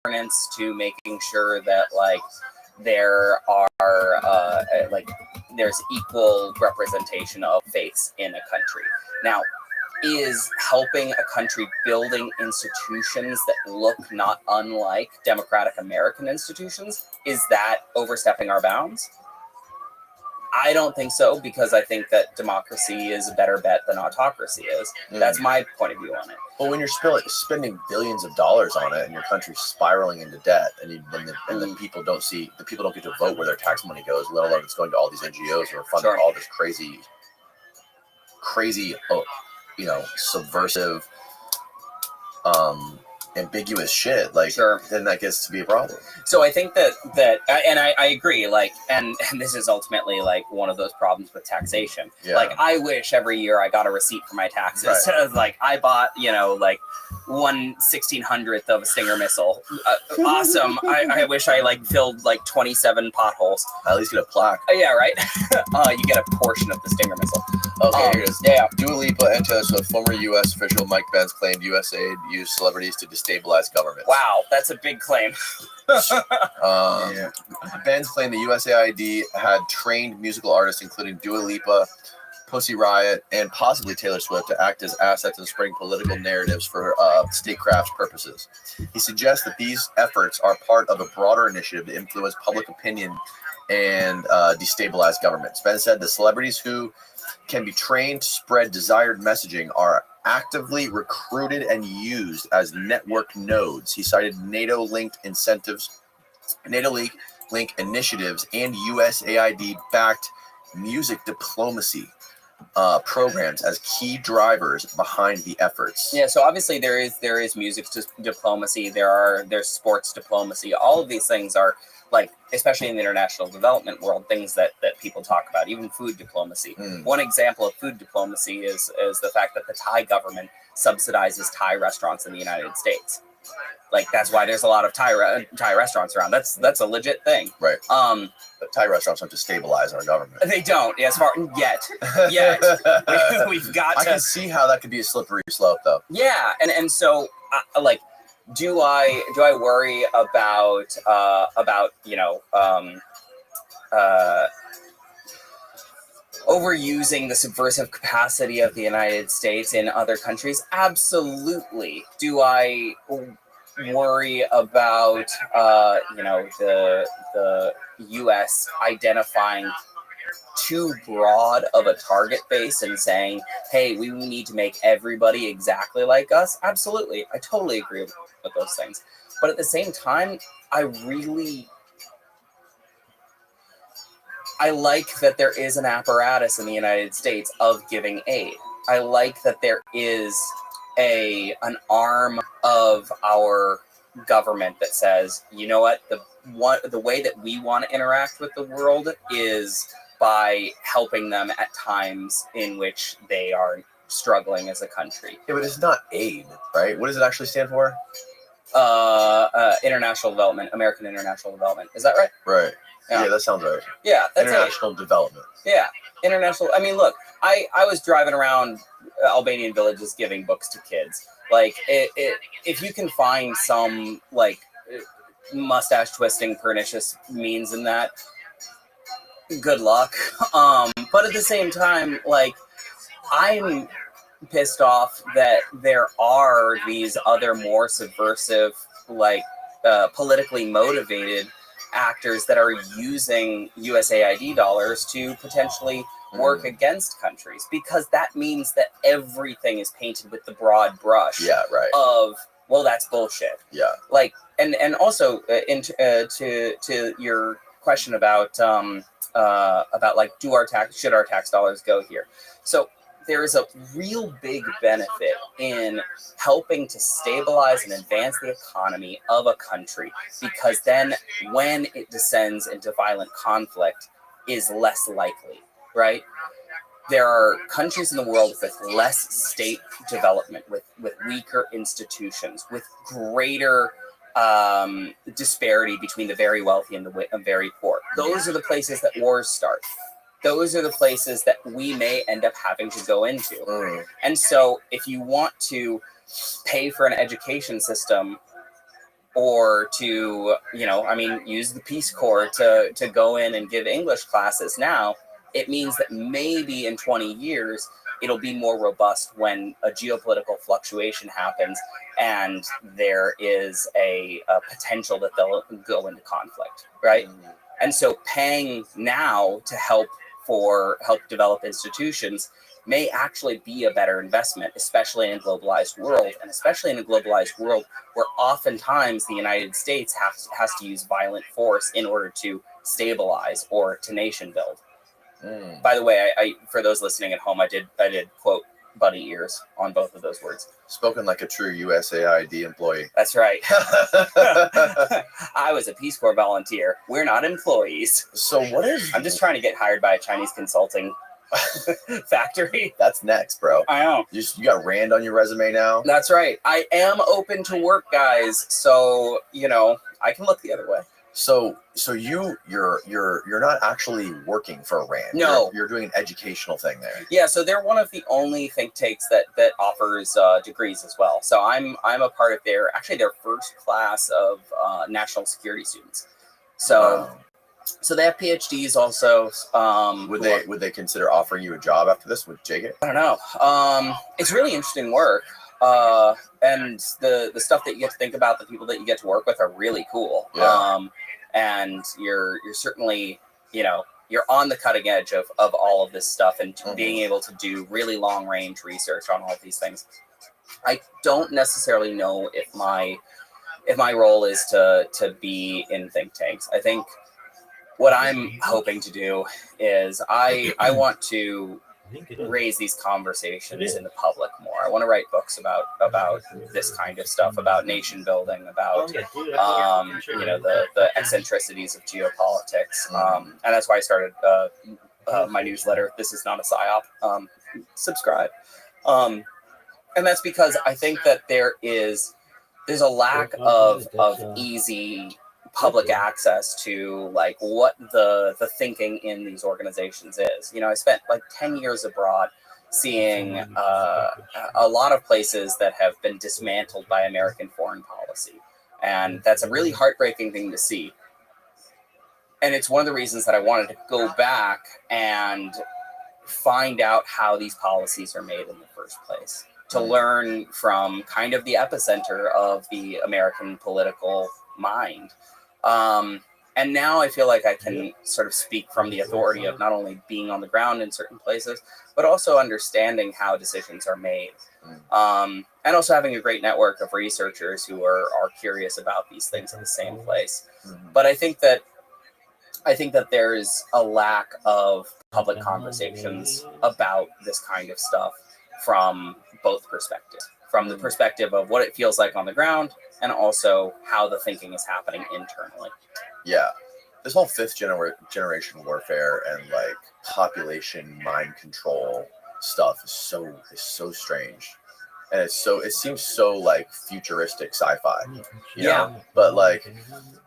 governance to making sure that like there are like there's equal representation of faiths in a country. Now, is helping a country building institutions that look not unlike democratic American institutions, is that overstepping our bounds? I don't think so, because I think that democracy is a better bet than autocracy is. That's my point of view on it. Well, when you're spending billions of dollars on it and your country's spiraling into debt, and the people don't get to vote where their tax money goes, let alone it's going to all these NGOs who are funding all this crazy, subversive, ambiguous shit, like, then that gets to be a problem. So I think that and I agree, like, and this is ultimately like one of those problems with taxation. Like, I wish every year I got a receipt for my taxes. Like, I bought, like 1/1600th of a Stinger missile. Awesome. I wish I like filled like 27 potholes. At least get a plaque. Yeah, right. You get a portion of the Stinger missile. Okay, here it is. Yeah. Dua Lipa and Taylor former U.S. official Mike Pence claimed USAID used celebrities to destabilize governments. Wow, that's a big claim. Benz claimed the USAID had trained musical artists, including Dua Lipa, Pussy Riot, and possibly Taylor Swift, to act as assets and spreading political narratives for statecraft purposes. He suggests that these efforts are part of a broader initiative to influence public opinion and destabilize governments. Ben said the celebrities who can be trained to spread desired messaging are actively recruited and used as network nodes. He cited NATO-linked initiatives, and USAID-backed music diplomacy programs as key drivers behind the efforts. Yeah, so obviously there is music diplomacy, there's sports diplomacy. All of these things are, like, especially in the international development world, things that people talk about, even food diplomacy. One example of food diplomacy is the fact that the Thai government subsidizes Thai restaurants in the United States. Like, that's why there's a lot of Thai restaurants around. That's a legit thing. Right. But Thai restaurants don't destabilize our government. They don't, as far yet. We've got to. I can see how that could be a slippery slope, though. Yeah, and so like, do I worry about overusing the subversive capacity of the United States in other countries? Absolutely. Do I worry about the U.S. identifying too broad of a target base and saying, hey, we need to make everybody exactly like us? Absolutely. I totally agree with those things. But at the same time, I like that there is an apparatus in the United States of giving aid. I like that there is an arm of our government that says, you know what, the way that we want to interact with the world is by helping them at times in which they are struggling as a country. Yeah, but it's not aid, right? What does it actually stand for? International development, American international development. Is that right? Right. Yeah, that sounds right. Yeah, that's international development. Yeah, international. I mean, look, I was driving around Albanian villages giving books to kids. Like, if you can find some, like, mustache twisting pernicious means in that, good luck. But at the same time, like, I'm pissed off that there are these other more subversive, like, politically motivated actors that are using USAID dollars to potentially work against countries, because that means that everything is painted with the broad brush. Yeah, right. Of, well, that's bullshit. Yeah. Like, and also to your question about like, should our tax dollars go here? So there is a real big benefit in helping to stabilize and advance the economy of a country, because then when it descends into violent conflict is less likely, right? There are countries in the world with less state development, with weaker institutions, with greater disparity between the very wealthy and the very poor. Those are the places that wars start. Those are the places that we may end up having to go into. And so if you want to pay for an education system or to, use the Peace Corps to go in and give English classes now, it means that maybe in 20 years, it'll be more robust when a geopolitical fluctuation happens and there is a potential that they'll go into conflict, right? And so paying now to help develop institutions may actually be a better investment, especially in a globalized world, and especially in a globalized world where oftentimes the United States has to use violent force in order to stabilize or to nation build. By the way, I for those listening at home, I did quote bunny ears on both of those words. Spoken like a true USAID employee. That's right. I was a Peace Corps volunteer. We're not employees. So what is... I'm just trying to get hired by a Chinese consulting factory. That's next, bro. I know. You got Rand on your resume now? That's right. I am open to work, guys. So, I can look the other way. So you're not actually working for Rand. No, you're doing an educational thing there. Yeah, so they're one of the only think tanks that offers degrees as well. So I'm a part of their first class of national security students. So wow. So they have PhDs also. Would they consider offering you a job after this? Would you take it? I don't know. It's really interesting work. And the stuff that you get to think about, the people that you get to work with are really cool. Yeah. And you're certainly, you're on the cutting edge of all of this stuff and being able to do really long range research on all of these things. I don't necessarily know if my role is to be in think tanks. I think what I'm hoping to do is I want to raise these conversations in the public more. I want to write books about this kind of stuff, about nation building, about the eccentricities of geopolitics, and that's why I started my newsletter. This is not a psyop. Subscribe, and that's because I think that there's a lack of easy public access to like what the thinking in these organizations is. I spent like 10 years abroad seeing a lot of places that have been dismantled by American foreign policy. And that's a really heartbreaking thing to see. And it's one of the reasons that I wanted to go back and find out how these policies are made in the first place, to learn from kind of the epicenter of the American political mind. And now I feel like I can sort of speak from the authority of not only being on the ground in certain places, but also understanding how decisions are made. And also having a great network of researchers who are curious about these things in the same place. But I think that there's a lack of public conversations about this kind of stuff from both perspectives. From the perspective of what it feels like on the ground, and also how the thinking is happening internally. Yeah. This whole fifth generation warfare and like population mind control stuff is so strange. And it seems so like futuristic sci-fi, you know? But like,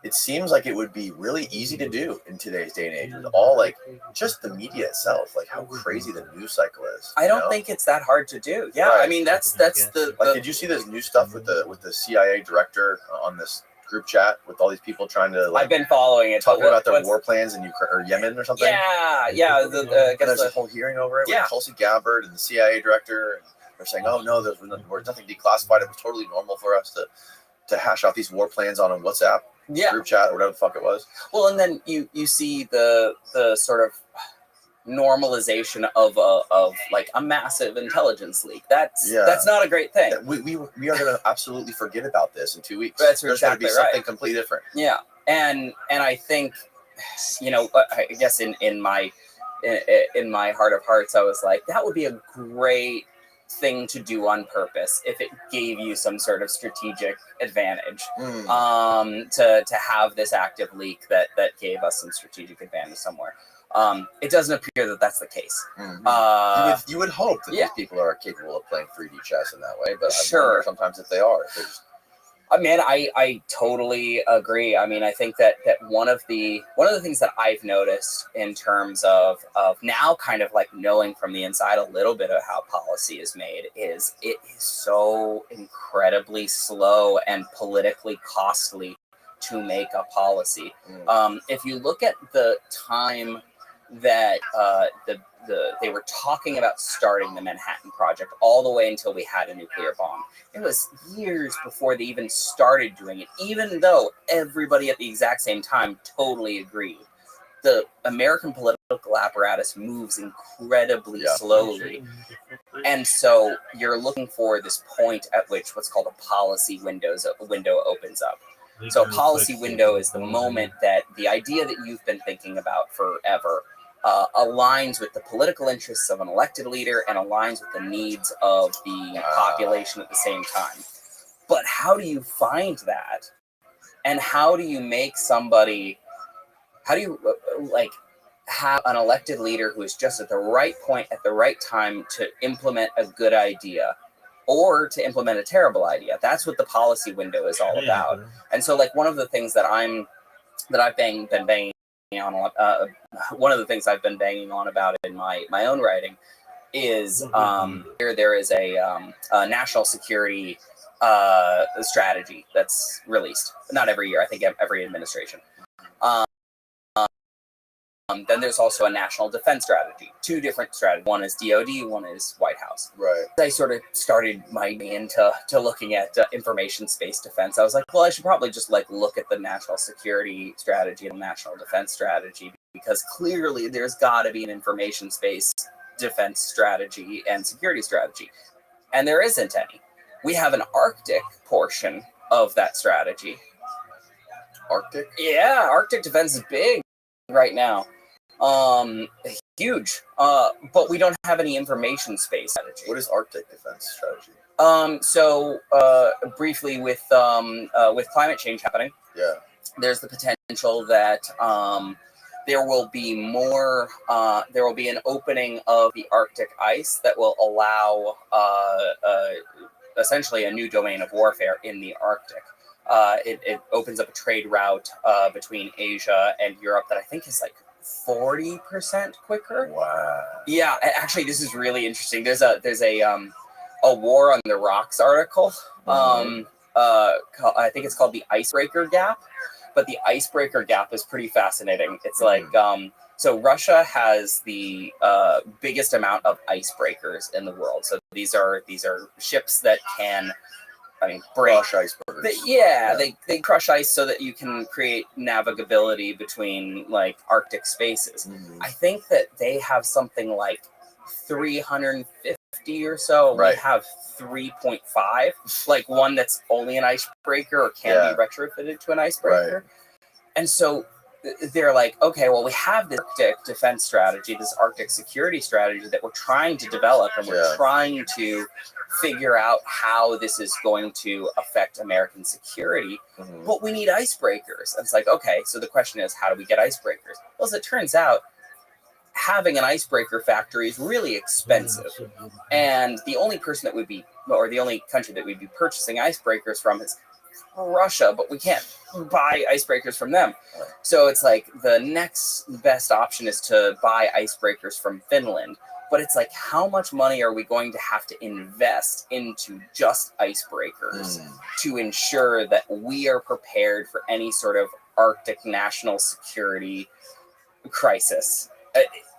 it seems like it would be really easy to do in today's day and age with all like just the media itself, like how crazy the news cycle is. I don't think it's that hard to do. Yeah, right. I mean that's the like. Did you see this new stuff with the CIA director on this group chat with all these people trying to like? I've been following it, talking about their war plans in Ukraine or Yemen or something. Yeah. There's a whole hearing over it with Tulsi Gabbard and the CIA director. And they're saying, "Oh no, there's nothing declassified. It was totally normal for us to hash out these war plans on a WhatsApp group chat or whatever the fuck it was." Well, and then you see the sort of normalization of like a massive intelligence leak. That's not a great thing. We are going to absolutely forget about this in 2 weeks. There's exactly going to be something completely different. Yeah, and I think I guess in my heart of hearts, I was like, that would be a great thing to do on purpose if it gave you some sort of strategic advantage, to have this active leak that gave us some strategic advantage somewhere. It doesn't appear that that's the case. You would hope that these people are capable of playing 3D chess in that way, but I wonder sometimes if they are. Man, I totally agree. I mean, I think that one of the things that I've noticed in terms of now kind of like knowing from the inside a little bit of how policy is made is it is so incredibly slow and politically costly to make a policy. If you look at the time that they were talking about starting the Manhattan Project all the way until we had a nuclear bomb. It was years before they even started doing it, even though everybody at the exact same time totally agreed. The American political apparatus moves incredibly slowly. And so you're looking for this point at which what's called a policy window opens up. So a policy window is the moment that the idea that you've been thinking about forever aligns with the political interests of an elected leader and aligns with the needs of the population at the same time. But how do you find that? And how do you make somebody, how do you have an elected leader who is just at the right point at the right time to implement a good idea or to implement a terrible idea? That's what the policy window is all about. And so one of the things that I've been banging on one of the things I've been banging on about in my own writing is there is a national security strategy that's released, not every year, I think every administration. Then there's also a national defense strategy, two different strategies. One is DOD, one is White House. Right. I sort of started my into looking at information space defense. I was like, well, I should probably just look at the national security strategy and national defense strategy, because clearly there's got to be an information space defense strategy and security strategy. And there isn't any. We have an Arctic portion of that strategy. Arctic? Yeah, Arctic defense is big right now. Huge. But we don't have any information space strategy. What is Arctic defense strategy? So briefly, with climate change happening, there's the potential that there will be an opening of the Arctic ice that will allow essentially a new domain of warfare in the Arctic. It opens up a trade route between Asia and Europe that I think is 40% quicker. Wow. Yeah, actually, this is really interesting. There's a War on the Rocks article. I think it's called the Icebreaker Gap, but the Icebreaker Gap is pretty fascinating. It's so Russia has the biggest amount of icebreakers in the world. So these are ships that can, crush icebergs. They crush ice so that you can create navigability between Arctic spaces. I think that they have something like 350 or so. Right. We have 3.5, one that's only an icebreaker or can be retrofitted to an icebreaker. Right. And so they're okay, well, we have this Arctic defense strategy, this Arctic security strategy that we're trying to develop, and we're trying to figure out how this is going to affect American security, but we need icebreakers. And it's okay, so the question is, how do we get icebreakers? Well, as it turns out, having an icebreaker factory is really expensive. And the only person that would be, or the only country that we'd be purchasing icebreakers from is Russia, but we can't buy icebreakers from them. So it's the next best option is to buy icebreakers from Finland. But it's how much money are we going to have to invest into just icebreakers to ensure that we are prepared for any sort of Arctic national security crisis?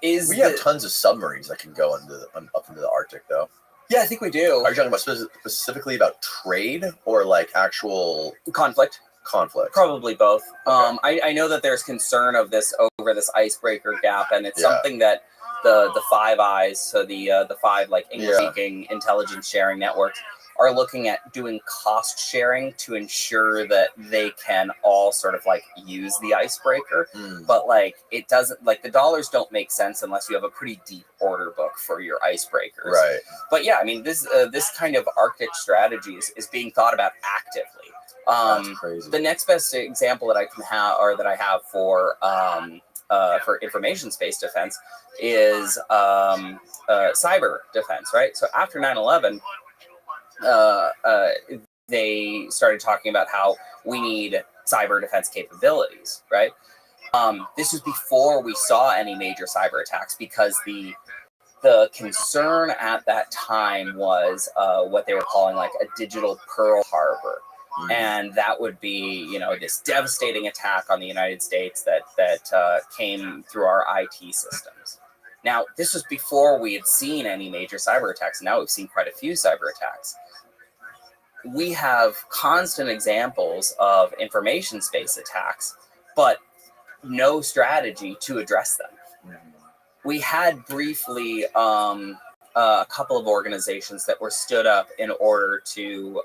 We have tons of submarines that can go up into the Arctic, though. Yeah, I think we do. Are you talking about specifically about trade or actual conflict? Conflict. Probably both. Okay. I know that there's concern of this over this icebreaker gap, and it's something that the Five Eyes, so the five English-speaking intelligence sharing networks, are looking at doing cost sharing to ensure that they can all sort of use the icebreaker. But it doesn't, the dollars don't make sense unless you have a pretty deep order book for your icebreakers. Right. But yeah, this kind of Arctic strategy is being thought about actively. That's crazy. The next best example that I can have, or that I have for information space defense, is cyber defense. Right. So after 9/11. they started talking about how we need cyber defense capabilities, right? This was before we saw any major cyber attacks, because the concern at that time was what they were calling like a digital Pearl Harbor. And that would be, this devastating attack on the United States that came through our IT systems. Now, this was before we had seen any major cyber attacks. Now we've seen quite a few cyber attacks. We have constant examples of information space attacks, but no strategy to address them. We had briefly a couple of organizations that were stood up in order to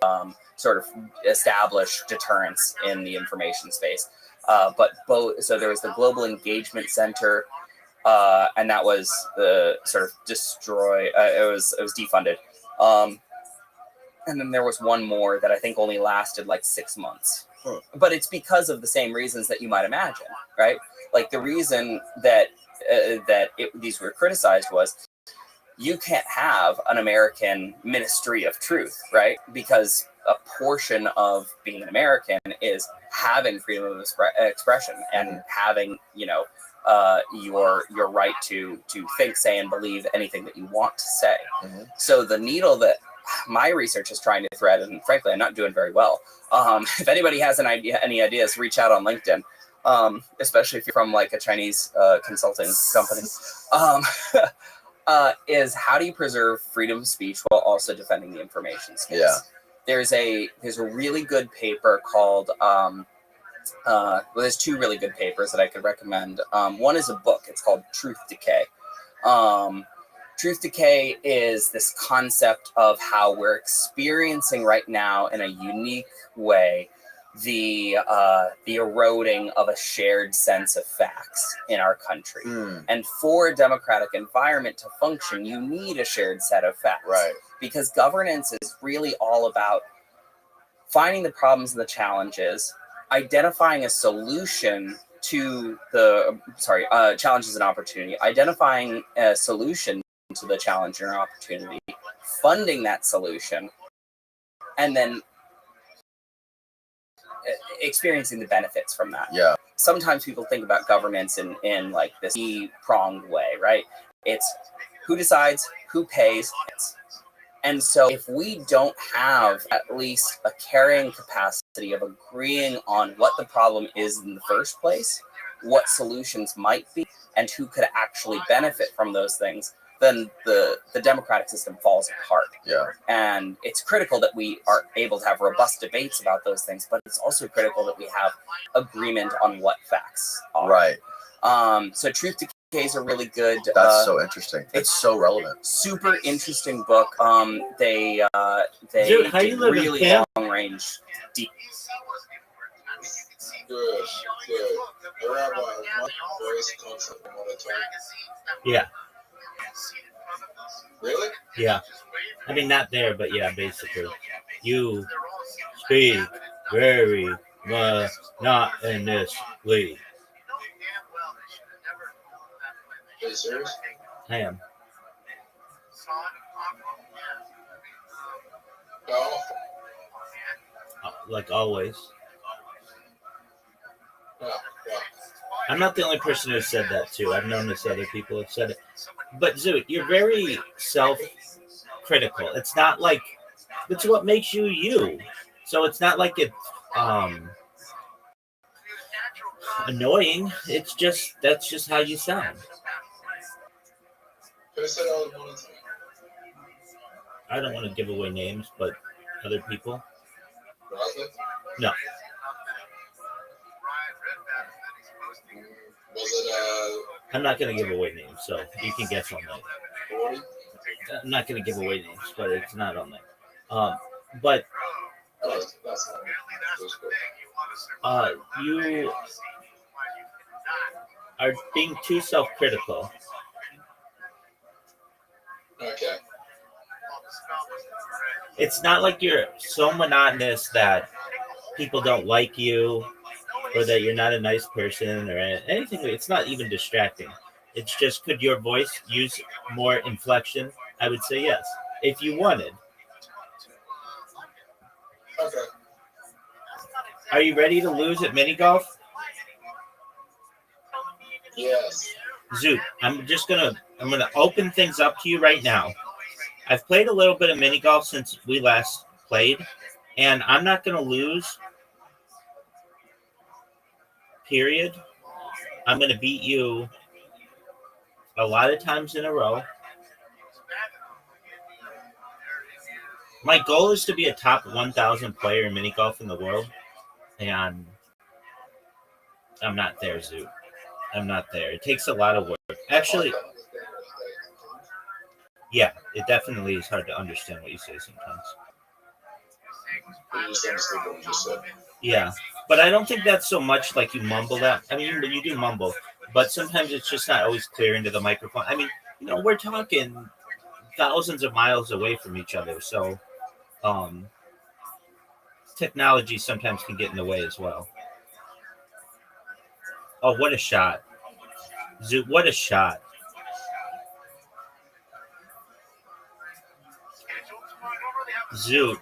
sort of establish deterrence in the information space. So there was the Global Engagement Center, and that was the sort of it was defunded. And then there was one more that I think only lasted like 6 months. But it's because of the same reasons that you might imagine, right? Like the reason that these were criticized was you can't have an American Ministry of Truth, right? Because a portion of being an American is having freedom of expression and having, your right to think, say, and believe anything that you want to say. Mm-hmm. So the needle that my research is trying to thread, and frankly, I'm not doing very well. If anybody has any ideas, reach out on LinkedIn, especially if you're from like a Chinese consulting company. Is how do you preserve freedom of speech while also defending the information space? Yeah. There's a really good paper called there's two really good papers that I could recommend. One is a book. It's called Truth Decay. Truth decay is this concept of how we're experiencing right now in a unique way the eroding of a shared sense of facts in our country. And for a democratic environment to function, you need a shared set of facts. Right. Because governance is really all about finding the problems and the challenges, identifying a solution to the challenges and opportunity, identifying a solution to the challenge or opportunity, funding that solution, and then experiencing the benefits from that. Yeah. Sometimes people think about governance in like this pronged way, right? It's who decides, who pays. And so if we don't have at least a carrying capacity of agreeing on what the problem is in the first place, what solutions might be, and who could actually benefit from those things, then the democratic system falls apart. Yeah. And it's critical that we are able to have robust debates about those things, but it's also critical that we have agreement on what facts are. Right. So Truth Decay is a really good... That's so interesting. It's so relevant. Super interesting book. They Dude, how you live really in long range deep. Good. Yeah. Really? Yeah. I mean, not there, but yeah, basically. You speak very monotonously. Are you serious? I am. No. Like always. Yeah. I'm not the only person who said that, too. I've noticed other people have said it. But, Zoot, you're very self-critical. It's not like... It's what makes you you. So it's not like it's annoying. It's just... That's just how you sound. I don't want to give away names, but other people. No. I'm not going to give away names, so you can guess on that. I'm not going to give away names, but it's not on there. But you are being too self-critical. Okay. It's not like you're so monotonous that people don't like you or that you're not a nice person or anything. It's not even distracting. It's just, could your voice use more inflection? I would say yes, if you wanted. Okay. Are you ready to lose at mini golf? Yes. Zoot, I'm gonna open things up to you right now. I've played a little bit of mini golf since we last played, and I'm not gonna lose. Period. I'm gonna beat you a lot of times in a row. My goal is to be a top 1,000 player in mini golf in the world, and I'm not there, Zoot. I'm not there. It takes a lot of work. Actually, yeah, it definitely is hard to understand what you say sometimes. Yeah, but I don't think that's so much like you mumble that. I mean, you do mumble, but sometimes it's just not always clear into the microphone. I mean, we're talking thousands of miles away from each other, so technology sometimes can get in the way as well. Oh, what a shot. Zoot, what a shot. Zoot,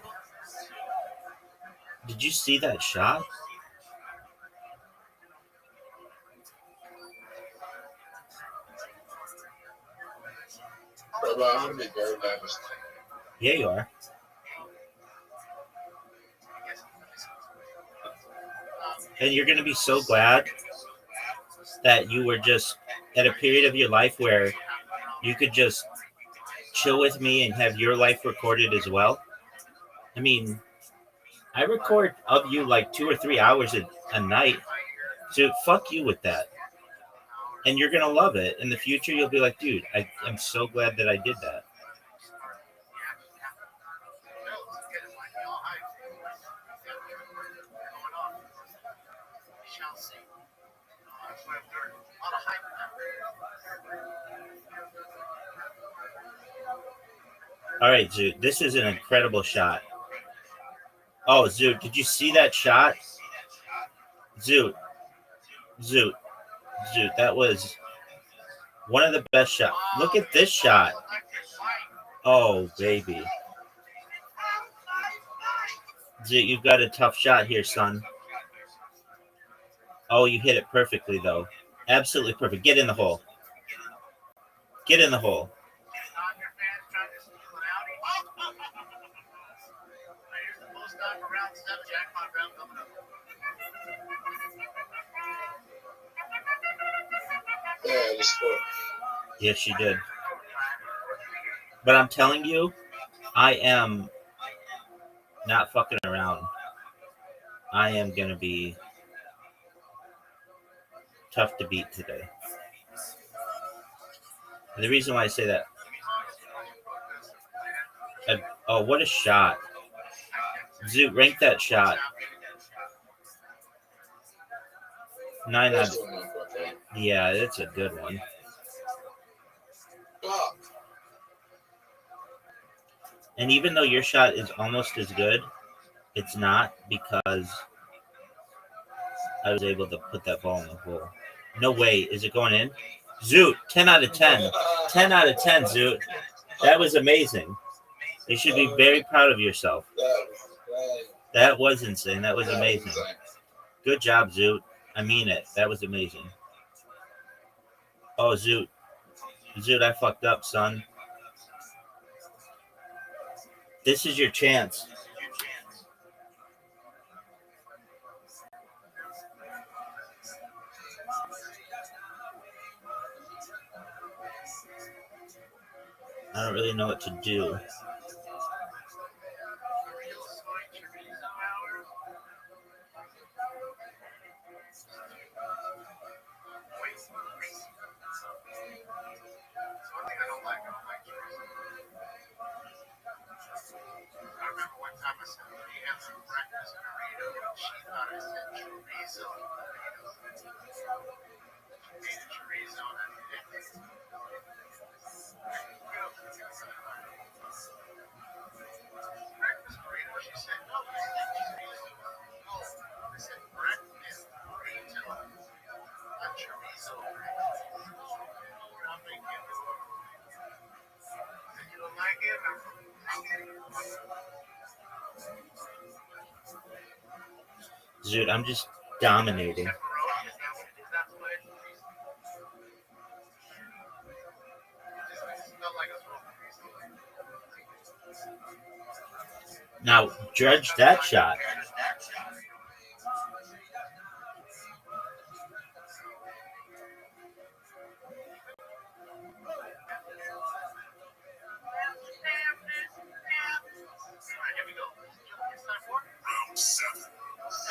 did you see that shot? Yeah, you are. And you're going to be so glad that you were just at a period of your life where you could just chill with me and have your life recorded as well. I mean, I record of you like 2 or 3 hours a night. So fuck you with that. And you're going to love it. In the future, you'll be like, dude, I'm so glad that I did that. All right, Zoot, this is an incredible shot. Oh, Zoot, did you see that shot? Zoot, that was one of the best shots. Look at this shot. Oh, baby. Zoot, you've got a tough shot here, son. Oh, you hit it perfectly, though. Absolutely perfect. Get in the hole. Get in the hole. Yes, she did. But I'm telling you, I am not fucking around. I am going to be tough to beat today. And the reason why I say that, oh, what a shot. Zoot, rank that shot. 9 out of... Yeah, that's a good one. And even though your shot is almost as good, it's not because I was able to put that ball in the hole. No way. Is it going in? Zoot, 10 out of 10. 10 out of 10, Zoot. That was amazing. You should be very proud of yourself. That was insane. That was amazing. Good job, Zoot. I mean it. That was amazing. Oh, Zoot. Zoot, I fucked up, son. This is your chance. I don't really know what to do. Dude, I'm just dominating. Now, judge that shot.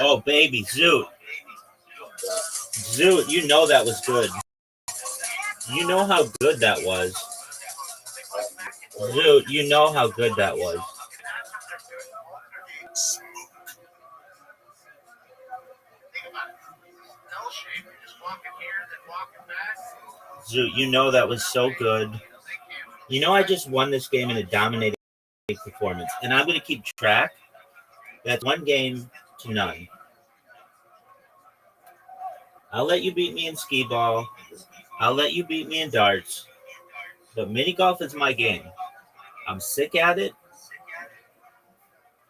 Oh, baby, Zoot. Zoot, you know that was good. You know how good that was. Zoot, you know how good that was. Zoot, you know that was so good. You know I just won this game in a dominating performance, and I'm going to keep track. That's 1 game to none. I'll let you beat me in skee ball. I'll let you beat me in darts. But mini golf is my game. I'm sick at it.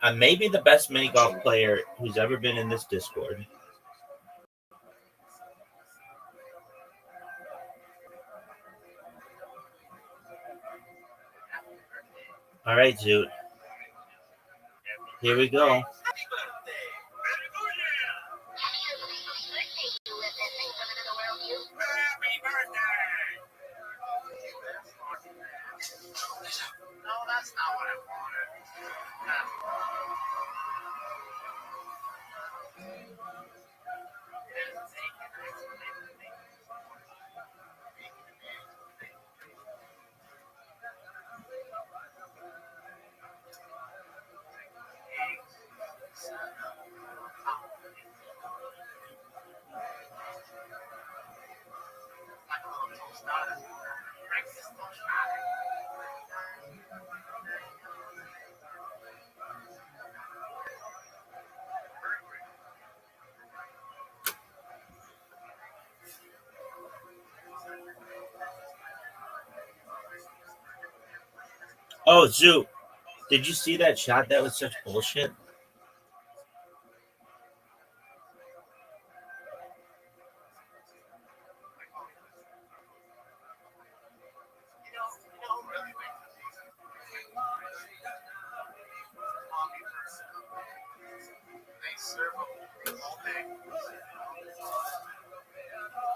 I may be the best mini golf player who's ever been in this Discord. All right, Zoot. Here we go. Oh, Zoot. Did you see that shot? That was such bullshit.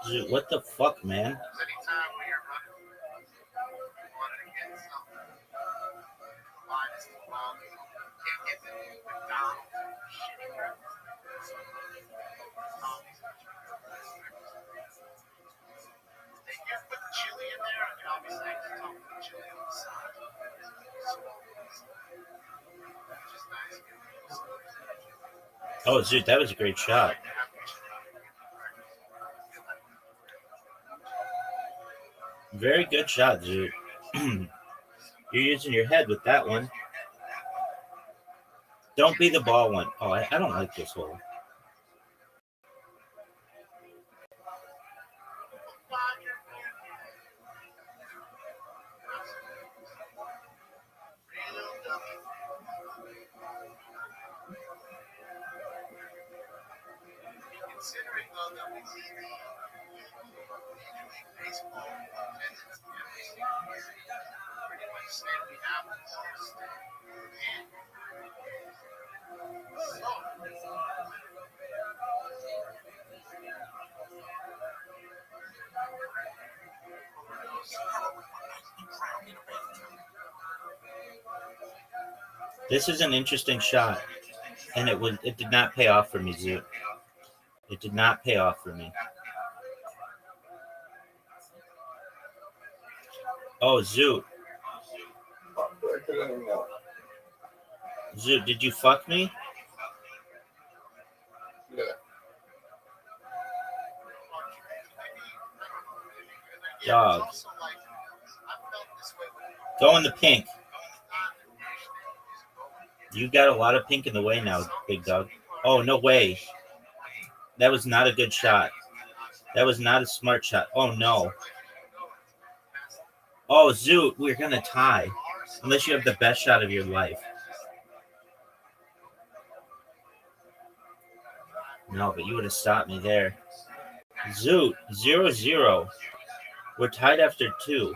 Dude, what the fuck, man? Oh, dude, that was a great shot. Very good shot, dude. You're using your head with that one. Don't be the ball one. Oh, I don't like this hole. This is an interesting shot, and it did not pay off for me, Zoot. It did not pay off for me. Oh, Zoot. Zoot, did you fuck me? Yeah. Dog. Go in the pink. You got a lot of pink in the way now, big dog. Oh, no way. That was not a good shot. That was not a smart shot. Oh, no. Oh, Zoot, we're going to tie. Unless you have the best shot of your life. No, but you would have stopped me there. Zoot, 0-0. We're tied after 2.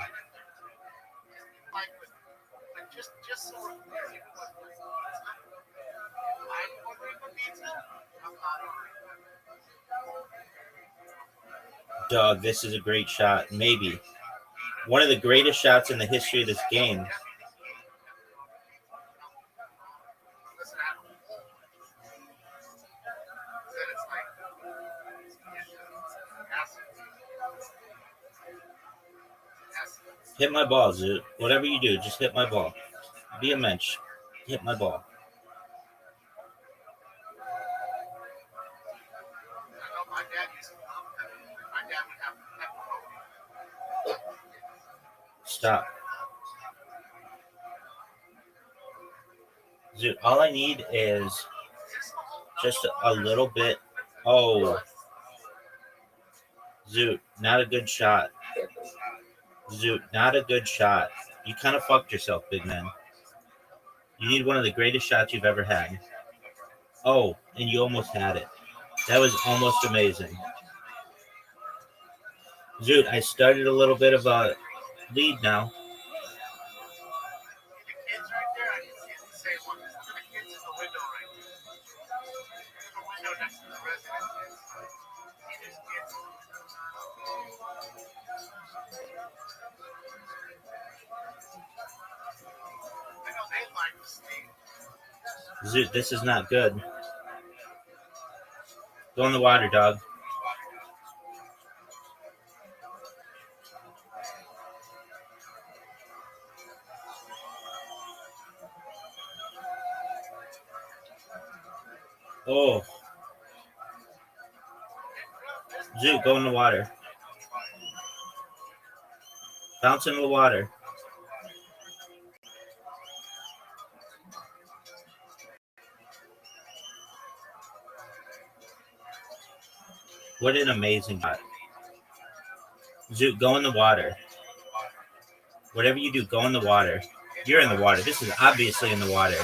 Dog, this is a great shot. Maybe. One of the greatest shots in the history of this game. Hit my ball, Zoot. Whatever you do, just hit my ball. Be a mensch. Hit my ball. Stop. Zoot, all I need is just a little bit. Oh. Zoot, not a good shot. Zoot, not a good shot. You kind of fucked yourself, big man. You need one of the greatest shots you've ever had. Oh, and you almost had it. That was almost amazing. Zoot, I started a little bit of a lead now. Zoot, this is not good. Go in the water, dog. Oh. Zoot, go in the water. Bounce in the water. What an amazing shot. Zoot, go in the water. Whatever you do, go in the water. You're in the water. This is obviously in the water.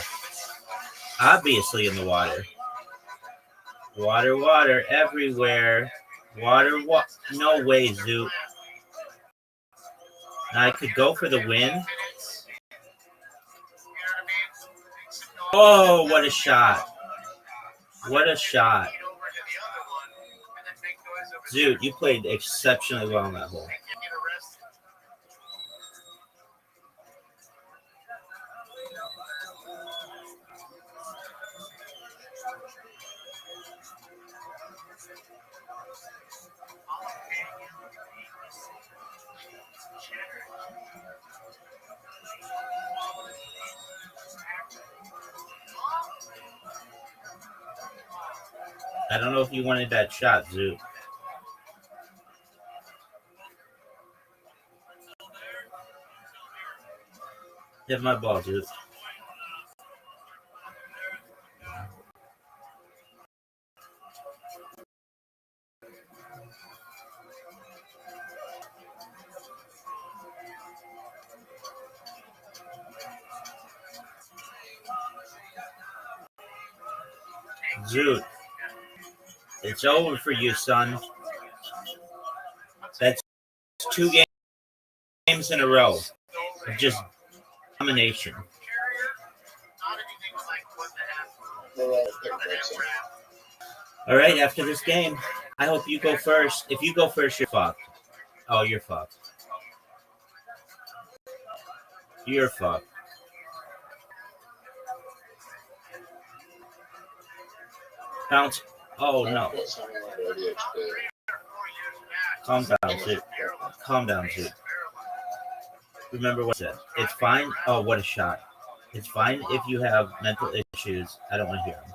Obviously in the water. Water, water, everywhere. Water, no way, Zoot. Now I could go for the win. Oh, what a shot. What a shot. Zoot, you played exceptionally well in that hole. I don't know if you wanted that shot, Zoot. Hit my ball, Zoot. Zoot. It's over for you, son. That's 2 games in a row of just domination. All right, after this game, I hope you go first. If you go first, you're fucked. Oh, you're fucked. You're fucked. Bounce. Oh, no. Calm down, Zoot. Calm down, Zoot. Remember what I said. It's fine. Oh, what a shot. It's fine if you have mental issues. I don't want to hear them.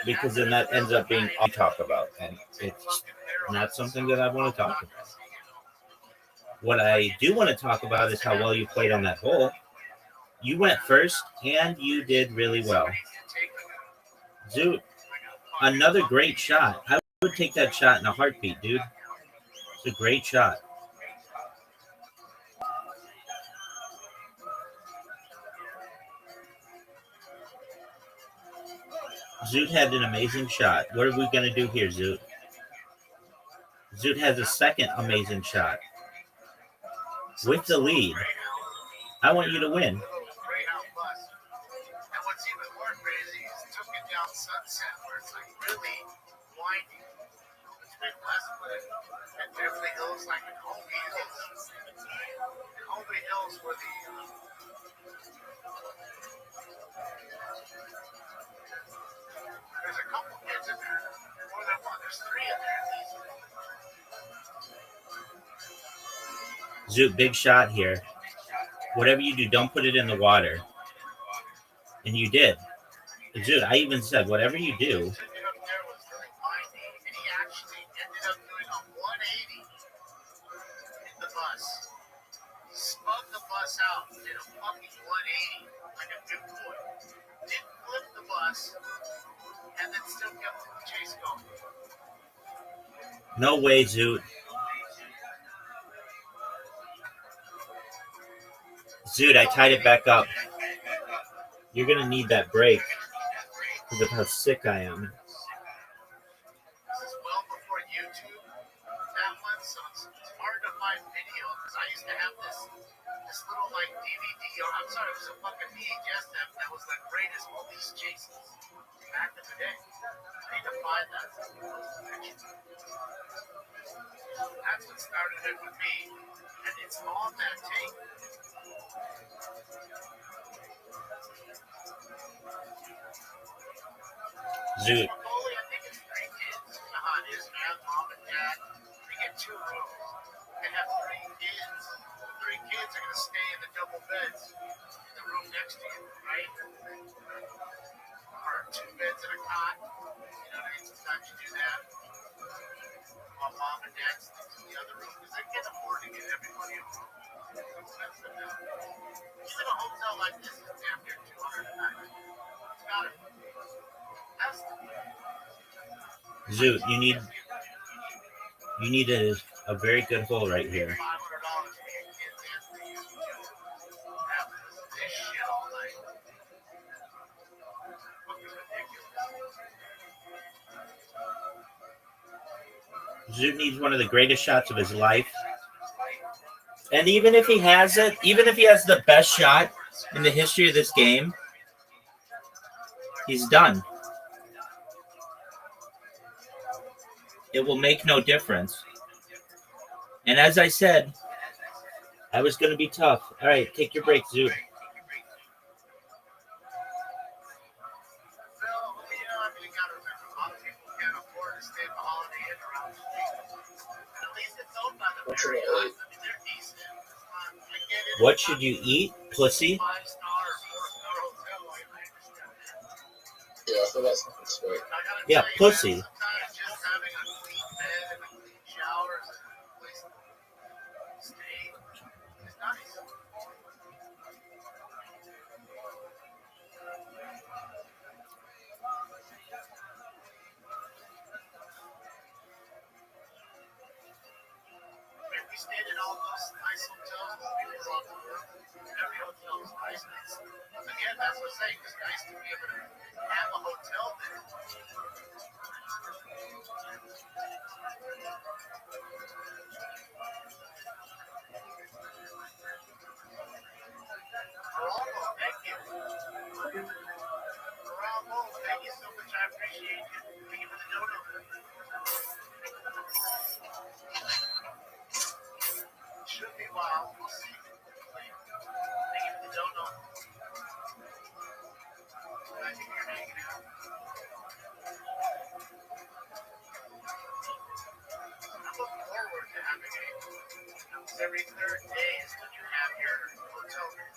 Because then that ends up being all you talk about. And it's not something that I want to talk about. What I do want to talk about is how well you played on that hole. You went first, and you did really well. Zoot, another great shot. I would take that shot in a heartbeat, dude. It's a great shot. Zoot had an amazing shot. What are we going to do here, Zoot? Zoot has a second amazing shot. With the lead. I want you to win. Sunset where it's like really winding. It's Midwest, but at Beverly Hills, like in Holby Hills. In Holby Hills, where there's a couple kids in there. More than one. There's 3 in there at least. Zoot, big shot here. Whatever you do, don't put it in the water. And you did. Zoot, I even said, whatever you do. Out, did a fucking 180 like a good boy. Didn't flip the bus, and then still kept the chase going. No way, Zoot. Zoot, I tied it back up. You're gonna need that break because of how sick I am. This is well before YouTube. That one, so it's hard to find video because I used to have this little like DVD, or I'm sorry, it was a fucking VHS that was the greatest police chases back in the day. I need to find that. That's what started it with me, and it's on that tape. Zoot. I think it's 3 kids. You know how it is, man. Mom and dad, they get 2 rooms. They have 3 kids. 3 kids are going to stay in the double beds in the room next to you, right? Or 2 beds in a cot. You know what I mean? Sometimes you do that. While mom and dad sleep in the other room because they can't afford to get everybody a room. It's expensive now. Even a hotel like this is damn near $200 a night. It's got it. Zoot, you need a very good hole right here. Zoot needs one of the greatest shots of his life. And even if he has it, even if he has the best shot in the history of this game, he's done. It will make no difference. And as I said, I was going to be tough. All right, take your break, Zoot. What should you eat, pussy? Yeah, pussy. We stayed in all those nice hotels. We were on the road. Every hotel was nice. Again, that's what I'm saying. It's nice to be able to have a hotel there. Geraldo, thank you. Geraldo, thank you so much. I appreciate you. Thank you for the donut. Should be wild. We'll see. Thank you for the donut. I think you're hanging out. I look forward to having every 3rd day is when you have your hotel room.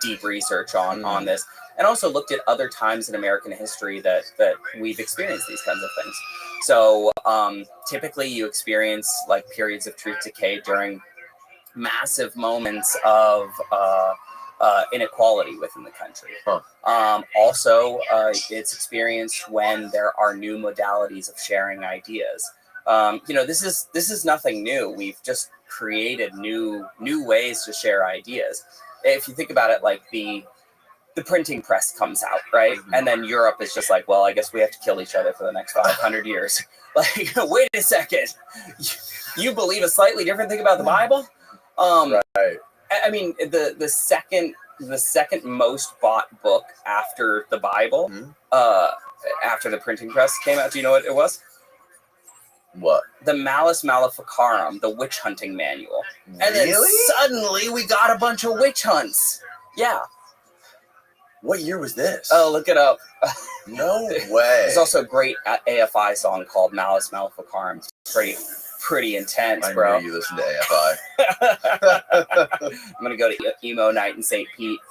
Deep research on this, and also looked at other times in American history that we've experienced these kinds of things. So typically you experience like periods of truth decay during massive moments of inequality within the country. Also, it's experienced when there are new modalities of sharing ideas. This is nothing new. We've just created new ways to share ideas. If you think about it, like the printing press comes out, right? And then Europe is just like, well, I guess we have to kill each other for the next 500 years. Like, wait a second. You believe a slightly different thing about the Bible? Right. I mean, the second most bought book after the Bible, after the printing press came out, do you know what it was? What? The Malleus Maleficarum, the witch hunting manual. And then suddenly we got a bunch of witch hunts. Yeah. What year was this? Oh, look it up. No way. There's also a great AFI song called Malleus Maleficarum. It's pretty intense, bro. I knew you listened to AFI. I'm going to go to emo night in St. Pete.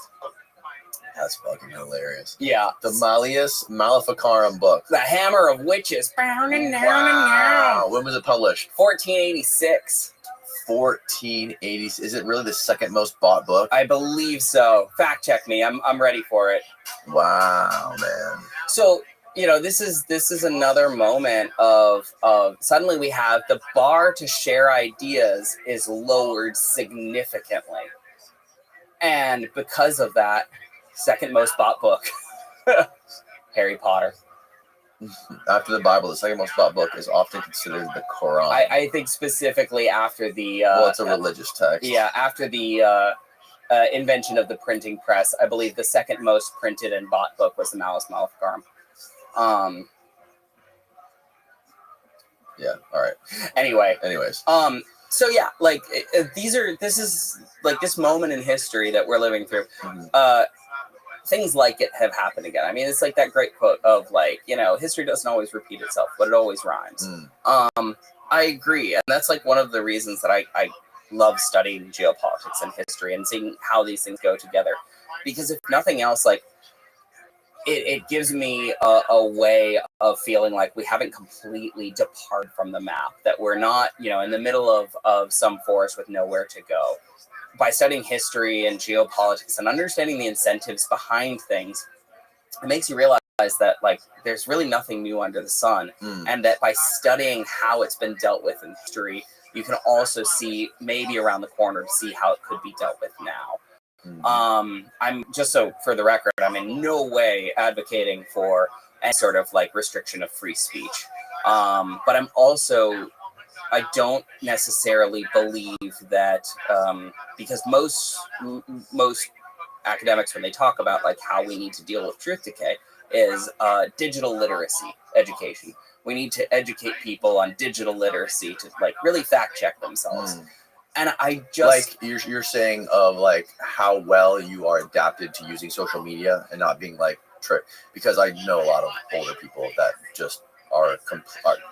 That's fucking hilarious. Yeah. The Malleus Maleficarum book. The Hammer of Witches. Wow. When was it published? 1486. 1480. Is it really the second most bought book? I believe so. Fact check me. I'm ready for it. Wow, man. So, this is another moment of suddenly we have the bar to share ideas is lowered significantly. And because of that, second most bought book, Harry Potter. After the Bible, the second most bought book is often considered the Quran. I think specifically after the... well, it's a religious text. Yeah, after the invention of the printing press, I believe the second most printed and bought book was the Malleus Maleficarum. Yeah, all right. Anyways. So yeah, like this is like this moment in history that we're living through. Things like it have happened again. I mean, it's like that great quote of like, history doesn't always repeat itself, but it always rhymes. I agree. And that's like one of the reasons that I love studying geopolitics and history and seeing how these things go together. Because if nothing else, like it gives me a way of feeling like we haven't completely departed from the map, that we're not, in the middle of some forest with nowhere to go. By studying history and geopolitics and understanding the incentives behind things, it makes you realize that like there's really nothing new under the sun, and that by studying how it's been dealt with in history, you can also see maybe around the corner to see how it could be dealt with now. I'm just so for the record, I'm in no way advocating for any sort of like restriction of free speech. But I don't necessarily believe that because most academics, when they talk about like how we need to deal with truth decay, is digital literacy education. We need to educate people on digital literacy to like really fact check themselves. And I just like you're saying of like how well you are adapted to using social media and not being like tricked, because I know a lot of older people that just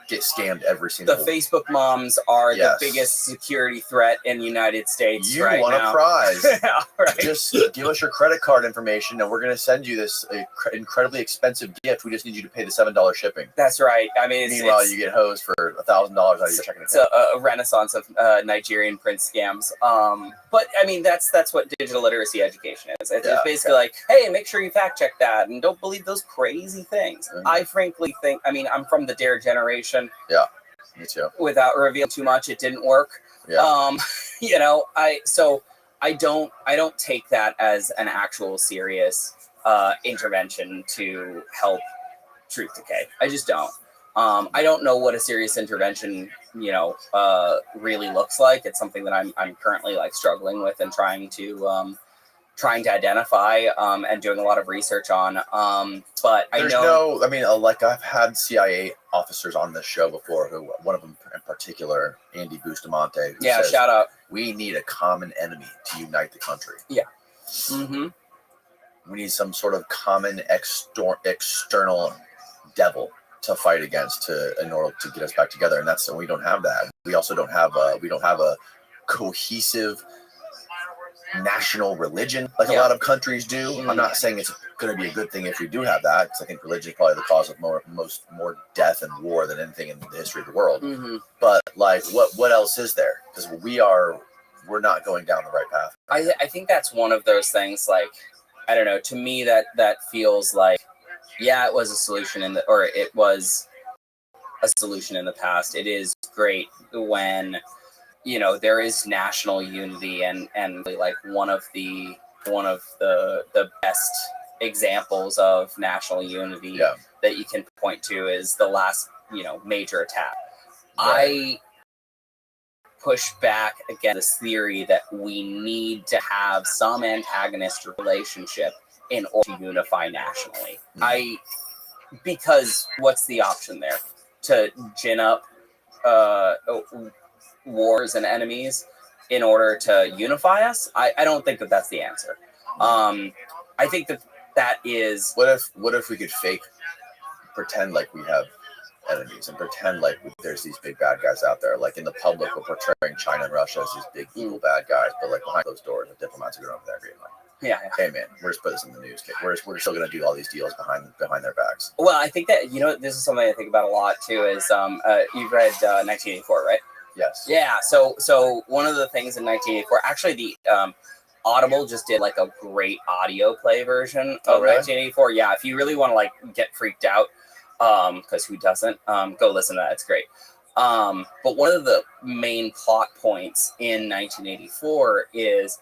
get scammed every single. The Facebook moms are the biggest security threat in the United States. You right want now. A prize? Yeah, right. Just give us your credit card information, and we're going to send you this incredibly expensive gift. We just need you to pay the $7 shipping. That's right. I mean, meanwhile, you get hosed for $1,000 out of your checking account. It's a renaissance of Nigerian prince scams. But I mean, that's what digital literacy education is. It's basically like, hey, make sure you fact check that, and don't believe those crazy things. I frankly think. I mean, I'm from the Dare generation. Yeah, me too. Without revealing too much, it didn't work. Yeah. You know, I don't take that as an actual serious intervention to help truth decay. I just don't. I don't know what a serious intervention, really looks like. It's something that I'm currently like struggling with and trying to identify and doing a lot of research on. But like I've had CIA officers on this show before, who one of them in particular, Andy Bustamante, who says, shout out. We need a common enemy to unite the country. Yeah. Mm-hmm. We need some sort of common external devil to fight against in order to get us back together. And we don't have that. We also don't have a cohesive national religion like a lot of countries do. I'm not saying it's going to be a good thing if we do have that, because I think religion is probably the cause of more death and war than anything in the history of the world. But like, what else is there? Because we're not going down the right path. I think that's one of those things. Like, I don't know. To me, that feels like, it was a solution it was a solution in the past. It is great when there is national unity and like one of the best examples of national unity that you can point to is the last major attack. Right. I push back against this theory that we need to have some antagonistic relationship in order to unify nationally. Because what's the option there? To gin up wars and enemies in order to unify us? I don't think that that's the answer. I think that is. What if we could pretend like we have enemies and pretend like there's these big bad guys out there? Like in the public, we're portraying China and Russia as these big evil bad guys, but like behind those doors, the diplomats are going over there being like, hey man, we're just putting this in the news. We're still going to do all these deals behind their backs. Well, I think that this is something I think about a lot too. Is you've read 1984, right? Yes. Yeah. So one of the things in 1984, actually, the Audible just did like a great audio play version of 1984. Yeah. If you really want to like get freaked out, because who doesn't? Go listen to that. It's great. But one of the main plot points in 1984 is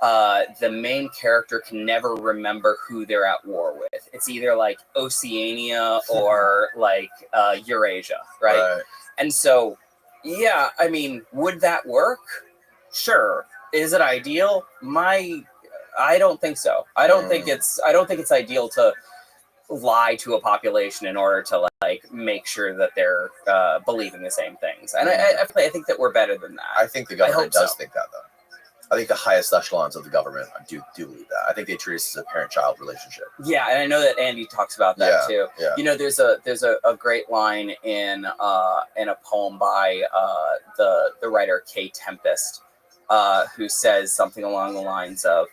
the main character can never remember who they're at war with. It's either like Oceania or like Eurasia, right? And so, yeah, I mean, would that work? Sure. Is it ideal? I don't think so. I don't think it's ideal to lie to a population in order to like make sure that they're believing the same things. And I think that we're better than that. I think the government does think that, though. I think the highest echelons of the government do believe that. I think they treat us as a parent-child relationship. Yeah, and I know that Andy talks about that too. Yeah. There's a great line in a poem by the writer Kay Tempest, who says something along the lines of,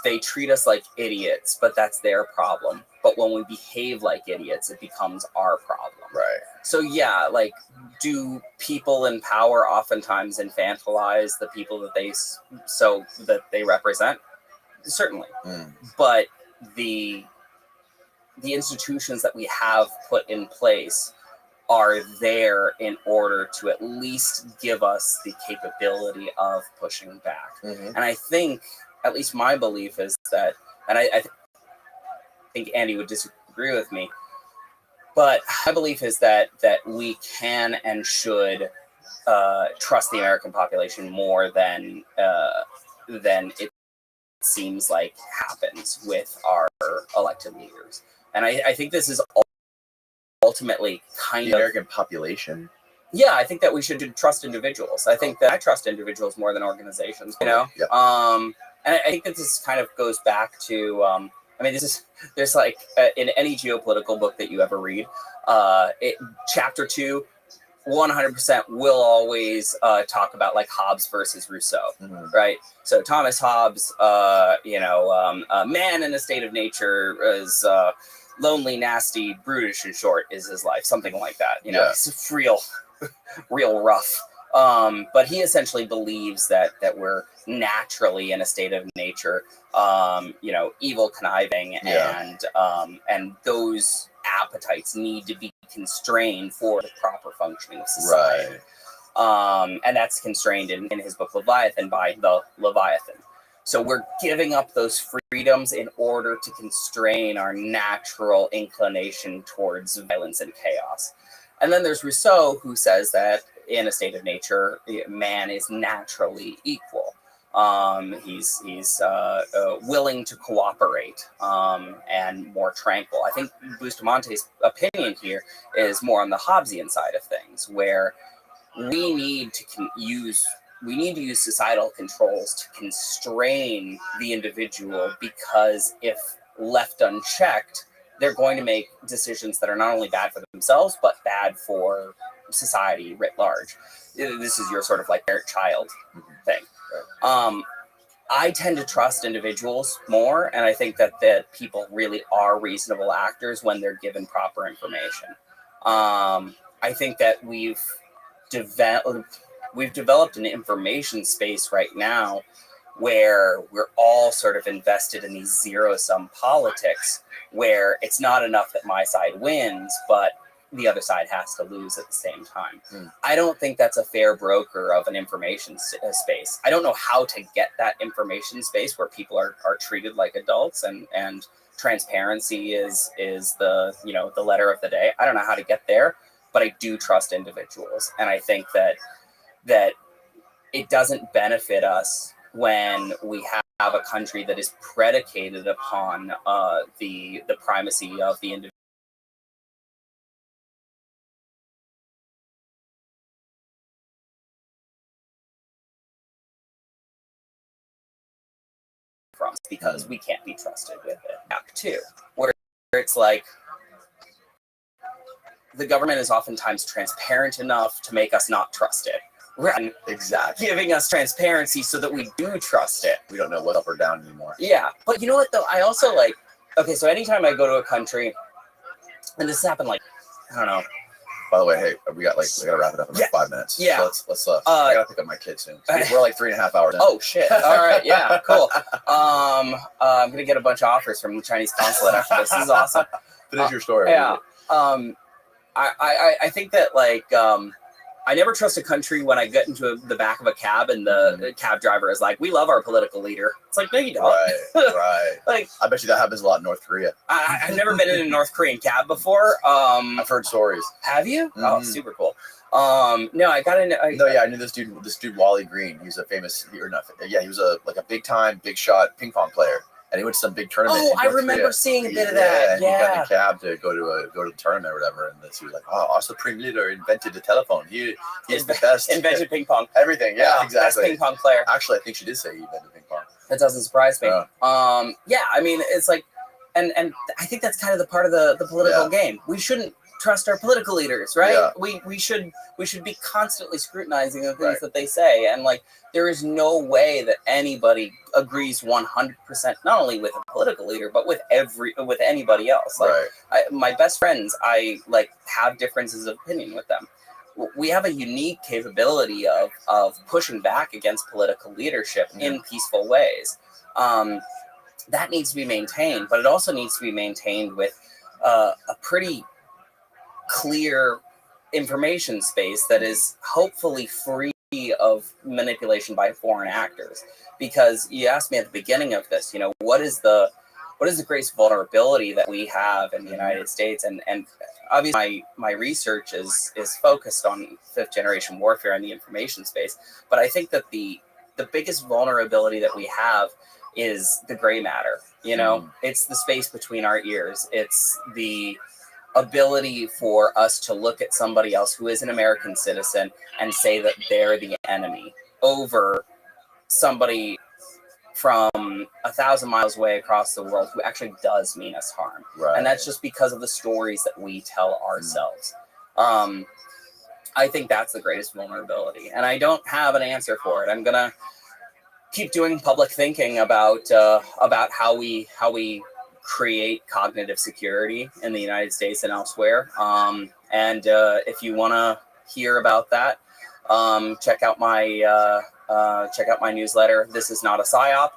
they treat us like idiots, but that's their problem. But when we behave like idiots, it becomes our problem. Right. So yeah, like, do people in power oftentimes infantilize the people that they represent? Certainly. But the institutions that we have put in place are there in order to at least give us the capability of pushing back. And I think, at least my belief is that, and I think Andy would disagree with me, but my belief is that we can and should trust the American population more than it seems like happens with our elected leaders. And I think this is ultimately kind of the American population. Yeah, I think that we should trust individuals. I think that I trust individuals more than organizations, you know? Yeah. And I think that this kind of goes back to, there's like, in any geopolitical book that you ever read, chapter 2, 100% will always talk about like Hobbes versus Rousseau, right? So Thomas Hobbes, a man in a state of nature is lonely, nasty, brutish, in short, is his life, something like that. It's real rough. But he essentially believes that we're naturally in a state of nature, evil, conniving, and those appetites need to be constrained for the proper functioning of society. Right. And that's constrained in his book Leviathan by the Leviathan. So we're giving up those freedoms in order to constrain our natural inclination towards violence and chaos. And then there's Rousseau, who says that in a state of nature, man is naturally equal. He's willing to cooperate and more tranquil. I think Bustamante's opinion here is more on the Hobbesian side of things, where we need to use societal controls to constrain the individual, because if left unchecked, they're going to make decisions that are not only bad for themselves, but bad for society writ large. This is your sort of like parent-child thing. I tend to trust individuals more, and I think that people really are reasonable actors when they're given proper information. I think that we've developed an information space right now where we're all sort of invested in these zero-sum politics, where it's not enough that my side wins, but the other side has to lose at the same time. I don't think that's a fair broker of an information space. I don't know how to get that information space where people are treated like adults and transparency is the letter of the day. I don't know how to get there, but I do trust individuals, and I think that it doesn't benefit us when we have a country that is predicated upon the primacy of the individual, because we can't be trusted with it. Act 2, where it's like the government is oftentimes transparent enough to make us not trust it. Right. Exactly. Giving us transparency so that we do trust it. We don't know what's up or down anymore. Yeah. But you know what, though? I also so anytime I go to a country, and this happened I don't know. By the way, hey, we gotta wrap it up in like 5 minutes. Yeah. So let's I gotta pick up my kid soon. We're like 3.5 hours in. Oh, shit. All right. Yeah, cool. I'm going to get a bunch of offers from the Chinese consulate after this. This is awesome. Finish your story. Yeah. I think that I never trust a country when I get into the back of a cab and the cab driver is like, "We love our political leader." It's like, no, you don't. Right. Like, I bet you that happens a lot in North Korea. I've never been in a North Korean cab before. I've heard stories. Have you? Oh, super cool. No, I got into. I knew this dude Wally Green. He's a famous, he was a big time, big shot ping pong player. And he went to some big tournament. Oh, I remember seeing a bit of that. Yeah, he got in a cab to go to the tournament or whatever, and he was like, "Oh, also Pring Leader invented the telephone. He's the best. Invented ping pong. Everything. Yeah, exactly. Best ping pong player. Actually, I think she did say he invented ping pong. That doesn't surprise me. I mean, it's like, and I think that's kind of the part of the political game. We shouldn't trust our political leaders, right? Yeah. We should be constantly scrutinizing the things that they say, and there is no way that anybody agrees 100%, not only with a political leader, but with anybody else. My best friends, I have differences of opinion with them. We have a unique capability of pushing back against political leadership in peaceful ways. That needs to be maintained, but it also needs to be maintained with a pretty clear information space that is hopefully free of manipulation by foreign actors. Because you asked me at the beginning of this, what is the greatest vulnerability that we have in the United States? And obviously my research is focused on fifth generation warfare and the information space. But I think that the biggest vulnerability that we have is the gray matter. It's the space between our ears. It's the ability for us to look at somebody else who is an American citizen and say that they're the enemy over somebody from 1,000 miles away across the world who actually does mean us harm. Right. And that's just because of the stories that we tell ourselves. I think that's the greatest vulnerability, and I don't have an answer for it. I'm gonna keep doing public thinking about how we create cognitive security in the United States and elsewhere. And if you want to hear about that, check out my newsletter. This is not a psyop,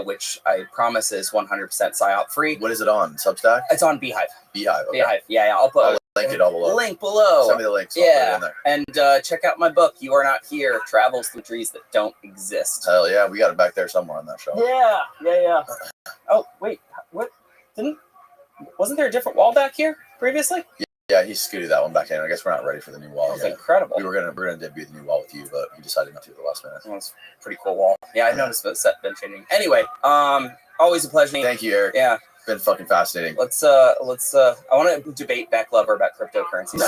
which I promise is 100% psyop free. What is it on? Substack? It's on Beehive. Beehive. Okay. Beehive. Yeah. I'll link it all below. Link below. Send me the links. I'll put it in there. And check out my book. You Are Not Here: Travels Through Trees That Don't Exist. Hell yeah, we got it back there somewhere on that shelf. Yeah. Oh wait, what? Wasn't there a different wall back here previously? Yeah, he scooted that one back in. I guess we're not ready for the new wall. That was incredible. We're gonna debut the new wall with you, but we decided not to at the last minute. That was a pretty cool wall. Yeah, I noticed the set been changing. Anyway, always a pleasure. Thank you, Eric. Yeah. Been fucking fascinating. Let's I want to debate Beck Lover about cryptocurrency.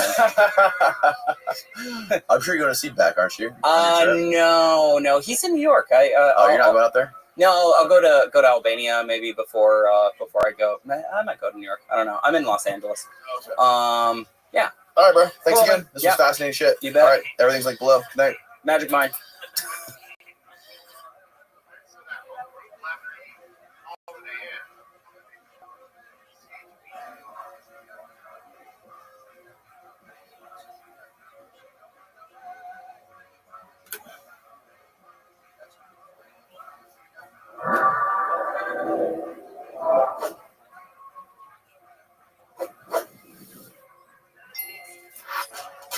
I'm sure you're going to see Beck, aren't you? No, he's in New York. You're not going out there? No, I'll go to Albania maybe before I go. I might go to New York. I don't know. I'm in Los Angeles. Okay. Yeah. All right, bro. Thanks again. This was fascinating shit. You bet. All right, everything's linked below. Good night. Magic Mind.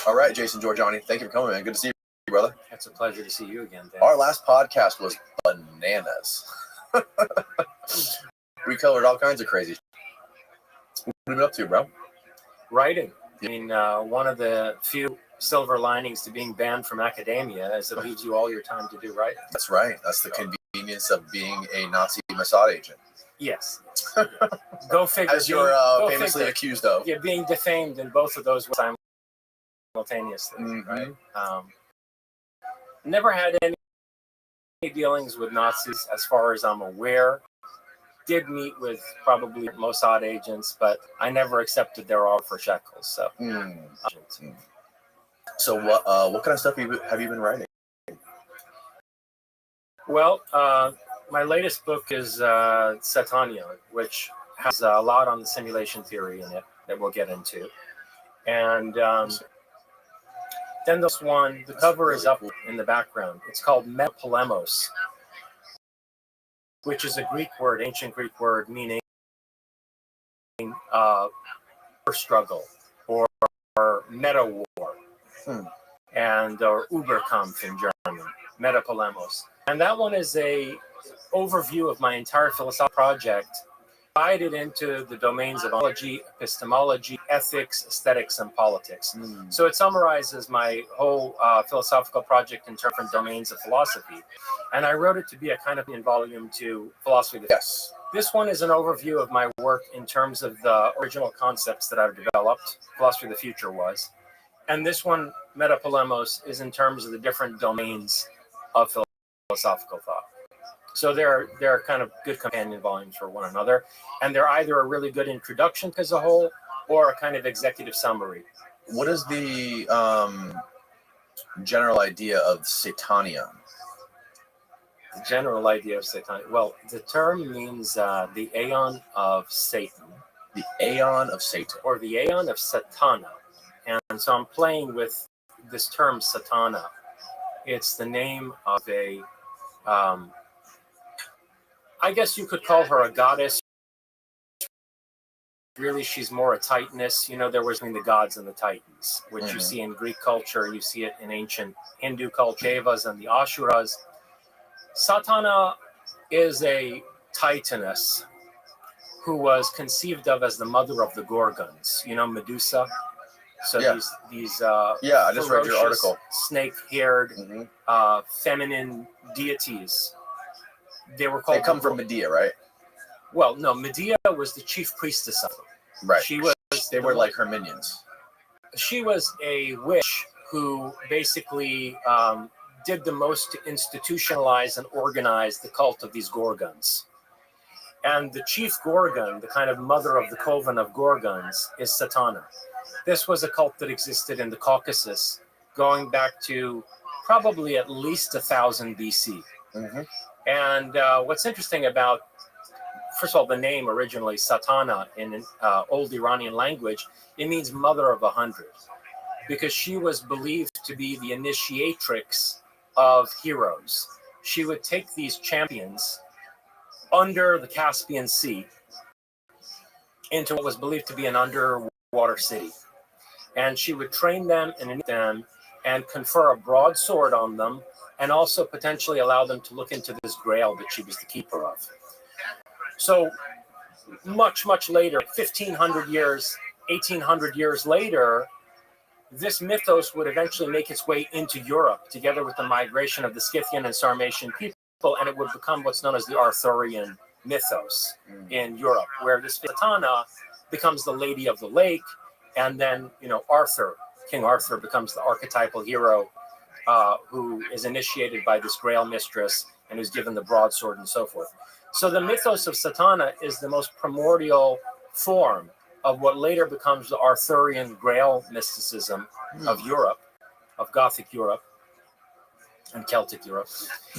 All right, Jason Giorgiani, thank you for coming, man. Good to see you, brother. It's a pleasure to see you again, Dan. Our last podcast was bananas. We covered all kinds of crazy. What have you been up to, bro? Writing. I mean, one of the few silver linings to being banned from academia is it leaves you all your time to do writing. That's right. That's the convenience of being a Nazi Mossad agent. Yes. Go figure. As you're famously accused of. Yeah, being defamed in both of those simultaneously, right? Never had any dealings with Nazis as far as I'm aware. Did meet with probably Mossad agents, but I never accepted their offer for shekels. So, So what kind of stuff have you been writing? Well, my latest book is Satania, which has a lot on the simulation theory in it that we'll get into. And then this one, the cover is up in the background. It's called Metapolemos, which is a Greek word, ancient Greek word, meaning struggle or meta war, and or Überkampf in German, Metapolemos. And that one is a overview of my entire philosophical project, divided into the domains of ontology, epistemology, ethics, aesthetics, and politics. So it summarizes my whole philosophical project in different domains of philosophy. And I wrote it to be a kind of in volume 2 philosophy of the future. This one is an overview of my work in terms of the original concepts that I've developed, philosophy of the future was. And this one, Metapolemos, is in terms of the different domains of philosophical thought. So they're kind of good companion volumes for one another, and they're either a really good introduction as a whole or a kind of executive summary. What is the general idea of Satania? The general idea of Satania. Well, the term means the aeon of Satan. The aeon of Satan. Or the aeon of Satana. And so I'm playing with this term Satana. It's the name of a... I guess you could call her a goddess really she's more a Titaness. You know, there was between the gods and the Titans, which you see in Greek culture, you see it in ancient Hindu culture, Devas and the Asuras. Satana is a Titaness who was conceived of as the mother of the Gorgons. You know, Medusa. So these I just read your article. Snake-haired, feminine deities. They were called. They come from Medea, right? Well, no, Medea was the chief priestess of them. Right. She was. They were like her minions. She was a witch who basically did the most to institutionalize and organize the cult of these Gorgons. And the chief Gorgon, the kind of mother of the coven of Gorgons, is Satana. This was a cult that existed in the Caucasus going back to probably at least 1000 BC. And what's interesting about, first of all, the name originally, Satana, in old Iranian language, it means mother of 100, because she was believed to be the initiatrix of heroes. She would take these champions under the Caspian Sea into what was believed to be an underwater city. And she would train them and confer a broadsword on them, and also potentially allow them to look into this grail that she was the keeper of. So much, much later, 1500 years, 1800 years later, this mythos would eventually make its way into Europe, together with the migration of the Scythian and Sarmatian people, and it would become what's known as the Arthurian mythos in Europe, where this Satana becomes the Lady of the Lake, and then, you know, King Arthur becomes the archetypal hero who is initiated by this Grail mistress and who's given the broadsword and so forth. So the mythos of Satana is the most primordial form of what later becomes the Arthurian Grail mysticism of Europe, of Gothic Europe and Celtic Europe.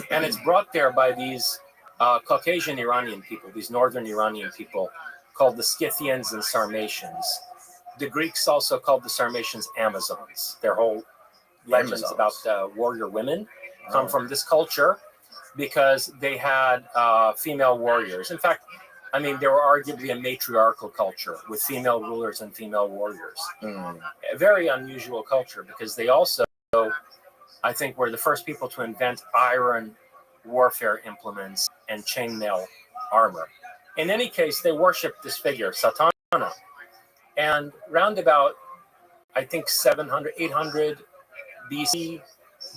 And it's brought there by these Caucasian Iranian people, these northern Iranian people called the Scythians and Sarmatians. The Greeks also called the Sarmatians Amazons. Their whole legends about warrior women come from this culture because they had female warriors. In fact, I mean, they were arguably a matriarchal culture with female rulers and female warriors. A very unusual culture because they also, I think, were the first people to invent iron warfare implements and chainmail armor. In any case, they worshipped this figure, Satana. And round about, I think, 700, 800 BC,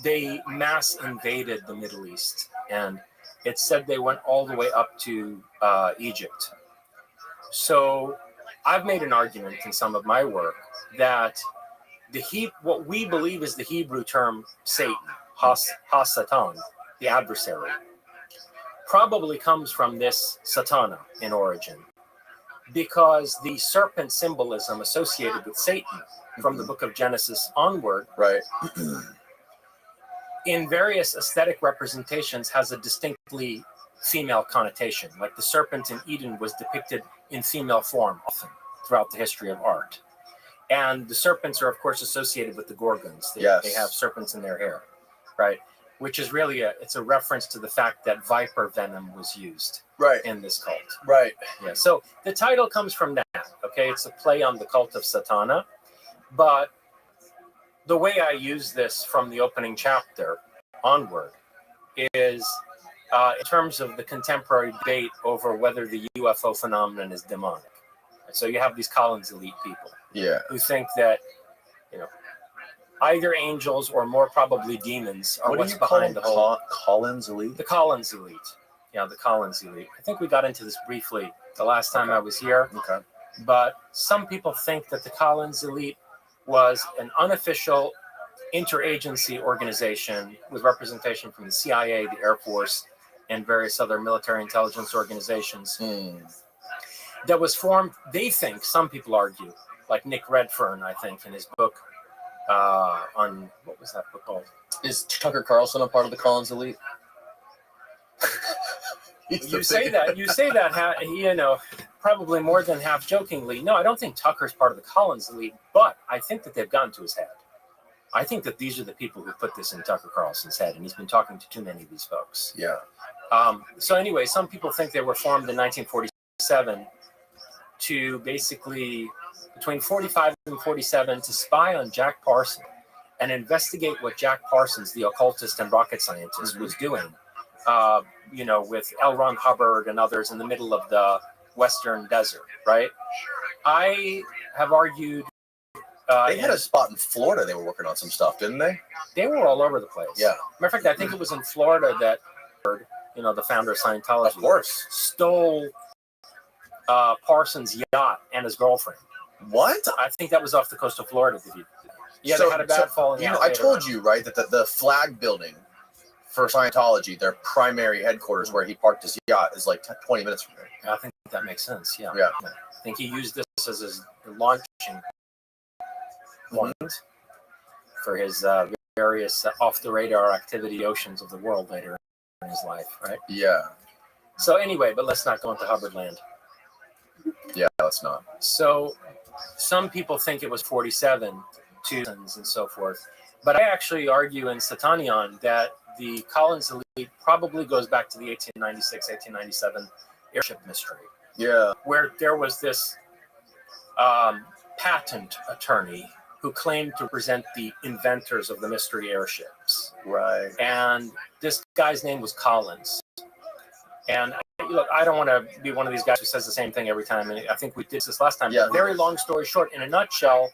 they mass invaded the Middle East. And it's said they went all the way up to Egypt. So I've made an argument in some of my work that what we believe is the Hebrew term Satan, Ha-Satan, the adversary, probably comes from this Satana in origin, because the serpent symbolism associated with Satan from the book of Genesis onward, right, in various aesthetic representations has a distinctly female connotation. Like the serpent in Eden was depicted in female form often throughout the history of art. And the serpents are, of course, associated with the Gorgons. They have serpents in their hair, right? Which is really it's a reference to the fact that viper venom was used in this cult. Right. Yeah. So the title comes from that. Okay. It's a play on the cult of Satana. But the way I use this from the opening chapter onward is in terms of the contemporary debate over whether the UFO phenomenon is demonic. So you have these Collins elite people who think that, you know, either angels or more probably demons are what's behind the whole Collins elite. The Collins elite, the Collins elite. I think we got into this briefly the last time I was here. Okay. But some people think that the Collins elite was an unofficial interagency organization with representation from the CIA, the Air Force, and various other military intelligence organizations that was formed. They think, some people argue, like Nick Redfern, I think, in his book on, what was that book called? Is Tucker Carlson a part of the Collins elite? You say that, you know, probably more than half jokingly. No, I don't think Tucker's part of the Collins elite, but I think that they've gotten to his head. I think that these are the people who put this in Tucker Carlson's head, and he's been talking to too many of these folks. Yeah. So anyway, some people think they were formed in 1947 to basically, between 45 and 47, to spy on Jack Parsons and investigate what Jack Parsons, the occultist and rocket scientist, was doing, with L. Ron Hubbard and others in the middle of the Western desert, right? I have argued... they had a spot in Florida they were working on some stuff, didn't they? They were all over the place. Yeah. Matter of fact, I think it was in Florida that, the founder of Scientology, of course, stole Parsons' yacht and his girlfriend. What? I think that was off the coast of Florida. Yeah, they had a bad falling out. I told you, right, that the flag building for Scientology, their primary headquarters where he parked his yacht, is like 20 minutes from there. I think that makes sense, yeah. Yeah. I think he used this as his launching point for his various off-the-radar activity oceans of the world later in his life, right? Yeah. So anyway, but let's not go into Hubbard land. Yeah, let's not. So some people think it was 47, and so forth. But I actually argue in Satanion that the Collins elite probably goes back to the 1896, 1897 airship mystery. Yeah. Where there was this patent attorney who claimed to present the inventors of the mystery airships. Right. And this guy's name was Collins. And look, I don't want to be one of these guys who says the same thing every time. And I think we did this last time. Yeah. Very long story short, in a nutshell,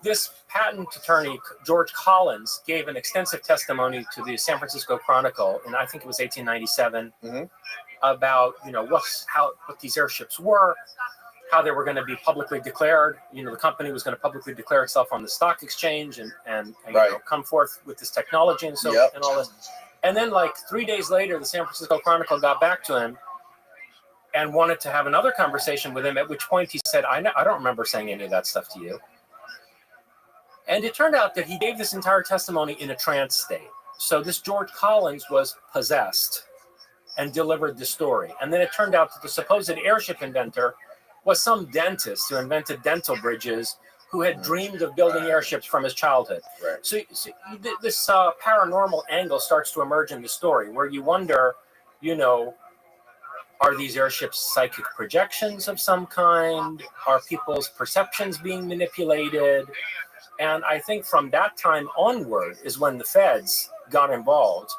this patent attorney, George Collins, gave an extensive testimony to the San Francisco Chronicle, and I think it was 1897, about what these airships were, how they were going to be publicly declared. The company was going to publicly declare itself on the stock exchange and come forth with this technology and and all this. And then, like 3 days later, the San Francisco Chronicle got back to him and wanted to have another conversation with him. At which point he said, "I don't remember saying any of that stuff to you." And it turned out that he gave this entire testimony in a trance state. So this George Collins was possessed and delivered the story. And then it turned out that the supposed airship inventor was some dentist who invented dental bridges, who had dreamed of building airships from his childhood. Right. So this paranormal angle starts to emerge in the story, where you wonder, are these airships psychic projections of some kind? Are people's perceptions being manipulated? And I think from that time onward is when the feds got involved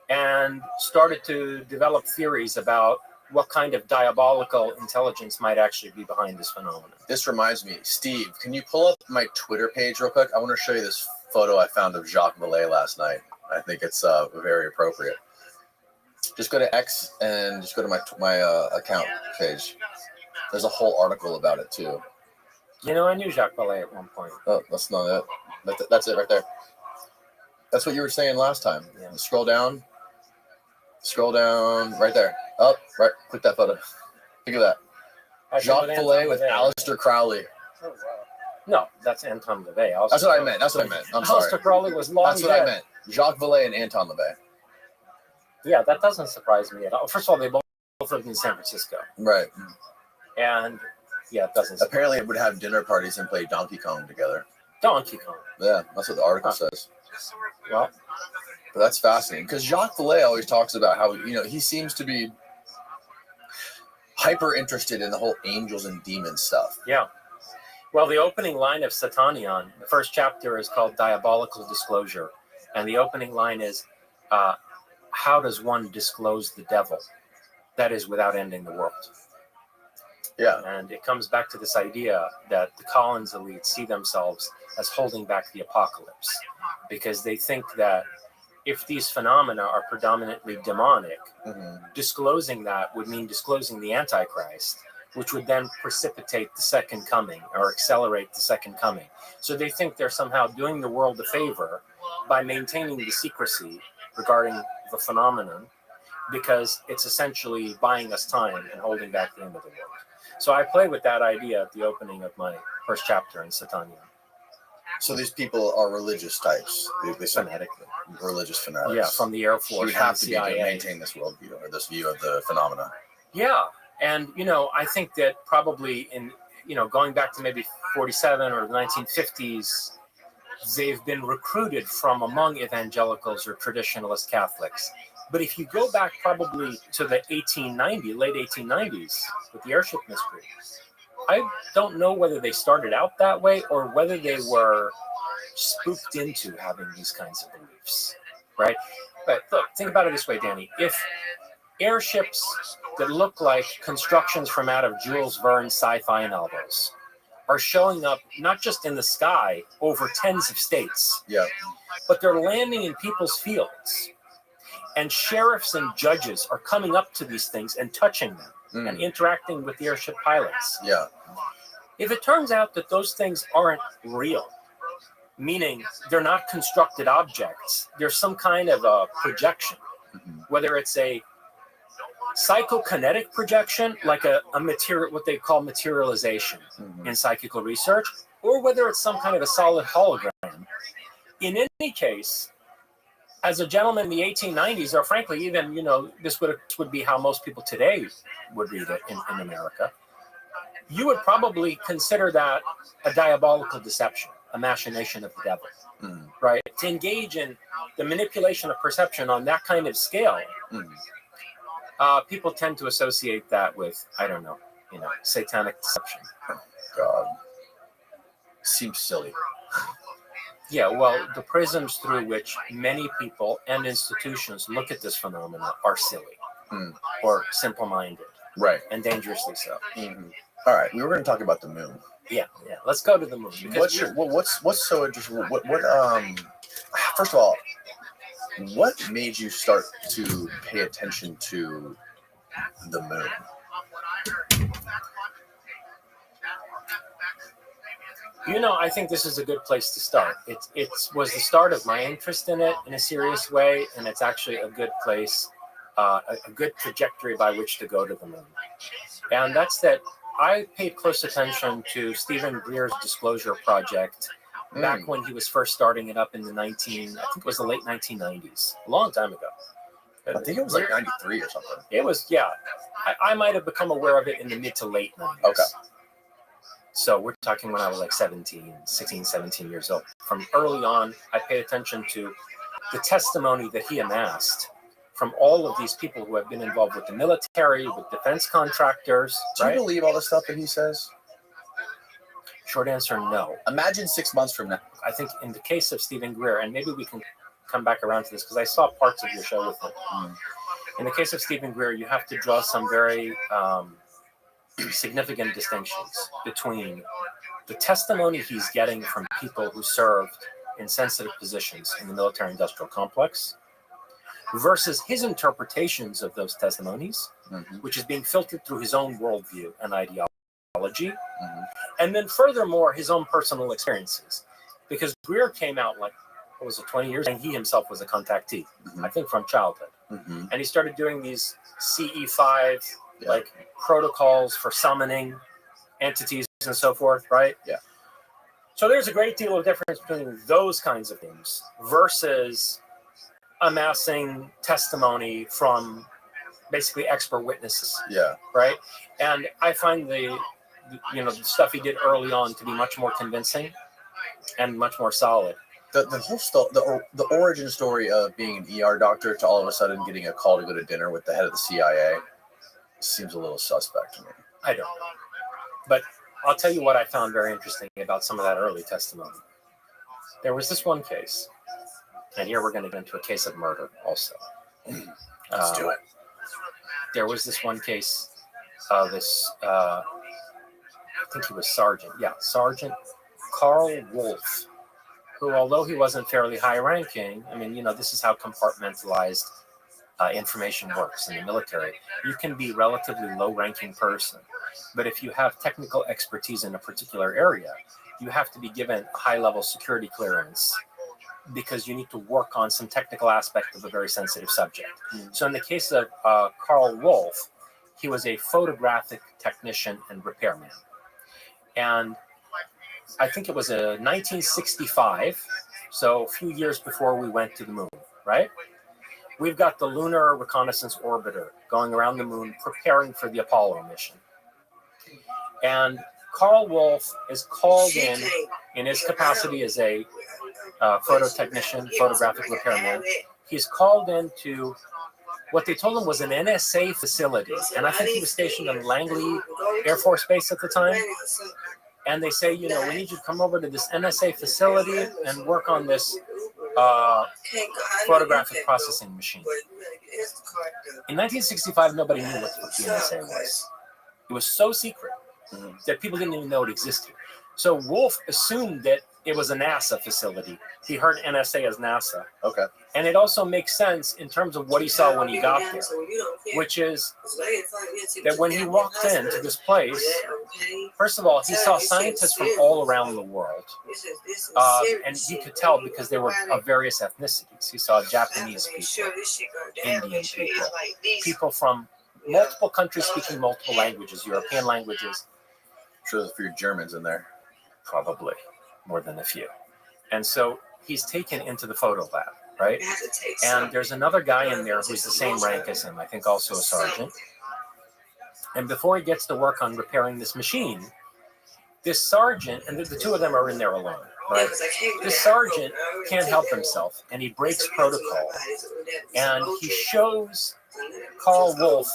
and started to develop theories about what kind of diabolical intelligence might actually be behind this phenomenon. This reminds me, Steve, can you pull up my Twitter page real quick? I want to show you this photo I found of Jacques Vallée last night. I think it's very appropriate. Just go to X and just go to my account page. There's a whole article about it too. I knew Jacques Vallée at one point. Oh, that's not it. That's it right there. That's what you were saying last time. Yeah. Scroll down right there. Up, right. Click that photo. Look at that. Jacques Vallée with Aleister Crowley. Oh, wow. No, that's Anton LaVey. That's what I meant. I'm sorry. Aleister Crowley was long That's what I meant. Jacques Vallée and Anton LaVey. Yeah, that doesn't surprise me at all. First of all, they both lived in San Francisco. Right. And yeah, it doesn't. Apparently, it would have dinner parties and play Donkey Kong together. Donkey Kong. Yeah, that's what the article says. Well, but that's fascinating because Jacques Vallée always talks about how he seems to be hyper interested in the whole angels and demons stuff. Yeah. Well, the opening line of Satanion, the first chapter, is called Diabolical Disclosure, and the opening line is, "How does one disclose the devil? That is, without ending the world." Yeah. And it comes back to this idea that the Collins elite see themselves as holding back the apocalypse because they think that if these phenomena are predominantly demonic, disclosing that would mean disclosing the Antichrist, which would then precipitate the second coming or accelerate the second coming. So they think they're somehow doing the world a favor by maintaining the secrecy regarding the phenomenon because it's essentially buying us time and holding back the end of the world. So I play with that idea at the opening of my first chapter in Satanion. So these people are religious types. They Fanatically. Religious fanatics. Yeah, from the Air Force. You have to CIA. be to maintain this worldview or this view of the phenomena. Yeah. And, I think that probably in, going back to maybe 47 or the 1950s, they've been recruited from among evangelicals or traditionalist Catholics. But if you go back probably to the late 1890s with the airship mystery, I don't know whether they started out that way or whether they were spooked into having these kinds of beliefs, right? But look, think about it this way, Danny. If airships that look like constructions from out of Jules Verne's sci-fi novels are showing up not just in the sky over tens of states, but they're landing in people's fields, and sheriffs and judges are coming up to these things and touching them and interacting with the airship pilots. If it turns out that those things aren't real, meaning they're not constructed objects, there's some kind of a projection, whether it's a psychokinetic projection, like a material, what they call materialization in psychical research, or whether it's some kind of a solid hologram. In any case, as a gentleman in the 1890s, or frankly, even, this would be how most people today would read it in America, you would probably consider that a diabolical deception, a machination of the devil, right? To engage in the manipulation of perception on that kind of scale, people tend to associate that with, I don't know, satanic deception. God. Seems silly. Yeah, well, the prisms through which many people and institutions look at this phenomena are silly or simple-minded. Right. And dangerously so. All right, we were going to talk about the moon. Yeah. Let's go to the moon. What's so interesting? First of all, what made you start to pay attention to the moon? I think this is a good place to start. It was the start of my interest in it in a serious way, and it's actually a good place, a good trajectory by which to go to the moon. And that's that I paid close attention to Stephen Greer's Disclosure Project back when he was first starting it up in the I think it was the late 1990s, a long time ago. I think it was like 93 or something. It was, yeah. I might have become aware of it in the mid to late 90s. Okay. So we're talking when I was like 16, 17 years old. From early on, I paid attention to the testimony that he amassed from all of these people who have been involved with the military, with defense contractors. Do you believe all the stuff that he says? Short answer, no. Imagine 6 months from now. I think in the case of Stephen Greer, and maybe we can come back around to this because I saw parts of your show with him. In the case of Stephen Greer, you have to draw some very significant distinctions between the testimony he's getting from people who served in sensitive positions in the military-industrial complex versus his interpretations of those testimonies, which is being filtered through his own worldview and ideology, and then furthermore, his own personal experiences. Because Greer came out like, 20 years, and he himself was a contactee, I think from childhood. And he started doing these CE5 protocols for summoning entities and so forth, right? Yeah. So there's a great deal of difference between those kinds of things versus amassing testimony from basically expert witnesses. Yeah. Right? And I find the stuff he did early on to be much more convincing and much more solid. The whole the origin story of being an ER doctor to all of a sudden getting a call to go to dinner with the head of the CIA seems a little suspect to me. I don't know. But I'll tell you what I found very interesting about some of that early testimony. There was this one case, and here we're going to get into a case of murder also. Let's do it. There was this one case of this, I think he was Sergeant. Yeah, Sergeant Carl Wolf, who, although he wasn't fairly high-ranking, this is how compartmentalized information works in the military. You can be a relatively low-ranking person, but if you have technical expertise in a particular area, you have to be given a high-level security clearance because you need to work on some technical aspect of a very sensitive subject. So in the case of Carl Wolf, he was a photographic technician and repairman. And I think it was 1965, so a few years before we went to the moon, right? We've got the Lunar Reconnaissance Orbiter going around the moon, preparing for the Apollo mission. And Carl Wolf is called in his capacity as a photo technician, photographic repairman. He's called in to What they told him was an NSA facility, and I think he was stationed in Langley Air Force Base at the time. And they say, we need you to come over to this NSA facility and work on this photographic processing machine. In 1965, nobody knew what the NSA was. It was so secret that people didn't even know it existed. So Wolf assumed that it was a NASA facility. He heard NSA as NASA. Okay. And it also makes sense in terms of what he saw when he got there, which is that when he walked into this place, first of all, he saw scientists from all around the world. And he could tell because they were of various ethnicities. He saw Japanese people, Indian people, people from multiple countries speaking multiple languages, European languages. I'm sure there's a few Germans in there. Probably more than a few. And so he's taken into the photo lab, right? And there's another guy in there who's the same rank as him, I think also a sergeant. And before he gets to work on repairing this machine, this sergeant, and the two of them are in there alone, right? This sergeant can't help himself, and he breaks protocol. And he shows Carl Wolf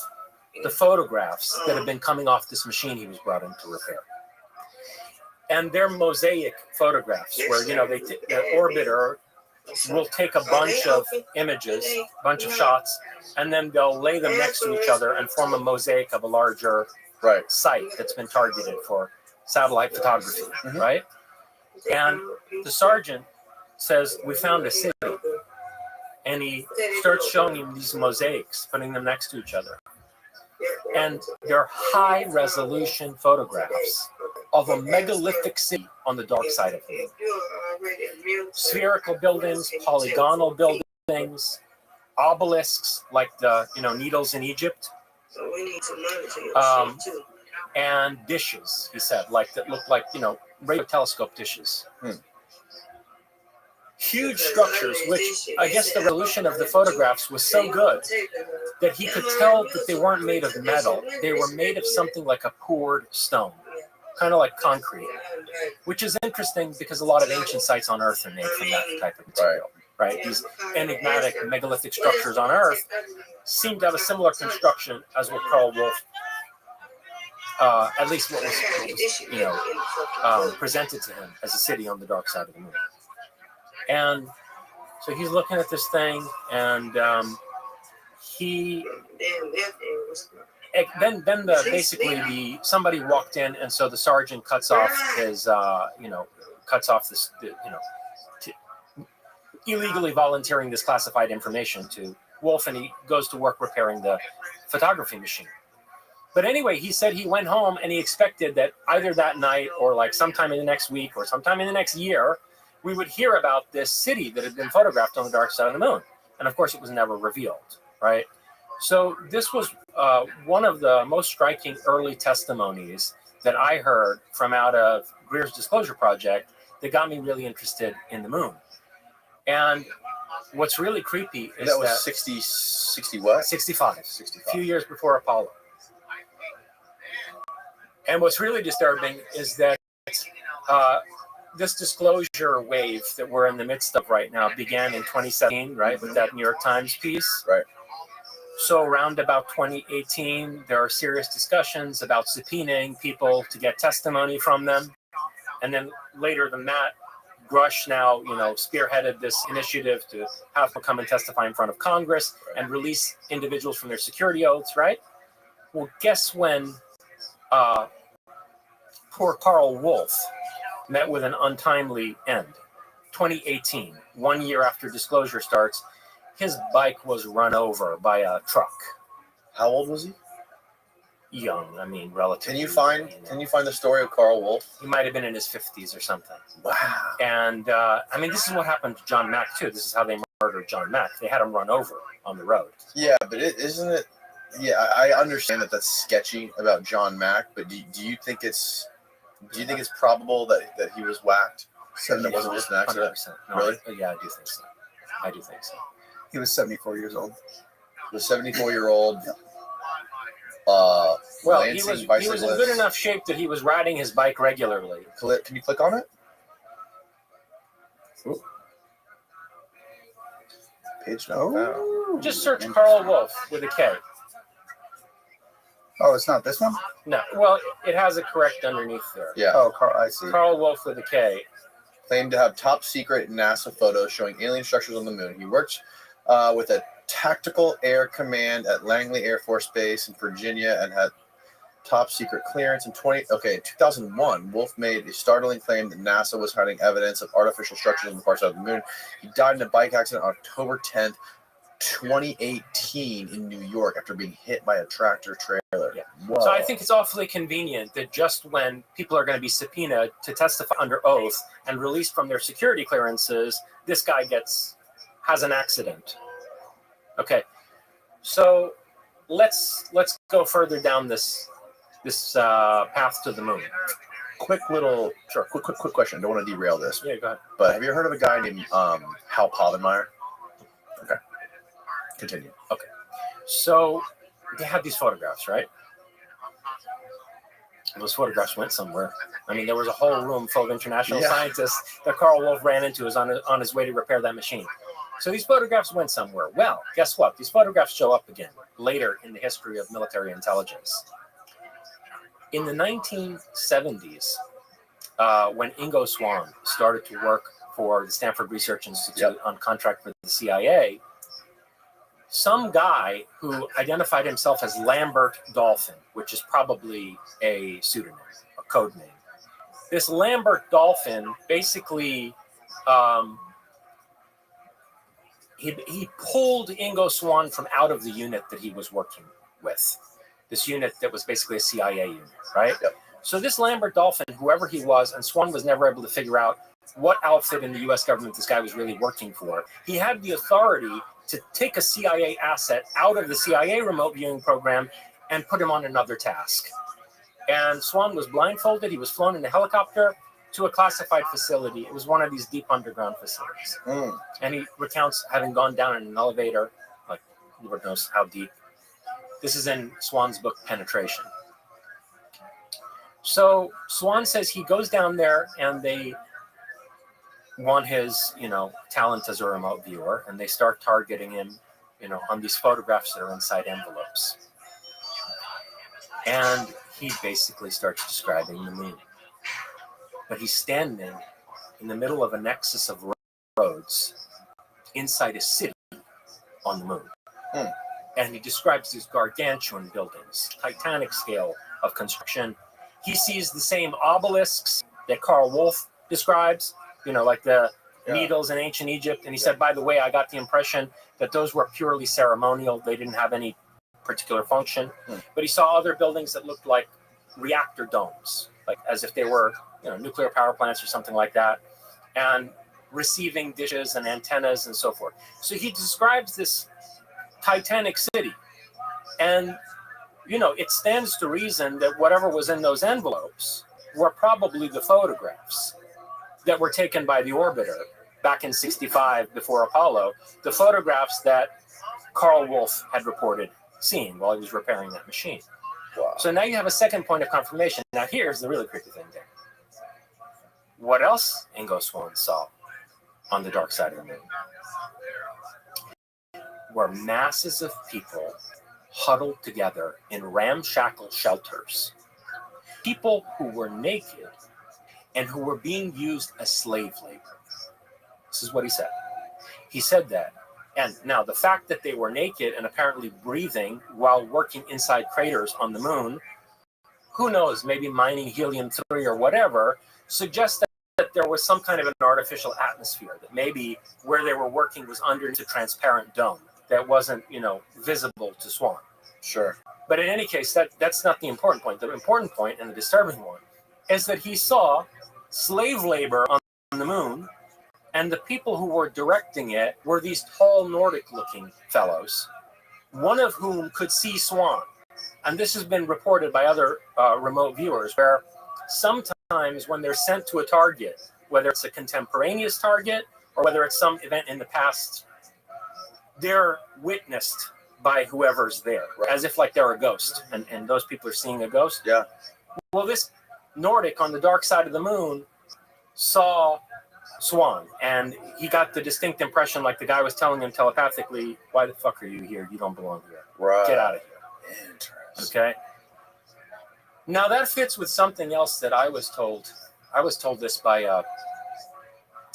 the photographs that have been coming off this machine he was brought in to repair. And they're mosaic photographs where, the orbiter will take a bunch of images, a bunch of shots, and then they'll lay them next to each other and form a mosaic of a larger site that's been targeted for satellite photography, right? And the sergeant says, we found a city. And he starts showing him these mosaics, putting them next to each other. And they're high-resolution photographs of a megalithic city on the dark side of the moon. Spherical buildings, polygonal buildings, obelisks like the needles in Egypt, and dishes. He said, that looked like radio telescope dishes. Huge structures, which I guess the resolution of the photographs was so good that he could tell that they weren't made of metal. They were made of something like a poured stone, kind of like concrete, which is interesting because a lot of ancient sites on Earth are made from that type of material, right? These enigmatic megalithic structures on Earth seem to have a similar construction as what Carl Wolf, at least what was presented to him as a city on the dark side of the moon. And so he's looking at this thing, and somebody walked in, and so the sergeant cuts off his illegally volunteering this classified information to Wolf, and he goes to work repairing the photography machine. But anyway, he said he went home and he expected that either that night or sometime in the next week or sometime in the next year, we would hear about this city that had been photographed on the dark side of the moon. And of course, it was never revealed, right? So this was one of the most striking early testimonies that I heard from out of Greer's Disclosure Project that got me really interested in the moon. And what's really creepy is that was 60 what? 65, a few years before Apollo. And what's really disturbing is that this disclosure wave that we're in the midst of right now began in 2017, right, with that New York Times piece. Right. So around about 2018, there are serious discussions about subpoenaing people to get testimony from them. And then later than that, Grush now, spearheaded this initiative to have them come and testify in front of Congress and release individuals from their security oaths, right? Well, guess when poor Carl Wolf met with an untimely end. 2018, 1 year after disclosure starts, his bike was run over by a truck. How old was he? Young, relatively. Can you find the story of Carl Wolf? He might have been in his 50s or something. Wow. And this is what happened to John Mack too. This is how they murdered John Mack. They had him run over on the road. Yeah, but isn't it? Yeah, I understand that that's sketchy about John Mack, but do you think it's probable that he was whacked? And it wasn't just an accident? 100%. No, really? Yeah, I do think so. He was 74 years old. The 74-year-old. Well, he was in good enough shape that he was riding his bike regularly. Can you click on it? Ooh. Page no. Just search Carl Wolf with a K. Oh, it's not this one? No. Well, it has a correct underneath there. Yeah. Oh, I see. Carl Wolf with a K. Claimed to have top secret NASA photos showing alien structures on the moon. He worked with a tactical air command at Langley Air Force Base in Virginia and had top secret clearance in 2001. Wolf made a startling claim that NASA was hiding evidence of artificial structures on the far side of the moon. He died in a bike accident on October 10th, 2018 in New York after being hit by a tractor trailer. Yeah. So I think it's awfully convenient that just when people are going to be subpoenaed to testify under oath and released from their security clearances, this guy has an accident. Okay. So let's go further down this path to the moon. Quick question. I don't want to derail this. Yeah, go ahead. But have you heard of a guy named Hal Povenmire? Okay. Continue. Okay. So they had these photographs, right? Those photographs went somewhere. I mean, there was a whole room full of international scientists that Carl Wolf ran into on his way to repair that machine. So these photographs went somewhere. Well, guess what? These photographs show up again later in the history of military intelligence. In the 1970s, when Ingo Swann started to work for the Stanford Research Institute on contract for the CIA, some guy who identified himself as Lambert Dolphin, which is probably a pseudonym, a code name. This Lambert Dolphin basically, he pulled Ingo Swann from out of the unit that he was working with. This unit that was basically a CIA unit, right? Yep. So this Lambert Dolphin, whoever he was, and Swann was never able to figure out what outfit in the U.S. government this guy was really working for. He had the authority to take a CIA asset out of the CIA remote viewing program and put him on another task. And Swann was blindfolded. He was flown in a helicopter to a classified facility. It was one of these deep underground facilities. And he recounts having gone down in an elevator, like Lord knows how deep. This is in Swann's book, Penetration. So Swann says he goes down there and they want his, talent as a remote viewer, and they start targeting him, on these photographs that are inside envelopes. And he basically starts describing the moon. But he's standing in the middle of a nexus of roads inside a city on the moon. And he describes these gargantuan buildings, titanic scale of construction. He sees the same obelisks that Carl Wolf describes, like the needles in ancient Egypt. And he said, by the way, I got the impression that those were purely ceremonial. They didn't have any particular function. But he saw other buildings that looked like reactor domes, like as if they were, nuclear power plants or something like that, and receiving dishes and antennas and so forth. So he describes this titanic city. And, it stands to reason that whatever was in those envelopes were probably the photographs that were taken by the orbiter back in 65 before Apollo, the photographs that Carl Wolf had reported seeing while he was repairing that machine. Wow. So now you have a second point of confirmation. Now here's the really creepy thing there. What else Ingo Swann saw on the dark side of the moon were masses of people huddled together in ramshackle shelters. People who were naked and who were being used as slave labor. This is what he said. He said that. And now the fact that they were naked and apparently breathing while working inside craters on the moon, who knows, maybe mining helium-3 or whatever, suggests that there was some kind of an artificial atmosphere, that maybe where they were working was underneath a transparent dome that wasn't, visible to Swann. Sure. But in any case, that's not the important point. The important point, and the disturbing one, is that he saw slave labor on the moon, and the people who were directing it were these tall Nordic-looking fellows, one of whom could see Swann. And this has been reported by other remote viewers, where sometimes when they're sent to a target, whether it's a contemporaneous target or whether it's some event in the past, they're witnessed by whoever's there, right? As if like they're a ghost, and those people are seeing a ghost. Yeah. Well, this Nordic on the dark side of the moon saw Swan, and he got the distinct impression like the guy was telling him telepathically, "Why the fuck are you here? You don't belong here. Right. Get out of here." Interesting. Okay. Now that fits with something else that I was told. I was told this by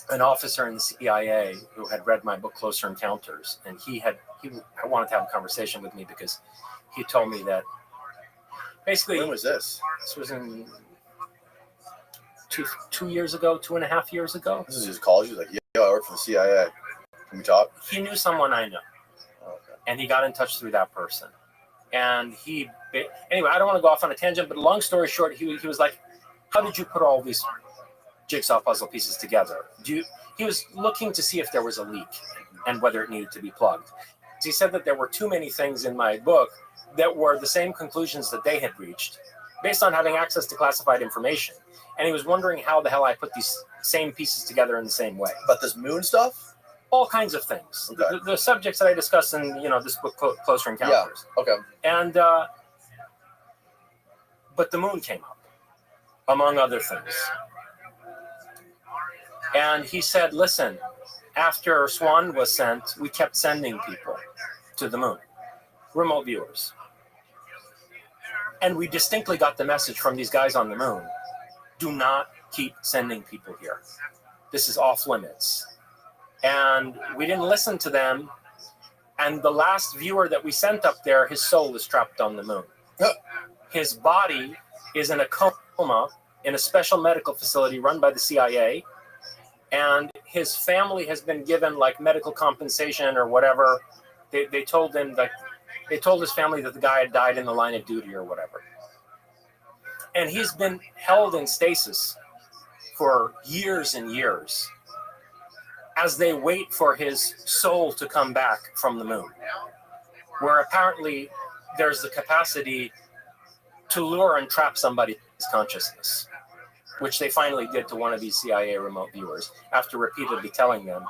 an officer in the CIA who had read my book Closer Encounters, and he wanted to have a conversation with me because he told me that basically. When was this? This was in 2.5 years ago. This is his college. He's like, "Yo, I work for the CIA. Can we talk?" He knew someone I know, and he got in touch through that person. And anyway, I don't want to go off on a tangent, but long story short, he was like, "How did you put all these jigsaw puzzle pieces together?" He was looking to see if there was a leak and whether it needed to be plugged. He said that there were too many things in my book that were the same conclusions that they had reached based on having access to classified information. And he was wondering how the hell I put these same pieces together in the same way. About this moon stuff? All kinds of things. Okay. The subjects that I discuss in this book, Closer Encounters. Yeah. Okay. And but the moon came up, among other things. And he said, "Listen, after Swan was sent, we kept sending people to the moon, remote viewers. And we distinctly got the message from these guys on the moon, do not keep sending people here. This is off limits." And we didn't listen to them. And the last viewer that we sent up there, his soul is trapped on the moon. His body is in a coma in a special medical facility run by the CIA. And his family has been given like medical compensation or whatever. They told him they told his family that the guy had died in the line of duty or whatever. And he's been held in stasis for years and years as they wait for his soul to come back from the moon, where apparently there's the capacity to lure and trap somebody's consciousness, which they finally did to one of these CIA remote viewers after repeatedly telling them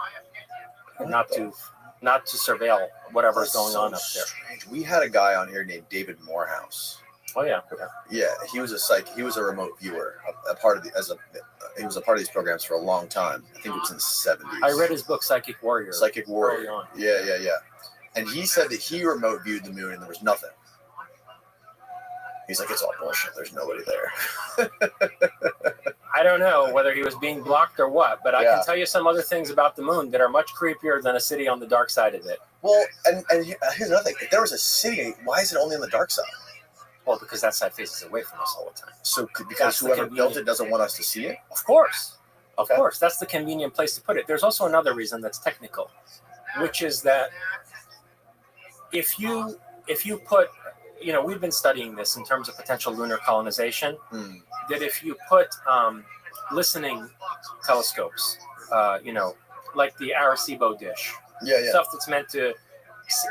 not to surveil whatever's going on up there. Strange. We had a guy on here named David Morehouse. Oh yeah. Yeah, he was a remote viewer, he was a part of these programs for a long time. I think it was in the 70s. I read his book Psychic Warrior. Early on. Yeah. And he said that he remote viewed the moon and there was nothing. He's like, "It's all bullshit. There's nobody there." I don't know whether he was being blocked or what, but I can tell you some other things about the moon that are much creepier than a city on the dark side of it. Well, and here's another thing. If there was a city, why is it only on the dark side? Well, because that side faces away from us all the time. So because whoever built it doesn't want us to see it? Of course. Of course. That's the convenient place to put it. There's also another reason that's technical, which is that if you put, we've been studying this in terms of potential lunar colonization, that if you put listening telescopes, like the Arecibo dish, stuff that's meant to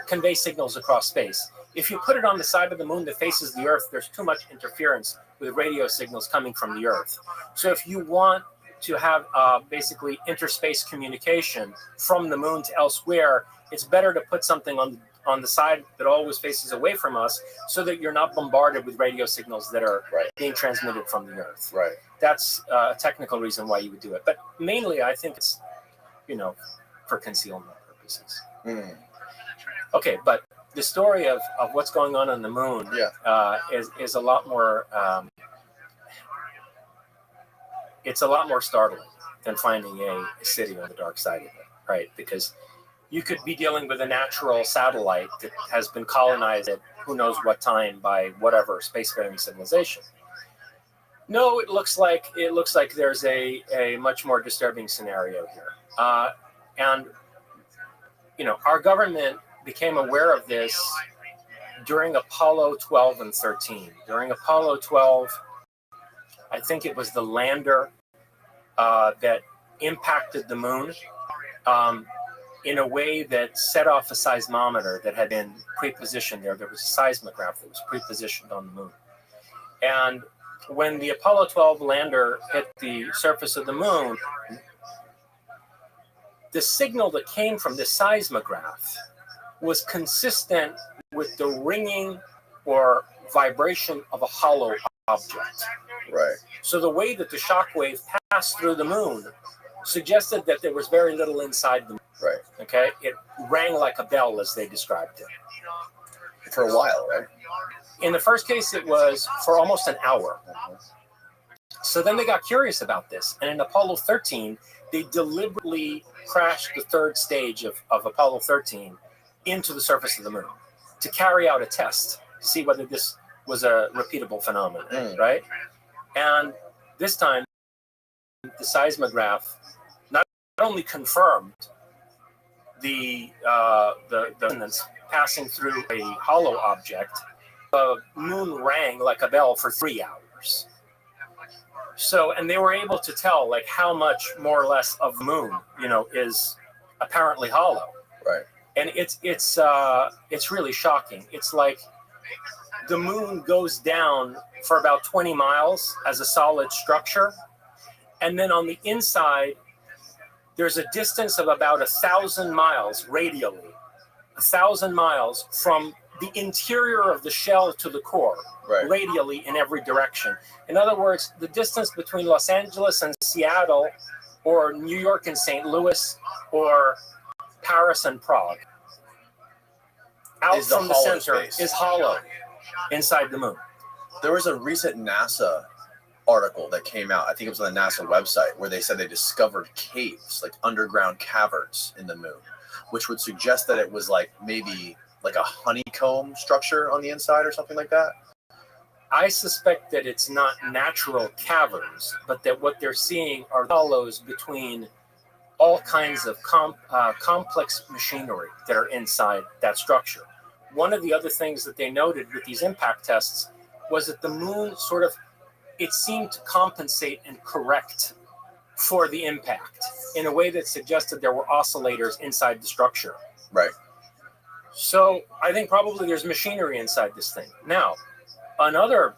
convey signals across space. If you put it on the side of the moon that faces the Earth, there's too much interference with radio signals coming from the Earth. So if you want to have basically interspace communication from the moon to elsewhere, it's better to put something on the side that always faces away from us so that you're not bombarded with radio signals that are being transmitted from the Earth. Right. That's a technical reason why you would do it. But mainly, I think it's, for concealment purposes. Okay, but the story of what's going on the moon is a lot more it's a lot more startling than finding a city on the dark side of it, right? Because you could be dealing with a natural satellite that has been colonized at who knows what time by whatever spacefaring civilization. No, it looks like there's a much more disturbing scenario here, and our government became aware of this during Apollo 12 and 13. During Apollo 12, I think it was the lander that impacted the moon in a way that set off a seismometer that had been pre-positioned there. There was a seismograph that was pre-positioned on the moon. And when the Apollo 12 lander hit the surface of the moon, the signal that came from the seismograph was consistent with the ringing or vibration of a hollow object. Right. So the way that the shock wave passed through the moon suggested that there was very little inside the moon. Right. Okay, it rang like a bell, as they described it. For a while, right? In the first case, it was for almost an hour. So then they got curious about this, and in Apollo 13, they deliberately crashed the third stage of Apollo 13 into the surface of the moon to carry out a test to see whether this was a repeatable phenomenon, right? And this time, the seismograph not only confirmed the resonance passing through a hollow object, the moon rang like a bell for 3 hours. So, and they were able to tell like how much more or less of the moon, is apparently hollow. Right. And it's really shocking. It's like the moon goes down for about 20 miles as a solid structure. And then on the inside, there's a distance of about 1,000 miles radially, 1,000 miles from the interior of the shell to the core, radially in every direction. In other words, the distance between Los Angeles and Seattle, or New York and St. Louis, or Paris and Prague, out from the center is hollow inside the moon. There was a recent NASA article that came out, I think it was on the NASA website, where they said they discovered caves, like underground caverns in the moon, which would suggest that it was like maybe like a honeycomb structure on the inside or something like that. I suspect that it's not natural caverns, but that what they're seeing are hollows between all kinds of complex machinery that are inside that structure. One of the other things that they noted with these impact tests was that the moon it seemed to compensate and correct for the impact in a way that suggested there were oscillators inside the structure. Right. So I think probably there's machinery inside this thing. Now, another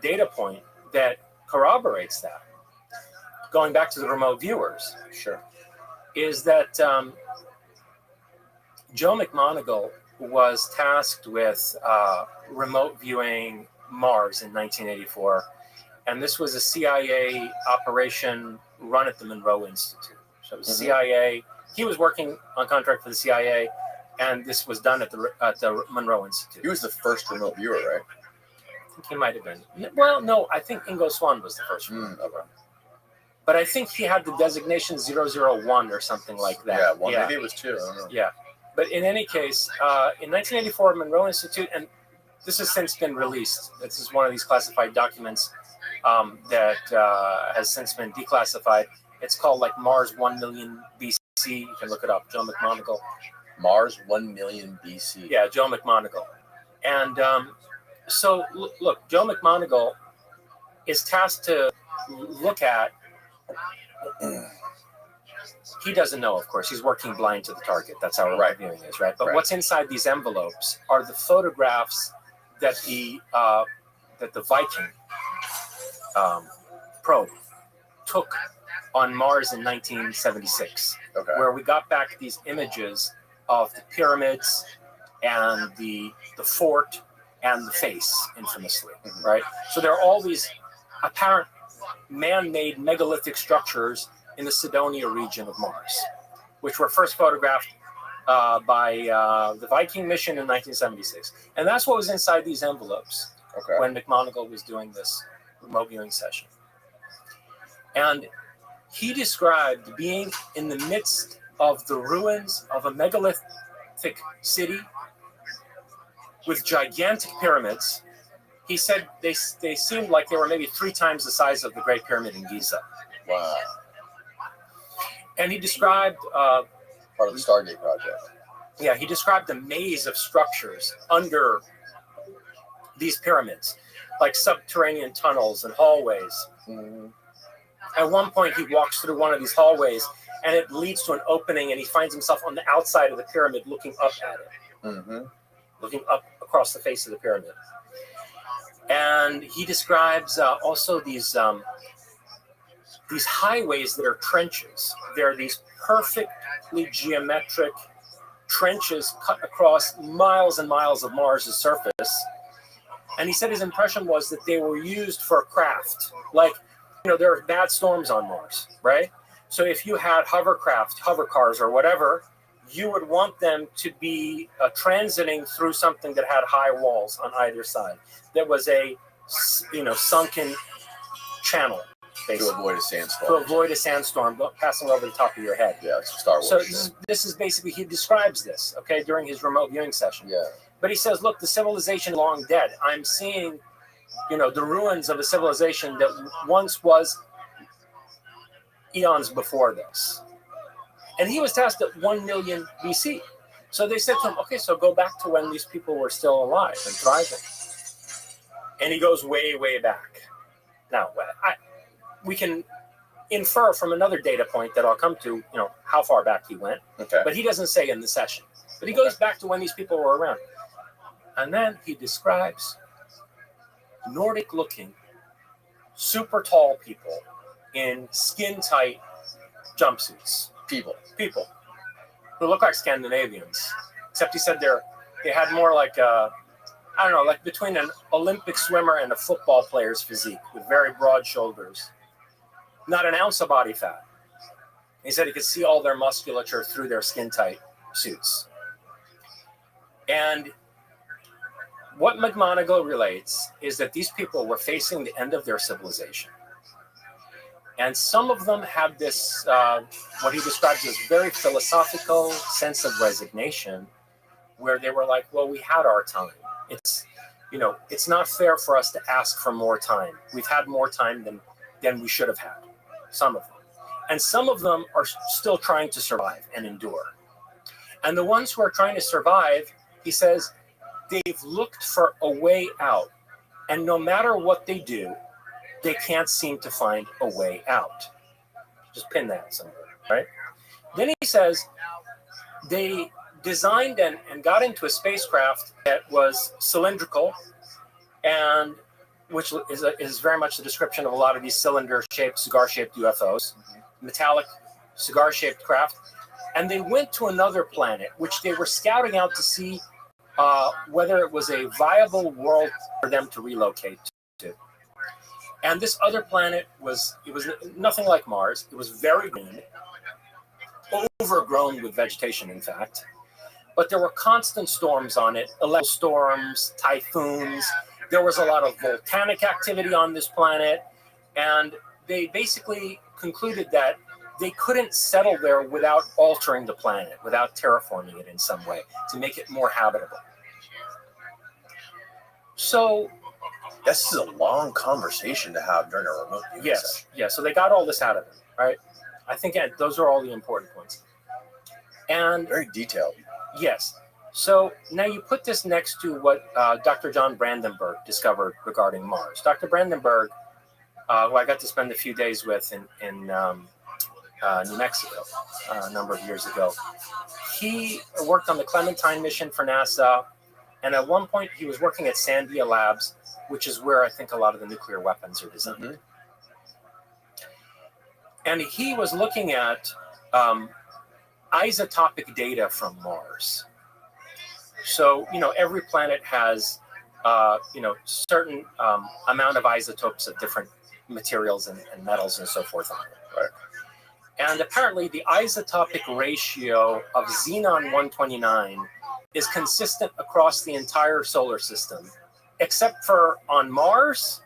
data point that corroborates that, going back to the remote viewers, is that Joe McMoneagle was tasked with remote viewing Mars in 1984. And this was a CIA operation run at the Monroe Institute. So it was CIA. He was working on contract for the CIA, and this was done at the Monroe Institute. He was the first remote viewer, right? I think he might have been. Well, no, I think Ingo Swann was the first one. Okay. But I think he had the designation 001 or something like that. Yeah, maybe it was 2. I don't know. Yeah. But in any case, in 1984, Monroe Institute, and this has since been released. This is one of these classified documents that has since been declassified. It's called like Mars 1 million BC. You can look it up. Joe McMoneagle. Mars 1 million BC. Yeah, Joe McMoneagle. And so, look, Joe McMoneagle is tasked to look at. He doesn't know, of course. He's working blind to the target. That's how remote viewing is, right? But what's inside these envelopes are the photographs that the Viking probe took on Mars in 1976, where we got back these images of the pyramids and the fort and the face, infamously, right? So there are all these apparent man-made megalithic structures in the Cydonia region of Mars, which were first photographed by the Viking mission in 1976. And that's what was inside these envelopes when McMoneagle was doing this remote viewing session. And he described being in the midst of the ruins of a megalithic city with gigantic pyramids. He said they seemed like they were maybe 3 times the size of the Great Pyramid in Giza. Wow. And he described... part of the Stargate project. Yeah, he described a maze of structures under these pyramids, like subterranean tunnels and hallways. Mm-hmm. At one point, he walks through one of these hallways, and it leads to an opening, and he finds himself on the outside of the pyramid looking up at it, looking up across the face of the pyramid. And he describes also these highways that are trenches. They're these perfectly geometric trenches cut across miles and miles of Mars' surface. And he said his impression was that they were used for craft. Like, there are bad storms on Mars, right? So if you had hover cars or whatever, you would want them to be transiting through something that had high walls on either side. That was a, sunken channel, basically. To avoid a sandstorm. To avoid a sandstorm passing over the top of your head. Yeah, it's Star Wars. So this is basically, he describes this, okay, during his remote viewing session. Yeah. But he says, look, the civilization is long dead. I'm seeing, the ruins of a civilization that once was eons before this. And he was tested at 1 million BC. So they said to him, okay, so go back to when these people were still alive and thriving. And he goes way, way back. Now, we can infer from another data point that I'll come to, how far back he went. Okay. But he doesn't say in the session. But he goes back to when these people were around. And then he describes Nordic-looking, super tall people in skin-tight jumpsuits. People who look like Scandinavians, except he said they had more like like between an Olympic swimmer and a football player's physique, with very broad shoulders, not an ounce of body fat. He said he could see all their musculature through their skin-tight suits. And what McMonagle relates is that these people were facing the end of their civilization. And some of them had this, what he describes as very philosophical sense of resignation, where they were like, well, we had our time. It's not fair for us to ask for more time. We've had more time than we should have had, some of them. And some of them are still trying to survive and endure. And the ones who are trying to survive, he says, they've looked for a way out. And no matter what they do, they can't seem to find a way out. Just pin that somewhere, right? Then he says they designed and got into a spacecraft that was cylindrical, and which is very much the description of a lot of these cylinder-shaped, cigar-shaped UFOs, metallic, cigar-shaped craft. And they went to another planet, which they were scouting out to see whether it was a viable world for them to relocate to. And this other planet was nothing like Mars. It was very green, overgrown with vegetation, in fact. But there were constant storms on it, electrical storms, typhoons. There was a lot of volcanic activity on this planet. And they basically concluded that they couldn't settle there without altering the planet, without terraforming it in some way to make it more habitable. So this is a long conversation to have during a remote viewing session. Yeah. So they got all this out of him, right? I think those are all the important points. And very detailed. Yes. So now you put this next to what Dr. John Brandenburg discovered regarding Mars. Dr. Brandenburg, who I got to spend a few days with in New Mexico a number of years ago, he worked on the Clementine mission for NASA. And at one point, he was working at Sandia Labs, which is where I think a lot of the nuclear weapons are designed. Mm-hmm. And he was looking at isotopic data from Mars. So, every planet has, certain amount of isotopes of different materials and metals and so forth on it. Right? And apparently the isotopic ratio of xenon-129 is consistent across the entire solar system, except for on Mars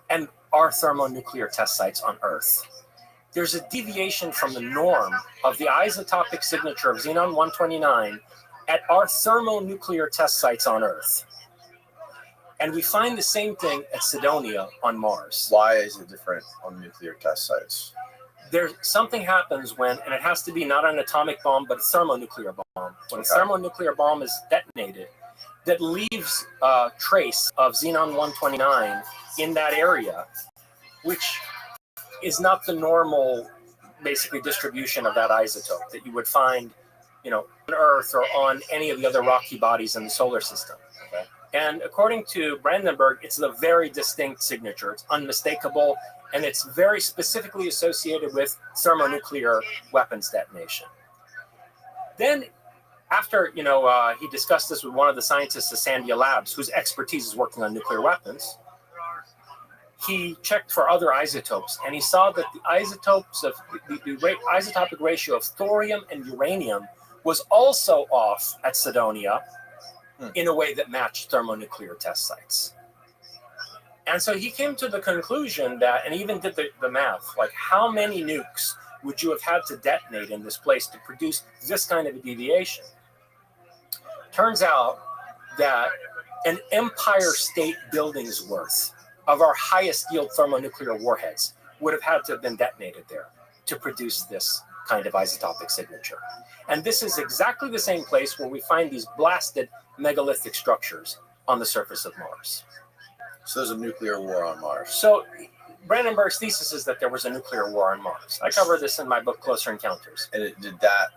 and our thermonuclear test sites on Earth. There's a deviation from the norm of the isotopic signature of xenon-129 at our thermonuclear test sites on Earth. And we find the same thing at Cydonia on Mars. Why is it different on nuclear test sites? Something happens when, and it has to be not an atomic bomb, but a thermonuclear bomb. When a thermonuclear bomb is detonated, that leaves a trace of xenon-129 in that area, which is not the normal, basically, distribution of that isotope that you would find, on Earth or on any of the other rocky bodies in the solar system. Okay. And according to Brandenburg, it's a very distinct signature. It's unmistakable, and it's very specifically associated with thermonuclear weapons detonation. Then, after he discussed this with one of the scientists at Sandia Labs, whose expertise is working on nuclear weapons, he checked for other isotopes, and he saw that the isotopes of the isotopic ratio of thorium and uranium was also off at Cydonia in a way that matched thermonuclear test sites. And so he came to the conclusion that, and even did the math, like how many nukes would you have had to detonate in this place to produce this kind of a deviation? Turns out that an Empire State Building's worth of our highest yield thermonuclear warheads would have had to have been detonated there to produce this kind of isotopic signature. And this is exactly the same place where we find these blasted megalithic structures on the surface of Mars. So there's a nuclear war on Mars. So Brandenburg's thesis is that there was a nuclear war on Mars. I cover this in my book, Closer Encounters. And did that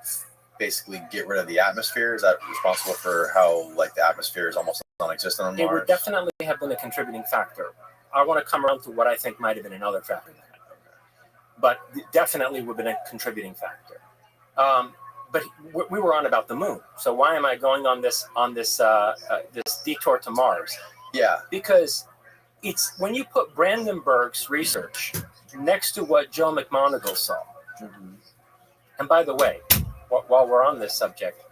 basically get rid of the atmosphere? Is that responsible for how like the atmosphere is almost non-existent on Mars? It would definitely have been a contributing factor. I want to come around to what I think might have been another factor. But definitely would have been a contributing factor. But we were on about the moon. So why am I going on this this detour to Mars? Yeah. Because it's when you put Brandenburg's research next to what Joe McMoneagle saw. Mm-hmm. And by the way, while we're on this subject,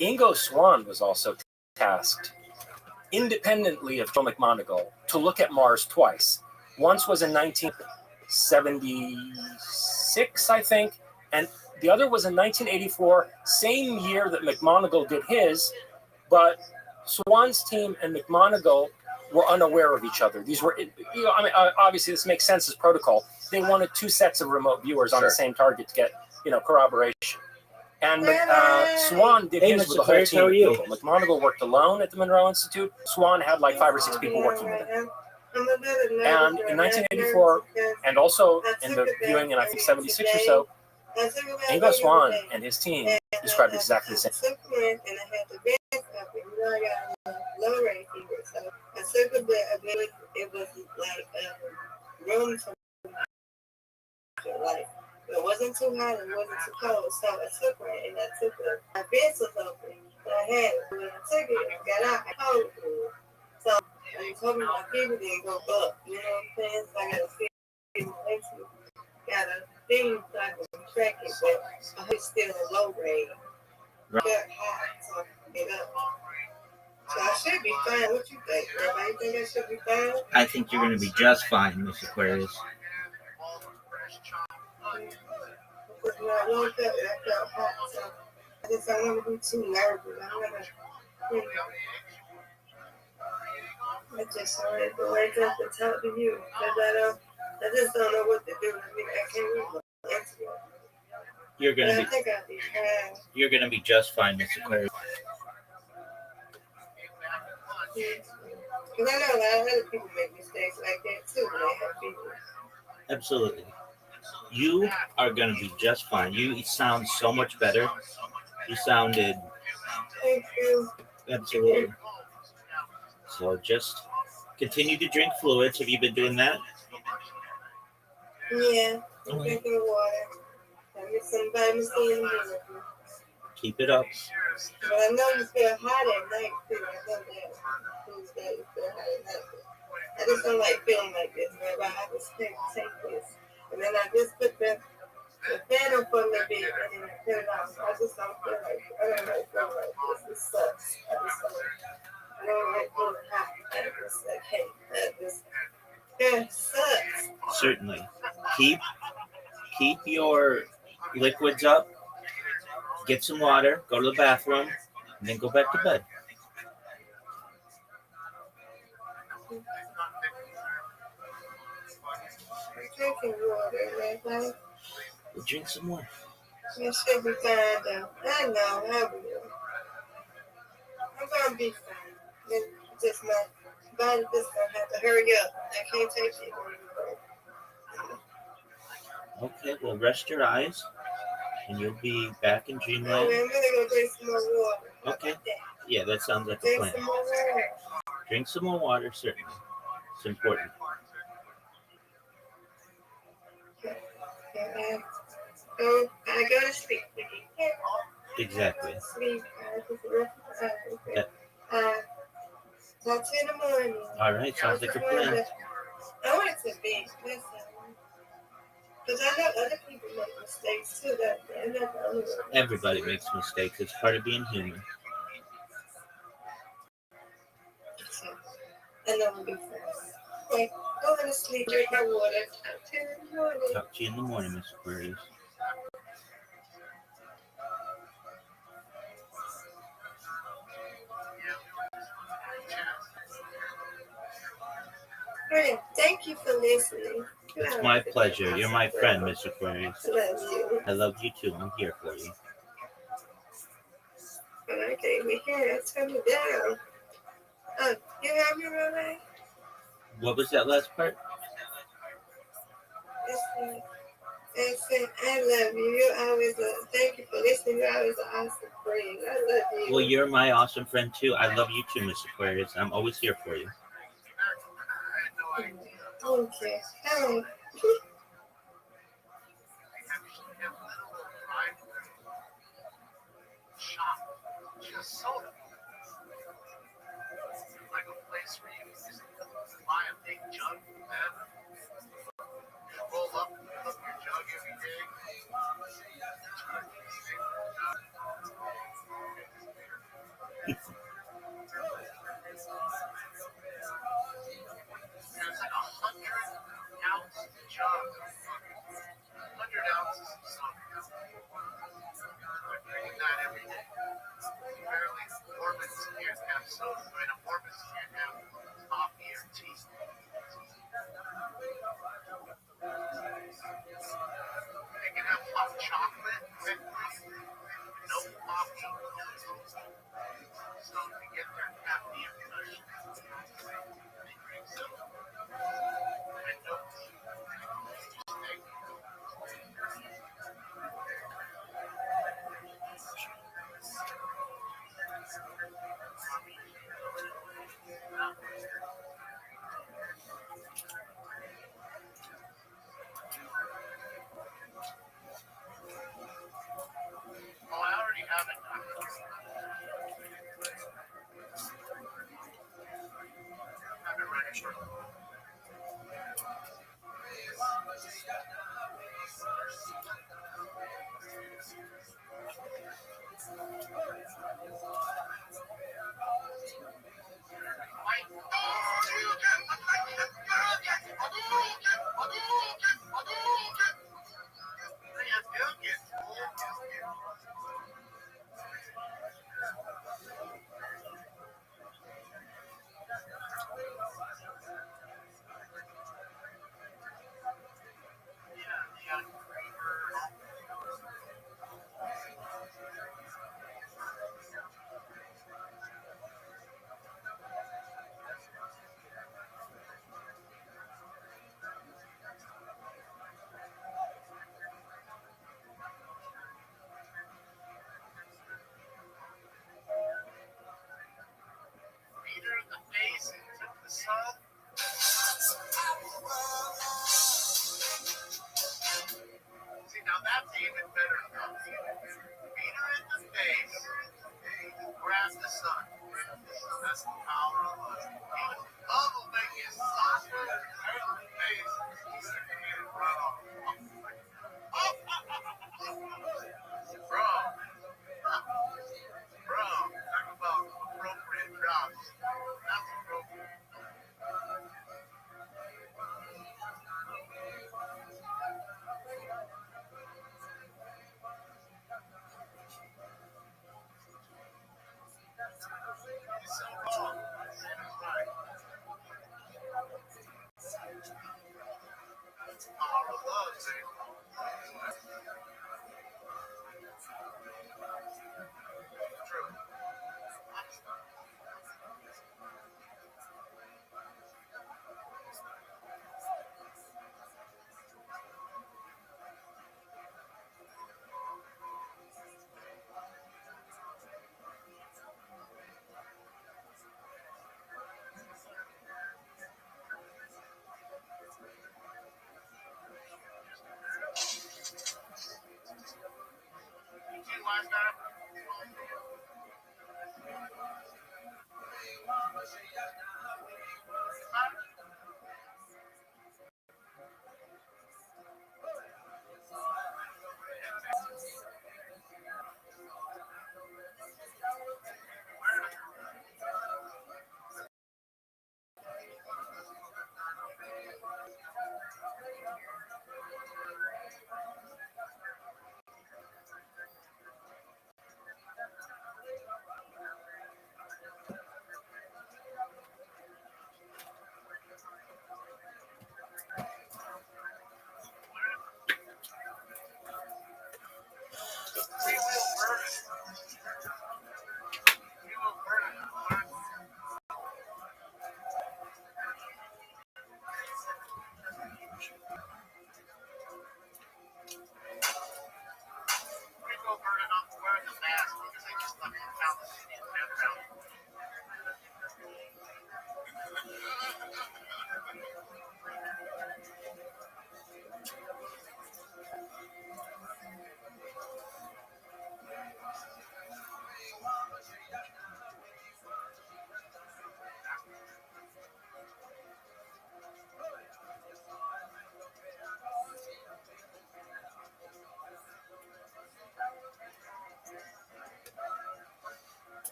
Ingo Swann was also tasked independently of Joe McMoneagle to look at Mars twice. Once was in 1976, I think, and the other was in 1984, same year that McMoneagle did his, but Swann's team and McMoneagle were unaware of each other. These were, obviously this makes sense as protocol. They wanted two sets of remote viewers on the same target to get, corroboration. And Swann did his with the whole team of people. McMoneagle worked alone at the Monroe Institute. Swann had like 5 or 6 people working with him. And in 1984, and also in the viewing in I think 76 or so, Ingo Swann and his team described exactly the same. It wasn't too hot, it wasn't too cold, so I took one and I took my vents was open. So I had it. When I took it, I got out, I cold through it. So I told me my fever didn't go up, you know what I'm saying? So I got a fever, got a thing so I can track it, but it's still a low grade. Right. Got hot, so I can get up. So I should be fine. What you think, Rabbi? You think I should be fine? I think you're going to be just fine, Miss Aquarius. When I woke up, I felt hot, so I just don't want to be too nervous. I just wanted to wake up and talk to you, because I just don't know what to do. I mean, I can't really answer you. You're going to I think I'll be fine. You're going to be just fine, Miss Aquarius. Because I know a lot of other people make mistakes like that too when they have fever. Absolutely. You are going to be just fine. You sound so much better. You sounded... Thank you. Absolutely. So just continue to drink fluids. Have you been doing that? Yeah, I'm drinking water. I get some vitamin C in here. Keep it up. But I know you feel hot at night too. I know that. Tuesday, you feel hot at night. I just don't like feeling like this, man. I have to take this. And then I just put the fan up on the bed and then I put it out. I just don't feel like, I don't like feeling like this. It sucks. I don't like feeling hot. It sucks. Certainly. Keep your liquids up. Get some water. Go to the bathroom. And then go back to bed. Drinking water, right? We'll drink some more. You should be fine, though. I know, I will. I'm gonna be fine. It's just my body just gonna have to hurry up. I can't take it anymore. Okay, well, rest your eyes, and you'll be back in dreamland. I'm really gonna drink some more water. Okay. Yeah, that sounds like a Drink plan. some more water. Drink some more water, certainly. It's important. I go to sleep. Exactly. Sleep. Talk to you in the morning. All right, sounds like a plan. I want to to be listen. Because I know other people make mistakes too. That they're not the only one. Everybody makes mistakes. It's part of being human. So, I know we'll be friends. Okay, go to sleep, drink your water. Talk to you in the morning, Miss Aquarius. Thank you for listening. It's my pleasure. You're my friend, Miss Aquarius. I love you. I love you too. I'm here for you. Okay, we here. Turn it down. You have me, Rabbi? What was that last part? I said, I love you. You always thank you for listening. You're always an awesome friend. I love you. Well, you're my awesome friend too. I love you too, Miss Aquarius. I'm always here for you. Okay. All right. Like a place where you can just buy a big jug and roll up your jug every day. It's like 100-ounce jug, 100 ounces of something. I'm drinking that every day. Apparently, Mormons can't have soda. Mormons can't have coffee or tea. They can have hot chocolate, no coffee. So to get their caffeine push, they drink soda. And no tea. Oh, I already have it. Have it ready for you. Peter in the face and took the sun. See, now that's even better. Peter in the face, grab the sun. That's the power of love. Love will make you soft in the face. He's going to get it right off. Bro. Bro, talk about appropriate drops. That's appropriate. It's so wrong. It's right. It's the power of love, baby. True.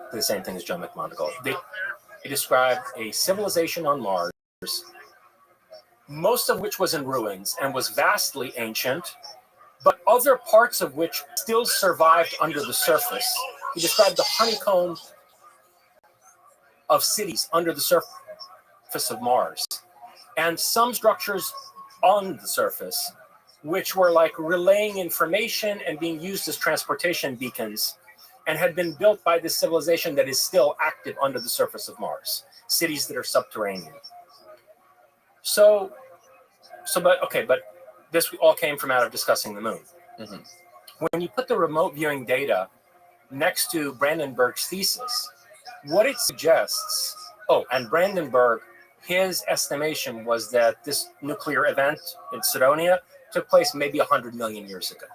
The same thing as John McMonagle. They described a civilization on Mars, most of which was in ruins and was vastly ancient, but other parts of which still survived under the surface. He described the honeycomb of cities under the surface of Mars, and some structures on the surface, which were like relaying information and being used as transportation beacons, and had been built by this civilization that is still active under the surface of Mars, cities that are subterranean. But this all came from out of discussing the moon. Mm-hmm. When you put the remote viewing data next to Brandenburg's thesis, what it suggests, and Brandenburg, his estimation was that this nuclear event in Cydonia took place maybe 100 million years ago.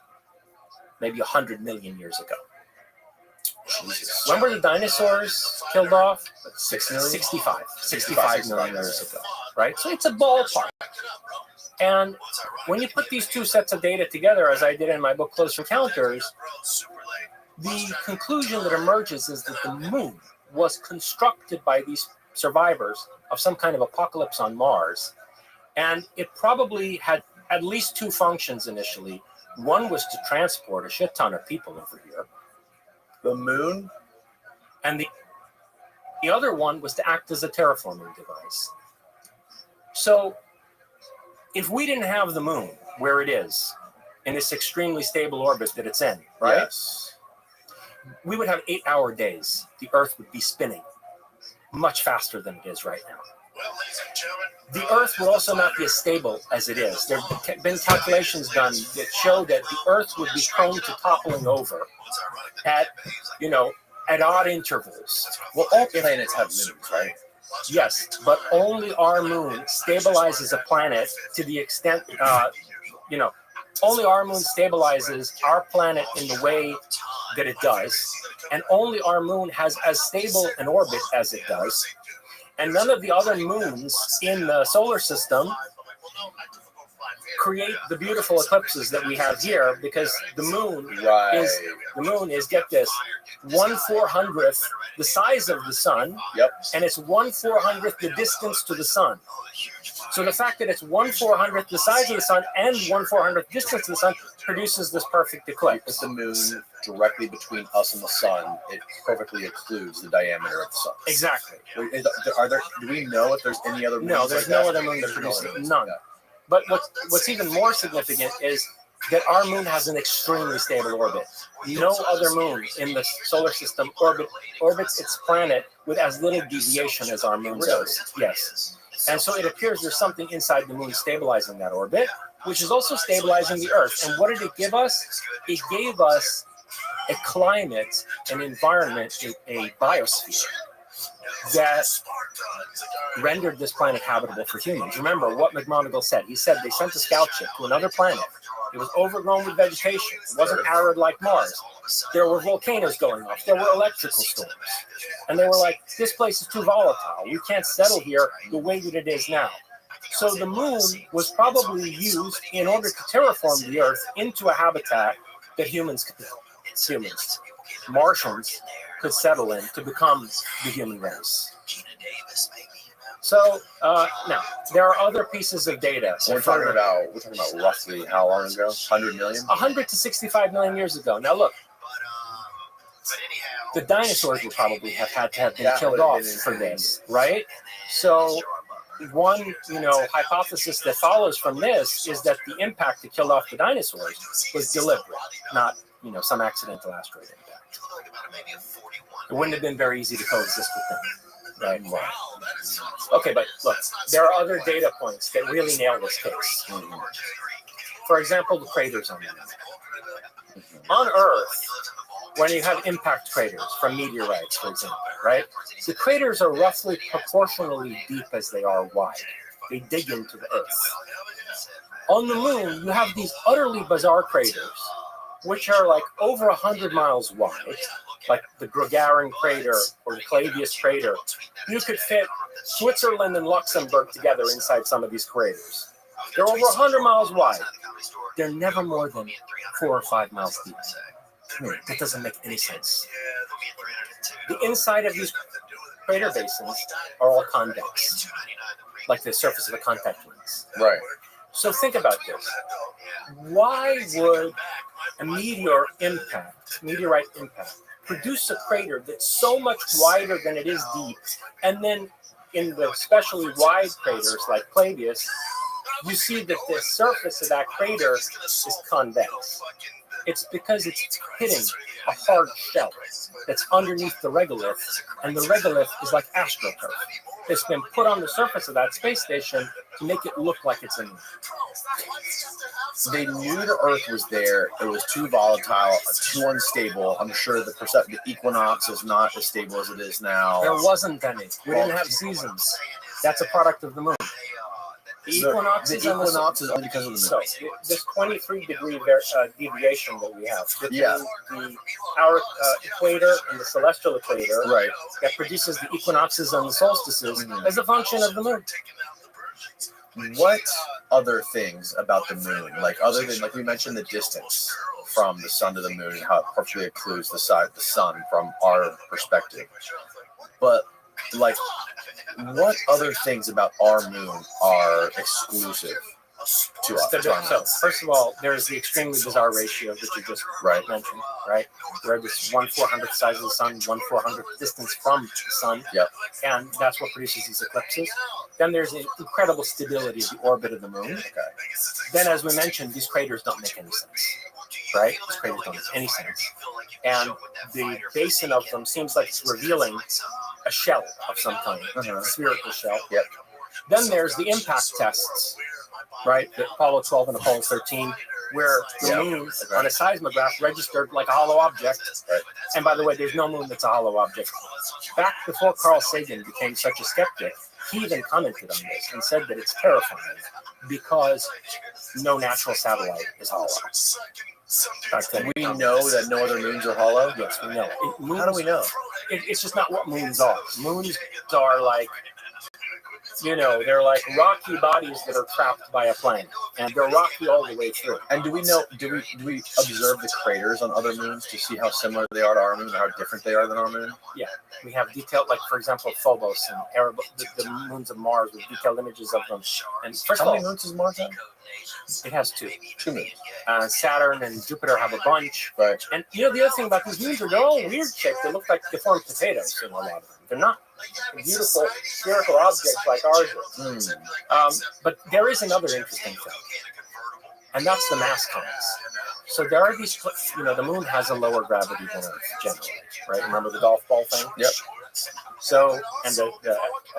Maybe 100 million years ago. Jesus. When were the dinosaurs killed off? 65 million years ago, right? So it's a ballpark. And when you put these two sets of data together, as I did in my book, Close Encounters, the conclusion that emerges is that the moon was constructed by these survivors of some kind of apocalypse on Mars. And it probably had at least two functions initially. One was to transport a shit ton of people over here. The moon? And the other one was to act as a terraforming device. So if we didn't have the moon where it is, in this extremely stable orbit that it's in, right? Yes. We would have 8-hour days. The Earth would be spinning much faster than it is right now. The Earth would also not be as stable as it is. There have been calculations done that show that the Earth would be prone to toppling over at odd intervals. Well, all planets have moons, right? Yes, but only our moon stabilizes a planet to the extent, only our moon stabilizes our planet in the way that it does, and only our moon has as stable an orbit as it does, and none of the other moons in the solar system create the beautiful eclipses that we have here, because the moon is, get this, 1/400th the size of the sun, and it's 1/400th the distance to the sun. So the fact that it's 1/400th the size of the sun and 1/400th distance to the sun produces this perfect eclipse. The moon directly between us and the sun, it perfectly occludes the diameter of the sun. Exactly. Do we know if there's any other moons? No, there's no other moon that produces it. None. But what's even more significant is that our moon has an extremely stable orbit. No other moon in the solar system orbits its planet with as little deviation as our moon does. Yes. And so it appears there's something inside the moon stabilizing that orbit, which is also stabilizing the Earth. And what did it give us? It gave us a climate, an environment, a biosphere that rendered this planet habitable for humans. Remember what McMonagle said. He said they sent a scout ship to another planet. It was overgrown with vegetation. It wasn't arid like Mars. There were volcanoes going off. There were electrical storms. And they were like, this place is too volatile. We can't settle here the way that it is now. So the moon was probably used in order to terraform the Earth into a habitat that Martians could settle in to become the human race. So now there are other pieces of data. So we're talking about roughly how long ago? 100 million? 100 to 65 million years ago. Now look, the dinosaurs would probably have had to have been killed off for this, right? So one, hypothesis that follows from this is that the impact that killed off the dinosaurs was deliberate, not, some accidental asteroid impact. It wouldn't have been very easy to coexist with them. Right. Okay, but look, there are other data points that really nail this case. For example, the craters on the Moon. On Earth, when you have impact craters from meteorites, for example, right? The craters are roughly proportionally deep as they are wide. They dig into the Earth. On the Moon, you have these utterly bizarre craters, which are like over 100 miles wide, like the Gagarin crater or the Clavius crater. You could fit Switzerland and Luxembourg together inside some of these craters. They're over 100 miles wide. They're never more than 4 or 5 miles deep. That doesn't make any sense. The inside of these crater basins are all convex, like the surface of a contact lens. Right. So think about this. Why would a meteorite impact, produce a crater that's so much wider than it is deep, and then in the especially wide craters like Clavius, you see that the surface of that crater is convex? It's because it's hitting a hard shell that's underneath the regolith, and the regolith is like astroturf. It's been put on the surface of that space station to make it look like it's a moon. They knew the Earth was there. It was too volatile, too unstable. I'm sure the equinox is not as stable as it is now. There wasn't any. We didn't have seasons. That's a product of the moon. The equinox is only because of the moon. So this 23-degree deviation that we have between our equator and the celestial equator, right, that produces the equinoxes and the solstices, is a function of the moon. What other things about the moon, other than we mentioned the distance from the sun to the moon and how it perfectly occludes the sun from our perspective, but what other things about our moon are exclusive to us? So, first of all, there's the extremely bizarre ratio that you just mentioned, right? Where this 1/400th size of the sun, 1/400th distance from the sun, and that's what produces these eclipses. Then there's an incredible stability of the orbit of the moon. Okay. Then, as we mentioned, these craters don't make any sense, right? These craters don't make any sense. And the basin of them seems like it's revealing a shell of some kind, a spherical shell. Yep. Then there's the impact tests, right? The Apollo 12 and Apollo 13, where the moon on a seismograph registered like a hollow object. Right. And by the way, there's no moon that's a hollow object. Back before Carl Sagan became such a skeptic, he even commented on this and said that it's terrifying because no natural satellite is hollow. We know that no other moons are hollow? Yes, we know. How do we know? It's just not what moons are. Moons are they're like rocky bodies that are trapped by a planet, and they're rocky all the way through. And do we observe the craters on other moons to see how similar they are to our moon, or how different they are than our moon? Yeah, we have detailed, for example, Phobos and Erebus, the moons of Mars, with detailed images of them. And first how many moons does Mars have? It has two moons. Saturn and Jupiter have a bunch. Right. And the other thing about these moons are they're all weird shaped. They look like deformed potatoes in a lot of them. They're not beautiful spherical objects like ours is. But there is another interesting thing, and that's the mass cons. So there are these, the moon has a lower gravity than Earth generally, right? Remember the golf ball thing? Yep. So, and the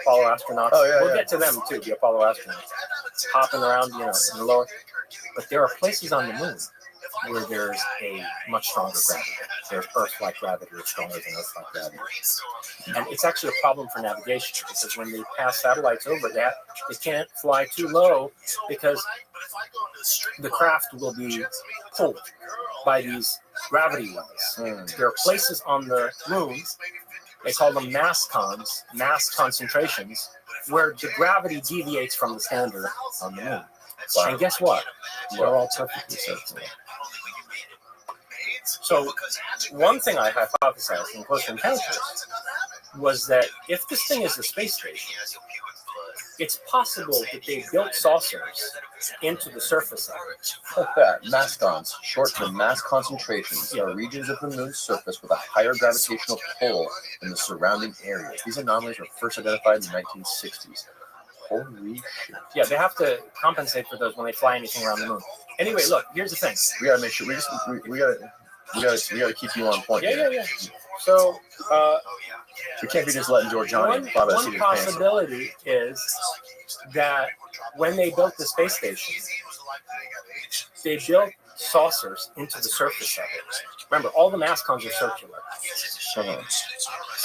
Apollo astronauts, we'll get to them too, the Apollo astronauts, hopping around, in the lower. But there are places on the moon where there's a much stronger gravity. There's Earth-like gravity that's stronger than Earth-like gravity. And it's actually a problem for navigation because when they pass satellites over that, they can't fly too low because the craft will be pulled by these gravity wells. There are places on the moon, they call them mass cons, mass concentrations, where the gravity deviates from the standard on the moon. Wow. And guess what? They're all perfectly circular. So one thing I hypothesized in Close Encounters was that if this thing is a space station, it's possible that they built saucers into the surface of it. Look at that. Mascons, short-term mass concentrations, are regions of the moon's surface with a higher gravitational pull than the surrounding areas. These anomalies were first identified in the 1960s. Holy shit. Yeah, they have to compensate for those when they fly anything around the moon. Anyway, look, here's the thing. We gotta make sure we gotta keep you on point. Yeah. So we can't be just letting Georgiani one possibility is that when they built the space station, they built saucers into the surface of it. Remember, all the mascons are circular.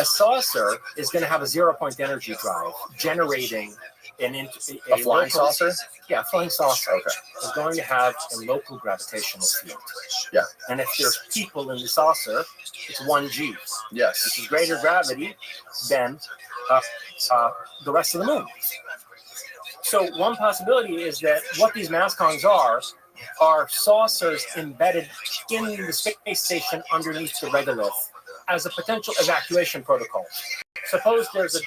A saucer is going to have a 0-point energy drive, generating a flying saucer? Yeah, a flying saucer. Okay. Is going to have a local gravitational field. Yeah. And if there's people in the saucer, it's 1G. Yes. Which is greater gravity than the rest of the moon. So one possibility is that what these mascons are saucers embedded in the space station underneath the regolith as a potential evacuation protocol. Suppose there's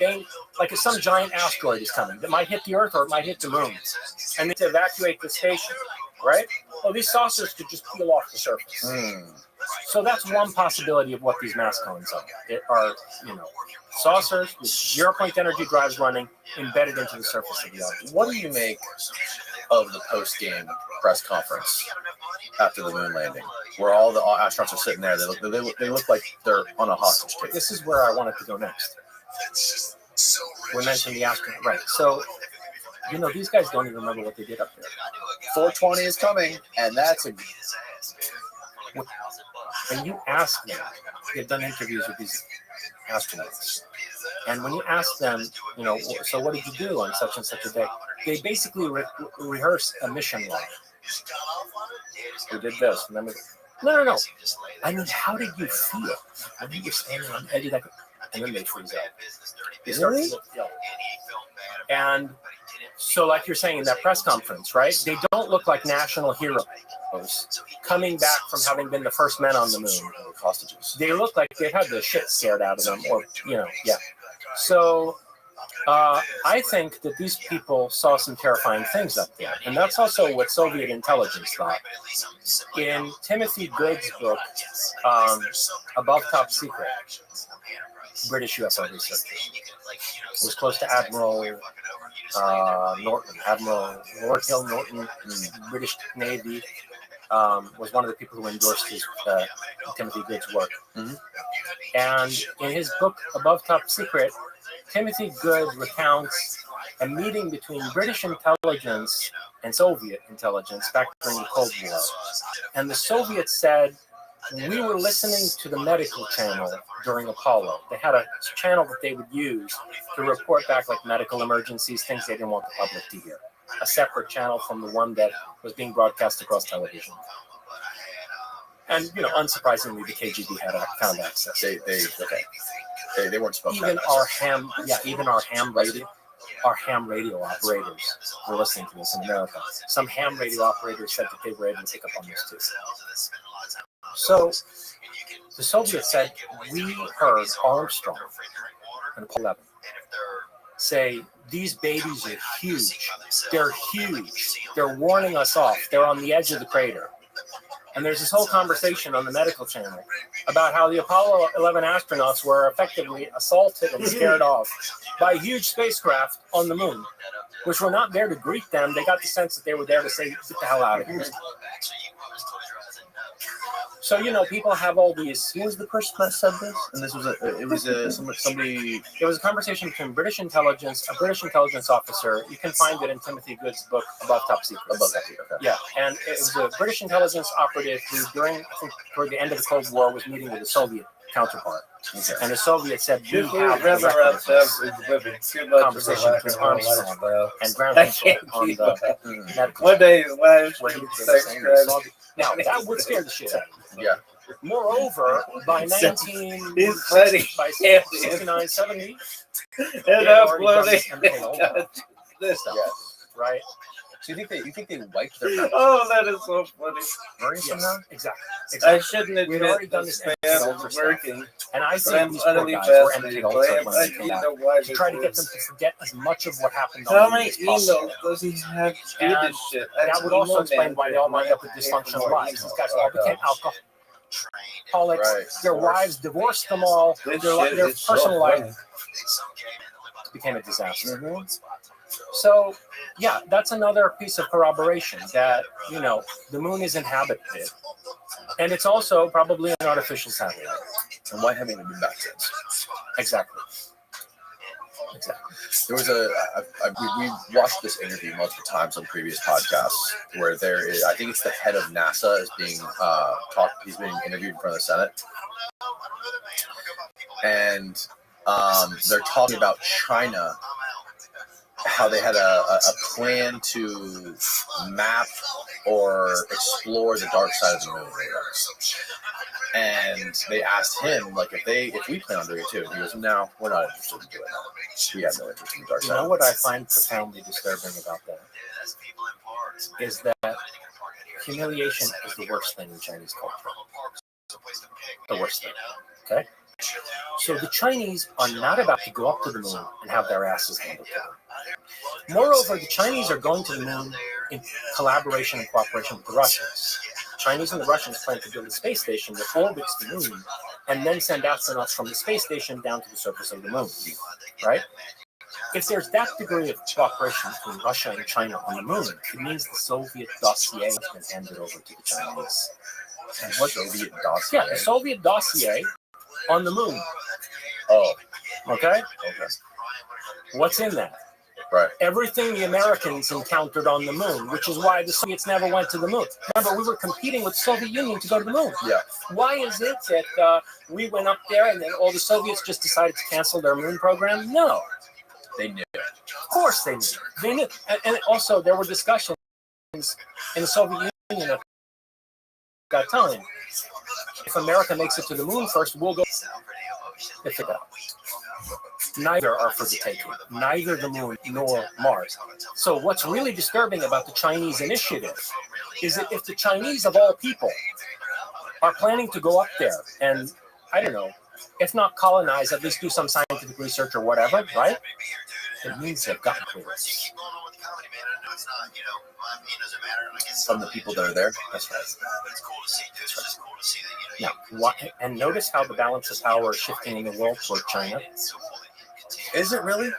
like some giant asteroid is coming that might hit the Earth or it might hit the moon, and they need to evacuate the station, right? Well, these saucers could just peel off the surface. So that's one possibility of what these mascons are. It are, saucers with 0-point energy drives running embedded into the surface of the Earth. What do you make of the post-game press conference after the moon landing, where all the astronauts are sitting there? They look like they're on a hostage tape. This is where I wanted to go next. We mentioned the astronaut, right? So, these guys don't even remember what they did up there. 420 is coming, and that's a. When you ask them, they've done interviews with these astronauts, and when you ask them, so what did you do on such and such a day? They basically rehearse a mission log. We did this. Remember? No. I mean, how did you feel when you were standing on the edge of that? And then they freeze out. They start to look yellow. And so, like you're saying in that press conference, right? They don't look like national heroes coming back from having been the first men on the moon. Hostages. They look like they had the shit scared out of them, or yeah. So I think that these people saw some terrifying things up there, and that's also what Soviet intelligence thought. In Timothy Good's book, Above Top Secret, British UFO research. It was close to Admiral Norton, Admiral Lord Hill Norton, British Navy, was one of the people who endorsed his Timothy Good's work. Mm-hmm. And in his book, Above Top Secret, Timothy Good recounts a meeting between British intelligence and Soviet intelligence back during the Cold War. And the Soviets said, we were listening to the medical channel during Apollo. They had a channel that they would use to report back like medical emergencies, things they didn't want the public to hear. A separate channel from the one that was being broadcast across television. And, unsurprisingly, the KGB had found access. They weren't supposed to. Even our ham radio operators were listening to this in America. Some ham radio operators said that they were able to pick up on this too. So the Soviets said, we heard Armstrong and Apollo 11 say, these babies are huge. They're huge. They're warning us off. They're on the edge of the crater. And there's this whole conversation on the medical channel about how the Apollo 11 astronauts were effectively assaulted and scared off by a huge spacecraft on the moon, which were not there to greet them. They got the sense that they were there to say, get the hell out of here. So, people have all these. Who was the person that said this? And this was somebody. It was a conversation between a British intelligence officer. You can find it in Timothy Good's book, Above Top Secret. Okay. Yeah, and it was a British intelligence operative who, toward the end of the Cold War, was meeting with a Soviet counterpart. Okay. And the Soviets said, we have a conversation between Armstrong and Graham on the medical. One day his wife Now, that would scare the shit out of me. Yeah. Moreover, by 69, 70, and this stuff, right? So you think they wiped their mouth? Oh, that is so funny. Somehow? Exactly. I shouldn't We'd admit already done this this fan empty is working. And I But think I'm these poor utterly guys were fascinated. empty ulcers when they came back. To try to get them to forget as much of what happened on How the many movie as possible. emails does he have to do And this shit? that would also explain why they all wind up with dysfunctional lives. These guys all became alcoholics. Right. Their wives divorced them all. Their personal life became a disaster. Mm-hmm. So, yeah, that's another piece of corroboration that, the moon is inhabited. And it's also probably an artificial satellite. And why haven't we been back since? Exactly. There was we watched this interview multiple times on previous podcasts where there is, I think it's the head of NASA is being he's being interviewed in front of the Senate. And they're talking about China, how they had a plan to map or explore the dark side of the moon. And they asked him, like, if we plan on doing it too. He goes, no, we're not interested in doing that. We have no interest in the dark side. You know what I find profoundly disturbing about that is that humiliation is the worst thing in Chinese culture. The worst thing. Okay? So the Chinese are not about to go up to the moon and have their asses handed to them. Moreover, the Chinese are going to the moon in collaboration and cooperation with the Russians. Chinese and the Russians plan to build a space station that orbits the moon and then send astronauts from the space station down to the surface of the moon. Right? If there's that degree of cooperation between Russia and China on the moon, it means the Soviet dossier has been handed over to the Chinese. And what Soviet dossier? Yeah, the Soviet dossier on the moon. Oh. Okay? What's in that? Right. Everything the Americans encountered on the moon, which is why the Soviets never went to the moon. Remember, we were competing with the Soviet Union to go to the moon. Yeah. Why is it that we went up there and then all the Soviets just decided to cancel their moon program? No. They knew. Of course they knew. They knew. And also, there were discussions in the Soviet Union at that time. If America makes it to the moon first, we'll go. If it Neither are for the taking. Neither the moon nor Mars. So what's really disturbing about the Chinese initiative is that if the Chinese, of all people, are planning to go up there and, I don't know, if not colonize, at least do some scientific research or whatever, right? It means they've gotten clearance. From the people that are there? That's right. Now, and notice how the balance of power is shifting in the world toward China. Is it really?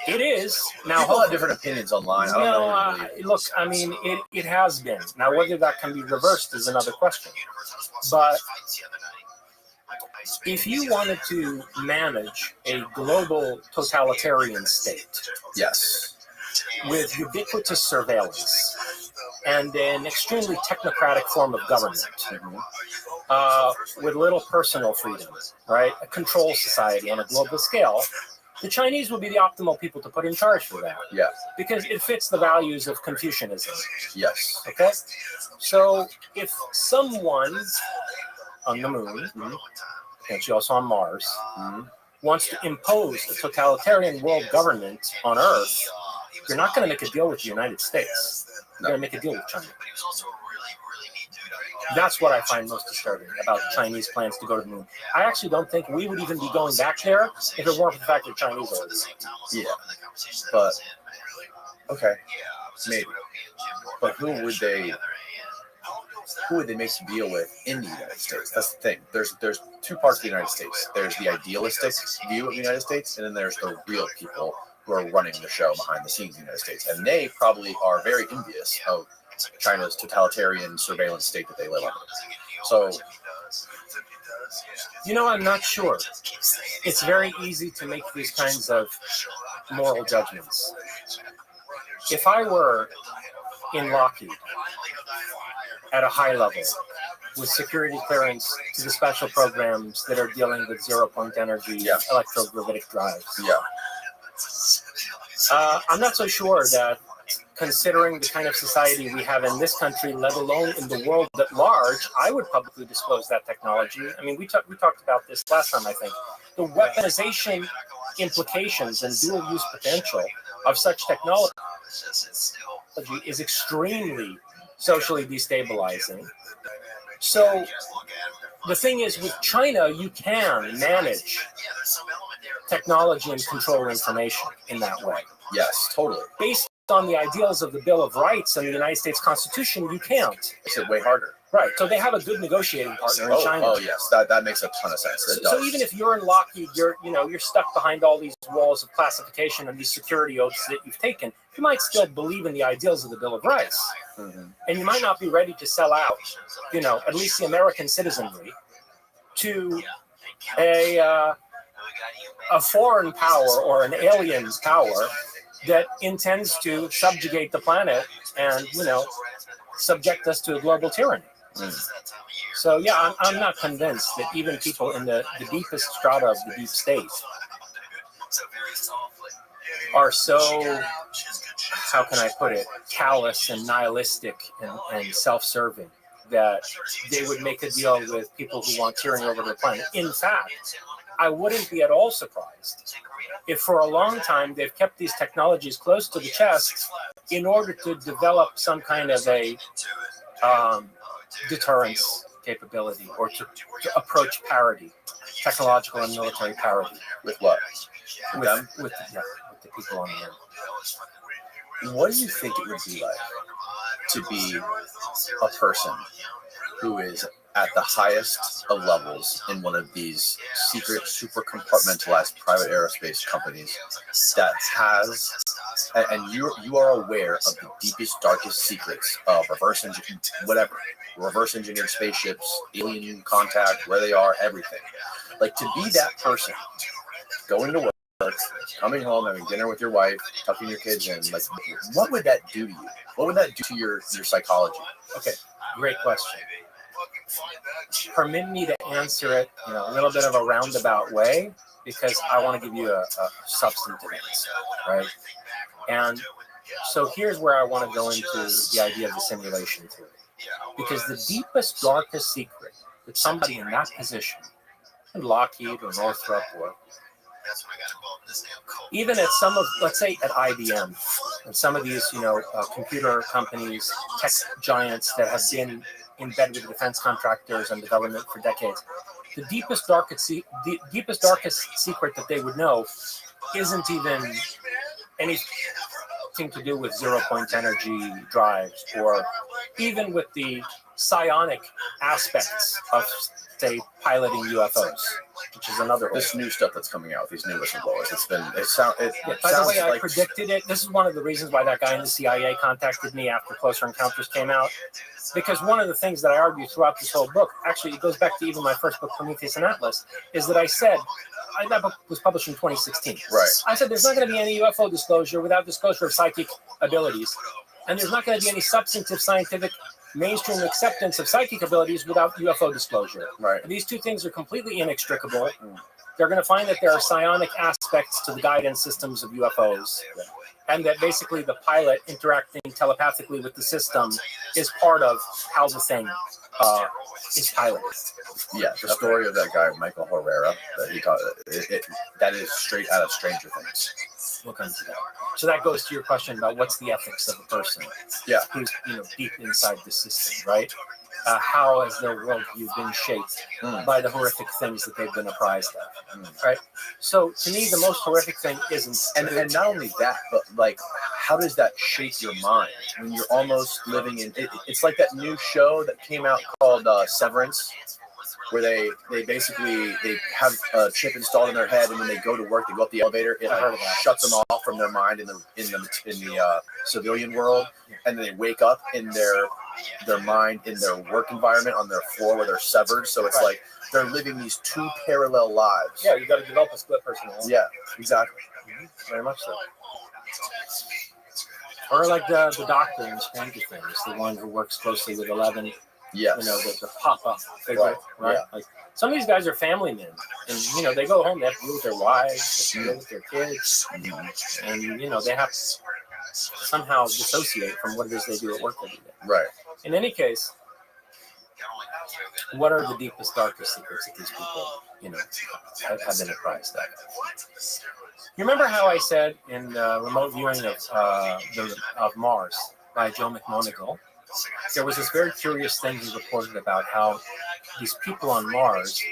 It is. Now, people have different opinions online. I don't know. Look, I mean, it has been. Now, whether that can be reversed is another question. But if you wanted to manage a global totalitarian state, yes, with ubiquitous surveillance and an extremely technocratic form of government, with little personal freedom, right? A control society on a global scale, the Chinese would be the optimal people to put in charge for that. Yeah. Because it fits the values of Confucianism. Yes. Okay? So if someone on the moon, actually also on Mars, wants to impose a totalitarian world government on Earth, you're not going to make a deal with the United States. You're going to make a deal with China. That's what I find most disturbing about Chinese plans to go to the moon. I actually don't think we would even be going back there if it weren't for the fact that Chinese are there. Yeah. But, okay, maybe. But who would they make a deal with in the United States? That's the thing. There's two parts of the United States. There's the idealistic view of the United States, and then there's the real people who are running the show behind the scenes in the United States. And they probably are very envious of China's totalitarian surveillance state that they live under. So, I'm not sure. It's very easy to make these kinds of moral judgments. If I were in Lockheed at a high level with security clearance to the special programs that are dealing with zero-point energy, electrogravitic drives, I'm not so sure that, considering the kind of society we have in this country, let alone in the world at large, I would publicly disclose that technology. I mean, we talked about this last time, I think. The weaponization implications and dual-use potential of such technology is extremely socially destabilizing. So the thing is, with China, you can manage technology and control information in that way. Yes, totally. Based on the ideals of the Bill of Rights and the United States Constitution, you can't. It's way harder. Right. So they have a good negotiating partner in China. Oh yes, that makes a ton of sense. So even if you're in Lockheed, you're stuck behind all these walls of classification and these security oaths that you've taken, you might still believe in the ideals of the Bill of Rights. Mm-hmm. And you might not be ready to sell out, at least the American citizenry, to a foreign power or an alien power that intends to subjugate the planet and, subject us to a global tyranny. Mm. So, yeah, I'm not convinced that even people in the deepest strata of the deep state are so, how can I put it, callous and nihilistic and self-serving that they would make a deal with people who want tyranny over their planet. In fact, I wouldn't be at all surprised if for a long time they've kept these technologies close to the chest in order to develop some kind of a deterrence capability or to approach parity, technological and military parity. With what? With them? With the people on the end. What do you think it would be like to be a person who is at the highest of levels in one of these secret, super compartmentalized private aerospace companies that has, and you are aware of the deepest, darkest secrets of reverse engineered spaceships, alien contact, where they are, everything. Like, to be that person, going to work, coming home, having dinner with your wife, tucking your kids in, like, what would that do to you? What would that do to your psychology? Okay, great question. Permit me to answer it in a little bit of a roundabout way, because I want to give you a substantive answer, right? And so here's where I want to go into the idea of the simulation theory. Because the deepest, darkest secret that somebody in that position, in Lockheed or Northrop, or even at some of, let's say at IBM, and some of these, computer companies, tech giants that have been in bed with the defense contractors and the government for decades, the deepest, darkest secret that they would know isn't even anything to do with zero-point energy drives, or even with the psionic aspects of, say, piloting UFOs, which is another. This new stuff that's coming out, these new whistleblowers, By the way, I predicted it. This is one of the reasons why that guy in the CIA contacted me after Closer Encounters came out, because one of the things that I argue throughout this whole book, actually it goes back to even my first book, Prometheus and Atlas, is that I said, that book was published in 2016. Right. I said there's not going to be any UFO disclosure without disclosure of psychic abilities, and there's not going to be any substantive scientific mainstream acceptance of psychic abilities without UFO disclosure. Right. And these two things are completely inextricable. They're going to find that there are psionic aspects to the guidance systems of UFOs, and that basically the pilot interacting telepathically with the system is part of how the thing is piloted. Yeah, the story of that guy, Michael Herrera, that he taught, that is straight out of Stranger Things. Look into that. So that goes to your question about what's the ethics of a person, who's deep inside the system, right? How has their worldview been shaped by the horrific things that they've been apprised of, right? So to me, the most horrific thing isn't, and not only that, but like, how does that shape your mind when you're almost living in? It's like that new show that came out called Severance, where they basically have a chip installed in their head, and when they go to work, they go up the elevator, it like shuts them off from their mind in the civilian world, and then they wake up in their mind in their work environment on their floor where they're severed. So it's like they're living these two parallel lives. Yeah, you got to develop a split personality. Yeah, exactly. Very much so. Or like the doctor in Stranger Things, the one who works closely with 11. Yes. The pop-up figure, right? Yeah. Like, some of these guys are family men, and they go home, they have to deal with their wives, they have to deal with their kids, and they have to somehow dissociate from what it is they do at work every day. Right. In any case, what are the deepest, darkest secrets that these people, have been apprised of? You remember how I said in remote viewing of Mars by Joe McMoneagle, there was this very curious thing he reported about how these people on Mars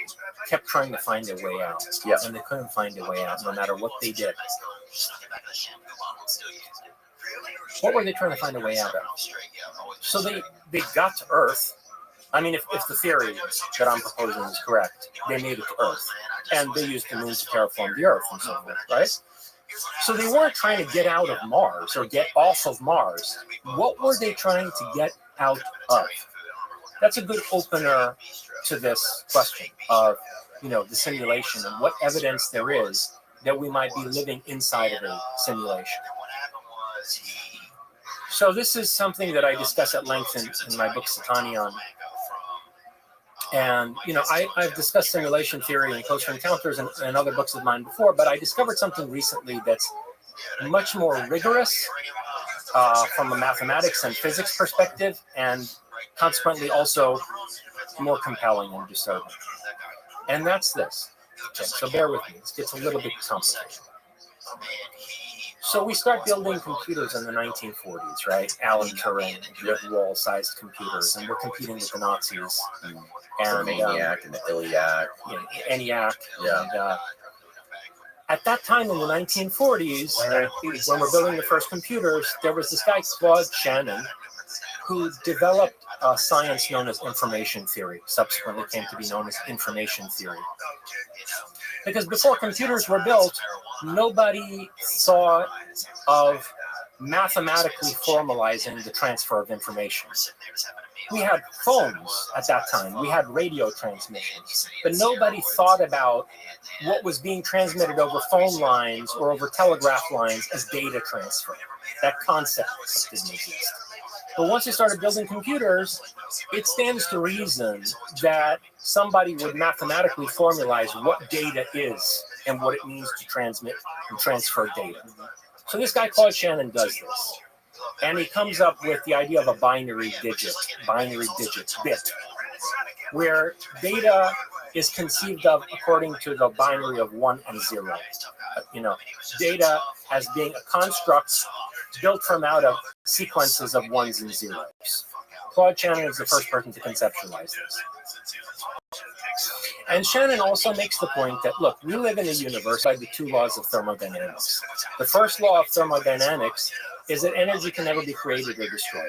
kept trying to find their way out, and they couldn't find their way out no matter what they did. What were they trying to find a way out of? So they got to Earth. I mean, if the theory that I'm proposing is correct, they made it to Earth, and they used the moon to terraform the Earth and so forth, right? So they weren't trying to get out of Mars or get off of Mars. What were they trying to get out of? That's a good opener to this question of, the simulation and what evidence there is that we might be living inside of a simulation. So this is something that I discuss at length in my book Satanion. And, I've discussed simulation theory and closer encounters and other books of mine before, but I discovered something recently that's much more rigorous from a mathematics and physics perspective, and consequently also more compelling and disturbing. And that's this. Okay, so bear with me. This gets a little bit complicated. So we start building computers in the 1940s, right? Alan Turing, wall-sized computers, and we're competing with the Nazis. And the Maniac and the Iliac. ENIAC. Yeah. And, at that time in the 1940s, when we're building the first computers, there was this guy, Claude Shannon, who developed a science known as information theory, subsequently came to be known as information theory. Because before computers were built, nobody thought of mathematically formalizing the transfer of information. We had phones at that time, we had radio transmissions, but nobody thought about what was being transmitted over phone lines or over telegraph lines as data transfer. That concept didn't exist. But once you started building computers, it stands to reason that somebody would mathematically formalize what data is and what it means to transmit and transfer data. So this guy, Claude Shannon, does this. And he comes up with the idea of a binary digit bit, where data is conceived of according to the binary of 1 and 0. Data as being a construct built from out of sequences of ones and zeros. Claude Shannon is the first person to conceptualize this. And Shannon also makes the point that, look, we live in a universe by the two laws of thermodynamics. The first law of thermodynamics is that energy can never be created or destroyed.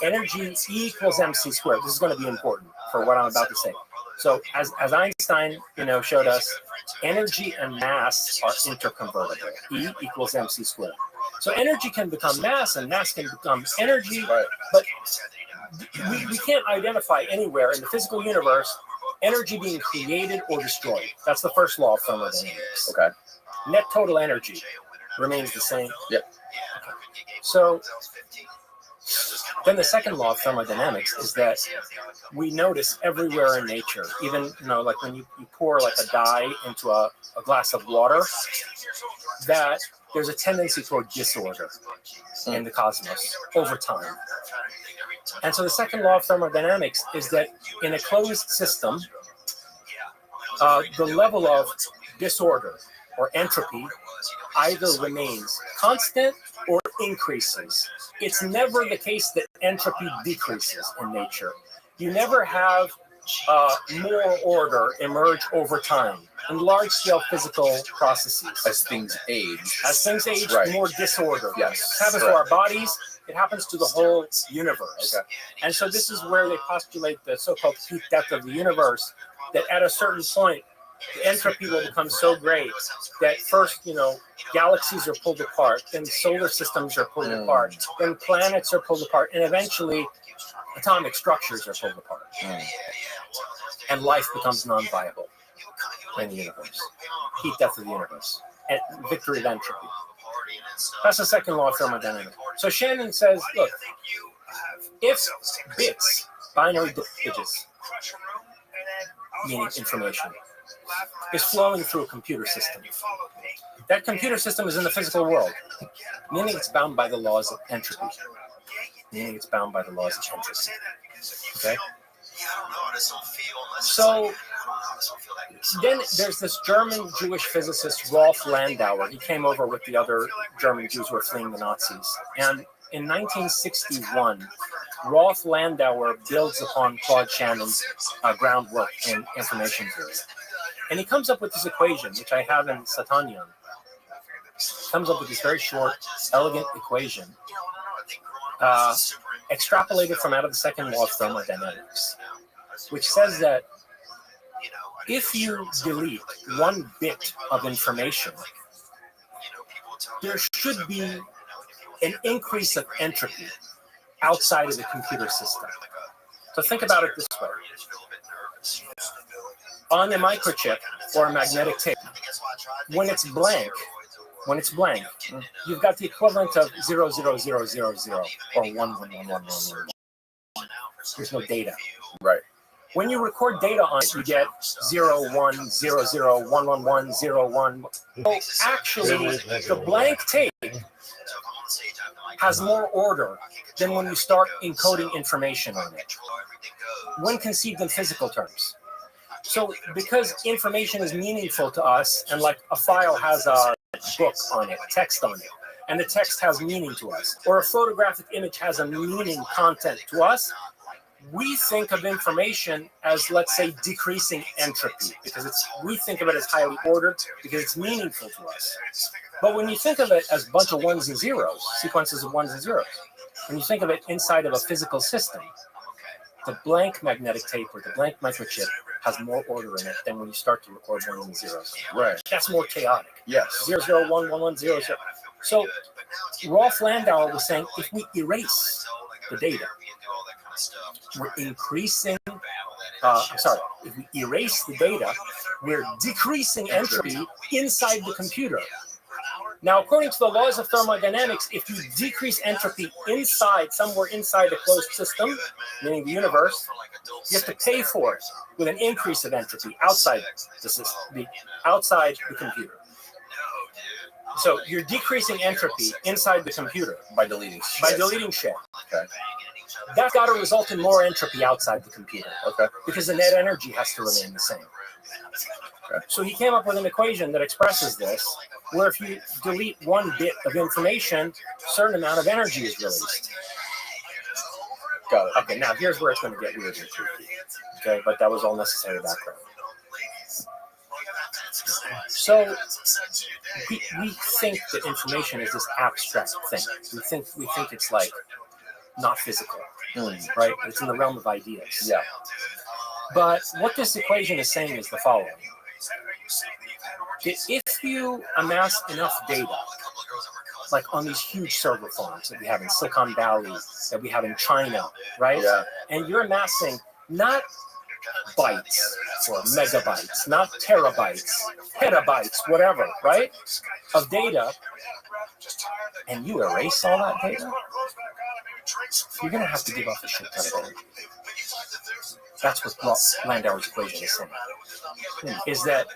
Energy E equals mc squared. This is going to be important for what I'm about to say. So as Einstein, showed us, energy and mass are interconvertible. E equals mc squared. So energy can become mass and mass can become energy, but we can't identify anywhere in the physical universe energy being created or destroyed. That's the first law of thermodynamics. Okay. Net total energy remains the same. Yep. Okay. So then the second law of thermodynamics is that we notice everywhere in nature, even, like when you pour like a dye into a glass of water, that there's a tendency toward disorder in the cosmos over time. And so the second law of thermodynamics is that in a closed system, the level of disorder or entropy either remains constant or increases. It's never the case that entropy decreases in nature. You never have more order emerge over time in large-scale physical processes. As things age. Right. More disorder. Yes. It happens to our bodies. It happens to the whole universe. Okay. And so this is where they postulate the so-called peak depth of the universe, that at a certain point, the entropy will become so great that first, galaxies are pulled apart, then solar systems are pulled apart, then planets are pulled apart, and eventually atomic structures are pulled apart. And life becomes non-viable in the universe. Peak depth of the universe. And victory of entropy. That's the second law of thermodynamics. So Shannon says, look, if bits, binary digits, meaning information, is flowing through a computer system, that computer system is in the physical world, meaning it's bound by the laws of entropy. Okay? So then there's this German Jewish physicist, Rolf Landauer. He came over with the other German Jews who were fleeing the Nazis. And in 1961, Rolf Landauer builds upon Claude Shannon's groundwork in information theory. And he comes up with this equation, which I have in Satanyan. He comes up with this very short, elegant equation, extrapolated from out of the second law of thermodynamics, which says that if you delete one bit of information, there should be an increase of entropy outside of the computer system. So think about it this way. On a microchip or a magnetic tape, when it's blank, you've got the equivalent of 00000 or 1111111. There's no data. Right. When you record data on it, you get 0100111101. So actually, the blank tape has more order than when you start encoding information on it, when conceived in physical terms. So because information is meaningful to us, and like a file has a book on it, text on it, and the text has meaning to us, or a photographic image has a meaning content to us, we think of information as, let's say, decreasing entropy, because we think of it as highly ordered because it's meaningful to us. But when you think of it as a bunch of ones and zeros, sequences of ones and zeros, when you think of it inside of a physical system, the blank magnetic tape or the blank microchip has more order in it than when you start to record ones and zeros. Right. That's more chaotic. Yes. 00111100. So Rolf Landauer was saying, if we erase the data, we're increasing, if we erase the data, we're decreasing entropy inside the computer. Now, according to the laws of thermodynamics, if you decrease entropy somewhere inside a closed system, meaning the universe, you have to pay for it with an increase of entropy outside the system, outside the computer. So you're decreasing entropy inside the computer by deleting shit. Okay. That's got to result in more entropy outside the computer. Okay. Because the net energy has to remain the same. Okay. So he came up with an equation that expresses this, where if you delete one bit of information, a certain amount of energy is released. Got it. Okay, now here's where it's going to get weird and creepy. Okay, but that was all necessary background. So we think that information is this abstract thing. We think it's like not physical, right? It's in the realm of ideas. Yeah. But what this equation is saying is the following. If you amass enough data, like on these huge server farms that we have in Silicon Valley, that we have in China, right? Yeah. And you're amassing not bytes or megabytes, not terabytes, petabytes, whatever, right? Of data, and you erase all that data, you're going to have to give up a shit ton of energy. That's what Landauer's equation is saying. Is that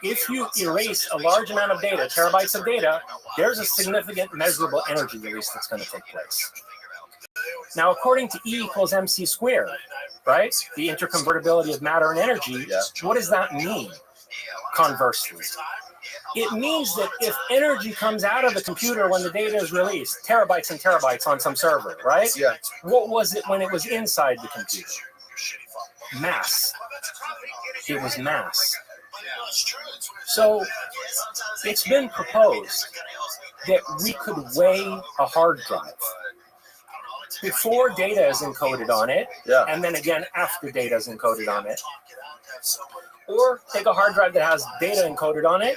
if you erase a large amount of data, terabytes of data, there's a significant measurable energy release that's going to take place. Now, according to E equals mc squared, right, the interconvertibility of matter and energy, what does that mean, conversely? It means that if energy comes out of the computer when the data is released, terabytes and terabytes on some server, right? Yeah. What was it when it was inside the computer? Mass. It was mass. So it's been proposed that we could weigh a hard drive before data is encoded on it, and then again after data is encoded on it. Or take a hard drive that has data encoded on it,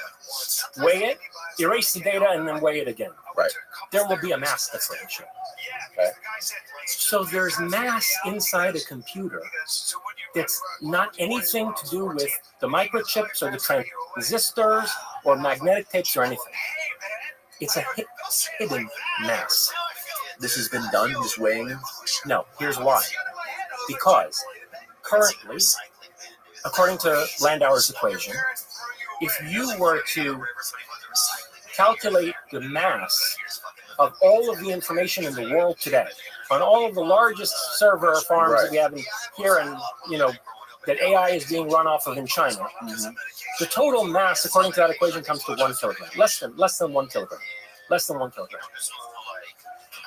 weigh it, erase the data, and then weigh it again. Right. There will be a mass differential. Okay. So there's mass inside a computer that's not anything to do with the microchips or the transistors or magnetic tapes or anything. It's a hidden mass. This has been done, this weighing? No, here's why. Because currently, according to Landauer's equation, if you were to calculate the mass of all of the information in the world today, on all of the largest server farms that we have here in, that AI is being run off of in China, the total mass, according to that equation, comes to 1 kilogram. Less than 1 kilogram. Less than 1 kilogram.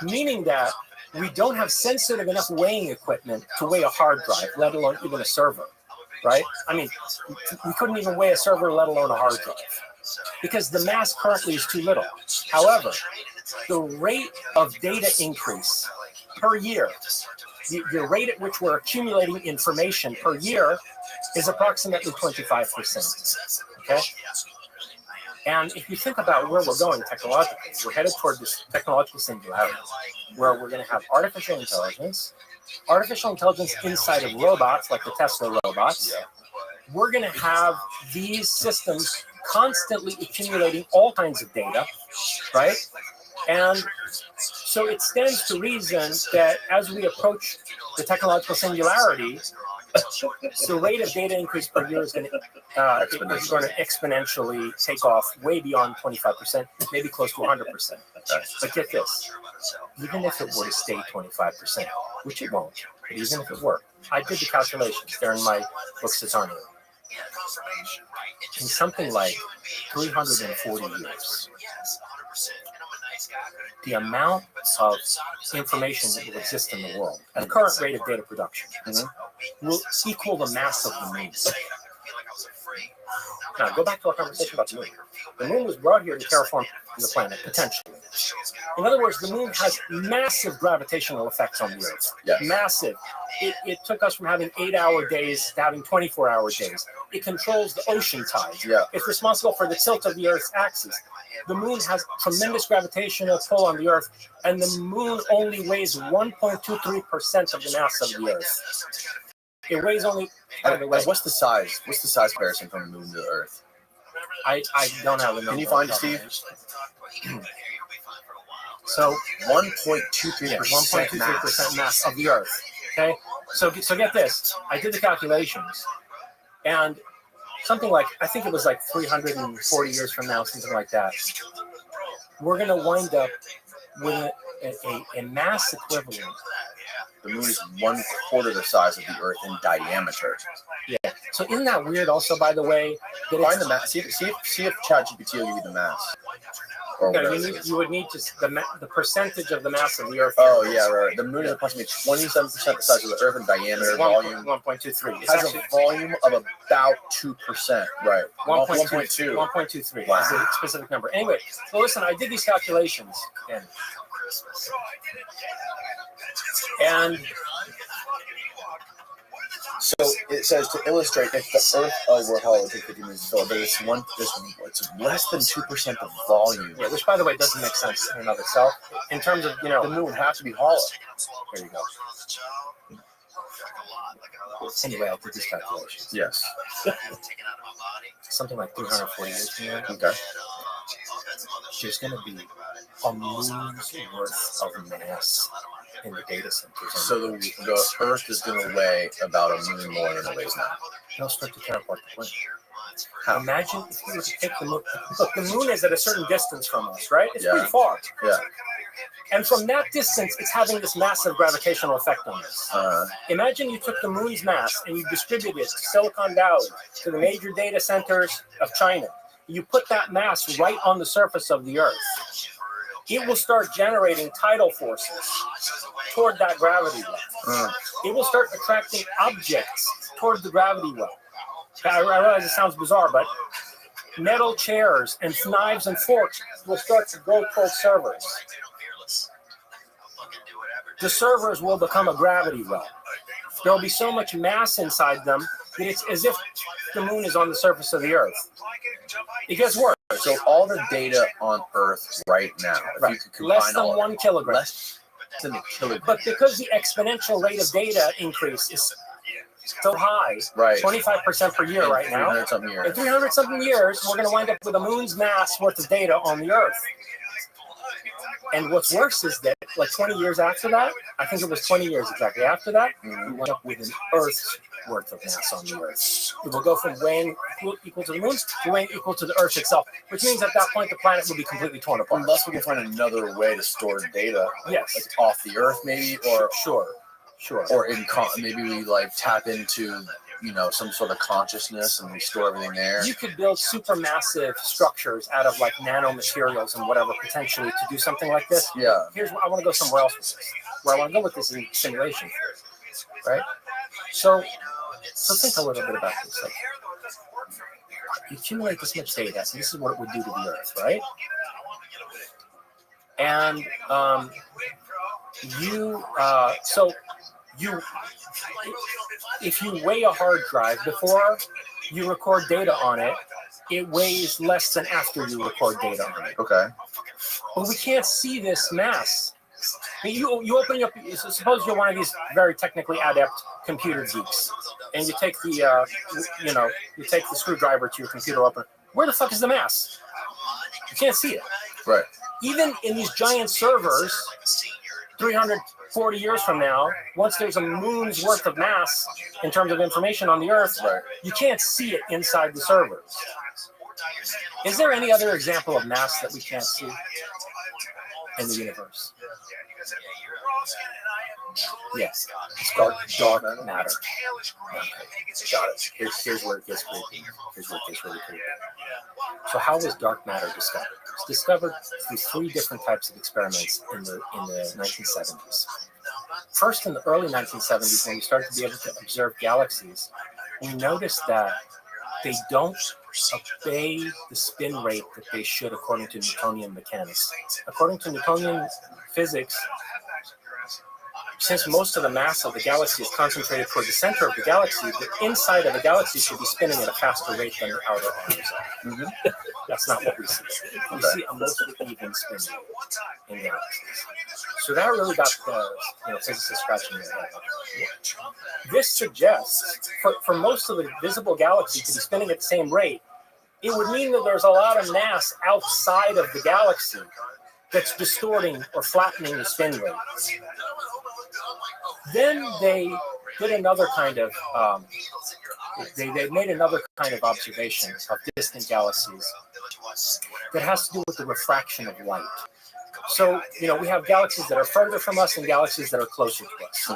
Meaning that we don't have sensitive enough weighing equipment to weigh a hard drive, let alone even a server, right? I mean, we couldn't even weigh a server, let alone a hard drive, because the mass currently is too little. However, the rate of data increase per year, the rate at which we're accumulating information per year is approximately 25%, okay? And if you think about where we're going technologically, we're headed toward this technological singularity, where we're going to have artificial intelligence inside of robots, like the Tesla robots. We're going to have these systems constantly accumulating all kinds of data, right? And so it stands to reason that as we approach the technological singularity, the rate of data increase per year is going to exponentially take off way beyond 25%, maybe close to 100%. But get this, even if it were to stay 25%, which it won't, but even if it were, I did the calculations. They're in my book, Satania. In something like 340 years, the amount of information that will exist in the world at the current rate of data production will equal the mass of the moon. Now, go back to our conversation about the moon. The moon was brought here to terraform the planet, potentially. In other words, the moon has massive gravitational effects on the Earth. Yes. Massive. It took us from having 8-hour days to having 24-hour days. It controls the ocean tides. Yeah. It's responsible for the tilt of the Earth's axis. The moon has tremendous gravitational pull on the Earth, and the moon only weighs 1.23% of the mass of the Earth. It weighs only. What's the size? What's the size comparison from the moon to the Earth? I don't have the number. Can you find it, Steve? So 1.23% mass of the Earth. Okay, so get this. I did the calculations, and something like, I think it was like 340 years from now, something like that, we're going to wind up with a mass equivalent. The moon is 1/4 the size of the Earth in diameter. Yeah. So isn't that weird? Also, by the way, find the mass. See if ChatGPT will give you the mass. You would need to the percentage of the mass of the Earth. Oh yeah, right. The moon is approximately 27% the size of the Earth in diameter. Volume 1.23. It has a volume of about 2%. Right. 1.2. 1.23. Wow. Is a specific number. Anyway, so listen, I did these calculations, and so it says, to illustrate, if the Earth were hollow, take 50 minutes to fill, but it's less than 2% of volume. Yeah, which, by the way, doesn't make sense in and of itself. In terms of, the moon would have to be hollow. There you go. Anyway, I did these calculations. Yes. Something like 340 years from now. Okay. There's going to be a moon's worth of mass in the data centers. So the Earth is going to weigh about a moon more than it weighs now. They'll start to tear apart the planet. Imagine if you were to take the moon. Look, the moon is at a certain distance from us, right? It's pretty far. Yeah. And from that distance, it's having this massive gravitational effect on us. Imagine you took the moon's mass and you distributed it to Silicon Valley, to the major data centers of China. You put that mass right on the surface of the Earth. It will start generating tidal forces toward that gravity well. It will start attracting objects toward the gravity well. I realize it sounds bizarre, but metal chairs and knives and forks will start to go toward servers. The servers will become a gravity well. There will be so much mass inside them that it's as if the moon is on the surface of the Earth. It gets worse. So all the data on Earth right now, if you could less than 1 kilogram. Less than a kilogram. But because the exponential rate of data increase is so high, 25% per year right now, in 300-something years, we're going to wind up with a moon's mass worth of data on the Earth. And what's worse is that, like 20 years after that, I think it was 20 years exactly after that, we went up with an Earth's worth of mass on the Earth. It will go from weighing equal to the moon to weighing equal to the Earth itself, which means at that point the planet will be completely torn apart. Unless we can find another way to store data, yes, like off the Earth maybe, or sure, or maybe we like tap into some sort of consciousness and we store everything there. You could build supermassive structures out of like nanomaterials and whatever potentially to do something like this. Yeah. I want to go somewhere else with this. Where I want to go with this is simulation, right? So think a little bit about this. Like, you accumulate this much data, and this is what it would do to the Earth, right? And if you weigh a hard drive before you record data on it, it weighs less than after you record data on it. Okay. But we can't see this mass. You open up. Suppose you're one of these very technically adept computer geeks, and you take the you take the screwdriver to your computer. Open. Where the fuck is the mass? You can't see it. Right. Even in these giant servers, 340 years from now, once there's a moon's worth of mass in terms of information on the Earth, you can't see it inside the servers. Is there any other example of mass that we can't see in the universe? Yes, it's dark matter. Got it. Here's where it gets creepy. Here's where it gets really creepy. So how was dark matter discovered? It was discovered through 3 different types of experiments in the 1970s. First, in the early 1970s, when we started to be able to observe galaxies, we noticed that they don't obey the spin rate that they should according to Newtonian mechanics. According to Newtonian physics, since most of the mass of the galaxy is concentrated toward the center of the galaxy, the inside of the galaxy should be spinning at a faster rate than the outer arms are. Mm-hmm. That's not what we see. We see a mostly even spin rate in galaxies. So that really got the physicists scratching their head. This suggests, for most of the visible galaxy to be spinning at the same rate, it would mean that there's a lot of mass outside of the galaxy that's distorting or flattening the spin rate. Then they did another kind of they made another kind of observation of distant galaxies that has to do with the refraction of light. So, we have galaxies that are further from us and galaxies that are closer to us.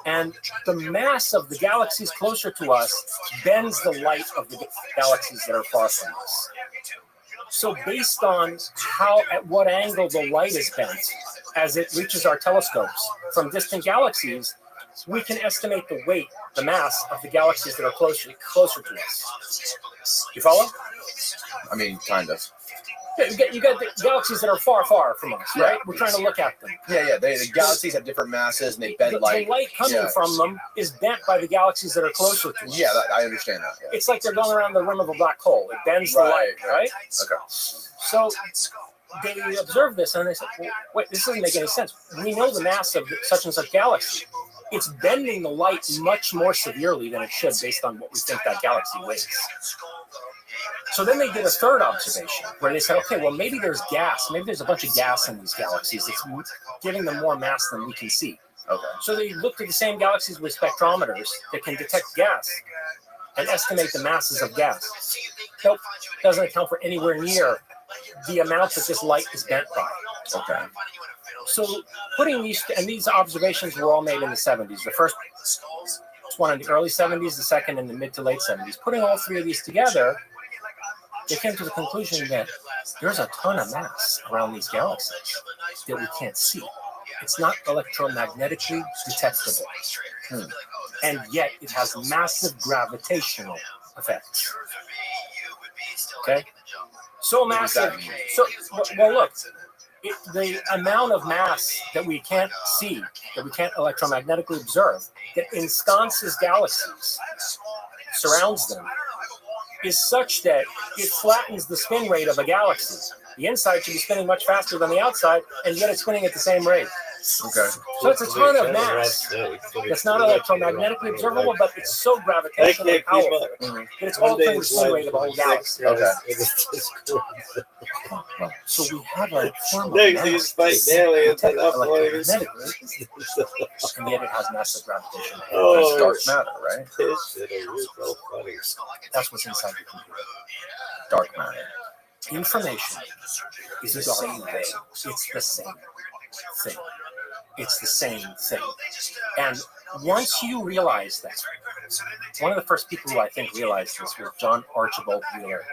And the mass of the galaxies closer to us bends the light of the galaxies that are far from us. So based on at what angle the light is bent as it reaches our telescopes from distant galaxies, we can estimate the weight, the mass of the galaxies that are closer to us. You follow? I mean, kind of. Yeah, you got the galaxies that are far, far from us, right? We're trying to look at them. Yeah. The galaxies have different masses and they bend light. The light coming from them is bent by the galaxies that are closer to us. Yeah, I understand that. Yeah. It's like they're going around the rim of a black hole. It bends the light, right? Okay. So they observed this and they said, well, wait, this doesn't make any sense. We know the mass of such and such galaxy. It's bending the light much more severely than it should based on what we think that galaxy weighs. So then they did a third observation where they said, okay, well, maybe there's gas. Maybe there's a bunch of gas in these galaxies that's giving them more mass than we can see. Okay. So they looked at the same galaxies with spectrometers that can detect gas and estimate the masses of gas. Nope, doesn't account for anywhere near the amount that this light is bent by. Okay. So putting these observations were all made in the 70s. The first one in the early 70s, the second in the mid to late 70s. Putting all 3 of these together, they came to the conclusion that there's a ton of mass around these galaxies that we can't see. It's not electromagnetically detectable. And yet it has massive gravitational effects. Okay? So massive. Well, look, the amount of mass that we can't see, that we can't electromagnetically observe, that ensconces galaxies, surrounds them, is such that it flattens the spin rate of a galaxy. The inside should be spinning much faster than the outside, and yet it's spinning at the same rate. Okay. So it's a ton of mass. It's not electromagnetically observable, but it's so gravitational and powerful that it's altering the spin rate of a whole galaxy. Okay. So we have a form of mass electromagnetically, and yet it has massive gravitation. That's dark matter, right? That's what's inside the computer. Dark matter. Information is the same thing. It's the same thing. It's the same thing. And once you realize that, One of the first people who I think realized this was John Archibald Wheeler.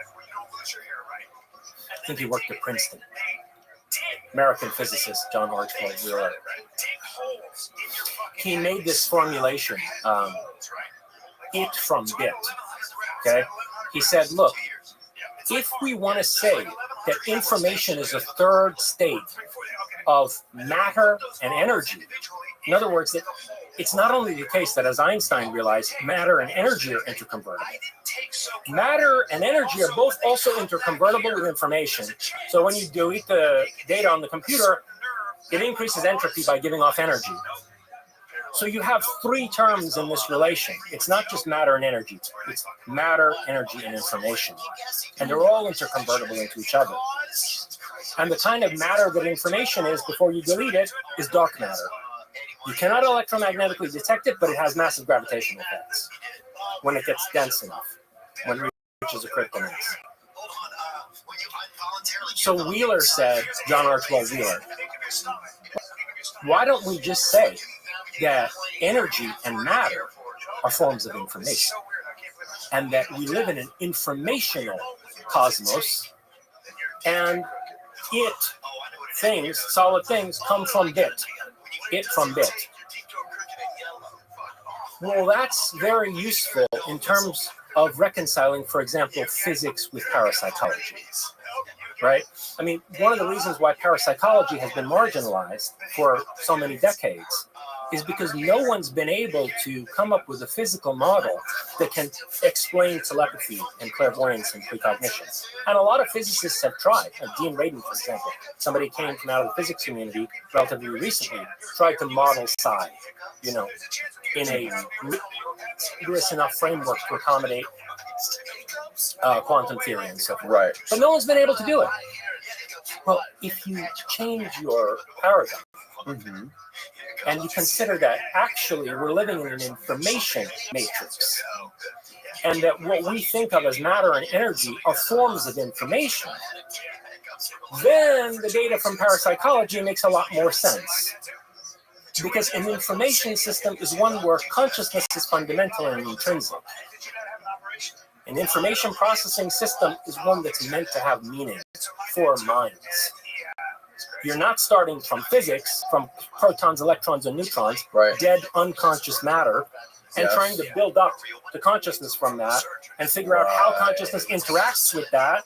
I think he worked at Princeton. American physicist John Archibald Wheeler. He made this formulation, it from bit. Okay? He said, look, if we want to say that information is a third state of matter and energy, in other words, that it's not only the case that, as Einstein realized, matter and energy are interconvertible. Matter and energy are both also interconvertible with information. So when you delete the data on the computer, it increases entropy by giving off energy. So you have three terms in this relation. It's not just matter and energy. It's matter, energy, and information. And they're all interconvertible into each other. And the kind of matter that information is before you delete it is dark matter. You cannot electromagnetically detect it, but it has massive gravitational effects when it gets dense enough, when it reaches a critical mass. So Wheeler said, John Archibald Wheeler, why don't we just say that energy and matter are forms of information, and that we live in an informational cosmos, and things, solid things, come from bit. It from bit. Well, that's very useful in terms of reconciling, for example, physics with parapsychology, right? I mean, one of the reasons why parapsychology has been marginalized for so many decades is because no one's been able to come up with a physical model that can explain telepathy and clairvoyance and precognition. And a lot of physicists have tried. Dean Radin, for example, somebody came from out of the physics community relatively recently, tried to model psi, in a rigorous enough framework to accommodate quantum theory and so forth. Right. But no one's been able to do it. Well, if you change your paradigm, and you consider that actually we're living in an information matrix, and that what we think of as matter and energy are forms of information, then the data from parapsychology makes a lot more sense. Because an information system is one where consciousness is fundamental and intrinsic. An information processing system is one that's meant to have meaning for minds. You're not starting from physics, from protons, electrons, and neutrons, dead unconscious matter, and trying to build up the consciousness from that and figure out how consciousness interacts with that.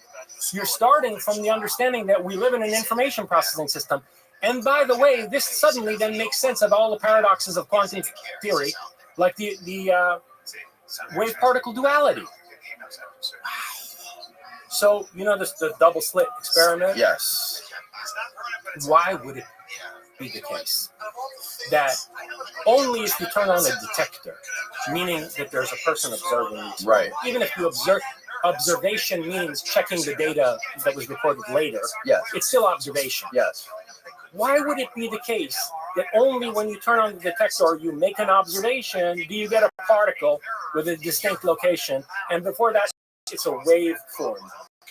You're starting from the understanding that we live in an information processing system. And by the way, this suddenly then makes sense of all the paradoxes of quantum theory, like the wave-particle duality. So, the double slit experiment? Yes. Why would it be the case that only if you turn on a detector, meaning that there's a person observing you, right? Even if you observation means checking the data that was recorded later, yes, it's still observation. Yes. Why would it be the case that only when you turn on the detector or you make an observation do you get a particle with a distinct location, and before that it's a wave form?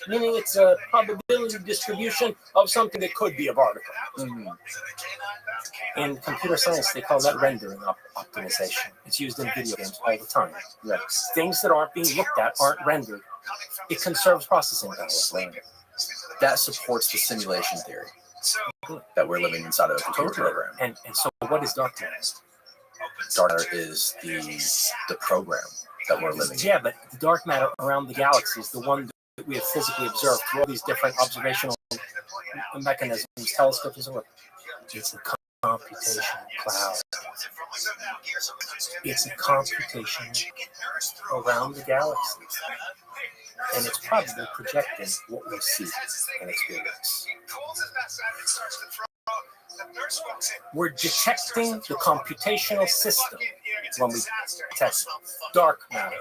Meaning it's a probability distribution of something that could be a particle. In computer science, they call that rendering optimization. It's used in video games all the time. Yes. Things that aren't being looked at aren't rendered. It conserves processing power. That supports the simulation theory that we're living inside of a computer program. And so what is dark matter? Dark matter is the program that we're living in. Yeah, but the dark matter around the galaxy is the one that we have physically observed through all these different observational mechanisms, telescopes, and so forth. It's a computational cloud. It's a computation around the galaxy. And it's probably projecting what we see and experience. We're detecting the computational system when we detect dark matter,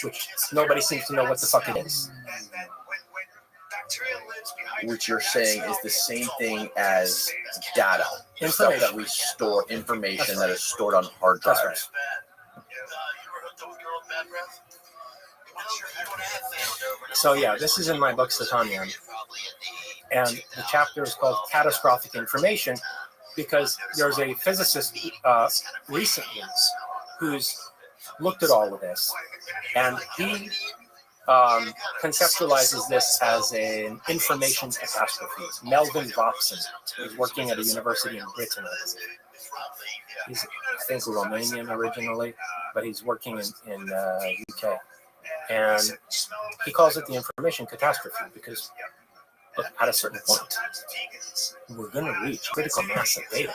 which nobody seems to know what the fuck it is. Which you're saying is the same thing as data, stuff that we store, information that is stored on hard drives. That's right. So yeah, this is in my book Satanian, and the chapter is called Catastrophic Information, because there's a physicist recently who's looked at all of this, and he conceptualizes this as an information catastrophe. Melvin Vopson is working at a university in Britain. He's, I think, Romanian originally, but he's working in UK. And he calls it the information catastrophe because at a certain point, we're going to reach critical mass of data,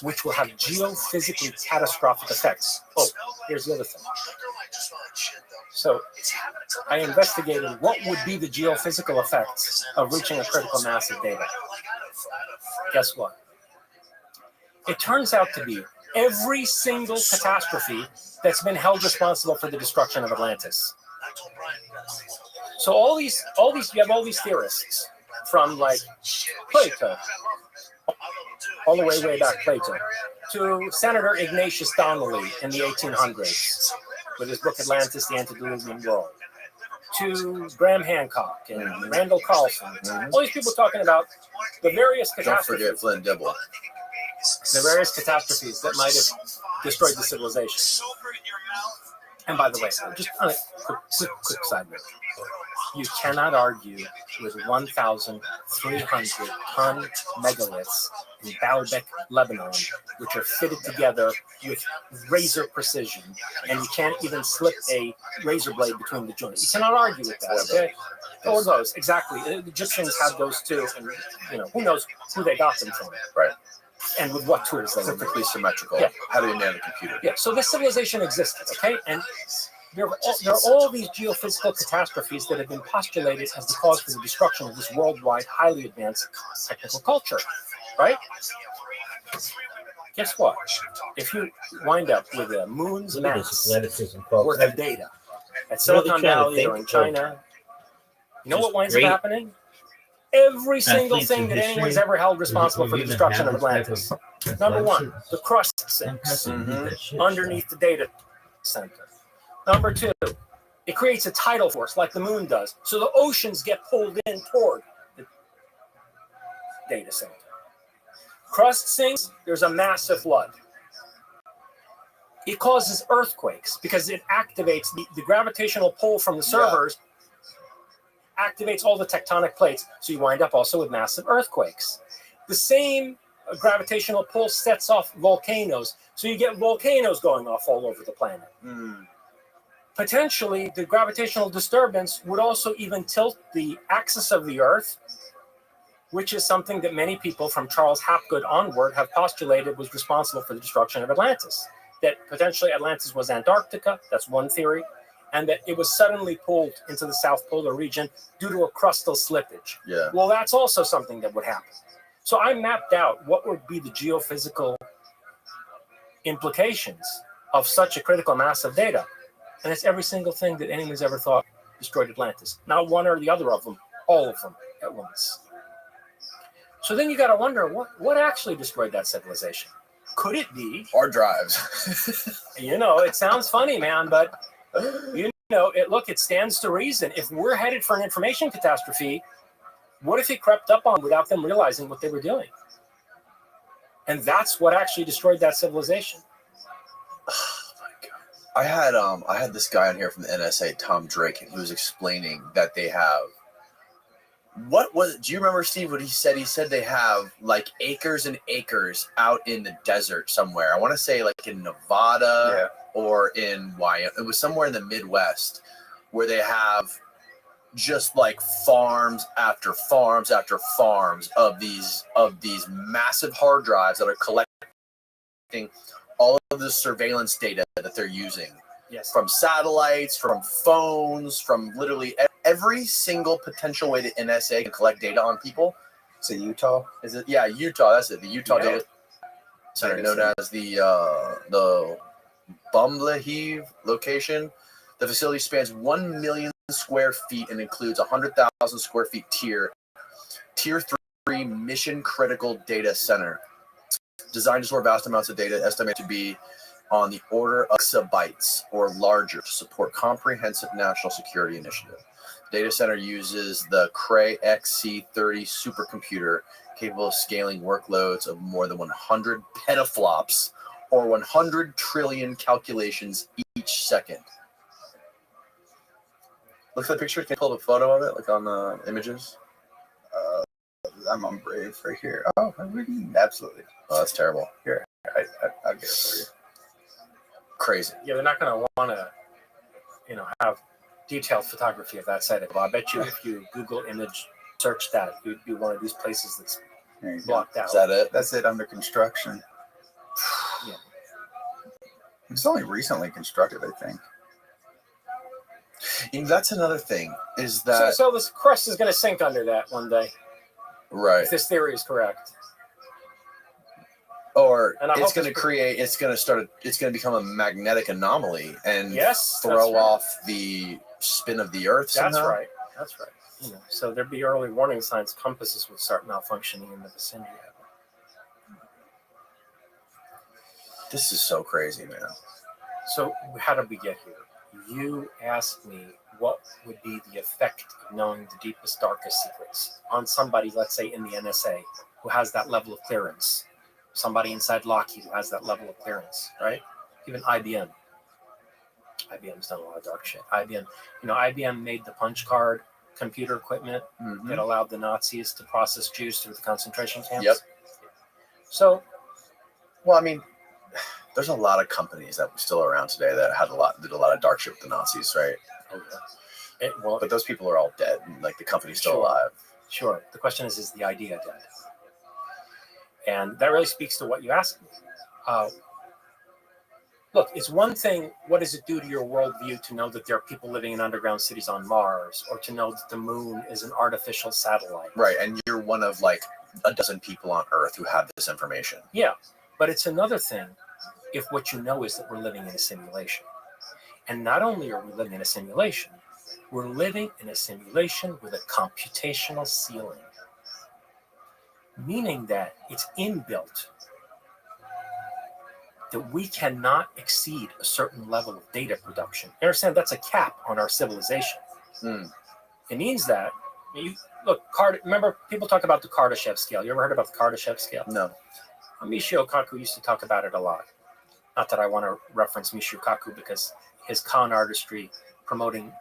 which will have geophysically catastrophic effects. Oh, here's the other thing. So I investigated what would be the geophysical effects of reaching a critical mass of data. Guess what? It turns out to be every single catastrophe that's been held responsible for the destruction of Atlantis. So you have all these theorists from like Plato, all the way back Plato, to Senator Ignatius Donnelly in the 1800s with his book Atlantis, the Antediluvian World, to Graham Hancock and Randall Carlson. All these people talking about the various catastrophes. Don't forget Flynn Dibble. The various catastrophes that might have destroyed the civilization. And by the way, just a quick side note. You cannot argue with 1,300 ton megaliths in Baalbek, Lebanon, which are fitted together with razor precision, and you can't even slip a razor blade between the joints. You cannot argue with that, okay? Or those, exactly. The Egyptians had those too, and who knows who they got them from. Right. And with what tools they were perfectly symmetrical. Yeah. How do you man a computer? Yeah, so this civilization existed, okay? And there are all these geophysical catastrophes that have been postulated as the cause for the destruction of this worldwide, highly advanced technical culture, right? Guess what? If you wind up with a moon's mass worth of data at Silicon Valley or in China, you know what winds up happening? Every single thing that anyone's ever held responsible for the destruction of Atlantis. Number one, the crust sinks underneath the data center. Number two, it creates a tidal force like the moon does. So the oceans get pulled in toward the data center. Crust sinks, there's a massive flood. It causes earthquakes because it activates the gravitational pull from the servers, activates all the tectonic plates. So you wind up also with massive earthquakes. The same gravitational pull sets off volcanoes. So you get volcanoes going off all over the planet. Potentially, the gravitational disturbance would also even tilt the axis of the Earth, which is something that many people from Charles Hapgood onward have postulated was responsible for the destruction of Atlantis. That potentially Atlantis was Antarctica, that's one theory, and that it was suddenly pulled into the South Polar region due to a crustal slippage. Yeah. Well, that's also something that would happen. So I mapped out what would be the geophysical implications of such a critical mass of data. And it's every single thing that anyone's ever thought destroyed Atlantis. Not one or the other of them, all of them at once. So then you got to wonder, what actually destroyed that civilization? Could it be hard drives? It sounds funny, man, but it stands to reason. If we're headed for an information catastrophe, what if it crept up on without them realizing what they were doing? And that's what actually destroyed that civilization. I had this guy on here from the NSA, Tom Drake, and he was explaining that they have do you remember, Steve, what he said? He said they have like acres and acres out in the desert somewhere. I want to say like in Nevada or in Wyoming. It was somewhere in the Midwest where they have just like farms after farms after farms of these massive hard drives that are collecting all of the surveillance data that they're using. Yes. From satellites, from phones, from literally every single potential way the NSA can collect data on people. Is it Utah? Is it? Yeah, Utah. That's it. The Utah Data Center, known as the Bumbleheve location. The facility spans 1 million square feet and includes 100,000 square feet tier 3 mission critical data center, designed to store vast amounts of data estimated to be on the order of exabytes or larger to support comprehensive national security initiative. Data center uses the Cray XC30 supercomputer capable of scaling workloads of more than 100 petaflops or 100 trillion calculations each second. Look at the picture. Can you pull up a photo of it, like on the images? I'm on Brave right here. Oh, absolutely. Oh, that's terrible. Here, I'll get it for you. Crazy. Yeah, they're not going to want to, have detailed photography of that site. I bet you if you Google image search that, you'd be one of these places that's blocked out. Is that it? That's it, under construction. Yeah. It's only recently constructed, I think. That's another thing, is that... So this crust is going to sink under that one day. Right. If this theory is correct. Or it's going to become a magnetic anomaly and throw off the spin of the Earth somehow. That's right. So there'd be early warning signs. Compasses would start malfunctioning in the vicinity of it. This is so crazy, man. So how did we get here? You asked me what would be the effect of knowing the deepest, darkest secrets on somebody, let's say in the NSA, who has that level of clearance. Somebody inside Lockheed who has that level of clearance, right? Even IBM. IBM's done a lot of dark shit. IBM made the punch card computer equipment that allowed the Nazis to process Jews through the concentration camps. Yep. So, well, I mean, there's a lot of companies that were still around today that did a lot of dark shit with the Nazis, right? Oh, yeah. But those people are all dead, and like the company's still alive. Sure. The question is the idea dead? And that really speaks to what you asked me. Look, it's one thing, what does it do to your worldview to know that there are people living in underground cities on Mars, or to know that the moon is an artificial satellite? Right, and you're one of like a dozen people on Earth who have this information. Yeah, but it's another thing if what you know is that we're living in a simulation. And not only are we living in a simulation, we're living in a simulation with a computational ceiling. Meaning that it's inbuilt that we cannot exceed a certain level of data production. You understand? That's a cap on our civilization. It means that, remember, people talk about the Kardashev scale. You ever heard about the Kardashev scale? No. Michio Kaku used to talk about it a lot. Not that I want to reference Michio Kaku because his con artistry promoting,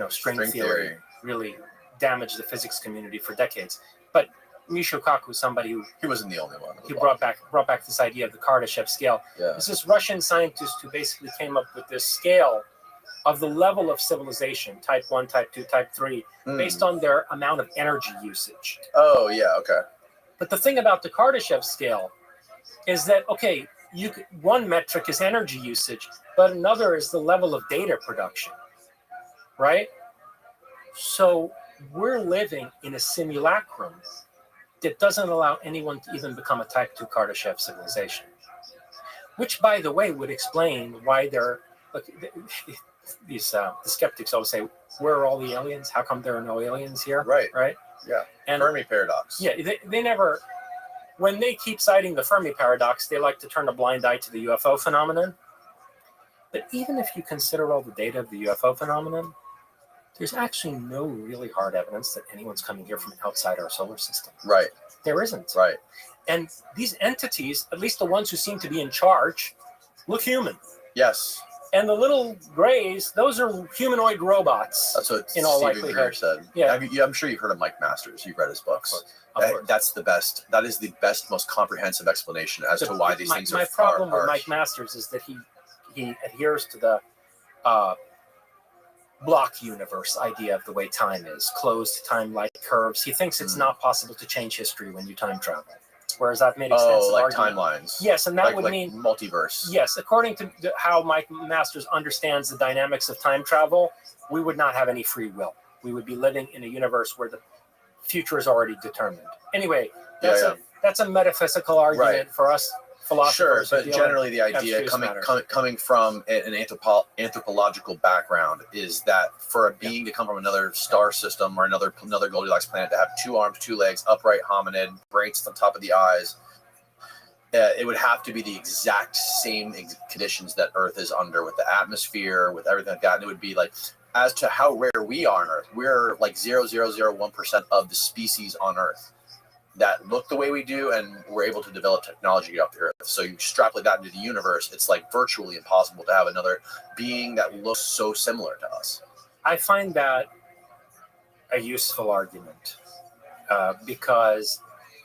string theory really damaged the physics community for decades. But Michio Kaku was somebody who... He wasn't the only one. He brought back this idea of the Kardashev scale. Yeah. This is Russian scientist who basically came up with this scale of the level of civilization, type 1, type 2, type 3, based on their amount of energy usage. Oh, yeah, okay. But the thing about the Kardashev scale is that, okay, one metric is energy usage, but another is the level of data production, right? So we're living in a simulacrum that doesn't allow anyone to even become a type 2 Kardashev civilization. Which, by the way, would explain why the skeptics always say, where are all the aliens? How come there are no aliens here? Right. Yeah. And Fermi paradox. Yeah, they never, when they keep citing the Fermi paradox, they like to turn a blind eye to the UFO phenomenon. But even if you consider all the data of the UFO phenomenon, there's actually no really hard evidence that anyone's coming here from outside our solar system. Right. There isn't. Right. And these entities, at least the ones who seem to be in charge, look human. Yes. And the little grays, those are humanoid robots. That's what in all Stephen likelihood Greer said. Yeah. I'm sure you've heard of Mike Masters. You've read his books. Of course. That's the best. That is the best, most comprehensive explanation as to why these things are. My problem with Mike Masters is that he adheres to the block universe idea of the way time is, closed time-like curves. He thinks it's not possible to change history when you time travel. Whereas I've made extensive argument. Timelines. Yes, and that would mean multiverse. Yes, according to how Mike Masters understands the dynamics of time travel, we would not have any free will. We would be living in a universe where the future is already determined. Anyway, that's a metaphysical argument for us philosophers. Sure, but generally the idea coming from an anthropological background is that for a being to come from another star system or another Goldilocks planet to have 2 arms, 2 legs, upright hominid, brains on top of the eyes, it would have to be the exact same conditions that Earth is under, with the atmosphere, with everything like that. And it would be like, as to how rare we are on Earth, we're like 0.001% of the species on Earth. that look the way we do, and we're able to develop technology off the Earth. So you extrapolate that into the universe, it's like virtually impossible to have another being that looks so similar to us. I find that a useful argument because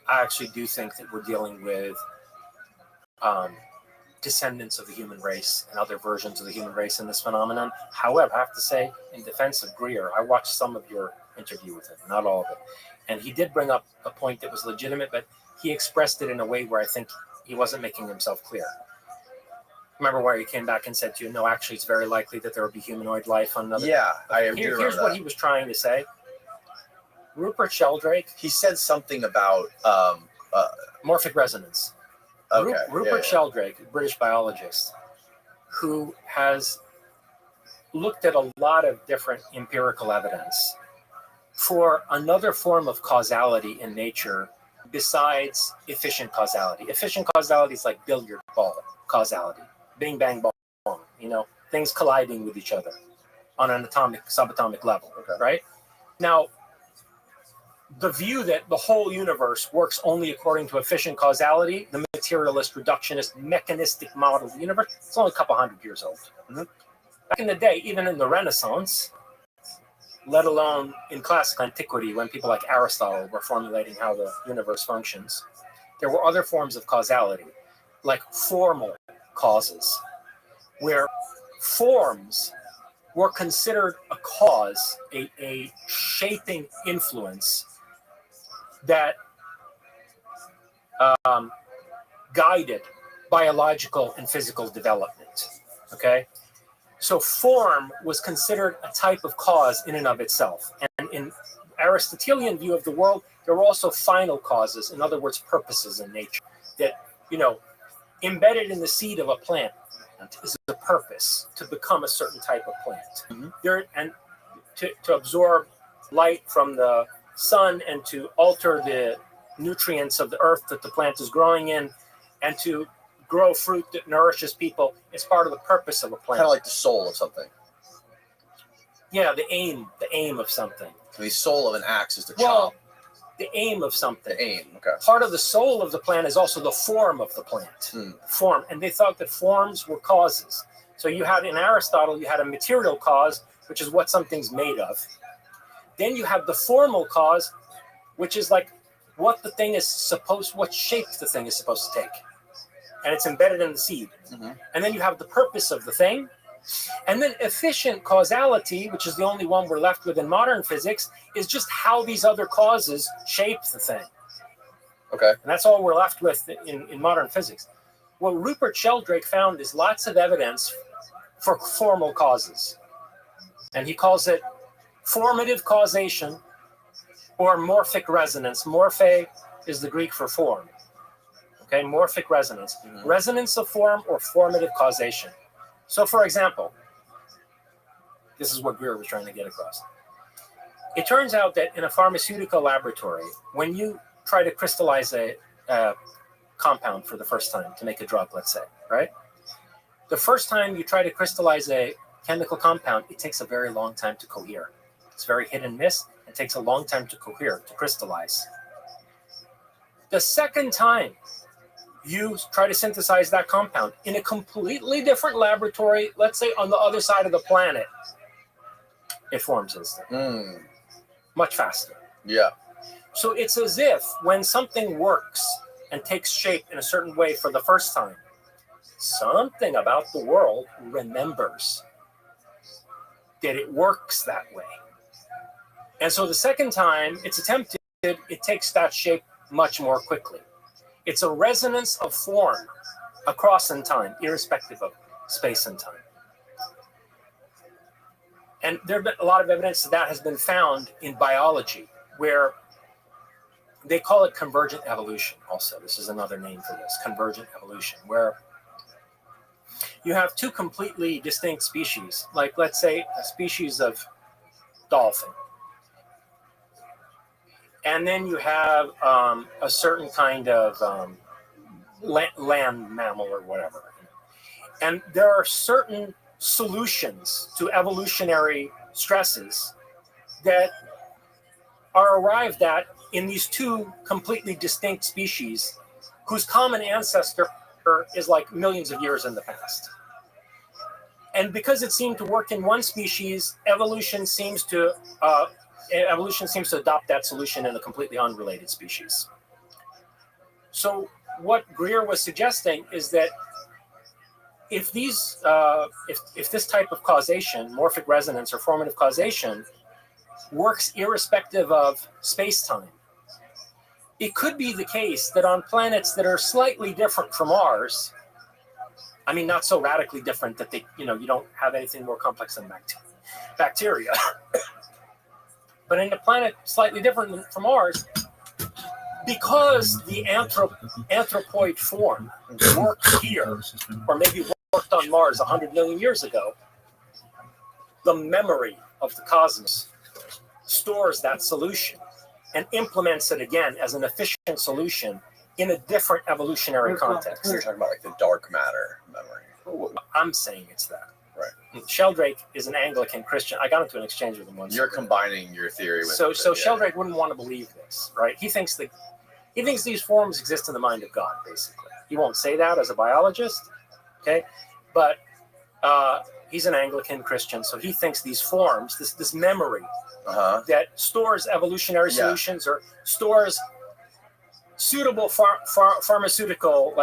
I actually do think that we're dealing with descendants of the human race and other versions of the human race in this phenomenon. However, I have to say, in defense of Greer, I watched some of your interview with him, not all of it. And he did bring up a point that was legitimate, but he expressed it in a way where I think he wasn't making himself clear. Remember where he came back and said to you, no, actually, it's very likely that there will be humanoid life on another. Yeah, here's what he was trying to say. Rupert Sheldrake. He said something about morphic resonance. Okay. Rupert Sheldrake, a British biologist, who has looked at a lot of different empirical evidence for another form of causality in nature besides efficient causality. Efficient causality is like billiard ball causality, bing, bang, bong, things colliding with each other on an subatomic level, right? Now, the view that the whole universe works only according to efficient causality, the materialist, reductionist, mechanistic model of the universe, it's only a couple hundred years old. Mm-hmm. Back in the day, even in the Renaissance, let alone in classical antiquity, when people like Aristotle were formulating how the universe functions, there were other forms of causality, like formal causes, where forms were considered a cause, a shaping influence that guided biological and physical development, okay? So form was considered a type of cause in and of itself. And in Aristotelian view of the world, there were also final causes, in other words, purposes in nature, that, embedded in the seed of a plant is a purpose to become a certain type of plant. Mm-hmm. And to absorb light from the sun and to alter the nutrients of the earth that the plant is growing in and to grow fruit that nourishes people is part of the purpose of a plant. Kind of like the soul of something. Yeah, the aim of something. The soul of an axe is the chop. The aim of something. The aim, okay. Part of the soul of the plant is also the form of the plant. Form. And they thought that forms were causes. So you had, in Aristotle, you had a material cause, which is what something's made of. Then you have the formal cause, which is like what the thing is what shape the thing is supposed to take. And it's embedded in the seed. Mm-hmm. And then you have the purpose of the thing. And then efficient causality, which is the only one we're left with in modern physics, is just how these other causes shape the thing. Okay. And that's all we're left with in modern physics. What Rupert Sheldrake found is lots of evidence for formal causes. And he calls it formative causation or morphic resonance. Morphe is the Greek for form. Okay, morphic resonance. Mm-hmm. Resonance of form or formative causation. So, for example, this is what Greer was trying to get across. It turns out that in a pharmaceutical laboratory, when you try to crystallize a compound for the first time to make a drug, let's say, right? The first time you try to crystallize a chemical compound, it takes a very long time to cohere. It's very hit and miss. It takes a long time to cohere, to crystallize. The second time you try to synthesize that compound in a completely different laboratory, let's say on the other side of the planet, it forms instantly. Much faster. Yeah. So it's as if when something works and takes shape in a certain way for the first time, something about the world remembers that it works that way. And so the second time it's attempted, it takes that shape much more quickly. It's a resonance of form across in time, irrespective of space and time. And there have been a lot of evidence that has been found in biology, where they call it convergent evolution also. This is another name for this, convergent evolution, where you have two completely distinct species, like let's say a species of dolphin. And then you have a certain kind of land mammal or whatever. And there are certain solutions to evolutionary stresses that are arrived at in these two completely distinct species whose common ancestor is like millions of years in the past. And because it seemed to work in one species, evolution seems to adopt that solution in a completely unrelated species. So what Greer was suggesting is that if these, if this type of causation, morphic resonance or formative causation, works irrespective of space-time, it could be the case that on planets that are slightly different from ours, I mean, not so radically different that they, you don't have anything more complex than bacteria, but in a planet slightly different from ours, because the anthropoid form worked here, or maybe worked on Mars 100 million years ago, the memory of the cosmos stores that solution and implements it again as an efficient solution in a different evolutionary context. You're talking about like the dark matter memory. I'm saying it's that. Right. Sheldrake is an Anglican Christian. I got into an exchange with him once. You're combining your theory with so Sheldrake wouldn't want to believe this, right? He thinks these forms exist in the mind of God, basically. He won't say that as a biologist, okay? But he's an Anglican Christian, so he thinks these forms, this memory that stores evolutionary solutions or stores suitable pharmaceutical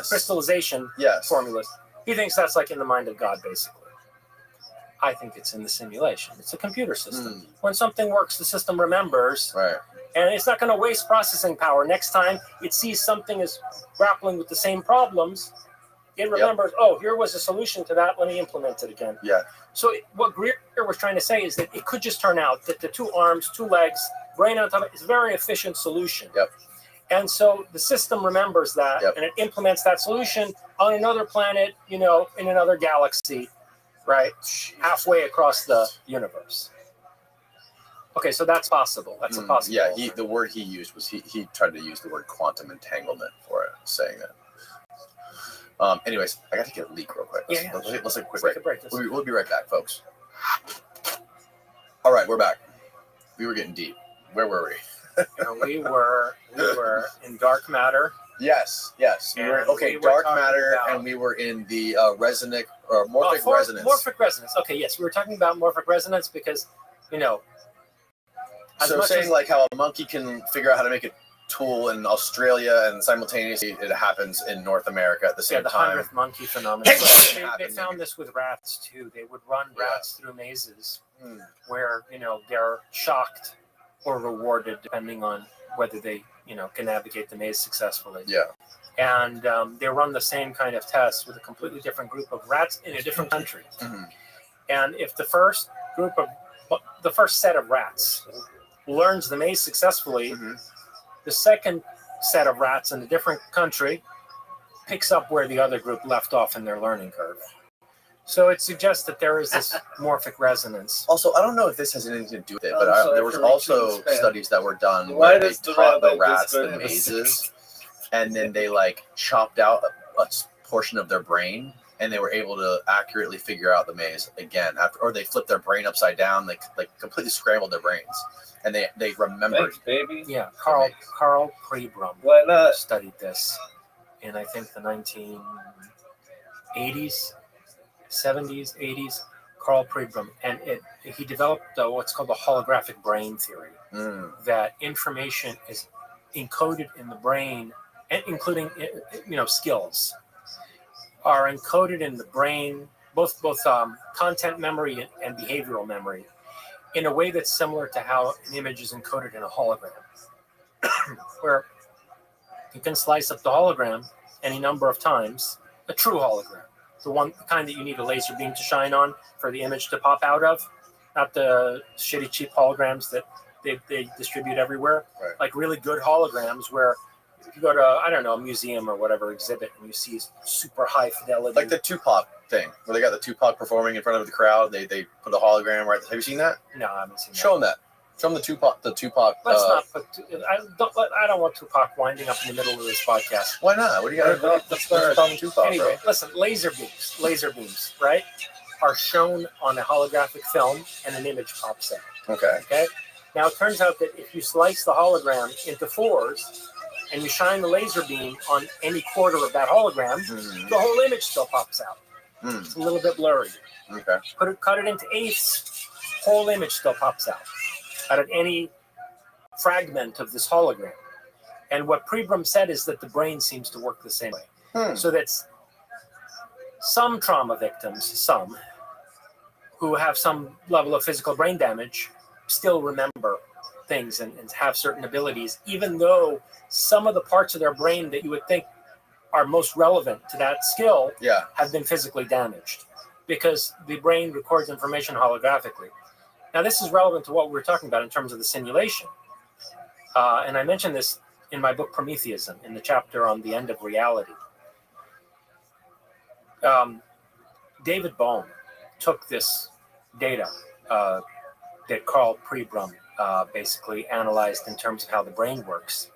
crystallization formulas. He thinks that's like in the mind of God, basically. I think it's in the simulation. It's a computer system. When something works, the system remembers. Right. And it's not going to waste processing power. Next time it sees something is grappling with the same problems, it remembers, oh, here was a solution to that. Let me implement it again. Yeah. So what Greer was trying to say is that it could just turn out that the 2 arms, 2 legs, brain on top, is a very efficient solution. Yep. And so the system remembers that, and it implements that solution on another planet, in another galaxy, right? Halfway across the universe. Okay, so that's possible. That's a possibility. Yeah, the word he used was he tried to use the word quantum entanglement for it, saying that. Anyways, I got to get a leak real quick. Let's take a quick break. We'll be right back, folks. All right, we're back. We were getting deep. Where were we? We were in dark matter. Yes. We were dark matter, and we were in the resonant or morphic resonance. Morphic resonance. Okay, yes, we were talking about morphic resonance because, so saying like how a monkey can figure out how to make a tool in Australia and simultaneously it happens in North America at the same time. The 100th monkey phenomenon. They found this with rats too. They would run rats through mazes where, they're shocked or rewarded depending on whether they, can navigate the maze successfully. Yeah. And they run the same kind of tests with a completely different group of rats in a different country. Mm-hmm. And if the first set of rats learns the maze successfully, the second set of rats in a different country picks up where the other group left off in their learning curve. So it suggests that there is this morphic resonance. Also, I don't know if this has anything to do with it, but there was also studies that were done where they taught the rats the mazes, and then they chopped out a portion of their brain, and they were able to accurately figure out the maze again, or they flipped their brain upside down, like completely scrambled their brains, and they remembered. Thanks, baby. Yeah, Carl Prebrum studied this in I think the 1980s. 70s, 80s, Carl Prebrum, and he developed what's called the holographic brain theory, that information is encoded in the brain, including skills, are encoded in the brain, both content memory and behavioral memory, in a way that's similar to how an image is encoded in a hologram, where you can slice up the hologram any number of times, a true hologram. The kind that you need a laser beam to shine on for the image to pop out of, not the shitty cheap holograms that they distribute everywhere. Right. Like really good holograms where if you go to, I don't know, a museum or whatever exhibit and you see super high fidelity. Like the Tupac thing, where they got the Tupac performing in front of the crowd. They put a hologram right. Have you seen that? No, I haven't seen that. Show them that. Show them the Tupac. Let's not put. I don't want Tupac winding up in the middle of this podcast. Why not? What do you got? Let's start talking Tupac. Anyway, listen. Laser beams, right, are shown on a holographic film, and an image pops out. Okay. Now, it turns out that if you slice the hologram into fours and you shine the laser beam on any quarter of that hologram, the whole image still pops out. It's a little bit blurry. Okay. Cut it into eighths, whole image still pops out of any fragment of this hologram. And what Pribram said is that the brain seems to work the same way. So that's some trauma victims, who have some level of physical brain damage, still remember things and have certain abilities, even though some of the parts of their brain that you would think are most relevant to that skill have been physically damaged, because the brain records information holographically. Now, this is relevant to what we were talking about in terms of the simulation. And I mentioned this in my book, Prometheism, in the chapter on the end of reality. David Bohm took this data that Carl Pribram basically analyzed in terms of how the brain works,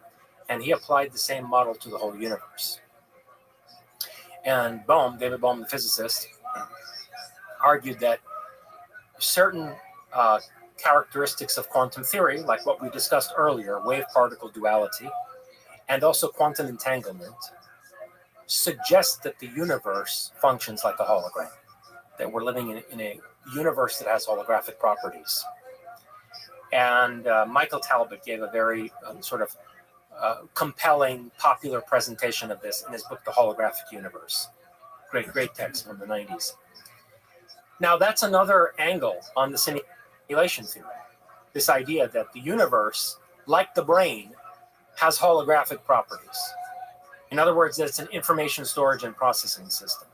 and he applied the same model to the whole universe. And David Bohm, the physicist, argued that certain characteristics of quantum theory, like what we discussed earlier, wave-particle duality, and also quantum entanglement, suggest that the universe functions like a hologram, that we're living in a universe that has holographic properties. And Michael Talbot gave a very compelling, popular presentation of this in his book, The Holographic Universe. Great text from the 90s. Now, that's another angle on the simulation theory. This idea that the universe, like the brain, has holographic properties. In other words, that it's an information storage and processing system.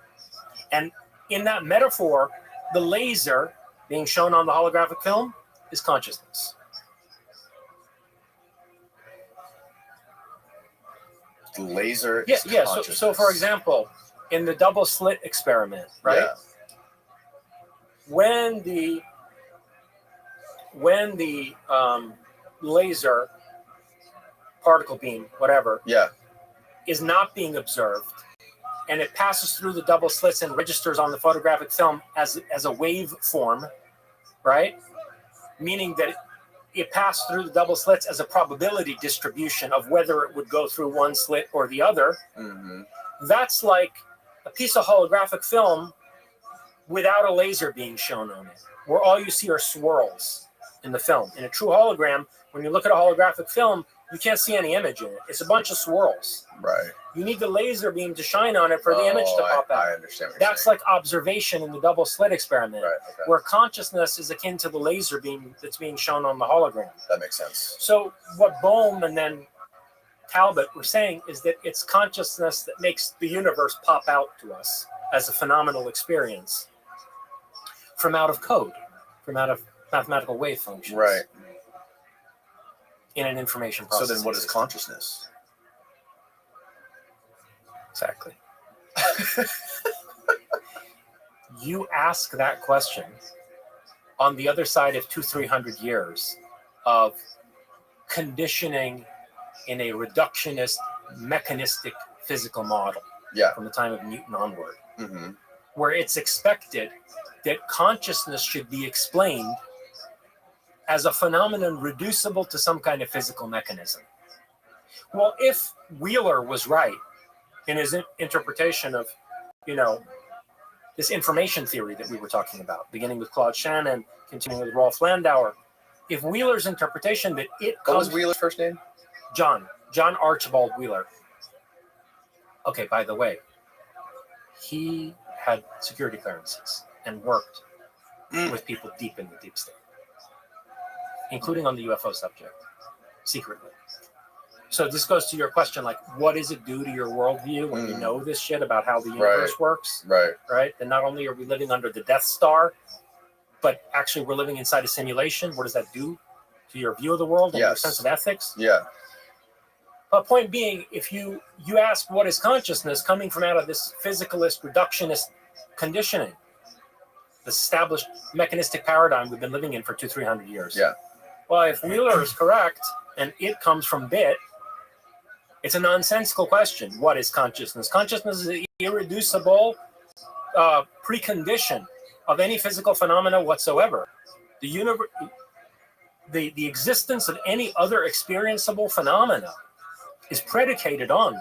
And in that metaphor, the laser being shown on the holographic film is consciousness. The laser is consciousness. So for example, in the double slit experiment, right? Yeah. When the laser particle beam, whatever, is not being observed, and it passes through the double slits and registers on the photographic film as a wave form, right? Meaning that it passed through the double slits as a probability distribution of whether it would go through one slit or the other. That's like a piece of holographic film without a laser being shown on it, where all you see are swirls in the film. In a true hologram, when you look at a holographic film, you can't see any image in it. It's a bunch of swirls. Right. You need the laser beam to shine on it for the image to pop out. I understand what you're That's saying. like observation in the double slit experiment, where consciousness is akin to the laser beam that's being shown on the hologram. That makes sense. So what Bohm and then Talbot were saying is that it's consciousness that makes the universe pop out to us as a phenomenal experience from out of code, from out of mathematical wave functions. Right. In an information process. So then what is consciousness? Exactly. You ask that question on the other side of 200-300 years of conditioning in a reductionist, mechanistic physical model from the time of Newton onward, where it's expected that consciousness should be explained as a phenomenon reducible to some kind of physical mechanism. Well, if Wheeler was right in his interpretation of, this information theory that we were talking about, beginning with Claude Shannon, continuing with Rolf Landauer, if Wheeler's interpretation that it comes... What was Wheeler's first name? John Archibald Wheeler. Okay, by the way, he had security clearances and worked with people deep in the deep state, including on the UFO subject, secretly. So this goes to your question, like, what does it do to your worldview when you know this shit about how the universe works? Right? Then not only are we living under the Death Star, but actually we're living inside a simulation. What does that do to your view of the world and your sense of ethics? But point being, if you ask what is consciousness coming from out of this physicalist, reductionist conditioning, this established mechanistic paradigm we've been living in for 200-300 years. Well, if Wheeler is correct and it comes from bit, it's a nonsensical question. What is consciousness? Consciousness is an irreducible precondition of any physical phenomena whatsoever. The universe, the existence of any other experienceable phenomena is predicated on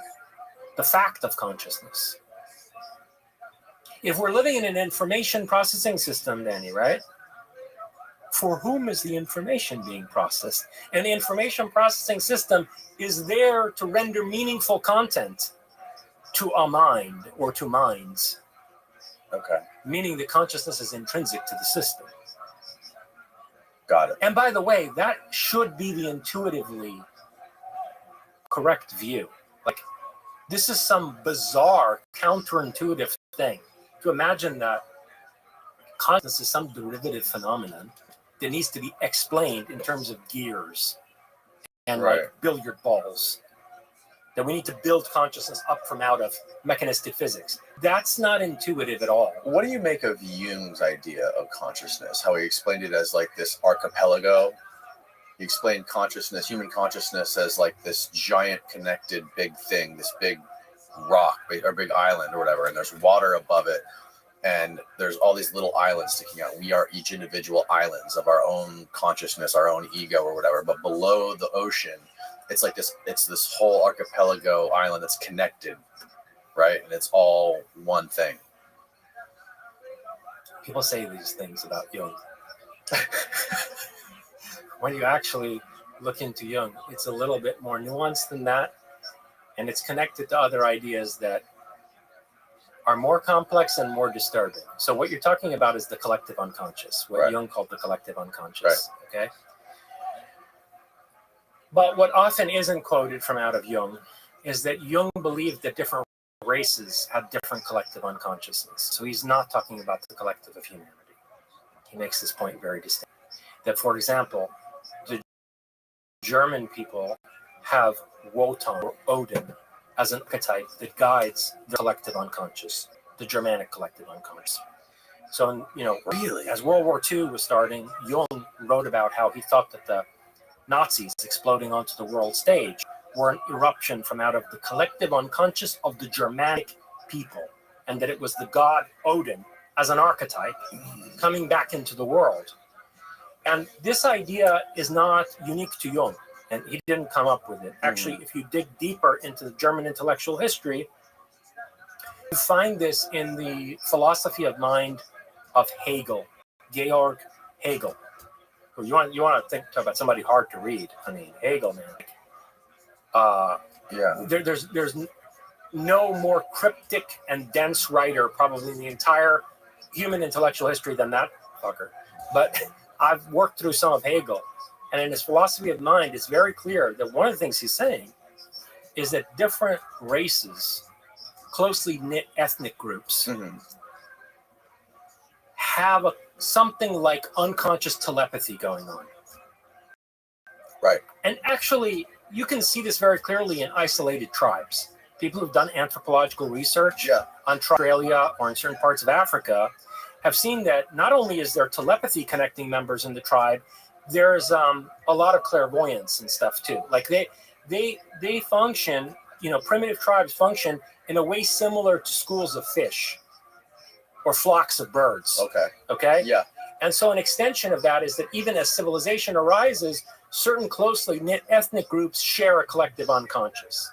the fact of consciousness. If we're living in an information processing system, Danny, right? For whom is the information being processed? And the information processing system is there to render meaningful content to a mind or to minds. Okay. Meaning that consciousness is intrinsic to the system. Got it. And by the way, that should be the intuitively correct view. Like, this is some bizarre, counterintuitive thing. To imagine that consciousness is some derivative phenomenon that needs to be explained in terms of gears and like billiard balls. That we need to build consciousness up from out of mechanistic physics. That's not intuitive at all. What do you make of Jung's idea of consciousness? How he explained it as like this archipelago. He explained consciousness, human consciousness, as like this giant connected big thing, this big rock or big island or whatever, and there's water above it, and there's all these little islands sticking out. We are each individual islands of our own consciousness, our own ego or whatever, but below the ocean, it's like this, it's this whole archipelago island that's connected, right? And it's all one thing. People say these things about Jung. When you actually look into Jung, it's a little bit more nuanced than that. And it's connected to other ideas that are more complex and more disturbing. So what you're talking about is the collective unconscious, what Jung called the collective unconscious, okay? But what often isn't quoted from out of Jung is that Jung believed that different races had different collective unconsciousness. So he's not talking about the collective of humanity. He makes this point very distinct. That, for example, the German people have Wotan, or Odin, as an archetype that guides the collective unconscious, the Germanic collective unconscious. So, really, as World War II was starting, Jung wrote about how he thought that the Nazis exploding onto the world stage were an eruption from out of the collective unconscious of the Germanic people, and that it was the god Odin as an archetype coming back into the world. And this idea is not unique to Jung, and he didn't come up with it. Actually, if you dig deeper into the German intellectual history, you find this in the philosophy of mind of Hegel, Georg Hegel. You want to talk about somebody hard to read. I mean, Hegel, man. There's no more cryptic and dense writer probably in the entire human intellectual history than that fucker. But I've worked through some of Hegel, and in his philosophy of mind, it's very clear that one of the things he's saying is that different races, closely knit ethnic groups, have something like unconscious telepathy going on. Right. And actually, you can see this very clearly in isolated tribes. People who've done anthropological research on Australia or in certain parts of Africa have seen that not only is there telepathy connecting members in the tribe, there's a lot of clairvoyance and stuff too. Like they function, primitive tribes function in a way similar to schools of fish or flocks of birds. Okay? Yeah. And so an extension of that is that even as civilization arises, certain closely knit ethnic groups share a collective unconscious.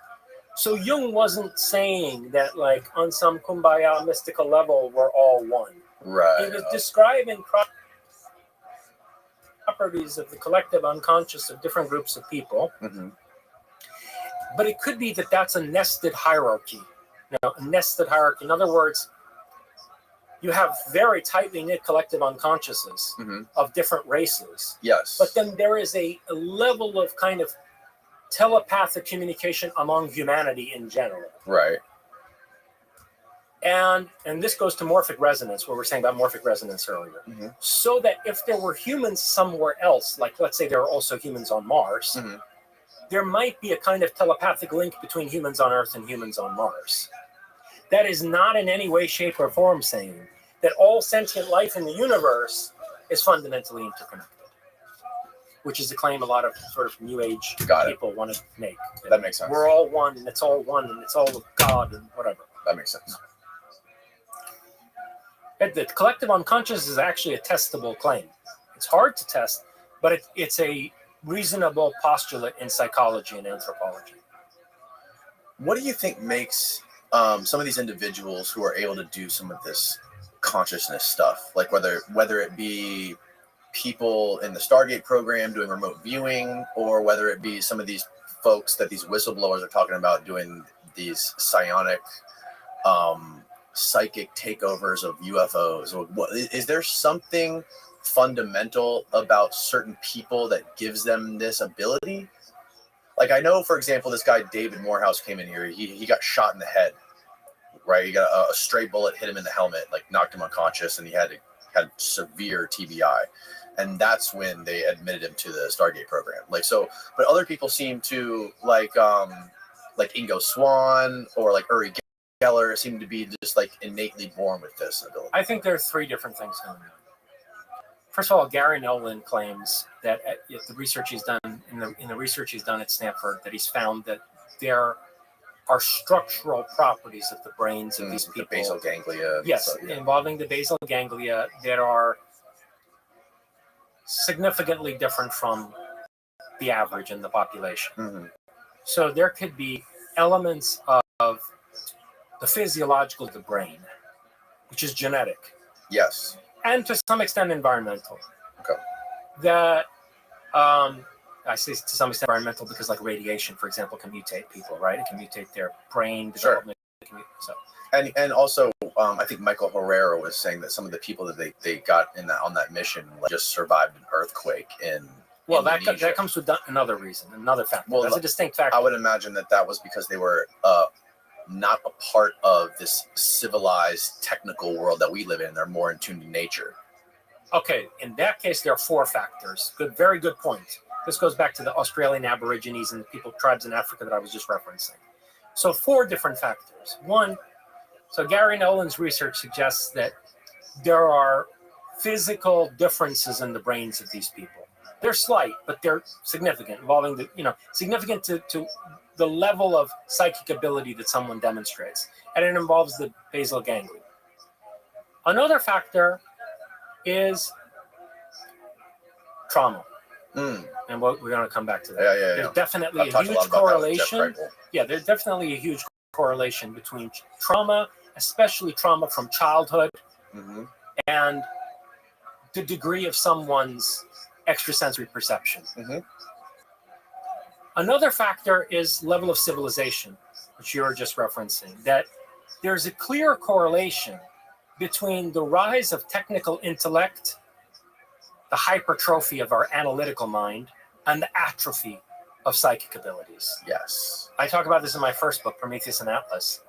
So Jung wasn't saying that like on some kumbaya mystical level, we're all one. Right. He was describing properties of the collective unconscious of different groups of people. But it could be that that's a nested hierarchy. A nested hierarchy. In other words, you have very tightly knit collective unconsciouses of different races. Yes. But then there is a level of kind of telepathic communication among humanity in general. Right. And this goes to morphic resonance, what we were saying about morphic resonance earlier. So that if there were humans somewhere else, like let's say there are also humans on Mars, there might be a kind of telepathic link between humans on Earth and humans on Mars. That is not in any way, shape, or form saying that all sentient life in the universe is fundamentally interconnected, which is a claim a lot of sort of New Age people want to make. That makes sense. We're all one, and it's all one, and it's all of God, and whatever. That makes sense. The collective unconscious is actually a testable claim. It's hard to test, but it's a reasonable postulate in psychology and anthropology. What do you think makes some of these individuals who are able to do some of this consciousness stuff, like whether it be people in the Stargate program doing remote viewing, or whether it be some of these folks that these whistleblowers are talking about doing these psionic, psychic takeovers of UFOs? Or what, is there something fundamental about certain people that gives them this ability? Like, I know, for example, this guy David Morehouse came in here. He got shot in the head, right? He got a stray bullet hit him in the helmet, like knocked him unconscious, and he had severe TBI. And that's when they admitted him to the Stargate program. Like, so, but other people seem to like Ingo Swann or like Uri Geller seem to be just like innately born with this ability. I think there are three different things going on. First of all, Gary Nolan claims that the research he's done in the research he's done at Stanford, that he's found that there are structural properties of the brains of these people. The basal ganglia. Yes, involving the basal ganglia that are significantly different from the average in the population. Mm-hmm. So there could be elements of the physiological of the brain, which is genetic. Yes. And to some extent environmental. Okay. That I say to some extent environmental because, like, radiation, for example, can mutate people, right? It can mutate their brain development. Sure. So. And also, I think Michael Herrera was saying that some of the people that they got on that mission just survived an earthquake in. Well, that comes with another reason, another factor. Well, that's a distinct factor. I would imagine that was because they were not a part of this civilized technical world that we live in. They're more in tune to nature. Okay, in that case, there are four factors. Very good point. This goes back to the Australian Aborigines and the tribes in Africa that I was just referencing. So 4 different factors. One, so Gary Nolan's research suggests that there are physical differences in the brains of these people. They're slight, but they're significant, involving significant to the level of psychic ability that someone demonstrates, and it involves the basal ganglia. Another factor is trauma. And we're going to come back to that. There's definitely a huge correlation. Yeah, there's definitely a huge correlation between trauma, especially trauma from childhood, and the degree of someone's extrasensory perception. Another factor is level of civilization, which you were just referencing, that there's a clear correlation between the rise of technical intellect, the hypertrophy of our analytical mind, and the atrophy of psychic abilities. Yes. I talk about this in my first book, Prometheus and Atlas,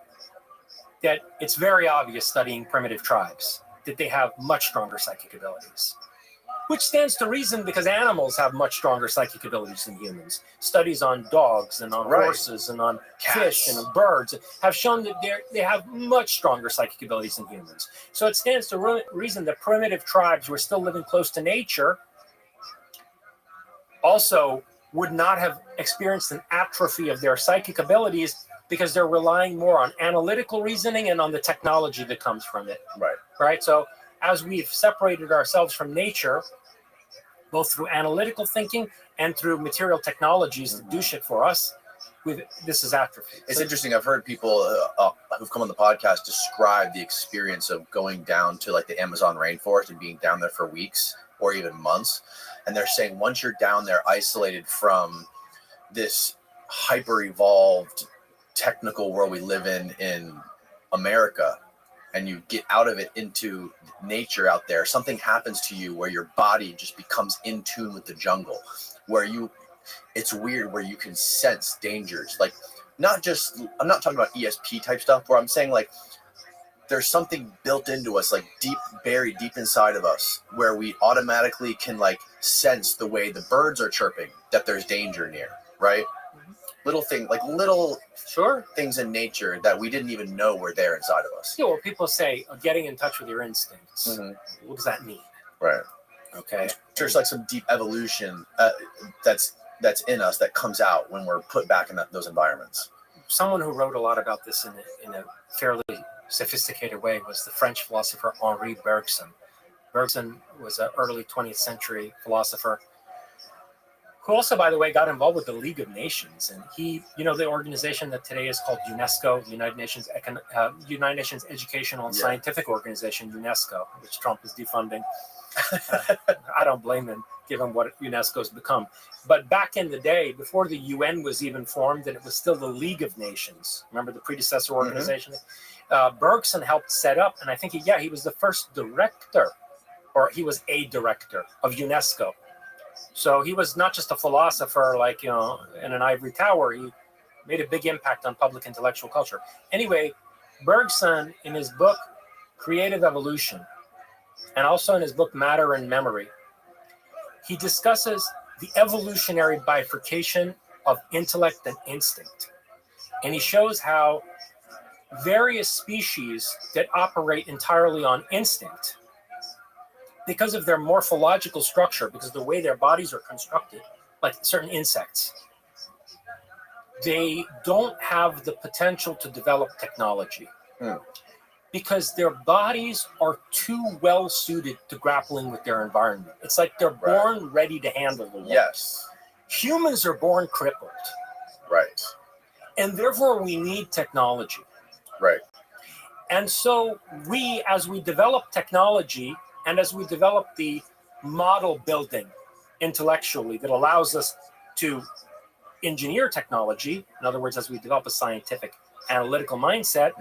that it's very obvious studying primitive tribes that they have much stronger psychic abilities, which stands to reason because animals have much stronger psychic abilities than humans. Studies on dogs and on horses and on fish and on birds have shown that they have much stronger psychic abilities than humans. So it stands to reason that primitive tribes who are still living close to nature also would not have experienced an atrophy of their psychic abilities because they're relying more on analytical reasoning and on the technology that comes from it. Right? So as we've separated ourselves from nature, both through analytical thinking and through material technologies that do shit for us, this is atrophy. It's interesting. I've heard people who've come on the podcast describe the experience of going down to like the Amazon rainforest and being down there for weeks or even months. And they're saying once you're down there isolated from this hyper-evolved technical world we live in America, and you get out of it into nature out there, something happens to you where your body just becomes in tune with the jungle, where it's weird, where you can sense dangers. Like, I'm not talking about ESP type stuff, where I'm saying like there's something built into us, like buried deep inside of us, where we automatically can like sense the way the birds are chirping that there's danger near, right? Little things in nature that we didn't even know were there inside of us. Yeah, well, people say getting in touch with your instincts. What does that mean? Right. Okay. There's like some deep evolution that's in us that comes out when we're put back in those environments. Someone who wrote a lot about this in a fairly sophisticated way was the French philosopher Henri Bergson. Bergson was an early 20th century philosopher who also, by the way, got involved with the League of Nations. And he, the organization that today is called UNESCO, United Nations Educational and Scientific Organization, UNESCO, which Trump is defunding. I don't blame him, given what UNESCO's become. But back in the day, before the UN was even formed, and it was still the League of Nations, remember the predecessor organization? Bergson helped set up, and I think he was the first director, or he was a director of UNESCO. So he was not just a philosopher like, in an ivory tower. He made a big impact on public intellectual culture. Anyway, Bergson, in his book, Creative Evolution, and also in his book, Matter and Memory, he discusses the evolutionary bifurcation of intellect and instinct. And he shows how various species that operate entirely on instinct, because of their morphological structure, because of the way their bodies are constructed, like certain insects, they don't have the potential to develop technology because their bodies are too well suited to grappling with their environment. It's like they're born ready to handle the world. Yes. Humans are born crippled. Right. And therefore we need technology. Right. And so we, as we develop technology, and as we develop the model building intellectually that allows us to engineer technology, in other words, as we develop a scientific analytical mindset,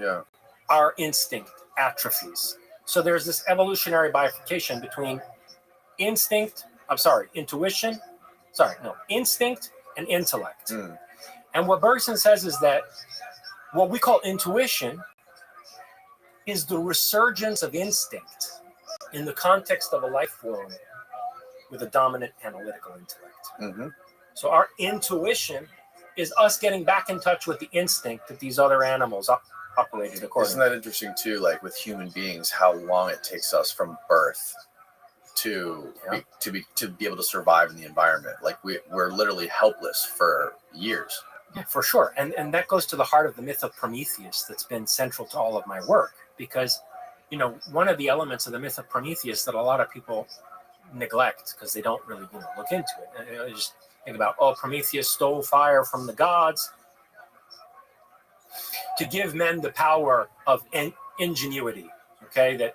our instinct atrophies. So there's this evolutionary bifurcation between instinct and intellect. And what Bergson says is that what we call intuition is the resurgence of instinct in the context of a life form with a dominant analytical intellect. So our intuition is us getting back in touch with the instinct that these other animals operated accordingly. Isn't that interesting too, like with human beings, how long it takes us from birth to be able to survive in the environment? Like we're literally helpless for years. Yeah, for sure. And that goes to the heart of the myth of Prometheus that's been central to all of my work, because one of the elements of the myth of Prometheus that a lot of people neglect because they don't really look into it. They just think about, Prometheus stole fire from the gods to give men the power of ingenuity. Okay, that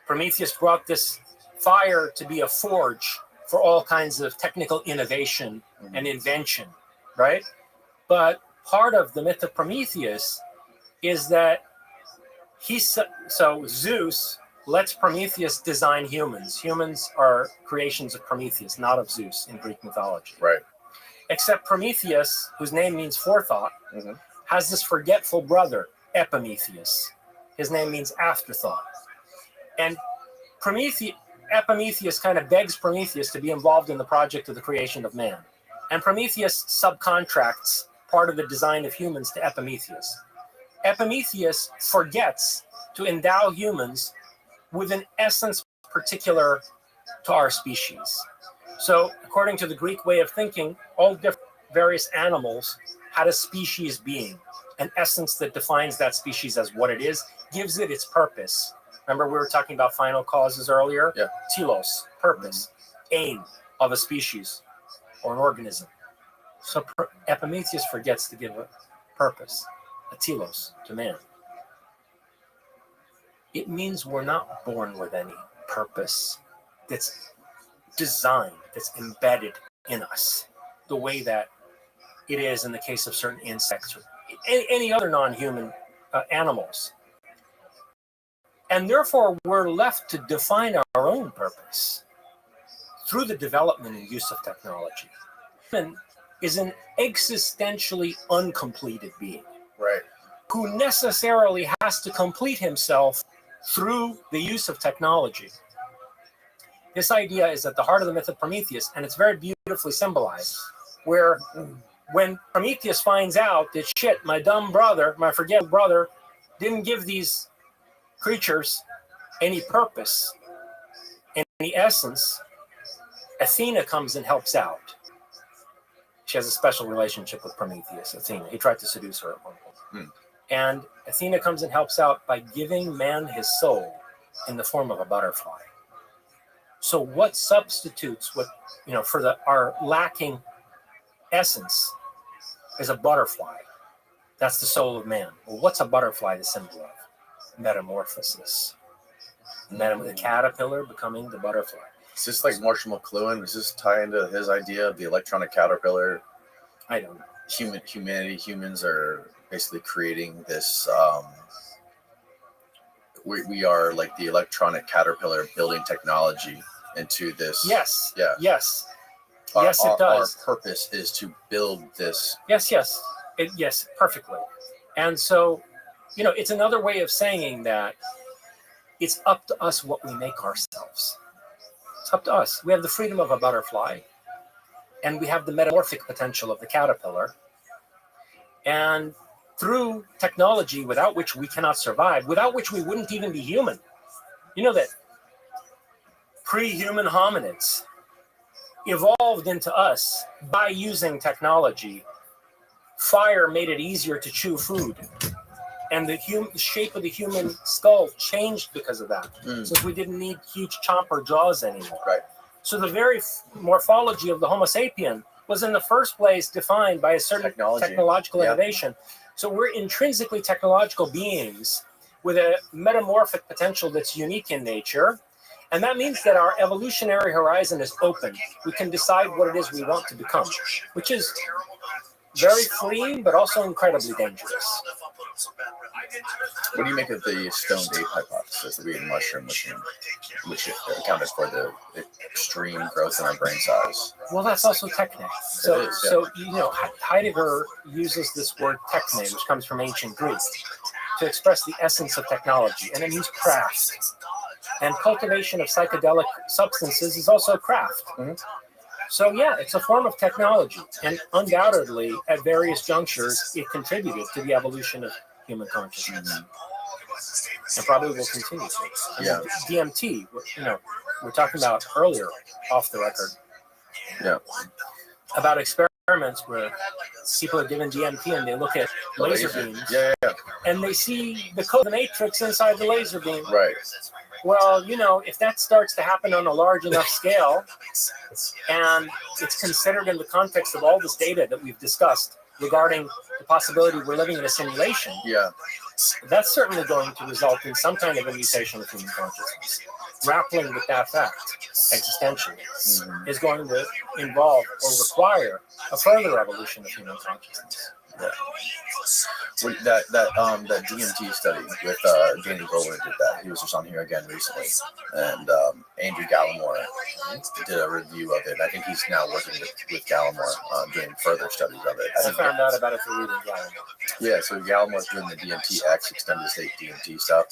Prometheus brought this fire to be a forge for all kinds of technical innovation and invention, right? But part of the myth of Prometheus is that Zeus lets Prometheus design humans. Humans are creations of Prometheus, not of Zeus in Greek mythology. Right. Except Prometheus, whose name means forethought, has this forgetful brother, Epimetheus. His name means afterthought. And Epimetheus kind of begs Prometheus to be involved in the project of the creation of man. And Prometheus subcontracts part of the design of humans to Epimetheus. Epimetheus forgets to endow humans with an essence particular to our species. So, according to the Greek way of thinking, all various animals had a species being, an essence that defines that species as what it is, gives it its purpose. Remember, we were talking about final causes earlier? Yeah. Telos, purpose, aim of a species or an organism. So Epimetheus forgets to give a purpose, a telos, to man. It means we're not born with any purpose that's designed, that's embedded in us, the way that it is in the case of certain insects or any other non-human animals. And therefore, we're left to define our own purpose through the development and use of technology. Human is an existentially uncompleted being, right, who necessarily has to complete himself through the use of technology. This idea is at the heart of the myth of Prometheus, and it's very beautifully symbolized, where when Prometheus finds out that my dumb brother, my forgetful brother, didn't give these creatures any purpose, any essence, Athena comes and helps out. She has a special relationship with Prometheus, Athena. He tried to seduce her at one point. And Athena comes and helps out by giving man his soul in the form of a butterfly. So what substitutes for our lacking essence is a butterfly. That's the soul of man. Well, what's a butterfly the symbol of? Metamorphosis. The caterpillar becoming the butterfly. Is this like Marshall McLuhan? Does this tie into his idea of the electronic caterpillar? I don't know. Humans are basically creating this. We are like the electronic caterpillar building technology into this. Yes. Yeah. Yes. Yes, it does. Our purpose is to build this. Yes. Yes, perfectly. And so, it's another way of saying that it's up to us what we make ourselves. It's up to us. We have the freedom of a butterfly, and we have the metamorphic potential of the caterpillar. And through technology, without which we cannot survive, without which we wouldn't even be human. You know that pre-human hominids evolved into us by using technology. Fire made it easier to chew food. And the shape of the human skull changed because of that. Since we didn't need huge chomper jaws anymore. Right. So the very morphology of the Homo sapien was in the first place defined by a certain technological innovation. So we're intrinsically technological beings with a metamorphic potential that's unique in nature. And that means that our evolutionary horizon is open. We can decide what it is we want to become, which is very freeing, but also incredibly dangerous. What do you make of the stoned ape hypothesis that we ate mushroom, which accounted for the extreme growth in our brain size? Well, that's also techne. So Heidegger uses this word techne, which comes from ancient Greek, to express the essence of technology, and it means craft. And cultivation of psychedelic substances is also craft. Mm-hmm. So yeah, it's a form of technology, and undoubtedly, at various junctures, it contributed to the evolution of human consciousness, and probably will continue to. Yeah. DMT, we're talking about earlier off the record. Yeah. About experiments where people are given DMT and they look at laser beams. Yeah. And they see the code matrix inside the laser beam. Right. Well, if that starts to happen on a large enough scale, and it's considered in the context of all this data that we've discussed regarding the possibility we're living in a simulation, that's certainly going to result in some kind of a mutation of human consciousness. Grappling with that fact existentially is going to involve or require a further evolution of human consciousness. Yeah. That DMT study with Danny Goldman did that. He was just on here again recently, and Andrew Gallimore did a review of it. I think he's now working with Gallimore doing further studies of it. I found out about it through reading Gallimore. Yeah, so Gallimore's doing the DMT-X extended state DMT stuff,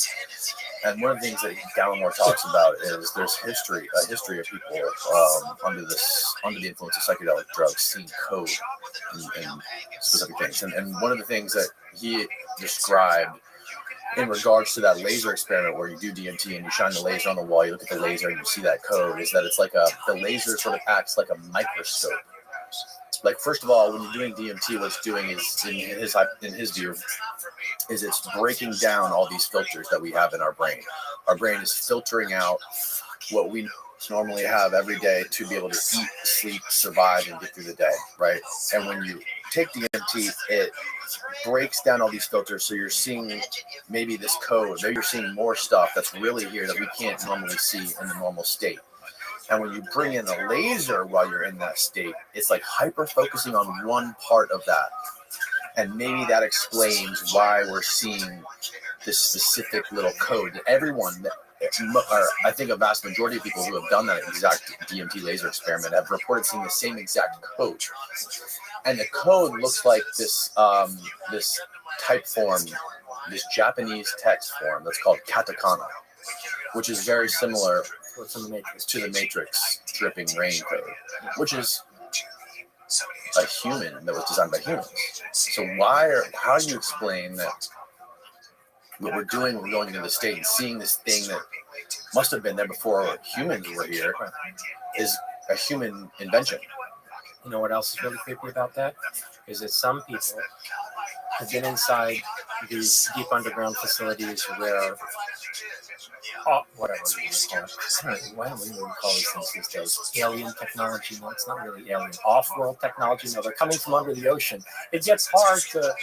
and one of the things that Gallimore talks about is there's a history of people under the influence of psychedelic drugs seeing code in specific things. And one of the things that he described in regards to that laser experiment where you do DMT and you shine the laser on the wall, you look at the laser and you see that code, is that it's like the laser sort of acts like a microscope. Like, first of all, when you're doing DMT, what it's doing is, in his view, is it's breaking down all these filters that we have in our brain. Our brain is filtering out what we normally have every day to be able to eat, sleep, survive, and get through the day, right? And when you take DMT, it breaks down all these filters, so you're seeing maybe this code, maybe you're seeing more stuff that's really here that we can't normally see in the normal state. And when you bring in a laser while you're in that state, it's like hyper focusing on one part of that. And maybe that explains why we're seeing this specific little code. Everyone, or I think a vast majority of people who have done that exact DMT laser experiment have reported seeing the same exact code. And the code looks like this this type form, this Japanese text form that's called katakana, which is very similar to the Matrix dripping rain code, which is a human that was designed by humans. So how do you explain that what we're doing, we're going into the state and seeing this thing that must have been there before humans were here, is a human invention? You know what else is really creepy about that? Is that some people have been inside these deep underground facilities where whatever we call it. Why don't we even call these things these days? Alien technology? No, it's not really alien. Off-world technology? No, they're coming from under the ocean. It gets hard to,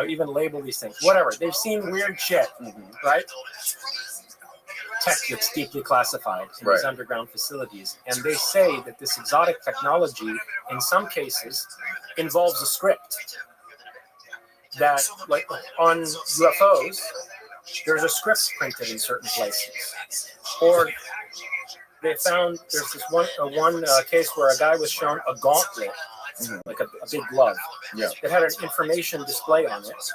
even label these things. Whatever. They've seen weird shit, right? Tech that's deeply classified in these underground facilities. And they say that this exotic technology, in some cases, involves a script. That, like on UFOs, there's a script printed in certain places. Or they found there's this one case where a guy was shown a gauntlet, like a big glove, that had an information display on it.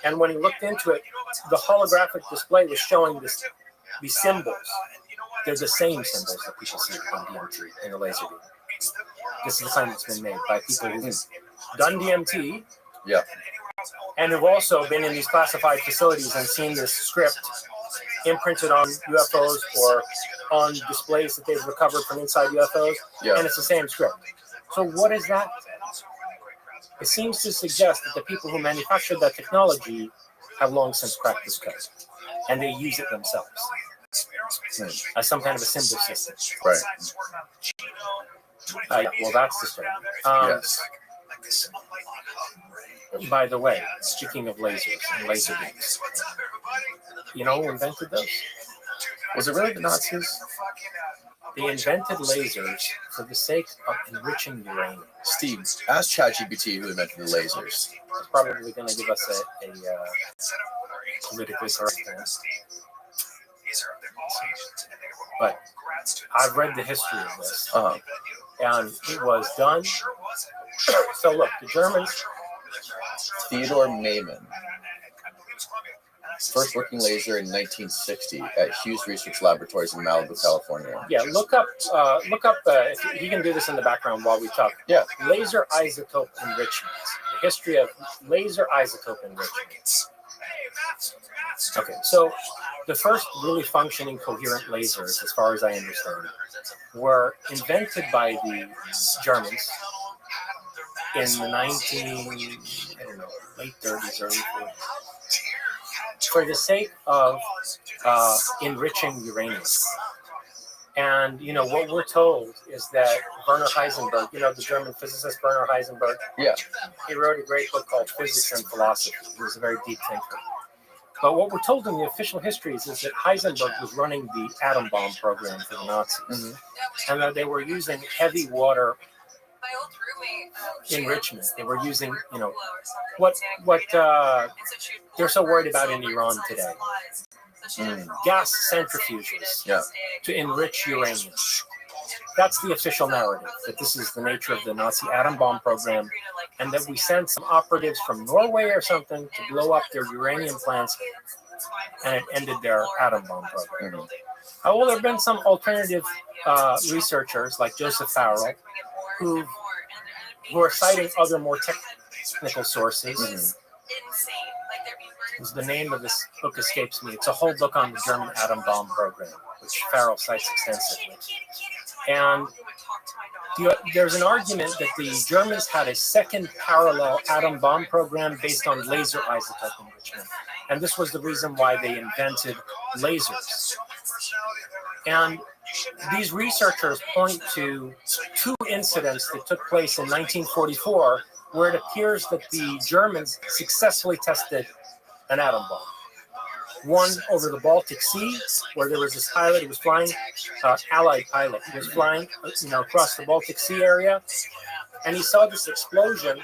And when he looked into it, the holographic display was showing these symbols. They're the same symbols that people see on DMT in the laser beam. This is a claim that's been made by people who've done DMT. Yeah. And have also been in these classified facilities and seen this script imprinted on UFOs or on displays that they've recovered from inside UFOs. Yeah. And it's the same script. So what is that? It seems to suggest that the people who manufactured that technology have long since cracked this code. And they use it themselves as some kind of a symbol system. Right. Well, that's the story. Yes. By the way, speaking of lasers and laser beams, you know who invented those? Was it really the Nazis? They invented lasers for the sake of enriching uranium. Steve, ask ChatGPT who invented the lasers. It's probably going to give us a politically correct answer. But I've read the history of this, and it was done. So look, the Germans. Theodore Maiman, first working laser in 1960 at Hughes Research Laboratories in Malibu, California. Yeah, look up. If you can do this in the background while we talk. Yeah. Laser isotope enrichment. The history of laser isotope enrichment. Okay, so the first really functioning coherent lasers, as far as I understand, were invented by the Germans in the late 30s, early 40s, for the sake of enriching uranium. And, what we're told is that Werner Heisenberg, the German physicist Werner Heisenberg, he wrote a great book called Physics and Philosophy. He was a very deep thinker. But what we're told in the official histories is that Heisenberg was running the atom bomb program for the Nazis, and that they were using heavy water enrichment. They were using, what they're so worried about in Iran today. Gas centrifuges to enrich uranium. That's the official narrative, that this is the nature of the Nazi atom bomb program, and that we sent some operatives from Norway or something to blow up their uranium plants, and it ended their atom bomb program. Well, there have been some alternative researchers like Joseph Farrell who are citing other more technical sources. The name of this book escapes me. It's a whole book on the German atom bomb program, which Farrell cites extensively. And there's an argument that the Germans had a second parallel atom bomb program based on laser isotope enrichment. And this was the reason why they invented lasers. And these researchers point to two incidents that took place in 1944 where it appears that the Germans successfully tested an atom bomb. One over the Baltic Sea, where there was this pilot who was flying, Allied pilot, he was flying, across the Baltic Sea area, and he saw this explosion,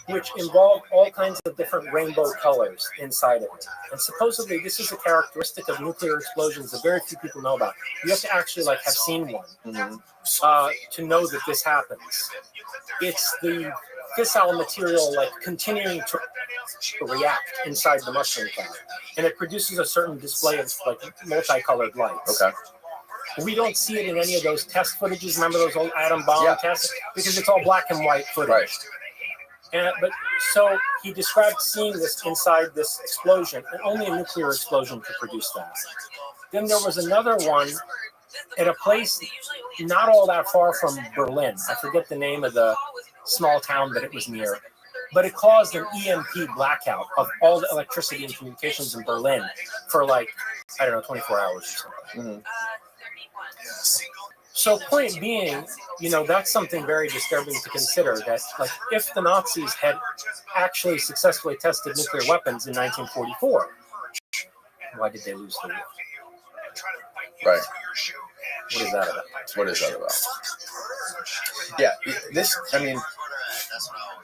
which involved all kinds of different rainbow colors inside of it. And supposedly, this is a characteristic of nuclear explosions that very few people know about. You have to actually have seen one to know that this happens. It's the fissile material continuing to react inside the mushroom cloud, and it produces a certain display of multicolored lights. Okay. We don't see it in any of those test footages. Remember those old atom bomb tests? Because it's all black and white footage. Right. But so he described seeing this inside this explosion, and only a nuclear explosion could produce that. Then there was another one at a place not all that far from Berlin. I forget the name of the small town that it was near. but it caused an EMP blackout of all the electricity and communications in Berlin for like, I don't know, 24 hours or something. So point being, that's something very disturbing to consider, that like if the Nazis had actually successfully tested nuclear weapons in 1944, why did they lose the war? Right. What is that about? What is that about? Yeah,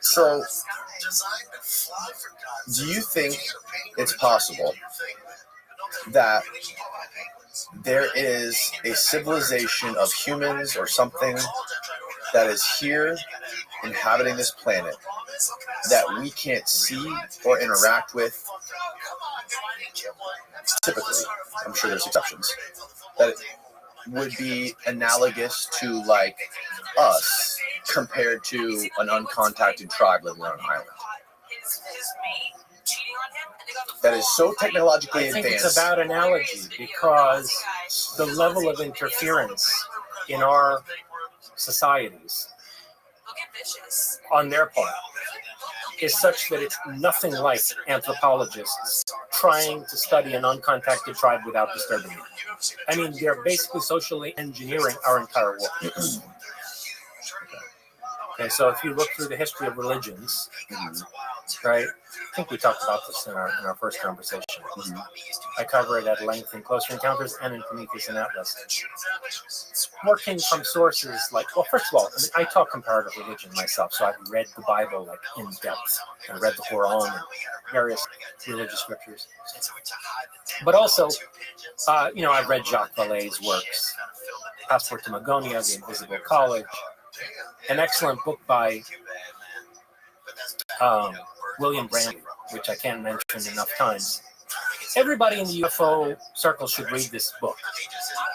so do you think it's possible that there is a civilization of humans or something that is here inhabiting this planet that we can't see or interact with? Typically, I'm sure there's exceptions, that it would be analogous to like us compared to an uncontacted tribe living on an island that is so technologically advanced. I think it's about analogy because the level of interference in our societies on their part is such that it's nothing like anthropologists trying to study an uncontacted tribe without disturbing it. I mean, they're basically socially engineering our entire world. Okay, so if you look through the history of religions, right? I think we talked about this in our first conversation. I cover it at length in Closer Encounters and in Prometheus and Atlas. Working from sources like, well, first of all, I talk comparative religion myself, so I've read the Bible like in depth. I read the Quran and various religious scriptures. But also, I've read Jacques Vallée's works, Passport to Magonia, The Invisible College, an excellent book by William Bramley, which I can't mention enough times. Everybody in the UFO circle should read this book,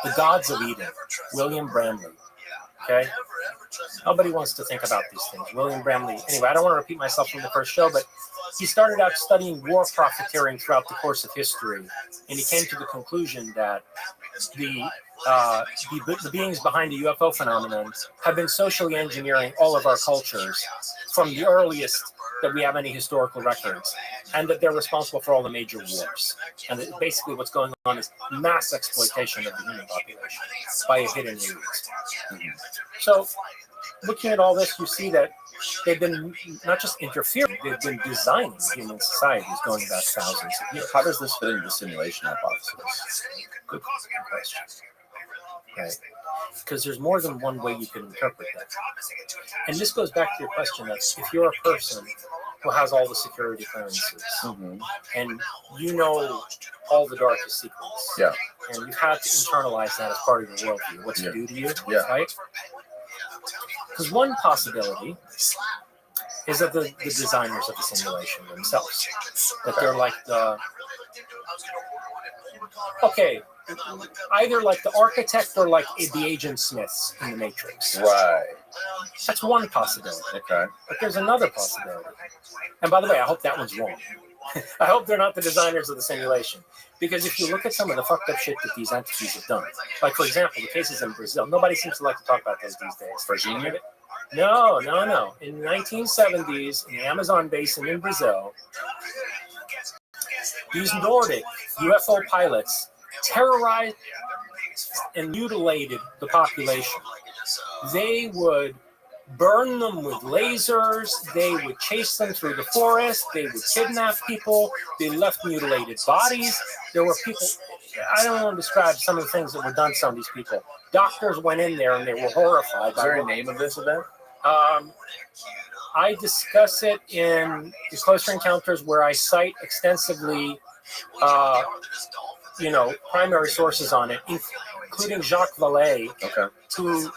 The Gods of Eden, William Bramley. Okay? Nobody wants to think about these things. William Bramley. Anyway, I don't want to repeat myself from the first show, but he started out studying war profiteering throughout the course of history, and he came to the conclusion that the beings behind the UFO phenomenon have been socially engineering all of our cultures from the earliest that we have any historical records, and that they're responsible for all the major wars. And that basically what's going on is mass exploitation of the human population by a hidden elite. So looking at all this, you see that they've been not just interfering, they've been designing human societies going back thousands of years. How does this fit into the simulation hypothesis? Good question. Okay. Because there's more than one way you can interpret that. And this goes back to your question of if you're a person who has all the security clearances and you know all the darkest secrets, and you've had to internalize that as part of your worldview, what's it do to you, right? Because one possibility is that the designers of the simulation themselves, that they're like either like the architect or like the Agent Smiths in the Matrix. Right. That's one possibility. Okay. But there's another possibility. And by the way, I hope that one's wrong. I hope they're not the designers of the simulation. Because if you look at some of the fucked up shit that these entities have done, like for example, the cases in Brazil, nobody seems to like to talk about those these days. Virginia? No. In the 1970s, in the Amazon basin in Brazil, these Nordic UFO pilots terrorized and mutilated the population. They would burn them with lasers, they would chase them through the forest, they would kidnap people, they left mutilated bodies. There were people, I don't want to describe some of the things that were done to some of these people. Doctors went in there and they were horrified. Is there a name of this event? I discuss it in the Closer Encounters where I cite extensively primary sources on it, including Jacques Vallée, who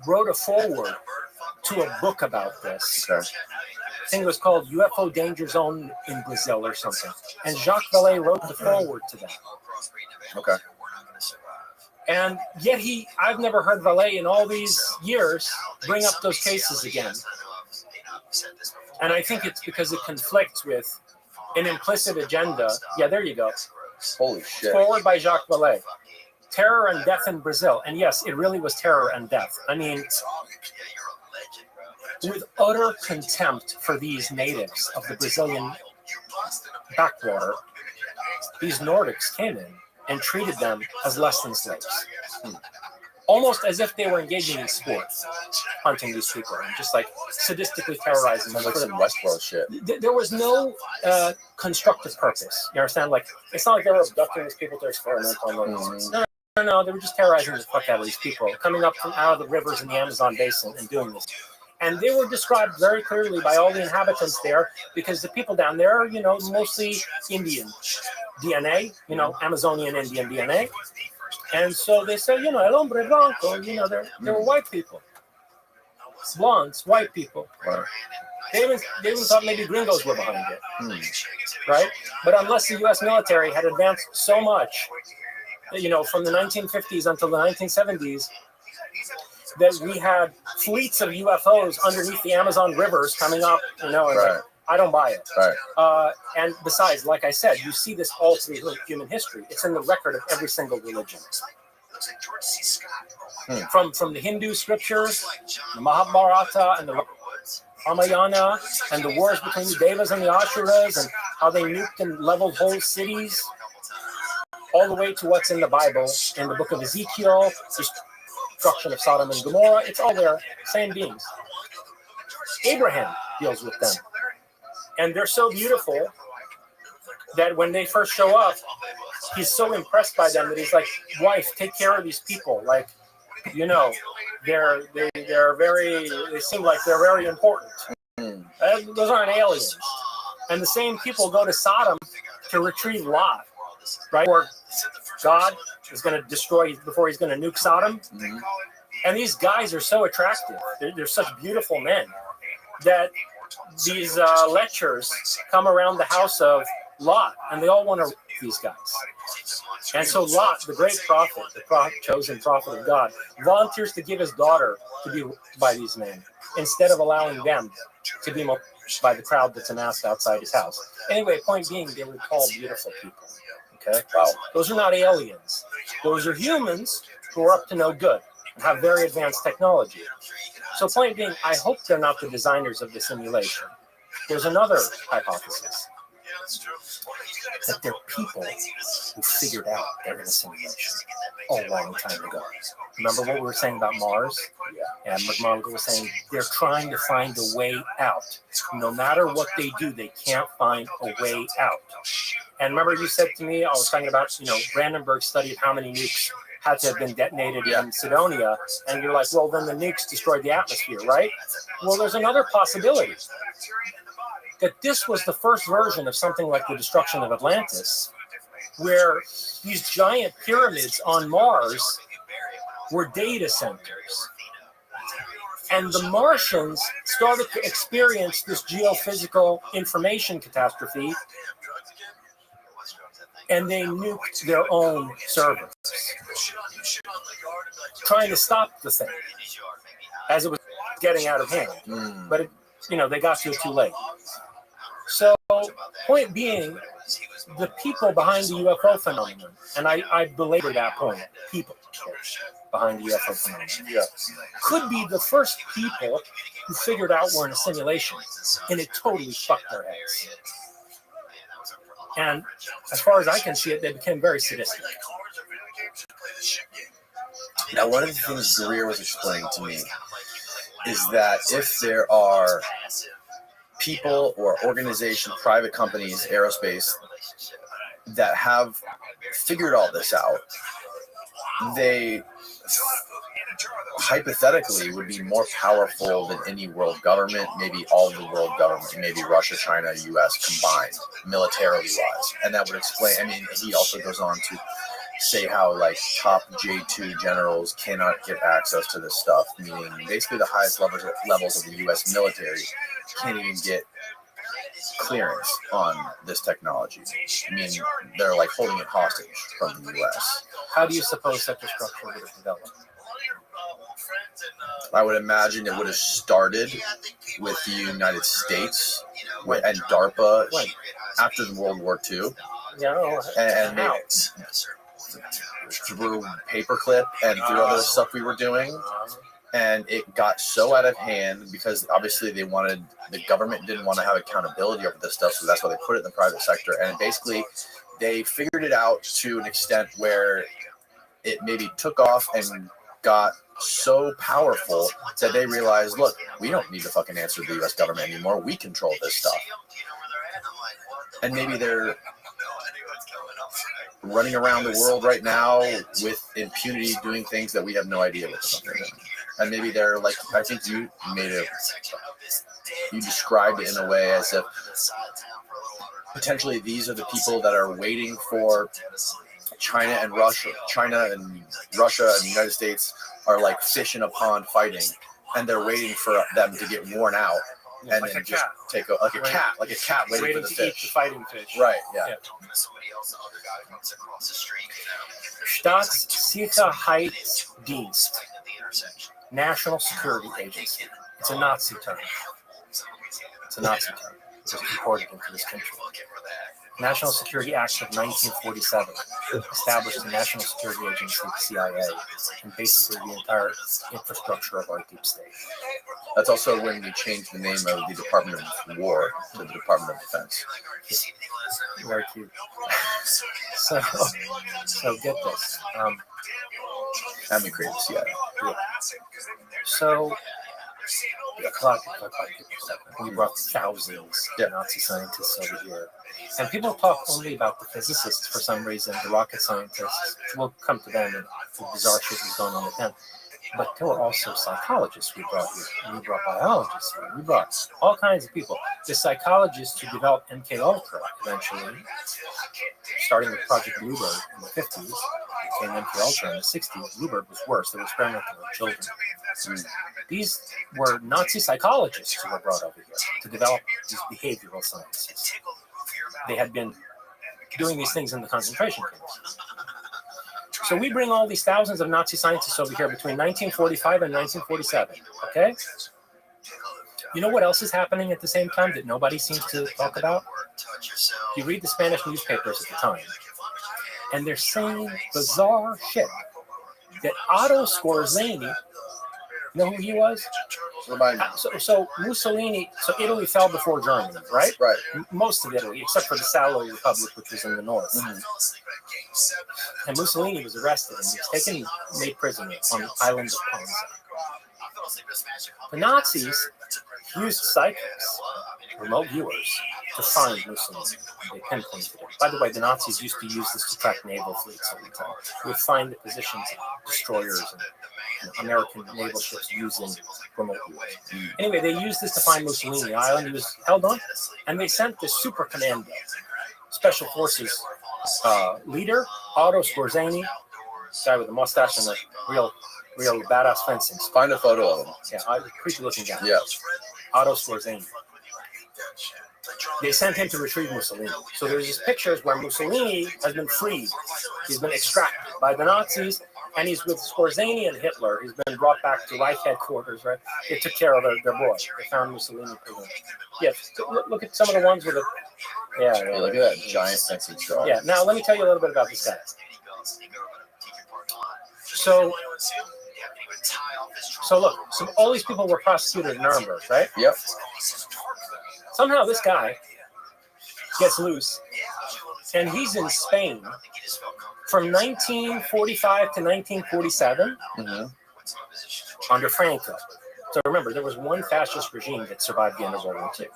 wrote a foreword to a book about this. I think it was called UFO Danger Zone in Brazil or something. And Jacques Vallée wrote the foreword to that. Okay. And yet I've never heard Vallée in all these years bring up those cases again. And I think it's because it conflicts with an implicit agenda. Yeah, there you go. Holy shit. Forward by Jacques Vallée. Terror and Death in Brazil. And yes, it really was terror and death. I mean, with utter contempt for these natives of the Brazilian backwater, these Nordics came in and treated them as less than slaves. Almost as if they were engaging in sports, hunting these people and just like sadistically terrorizing them. Like some Westworld shit. There was no constructive purpose. You understand? Like, it's not like they were abducting these people to experiment on them. No, they were just terrorizing the fuck out of these people, coming up from out of the rivers in the Amazon basin and doing this. And they were described very clearly by all the inhabitants there, because the people down there, you know, mostly Indian DNA, you know, Amazonian Indian DNA. And so they said, you know, el hombre blanco, you know, they were white people. Blondes, white people. Right. They even thought maybe gringos were behind it. Right? But unless the U.S. military had advanced so much, you know, from the 1950s until the 1970s, that we had fleets of UFOs underneath the Amazon rivers coming up, you know, and like, I don't buy it. Right. And besides, like I said, you see this all through human history. It's in the record of every single religion. From the Hindu scriptures, the Mahabharata and the Ramayana, and the wars between the Devas and the Asuras, and how they nuked and leveled whole cities, all the way to what's in the Bible, in the book of Ezekiel, destruction of Sodom and Gomorrah. It's all there, same beings. Abraham deals with them. And they're so beautiful that when they first show up, he's so impressed by them that he's like, wife, take care of these people. Like, you know, they seem like they're very important. Those aren't aliens. And the same people go to Sodom to retrieve Lot, right? Or God is going to destroy before he's going to nuke Sodom. And these guys are so attractive. They're such beautiful men that these lectures come around the house of Lot, and they all want to these guys. And so Lot, the great prophet, chosen prophet of God, volunteers to give his daughter to be by these men instead of allowing them to be by the crowd that's amassed outside his house. Anyway, point being, they were called beautiful people. Okay? Wow. Those are not aliens. Those are humans who are up to no good and have very advanced technology. So point being, I hope they're not the designers of the simulation. There's another hypothesis, that they're people who figured out they're in a simulation a long time ago. Remember what we were saying about Mars? Yeah. And McMonagall was saying they're trying to find a way out. No matter what they do, they can't find a way out. And remember you said to me, I was talking about, you know, Brandenburg's study of how many nukes had to have been detonated in Sidonia, and you're like, well, then the nukes destroyed the atmosphere, right? Well, there's another possibility, that this was the first version of something like the destruction of Atlantis, where these giant pyramids on Mars were data centers. And the Martians started to experience this geophysical information catastrophe, and they nuked their own servers, trying to stop the thing as it was getting out of hand. But, they got to it too late. So, point being, the people behind the UFO phenomenon, and I belabor that point, people behind the UFO phenomenon, could be the first people who figured out we're in a simulation, and it totally fucked their heads. And as far as I can see it, they became very sadistic. Now, one of the things Greer was explaining to me is that if there are people or organizations, private companies, aerospace, that have figured all this out, they hypothetically would be more powerful than any world government, maybe all of the world government, maybe Russia, China, US combined, militarily wise. And that would explain, he also goes on to say how like top J2 generals cannot get access to this stuff, meaning basically the highest levels of the US military can't even get clearance on this technology. They're like holding it hostage from the US. How do you suppose such a structure would have developed? I would imagine it would have started with the United States and DARPA after the World War II. And through paperclip and through other stuff we were doing. And it got so out of hand because obviously the government didn't want to have accountability over this stuff, so that's why they put it in the private sector. And basically, they figured it out to an extent where it maybe took off and got so powerful that they realized, look, we don't need to fucking answer the U.S. government anymore. We control this stuff. And maybe they're running around the world right now with impunity, doing things that we have no idea what the fuck they're doing. And maybe they're like, I think you described it in a way as if potentially these are the people that are waiting for China and Russia and the United States are like fish in a pond fighting, and they're waiting for them to get worn out. And like then just take a cat waiting for the fish. Eat the fighting fish. Right, yeah. Staatssicherheitsdienst, National Security Agency. It's a Nazi term. It's imported into this country. National Security Act of 1947 established the National Security Agency, the CIA, and basically the entire infrastructure of our deep state. That's also when we changed the name of the Department of War to the Department of Defense. Very cute. So get this. And we created the CIA. Yeah. So a lot of people we brought thousands of Nazi scientists over here. And people talk only about the physicists for some reason, the rocket scientists. We'll come to them and the bizarre shit was going on with them. But there were also psychologists we brought here. We brought biologists here. We brought all kinds of people. The psychologists who developed MK-Ultra eventually, starting with Project Bluebird in the 50s, became MK-Ultra in the 60s. Bluebird was worse. They were experimenting with children. These were Nazi psychologists who were brought over here to develop these behavioral sciences. They had been doing these things in the concentration camps. So we bring all these thousands of Nazi scientists over here between 1945 and 1947, okay? You know what else is happening at the same time that nobody seems to talk about? You read the Spanish newspapers at the time, and they're saying bizarre shit. That Otto Skorzeny, you know who he was? So Mussolini, so Italy fell before Germany, right? Right. Most of Italy, except for the Salo Republic, which was in the north. Mm-hmm. And Mussolini was arrested and he was made prisoner on the island of Ponza. The Nazis used psychics, remote viewers, to find Mussolini. They pinpointed him. By the way, the Nazis used to use this to track naval fleets all the time. They would find the positions of destroyers and American naval ships using remote viewers. Anyway, they used this to find Mussolini. The island he was held on, and they sent the super commando, special forces leader, Otto Skorzeny, guy with a mustache and a real badass fencing. Find a photo of him. Yeah, creepy looking guy. Yeah. Otto Skorzeny. They sent him to retrieve Mussolini. So there's these pictures where Mussolini has been freed. He's been extracted by the Nazis, and he's with Skorzeny and Hitler. He's been brought back to Reich headquarters, right? They took care of their boy. They found Mussolini. Yeah, look at some of the ones with the... Yeah, look at that giant fencing straw. Yeah, now let me tell you a little bit about this guy. So look, all these people were prosecuted in Nuremberg, right? Yep. Somehow this guy gets loose, and he's in Spain from 1945 to 1947 under Franco. So remember, there was one fascist regime that survived the end of World War II.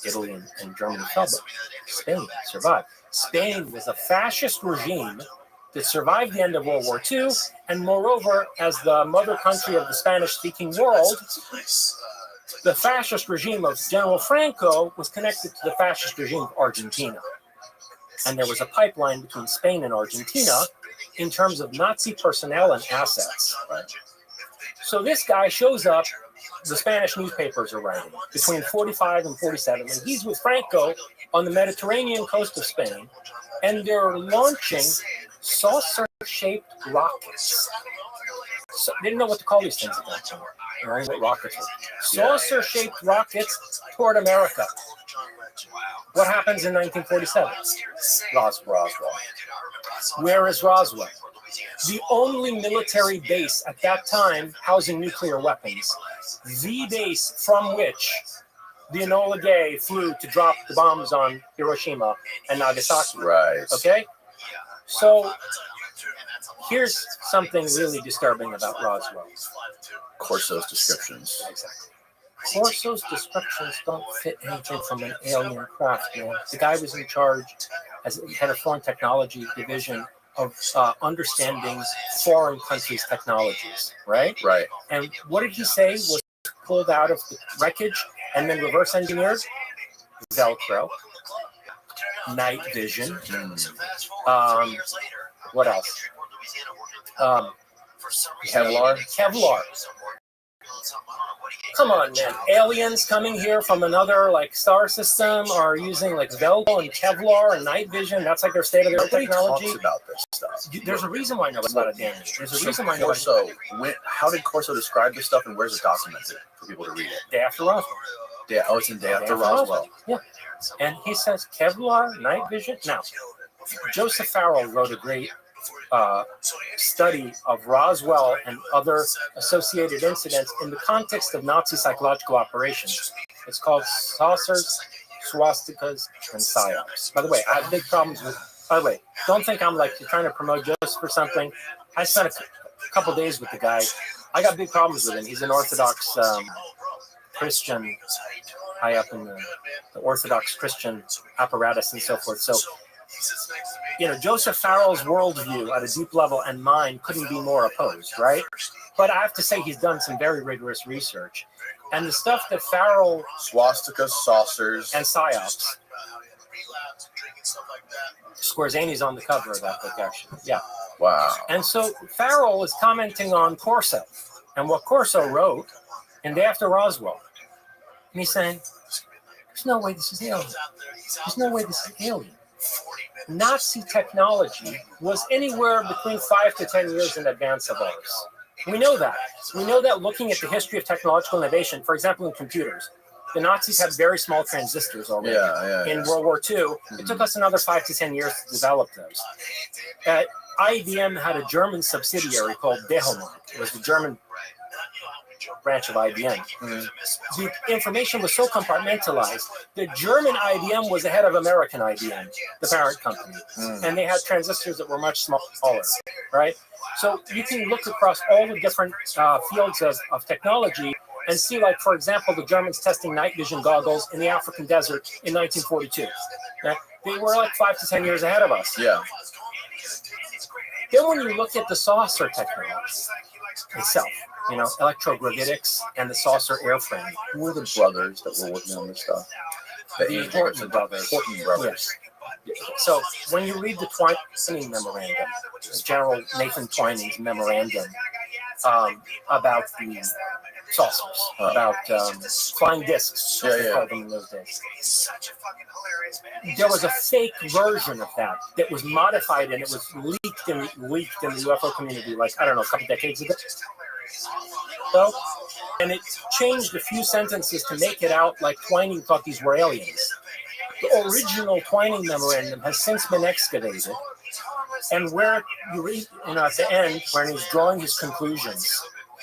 Italy and Germany fell, but Spain survived. Spain was a fascist regime that survived the end of World War II, and moreover, as the mother country of the Spanish-speaking world, the fascist regime of General Franco was connected to the fascist regime of Argentina. And there was a pipeline between Spain and Argentina in terms of Nazi personnel and assets. Right? So this guy shows up, the Spanish newspapers are writing, between 45 and 47, and he's with Franco on the Mediterranean coast of Spain, and they're launching saucer-shaped rockets. So they didn't know what to call these things at that time. You know what rockets were. Saucer-shaped rockets toward America. What happens in 1947? Roswell. Where is Roswell? the only military base at that time housing nuclear weapons, the base from which the Enola Gay flew to drop the bombs on Hiroshima and Nagasaki. Right. Okay? So here's something really disturbing about Roswell. Corso's descriptions. Exactly. Corso's descriptions don't fit anything from an alien craft, man. The guy was in charge as head of foreign technology division of understanding foreign countries' technologies, right? Right. And what did he say was pulled out of the wreckage and then reverse engineered? Velcro, night vision. What else? Kevlar. Kevlar. Come on, man. Aliens coming here from another star system are using Velcro and Kevlar and night vision. That's their state-of-the-art technology. Talks about this stuff. There's a reason why nobody's about it, Dan. There's a reason why nobody. Corso, how did Corso describe this stuff, and where's it documented for people to read it? Day after Roswell. It's in Day After Roswell. Yeah. And he says Kevlar, night vision. Now, Joseph Farrell wrote a great study of Roswell and other associated incidents in the context of Nazi psychological operations. It's called Saucers, Swastikas, and Psyops. By the way, I have big problems with. By the way, don't think I'm trying to promote Joseph or something. I spent a couple days with the guy. I got big problems with him. He's an Orthodox Christian, high up in the Orthodox Christian apparatus and so forth. So, Joseph Farrell's worldview at a deep level and mine couldn't be more opposed, right? But I have to say he's done some very rigorous research. And the stuff that Farrell... Swastikas, saucers. And psyops. Squarzani's on the cover of that book, actually. Yeah. Wow. And so Farrell is commenting on Corso and what Corso wrote in Day After Roswell. And he's saying, there's no way this is alien. There's no way this is alien. Nazi technology was anywhere between 5 to 10 years in advance of ours. We know that. We know that looking at the history of technological innovation, for example, in computers, the Nazis had very small transistors already. In World War II, it took us another 5 to 10 years to develop those. IBM had a German subsidiary called Dehomont. It was the German branch of IBM. The information was so compartmentalized that German IBM was ahead of American IBM, the parent company. And they had transistors that were much smaller, right? So you can look across all the different fields of technology and see, for example, the Germans testing night vision goggles in the African desert in 1942. They were 5 to 10 years ahead of us. Yeah. Then when you look at the saucer technology itself, electrogravitics and the saucer airframe. Who were the brothers that were working on this stuff? The Horton brothers. Yes. So when you read the Twining memorandum, General Nathan Twining's memorandum about the saucers, about flying discs, as they called them in those days, there was a fake version of that was modified and it was leaked in the UFO community, a couple decades ago. So, and it changed a few sentences to make it out like Twining thought these were aliens. The original Twining memorandum has since been excavated, and where you read, at the end, when he's drawing his conclusions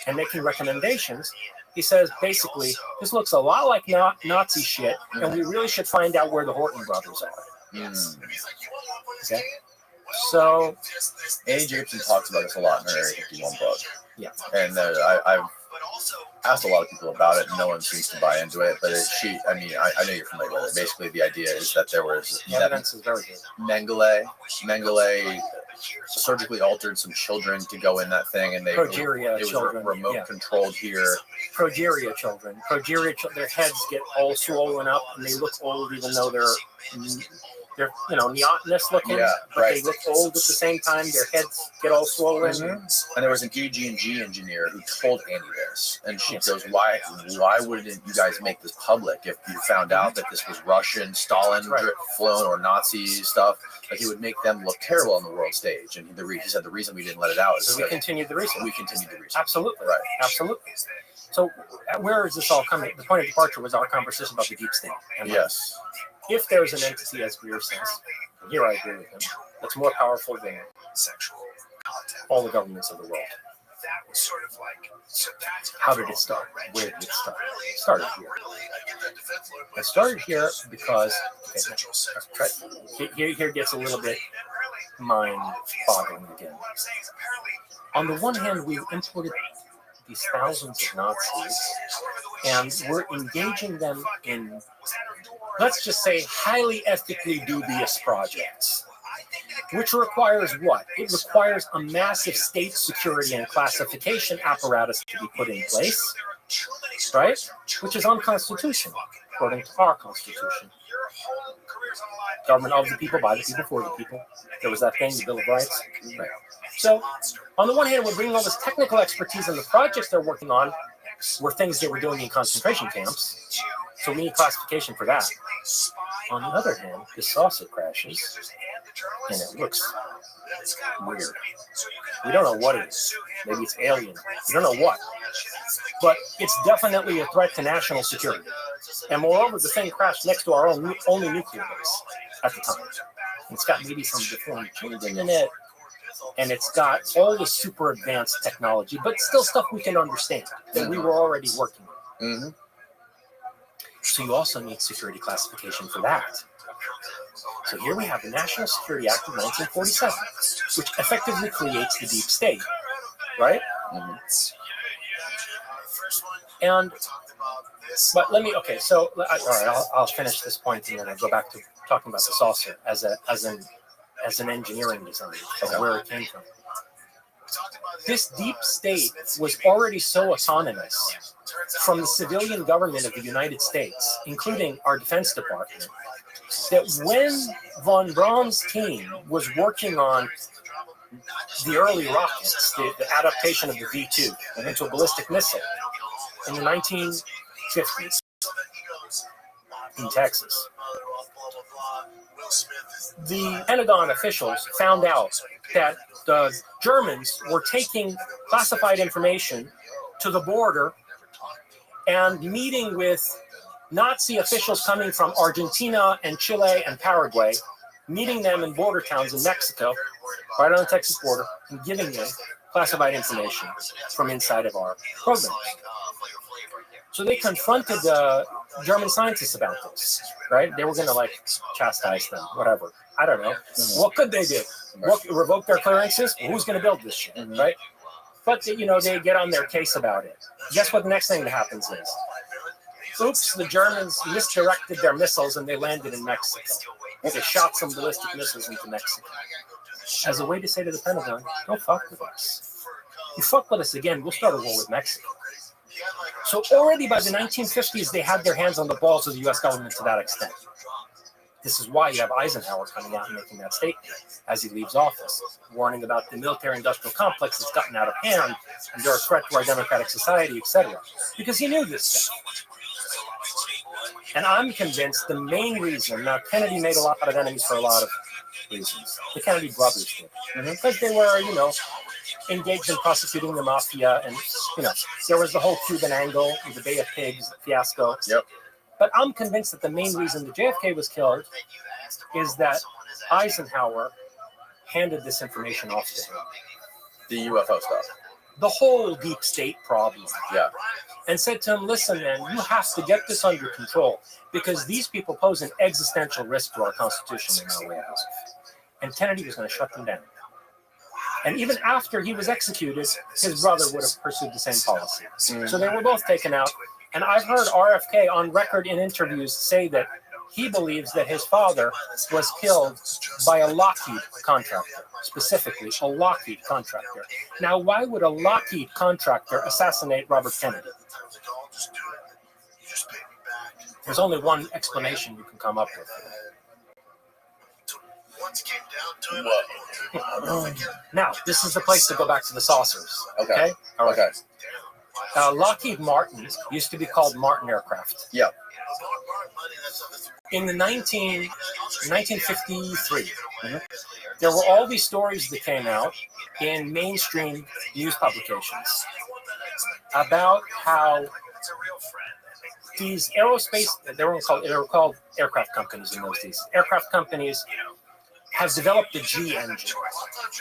and making recommendations, he says basically, this looks a lot like Nazi shit, and we really should find out where the Horton brothers are. Okay. So, Annie Jacobson talks about this a lot in her Area 51 book. Yeah. And I've asked a lot of people about it, and no one seems to buy into it. But I know you're familiar with it. Basically, the idea is that there was evidence is very good. Mengele surgically altered some children to go in that thing, and it was remote controlled here. Progeria children. Their heads get all swollen up, and they look old, even though they're neotenous looking, but they look old at the same time. Their heads get all swollen. And there was an EG&G engineer who told Annie this, and she goes, "Why wouldn't you guys make this public if you found out that this was Russian, Stalin flown, or Nazi stuff? It would make them look terrible on the world stage." And he said the reason we didn't let it out is we continued the research. Absolutely, right? Absolutely. So, where is this all coming? The point of departure was our conversation about the deep state. And yes. If there's an entity, as Greer says, and here I agree with him, that's more powerful than sexual all the governments of the world. How did it start? Where did it start? It started here. It started here because here gets a little bit mind-boggling again. On the one hand, we've imported these thousands of Nazis, and we're engaging them in, let's just say, highly ethically dubious projects. Which requires what? It requires a massive state security and classification apparatus to be put in place, right? Which is unconstitutional, according to our Constitution. Government of the people, by the people, for the people. There was that thing, the Bill of Rights. Right. So, on the one hand, we're bringing all this technical expertise, and the projects they're working on were things they were doing in concentration camps. So we need classification for that. On the other hand, the saucer crashes, and it looks weird. We don't know what it is. Maybe it's alien. We don't know what. But it's definitely a threat to national security. And moreover, the thing crashed next to our only nuclear base at the time. It's got maybe some deformed children in it. And it's got all the super advanced technology, but still stuff we can understand that we were already working on. Mm-hmm. So you also need security classification for that. So here we have the National Security Act of 1947, which effectively creates the deep state, right? Mm-hmm. But let me, okay, so, all right, I'll finish this point and then I'll go back to talking about the saucer as an engineering design of where it came from. This deep state was already so autonomous from the civilian government of the United States, including our Defense Department, that when von Braun's team was working on the early rockets, the adaptation of the V-2 into a ballistic missile in the 1950s in Texas, the Pentagon officials found out that the Germans were taking classified information to the border and meeting with Nazi officials coming from Argentina and Chile and Paraguay, meeting them in border towns in Mexico, right on the Texas border, and giving them classified information from inside of our programs. So they confronted the German scientists about this, right? They were going to chastise them, whatever. I don't know. What could they do? Revoke their clearances? Who's going to build this shit, right? But, they get on their case about it. Guess what the next thing that happens is? Oops, the Germans misdirected their missiles and they landed in Mexico. They shot some ballistic missiles into Mexico. As a way to say to the Pentagon, don't fuck with us. You fuck with us again, we'll start a war with Mexico. So already by the 1950s, they had their hands on the balls of the U.S. government to that extent. This is why you have Eisenhower coming out and making that statement as he leaves office, warning about the military-industrial complex that's gotten out of hand, and they're a threat to our democratic society, etc. Because he knew this stuff. And I'm convinced the main reason, now Kennedy made a lot of enemies for a lot of reasons. The Kennedy brothers did. Because they were, engaged in prosecuting the mafia, and, there was the whole Cuban angle, the Bay of Pigs fiasco. Yep. But I'm convinced that the main reason that JFK was killed is that Eisenhower handed this information off to him. The UFO stuff. The whole deep state problem. Yeah. And said to him, listen, man, you have to get this under control because these people pose an existential risk to our Constitution and our way of life. And Kennedy was going to shut them down. And even after he was executed, his brother would have pursued the same policy. So they were both taken out. And I've heard RFK on record in interviews say that he believes that his father was killed by a Lockheed contractor, specifically a Lockheed contractor. Now, why would a Lockheed contractor assassinate Robert Kennedy? There's only one explanation you can come up with. Now, this is the place to go back to the saucers. Okay? All right. Okay. Lockheed Martin used to be called Martin Aircraft. Yeah. In the 1953, there were all these stories that came out in mainstream news publications about how these aerospace, they were called aircraft companies in those days. Aircraft companies have developed the G engine.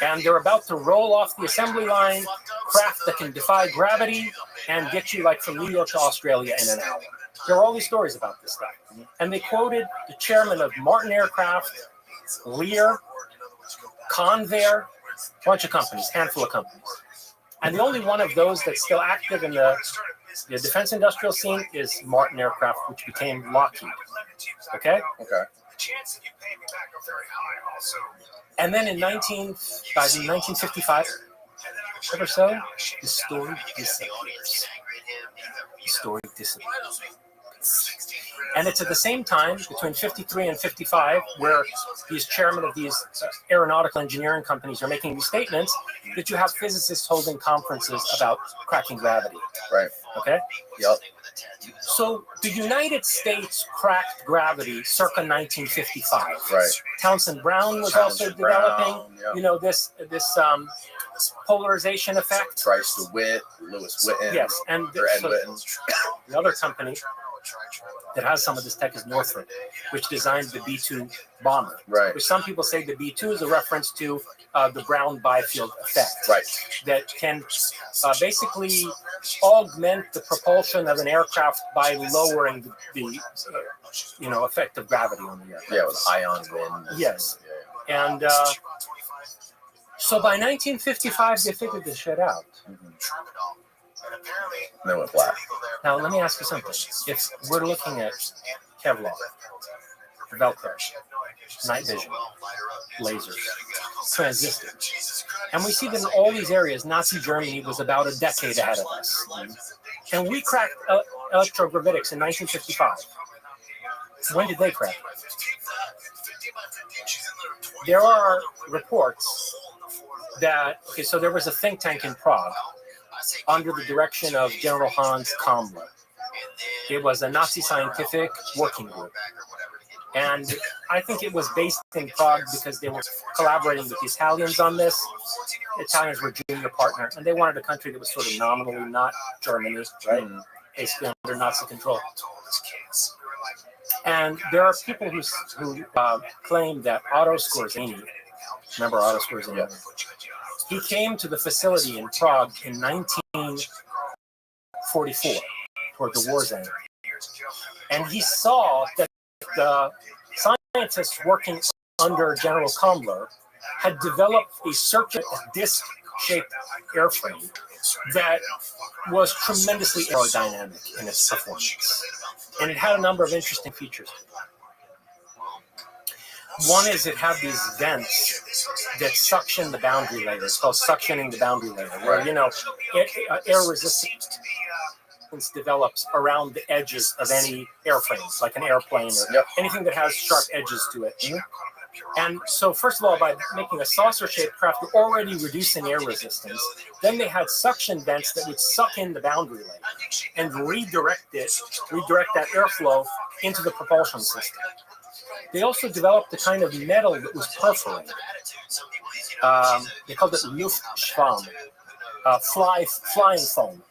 And they're about to roll off the assembly line, craft that can defy gravity and get you like from New York to Australia in an hour. There are all these stories about this stuff. And they quoted the chairman of Martin Aircraft, Lear, Convair, a bunch of companies, handful of companies. And the only one of those that's still active in the defense industrial scene is Martin Aircraft, which became Lockheed. Okay? Okay. And then by 1955 or so, the story disappears. The story disappears. And it's at the same time, between 53 and 55, where these chairmen of these aeronautical engineering companies are making these statements, that you have physicists holding conferences about cracking gravity. Right. Okay? Yep. So the United States cracked gravity circa 1955. Right. Townsend Brown was also developing, this polarization effect. Bryce DeWitt, Lewis Whitten. Yes, and Ed Whitten. The other company that has some of this tech is Northrop, which designed the B-2 bomber. Right. Which some people say the B-2 is a reference to the Brown-Byfield effect. Right. That can basically augment the propulsion of an aircraft by lowering the effect of gravity on the aircraft. Yeah, with ion wind. Yes. And so by 1955, they figured this shit out. Mm-hmm. And then went black. Now, let me ask you something. If we're looking at Kevlar, Velcro, night vision, lasers, transistors, and we see that in all these areas, Nazi Germany was about a decade ahead of us. And we cracked electrogravitics in 1955. When did they crack it? There are reports that, so there was a think tank in Prague under the direction of General Hans Kammler. It was a Nazi scientific working group. And I think it was based in Prague because they were collaborating with the Italians on this. The Italians were junior partner, and they wanted a country that was sort of nominally not Germany, right? Basically under Nazi control. And there are people who claim that Otto Skorzeny, remember Otto Skorzeny? Yeah. He came to the facility in Prague in 1944, toward the war's end. And he saw that the scientists working under General Kammler had developed a circular disc-shaped airframe that was tremendously aerodynamic in its performance. And it had a number of interesting features. One is it had these vents that suction the boundary layer. It's called suctioning the boundary layer, where, air resistance develops around the edges of any airframe, like an airplane or anything that has sharp edges to it. And so, first of all, by making a saucer-shaped craft, they're already reducing air resistance. Then they had suction vents that would suck in the boundary layer and redirect that airflow into the propulsion system. They also developed a kind of metal that was perforated. They called it Luftschwamm, flying foam.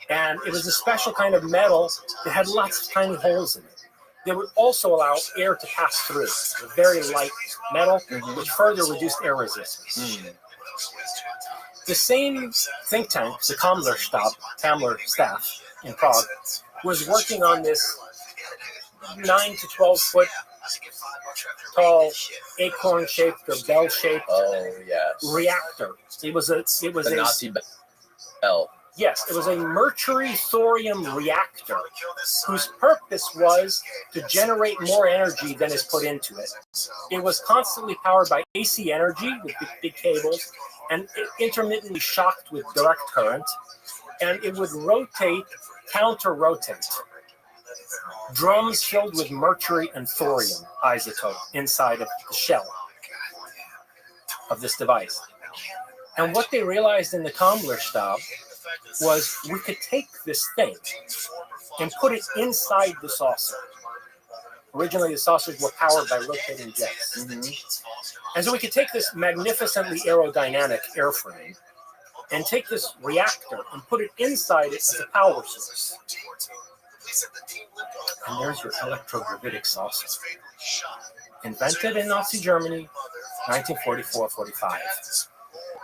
And it was a special kind of metal that had lots of tiny holes in it. They would also allow air to pass through. A very light metal, which further reduced air resistance. The same think tank, the Kammler staff in Prague, was working on this 9 to 12 foot tall, acorn-shaped or bell-shaped reactor. It was a Nazi bell. Yes, it was a mercury-thorium reactor whose purpose was to generate more energy than is put into it. It was constantly powered by AC energy with big cables and intermittently shocked with direct current, and it would counter-rotate. Drums filled with mercury and thorium isotope inside of the shell of this device. And what they realized in the Kammler Stab was we could take this thing and put it inside the saucer. Originally, the saucers were powered by rotating jets. And so we could take this magnificently aerodynamic airframe and take this reactor and put it inside it as a power source. And there's your electrogravitic saucer. invented in Nazi Germany, 1944-45.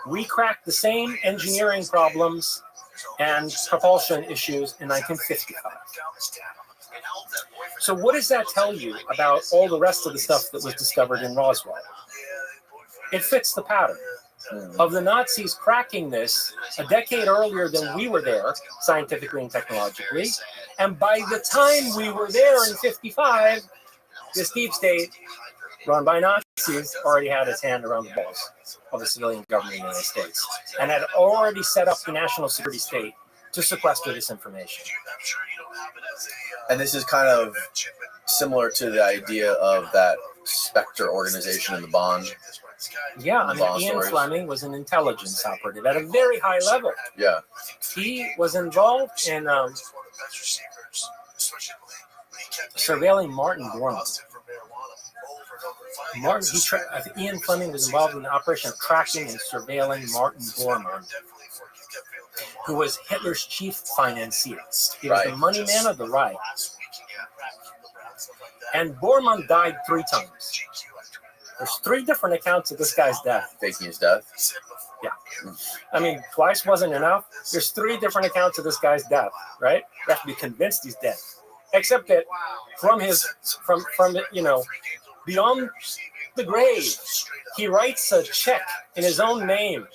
We cracked the same engineering problems and propulsion issues in 1955. So what does that tell you about all the rest of the stuff that was discovered in Roswell? It fits the pattern of the Nazis cracking this a decade earlier than we were there, scientifically and technologically. And by the time we were there in 55, this deep state, run by Nazis, already had its hand around the balls of the civilian government of the United States and had already set up the national security state to sequester this information. And this is kind of similar to the idea of that Spectre organization in the Bond. Yeah, I mean, Ian Fleming was an intelligence operative at a very high level. Yeah. He was involved in surveilling Martin Bormann. Ian Fleming was involved in the operation of tracking and surveilling Martin Bormann, who was Hitler's chief financier. He was the money man of the Reich. And Bormann died 3 times. There's 3 different accounts of this guy's death. Faking his death? Yeah. I mean, twice wasn't enough. There's 3 different accounts of this guy's death, right? You have to be convinced he's dead. Except that from beyond the grave, he writes a check in his own name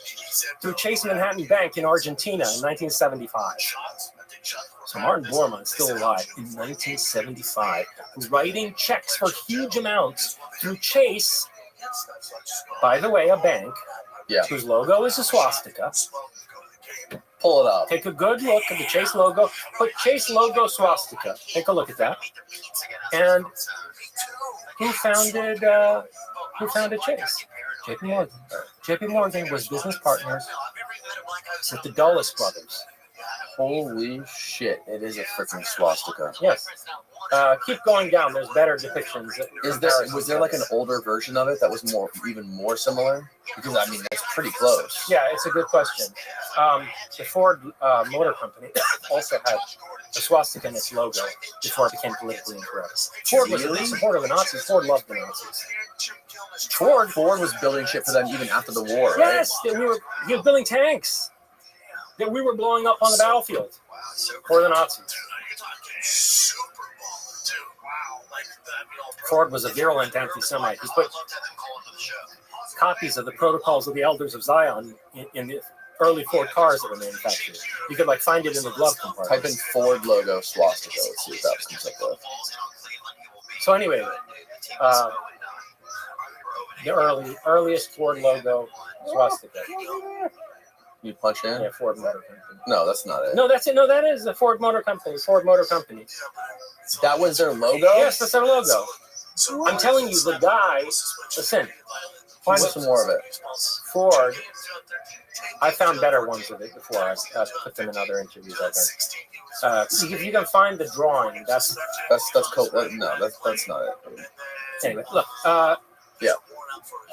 through Chase Manhattan Bank in Argentina in 1975. So Martin Bormann is still alive in 1975, writing checks for huge amounts through Chase, by the way, a bank whose logo is a swastika. Pull it up. Take a good look at the Chase logo. Put Chase logo swastika. Take a look at that. And who founded Chase? J.P. Morgan. J.P. Morgan was business partners with the Dulles brothers. Holy shit! It is a freaking swastika. Yes. Keep going down. There's better depictions. Was there like an older version of it that was even more similar? Because I mean, that's pretty close. Yeah, it's a good question. The Ford Motor Company also had a swastika in its logo before it became politically incorrect. Ford was a supporter of the Nazis. Ford loved the Nazis. Ford was building shit for them even after the war. Yes, he was building tanks that we were blowing up on the battlefield for the Nazis. Ford was a virulent anti-Semite. He put copies of the Protocols of the Elders of Zion in the early Ford cars that were manufactured. You could find it in the glove compartment. Type in Ford logo swastika. Let's see if that comes up with. So anyway, the earliest Ford logo swastika. You punch in? Yeah, Ford Motor Company. No, that's not it. No, that's it. No, that is the Ford Motor Company. Ford Motor Company. That was their logo? Yes, that's their logo. I'm telling you, the guy. Listen, find some more of it. Ford. I found better ones of it before. I put them in other interviews I've done. If you can find the drawing, that's cool. No, that's not it. Anyway, look. Yeah.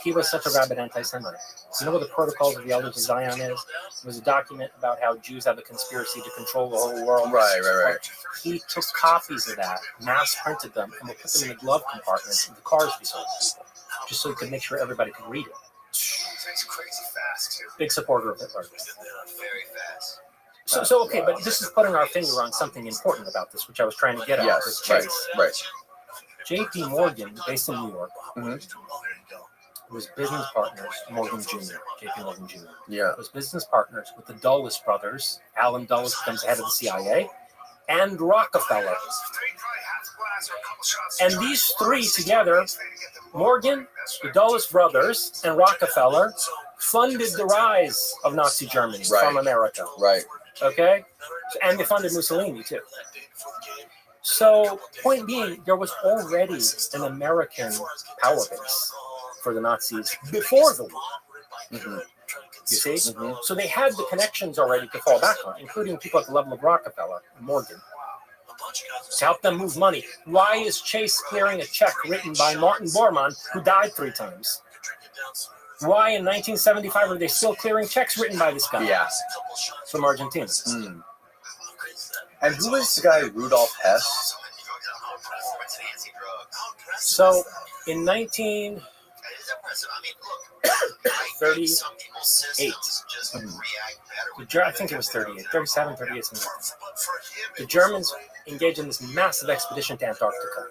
He was such a rabid anti-Semite. You know what the Protocols of the Elders of Zion is? It was a document about how Jews have a conspiracy to control the whole world. Right. He took copies of that, mass printed them, and would put them in the glove compartments of the cars we sold to people, just so he could make sure everybody could read it. Big supporter of Hitler. So okay, but this is putting our finger on something important about this, which I was trying to get at. Yes, right. J.P. Morgan, based in New York, was business partners, Morgan Jr., J.P. Morgan Jr. Yeah. Was business partners with the Dulles brothers. Alan Dulles becomes head of the CIA, and Rockefeller. And these 3 together, Morgan, the Dulles brothers, and Rockefeller, funded the rise of Nazi Germany from America. Right. Okay? And they funded Mussolini, too. So, point being, there was already an American power base for the Nazis before the war. Mm-hmm. You see? Mm-hmm. So they had the connections already to fall back on, including people at the level of Rockefeller and Morgan, to help them move money. Why is Chase clearing a check written by Martin Bormann, who died 3 times? Why in 1975 are they still clearing checks written by this guy? Yeah. From Argentina. Mm. And who is the guy, Rudolf Hess? So In 1938, I think it was 38, 37, 38, something like that. The Germans engaged in this massive expedition to Antarctica.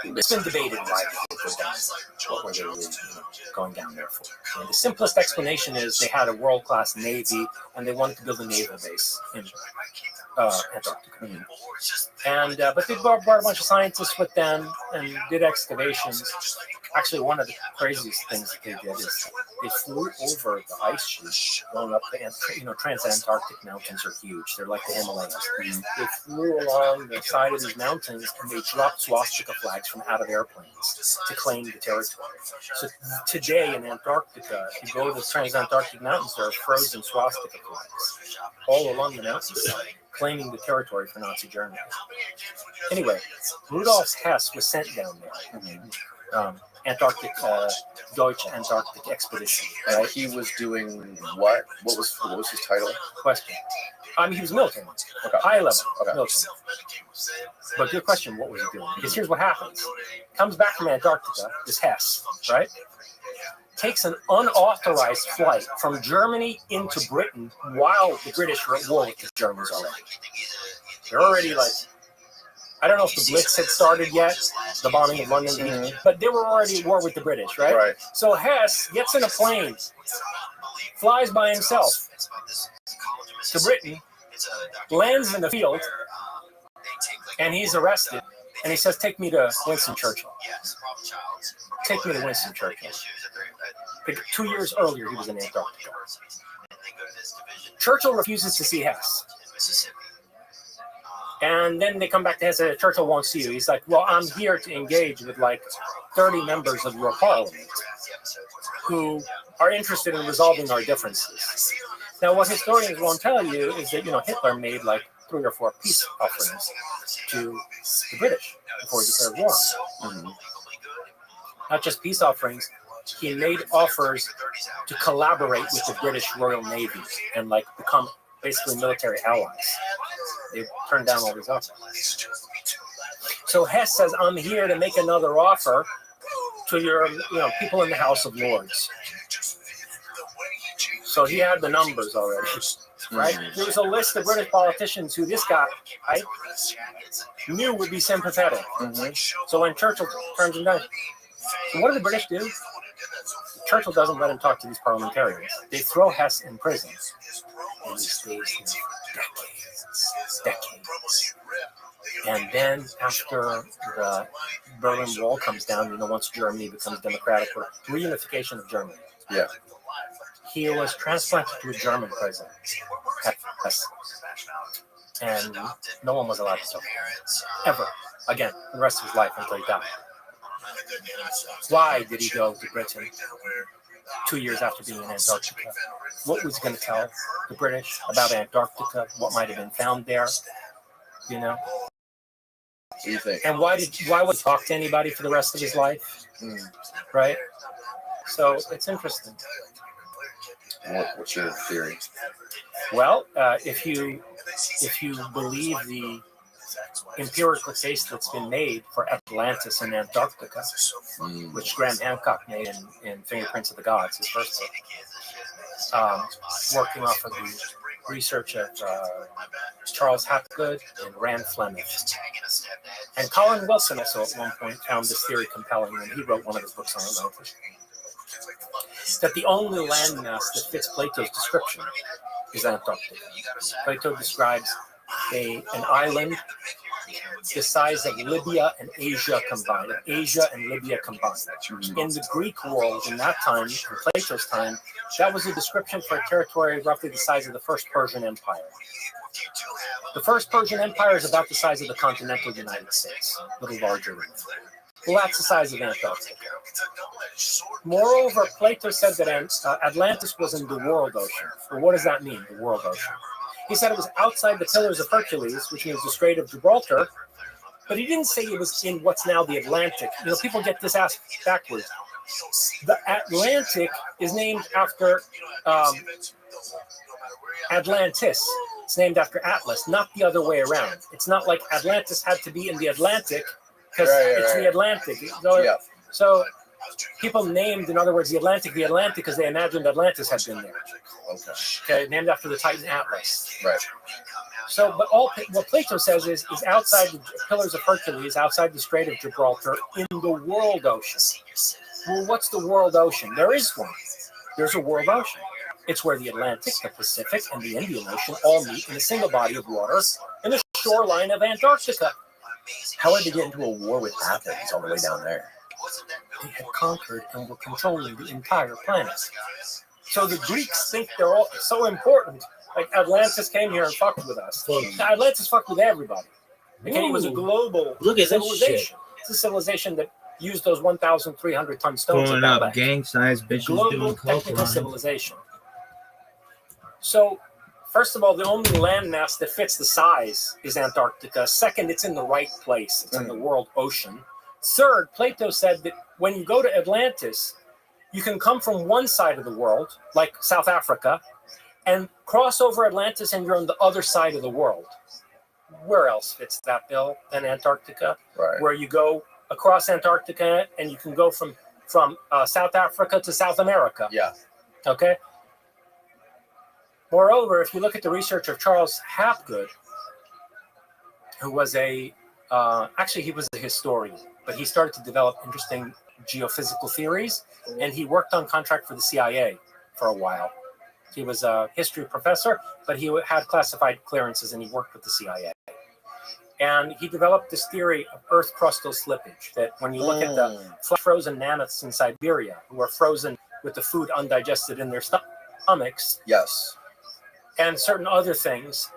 It's been debated why they go down. What were they really, going down there for? And the simplest explanation is they had a world-class navy, and they wanted to build a naval base in Antarctica. And but they brought a bunch of scientists with them and did excavations. Actually, one of the craziest things that they did is they flew over the ice sheet going up the, trans-Antarctic mountains are huge. They're like the Himalayas. They flew along the side of these mountains and they dropped swastika flags from out of airplanes to claim the territory. So today in Antarctica, if you go to the trans-Antarctic mountains, there are frozen swastika flags all along the mountainside, claiming the territory for Nazi Germany. Anyway, Rudolf Hess was sent down there. Antarctic, Deutsche Antarctic Expedition. And he was doing what? What was his title? Question. He was military. Okay. High level. Okay. Military. But good question, what was he doing? Because here's what happens. Comes back from Antarctica, this Hess, right? Takes an unauthorized flight from Germany into Britain while the British were at war with the Germans already. They're already I don't know if the Blitz had started yet, the bombing of London, but they were already at war with the British, right? So Hess gets in a plane, flies by himself to Britain, lands in the field, and he's arrested. And he says, "Take me to Winston Churchill. Take me to Winston Churchill." 2 years earlier, he was in Antarctica. Churchill refuses to see Hess. And then they come back to Hess and say, "Churchill won't see you." He's like, "Well, I'm here to engage with 30 members of your parliament who are interested in resolving our differences." Now, what historians won't tell you is that, Hitler made 3 or 4 peace offerings to the British before he declared war on them. Not just peace offerings, he made offers to collaborate with the British Royal Navy and become basically military allies. They turned down all these offers. So Hess says, "I'm here to make another offer to your people in the House of Lords." So he had the numbers already, right? There was a list of British politicians who this guy knew would be sympathetic. So when Churchill turns him down, so what do the British do? Churchill doesn't let him talk to these parliamentarians. They throw Hess in prison. And he stays there decades. And then after the Berlin Wall comes down, once Germany becomes democratic, or reunification of Germany. Yeah. He was transplanted to a German prison. And no one was allowed to talk to him. Ever. Again, for the rest of his life until he died. Why did he go to Britain 2 years after being in Antarctica? What was he going to tell the British about Antarctica? What might have been found there? What do you think? And why would he talk to anybody for the rest of his life? Right? So it's interesting. What's your theory? Well, if you believe the empirical case that's been made for Atlantis in Antarctica, which Graham Hancock made in Fingerprints of the Gods, his first book, working off of the research of Charles Hapgood and Rand Fleming. And Colin Wilson also at one point found this theory compelling when he wrote one of his books on Atlantis. That the only landmass that fits Plato's description is Antarctica. Plato describes an island the size of Libya and Asia combined. Asia and Libya combined. In the Greek world, in that time, in Plato's time, that was a description for a territory roughly the size of the First Persian Empire. The First Persian Empire is about the size of the continental United States, a little larger than that. Well, that's the size of Antarctica. Moreover, Plato said that Atlantis was in the world ocean. Well, what does that mean, the world ocean? He said it was outside the Pillars of Hercules, which means the Strait of Gibraltar, but he didn't say it was in what's now the Atlantic. People get this asked backwards. The Atlantic is named after Atlantis. It's named after Atlas, not the other way around. It's not like Atlantis had to be in the Atlantic because it's the Atlantic. So people named, in other words, the Atlantic because they imagined Atlantis had been there. Okay, named after the Titan Atlas. Right. So, but what Plato says is outside the Pillars of Hercules, outside the Strait of Gibraltar, in the world ocean. Well, what's the world ocean? There is one. There's a world ocean. It's where the Atlantic, the Pacific, and the Indian Ocean all meet in a single body of water in the shoreline of Antarctica. How did they get into a war with Athens all the way down there? They had conquered and were controlling the entire planet. So the Greeks think they're all so important. Like Atlantis came here and fucked with us. Atlantis fucked with everybody. Okay, it was a global civilization. It's a civilization that used those 1,300 ton stones. Pulling up gang size bitches global doing technical civilization. So, first of all, the only landmass that fits the size is Antarctica. Second, it's in the right place. It's in the world ocean. Third, Plato said that when you go to Atlantis, you can come from one side of the world, like South Africa, and cross over Atlantis and you're on the other side of the world. Where else fits that bill than Antarctica? Right. Where you go across Antarctica and you can go from South Africa to South America. Yeah. Okay? Moreover, if you look at the research of Charles Hapgood, who was actually he was a historian, but he started to develop interesting geophysical theories, and he worked on contract for the CIA for a while. He was a history professor, but he had classified clearances and he worked with the CIA. And he developed this theory of Earth crustal slippage, that when you look at the frozen mammoths in Siberia, who are frozen with the food undigested in their stomachs, yes, and certain other things,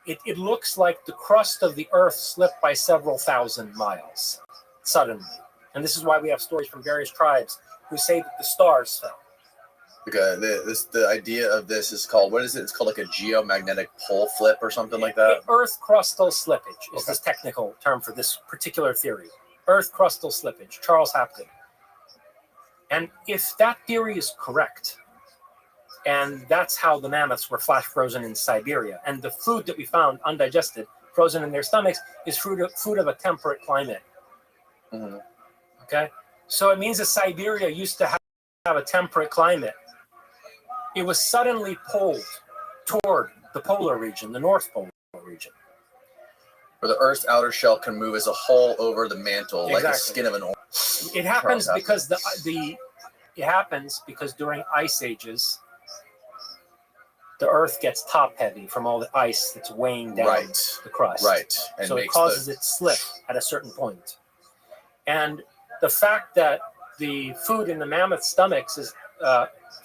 it looks like the crust of the Earth slipped by several thousand miles suddenly. And this is why we have stories from various tribes who say that the stars fell. Okay, the idea of this is called, what is it? It's called like a geomagnetic pole flip or something like that? Earth crustal slippage is this technical term for this particular theory. Earth crustal slippage, Charles Hapgood. And if that theory is correct, and that's how the mammoths were flash frozen in Siberia, and the food that we found undigested, frozen in their stomachs, is food of a temperate climate. Mm-hmm. Okay? So it means that Siberia used to have a temperate climate. It was suddenly pulled toward the polar region, the North Polar region. Where the Earth's outer shell can move as a whole over the mantle, like the skin of an orange. It happens because it happens because during ice ages, the Earth gets top heavy from all the ice that's weighing down the crust. Right. And so it causes it slip at a certain point. And the fact that the food in the mammoth stomachs is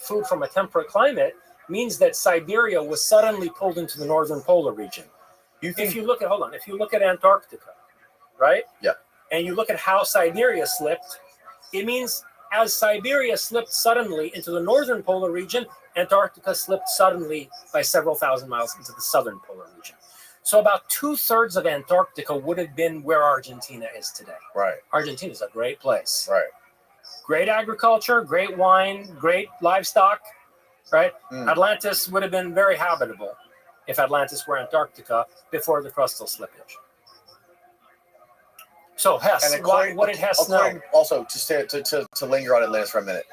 food from a temperate climate means that Siberia was suddenly pulled into the northern polar region. If you look at Antarctica, right? Yeah. And you look at how Siberia slipped, it means as Siberia slipped suddenly into the northern polar region, Antarctica slipped suddenly by several thousand miles into the southern polar region. So about 2/3 of Antarctica would have been where Argentina is today. Right. Argentina is a great place. Right. Great agriculture, great wine, great livestock, right? Atlantis would have been very habitable if Atlantis were Antarctica before the crustal slippage. So Hess, what did Hess know? Also, to linger on Atlantis for a minute.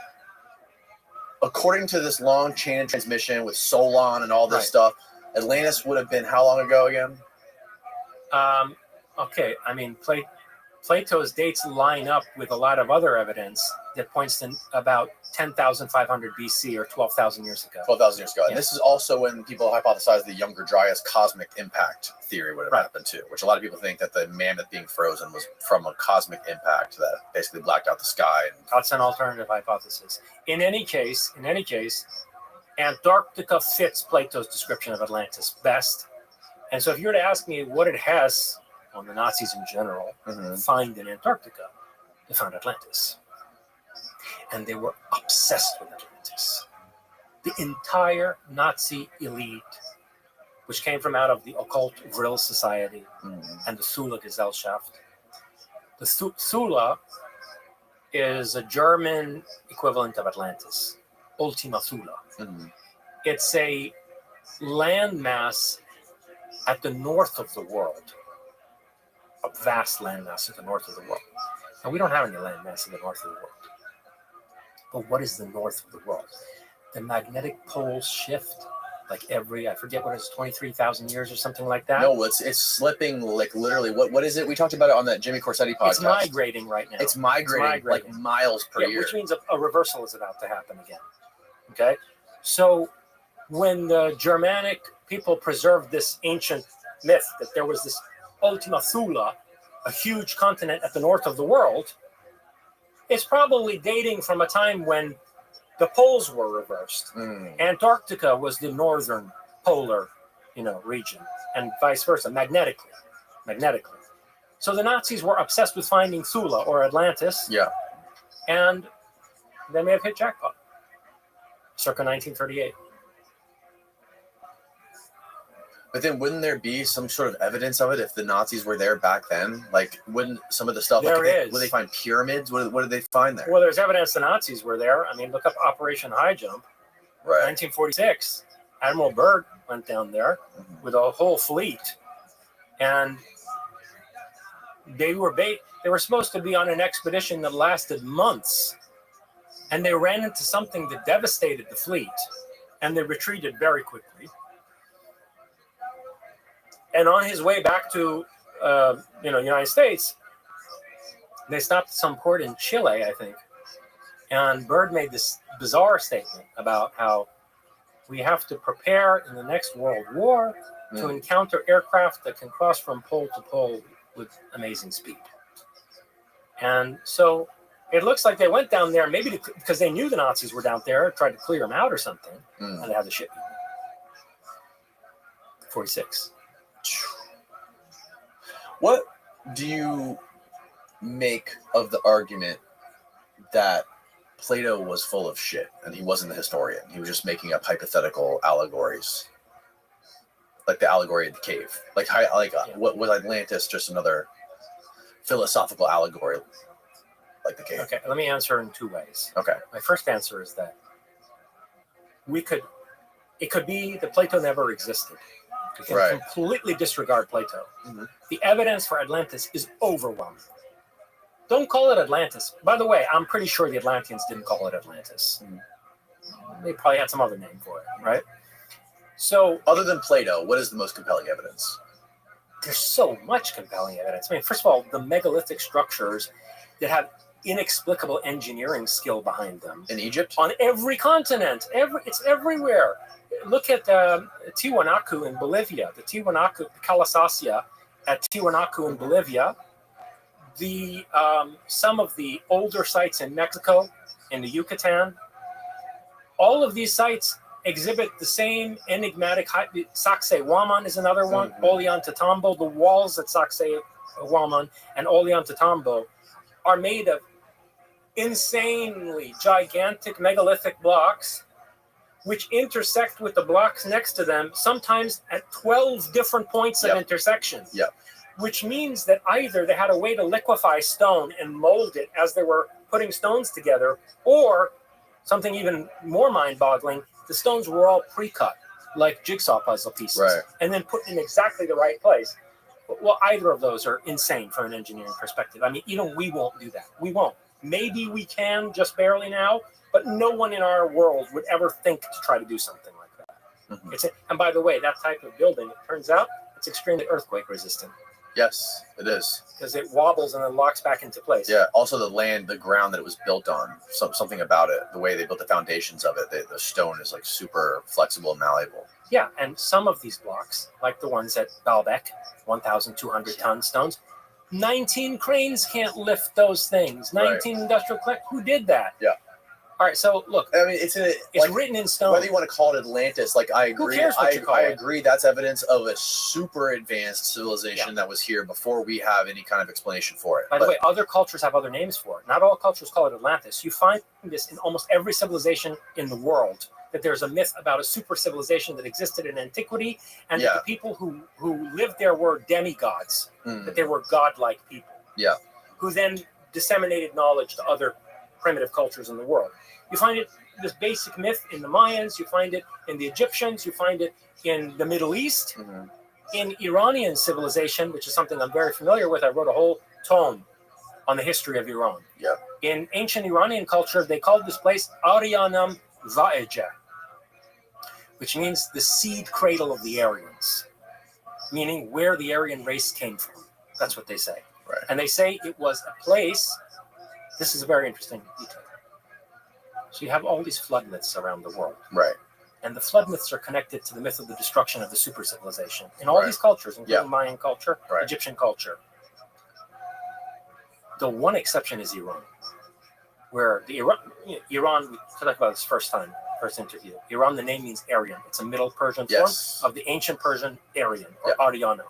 According to this long chain of transmission with Solon and all this stuff, Atlantis would have been how long ago again? Okay, I mean, Plato's dates line up with a lot of other evidence that points to about 10,500 BC or 12,000 years ago. 12,000 years ago. And this is also when people hypothesize the Younger Dryas cosmic impact theory would have happened too, which a lot of people think that the mammoth being frozen was from a cosmic impact that basically blacked out the sky. That's an alternative hypothesis. In any case, Antarctica fits Plato's description of Atlantis best. And so if you were to ask me what did Hess, on the Nazis in general, find in Antarctica, they found Atlantis. And they were obsessed with Atlantis. The entire Nazi elite, which came from out of the occult Vril Society and the Thule Gesellschaft. The Thule is a German equivalent of Atlantis, Ultima Thule. It's a landmass at the north of the world. a vast landmass to the north of the world. And we don't have any landmass in the north of the world. But what is the north of the world? The magnetic poles shift like every, I forget what it is, 23,000 years or something like that. No, it's slipping like literally. What is it? We talked about it on that Jimmy Corsetti podcast. It's migrating right now. It's migrating like miles per year. Which means a reversal is about to happen again. Okay? So when the Germanic people preserved this ancient myth that there was this Ultima Thule, a huge continent at the north of the world, it's probably dating from a time when the poles were reversed. Antarctica was the northern polar, region, and vice versa, magnetically. So the Nazis were obsessed with finding Thule or Atlantis. Yeah. And they may have hit jackpot. Circa 1938. But then wouldn't there be some sort of evidence of it if the Nazis were there back then? Like, wouldn't some of the stuff, would they find pyramids? What did they find there? Well, there's evidence the Nazis were there. I mean, look up Operation High Jump. Right. 1946, Admiral Byrd went down there with a whole fleet. And they were supposed to be on an expedition that lasted months. And they ran into something that devastated the fleet. And they retreated very quickly. And on his way back to, United States, they stopped at some port in Chile, I think. And Byrd made this bizarre statement about how we have to prepare in the next World War to encounter aircraft that can cross from pole to pole with amazing speed. And so it looks like they went down there, maybe because they knew the Nazis were down there, tried to clear them out or something, and they had the ship. 46. What do you make of the argument that Plato was full of shit and he wasn't the historian? He was just making up hypothetical allegories, like the allegory of the cave. What was Atlantis just another philosophical allegory, like the cave? Okay, let me answer in two ways. Okay, my first answer is that it could be that Plato never existed. We can completely disregard Plato. The evidence for Atlantis is overwhelming. Don't call it Atlantis. By the way, I'm pretty sure the Atlanteans didn't call it Atlantis. They probably had some other name for it, right? So, other than Plato, what is the most compelling evidence? There's so much compelling evidence. I mean, first of all, the megalithic structures that have inexplicable engineering skill behind them. In Egypt? On every continent. It's everywhere. Look at Tiwanaku in Bolivia, the Calasasia at Tiwanaku in Bolivia, some of the older sites in Mexico, in the Yucatan. All of these sites exhibit the same enigmatic. Sacsayhuaman is another one. Ollantaytambo, the walls at Sacsayhuaman and Ollantaytambo are made of insanely gigantic megalithic blocks, which intersect with the blocks next to them, sometimes at 12 different points of intersection. Yeah. Which means that either they had a way to liquefy stone and mold it as they were putting stones together, or something even more mind-boggling, the stones were all pre-cut, like jigsaw puzzle pieces, and then put in exactly the right place. Well, either of those are insane from an engineering perspective. I mean, even we won't do that. We won't. Maybe we can just barely now, but no one in our world would ever think to try to do something like that. And by the way, that type of building, it turns out, it's extremely earthquake resistant. Yes, it is. Because it wobbles and then locks back into place. Yeah, also the ground that it was built on, something about it, the way they built the foundations of it, the stone is like super flexible and malleable. Yeah, and some of these blocks, like the ones at Baalbek, 1,200-ton stones, 19 cranes can't lift those things. 19 industrial cranes. Who did that? Yeah. All right, so look. I mean, it's written in stone. Whether you want to call it Atlantis, I agree. Who cares what you call it? I agree. That's evidence of a super advanced civilization that was here before we have any kind of explanation for it. By the way, other cultures have other names for it. Not all cultures call it Atlantis. You find this in almost every civilization in the world, that there's a myth about a super civilization that existed in antiquity, and that the people who lived there were demigods, that they were godlike people, who then disseminated knowledge to other primitive cultures in the world. You find this basic myth in the Mayans, you find it in the Egyptians, you find it in the Middle East. In Iranian civilization, which is something I'm very familiar with, I wrote a whole tome on the history of Iran. Yeah. In ancient Iranian culture, they called this place Aryanam Vaeja, which means the seed cradle of the Aryans, meaning where the Aryan race came from. That's what they say. Right. And they say it was a place, this is a very interesting detail. So you have all these flood myths around the world. Right. And the flood myths are connected to the myth of the destruction of the super civilization in all these cultures, including Mayan culture, Egyptian culture. The one exception is Iran, where Iran, we talked about this first interview. Iran, the name means Aryan. It's a Middle Persian form of the ancient Persian Aryan, or Aryana.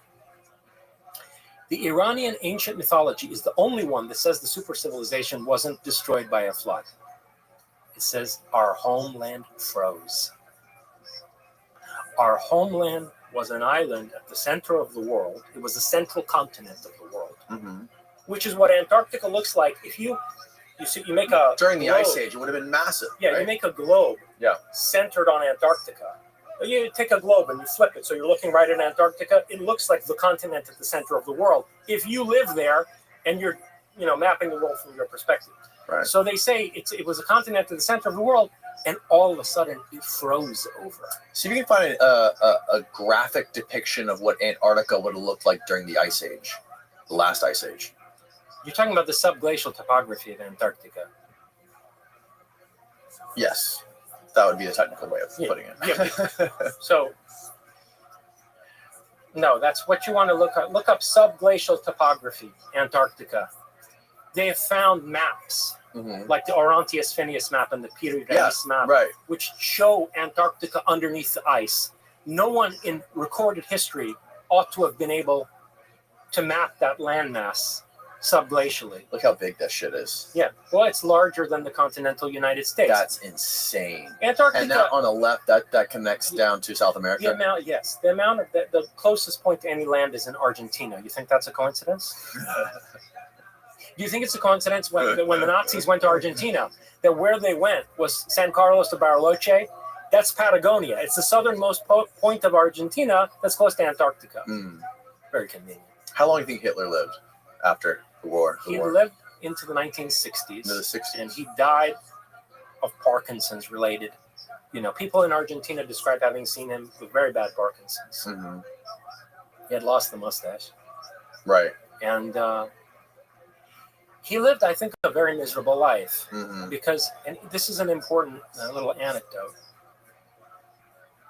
The Iranian ancient mythology is the only one that says the super civilization wasn't destroyed by a flood. It says our homeland froze. Our homeland was an island at the center of the world. It was the central continent of the world, which is what Antarctica looks like. If you make a during the globe, Ice Age, it would have been massive. Yeah, right? You make a globe centered on Antarctica. You take a globe and you flip it so you're looking right at Antarctica. It looks like the continent at the center of the world. If you live there and you're mapping the world from your perspective. Right. So they say it was a continent at the center of the world, and all of a sudden it froze over. See if you can find a graphic depiction of what Antarctica would have looked like during the Ice Age, the last Ice Age. You're talking about the subglacial topography of Antarctica. Yes, that would be the technical way of putting it. Yeah. So, no, that's what you want to look up. Look up subglacial topography, Antarctica. They have found maps, like the Orontius Phineas map and the Peter Reis map, which show Antarctica underneath the ice. No one in recorded history ought to have been able to map that landmass subglacially. Look how big that shit is. Yeah, well, it's larger than the continental United States. That's insane. Antarctica, and that on the left, that connects down to South America. The amount of the closest point to any land is in Argentina. You think that's a coincidence? Do you think it's a coincidence when the Nazis went to Argentina that where they went was San Carlos de Bariloche? That's Patagonia. It's the southernmost point of Argentina that's close to Antarctica. Very convenient. How long do you think Hitler lived after the war? He lived into the 1960s. Into the 60s. And he died of Parkinson's related. People in Argentina describe having seen him with very bad Parkinson's. He had lost the mustache. Right. And he lived, I think, a very miserable life because, and this is an important little anecdote,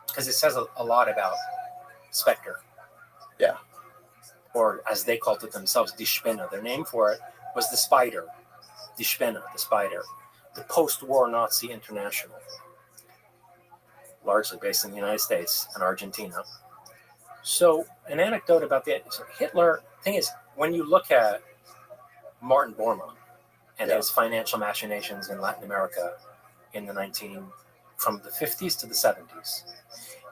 because it says a lot about Spectre. Yeah. Or as they called it themselves, Die Spinne. Their name for it was the Spider. Die Spinne, the Spider. The post-war Nazi International. Largely based in the United States and Argentina. So an anecdote about Hitler, thing is, when you look at Martin Bormann and his financial machinations in Latin America in from the 50s to the 70s,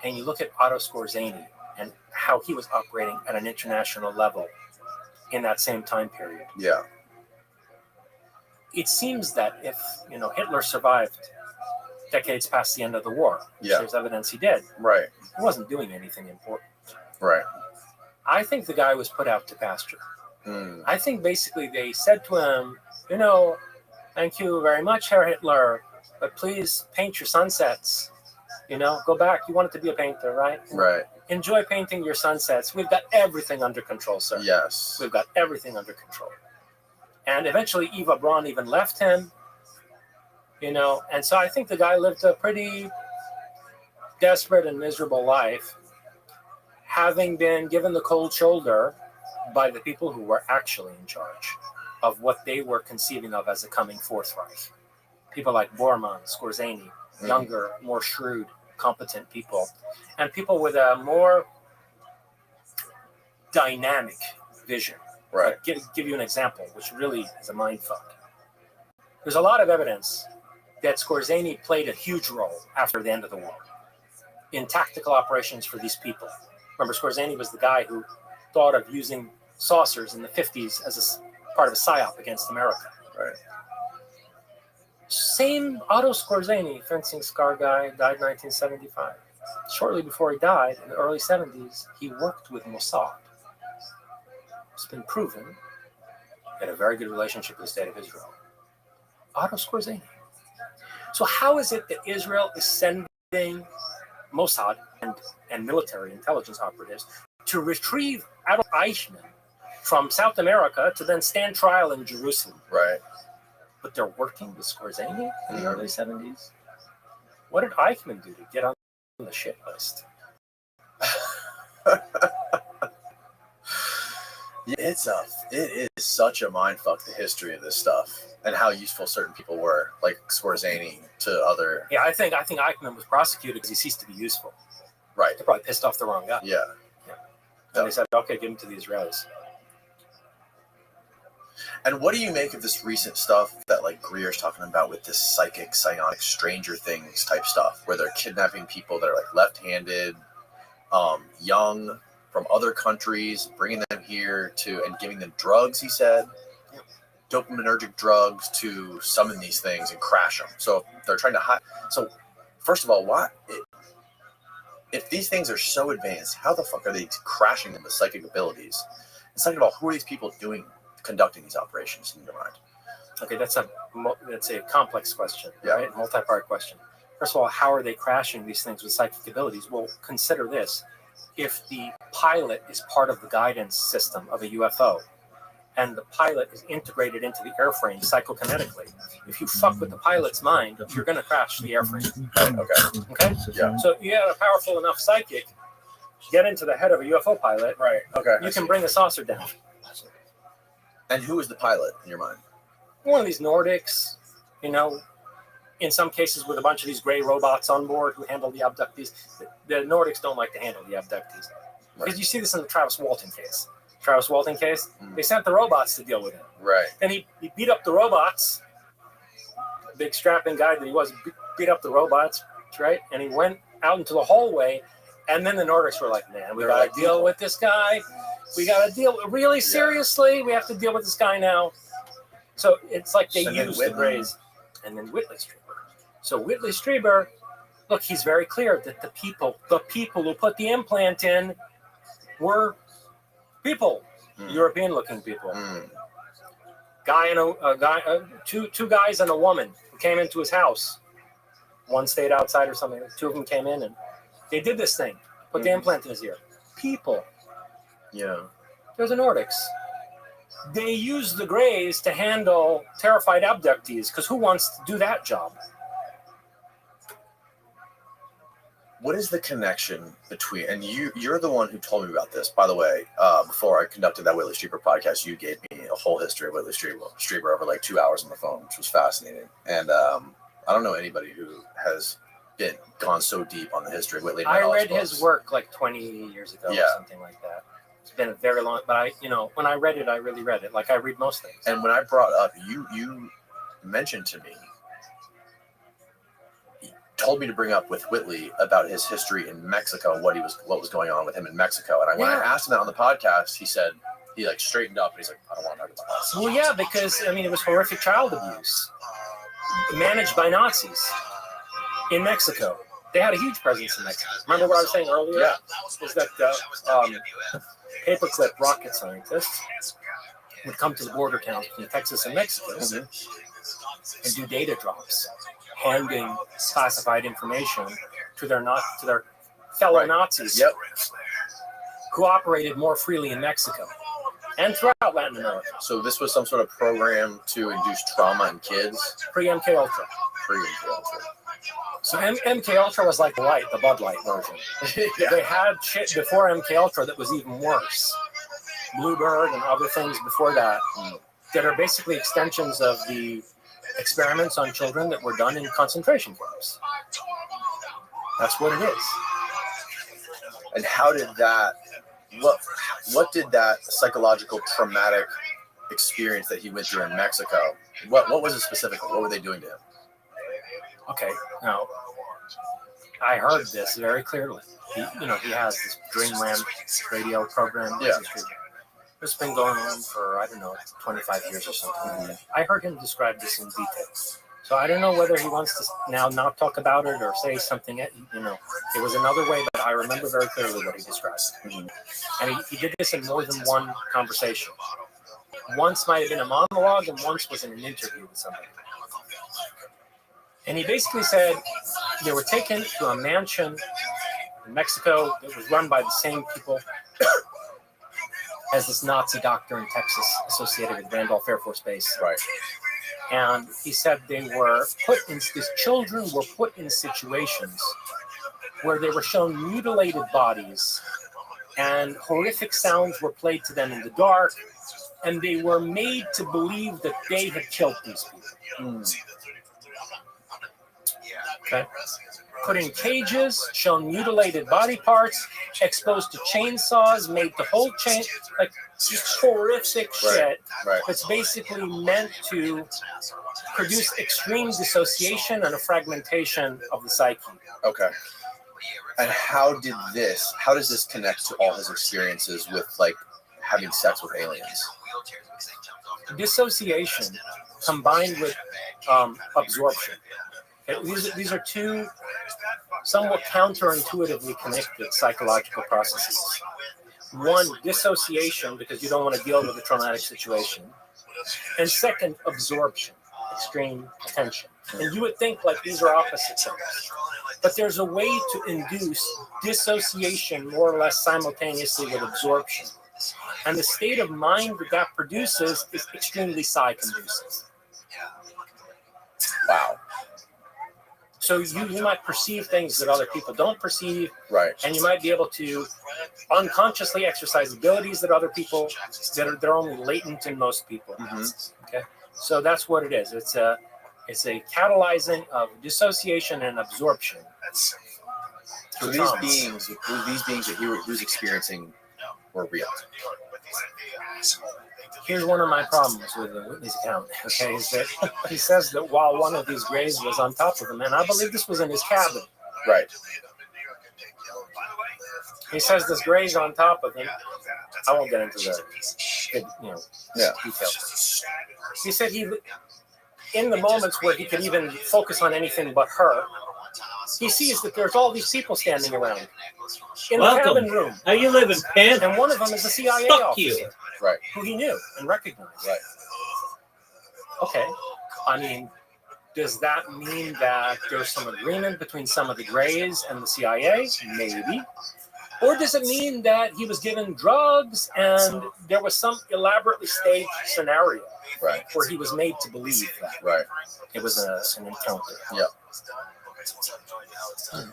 and you look at Otto Skorzeny and how he was operating at an international level in that same time period. Yeah. It seems that if Hitler survived decades past the end of the war, which there's evidence he did, right, he wasn't doing anything important. Right. I think the guy was put out to pasture. I think basically they said to him, thank you very much, Herr Hitler, but please paint your sunsets. Go back. You wanted to be a painter, right? Right. Enjoy painting your sunsets. We've got everything under control, sir. Yes. We've got everything under control. And eventually Eva Braun even left him, and so I think the guy lived a pretty desperate and miserable life, having been given the cold shoulder by the people who were actually in charge of what they were conceiving of as a coming Fourth Reich. People like Bormann, Skorzeny, younger, more shrewd, competent people, and people with a more dynamic vision. Right. I'll give you an example, which really is a mindfuck. There's a lot of evidence that Skorzeny played a huge role after the end of the war in tactical operations for these people. Remember, Skorzeny was the guy who thought of using saucers in the 50s as a part of a psyop against America. Right. Same Otto Skorzeny, fencing scar guy, died in 1975. shortly before he died, in the early 70s, he worked with Mossad. It's been proven he had a very good relationship with the State of Israel. Otto Skorzeny. So how is it that Israel is sending Mossad and military intelligence operatives to retrieve Adolf Eichmann from South America to then stand trial in Jerusalem? Right. But they're working with Skorzeny in the early 70s? What did Eichmann do to get on the shit list? It is such a mindfuck, the history of this stuff and how useful certain people were, like Skorzeny to other. Yeah, I think Eichmann was prosecuted because he ceased to be useful. Right. They probably pissed off the wrong guy. Yeah. And they said, okay, give him to the Israelis. And what do you make of this recent stuff that like Greer's talking about with this psychic, psionic, Stranger Things type stuff, where they're kidnapping people that are like left-handed, young, from other countries, bringing them here and giving them drugs, he said, dopaminergic drugs to summon these things and crash them. So they're trying to hide. So first of all, if these things are so advanced, how the fuck are they crashing them with psychic abilities? And second of all, who are these people conducting these operations in your mind? Okay, that's a complex question, right? Multi-part question. First of all, how are they crashing these things with psychic abilities? Well, consider this. If the pilot is part of the guidance system of a UFO, and the pilot is integrated into the airframe psychokinetically, if you fuck with the pilot's mind, you're going to crash the airframe. Okay? Yeah. So you have a powerful enough psychic, get into the head of a UFO pilot, Right. Okay. You can bring a saucer down. And who is the pilot in your mind? One of these Nordics, in some cases with a bunch of these gray robots on board who handle the abductees. The Nordics don't like to handle the abductees. Because you see this in the Travis Walton case. They sent the robots to deal with him. Right. And he beat up the robots. Big strapping guy that he was, beat up the robots, right? And he went out into the hallway. And then the Nordics were like, man, we got to deal with this guy. We got to deal really seriously. We have to deal with this guy now. So it's like they used the Greys. And then Whitley Strieber. So Whitley Strieber, look, he's very clear that the people who put the implant in were people, European-looking people. Two guys and a woman who came into his house. One stayed outside or something. Two of them came in and they did this thing. Put the implant in his ear. People. Yeah. There's the Nordics. They use the Greys to handle terrified abductees because who wants to do that job? What is the connection between, and you're the one who told me about this, by the way, before I conducted that Whitley Strieber podcast, you gave me a whole history of Whitley Strieber over like 2 hours on the phone, which was fascinating. And I don't know anybody who has gone so deep on the history of Whitley. I read his work like 20 years ago or something like that. It's been a very long, but when I read it, I really read it. Like I read most things. And when I brought up, you mentioned to me, told me to bring up with Whitley about his history in Mexico, what was going on with him in Mexico. And when I asked him that on the podcast, he said, he like straightened up and he's like, I don't want to talk about that. Well, yeah, because it was horrific child abuse managed by Nazis in Mexico. They had a huge presence in Mexico. Remember what I was saying earlier? Yeah. Was that paperclip rocket scientists would come to the border towns in Texas and Mexico and do data drops, handing classified information to their fellow Nazis who operated more freely in Mexico and throughout Latin America. So this was some sort of program to induce trauma in kids? Pre-MK Ultra. So MK Ultra was like the Bud Light version. They had shit before MK Ultra that was even worse. Bluebird and other things before that that are basically extensions of the experiments on children that were done in concentration camps. That's what it is. And how did that, what did that psychological traumatic experience that he went through in Mexico, what was it specifically? What were they doing to him? Okay, now, I heard this very clearly. He has this Dreamland radio program. Yeah. It's been going on for, 25 years or something. I heard him describe this in detail. So I don't know whether he wants to now not talk about it or say something. It was another way, but I remember very clearly what he described. Mm-hmm. And he did this in more than one conversation. Once might have been a monologue, and once was in an interview with somebody. And he basically said they were taken to a mansion in Mexico that was run by the same people as this Nazi doctor in Texas associated with Randolph Air Force Base. Right. And he said these children were put in situations where they were shown mutilated bodies and horrific sounds were played to them in the dark, and they were made to believe that they had killed these people. Mm. Okay. Put in cages, shown mutilated body parts, exposed to chainsaws, made to hold chain, like just horrific shit. Right. That's basically meant to produce extreme dissociation and a fragmentation of the psyche. Okay. And how does this connect to all his experiences with like having sex with aliens? Dissociation combined with absorption. These are two somewhat counterintuitively connected psychological processes. One, dissociation, because you don't want to deal with a traumatic situation. And second, absorption, extreme attention. And you would think like these are opposite things. But there's a way to induce dissociation more or less simultaneously with absorption. And the state of mind that produces is extremely psi-conducive. Wow. So you might perceive things that other people don't perceive. Right. And you might be able to unconsciously exercise abilities that other people, they're only latent in most people. Mm-hmm. Okay. So that's what it is. It's a catalyzing of dissociation and absorption. So these beings that he was experiencing were real. Here's one of my problems with the Whitney's account, okay, is that he says that while one of these grays was on top of him, and I believe this was in his cabin. Right. He says this gray's on top of him. I won't get into the details. He said in the moments where he could even focus on anything but her, he sees that there's all these people standing around in the cabin room. How you living, Pan? And one of them is a CIA Fuck officer. You. Right. Who he knew and recognized. Right. Okay. I mean, does that mean that there's some agreement between some of the Greys and the CIA? Maybe. Or does it mean that he was given drugs and there was some elaborately staged scenario where he was made to believe that? Right. It was an encounter. Yeah.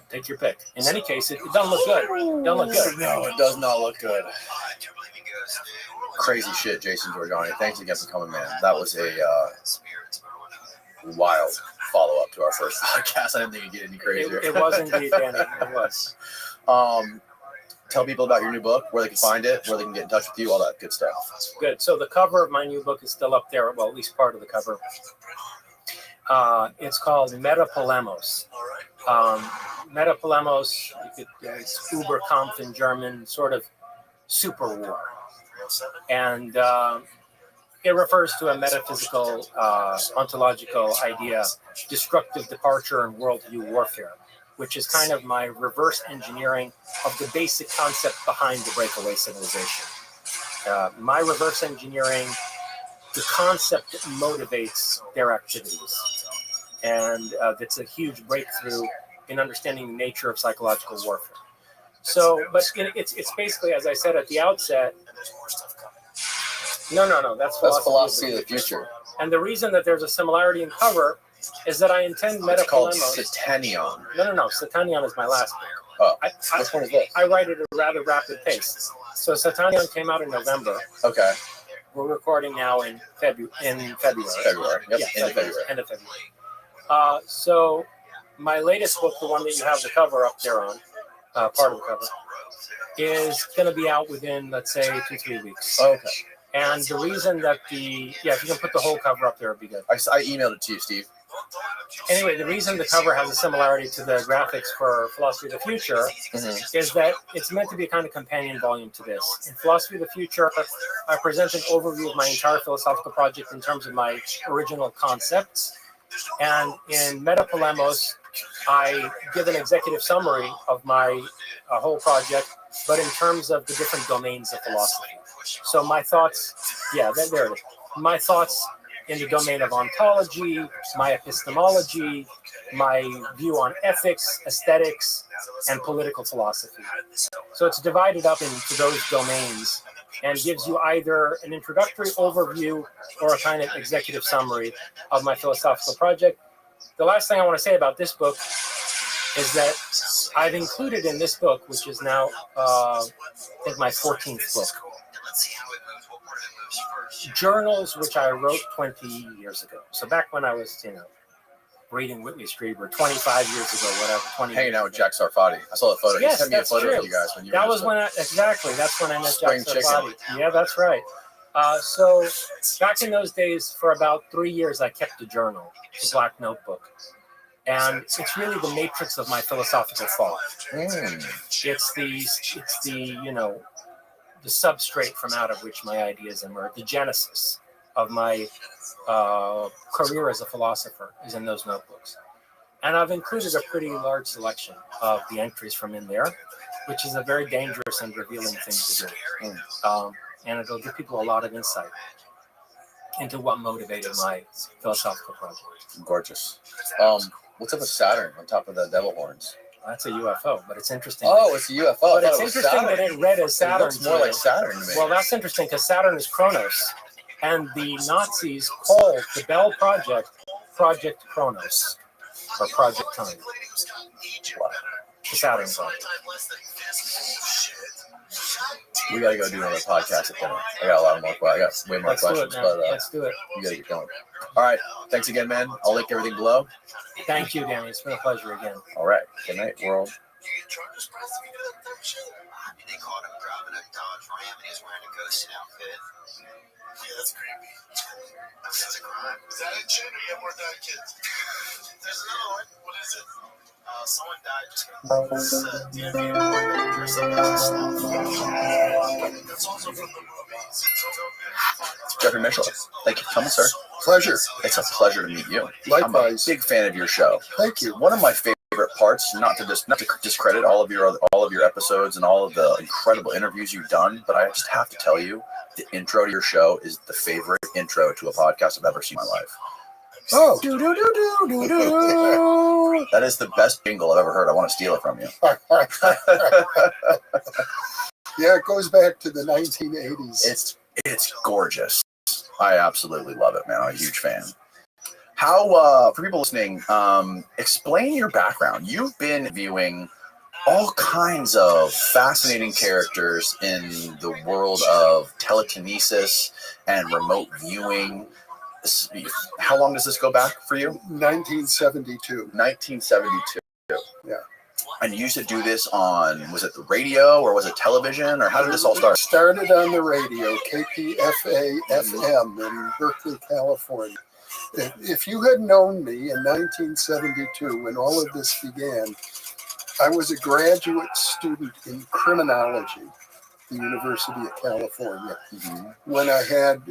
Take your pick. In any case, it doesn't look good. Don't look good. No, it does not look good. Crazy shit, Jason Giordani. Thanks again for coming, man. That was a wild follow-up to our first podcast. I didn't think it'd get any crazier. It was indeed, Danny. It was. Tell people about your new book, where they can find it, where they can get in touch with you, all that good stuff. Good. So the cover of my new book is still up there. Well, at least part of the cover. It's called Metapolemos. Metapolemos, it's Überkampf in German, sort of super war. And it refers to a metaphysical, ontological idea, destructive departure and worldview warfare, which is kind of my reverse engineering of the basic concept behind the breakaway civilization. My reverse engineering, the concept that motivates their activities. And that's a huge breakthrough in understanding the nature of psychological warfare. So, but it's basically, as I said at the outset, no, that's philosophy of the future. And the reason that there's a similarity in cover is that I intend Metapolemos. It's called Satanion. No, Satanion is my last book. Oh, which one is this? I write at a rather rapid pace. So Satanion came out in November. Okay. We're recording now in February. February. Yep. Yeah, end of February. So my latest book, the one that you have the cover up there on, part of the cover, is going to be out within, let's say, 2-3 weeks. Okay. And the reason that if you can put the whole cover up there, it'd be good. I emailed it to you, Steve. Anyway, the reason the cover has a similarity to the graphics for Philosophy of the Future is that it's meant to be a kind of companion volume to this. In Philosophy of the Future, I present an overview of my entire philosophical project in terms of my original concepts. And in Metapolemos, I give an executive summary of my whole project, but in terms of the different domains of philosophy. So my thoughts, there it is. My thoughts in the domain of ontology, my epistemology, my view on ethics, aesthetics, and political philosophy. So it's divided up into those domains and gives you either an introductory overview or a kind of executive summary of my philosophical project. The last thing I want to say about this book is that I've included in this book, which is now, I think, my 14th book, journals which I wrote 20 years ago. So back when I was, reading Whitley Strieber 25 years ago, whatever. Hanging out with Jack Sarfati. I saw the photo. Yes, he sent me a that's photo true. of you guys when you that were was when that's when I met Jack Sarfati. Chicken. Yeah, that's right. So back in those days, for about 3 years, I kept a journal, a black notebook. And it's really the matrix of my philosophical thought. It's the the substrate from out of which my ideas emerge, the genesis of my career as a philosopher is in those notebooks. And I've included a pretty large selection of the entries from in there, which is a very dangerous and revealing thing to do. And it'll give people a lot of insight into what motivated my philosophical project. Gorgeous. What's up with Saturn on top of the devil horns? That's a UFO, but it's interesting. Oh, it's a UFO. But it's interesting that it read as Saturn. It looks more like Saturn to me. Well, that's interesting because Saturn is Kronos. And the Nazis called the Bell Project Project Kronos, or Project Time. The Saturn project. We gotta go do another podcast at dinner. I got a lot more. I got way more questions, but let's do it. We gotta get going. All right. Thanks again, man. I'll link everything below. Thank you, Danny. It's been a pleasure again. All right. Good night, world. They caught him driving a Dodge Ram and he was wearing a ghost outfit. Yeah, that's creepy. That's a crime. Is that a kid or you have more than a kid? There's another one. What is it? Someone died just DMV or something. That's also from the movies. Jeffrey Mitchell, thank you for coming, sir. Pleasure. It's a pleasure to meet you. Likewise. I'm a big fan of your show. Thank you. One of my favorite parts, not to discredit all of your episodes and all of the incredible interviews you've done, but I just have to tell you, the intro to your show is the favorite intro to a podcast I've ever seen in my life. Oh. That is the best jingle I've ever heard. I want to steal it from you. Yeah, it goes back to the 1980s. It's gorgeous. I absolutely love it, man. I'm a huge fan. How, for people listening, explain your background. You've been viewing all kinds of fascinating characters in the world of telekinesis and remote viewing. How long does this go back for you? 1972. 1972. Yeah. And you used to do this on, was it the radio or was it television, or how did this all start? It started on the radio, KPFA FM in Berkeley, California. If you had known me in 1972 when all of this began, I was a graduate student in criminology at the University of California, when I had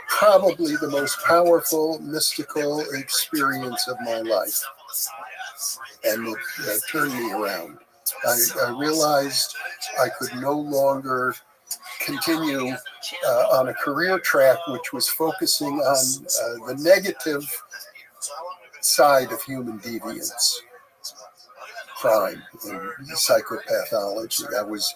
probably the most powerful mystical experience of my life. And it turned me around. I realized I could no longer continue on a career track which was focusing on the negative side of human deviance, crime and psychopathology. I was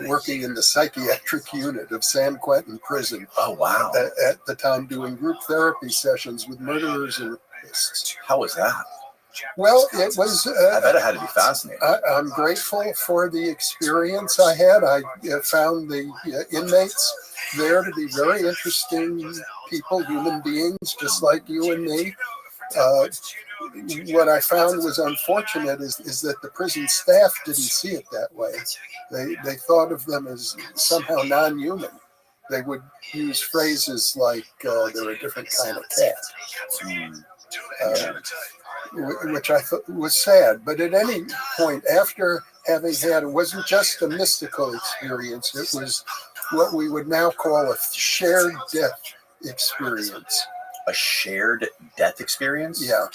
working in the psychiatric unit of San Quentin Prison. Oh, wow. At the time, doing group therapy sessions with murderers and rapists. How was that? Well, it was... I bet it had to be fascinating. I'm grateful for the experience I had. I found the inmates there to be very interesting people, human beings, just like you and me. What I found was unfortunate is that the prison staff didn't see it that way. They thought of them as somehow non-human. They would use phrases like, they're a different kind of cat. Which I thought was sad. But at any point, after having had, it wasn't just a mystical experience, it was what we would now call a shared death experience. A shared death experience? Yeah.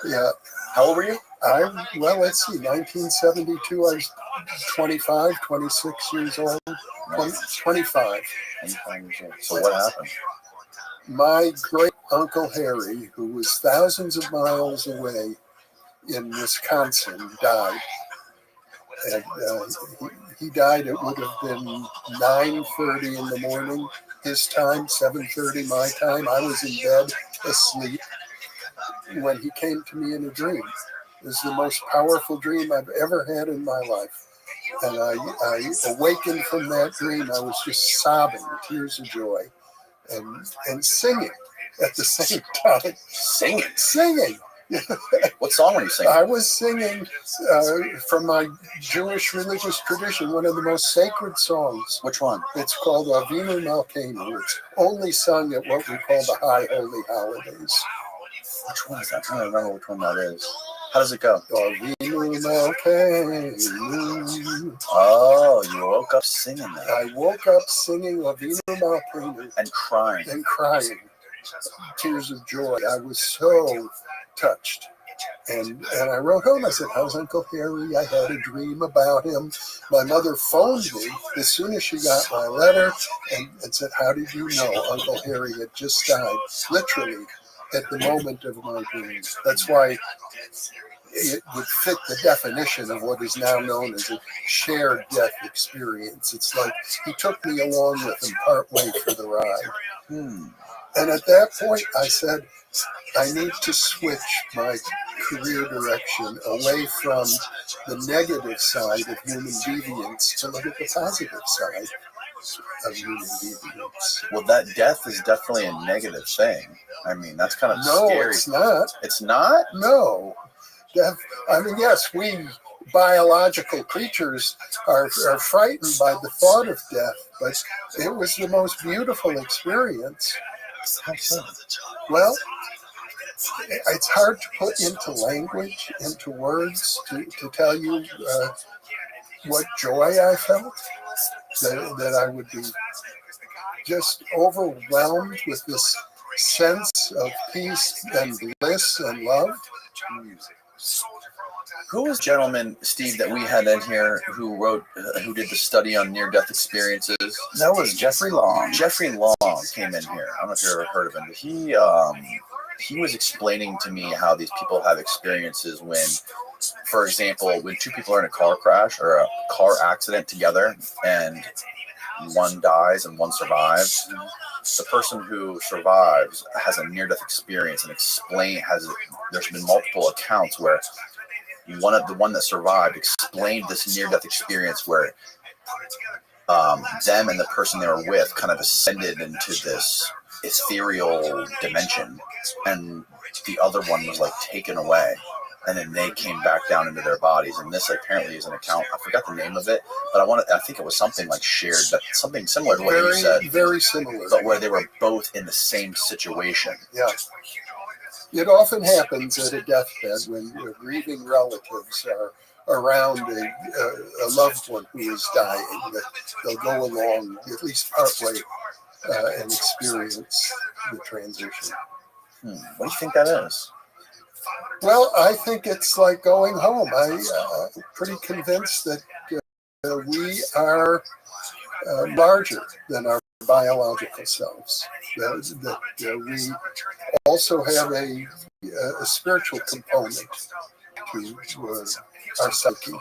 Yeah. How old were you? Well, let's see, 1972, I was 25, 26 years old. 25. So what happened? My great Uncle Harry, who was thousands of miles away in Wisconsin, died. And he died, it would have been 9:30 in the morning, his time, 7:30 my time. I was in bed asleep when he came to me in a dream. It was the most powerful dream I've ever had in my life. And I awakened from that dream. I was just sobbing, tears of joy, and singing at the same time. Singing. What song were you singing? I was singing from my Jewish religious tradition, one of the most sacred songs. Which one? It's called Avinu Malkeinu. It's only sung at what we call the High Holy Holidays. Which one is that? I'm trying to remember which one that is. How does it go? Avinu Malkeinu. Oh, you woke up singing that. I woke up singing Avinu Malkeinu. And crying. Tears of joy. I was so touched. And I wrote home. I said, how's Uncle Harry? I had a dream about him. My mother phoned me as soon as she got my letter and said, how did you know Uncle Harry had just died? Literally at the moment of my dream. That's why it would fit the definition of what is now known as a shared death experience. It's like he took me along with him partway for the ride. And at that point, I said, I need to switch my career direction away from the negative side of human deviance to look at the positive side of human deviance. Well, that death is definitely a negative thing. I mean, that's kind of scary. No, it's not. It's not? No. Death, I mean, yes, we biological creatures are frightened by the thought of death, but it was the most beautiful experience. Well, it's hard to put into language, into words, to tell you what joy I felt, that I would be just overwhelmed with this sense of peace and bliss and love. Who was the gentleman, Steve, that we had in here who did the study on near-death experiences? That was Jeffrey Long. Jeffrey Long came in here. I don't know if you ever heard of him, but he was explaining to me how these people have experiences when, for example, when two people are in a car crash or a car accident together and one dies and one survives, the person who survives has a near-death experience and there's been multiple accounts where the one that survived explained this near-death experience where them and the person they were with kind of ascended into this ethereal dimension, and the other one was like taken away, and then they came back down into their bodies. And this apparently is an account. I forgot the name of it, but I think it was something like shared, but something similar to what you said. Very similar. But where they were both in the same situation. Yeah. It often happens at a deathbed when grieving relatives are around a loved one who is dying, that they'll go along at least partway and experience the transition. What do you think that is? Well, I think it's like going home. I'm pretty convinced that we are larger than our biological selves. That we also have a spiritual component to our psyche.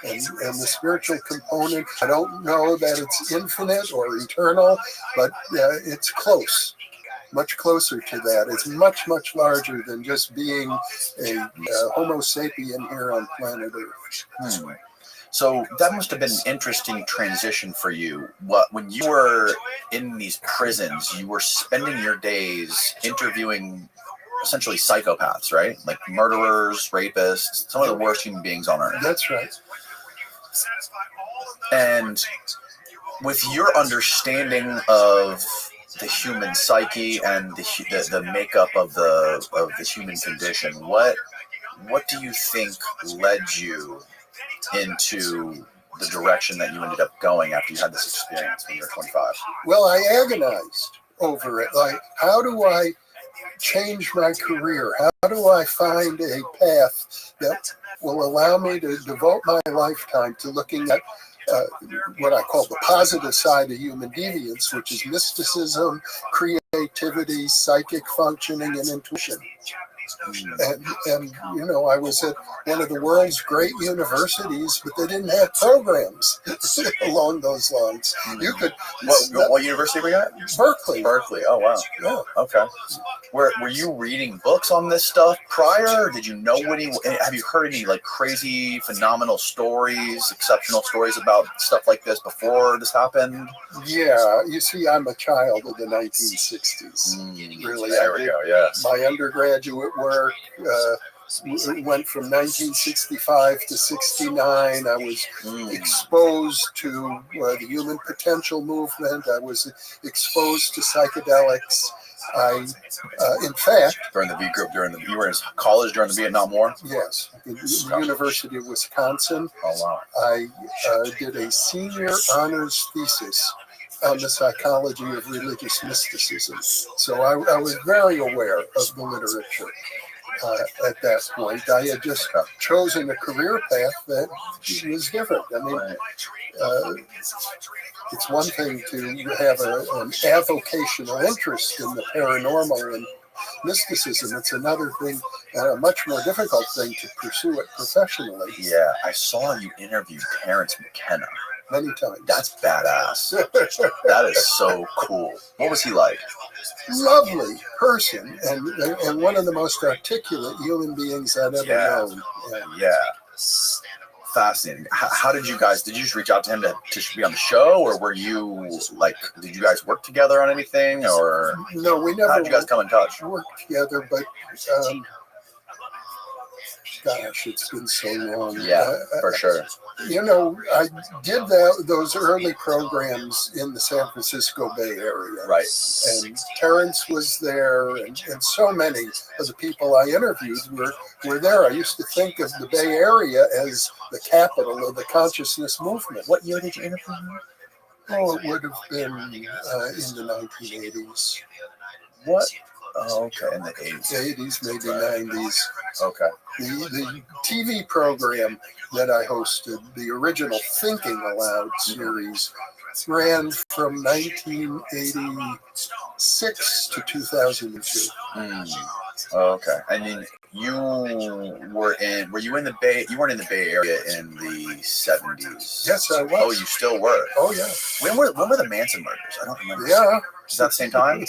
And the spiritual component, I don't know that it's infinite or eternal, but it's close. Much closer to that. It's much, much larger than just being a Homo sapien here on planet Earth. So that must have been an interesting transition for you. When you were in these prisons, you were spending your days interviewing essentially psychopaths, right? Like murderers, rapists, some of the worst human beings on Earth. That's right. And with your understanding of the human psyche and the makeup of the human condition, what do you think led you into the direction that you ended up going after you had this experience when you were 25? Well, I agonized over it. Like, how do I change my career? How do I find a path that will allow me to devote my lifetime to looking at what I call the positive side of human deviance, which is mysticism, creativity, psychic functioning, and intuition. And you know, I was at one of the world's great universities, but they didn't have programs along those lines. You could. What university were you at? Berkeley. Berkeley. Oh wow. Yeah. Okay. Were you reading books on this stuff prior? Did you know have you heard any like crazy, phenomenal stories, exceptional stories about stuff like this before this happened? Yeah, you see, I'm a child of the 1960s. Really, there we go. Yeah. My undergraduate work went from 1965 to 69. I was exposed to the human potential movement. I was exposed to psychedelics. In fact, you were in college during the Vietnam War? Yes, the University of Wisconsin. Oh wow! I did a senior honors thesis on the psychology of religious mysticism. So I was very aware of the literature at that point. I had just chosen a career path that was different. I mean, it's one thing to have an avocational interest in the paranormal and mysticism. It's another thing, and a much more difficult thing to pursue it professionally. Yeah, I saw you interview Terence McKenna. Many times. That's badass. That is so cool. What was he like? Lovely person, and one of the most articulate human beings I've ever known. Yeah. Fascinating. How did you just reach out to him to be on the show, or were you like, did you guys work together on anything, or no? We never. How did you guys come in touch? Worked together, but gosh, it's been so long. Yeah, for sure. You know, I did those early programs in the San Francisco Bay Area. Right. And Terence was there, and so many of the people I interviewed were there. I used to think of the Bay Area as the capital of the consciousness movement. What year did you interview him? Oh, it would have been in the 1980s. What? Oh, okay, in the 80s. 80s, maybe 90s. Okay. The TV program that I hosted, the original Thinking Aloud series, ran from 1986 to 2002. Okay. I mean, were you in the Bay? You weren't in the Bay Area in the 70s. Yes, I was. Oh, you still were? Oh, yeah. When were the Manson murders? I don't remember. Yeah. Is that the same time?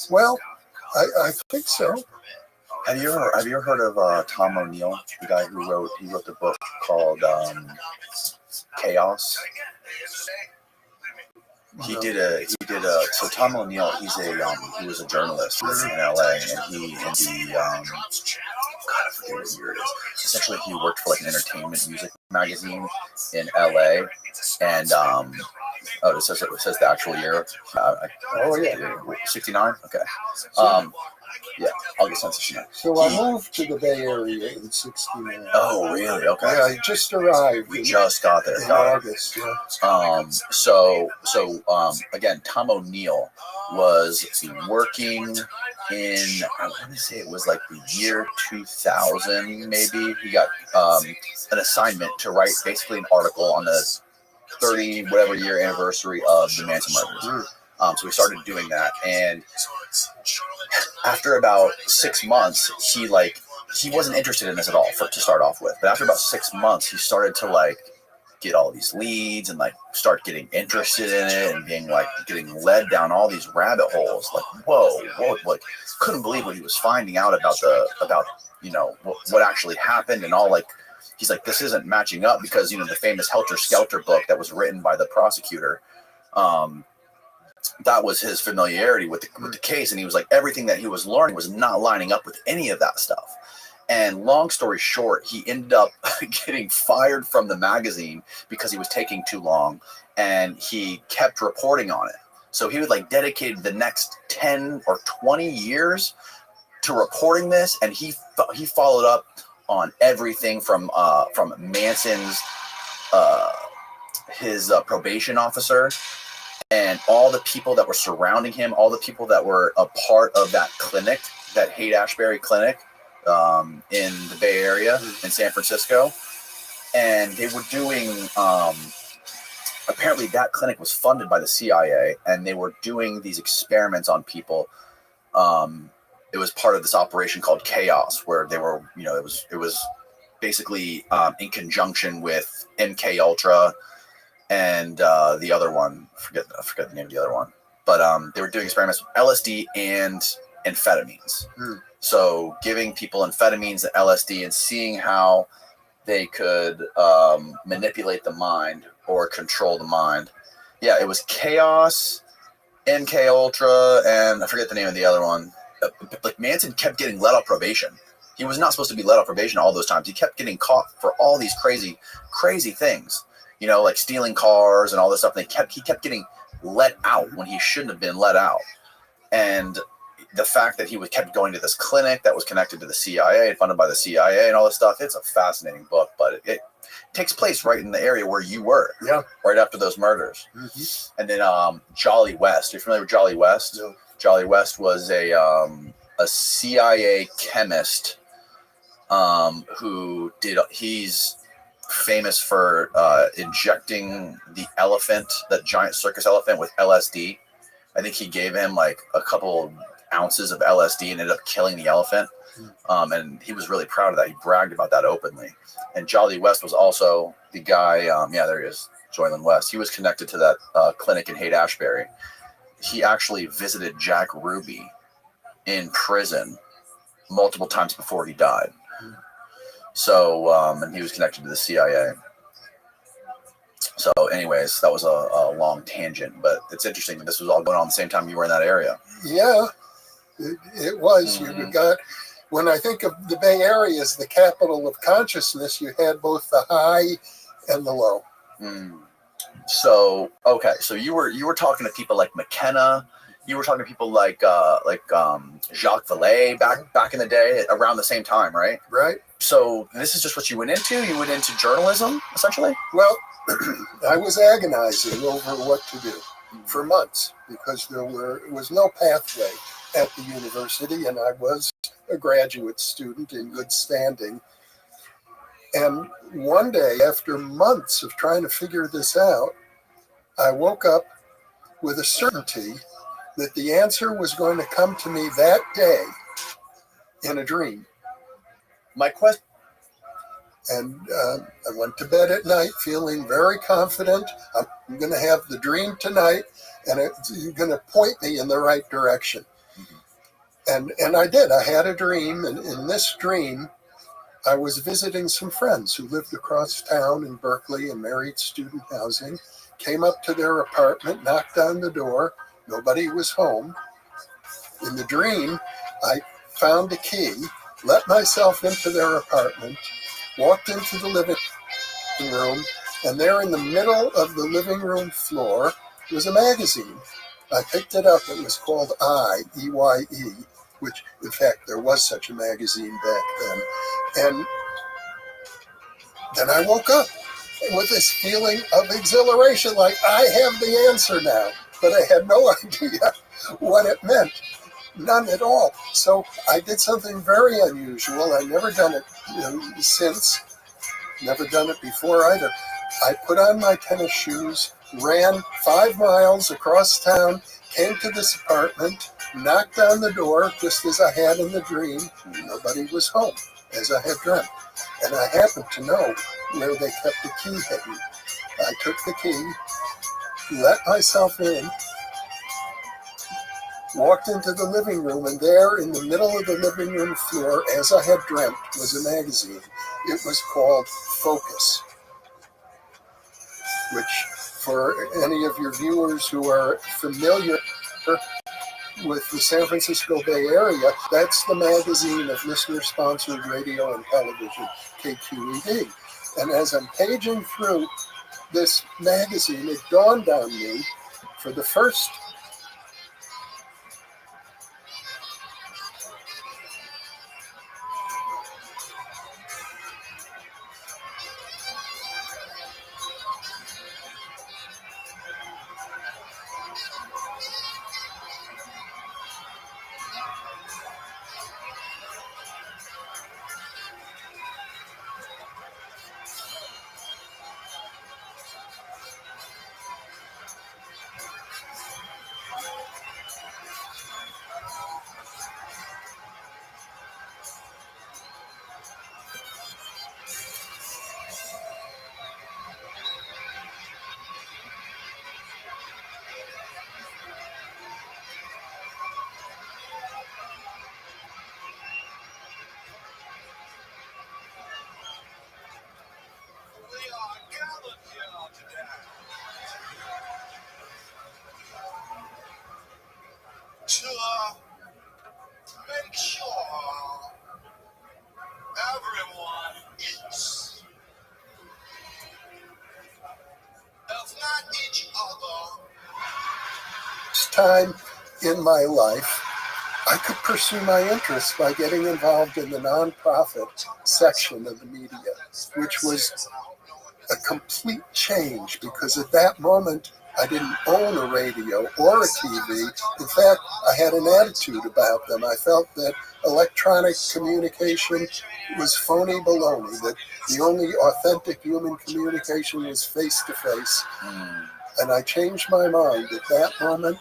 Well, I think so. Have you ever heard of Tom O'Neill, the guy who wrote the book called Chaos? So Tom O'Neill, he was a journalist in LA, and God, I forget what year it is. Essentially, he worked for like an entertainment music magazine in LA, and it says the actual year. 69. Okay. Yeah, August 69. So I moved to the Bay Area in 69. Oh, really? Okay. Yeah, I just arrived. We just got there. In August, yeah. Again, Tom O'Neill was working in, I want to say it was like the year 2000, maybe. He got an assignment to write basically an article on the 30 whatever year anniversary of the Manson murders. So we started doing that, and after about 6 months, he wasn't interested in this at all to start off with. But after about 6 months, he started to get all these leads and start getting interested in it and getting led down all these rabbit holes. Whoa, couldn't believe what he was finding out about what actually happened and all. He's like, this isn't matching up, because the famous Helter Skelter book that was written by the prosecutor. That was his familiarity with the case, and he was like, everything that he was learning was not lining up with any of that stuff. And long story short, he ended up getting fired from the magazine because he was taking too long, and he kept reporting on it. So he would dedicated the next 10 or 20 years to reporting this, and he followed up on everything from Manson's his probation officer, and all the people that were surrounding him, all the people that were a part of that clinic, that Haight-Ashbury clinic in the Bay Area in San Francisco. And they were doing, apparently that clinic was funded by the CIA, and they were doing these experiments on people. It was part of this operation called Chaos, where they were, it was basically in conjunction with MK Ultra and the other one. I forget the name of the other one. But they were doing experiments with LSD and amphetamines. So giving people amphetamines and LSD and seeing how they could manipulate the mind or control the mind. Yeah, it was Chaos, MK Ultra, and I forget the name of the other one. Like Manson kept getting let off probation. He was not supposed to be let off probation all those times. He kept getting caught for all these crazy, crazy things. Like stealing cars and all this stuff. And he kept getting let out when he shouldn't have been let out. And the fact that he kept going to this clinic that was connected to the CIA, funded by the CIA and all this stuff, it's a fascinating book, but it takes place right in the area where you were. Yeah. Right after those murders. Mm-hmm. And then Jolly West. You're familiar with Jolly West? Yeah. Jolly West was a CIA chemist he's famous for injecting the elephant, that giant circus elephant, with LSD. I think he gave him like a couple ounces of LSD and ended up killing the elephant. And he was really proud of that. He bragged about that openly. And Jolly West was also the guy, there he is, Joyland West. He was connected to that clinic in Haight-Ashbury. He actually visited Jack Ruby in prison multiple times before he died. So, and he was connected to the CIA. So anyways, that was a long tangent, but it's interesting that this was all going on at the same time you were in that area. Yeah, it was. Mm-hmm. You got, when I think of the Bay Area as the capital of consciousness, you had both the high and the low. Mm. So, okay. So you were talking to people like McKenna. You were talking to people like Jacques Vallée back in the day, around the same time, right? Right. So this is just what you went into? You went into journalism, essentially? Well, I was agonizing over what to do for months because there was no pathway at the university, and I was a graduate student in good standing. And one day, after months of trying to figure this out, I woke up with a certainty that the answer was going to come to me that day in a dream. My question. And I went to bed at night feeling very confident. I'm going to have the dream tonight, and it's going to point me in the right direction. Mm-hmm. And I did. I had a dream, and in this dream, I was visiting some friends who lived across town in Berkeley in married student housing. Came up to their apartment, knocked on the door. Nobody was home. In the dream, I found a key, let myself into their apartment, walked into the living room, and there in the middle of the living room floor was a magazine. I picked it up. It was called EYE, which, in fact, there was such a magazine back then. And then I woke up with this feeling of exhilaration, like I have the answer now. But I had no idea what it meant. None at all. So I did something very unusual. I've never done it since. Never done it before either. I put on my tennis shoes, ran 5 miles across town, came to this apartment, knocked on the door just as I had in the dream. Nobody was home, as I had dreamt. And I happened to know where they kept the key hidden. I took the key, let myself in, walked into the living room, and there in the middle of the living room floor, as I had dreamt, was a magazine. It was called Focus, which, for any of your viewers who are familiar with the San Francisco Bay Area, that's the magazine of listener-sponsored radio and television, KQED. And as I'm paging through this magazine, it dawned on me for the first time in my life, I could pursue my interests by getting involved in the nonprofit section of the media, which was a complete change because at that moment I didn't own a radio or a TV. In fact, I had an attitude about them. I felt that electronic communication was phony baloney, that the only authentic human communication was face-to-face. And I changed my mind at that moment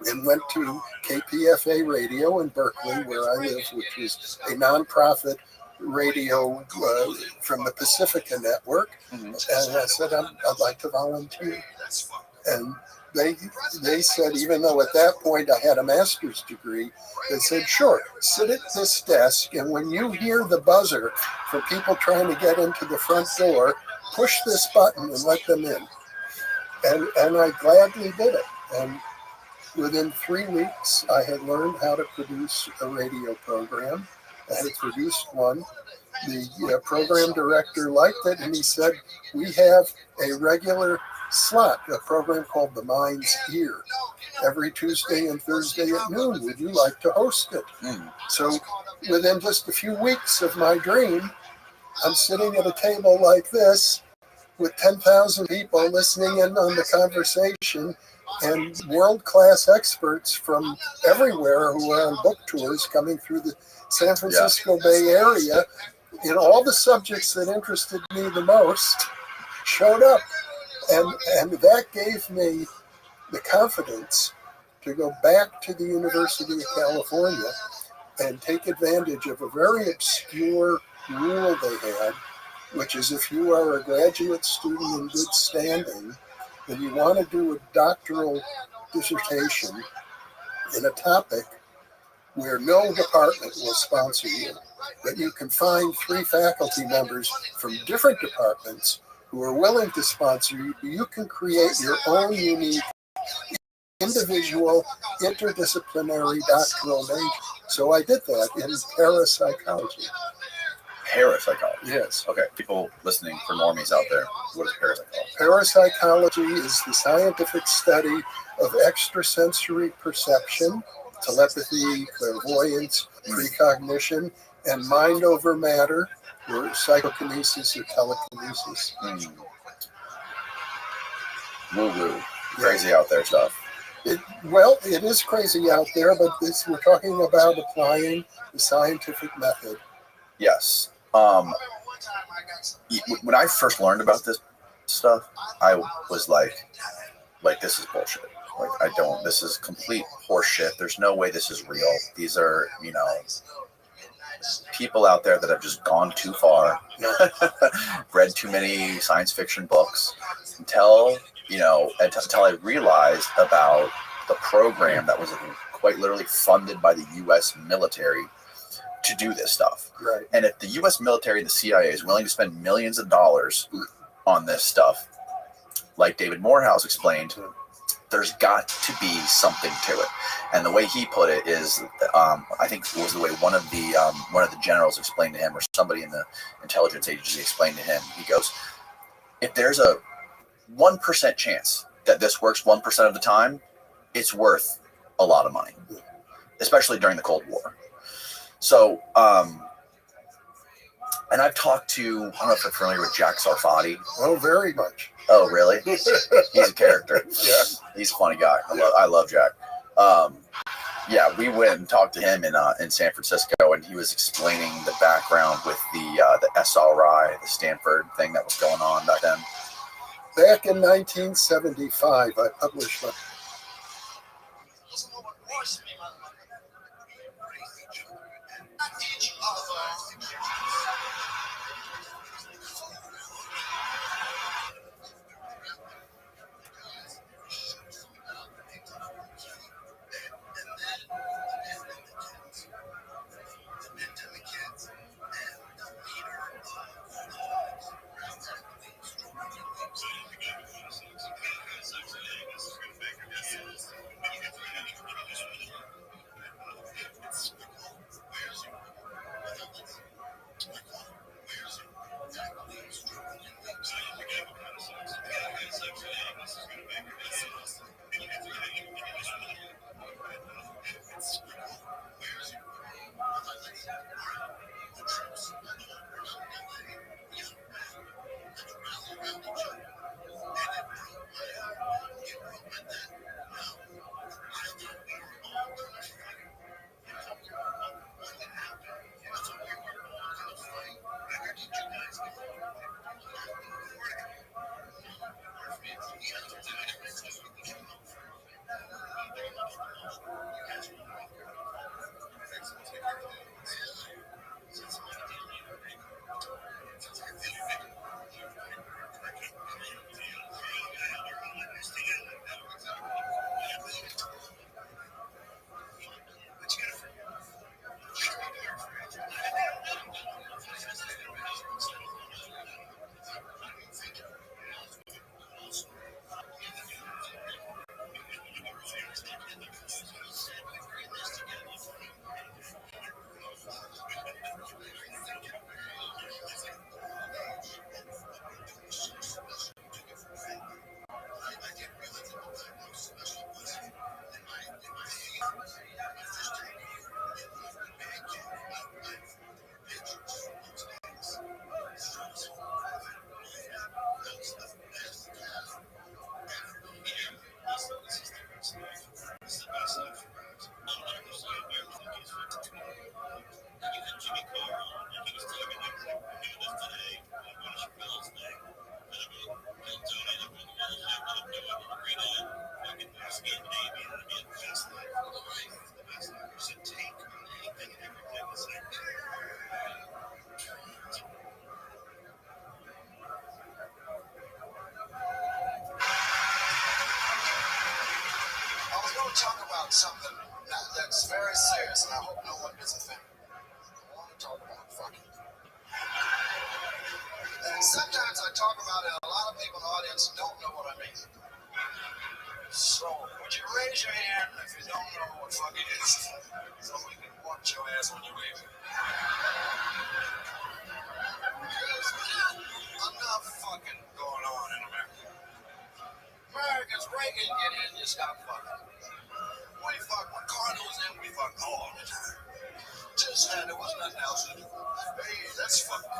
and went to KPFA Radio in Berkeley, where I live, which is a nonprofit radio from the Pacifica Network. And I said, I'd like to volunteer. And they said, even though at that point I had a master's degree, they said, sure, sit at this desk, and when you hear the buzzer for people trying to get into the front door, push this button and let them in. And I gladly did it. And within 3 weeks, I had learned how to produce a radio program. I had produced one. The program director liked it, and he said, we have a regular slot, a program called The Mind's Ear, every Tuesday and Thursday at noon. Would you like to host it? So within just a few weeks of my dream, I'm sitting at a table like this with 10,000 people listening in on the conversation, and world-class experts from everywhere who are on book tours coming through the San Francisco Bay Area in all the subjects that interested me the most showed up. And that gave me the confidence to go back to the University of California and take advantage of a very obscure rule they had, which is if you are a graduate student in good standing and you want to do a doctoral dissertation in a topic where no department will sponsor you, but you can find 3 faculty members from different departments who are willing to sponsor you, you can create your own unique, individual, interdisciplinary doctoral major. So I did that in parapsychology. Parapsychology? Yes. Okay, people listening, for normies out there, what is parapsychology? Parapsychology is the scientific study of extrasensory perception, telepathy, clairvoyance, precognition, and mind over matter, or psychokinesis or telekinesis. Woo-woo. Crazy out there stuff. It is crazy out there, but we're talking about applying the scientific method. Yes. When I first learned about this stuff, I was like, this is bullshit. This is complete horseshit. There's no way this is real. These are, people out there that have just gone too far, read too many science fiction books, until I realized about the program that was quite literally funded by the U.S. military to do this stuff. Right. And if the U.S. military, the CIA, is willing to spend millions of dollars on this stuff, like David Morehouse explained, there's got to be something to it. And the way he put it is, I think it was the way one of the generals explained to him, or somebody in the intelligence agency explained to him. He goes, if there's a 1% chance that this works 1% of the time, it's worth a lot of money, especially during the Cold War. So, and I've talked to, I don't know if you're familiar with Jack Sarfati. Oh, very much. Oh, really? He's a character. Yeah. He's a funny guy. I love Jack. Yeah, we went and talked to him in San Francisco, and he was explaining the background with the SRI, the Stanford thing that was going on back then. Back in 1975, I published my about something that's very serious, and I hope no one gets offended. I want to talk about fucking. And sometimes I talk about it, and a lot of people in the audience don't know what I mean. So, would you raise your hand if you don't know what fucking is? So we can watch your ass when you wave it. There's not enough fucking going on in America. Americans, Reagan get in, you stop fucking. We fuck when Carter was in, we fuck all the time. Just that there was nothing else to do. Hey, that's fucking.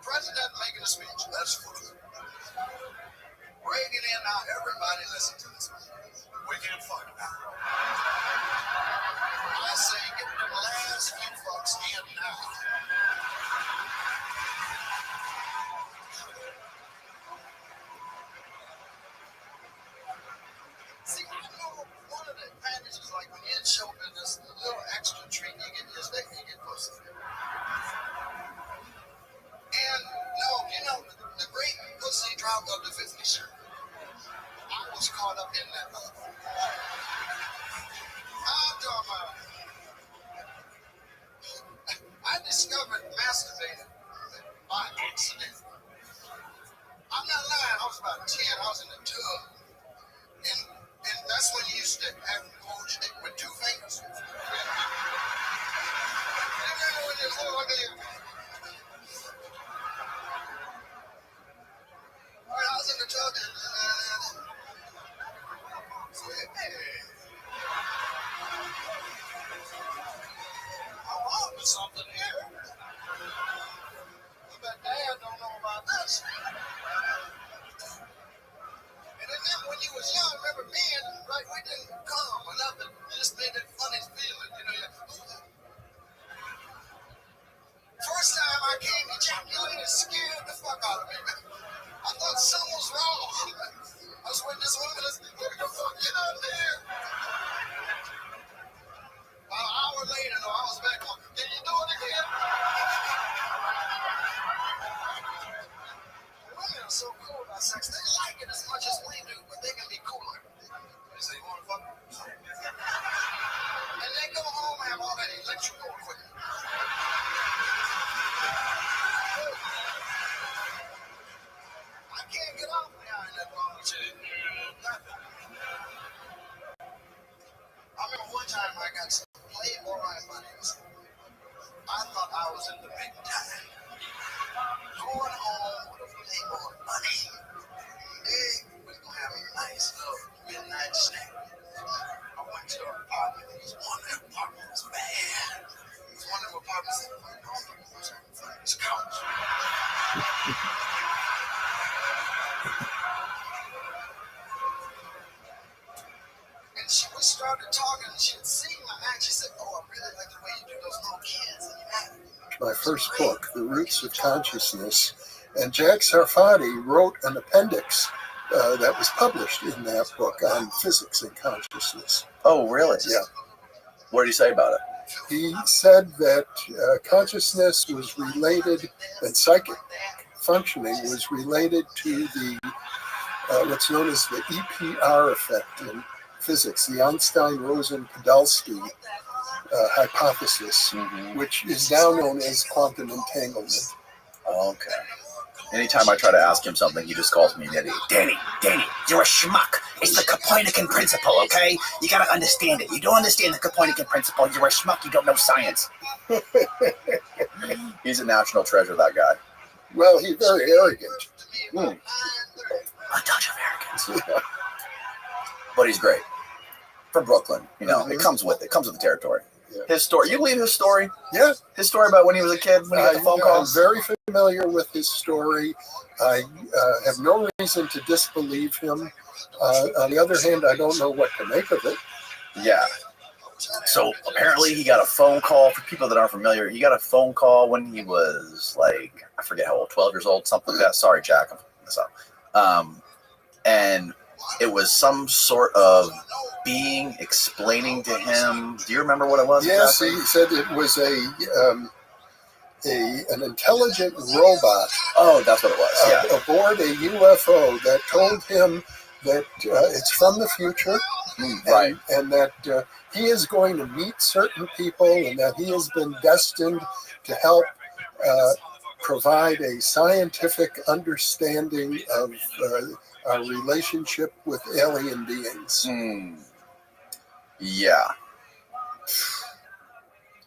President making a speech, that's fucking. Reagan in, now everybody listen to this. We can't fuck now. I say get the last few fucks in now. See, I know one of the advantages, like when you're in show business, the little extra treat you get is that you get pussy. And no, you know, the great pussy drop of the 50s shirt. I was caught up in that motherfucker. I'm talking about. I discovered masturbating by accident. I'm not lying. I was about 10. I was in the tub. And that's when you used to have hold stick with 2 fingers. You remember when you hold like that? Well, I was in the tub and I'm on to something here. But Dad don't know about this. And then when you was young, remember men, right, we didn't come or nothing. You just made that funny feeling, you know. First time I came ejaculated, scared the fuck out of me, man. I thought something was wrong. I was with this woman, what the fuck, get out there. About an hour later, though, I was back on, can you do it again? Women are so cool about sex. They like it as much as we do, but they can be cooler. They say, you want to fuck? And they go home and have all that electrical equipment. I can't get off behind that long shit. Nothing. I remember one time I got some Playboy bunnies. I thought I was in the big time. Going home with a Playboy bunny. Hey, we're going to have a nice little midnight snack. I went to her apartment. One of the apartments was bad. It was one of the apartments that was couch. And we started talking, and she had seen my act. She said, oh, I really like the way you do those little kids. My first book, The Roots of Consciousness, and Jack Sarfati wrote an appendix that was published in that book on physics and consciousness. Oh, really? Yeah. What did he say about it? He said that consciousness was related, and psychic functioning was related to the what's known as the EPR effect in physics, the Einstein-Rosen-Podolsky hypothesis, which is now known as quantum entanglement. Okay. Anytime I try to ask him something, he just calls me an idiot. Danny, you're a schmuck. It's the Copernican principle, okay? You gotta understand it. You don't understand the Copernican principle, you're a schmuck, you don't know science. He's a national treasure, that guy. Well, he's very arrogant. A touch of arrogance. But he's great. From Brooklyn, you know, it comes with the territory. Yeah. His story, you believe his story? Yeah. His story about when he was a kid, when he got the phone call? I'm very familiar with his story. I have no reason to disbelieve him. On the other hand, I don't know what to make of it. Yeah. So apparently he got a phone call. For people that aren't familiar, he got a phone call when he was like, I forget how old, 12 years old, something like that. Sorry, Jack, I'm fucking this up. And it was some sort of being explaining to him. Do you remember what it was? Yes, exactly? He said it was an intelligent robot. Oh, that's what it was. Yeah. Aboard a UFO that told him that it's from the future, Right. And that he is going to meet certain people, and that he has been destined to help provide a scientific understanding of our relationship with alien beings. Yeah.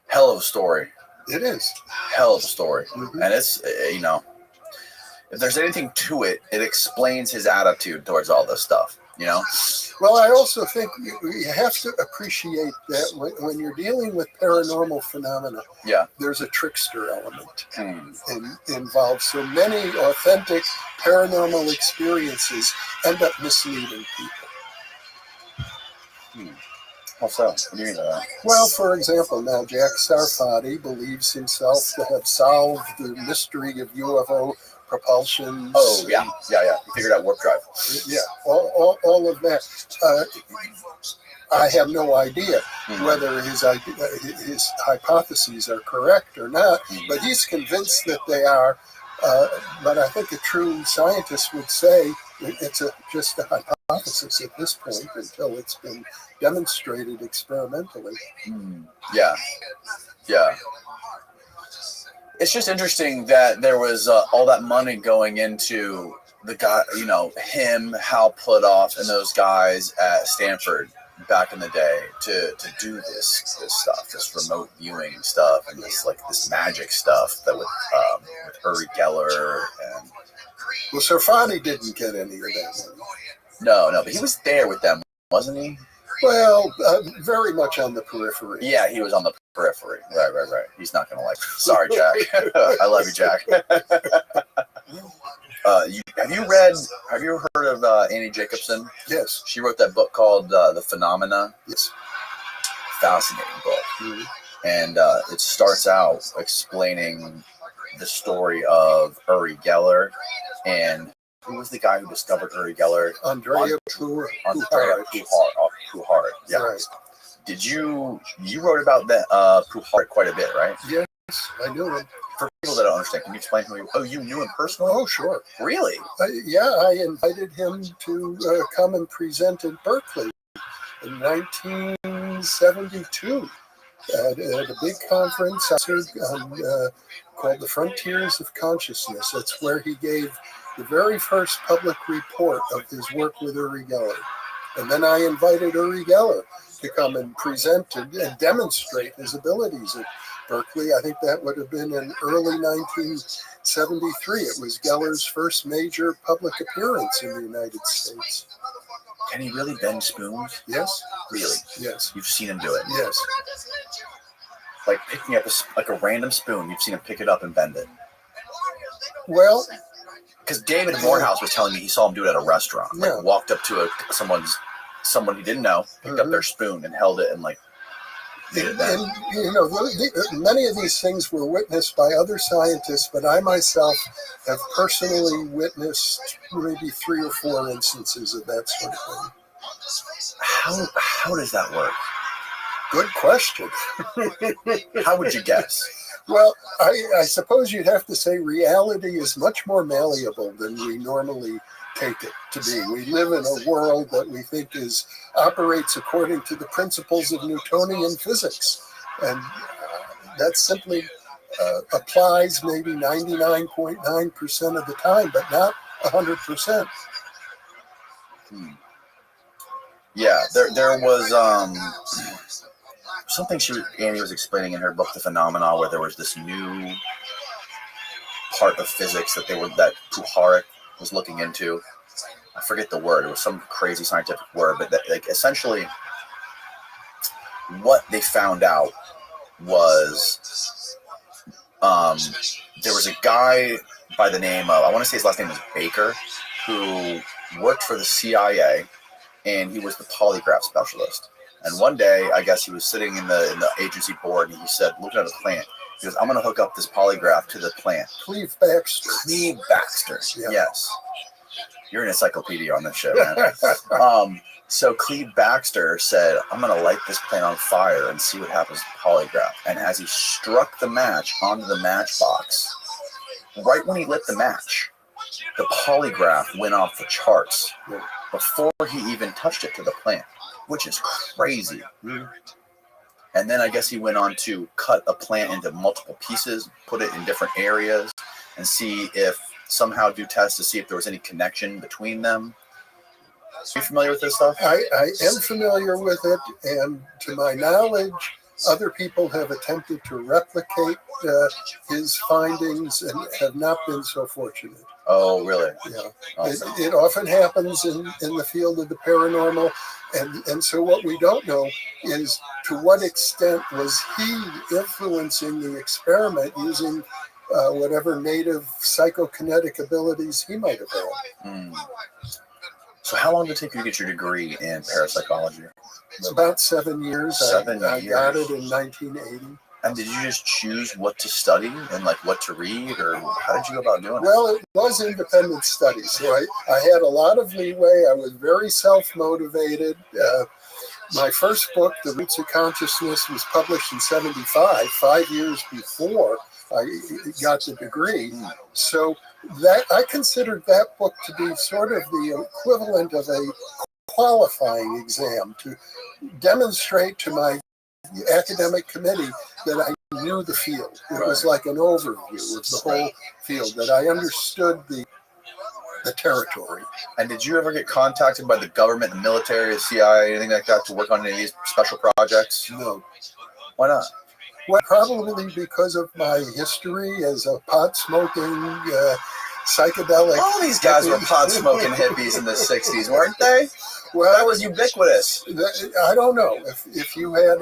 Hell of a story. It is. Hell of a story. And it's, you know, if there's anything to it, it explains his attitude towards all this stuff, you know? Well, I also think you have to appreciate that when you're dealing with paranormal phenomena, there's a trickster element involved. So many authentic paranormal experiences end up misleading people. How so? What do you mean by that? Well, for example, now Jack Sarfati believes himself to have solved the mystery of UFO propulsion. Oh, yeah. He figured out warp drive. Yeah, all of that. I have no idea whether his hypotheses are correct or not, but he's convinced that they are. But I think a true scientist would say it's just a hypothesis at this point until it's been demonstrated experimentally. Yeah. It's just interesting that there was all that money going into the guy, you know, him, Hal Puthoff, and those guys at Stanford back in the day to do this stuff, this remote viewing stuff, and this magic stuff that with Uri Geller and. Well, Sarfati didn't get any of that money. No, but he was there with them, wasn't he? Well, very much on the periphery. Yeah, he was on the periphery. Right. He's not going to like me. Sorry, Jack. I love you, Jack. Have you heard of Annie Jacobson? Yes. She wrote that book called The Phenomena. Yes. Fascinating book. And it starts out explaining the story of Uri Geller and who was the guy who discovered Uri Geller? Andrea Puhart. Yeah. Right. Did you wrote about that Puhart quite a bit, right? Yes, I knew him. For people that don't understand, can you explain who he? Oh, you knew him personally? Oh, sure. Really? Yeah, I invited him to come and present in Berkeley in 1972 at a big conference called the Frontiers of Consciousness. That's where he gave the very first public report of his work with Uri Geller. And then I invited Uri Geller to come and present and demonstrate his abilities at Berkeley. I think that would have been in early 1973. It was Geller's first major public appearance in the United States. Can he really bend spoons? Yes. Really? Yes. You've seen him do it? Yes. Like picking up a random spoon, you've seen him pick it up and bend it. Well, because David Morehouse was telling me he saw him do it at a restaurant. Like walked up to someone he didn't know, picked up their spoon and held it and did it. And you know, many of these things were witnessed by other scientists, but I myself have personally witnessed maybe 3 or 4 instances of that sort of thing. How does that work? Good question. How would you guess? Well, I suppose you'd have to say reality is much more malleable than we normally take it to be. We live in a world that we think operates according to the principles of Newtonian physics. And that simply applies maybe 99.9% of the time, but not 100%. Yeah, there was something Annie was explaining in her book, The Phenomena, where there was this new part of physics that Puhart was looking into. I forget the word. It was some crazy scientific word, but essentially what they found out was there was a guy by the name of, I want to say his last name was Baker, who worked for the CIA, and he was the polygraph specialist. And one day, I guess he was sitting in the agency board, and he said, looking at the plant, he goes, I'm going to hook up this polygraph to the plant. Cleve Baxter. Yeah. Yes. You're an encyclopedia on this show, man. So Cleve Baxter said, I'm going to light this plant on fire and see what happens to the polygraph. And as he struck the match onto the matchbox, right when he lit the match, the polygraph went off the charts before he even touched it to the plant, which is crazy. And then I guess he went on to cut a plant into multiple pieces, put it in different areas, and see if somehow do tests to see if there was any connection between them. Are you familiar with this stuff? I am familiar with it, and to my knowledge, other people have attempted to replicate his findings and have not been so fortunate. Oh, really? Yeah. Awesome. It often happens in the field of the paranormal, and so what we don't know is to what extent was he influencing the experiment using whatever native psychokinetic abilities he might have had. So how long did it take you to get your degree in parapsychology? About 7 years. 7 years. I got it in 1980. And did you just choose what to study and like what to read, or how did you go about doing it? Well, it was independent study, so I had a lot of leeway. I was very self-motivated. My first book, The Roots of Consciousness, was published in 1975, 5 years before I got the degree. So that I considered that book to be sort of the equivalent of a qualifying exam to demonstrate to my academic committee that I knew the field. It was like an overview of the whole field, that I understood the territory. And did you ever get contacted by the government, the military, the CIA, anything like that, to work on any of these special projects? No. Why not? Well, probably because of my history as a pot-smoking, psychedelic. All these guys were pot-smoking hippies in the 60s, weren't they? Well, that was ubiquitous. I don't know. If you had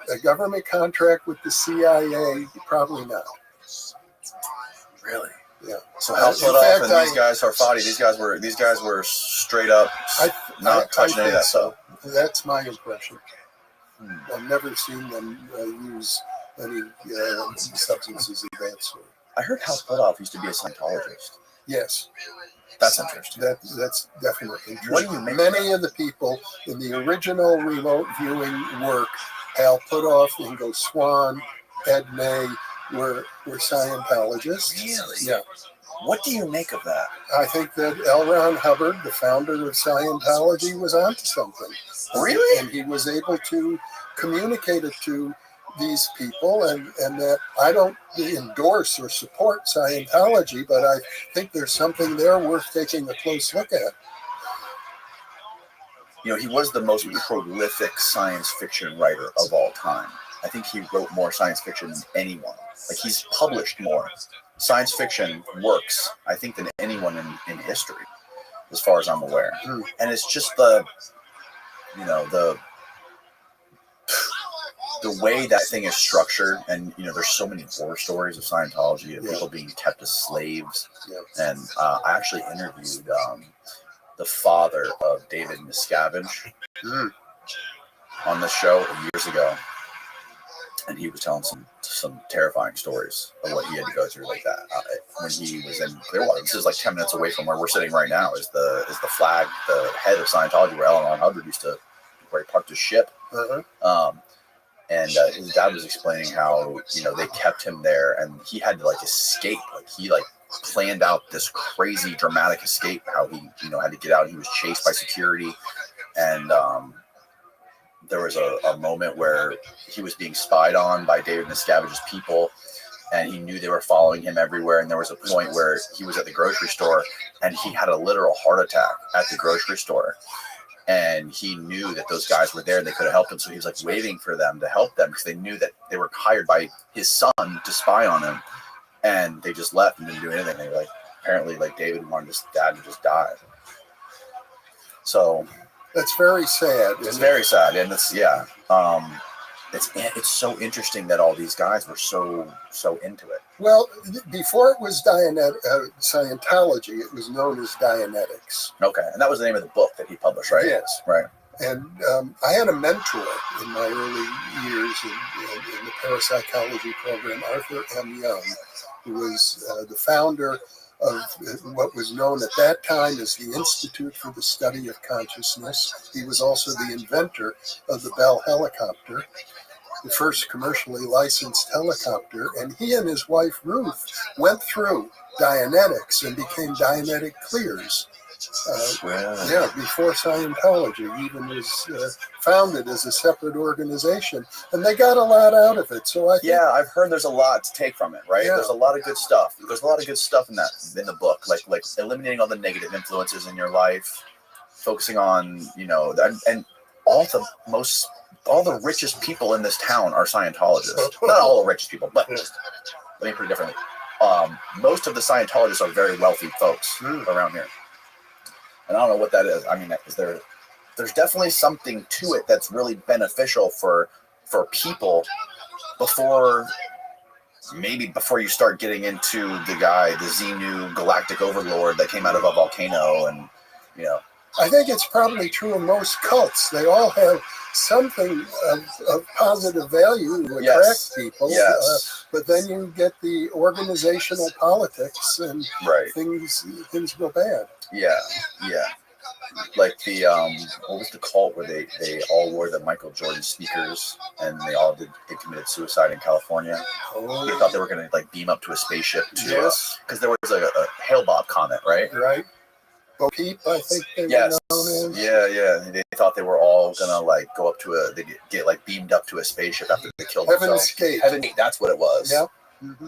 a government contract with the CIA, probably not. Really? Yeah. So help put off, and these guys are foddy. These guys were straight up not touching any of that stuff. That's my impression. I've never seen them use any substances of that sort. I heard Hal Puthoff used to be a Scientologist. Yes. That's interesting. That's definitely interesting. What do you make Many of the people in the original remote viewing work, Hal Puthoff, Ingo Swann, Ed May, were Scientologists. Really? Yeah. What do you make of that? I think that L. Ron Hubbard, the founder of Scientology, was onto something. Really? And he was able to communicate it to these people, and that I don't endorse or support Scientology, but I think there's something there worth taking a close look at. You know, he was the most prolific science fiction writer of all time. I think he wrote more science fiction than anyone. Like, he's published more science fiction works, I think, than anyone in history, as far as I'm aware. And it's just the way that thing is structured, and there's so many horror stories of Scientology of people being kept as slaves. And I actually interviewed the father of David Miscavige on the show years ago, and he was telling some terrifying stories of what he had to go through like that when he was in Clearwater. This is like 10 minutes away from where we're sitting right now. Is the flag, the head of Scientology, where L. Ron Hubbard where he parked his ship. And his dad was explaining how they kept him there, and he had to escape. He planned out this crazy dramatic escape. How he had to get out. He was chased by security, and there was a moment where he was being spied on by David Miscavige's people, and he knew they were following him everywhere. And there was a point where he was at the grocery store, and he had a literal heart attack at the grocery store. And he knew that those guys were there and they could have helped him. So he was waiting for them to help them, because they knew that they were hired by his son to spy on him. And they just left and didn't do anything. They apparently David wanted his dad to just die. So that's very sad. It's very sad. And it's so interesting that all these guys were so into it. Well, before it was Scientology, it was known as Dianetics. Okay, and that was the name of the book that he published, right? Yes. Right. And I had a mentor in my early years in the parapsychology program, Arthur M. Young, who was the founder of what was known at that time as the Institute for the Study of Consciousness. He was also the inventor of the Bell helicopter. the first commercially licensed helicopter, and he and his wife Ruth went through Dianetics and became Dianetic clears. Yeah, before Scientology even was founded as a separate organization, and they got a lot out of it. So I think, I've heard there's a lot to take from it, right? Yeah. There's a lot of good stuff. There's a lot of good stuff in the book, like eliminating all the negative influences in your life, focusing on and all the richest people in this town are Scientologists. Not all the richest people, but let me put it differently. Most of the Scientologists are very wealthy folks around here. And I don't know what that is. I mean, there's definitely something to it that's really beneficial for people before you start getting into the Xenu galactic overlord that came out of a volcano and, I think it's probably true of most cults. They all have something of positive value to attract people. Yes. But then you get the organizational politics and things go bad. Yeah. Like the what was the cult where they all wore the Michael Jordan sneakers and they committed suicide in California? Oh. They thought they were going to beam up to a spaceship because there was a Hale-Bopp comet, right? Right. Bo Peep, I think they were known as. Yeah. They thought they were all gonna go up to they get beamed up to a spaceship after they killed themselves. Heaven's Gate. That's what it was. Yep. Mm-hmm.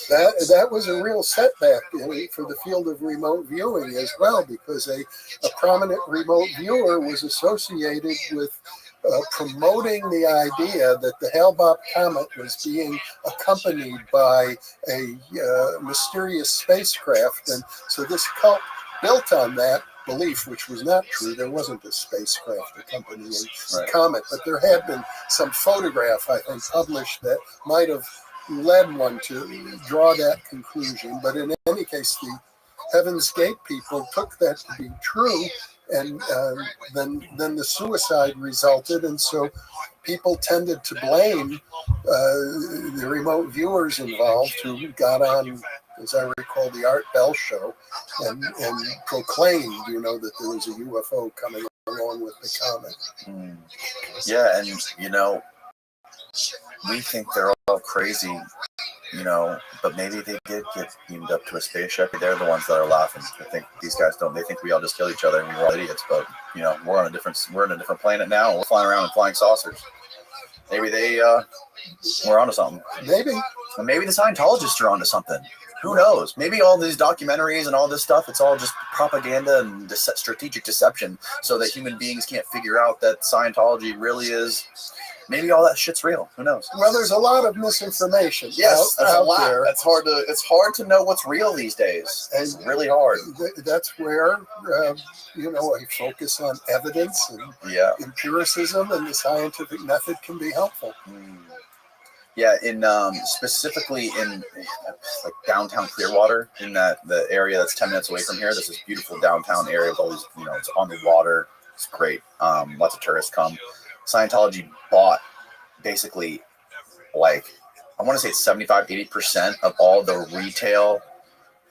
That was a real setback for the field of remote viewing as well, because a prominent remote viewer was associated with promoting the idea that the Hale-Bopp comet was being accompanied by a mysterious spacecraft, and so this cult built on that belief, which was not true. There wasn't a spacecraft accompanying the comet, but there had been some photograph, I think, published that might have led one to draw that conclusion. But in any case, the Heaven's Gate people took that to be true, and then the suicide resulted, and so people tended to blame the remote viewers involved, who got on, as I recall, the Art Bell show and proclaimed, that there was a UFO coming along with the comet. Yeah, and we think they're all crazy, but maybe they did get beamed up to a spaceship. They're the ones that are laughing. I think these guys don't. They think we all just kill each other and we're all idiots. But we're in a different planet now. And we're flying around in flying saucers. Maybe they were onto something. Maybe. And maybe the Scientologists are onto something. Who knows? Maybe all these documentaries and all this stuff, it's all just propaganda and strategic deception so that human beings can't figure out that Scientology really is. Maybe all that shit's real. Who knows? Well, there's a lot of misinformation. Yes, there's a lot. There. It's hard to know what's real these days. It's really hard. That's where a focus on evidence and empiricism and the scientific method can be helpful. Yeah, in specifically in downtown Clearwater, in the area that's 10 minutes away from here. There's this beautiful downtown area with all these, it's on the water. It's great. Lots of tourists come. Scientology bought basically I want to say it's 75-80% of all the retail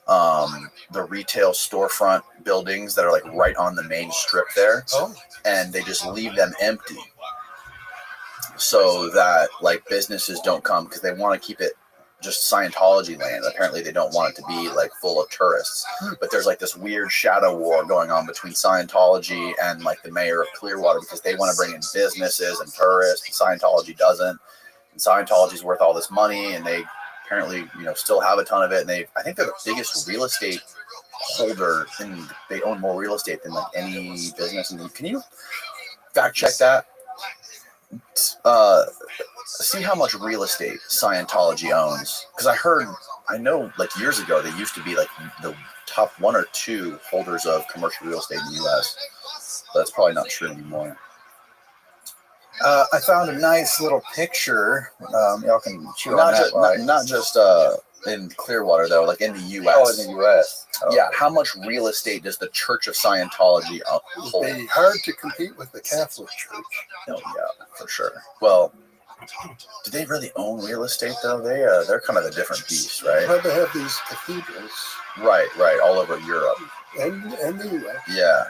storefront buildings that are right on the main strip there. And they just leave them empty so that businesses don't come, because they want to keep it just Scientology land. Apparently they don't want it to be full of tourists, but there's this weird shadow war going on between Scientology and the mayor of Clearwater, because they want to bring in businesses and tourists, and Scientology doesn't. And Scientology's worth all this money, and they apparently still have a ton of it, and I think they're the biggest real estate holder, and they own more real estate than any business. And can you fact check that? See how much real estate Scientology owns, because I know years ago they used to be the top 1 or 2 holders of commercial real estate in the U.S. But that's probably not true anymore. I found a nice little picture. Y'all can chew on that. Not just in Clearwater though, in the U.S. Oh, in the U.S. Oh. Yeah, how much real estate does the Church of Scientology hold? It'd be hard to compete with the Catholic Church. Oh yeah, for sure. Well, do they really own real estate though? They're kind of a different beast, right? But they have these cathedrals. Right, all over Europe. And the U.S. Yeah,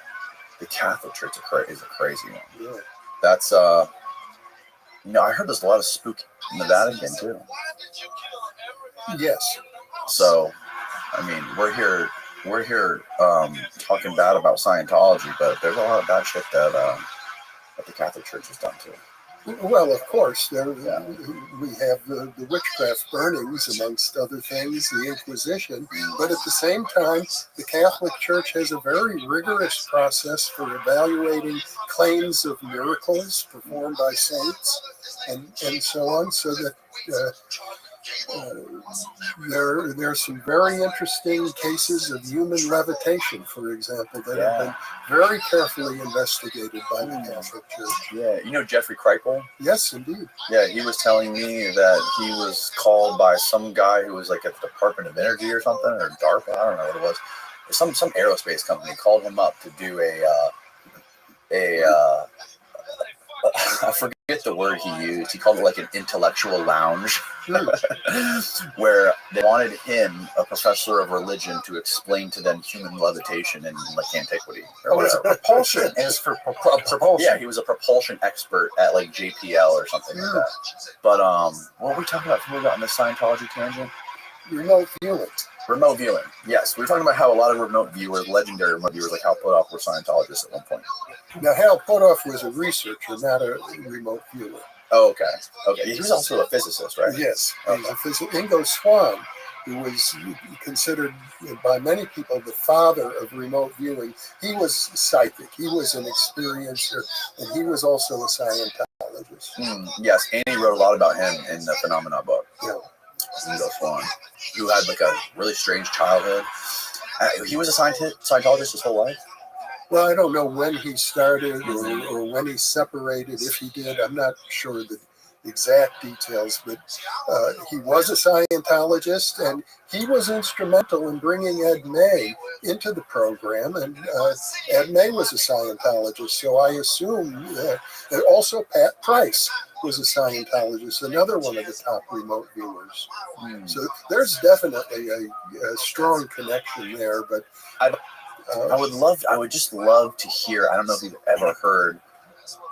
the Catholic Church is a crazy one. Yeah. That's I heard there's a lot of spook in the Vatican too. Yes. So, I mean, we're here talking bad about Scientology, but there's a lot of bad shit that the Catholic Church has done too. Well, of course, we have the witchcraft burnings, amongst other things, the Inquisition, but at the same time, the Catholic Church has a very rigorous process for evaluating claims of miracles performed by saints and so on, so that there are some very interesting cases of human levitation, for example, that have been very carefully investigated by the Catholic Church. Yeah, you know Jeffrey Kripal? Yes, indeed. Yeah, he was telling me that he was called by some guy who was like at the Department of Energy or something, or DARPA, I don't know what it was. Some aerospace company called him up to do I forget the word he used. He called it like an intellectual lounge, where they wanted him, a professor of religion, to explain to them human levitation in like antiquity. It's a propulsion. It's for propulsion. Yeah, he was a propulsion expert at like JPL or something like that. But what were we talking about before we got on the Scientology tangent? Remote viewing. Remote viewing. Yes, we were talking about how a lot of remote viewers, legendary remote viewers like Hal Puthoff, were Scientologists at one point. Now, Hal Puthoff was a researcher, not a remote viewer. Oh, okay. Okay. He was also a physicist, right? Yes. He's a physicist. Ingo Swann, who was considered by many people the father of remote viewing, he was psychic. He was an experiencer, and he was also a Scientologist. Yes, Annie wrote a lot about him in the Phenomena book. Yeah. Ingo Swann, who had like a really strange childhood. He was a Scientologist his whole life? Well, I don't know when he started or when he separated, if he did. I'm not sure the exact details, but he was a Scientologist, and he was instrumental in bringing Ed May into the program, and Ed May was a Scientologist, so I assume that also Pat Price was a Scientologist, another one of the top remote viewers. So there's definitely a strong connection there, but I would just love to hear, I don't know if you've ever heard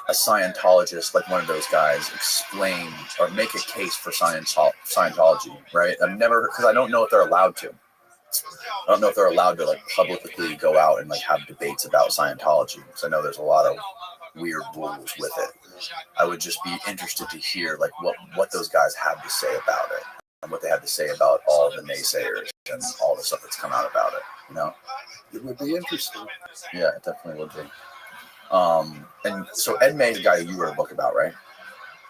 a Scientologist, like one of those guys, explain or make a case for Scientology, right? I've never, because I don't know if they're allowed to. I don't know if they're allowed to like publicly go out and like have debates about Scientology, because I know there's a lot of weird rules with it. I would just be interested to hear like what those guys have to say about it, and what they have to say about all the naysayers and all the stuff that's come out about it, you know? it would be interesting. Yeah, it definitely would be. And so Ed May is the guy you wrote a book about, right?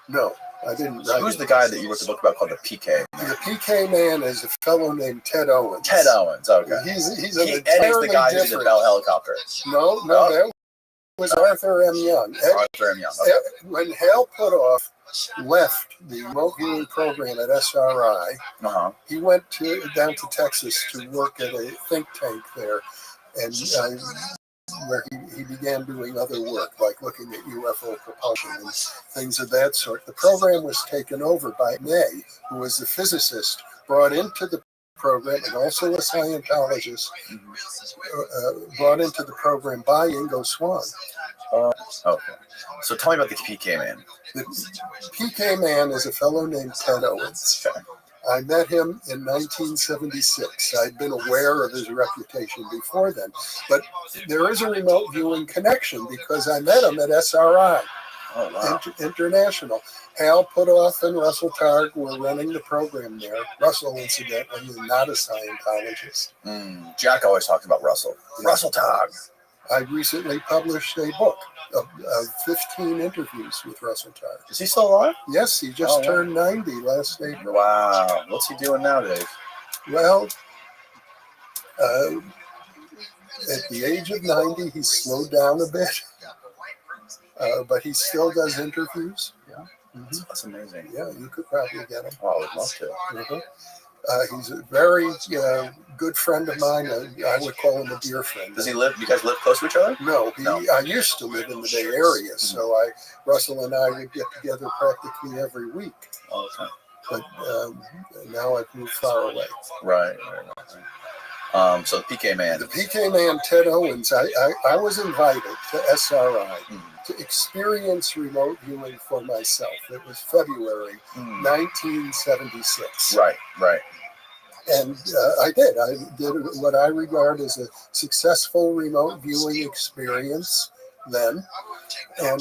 No, I didn't write Who's the guy that you wrote the book about called the PK Man? The PK Man is a fellow named Ted Owens. Ted Owens, okay. He's Ed is the guy who did the Bell helicopter. No, that was Arthur M. Young. Arthur M. Young, okay. When Hal Puthoff left the remote viewing program at SRI, he went down to Texas to work at a think tank there, and where he began doing other work, like looking at UFO propulsion and things of that sort. The program was taken over by May, who was the physicist brought into the program and also a Scientologist, brought into the program by Ingo Swann. Okay. So tell me about the PK Man. The PK Man is a fellow named Ted Owens. Okay. I met him in 1976. I'd been aware of his reputation before then. But there is a remote viewing connection because I met him at SRI, International. Hal Puthoff and Russell Targ were running the program there. Russell, incidentally, is not a Scientologist. Jack always talks about Russell. Yeah. Russell Targ. I recently published a book of 15 interviews with Russell Targ. Is he still alive? Yes, he just turned 90 last April. Wow. What's he doing now, Dave? Well, at the age of 90, he's slowed down a bit, but he still does interviews. Yeah, that's amazing. Yeah, you could probably get him. Oh, I would love to. He's a very good friend of mine. I would call him a dear friend. Does he live? You guys live close to each other? No, I used to live in the Bay Area, so Russell and I would get together practically every week. Okay. But now I've moved far away. Right. So the PK Man. The PK Man, Ted Owens, I was invited to SRI to experience remote viewing for myself. It was February 1976. Right. And I did what I regard as a successful remote viewing experience then. And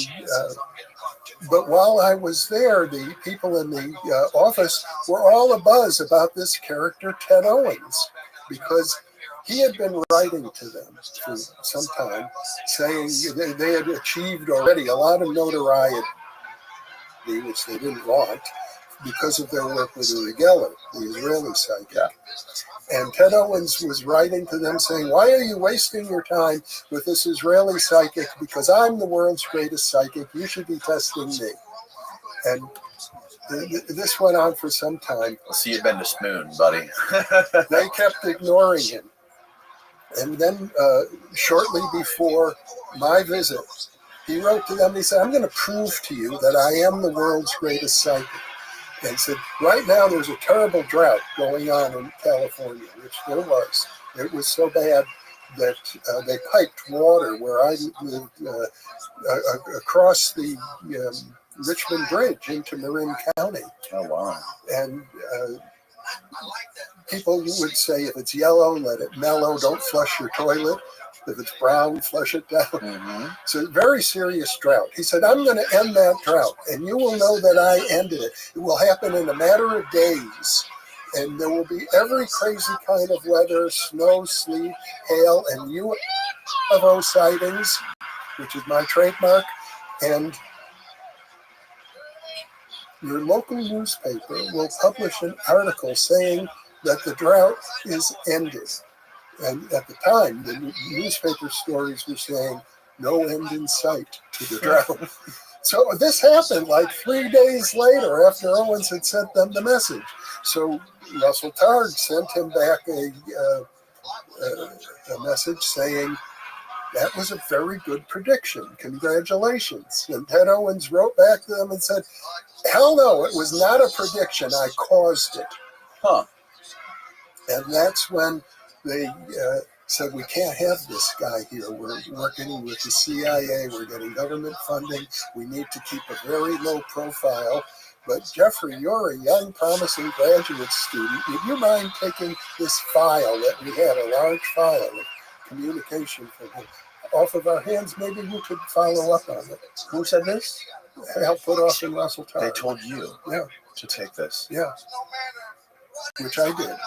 but while I was there, the people in the office were all abuzz about this character, Ted Owens, because he had been writing to them for some time, saying they had achieved already a lot of notoriety, which they didn't want, because of their work with Uri Geller, the Israeli psychic. Yeah. And Ted Owens was writing to them saying, why are you wasting your time with this Israeli psychic? Because I'm the world's greatest psychic. You should be testing me. And this went on for some time. I'll see you bend a spoon, buddy. They kept ignoring him. And then shortly before my visit, he wrote to them, he said, I'm going to prove to you that I am the world's greatest psychic. And said, right now there's a terrible drought going on in California, which there was. It was so bad that they piped water where I lived across the Richmond Bridge into Marin County. Oh, wow. And people would say, if it's yellow, let it mellow, don't flush your toilet. If it's brown, flush it down. Mm-hmm. So very serious drought. He said, I'm going to end that drought, and you will know that I ended it. It will happen in a matter of days, and there will be every crazy kind of weather, snow, sleet, hail, and UFO sightings, which is my trademark, and your local newspaper will publish an article saying that the drought is ended. And at the time, the newspaper stories were saying, no end in sight to the drought. So this happened like 3 days later after Owens had sent them the message. So Russell Targ sent him back a message saying, that was a very good prediction. Congratulations. And Ted Owens wrote back to them and said, hell no, it was not a prediction. I caused it. Huh. And that's when they said, we can't have this guy here. We're working with the CIA. We're getting government funding. We need to keep a very low profile. But Jeffrey, you're a young, promising graduate student. Would you mind taking this file that we had, a large file of communication from him, off of our hands? Maybe we could follow up on it. Who said this? Hal Puthoff and Russell Targ. They told you to take this. Yeah. Which I did.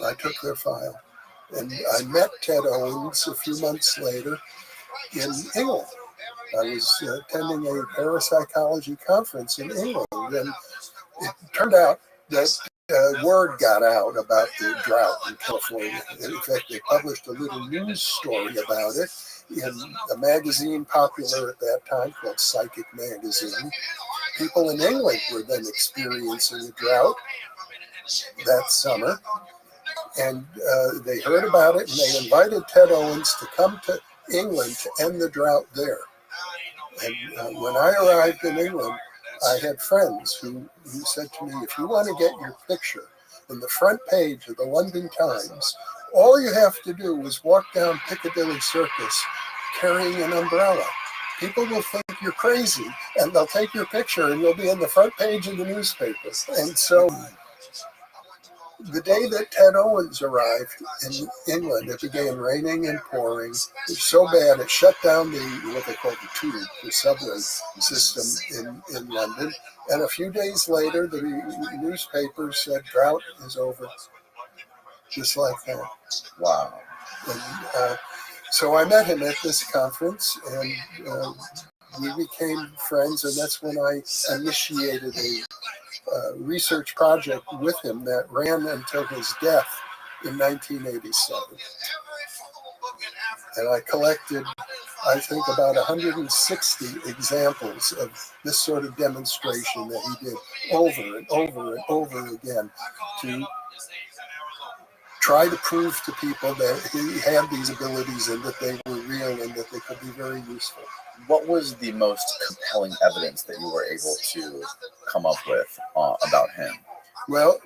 I took their file. And I met Ted Owens a few months later in England. I was attending a parapsychology conference in England, and it turned out that word got out about the drought in California. In fact, they published a little news story about it in a magazine popular at that time called Psychic Magazine. People in England were then experiencing a drought that summer. And they heard about it, and they invited Ted Owens to come to England to end the drought there. And when I arrived in England, I had friends who said to me, if you want to get your picture in the front page of the London Times, all you have to do is walk down Piccadilly Circus carrying an umbrella. People will think you're crazy, and they'll take your picture, and you'll be in the front page of the newspapers. And so the day that Ted Owens arrived in England, it began raining and pouring. It was so bad it shut down what they call the tube, the subway system in London. And a few days later, the newspaper said drought is over, just like that. Wow. And so I met him at this conference, and we became friends, and that's when I initiated a research project with him that ran until his death in 1987. And I collected, I think, about 160 examples of this sort of demonstration that he did over and over and over again to try to prove to people that he had these abilities and that they were real and that they could be very useful. What was the most compelling evidence that you were able to come up with about him? Well,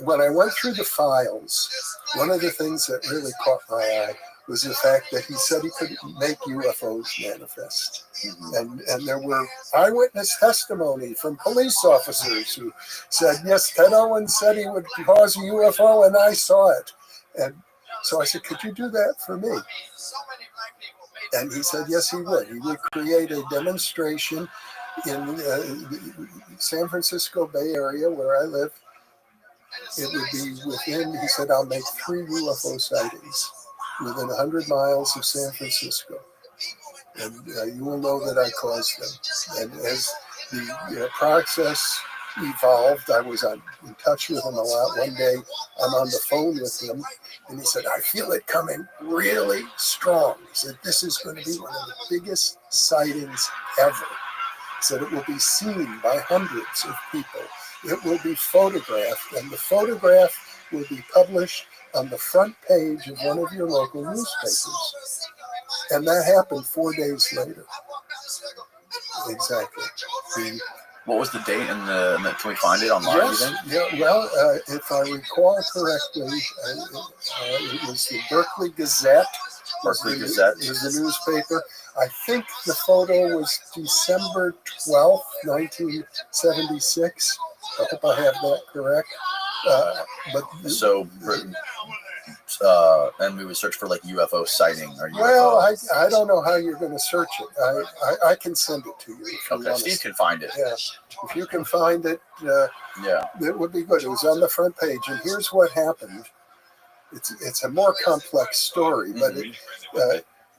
when I went through the files, one of the things that really caught my eye was the fact that he said he could make UFOs manifest. And there were eyewitness testimony from police officers who said, yes, Ted Owens said he would cause a UFO and I saw it. And so I said, could you do that for me? And he said, yes, he would. He would create a demonstration in the San Francisco Bay Area where I live. It would be within, he said, I'll make 3 UFO sightings within 100 miles of San Francisco. And you will know that I caused them. And as the process evolved, I was in touch with him a lot. One day, I'm on the phone with him, and he said, I feel it coming really strong. He said, this is going to be one of the biggest sightings ever. He said, it will be seen by hundreds of people. It will be photographed, and the photograph will be published on the front page of one of your local newspapers. And that happened 4 days later. Exactly. What was the date and can we find it online? Yes, yeah, well, if I recall correctly, it was the Berkeley Gazette. Berkeley Gazette is the newspaper. I think the photo was December 12th, 1976. I hope I have that correct. And we would search for like UFO sighting or UFO. Well, I don't know how you're going to search it. I can send it to you. Okay, Steve can find it. Yeah, if you can find it, it would be good. It was on the front page, and here's what happened. It's a more complex story, but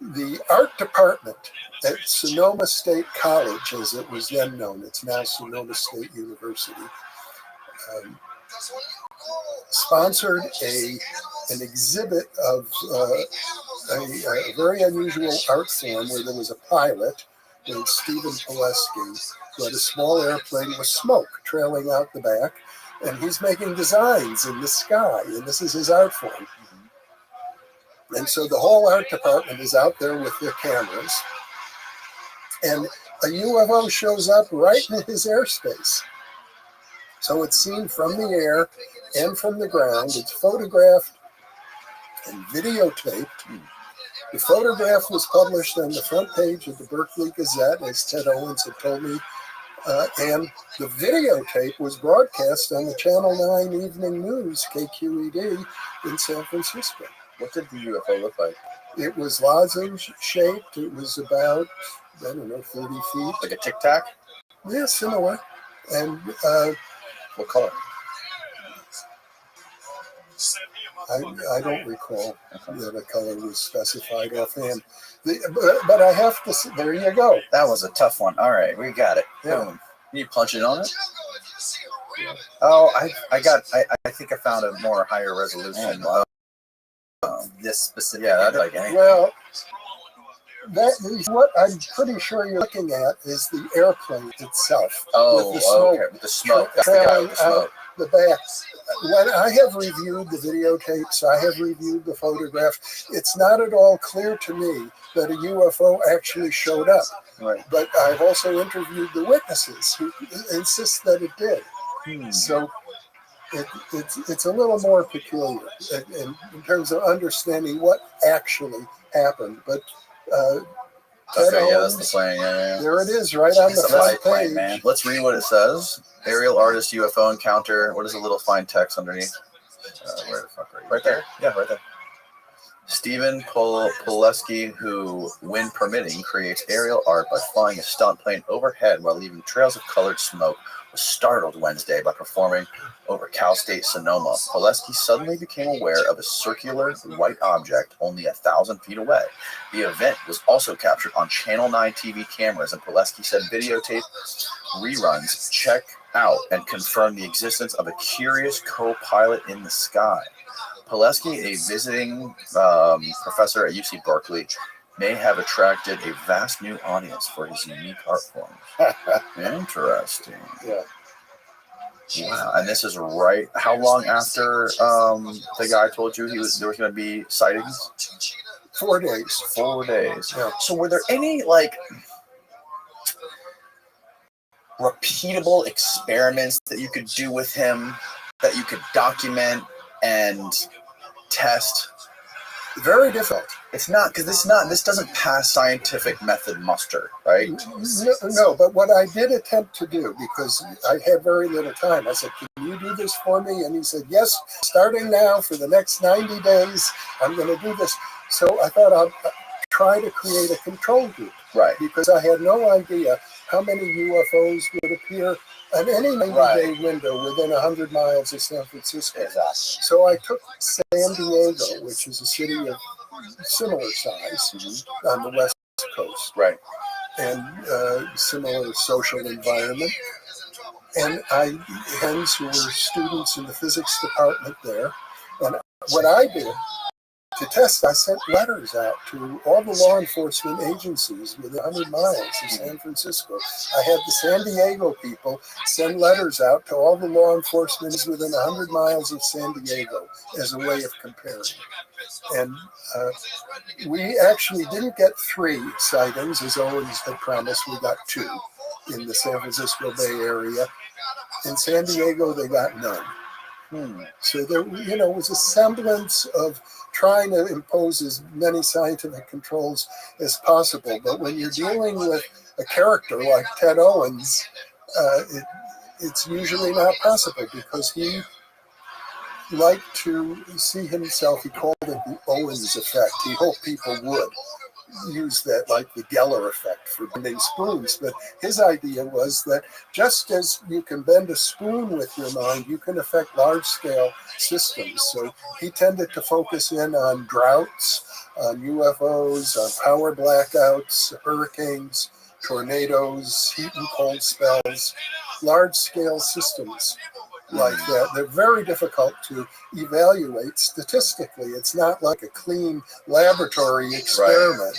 the art department at Sonoma State College, as it was then known, it's now Sonoma State University, sponsored an exhibit of a very unusual art form where there was a pilot named Stephen Pileski who had a small airplane with smoke trailing out the back, and he's making designs in the sky, and this is his art form. And so the whole art department is out there with their cameras, and a UFO shows up right in his airspace. So it's seen from the air and from the ground. It's photographed and videotaped. The photograph was published on the front page of the Berkeley Gazette, as Ted Owens had told me, and the videotape was broadcast on the Channel 9 Evening News, KQED, in San Francisco. What did the UFO look like? It was lozenge-shaped. It was about, 30 feet. Like a Tic Tac? Yeah, similar. And what color? I don't recall that a color was specified offhand. But I have to say, there you go. That was a tough one. All right, we got it. Yeah. Boom. Can you punch it on it? Oh, I think I found a more higher resolution. This specific. Yeah, that's like anything. Well, that is what I'm pretty sure you're looking at is the airplane itself. Oh, with the smoke, okay. With the smoke. That's the guy with the smoke. The back. When I have reviewed the videotapes, I have reviewed the photograph. It's not at all clear to me that a UFO actually showed up. Right. But I've also interviewed the witnesses who insist that it did. So it's a little more peculiar in terms of understanding what actually happened. But okay, yeah, that's the plane. Yeah. There it is, right on the front page. Plane, man. Let's read what it says. Aerial artist UFO encounter. What is the little fine text underneath? Where the fuck are you? Right there. Yeah, right there. Stephen Pileski, who, when permitting, creates aerial art by flying a stunt plane overhead while leaving trails of colored smoke, was startled Wednesday by performing over Cal State Sonoma. Pileski suddenly became aware of a circular white object only 1,000 feet away. The event was also captured on Channel 9 TV cameras, and Pileski said videotape reruns check out and confirm the existence of a curious co-pilot in the sky. Pileski, a visiting professor at UC Berkeley, may have attracted a vast new audience for his unique art form. Interesting. Yeah. Wow. And this is right. How long after the guy told you there was going to be sightings? 4 days. 4 days. Yeah. So were there any repeatable experiments that you could do with him, that you could document and test? Very difficult. It's not, because this doesn't pass scientific method muster, right? No, but what I did attempt to do, because I had very little time, I said, can you do this for me? And he said, yes, starting now for the next 90 days, I'm going to do this. So I thought I'd try to create a control group. Right. Because I had no idea how many UFOs would appear on any 90-day window within 100 miles of San Francisco. Exactly. So I took San Diego, which is a city of similar size on the West Coast. Right. And similar social environment. And I hens who were students in the physics department there. And what I did to test, I sent letters out to all the law enforcement agencies within 100 miles of San Francisco. I had the San Diego people send letters out to all the law enforcement within 100 miles of San Diego as a way of comparing. And we actually didn't get 3 sightings, as Owens had promised. We got 2 in the San Francisco Bay Area. In San Diego, they got none. So there, was a semblance of trying to impose as many scientific controls as possible. But when you're dealing with a character like Ted Owens, it's usually not possible, because he liked to see himself, he called it the Owens effect. He hoped people would use that, like the Geller effect for bending spoons. But his idea was that just as you can bend a spoon with your mind, you can affect large-scale systems. So he tended to focus in on droughts, on UFOs, on power blackouts, hurricanes, tornadoes, heat and cold spells, large-scale systems like that. They're very difficult to evaluate statistically. It's not like a clean laboratory experiment.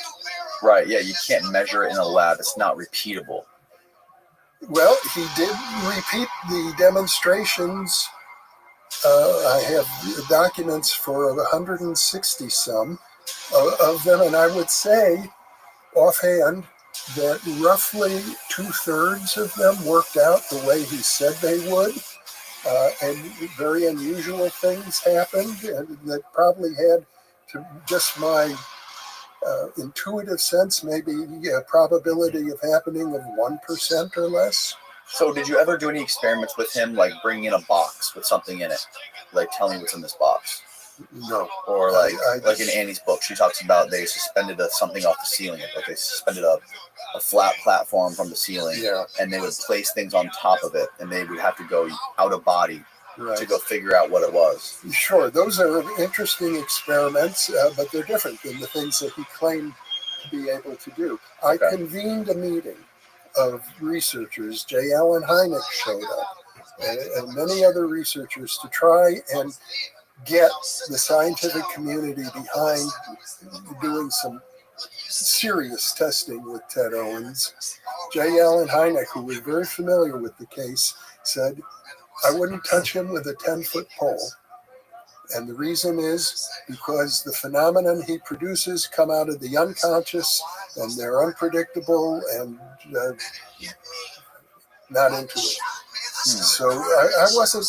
Right, yeah, you can't measure it in a lab. It's not repeatable. Well, he did repeat the demonstrations. I have documents for 160 some of them, and I would say offhand that roughly 2/3 of them worked out the way he said they would. And very unusual things happened, and that probably had to just my intuitive sense, maybe a probability of happening of 1% or less. So did you ever do any experiments with him, like bringing in a box with something in it? Like, tell me what's in this box. No. Or like in Annie's book, she talks about they suspended something off the ceiling. Like they suspended a flat platform from the ceiling, and they would place things on top of it, and they would have to go out of body to go figure out what it was. Sure, those are interesting experiments, but they're different than the things that he claimed to be able to do. I convened a meeting of researchers. J. Allen Hynek showed up, and many other researchers, to try and get the scientific community behind doing some serious testing with Ted Owens. J. Allen Hynek, who was very familiar with the case, said, I wouldn't touch him with a 10-foot pole. And the reason is because the phenomenon he produces come out of the unconscious, and they're unpredictable and not into it. So I wasn't,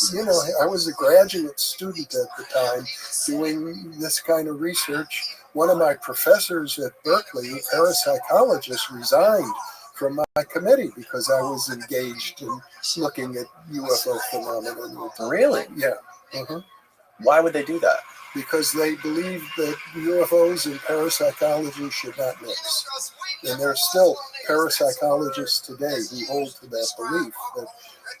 I was a graduate student at the time doing this kind of research. One of my professors at Berkeley, a parapsychologist, resigned from my committee because I was engaged in looking at UFO phenomena. Really? Yeah. Why would they do that? Because they believed that UFOs and parapsychology should not mix. And there are still parapsychologists today who hold to that belief that,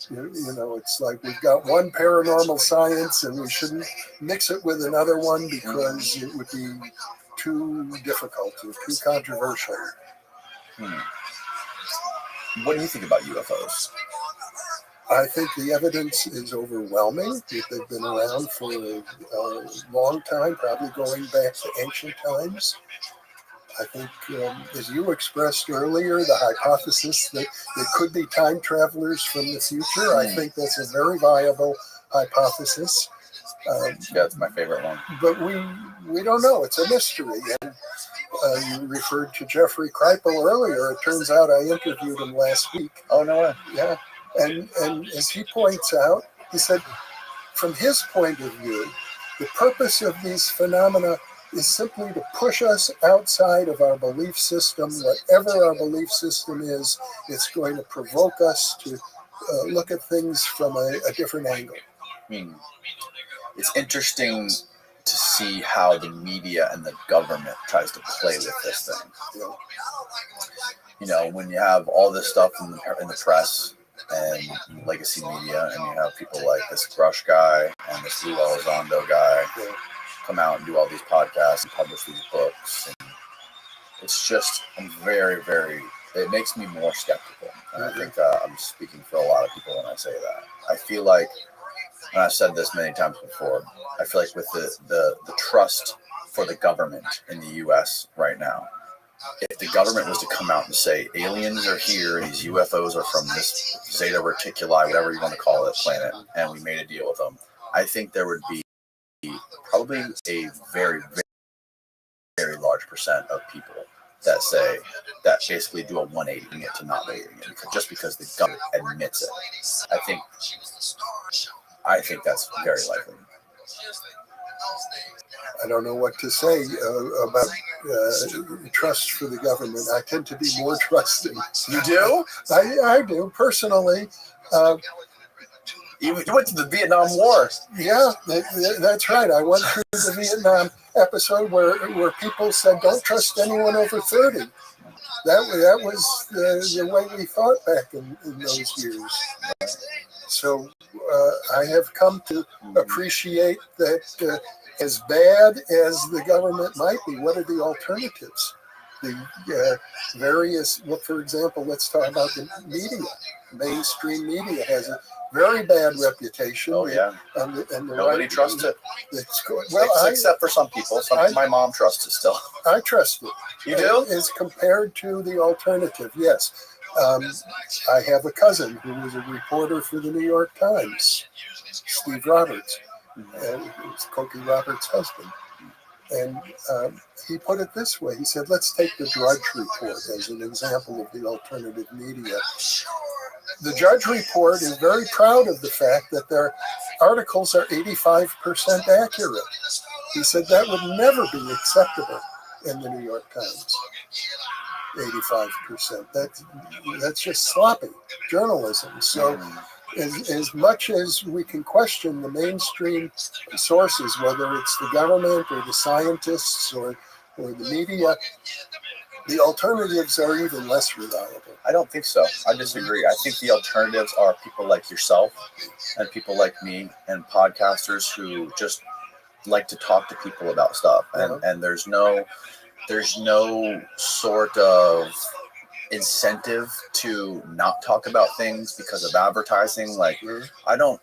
it's like we've got one paranormal science and we shouldn't mix it with another one because it would be too difficult or too controversial. What do you think about UFOs? I think the evidence is overwhelming. They've been around for a long time, probably going back to ancient times. I think, as you expressed earlier, the hypothesis that there could be time travelers from the future, I think that's a very viable hypothesis. Yeah, it's my favorite one. But we don't know. It's a mystery. And You referred to Jeffrey Kripal earlier. It turns out I interviewed him last week. Oh, no way. Yeah. And as he points out, he said, from his point of view, the purpose of these phenomena is simply to push us outside of our belief system. Whatever our belief system is, it's going to provoke us to look at things from a different angle. It's interesting to see how the media and the government tries to play with this thing. You know, when you have all this stuff in the press and legacy media, and you have people like this Grush guy and this Lou Elizondo guy come out and do all these podcasts and publish these books. And it's just, I'm very, very, it makes me more skeptical. And I think I'm speaking for a lot of people when I say that. I feel like, and I've said this many times before, I feel like with the trust for the government in the U.S. right now, if the government was to come out and say aliens are here, these UFOs are from this Zeta Reticuli, whatever you want to call it, planet, and we made a deal with them, I think there would be probably a very, very, very large percent of people that say, that basically do a 180 it to not believing it, just because the government admits it. I think that's very likely. I don't know what to say about trust for the government. I tend to be more trusting. You do? I do, personally. You went to the Vietnam War. Yeah, that's right. I went through the Vietnam episode where people said, don't trust anyone over 30. That was the way we thought back in those years. So I have come to appreciate that as bad as the government might be, what are the alternatives? The various, well, for example, let's talk about the media. Mainstream media has a very bad reputation. Oh, yeah. And nobody trusts it. Well, except for some people. My mom trusts it still. I trust it. You do? As compared to the alternative, yes. I have a cousin who was a reporter for the New York Times, Steve Roberts, and it's Cokie Roberts' husband. And he put it this way. He said, let's take the Drudge Report as an example of the alternative media. The Drudge Report is very proud of the fact that their articles are 85% accurate. He said that would never be acceptable in the New York Times. 85%. That's just sloppy journalism. So as much as we can question the mainstream sources, whether it's the government or the scientists or the media, the alternatives are even less reliable. I don't think so. I disagree. I think the alternatives are people like yourself and people like me and podcasters who just like to talk to people about stuff. And there's no sort of incentive to not talk about things because of advertising. Like I don't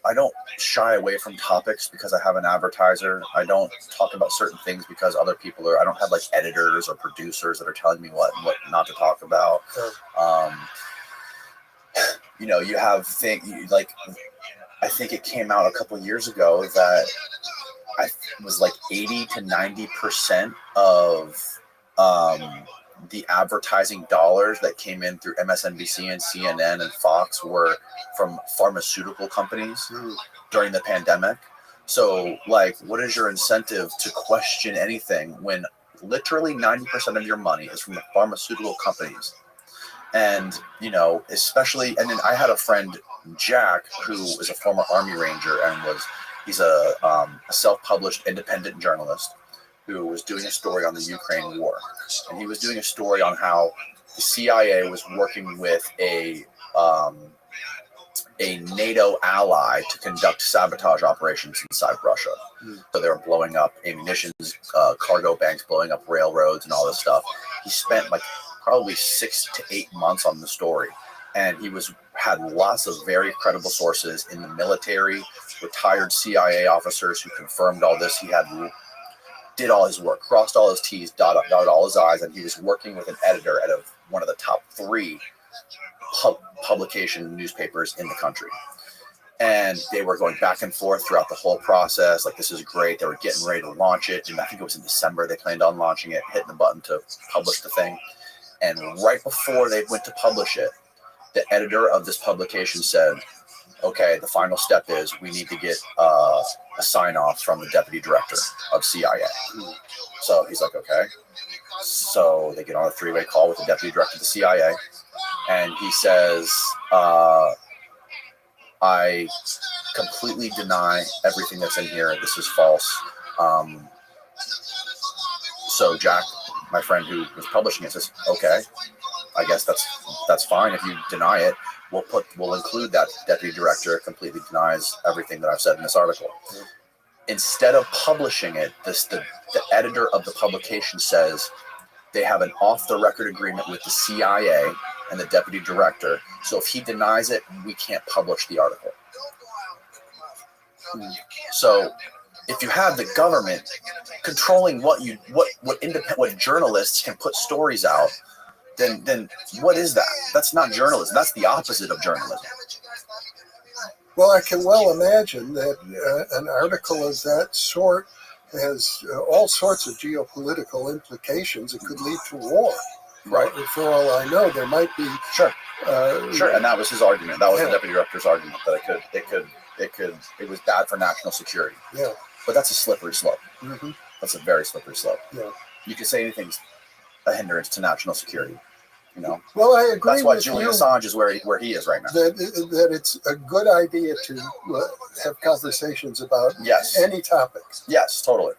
shy away from topics because I have an advertiser. I don't talk about certain things because other people are. I don't have like editors or producers that are telling me what not to talk about. You have like I think it came out a couple of years ago that I was like 80 to 90% of the advertising dollars that came in through MSNBC and CNN and Fox were from pharmaceutical companies during the pandemic. So, like, what is your incentive to question anything when literally 90% of your money is from the pharmaceutical companies? And, especially, and then I had a friend, Jack, who is a former Army Ranger and he's a self-published independent journalist who was doing a story on the Ukraine war. And he was doing a story on how the CIA was working with a NATO ally to conduct sabotage operations inside Russia. So they were blowing up ammunitions, cargo banks, blowing up railroads and all this stuff. He spent like probably 6 to 8 months on the story. And he had lots of very credible sources in the military, retired CIA officers who confirmed all this. He did all his work, crossed all his T's, dotted all his I's, and he was working with an editor at one of the top 3 publication newspapers in the country. And they were going back and forth throughout the whole process. Like, this is great. They were getting ready to launch it. And I think it was in December they planned on launching it, hitting the button to publish the thing. And right before they went to publish it, the editor of this publication said, okay, the final step is we need to get a sign-off from the deputy director of CIA. So he's like, okay. So they get on a three-way call with the deputy director of the CIA. And he says, I completely deny everything that's in here. This is false. So Jack, my friend who was publishing it, says, okay, I guess that's fine. If you deny it, we'll include that deputy director completely denies everything that I've said in this article. Instead of publishing it, the editor of the publication says they have an off-the-record agreement with the CIA and the deputy director. So if he denies it, we can't publish the article. So if you have the government controlling what journalists can put stories out, then what is that? That's not journalism. That's the opposite of journalism. Well, I can well imagine that an article of that sort has all sorts of geopolitical implications. It could lead to war. Right. For all I know, there might be. Sure. And that was his argument. That was the deputy director's argument that it was bad for national security. Yeah. But that's a slippery slope. Mm-hmm. That's a very slippery slope. Yeah. You can say anything's a hindrance to national security. Well, I agree. That's why Julian Assange is where he is right now. That it's a good idea to have conversations about any topic. Yes, totally.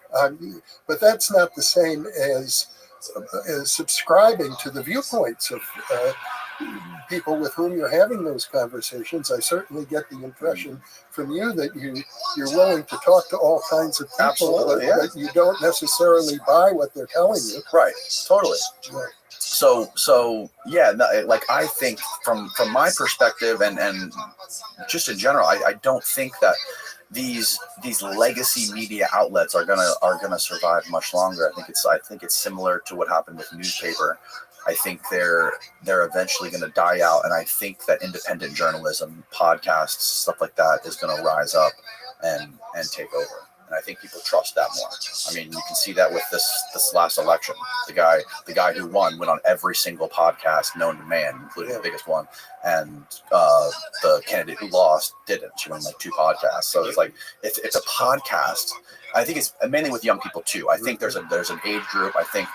But that's not the same as subscribing to the viewpoints of people with whom you're having those conversations. I certainly get the impression from you that you're willing to talk to all kinds of people, but you don't necessarily buy what they're telling you. Right, totally. Right. So yeah, like I think from my perspective and just in general, I don't think that these legacy media outlets are gonna survive much longer. I think it's similar to what happened with newspaper. I think they're eventually going to die out, and I think that independent journalism, podcasts, stuff like that is going to rise up and take over. And I think people trust that more. I mean, you can see that with this last election. The guy who won went on every single podcast known to man, including the biggest one, and the candidate who lost didn't. She went on like 2 podcasts. So it's like it's a podcast. I think it's mainly with young people too. I think there's an age group. I think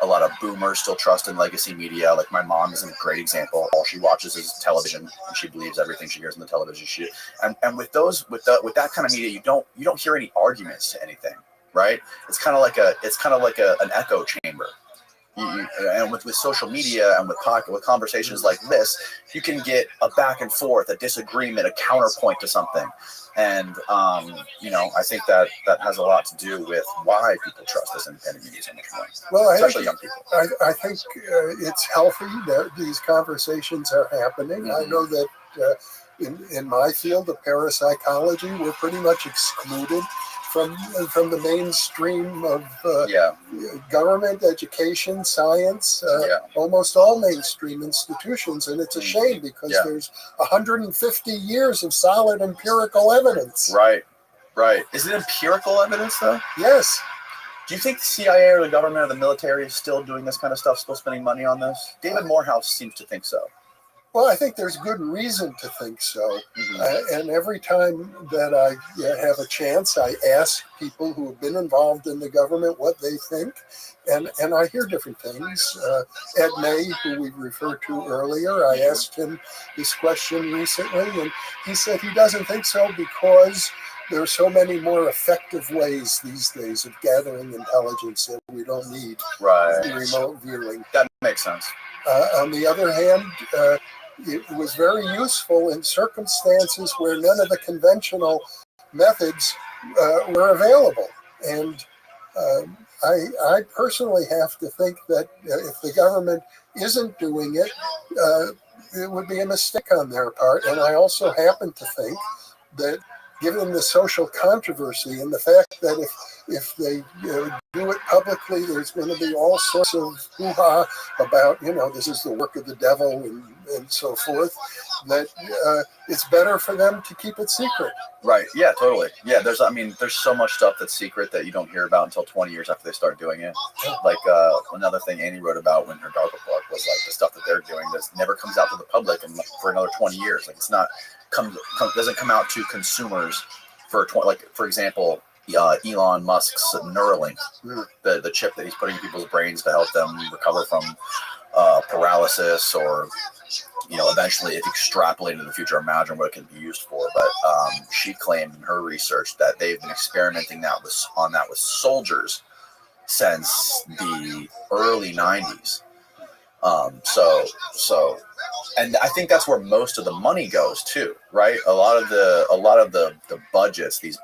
a lot of boomers still trust in legacy media. Like my mom is a great example. All she watches is television, and she believes everything she hears on the television. And with that kind of media, you don't hear any arguments to anything, right? It's kind of like an echo chamber. And with social media and with conversations like this, you can get a back and forth, a disagreement, a counterpoint to something. And, I think that has a lot to do with why people trust this independent media so much more, well, especially young people. I think it's healthy that these conversations are happening. I know that in my field of parapsychology, we're pretty much excluded from the mainstream of government, education, science, almost all mainstream institutions. And it's a shame because there's 150 years of solid empirical evidence. Right. Is it empirical evidence, though? Yes. Do you think the CIA or the government or the military is still doing this kind of stuff, still spending money on this? David Morehouse seems to think so. Well, I think there's good reason to think so. And every time that I have a chance, I ask people who have been involved in the government what they think. And I hear different things. Ed May, who we referred to earlier, I asked him this question recently, and he said he doesn't think so because there are so many more effective ways these days of gathering intelligence that we don't need remote viewing. That makes sense. On the other hand, it was very useful in circumstances where none of the conventional methods were available. And I personally have to think that if the government isn't doing it, it would be a mistake on their part. And I also happen to think that given the social controversy and the fact that if they do it publicly, there's going to be all sorts of hoo-ha about, this is the work of the devil and so forth, that it's better for them to keep it secret. Right. Yeah, totally. Yeah, there's so much stuff that's secret that you don't hear about until 20 years after they start doing it. Like another thing Annie wrote about in her DARPA book was like the stuff that they're doing that never comes out to the public and for another 20 years. Like it's not doesn't come out to consumers for for example, Elon Musk's Neuralink, the chip that he's putting in people's brains to help them recover from paralysis, or eventually, if extrapolated in the future, imagine what it can be used for. But she claimed in her research that they've been experimenting on that with soldiers since the early 90s. And I think that's where most of the money goes too, right? A lot of the budgets, these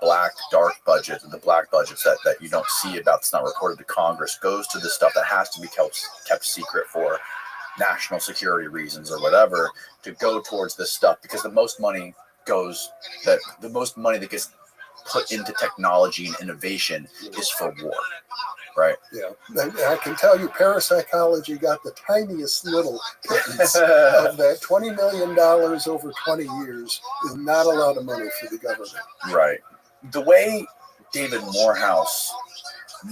dark budgets, and the black budgets that you don't see about, that's not reported to Congress, goes to the stuff that has to be kept secret for national security reasons or whatever, to go towards this stuff, because the most money that gets put into technology and innovation is for war. Right. Yeah, I can tell you, parapsychology got the tiniest little pittance of that. $20 million over 20 years is not a lot of money for the government. Right. The way David Morehouse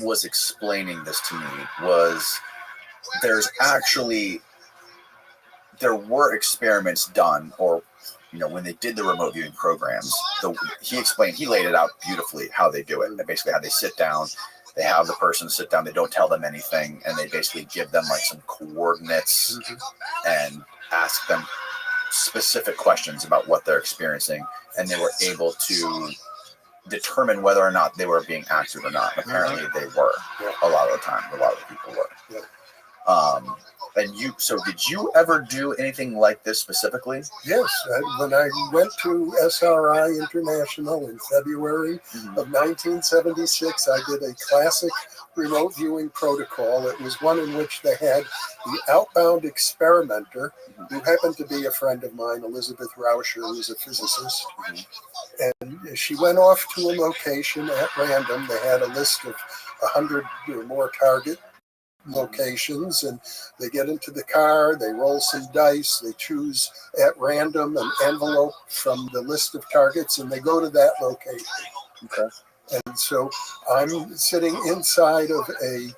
was explaining this to me was there were experiments done, or when they did the remote viewing programs, he laid it out beautifully how they do it. And basically how they sit down. They have the person sit down, they don't tell them anything, and they basically give them like some coordinates and ask them specific questions about what they're experiencing, and they were able to determine whether or not they were being acted or not. Apparently they were. A lot of the time, a lot of the people were. So did you ever do anything like this specifically? Yes. When I went to SRI International in February of 1976, I did a classic remote viewing protocol. It was one in which they had the outbound experimenter, who happened to be a friend of mine, Elizabeth Rauscher, who was a physicist. And she went off to a location at random. They had a list of 100 or more target locations, and they get into the car, they roll some dice, they choose at random an envelope from the list of targets, and they go to that location. Okay. And so I'm sitting inside of a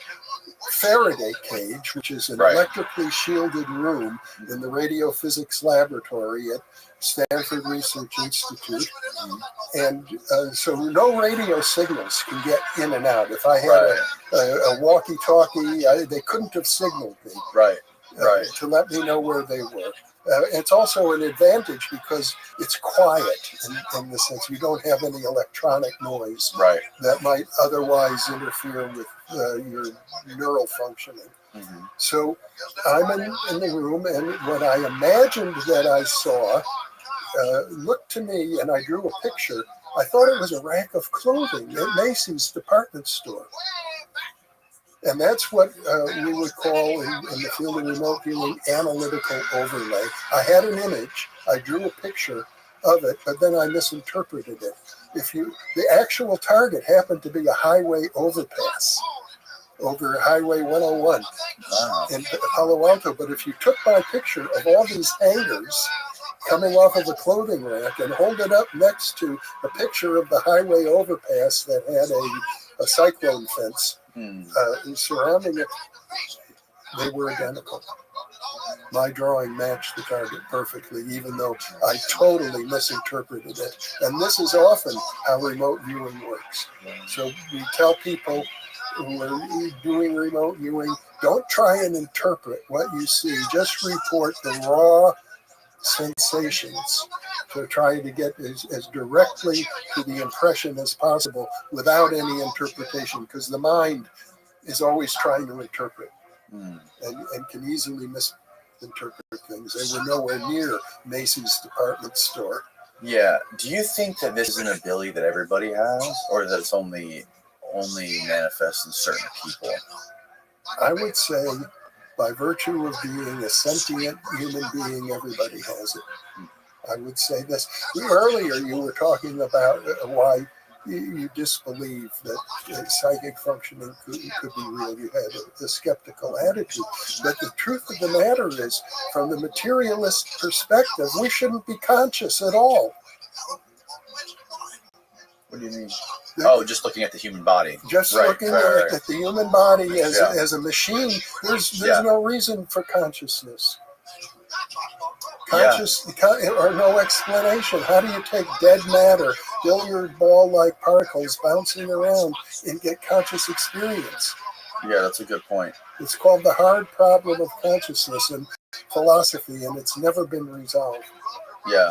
Faraday cage, which is an electrically shielded room in the radiophysics laboratory at Stanford Research Institute. And so no radio signals can get in and out. If I had a walkie-talkie, they couldn't have signaled me to let me know where they were. It's also an advantage because it's quiet in the sense you don't have any electronic noise that might otherwise interfere with your neural functioning. So I'm in the room, and what I imagined that I saw looked to me, and I drew a picture. I thought it was a rack of clothing at Macy's department store. And that's what we would call in the field of remote viewing analytical overlay. I had an image, I drew a picture of it, but then I misinterpreted it. The actual target happened to be a highway overpass over Highway 101 in Palo Alto. But if you took my picture of all these hangers coming off of a clothing rack and hold it up next to a picture of the highway overpass that had a cyclone fence surrounding it, they were identical. My drawing matched the target perfectly, even though I totally misinterpreted it. And this is often how remote viewing works. So we tell people who are doing remote viewing, don't try and interpret what you see. Just report the raw sensations to try to get as directly to the impression as possible without any interpretation, because the mind is always trying to interpret and can easily misinterpret things. They were nowhere near Macy's department store. Yeah. Do you think that this is an ability that everybody has, or that it's only manifests in certain people? I would say by virtue of being a sentient human being, everybody has it. I would say this. Earlier you were talking about why you disbelieve that psychic functioning could be real. You had a skeptical attitude. But the truth of the matter is, from the materialist perspective, we shouldn't be conscious at all. What do you mean? Oh, just looking at the human body. Just looking at the human body as a machine, there's no reason for consciousness. Or no explanation. How do you take dead matter, billiard ball-like particles bouncing around, and get conscious experience? Yeah, that's a good point. It's called the hard problem of consciousness in philosophy, and it's never been resolved. Yeah.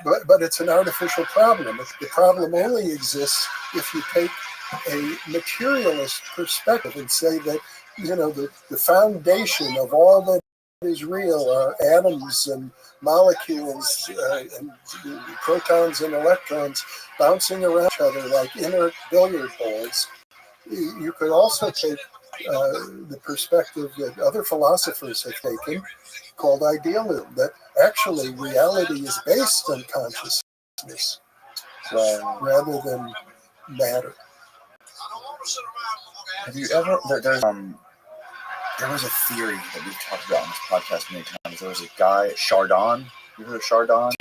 But it's an artificial problem. The problem only exists if you take a materialist perspective and say that, the foundation of all that is real are atoms and molecules and protons and electrons bouncing around each other like inert billiard balls. You could also take the perspective that other philosophers have taken, called idealism, that actually reality is based on consciousness rather than matter. Have you ever? There was a theory that we've talked about on this podcast many times. There was a guy, Chardon. You heard of Chardon?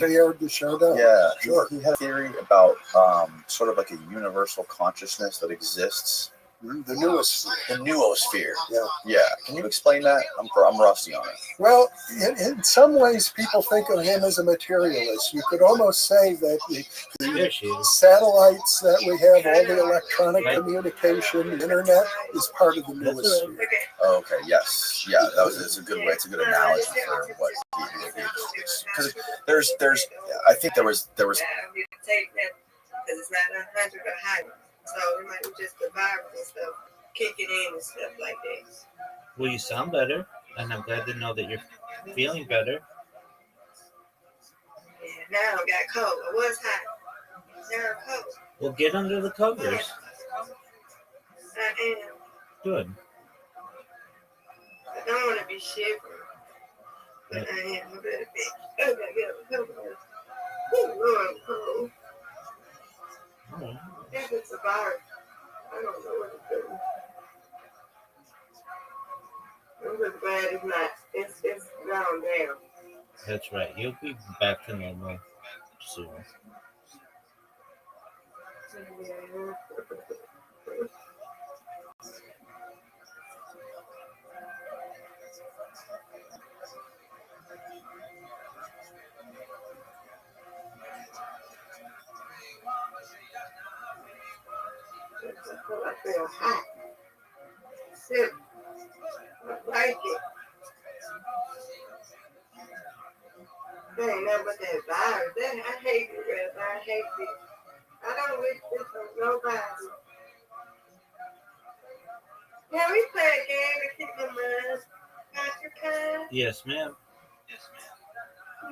Chardon. Yeah, sure. He had a theory about sort of like a universal consciousness that exists. The noosphere. The noosphere. Yeah. Can you explain that? I'm rusty on it. Well, in some ways, people think of him as a materialist. You could almost say that the satellites that we have, all the electronic communication, the internet, is part of the noosphere. Oh, okay. Yes. Yeah. It's a good way. It's a good analogy for what he because there's. I think there was. Because it's not 100 or higher. So it might be just the virus and stuff kicking in and stuff like that. Well, you sound better, and I'm glad to know that you're feeling better. Yeah, now I got cold. I was hot. Now I'm cold. Well, get under the covers. I am. Good. I don't want to be shivering. But I am a better bitch. I gotta get a cover. Oh, Lord, I'm cold. Right. If it's a virus, I don't know what to do. I'm just glad it's not. It's gone down. That's right. You'll be back to normal soon. Yeah. I feel hot. Sick. I like it. That ain't nothing but that virus. I hate it, Rabbi. I hate it. I don't wish this on nobody. Can we play a game to keep my mind occupied? Yes, ma'am.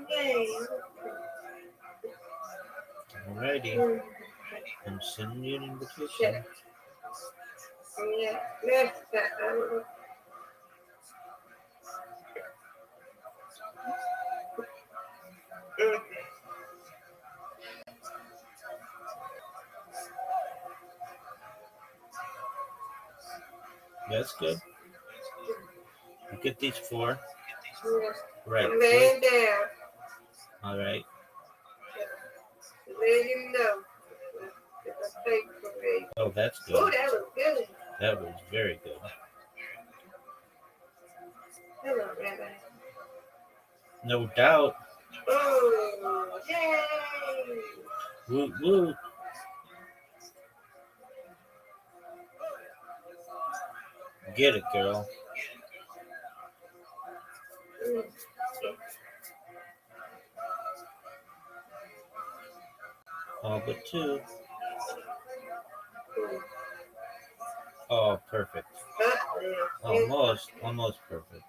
Game. Alrighty. I'm sending you an invitation. Yeah. Next time. That's good. You get these 4. Right. I'm laying down. All right. Let you know. It's a fake parade. Oh, that's good. Oh, that was good. That was very good. Hello, Rabbi. No doubt. Oh, yay! Woo woo. Get it, girl. All but 2. Oh, perfect. Almost perfect.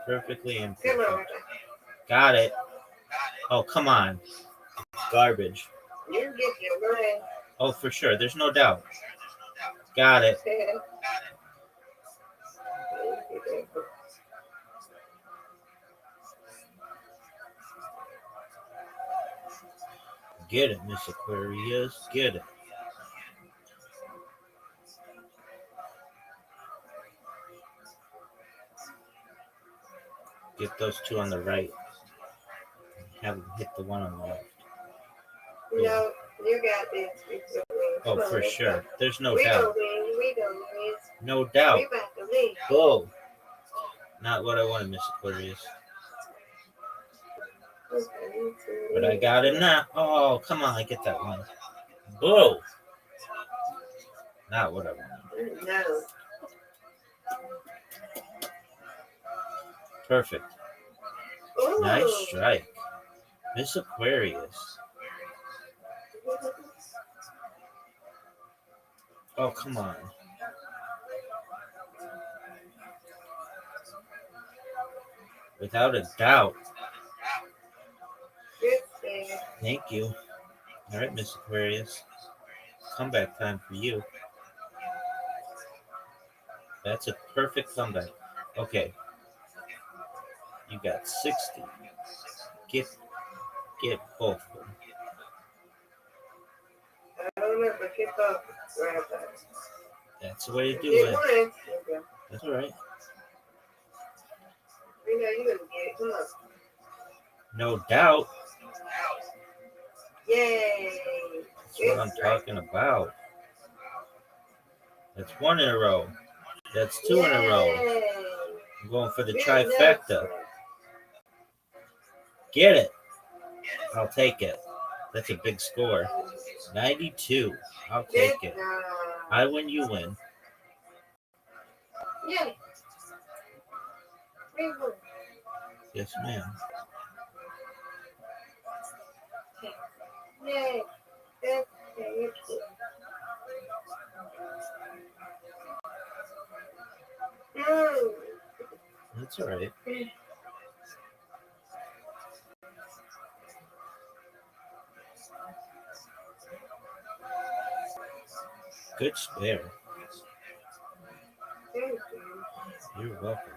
Perfectly imperfect. Got it. Oh, come on. Garbage. You get your money. Oh, for sure. There's no doubt. Got it. Get it, Miss Aquarius. Get it. Get those two on the right. Have them hit the one on the left. No, you got this. Oh, for sure. There's no We doubt. We gonna win. No doubt. We about to win. Bull. Not what I wanted, Miss Aquarius. But I got it now. Oh, come on. I get that one. Bull. Not what I wanted. No. Perfect. Ooh. Nice strike. Miss Aquarius. Oh, come on. Without a doubt. Thank you. All right, Miss Aquarius. Comeback time for you. That's a perfect comeback. Okay. You got 60. Get both of them. I don't know, but get up. That's the way to do it. That's all right. You know, you're going to get it. Come on. No doubt. Yay. That's what I'm talking about. That's one in a row. That's two in a row. I'm going for the trifecta. Get it. I'll take it. That's a big score. 92. I'll take it. I win, you win. Yeah. Yes, ma'am. Yay. That's all right. Good spare. You're welcome.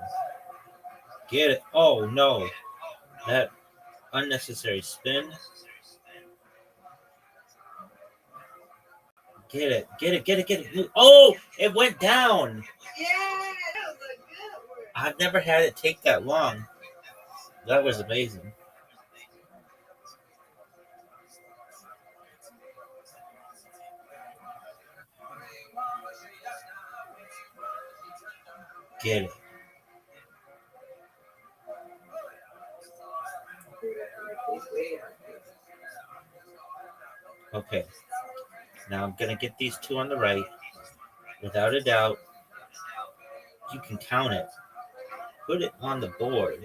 Get it. Oh, no. That unnecessary spin. Get it. Get it. Get it. Get it. Oh, it went down. Yeah, that was a good one. I've never had it take that long. That was amazing. Get it. Okay. Now I'm going to get these two on the right. Without a doubt. You can count it. Put it on the board.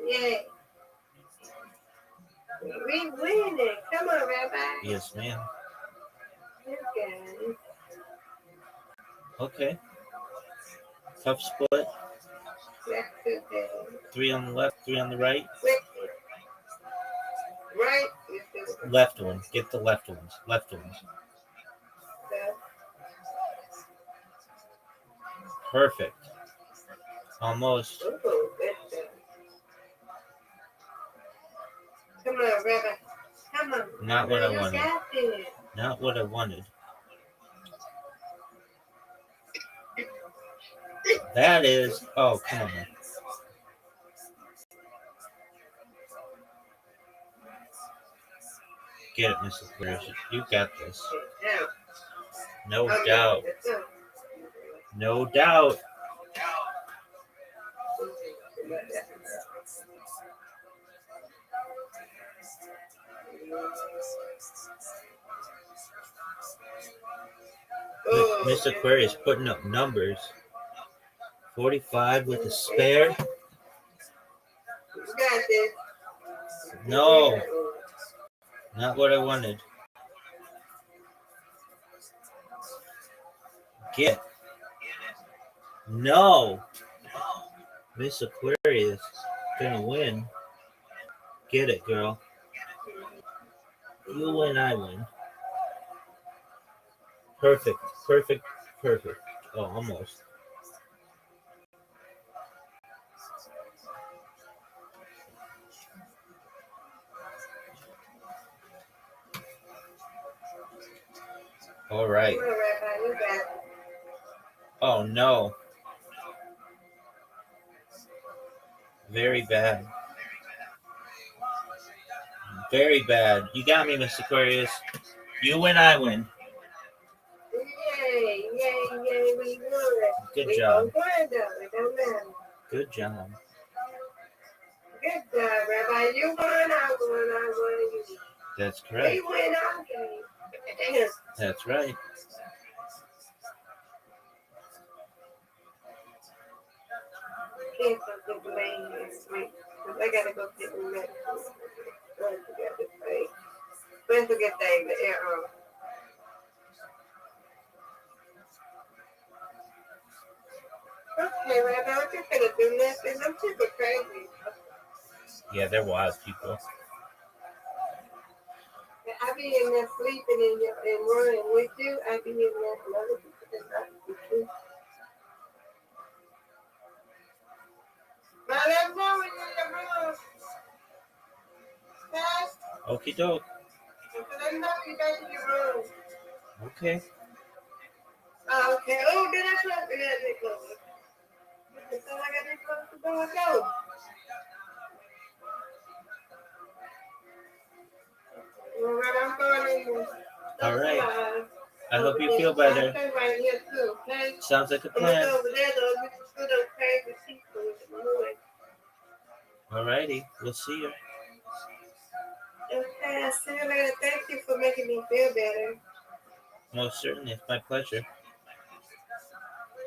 Yeah. We winning. Come on, Rabbi. Yes, ma'am. Okay. Okay. Tough split. That's 3 on the left, 3 on the right. Right. Left one. Get the left ones. Left ones. Perfect. Almost. Come on, Rabbi. Come on. Not what I wanted. Not what I wanted. That is. Oh, come on. Get it, Mrs. Aquarius. You got this. No doubt. No doubt. Miss Aquarius putting up numbers. 45 with a spare. No. Not what I wanted. Get. No. Miss Aquarius gonna win. Get it, girl. You win, I win. Perfect. Perfect. Perfect. Oh, almost. All right. Oh no. Very bad. Very bad. You got me, Mr. Aquarius. You win, I win. Yay, we good. Good We job. both won, though. It don't matter. Good job. Good job, Rabbi. You won, I won, you. That's correct. We win our game. That's right. Can't forget the rain this week. I gotta go get the medicine. Don't forget the thing. Don't forget the arrow. Okay, Rabbi, what you gonna do nothing? Them people crazy. Yeah, they're wild people. I be in there sleeping and running with you. I be in there and other people that not with you. Now let me know when you're in the room. Okay? Okie doke. Let me know when you got in your room. Okay. Okay. Oh, did I close it? Yeah, they close it. So I got to close the door. Go. All right, I'm going in. All right. I hope you feel better. Right here too, okay? Sounds like a plan. Over there, though, you can put those crazy people in the way. All righty. We'll see you. Okay, I'll see you later. Thank you for making me feel better. Most certainly. It's my pleasure.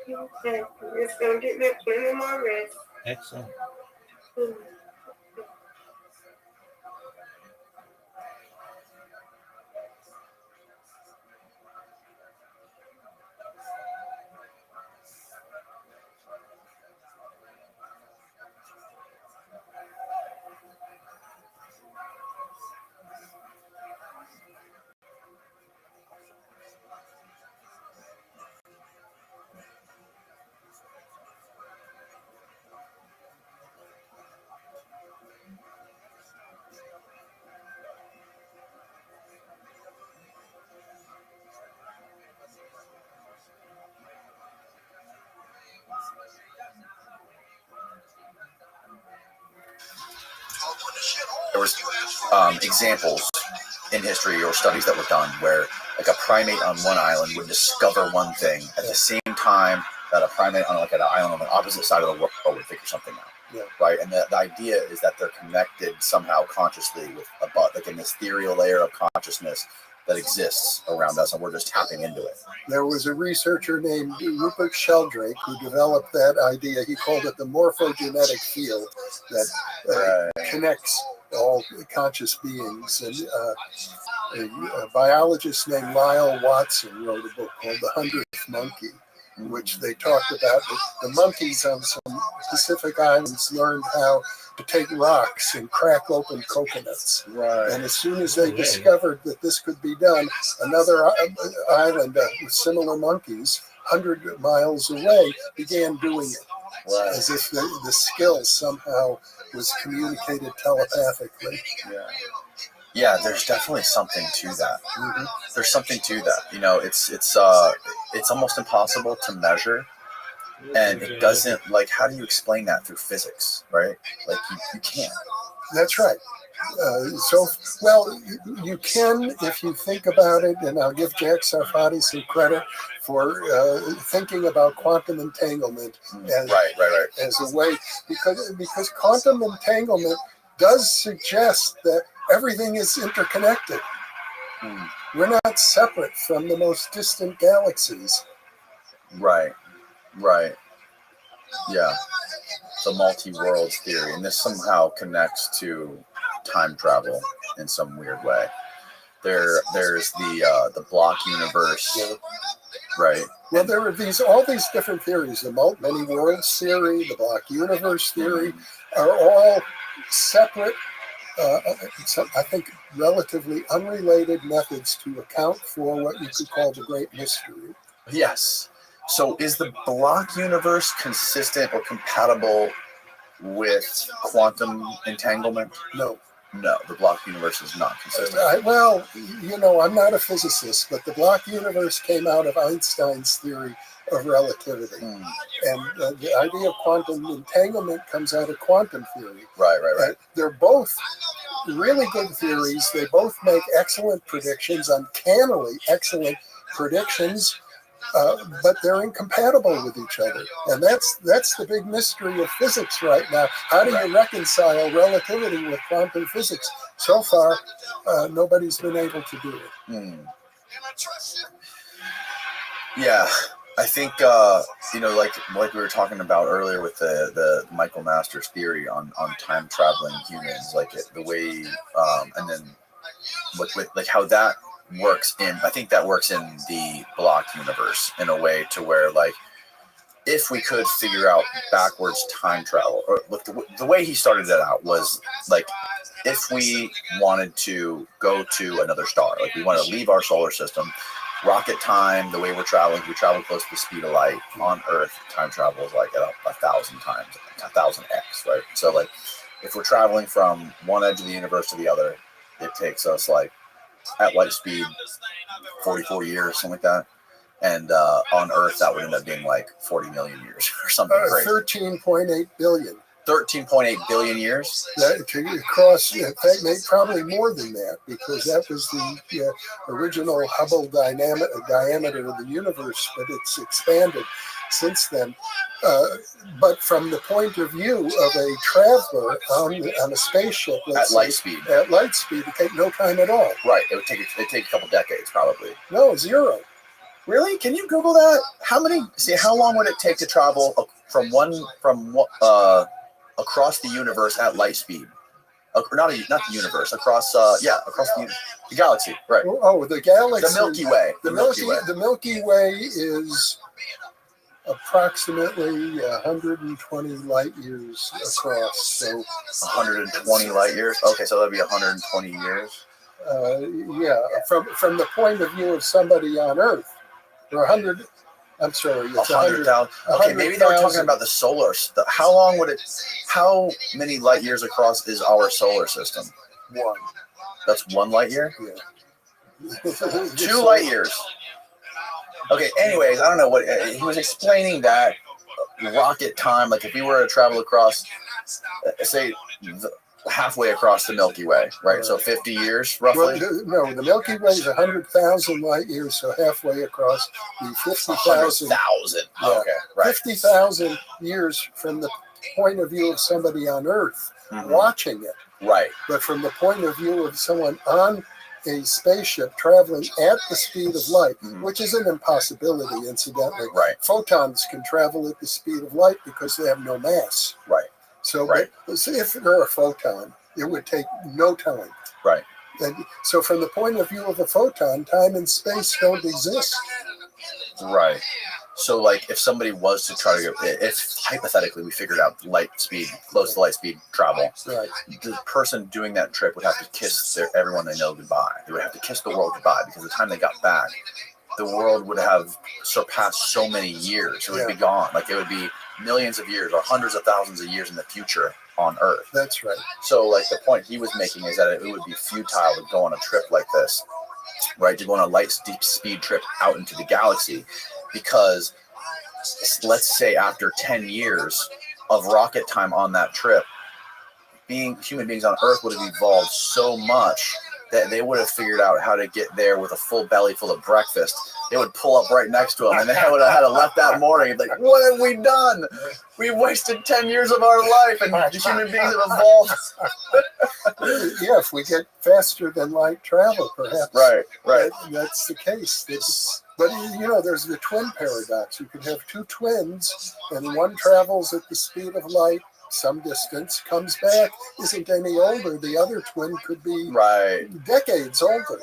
Okay, it's going to get me plenty more rest. Excellent. There was examples in history or studies that were done where like a primate on one island would discover one thing at the same time that a primate on like an island on the opposite side of the world would figure something out. Yeah. Right, and the idea is that they're connected somehow consciously with like an ethereal layer of consciousness that exists around us, and we're just tapping into it. There was a researcher named Rupert Sheldrake who developed that idea. He called it the morphogenetic field that connects all conscious beings. And a biologist named Lyle Watson wrote a book called The 100th Monkey, in which they talked about the monkeys on some Pacific islands learned how to take rocks and crack open coconuts. Right. And as soon as they discovered that this could be done, another island with similar monkeys, 100 miles away, began doing it. Right. As if the skill somehow was communicated telepathically. Yeah, there's definitely something to that. Mm-hmm. There's something to that. You know, it's almost impossible to measure, and it doesn't, like, how do you explain that through physics, right? Like, you can't. That's right. You can if you think about it, and I'll give Jack Sarfati some credit for thinking about quantum entanglement as a way, because quantum entanglement does suggest that everything is interconnected. We're not separate from the most distant galaxies. Right. Yeah. The multi-worlds theory, and this somehow connects to time travel in some weird way. There's the block universe, right? Well, there are all these different theories. The many worlds theory, the block universe theory, are all separate, I think, relatively unrelated methods to account for what you could call the great mystery. Yes. So is the block universe consistent or compatible with quantum entanglement? No. No, the block universe is not consistent. I'm not a physicist, but the block universe came out of Einstein's theory of relativity. And the idea of quantum entanglement comes out of quantum theory. Right. They're both really good theories. They both make excellent predictions, uncannily excellent predictions. But they're incompatible with each other, and that's the big mystery of physics right now. How do you reconcile relativity with quantum physics? So far, nobody's been able to do it. Yeah, I think like we were talking about earlier with the Michael Masters theory on time traveling humans, the way and then with like how that works I think that works in the block universe in a way to where if we could figure out backwards time travel, or the way he started that out was if we wanted to go to another star, we want to leave our solar system, rocket time, the way we travel close to the speed of light. On Earth, time travel is at 1,000 times, 1,000x, right? So if we're traveling from one edge of the universe to the other, it takes us at light speed 44 years, something like that. And on Earth, that would end up being 40 million years or something crazy. 13.8 billion. 13.8 billion years? Across, in fact, probably more than that, because that was the original Hubble diameter of the universe, but it's expanded since then. But from the point of view of a traveler on a spaceship, at light speed, it take no time at all. Right. It'd take a couple decades, probably. No, 0. Really? Can you Google that? How long would it take to travel from across the universe at light speed? Not the universe, across the galaxy, right? Oh, the galaxy. The Milky Way. The Milky Way is approximately 120 light years across. So 120 light years? Okay, so that'd be 120 years. From the point of view of somebody on Earth, or 100. I'm sorry, it's 100,000. Okay, maybe they were talking about the solar. How many light years across is our solar system? 1. That's 1 light year? Yeah. 2 light years. Okay, anyways, I don't know what he was explaining, that rocket time, if we were to travel across, say, halfway across the Milky Way, right? So 50 years, roughly? Well, the Milky Way is 100,000 light years, so halfway across the 50,000. 100,000. Yeah, okay, right. 50,000 years from the point of view of somebody on Earth watching it. Right. But from the point of view of someone on a spaceship traveling at the speed of light, which is an impossibility, incidentally. Right. Photons can travel at the speed of light because they have no mass. Right. So if they're a photon, it would take no time. Right. And so from the point of view of a photon, time and space don't exist. Right. So if somebody was to try to go, if hypothetically we figured out light speed, close to light speed travel, right, the person doing that trip would have to kiss everyone they know goodbye. They would have to kiss the world goodbye, because the time they got back, the world would have surpassed so many years. It would be gone. It would be millions of years or hundreds of thousands of years in the future on Earth. That's right. So the point he was making is that it would be futile to go on a trip like this, right? To go on a light speed trip out into the galaxy, because let's say after 10 years of rocket time on that trip, human beings on Earth would have evolved so much that they would have figured out how to get there with a full belly full of breakfast. They would pull up right next to them, and they would have had to left that morning. What have we done? We wasted 10 years of our life, and the human beings have evolved. Yeah, if we get faster than light travel, perhaps. Right. That's the case. But there's the twin paradox. You could have two twins, and one travels at the speed of light some distance, comes back, isn't any older. The other twin could be decades older.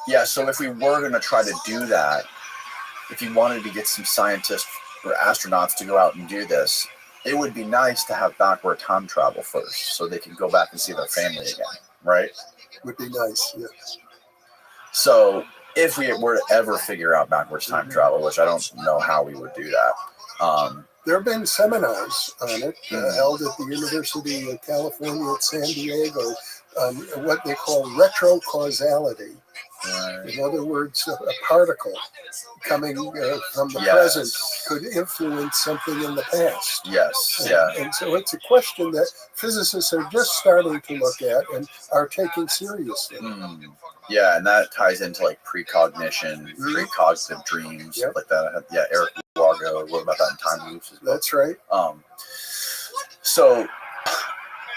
Yeah, so if we were going to try to do that, if you wanted to get some scientists or astronauts to go out and do this, it would be nice to have backward time travel first, so they can go back and see their family again, right? Would be nice, yes. So if we were to ever figure out backwards time travel, which I don't know how we would do that, There have been seminars on it held at the University of California at San Diego on what they call retrocausality. In other words, a particle coming from the present could influence something in the past. Yes, And so it's a question that physicists are just starting to look at and are taking seriously. Yeah, and that ties into like precognition, precognitive dreams, stuff like that. Yeah, Eric Largo wrote about that in Time Loops as well. That's right. So,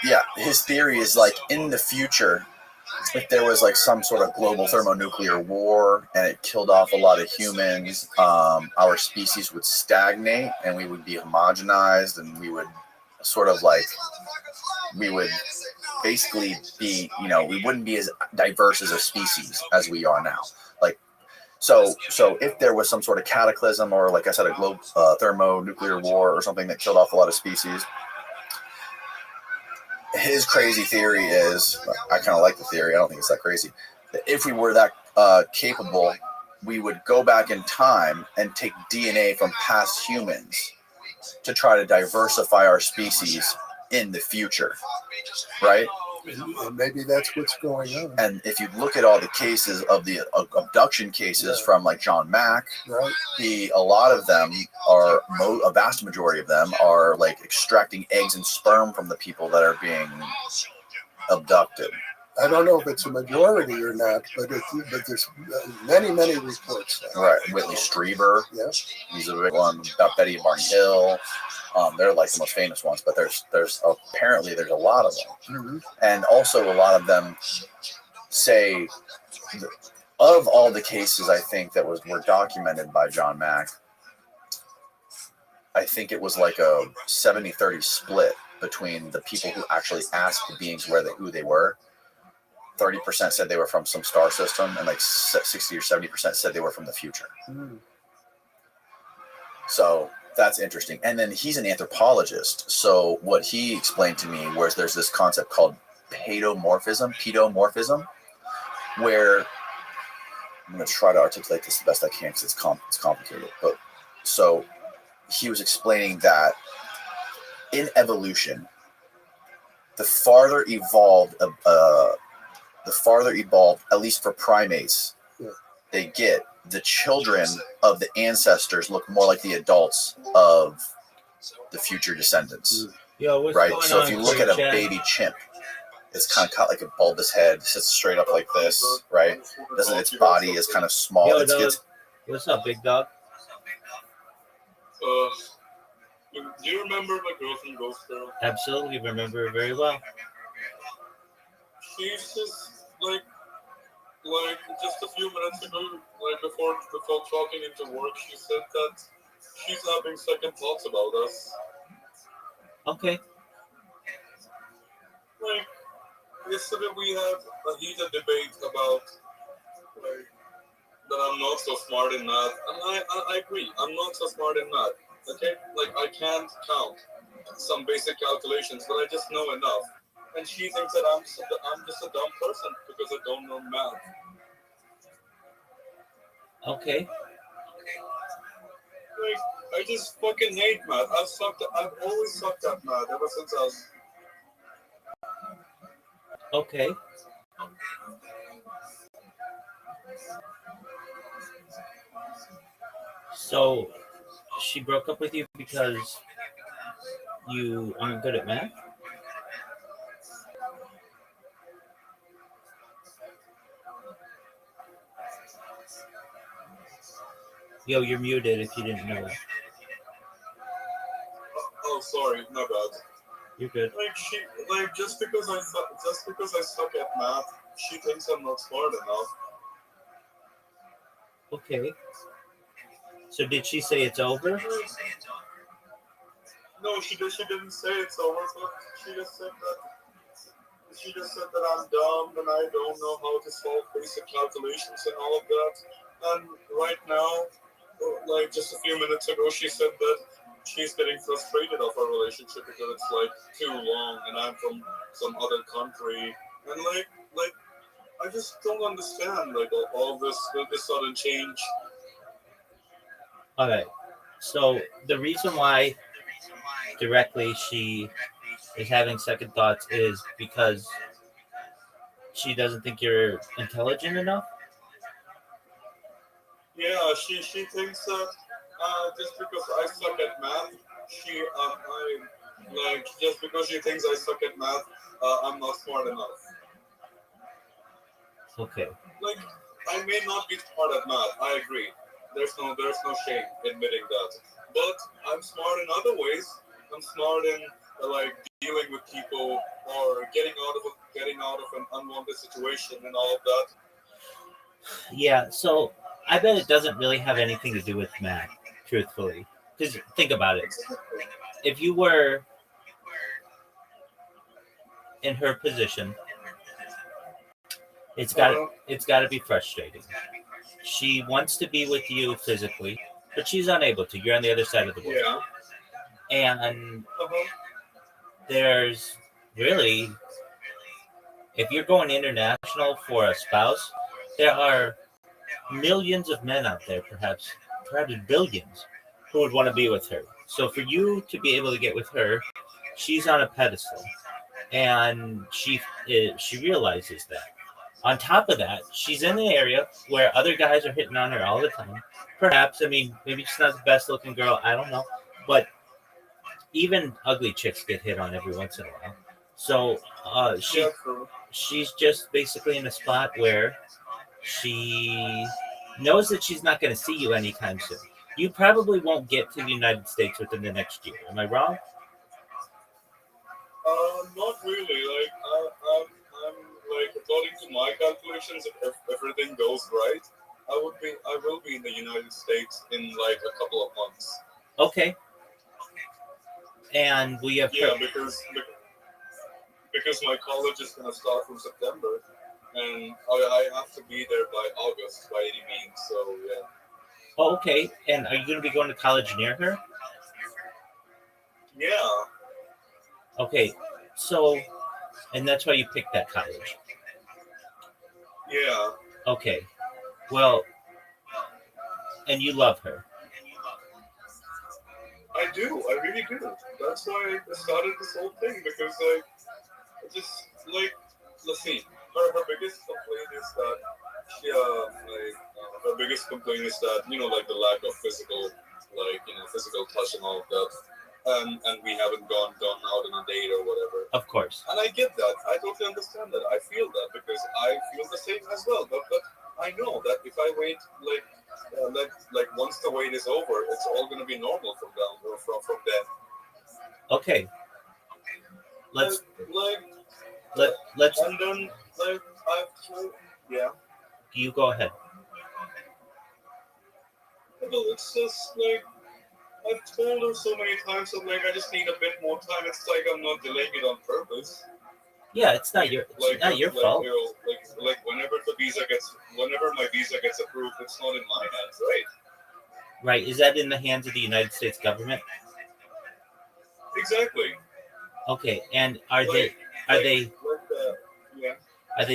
yeah, his theory is like in the future, if there was like some sort of global thermonuclear war and it killed off a lot of humans, our species would stagnate and we would be homogenized and we would sort of like, we would basically be, we wouldn't be as diverse as a species as we are now. Like, so if there was some sort of cataclysm or, like I said, a global thermonuclear war or something that killed off a lot of species, his crazy theory is, I kind of like the theory, I don't think it's that crazy, that if we were that capable, we would go back in time and take DNA from past humans to try to diversify our species in the future, right? And maybe that's what's going on. And if you look at all the cases of the abduction cases from like John Mack, a lot of them are, a vast majority of them are like extracting eggs and sperm from the people that are being abducted. I don't know if it's a majority or not, but there's many reports. Right, Whitley Strieber. Yes, he's a big one. About Betty and Barney Hill. They're like the most famous ones, but there's apparently there's a lot of them, and also a lot of them say, of all the cases I think that were documented by John Mack, I think it was like a 70-30 split between the people who actually asked the beings who they were. 30% said they were from some star system, and like 60 or 70% said they were from the future. So that's interesting. And then he's an anthropologist. So what he explained to me was there's this concept called pedomorphism, where I'm going to try to articulate this the best I can because it's complicated. But so he was explaining that in evolution, the farther evolved, at least for primates, they get, the children of the ancestors look more like the adults of the future descendants. Right? So if you look at a baby chimp, it's kind of got like a bulbous head, sits straight up like this, right? Its body is kind of small. What's up, big dog? Do you remember my girlfriend Ghost Girl? Absolutely, remember her very well. She's just like just a few minutes ago, like before talking into work, she said that she's having second thoughts about us. Okay. Like yesterday we had a heated debate about like that I'm not so smart in math, and I agree, I'm not so smart in math. Okay, like I can't count some basic calculations, but I just know enough. And she thinks that I'm just a dumb person because I don't know math. Okay. Like, I just fucking hate math. I've always sucked at math ever since I was. Okay. So, she broke up with you because you aren't good at math? Yo, you're muted if you didn't know that. Oh, sorry, my bad. You're good. Like just because I suck at math, she thinks I'm not smart enough. Okay. So did she say it's over? No, she didn't say it's over. But she just said that I'm dumb and I don't know how to solve basic calculations and all of that. And right now, like just a few minutes ago, she said that she's getting frustrated of our relationship because it's like too long and I'm from some other country. And like I just don't understand like all this sudden change. Okay. So the reason why directly she is having second thoughts is because she doesn't think you're intelligent enough? Yeah, she thinks that just because I suck at math, just because she thinks I suck at math, I'm not smart enough. Okay. Like, I may not be smart at math. I agree. There's no shame admitting that. But I'm smart in other ways. I'm smart in like dealing with people or getting out of an unwanted situation and all of that. Yeah, so I bet it doesn't really have anything to do with math, truthfully. Because think about it. If you were in her position, it's got to be frustrating. She wants to be with you physically, but she's unable to. You're on the other side of the world. Yeah. And there's really, if you're going international for a spouse, there are millions of men out there, perhaps billions, who would want to be with her. So for you to be able to get with her, she's on a pedestal, and she realizes that. On top of that, she's in an area where other guys are hitting on her all the time. Perhaps, I mean, maybe she's not the best looking girl, I don't know, but even ugly chicks get hit on every once in a while. So she's just basically in a spot where she knows that she's not going to see you anytime soon. You probably won't get to the United States within the next year. Am I wrong? Not really. I'm like, according to my calculations, if everything goes right, I will be in the United States in like a couple of months. Okay. And we have because my college is gonna start from September, and I have to be there by August by any means. So yeah. Oh, okay. And are you going to be going to college near her? Yeah. Okay. So, and that's why you picked that college. Yeah. Okay. Well, and you love her. I do. I really do. That's why I started this whole thing, because let's see. Her biggest complaint is that her biggest complaint is that, like the lack of physical touch and all of that. And we haven't gone out on a date or whatever. Of course. And I get that. I totally understand that. I feel that because I feel the same as well. But I know that if I wait, once the wait is over, it's all going to be normal from then. Okay. Let's. And then yeah. You go ahead. Well, it's just like, I've told her so many times that I just need a bit more time. It's like I'm not delaying it on purpose. Yeah, it's not your fault. Whenever my visa gets approved, it's not in my hands, right? Right. Is that in the hands of the United States government? Exactly. Okay. And are they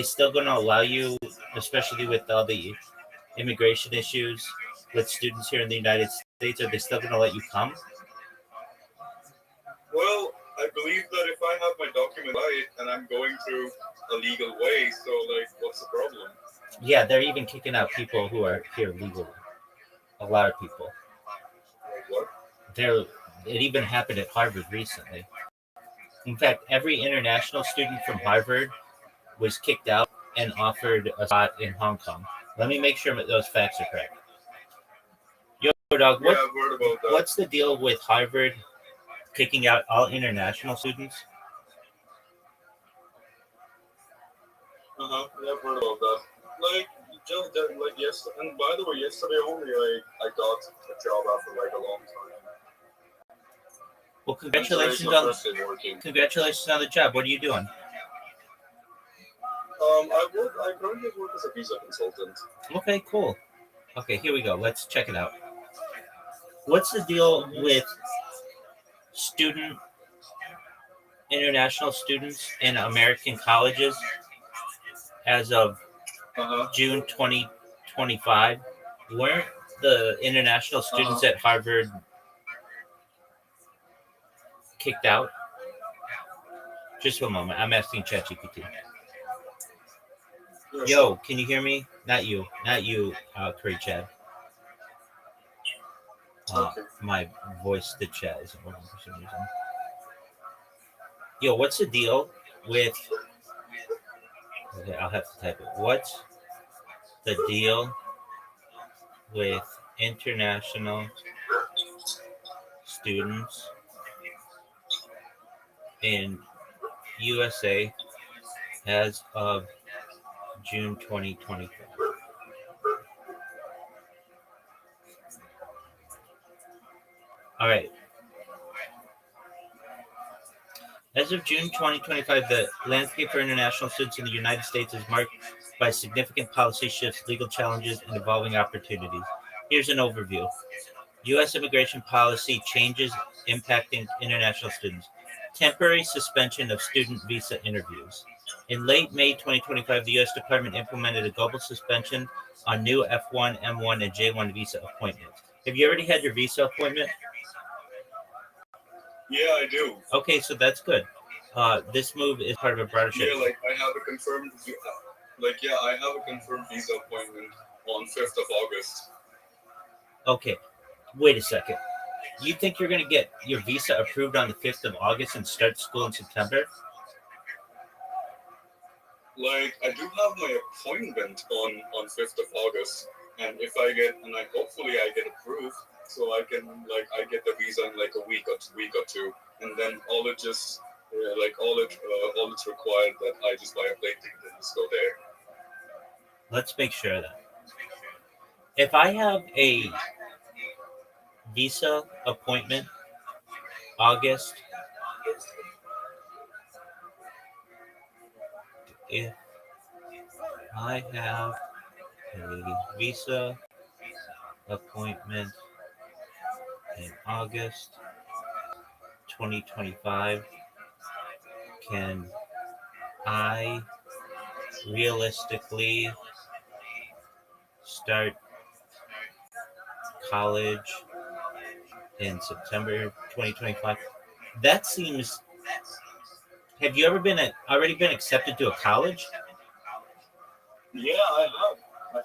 still going to allow you, especially with all the immigration issues with students here in the United States, are they still going to let you come? Well, I believe that if I have my document right and I'm going through a legal way, so what's the problem? Yeah, they're even kicking out people who are here legally. A lot of people. What? It even happened at Harvard recently. In fact, every international student from Harvard was kicked out and offered a spot in Hong Kong. Let me make sure that those facts are correct. Yo, dog, I've heard about that. What's the deal with Harvard kicking out all international students? Yeah, I've heard about that. Yesterday, and by the way, yesterday only I got a job after a long time. Well, congratulations on the job. What are you doing? I currently work as a visa consultant. Okay, cool. Okay, here we go. Let's check it out. What's the deal with international students in American colleges as of June 2025? Weren't the international students at Harvard kicked out? Just for a moment. I'm asking ChatGPT. Yo, can you hear me? Not you, Curry Chad. My voice to chat isn't working for some reason. Yo, what's the deal with? Okay, I'll have to type it. What's the deal with international students in USA as of June 2024? All right. As of June 2025, the landscape for international students in the United States is marked by significant policy shifts, legal challenges, and evolving opportunities. Here's an overview. U.S. immigration policy changes impacting international students. Temporary suspension of student visa interviews. In late May 2025, the U.S. Department implemented a global suspension on new F1, M1, and J1 visa appointments. Have you already had your visa appointment? Yeah, I do. Okay, so that's good. This move is part of a broader shift. Yeah, like I have a confirmed visa appointment on 5th of August. Okay, wait a second. You think you're going to get your visa approved on the 5th of August and start school in September? Like, I do have my appointment on 5th of August, and hopefully I get approved, so I get the visa in like a week or two, and then all it's required that I just buy a plane ticket and just go there. Let's make sure of that. If I have a visa appointment August, if I have a visa appointment in August 2025, can I realistically start college in September 2025? That seems. Have you ever already been accepted to a college? Yeah, I have.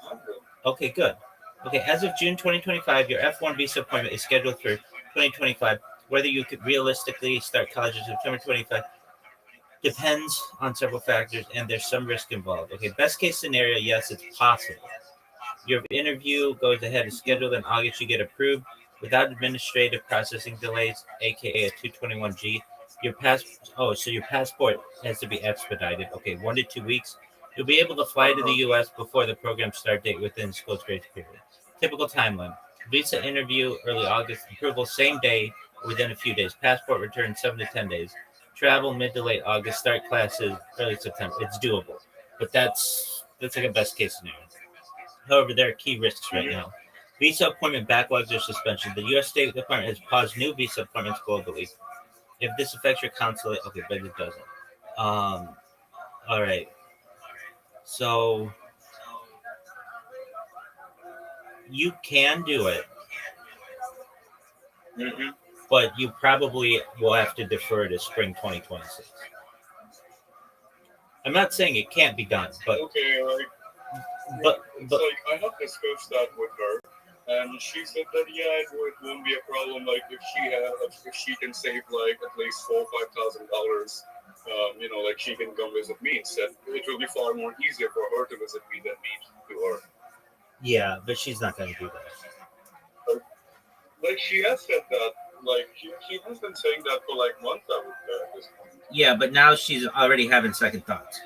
Okay, good. Okay, as of June 2025, your F1 visa appointment is scheduled for 2025. Whether you could realistically start college in September 25 depends on several factors, and there's some risk involved. Okay, best case scenario, yes, it's possible. Your interview goes ahead as scheduled in August. You get approved without administrative processing delays, aka a 221G. Your passport has to be expedited. Okay, 1 to 2 weeks. You'll be able to fly to the U.S. before the program start date within school's grace period. Typical timeline: visa interview early August, approval same day within a few days. Passport return 7 to 10 days. Travel mid to late August. Start classes early September. It's doable, but that's like a best case scenario. However, there are key risks right now. Visa appointment backlogs or suspension. The U.S. State Department has paused new visa appointments globally. If this affects your consulate, okay, but it doesn't. All right. So you can do it, but you probably will have to defer to spring 2026. I'm not saying it can't be done, but okay, but I have discussed that with her, and she said that it won't be a problem. Like if she can save like at least $4,000-$5,000, like she can come visit me instead. It will be far more easier for her to visit me than me to her. Yeah, but she's not going to do that. Like she has said that. Like she has been saying that for like months. I would say at this point. Yeah, but now she's already having second thoughts.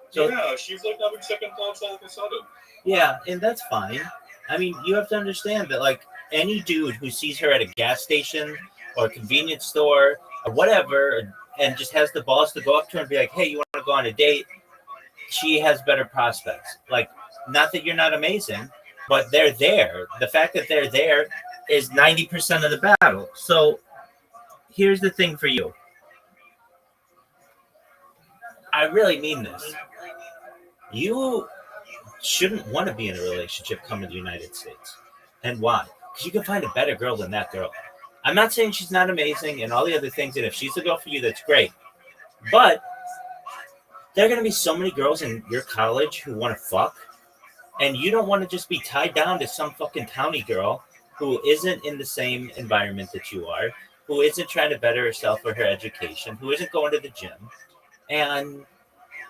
So, yeah, she's like having second thoughts all of a sudden. Yeah, and that's fine. I mean, you have to understand that, like, any dude who sees her at a gas station or a convenience store or whatever and just has the balls to go up to her and be like, hey, you want to go on a date? She has better prospects. Like, not that you're not amazing, but they're there. The fact that they're there is 90% of the battle. So here's the thing for you. I really mean this. You shouldn't want to be in a relationship coming to the United States. And why? Because you can find a better girl than that girl. I'm not saying she's not amazing and all the other things, and if she's the girl for you, that's great. But there are going to be so many girls in your college who want to fuck, and you don't want to just be tied down to some fucking townie girl who isn't in the same environment that you are, who isn't trying to better herself or her education, who isn't going to the gym. And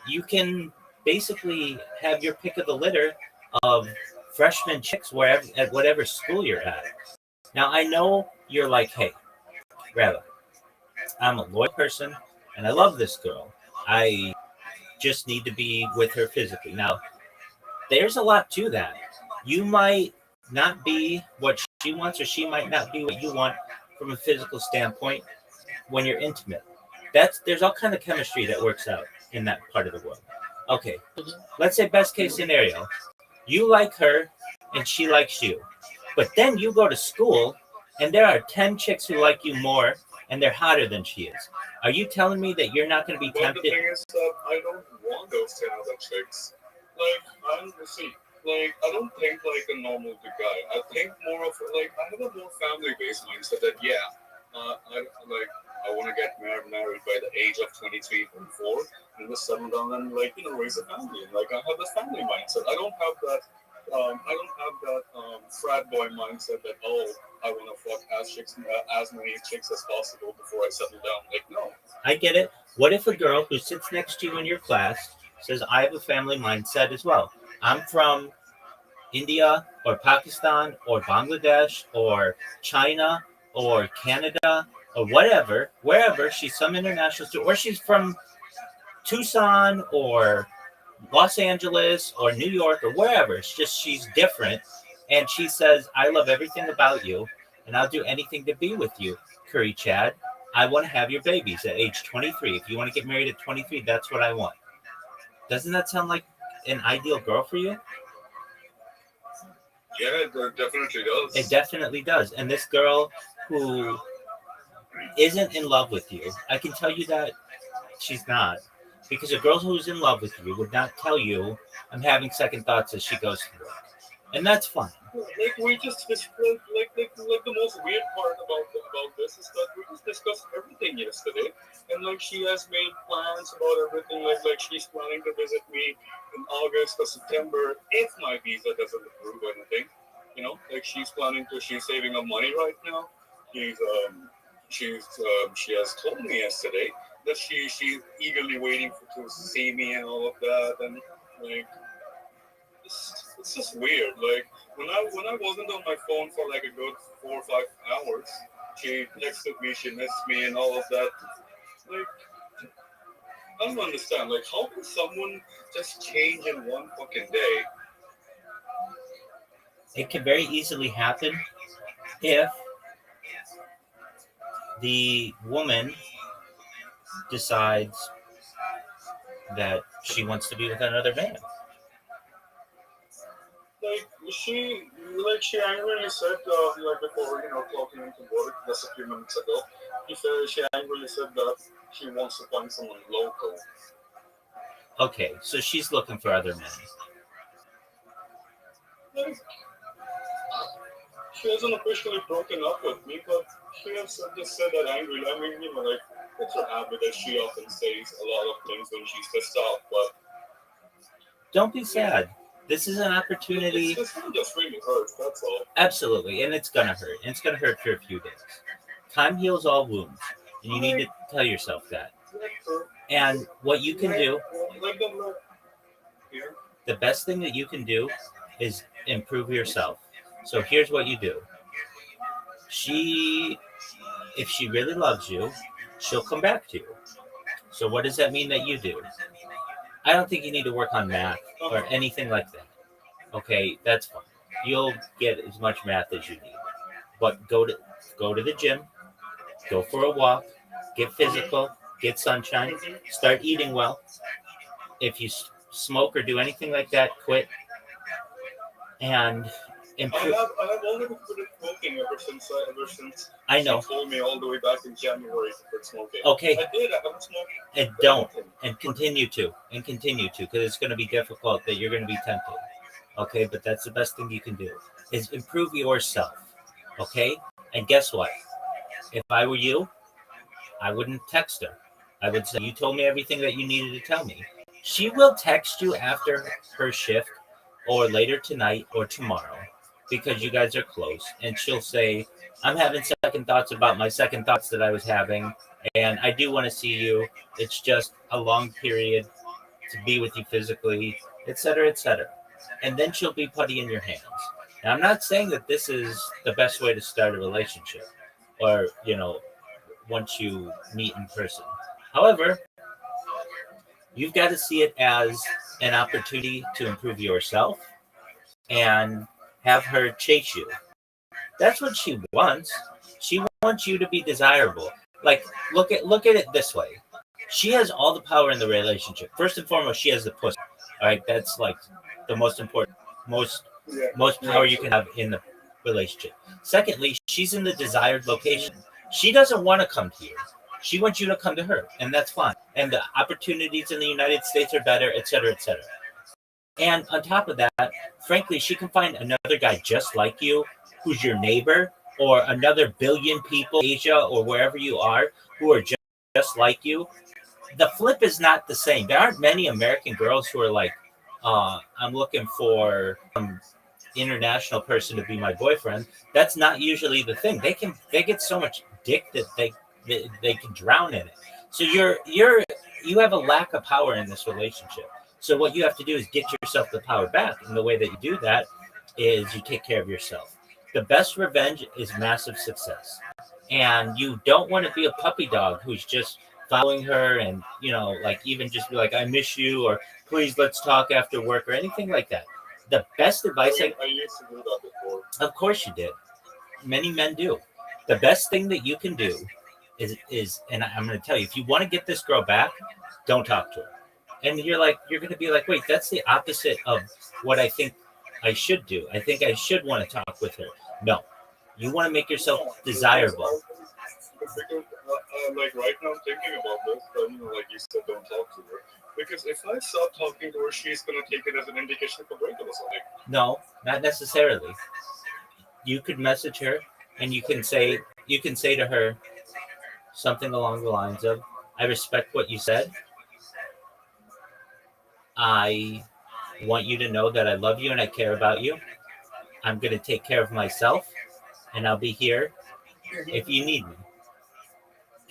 you can basically have your pick of the litter of freshman chicks wherever, at whatever school you're at. Now, I know you're like, hey, Rabbi, I'm a loyal person, and I love this girl. I just need to be with her physically. Now, there's a lot to that. You might not be what she wants, or she might not be what you want from a physical standpoint when you're intimate. There's all kind of chemistry that works out in that part of the world. Okay, let's say best case scenario, you like her and she likes you, but then you go to school and there are 10 chicks who like you more and they're hotter than she is. Are you telling me that you're not going to be tempted? The thing is that I don't want those 10 other chicks. Like, I don't think like a normal guy. I think more of like, I have a more family-based mindset that, I want to get married by the age of 23, 24, and just settle down and raise a family. And I have a family mindset. I don't have that. Frat boy mindset that I want to fuck as many chicks as possible before I settle down. No. I get it. What if a girl who sits next to you in your class says, I have a family mindset as well. I'm from India or Pakistan or Bangladesh or China or Canada or whatever, wherever. She's some international student, or she's from Tucson or Los Angeles or New York or wherever. It's just she's different. And she says, I love everything about you and I'll do anything to be with you, Curry Chad. I want to have your babies at age 23. If you want to get married at 23, that's what I want. Doesn't that sound like an ideal girl for you? Yeah, it definitely does. It definitely does. And this girl who isn't in love with you, I can tell you that she's not. Because a girl who's in love with you would not tell you, I'm having second thoughts as she goes to work. And that's fine. We just the most weird part about this is that we just discussed everything yesterday, and she has made plans about everything. She's planning to visit me in August or September if my visa doesn't approve anything. She's saving up money right now. She has told me yesterday that she's eagerly waiting to see me and all of that, and it's just weird. When I wasn't on my phone for a good 4 or 5 hours, she texted me, she missed me and all of that. I don't understand. How can someone just change in one fucking day? It can very easily happen if the woman decides that she wants to be with another man. She angrily said, before, talking into work just a few minutes ago, she angrily said that she wants to find someone local. Okay, so she's looking for other men. She hasn't officially broken up with me, but she has just said that angrily. I mean, it's her habit that she often says a lot of things when she's pissed off, but... Don't be sad. This is an opportunity. It's going to just really hurt, that's all. Absolutely, and it's going to hurt. And it's going to hurt for a few days. Time heals all wounds, and you need to tell yourself that. And what you can do, the best thing that you can do is improve yourself. So here's what you do. If she really loves you, she'll come back to you. So what does that mean that you do? I don't think you need to work on math or anything like that. Okay, that's fine. You'll get as much math as you need. But go to the gym, go for a walk, get physical, get sunshine, start eating well. If you smoke or do anything like that, quit. And improve. I have already quit smoking ever since I know. She told me all the way back in January to quit smoking. Okay. I did. I haven't smoked. And don't. And continue to. Because it's going to be difficult that you're going to be tempted. Okay, but that's the best thing you can do is improve yourself. Okay? And guess what? if I were you, I wouldn't text her. I would say, you told me everything that you needed to tell me. She will text you after her shift or later tonight or tomorrow because you guys are close. And she'll say, I'm having second thoughts about my second thoughts that I was having. And I do want to see you. It's just a long period to be with you physically, etc., etc. And then she'll be putty in your hands. Now, I'm not saying that this is the best way to start a relationship or, once you meet in person. However, you've got to see it as an opportunity to improve yourself and have her chase you. That's what she wants. She wants you to be desirable. Like, look at it this way. She has all the power in the relationship. First and foremost, she has the pussy. All right, that's like the most important, most power you can have in the relationship. Secondly, she's in the desired location. She doesn't want to come to you. She wants you to come to her, and that's fine. And the opportunities in the United States are better, et cetera, et cetera. And on top of that, frankly, she can find another guy just like you, who's your neighbor, or another billion people in Asia or wherever you are, who are just like you. The flip is not the same. There aren't many American girls who are like, I'm looking for some international person to be my boyfriend. That's not usually the thing. They get so much dick that they can drown in it. So you have a lack of power in this relationship. So what you have to do is get yourself the power back. And the way that you do that is you take care of yourself. The best revenge is massive success. And you don't want to be a puppy dog who's just following her and, like even just be like, I miss you, or please let's talk after work, or anything like that. The best advice I used to do that before. Of course you did. Many men do. The best thing that you can do is, and I'm going to tell you, if you want to get this girl back, don't talk to her. And you're going to be like, wait, that's the opposite of what I think I should do. I think I should want to talk with her. No, you want to make yourself desirable. Like right now I'm thinking about this, but like you said, don't talk to her. Because if I stop talking to her, she's going to take it as an indication for breakup or something. No, not necessarily. You could message her and you can say to her something along the lines of, I respect what you said. I want you to know that I love you and I care about you. I'm going to take care of myself and I'll be here if you need me.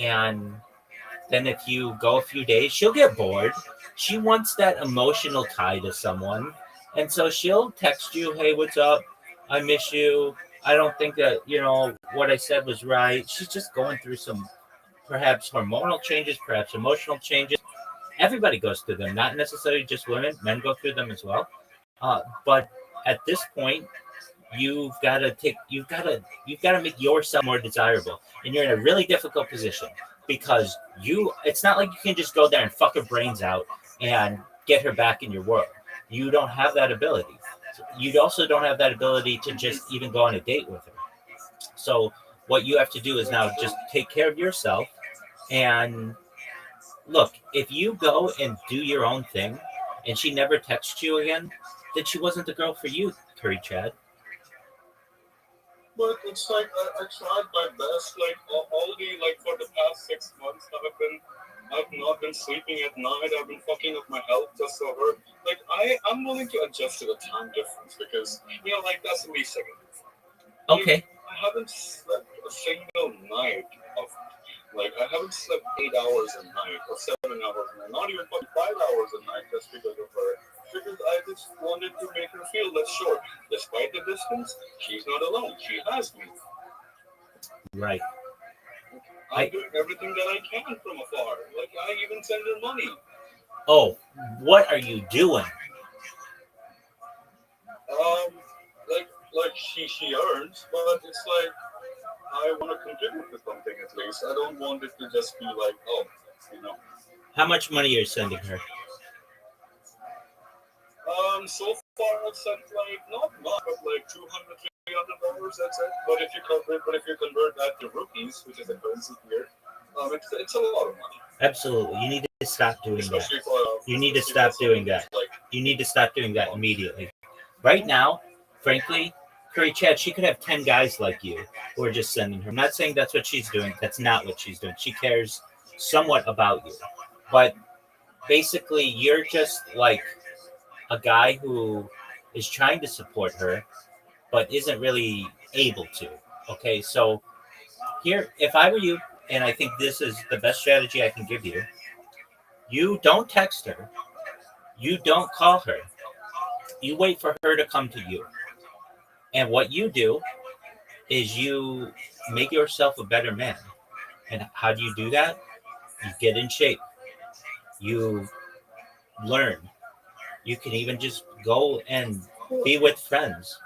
And then if you go a few days, she'll get bored. She wants that emotional tie to someone. And so she'll text you, hey, what's up? I miss you. I don't think that, what I said was right. She's just going through some perhaps hormonal changes, perhaps emotional changes. Everybody goes through them, not necessarily just women. Men go through them as well. But at this point, you've got to make yourself more desirable. And you're in a really difficult position because it's not like you can just go there and fuck her brains out and get her back in your world. You don't have that ability. You also don't have that ability to just even go on a date with her. So what you have to do is now just take care of yourself. And look, if you go and do your own thing and she never texts you again, then she wasn't the girl for you, Curry Chad. But it's like I tried my best. Like already, like for the past 6 months, I've not been sleeping at night. I've been fucking up my health just for her. Like I'm willing to adjust to the time difference because like that's the least I can do. Okay. I haven't slept a single night of. Like, I haven't slept 8 hours a night or 7 hours a night, not even 5 hours a night just because of her. Because I just wanted to make her feel that sure, despite the distance, she's not alone. She has me. Right. I'm doing everything that I can from afar. Like, I even send her money. Oh, what are you doing? Like she earns, but it's like, I want to contribute to something at least. I don't want it to just be like, How much money are you sending her? So far I've sent like not much, but like $200, $300. That's it. But if you convert that to rupees, which is a currency here, it's a lot of money. Absolutely, you need to stop doing that. You need to stop doing that. You need to stop doing that immediately. Right now, frankly, Curry Chad, she could have 10 guys like you who are just sending her. I'm not saying that's what she's doing. That's not what she's doing. She cares somewhat about you. But basically, you're just like a guy who is trying to support her, but isn't really able to. Okay, so here, if I were you, and I think this is the best strategy I can give you, you don't text her. You don't call her. You wait for her to come to you. And what you do is you make yourself a better man. And how do you do that? You get in shape. You learn. You can even just go and be with friends.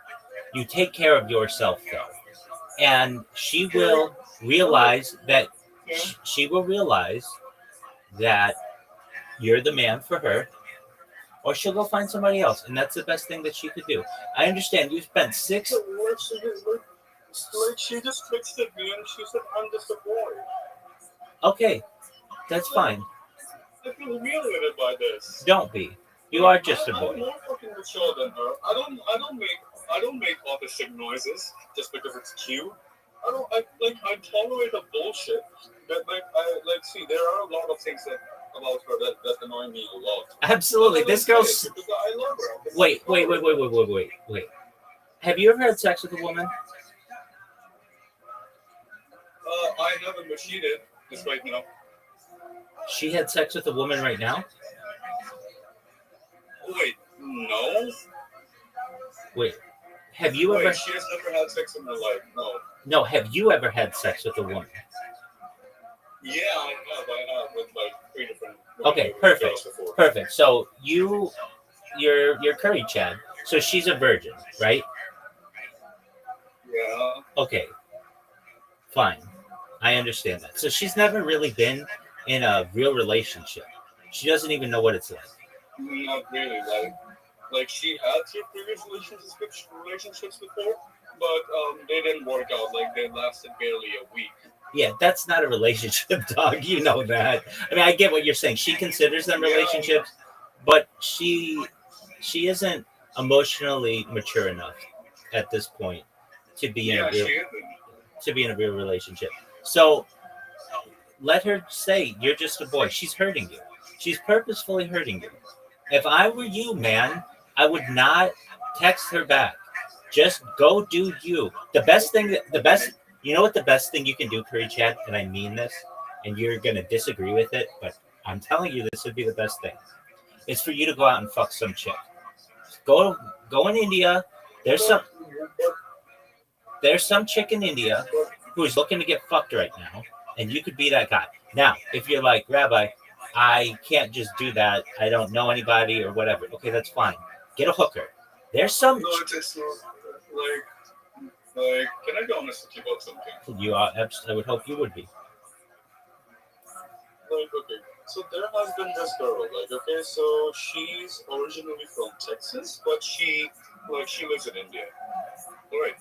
You take care of yourself, though. And she will realize that you're the man for her, or she'll go find somebody else. And that's the best thing that she could do. I understand you spent 6. Like she just texted me and she said, I'm just a boy. Okay, that's fine. I feel humiliated by this. Don't be. You are just a boy. I'm more fucking mature than her. I don't make autistic noises just because it's cute. I tolerate the bullshit. That see, there are a lot of things about her that annoy me a lot. Absolutely. This girl's. I love her. Wait. Have you ever had sex with a woman? I haven't, but she did. Just right now. She had sex with a woman right now? Wait, no. Wait, have you ever? She has never had sex in her life. No. No, have you ever had sex with a woman? Yeah, I have with like 3 different. Okay, perfect. So you're Curry Chad. So she's a virgin, right? Yeah. Okay. Fine. I understand that. So she's never really been in a real relationship. She doesn't even know what it's like. Not really. Like she had 2 previous relationships before, but they didn't work out. Like they lasted barely a week. Yeah, that's not a relationship, dog. You know that. I mean, I get what you're saying. She considers them relationships, but she isn't emotionally mature enough at this point to be in a real relationship. So let her say you're just a boy. She's hurting you. She's purposefully hurting you. If I were you, man, I would not text her back. Just go do you. You know what the best thing you can do, Curry Chad, and I mean this, and you're going to disagree with it, but I'm telling you this would be the best thing. It's for you to go out and fuck some chick. Go in India. There's some chick in India who's looking to get fucked right now, and you could be that guy. Now, if you're like, Rabbi, I can't just do that. I don't know anybody or whatever. Okay, that's fine. Get a hooker. There's some. No, it's not like. Can I be honest with you about something? You are. I would hope you would be. Like, okay, so there has been this girl. Like, okay, so she's originally from Texas, but she lives in India. All right.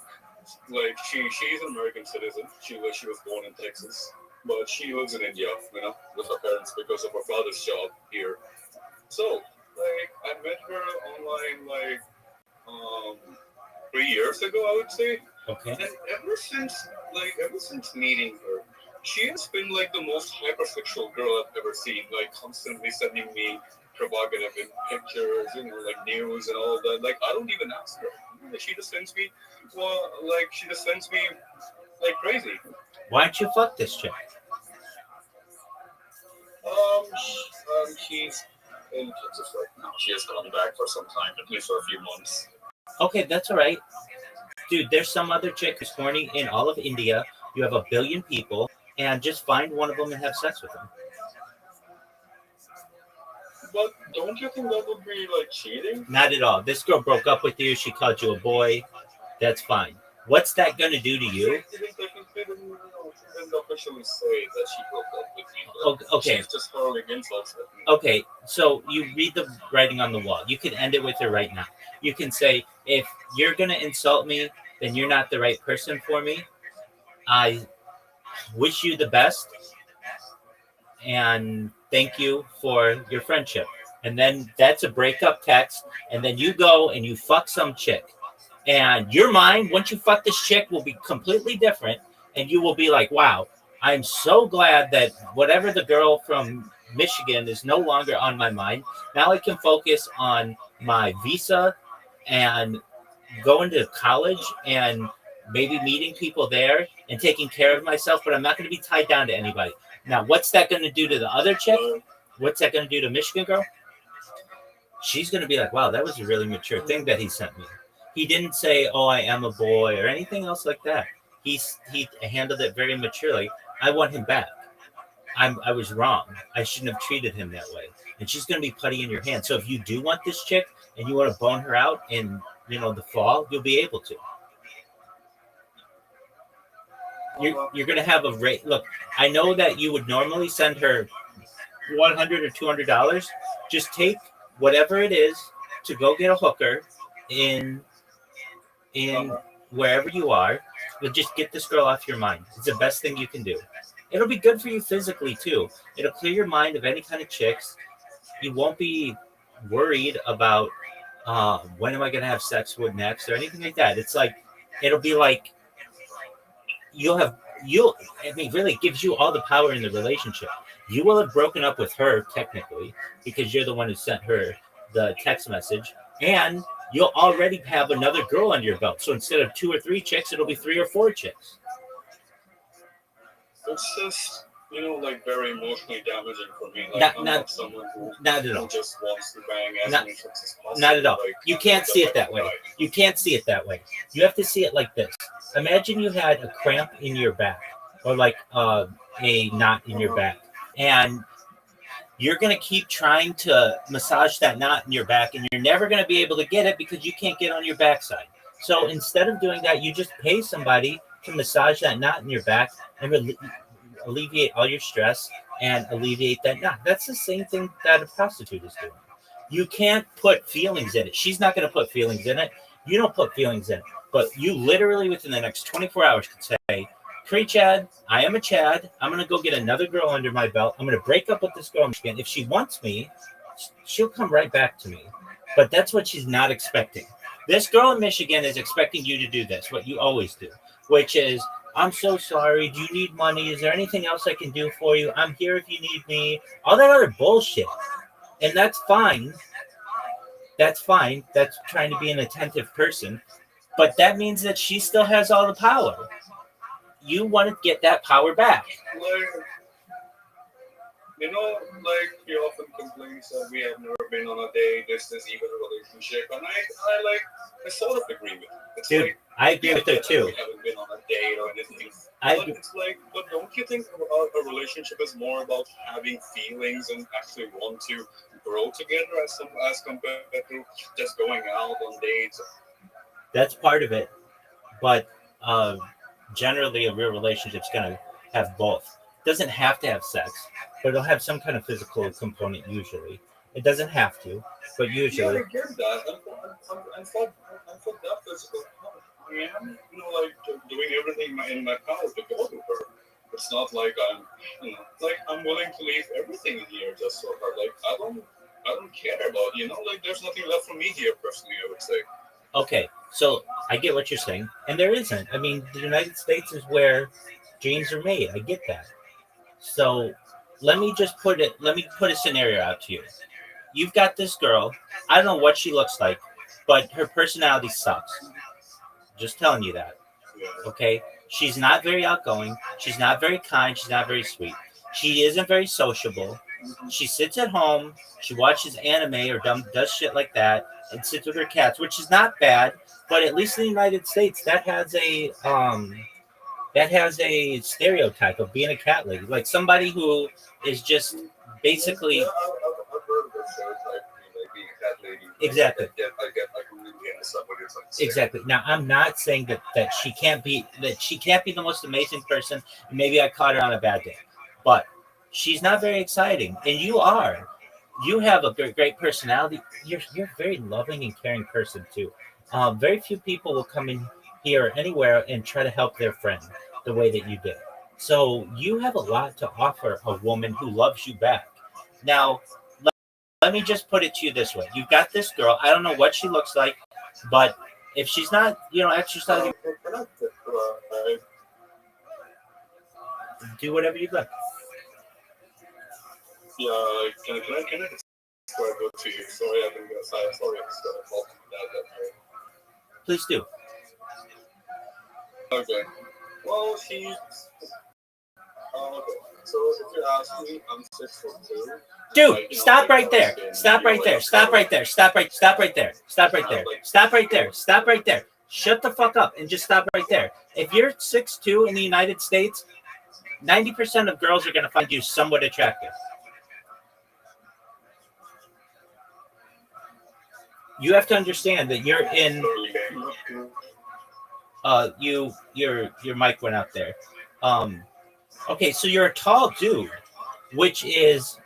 Like she's an American citizen. She was born in Texas, but she lives in India, with her parents because of her father's job here. So, like, I met her online, 3 years ago, I would say. Okay. And ever since meeting her, she has been like the most hypersexual girl I've ever seen. Like, constantly sending me provocative pictures, like news and all that. Like, I don't even ask her. She just sends me, like crazy. Why don't you fuck this chick? She's in Texas right now. She has gone back for some time, at least for a few months. Okay, that's all right. Dude, there's some other chick who's horny in all of India. You have 1 billion people, and just find one of them and have sex with them. But don't you think that would be like cheating? Not at all. This girl broke up with you. She called you a boy. That's fine. What's that going to do to you? She didn't officially say that she broke up with me. Okay. She's just hurling insults at me. Okay, so you read the writing on the wall. You can end it with her right now. You can say, if you're going to insult me, then you're not the right person for me. I wish you the best. And thank you for your friendship. And then that's a breakup text. And then you go and you fuck some chick. And your mind, once you fuck this chick, will be completely different. And you will be like, wow, I'm so glad that whatever the girl from Michigan is no longer on my mind. Now I can focus on my visa and going to college and maybe meeting people there and taking care of myself, but I'm not going to be tied down to anybody. Now, what's that going to do to the other chick? What's that going to do to Michigan girl? She's going to be like, wow, that was a really mature thing that he sent me. He didn't say, oh, I am a boy or anything else like that. He handled it very maturely. I want him back. I was wrong. I shouldn't have treated him that way. And she's going to be putty in your hand. So if you do want this chick and you want to bone her out in, the fall, you'll be able to. You're going to have a rate. Look, I know that you would normally send her $100 or $200. Just take whatever it is to go get a hooker in wherever you are, but just get this girl off your mind. It's the best thing you can do. It'll be good for you physically too. It'll clear your mind of any kind of chicks. You won't be worried about when am I going to have sex with next or anything like that. It's like, it'll be like really gives you all the power in the relationship. You will have broken up with her technically because you're the one who sent her the text message, and you'll already have another girl under your belt. So instead of 2 or 3 chicks, it'll be 3 or 4 chicks. It's just, very emotionally damaging for me. Like, I'm not someone who just wants to bang as many chicks as possible. Not at all. You can't see it that way. You can't see it that way. You have to see it like this. Imagine you had a cramp in your back or like a knot in your back, and you're going to keep trying to massage that knot in your back, and you're never going to be able to get it because you can't get on your backside. So instead of doing that, you just pay somebody to massage that knot in your back and alleviate all your stress and alleviate that knot. That's the same thing that a prostitute is doing. You can't put feelings in it. She's not going to put feelings in it. You don't put feelings in it. But you literally within the next 24 hours could say, "Hey, Chad, I am a Chad. I'm going to go get another girl under my belt. I'm going to break up with this girl in Michigan. If she wants me, she'll come right back to me." But that's what she's not expecting. This girl in Michigan is expecting you to do this, what you always do, which is, "I'm so sorry. Do you need money? Is there anything else I can do for you? I'm here if you need me." All that other bullshit. And that's fine. That's fine. That's trying to be an attentive person. But that means that she still has all the power. You want to get that power back. He often complains that we have never been on a date, this is even a relationship, and I sort of agree with it. It's dude, I agree with her too. We haven't been on a date or anything. But don't you think a relationship is more about having feelings and actually want to grow together as compared to just going out on dates? That's part of it, but generally a real relationship's going to have both. It doesn't have to have sex, but it'll have some kind of physical component usually. It doesn't have to, but usually. Yeah, I get that. I'm for that physical part. I am, doing everything in my power to go to her. It's not like I'm willing to leave everything in here just for her. I don't care about, there's nothing left for me here personally, I would say. Okay, so I get what you're saying, and there isn't. I mean, the United States is where dreams are made. I get that. So let me put a scenario out to you. You've got this girl. I don't know what she looks like, but her personality sucks. Just telling you that. Okay? She's not very outgoing. She's not very kind. She's not very sweet. She isn't very sociable. She sits at home. She watches anime or does shit like that and sits with her cats, which is not bad. But at least in the United States, that has a stereotype of being a cat lady, like somebody who is just basically. I've heard of that stereotype, being a cat lady. Exactly. I get completely understand what you're trying to say. Exactly. Now, I'm not saying that she can't be the most amazing person. Maybe I caught her on a bad day, but she's not very exciting, and you are. You have a great personality. You're a very loving and caring person too. Very few people will come in here or anywhere and try to help their friend the way that you did. So you have a lot to offer a woman who loves you back. Now, let me just put it to you this way. You've got this girl. I don't know what she looks like, but If she's not, exercising, do whatever you like. Yeah, can I describe it to you? Sorry, I've been sorry. Please do. Okay. Well, she's. Okay. So if you ask me, I'm 6'2". Dude, stop right there. Stop right there. Stop right there. Stop right there. Stop right there. Stop right there. Stop right there. Shut the fuck up and just stop right there. If you're 6'2" in the United States, 90% of girls are going to find you somewhat attractive. You have to understand that you're in. Your mic went out there. Okay, so you're a tall dude, which is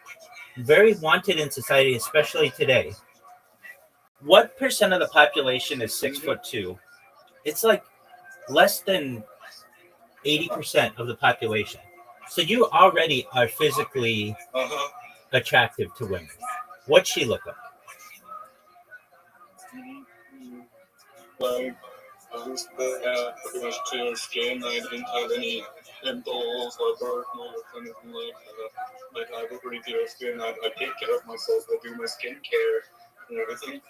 very wanted in society, especially today. What percent of the population is 6'2"? It's like less than 80% of the population. So you already are physically attractive to women. What's she look like? Like, I was pretty much clear skin. I didn't have any pimples or birth marks or anything like that. Like, I have a pretty clear skin. I take care of myself. I do my skincare and everything.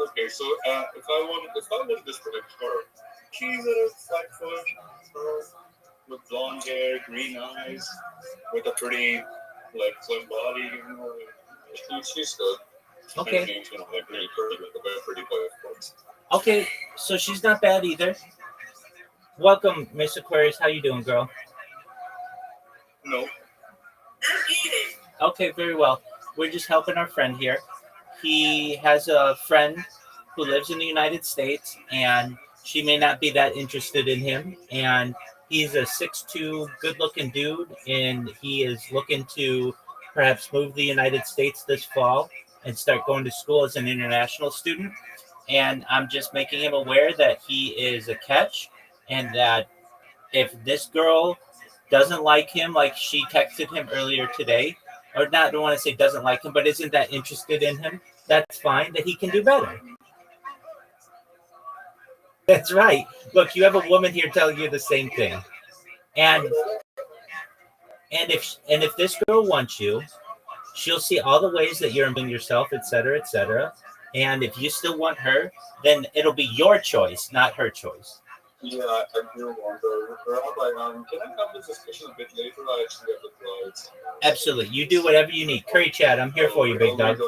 Okay, so if I wanted to describe her, she's a 5 foot with blonde hair, green eyes, with a pretty slim body. She's good. Okay. And she's, like really pretty, like a very pretty boy, of course. Okay, so she's not bad either. Welcome, Miss Aquarius. How you doing, girl? No. I'm eating. Okay, very well. We're just helping our friend here. He has a friend who lives in the United States, and she may not be that interested in him. And he's a 6'2", good-looking dude, and he is looking to perhaps move to the United States this fall and start going to school as an international student. And I'm just making him aware that he is a catch, and that if this girl doesn't like him, like she texted him earlier today, or not, I don't want to say doesn't like him, but isn't that interested in him, that's fine, that he can do better. That's right. Look, you have a woman here telling you the same thing. And if this girl wants you, she'll see all the ways that you're improving yourself, etc., etc. And if you still want her, then it'll be your choice, not her choice. Yeah, I do want her. Rabbi, can I have this discussion a bit later? I actually have the flights. Absolutely. You do whatever you need. Curry Chad, I'm here for you, big dog.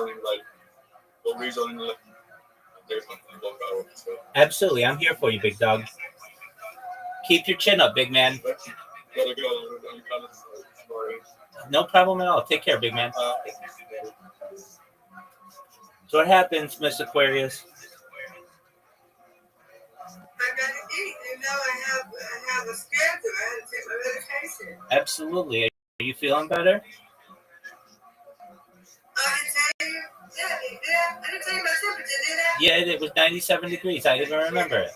Absolutely. I'm here for you, big dog. Keep your chin up, big man. No problem at all. Take care, big man. So what happens, Miss Aquarius? I gotta eat. I have a schedule. I had to take my medication. Absolutely. Are you feeling better? I didn't tell you. Yeah, I didn't tell you my temperature, did I? Yeah, it was 97 degrees. I even remember it.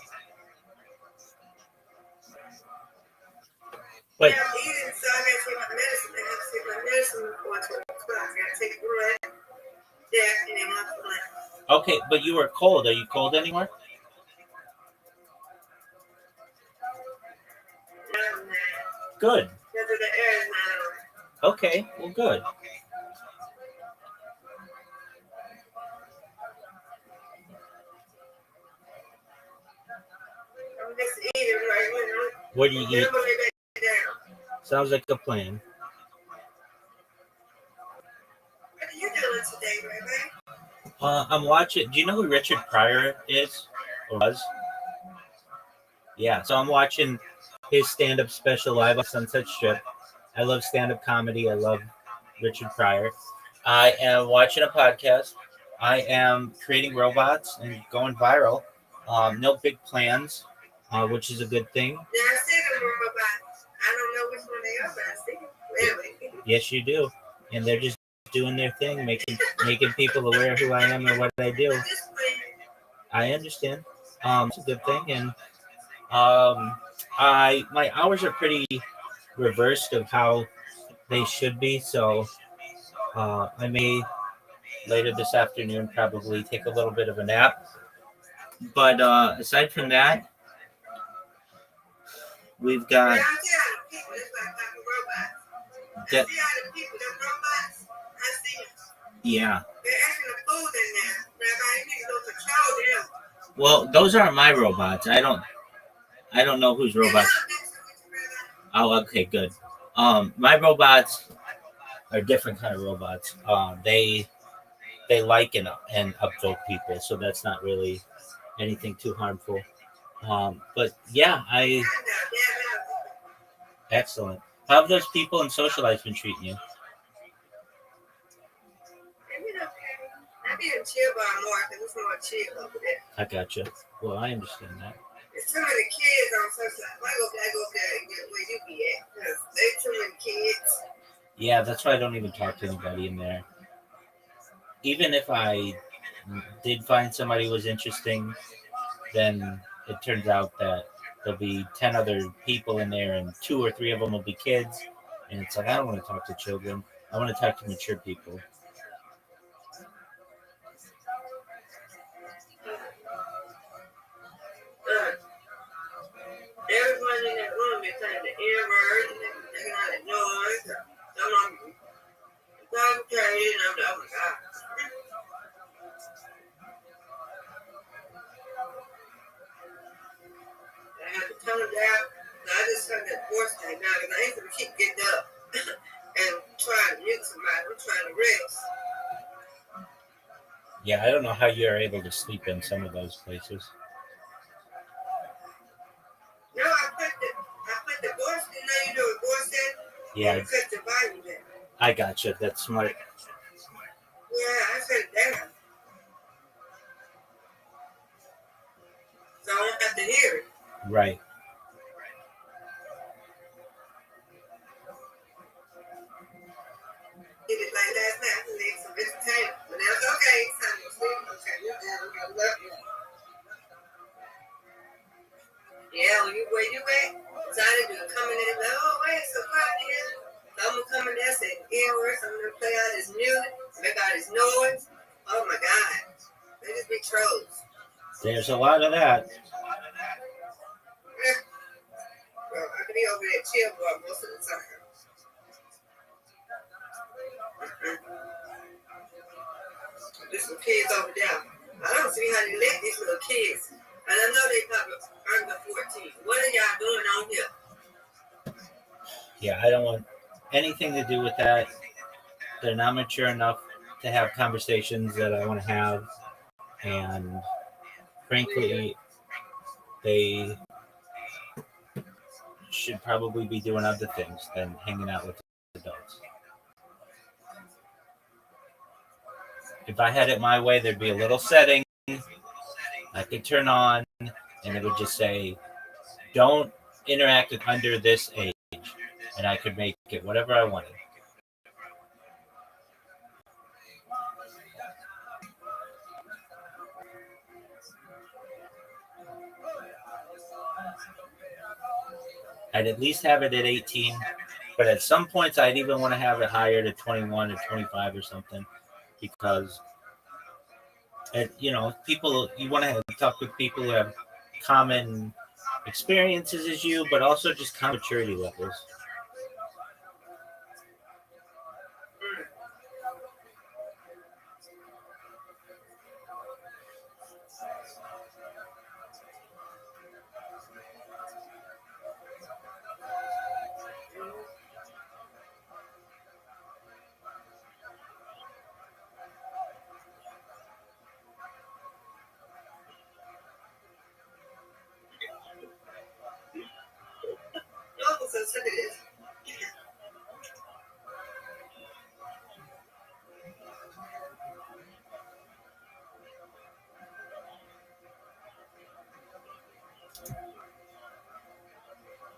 But yeah, I'm eating, so I gotta take my medicine. I have to take my medicine before 12 o'clock. I gotta take a breath. Yeah, and then after that. Okay, but you were cold. Are you cold anymore? Good. Okay, well, good. I'm just eating right now. What do you eat? Sounds like a plan. What are you doing today, Rabbi? I'm watching. Do you know who Richard Pryor is or was? Yeah, so I'm watching his stand-up special live on Sunset Strip. I love stand-up comedy. I love Richard Pryor. I am watching a podcast. I am creating robots and going viral. No big plans, which is a good thing. Yeah, I see them robots. I don't know which one they are, but I see them. Really? Yes, you do. And they're just doing their thing, making people aware of who I am and what I do. I understand. It's a good thing. And my hours are pretty reversed of how they should be, so I may later this afternoon probably take a little bit of a nap, But aside from that, we've got that. Yeah. Well, those aren't my robots. I don't know whose robots. Oh, okay, good. My robots are different kind of robots. They like and upvote people, so that's not really anything too harmful. But yeah, excellent. How have those people in social life been treating you? I gotcha. Well, I understand that. There's too many kids on social life. I go there and get where you be at. Because there's too many kids. Yeah, that's why I don't even talk to anybody in there. Even if I did find somebody who was interesting, then it turns out that there'll be 10 other people in there and 2 or 3 of them will be kids. And it's like, I don't want to talk to children. I want to talk to mature people. Everyone in that room is saying the N word and they're not ignoring. Some of them are okay, and I'm like, oh my God. I had to tone down. I just turned that voice thing down because I ain't going to keep getting up and trying to mute somebody. I'm trying to rest. Yeah, I don't know how you're able to sleep in some of those places. No, I put the voice, you know, you know what voice is? Yeah. You cut the volume down. I gotcha. That's smart. Yeah, I set it down. So I don't have to hear it. Right. Did it like last night. I made some entertainment. But that's okay. It's time to sleep. Okay, you're down. I love you. Yeah, where you at? Decided to come in there and like, oh, wait, so quiet here. So I'm going to come in there and say N-words. I'm going to play out his music, make out his noise. Oh, my God. They just be trolls. There's a lot of that. Well, I can be over there chill bar most of the time. There's some kids over there. I don't see how they let these little kids. And I know they probably under 14. What are y'all doing on here? Yeah, I don't want anything to do with that. They're not mature enough to have conversations that I want to have. And frankly, they should probably be doing other things than hanging out with adults. If I had it my way, there'd be a little setting I could turn on, and it would just say, don't interact with under this age. And I could make it whatever I wanted. I'd at least have it at 18, but at some points I'd even want to have it higher to 21 or 25 or something, because, people, you want to talk with people who have common experiences as you, but also just common maturity levels.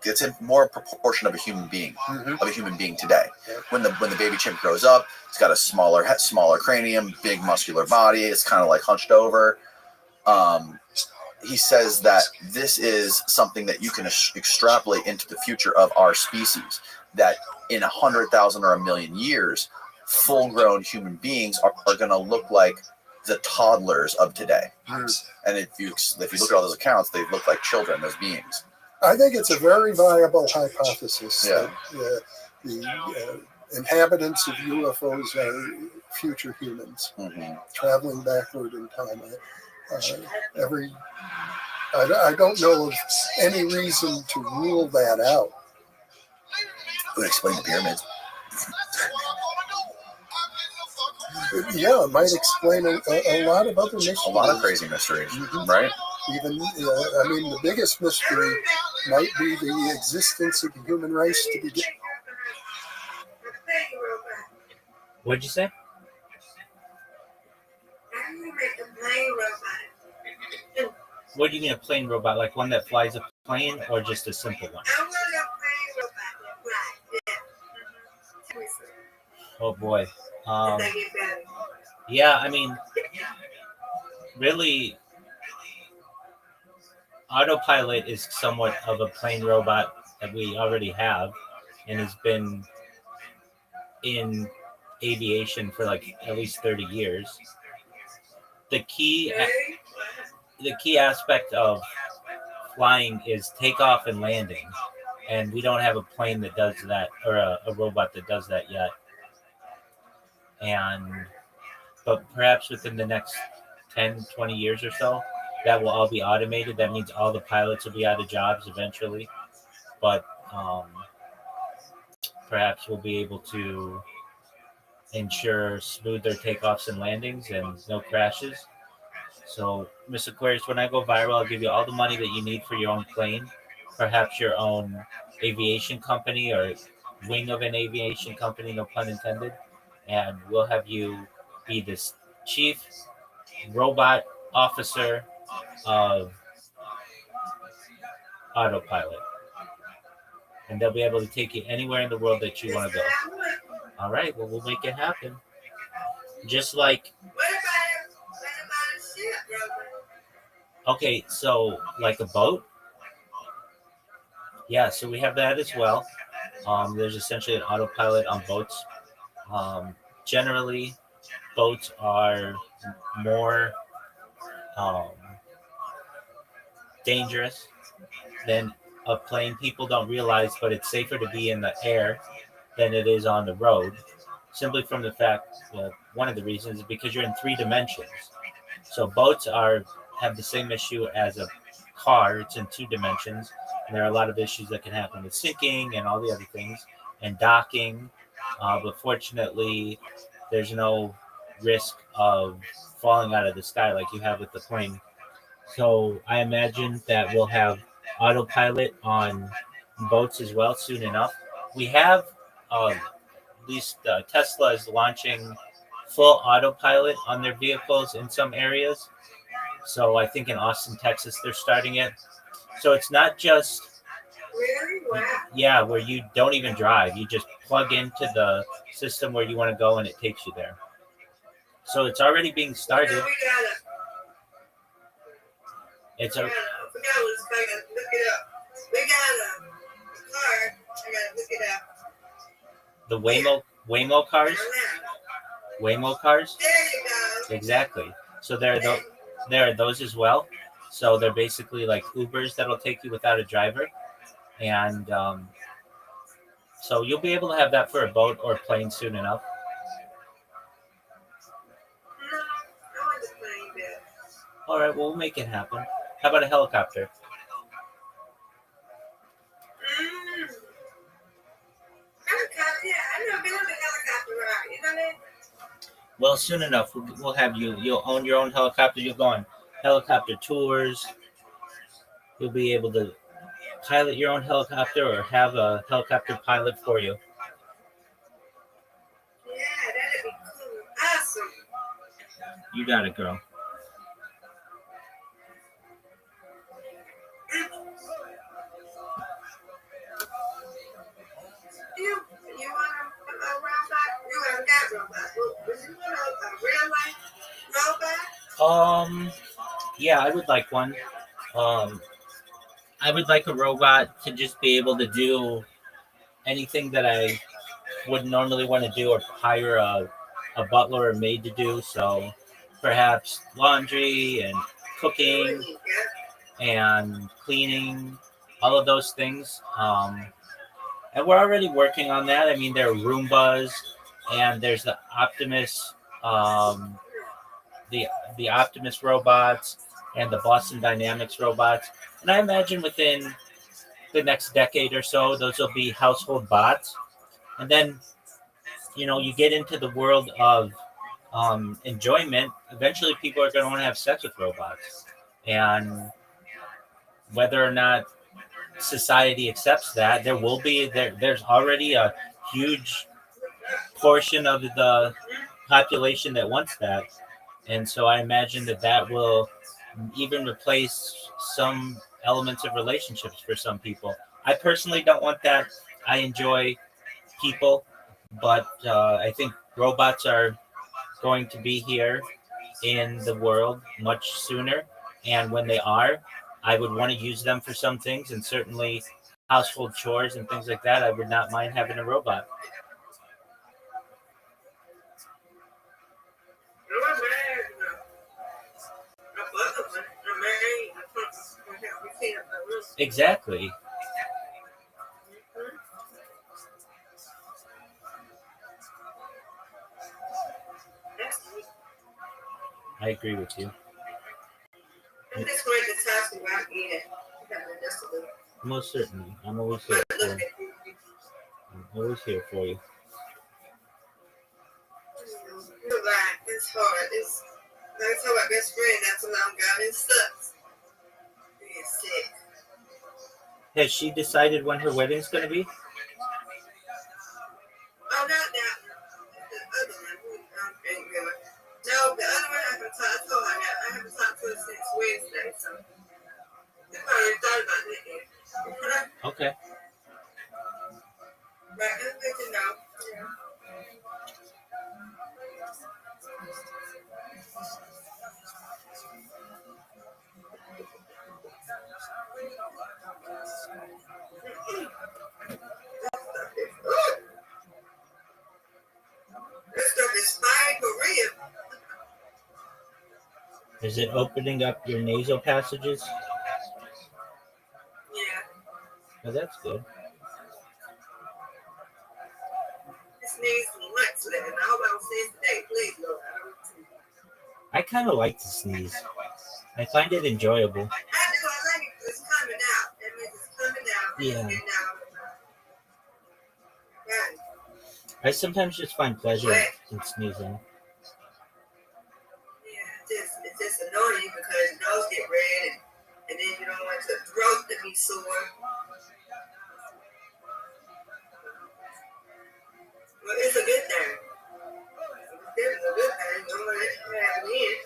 It's a more proportion of a human being, today. When the baby chimp grows up, it's got a smaller cranium, big muscular body. It's kind of like hunched over. He says that this is something that you can extrapolate into the future of our species. That in 100,000 or 1,000,000 years, full-grown human beings are going to look like the toddlers of today. And if you look at all those accounts, they look like children, those beings. I think it's a very viable hypothesis that the inhabitants of UFOs are future humans traveling backward in time. I don't know of any reason to rule that out. It would explain the pyramids. Yeah, it might explain a lot of other mysteries. A lot of crazy mysteries, right? Even, I mean, the biggest mystery might be the existence of the human race to begin. What'd you say? What do you mean a plane robot? Like one that flies a plane, or just a simple one? Oh boy. Yeah, I mean, really, autopilot is somewhat of a plane robot that we already have, and has been in aviation for like at least 30 years. The key aspect of flying is takeoff and landing, and we don't have a plane that does that, or a robot that does that yet. But perhaps within the next 10, 20 years or so, that will all be automated. That means all the pilots will be out of jobs eventually. But perhaps we'll be able to ensure smoother takeoffs and landings and no crashes. So, Miss Aquarius, when I go viral, I'll give you all the money that you need for your own plane, perhaps your own aviation company or wing of an aviation company, no pun intended, and we'll have you be this chief robot officer of autopilot. And they'll be able to take you anywhere in the world that you want to go. All right, well, we'll make it happen. Just like... Okay, so like a boat? Yeah, so we have that as well. There's essentially an autopilot on boats. Generally, boats are more dangerous than a plane. People don't realize, but it's safer to be in the air than it is on the road, simply from the fact, one of the reasons is because you're in 3 dimensions. So boats have the same issue as a car. It's in 2 dimensions, and there are a lot of issues that can happen with sinking and all the other things, and docking. But fortunately, there's no risk of falling out of the sky like you have with the plane. So I imagine that we'll have autopilot on boats as well soon enough. We have, at least Tesla is launching full autopilot on their vehicles in some areas. So I think in Austin, Texas, they're starting it. So it's not just, where you don't even drive. You just plug into the system where you want to go and it takes you there. So it's already being started. It's a... The Waymo cars? Waymo cars? Exactly. So there are those as well. So they're basically like Ubers that'll take you without a driver. And so you'll be able to have that for a boat or a plane soon enough. All right, well, we'll make it happen. How about a helicopter? Well, soon enough, we'll have you. You'll own your own helicopter. You'll go on helicopter tours. You'll be able to pilot your own helicopter or have a helicopter pilot for you. Yeah, that'd be cool. Awesome. You got it, girl. You want a robot? You haven't got robot. Would you want a real life robot? Yeah, I would like one. I would like a robot to just be able to do anything that I would normally want to do, or hire a butler or maid to do. So perhaps laundry and cooking and cleaning, all of those things. And we're already working on that. I mean, there are Roombas, and there's the Optimus, um, the Optimus robots, and the Boston Dynamics robots. And I imagine within the next decade or so, those will be household bots. And then, you get into the world of enjoyment. Eventually, people are going to want to have sex with robots, and whether or not society accepts that, there's already a huge portion of the population that wants that, and so I imagine that will even replace some elements of relationships for some people. I personally don't want that. I enjoy people, but I think robots are going to be here in the world much sooner, and when they are, I would want to use them for some things, and certainly household chores and things like that. I would not mind having a robot. Exactly. I agree with you. Most certainly. I'm always here for you. I'm always here for you. It's hard. Like I told my best friend, that's when I'm got in sucks. Being sick. Has she decided when her wedding's going to be? Oh, not that. The other one. No, the other one I haven't talked. I told her that. I haven't talked to her since Wednesday, so I already thought about it yet. Okay. Right, that's good to know. Yeah. This stuff is fine for real. Is it opening up your nasal passages? Yeah. Oh, that's good. This needs some months left. I hope I don't see it today. Please, Lord. I kind of like to sneeze. I find it enjoyable. I do. I like it because it's coming out. That means it's coming out. Yeah. Right. I sometimes just find pleasure in sneezing. Yeah, it's just annoying because your nose get red and then you don't want your throat to be sore. Well, it's a good thing. It's a good thing. Don't let it happen in.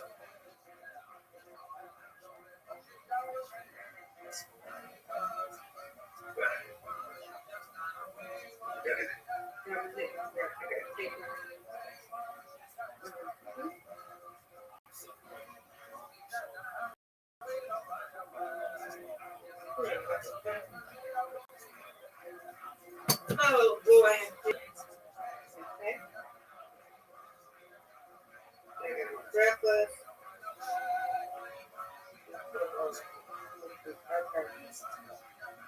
Oh boy. Okay. Breakfast.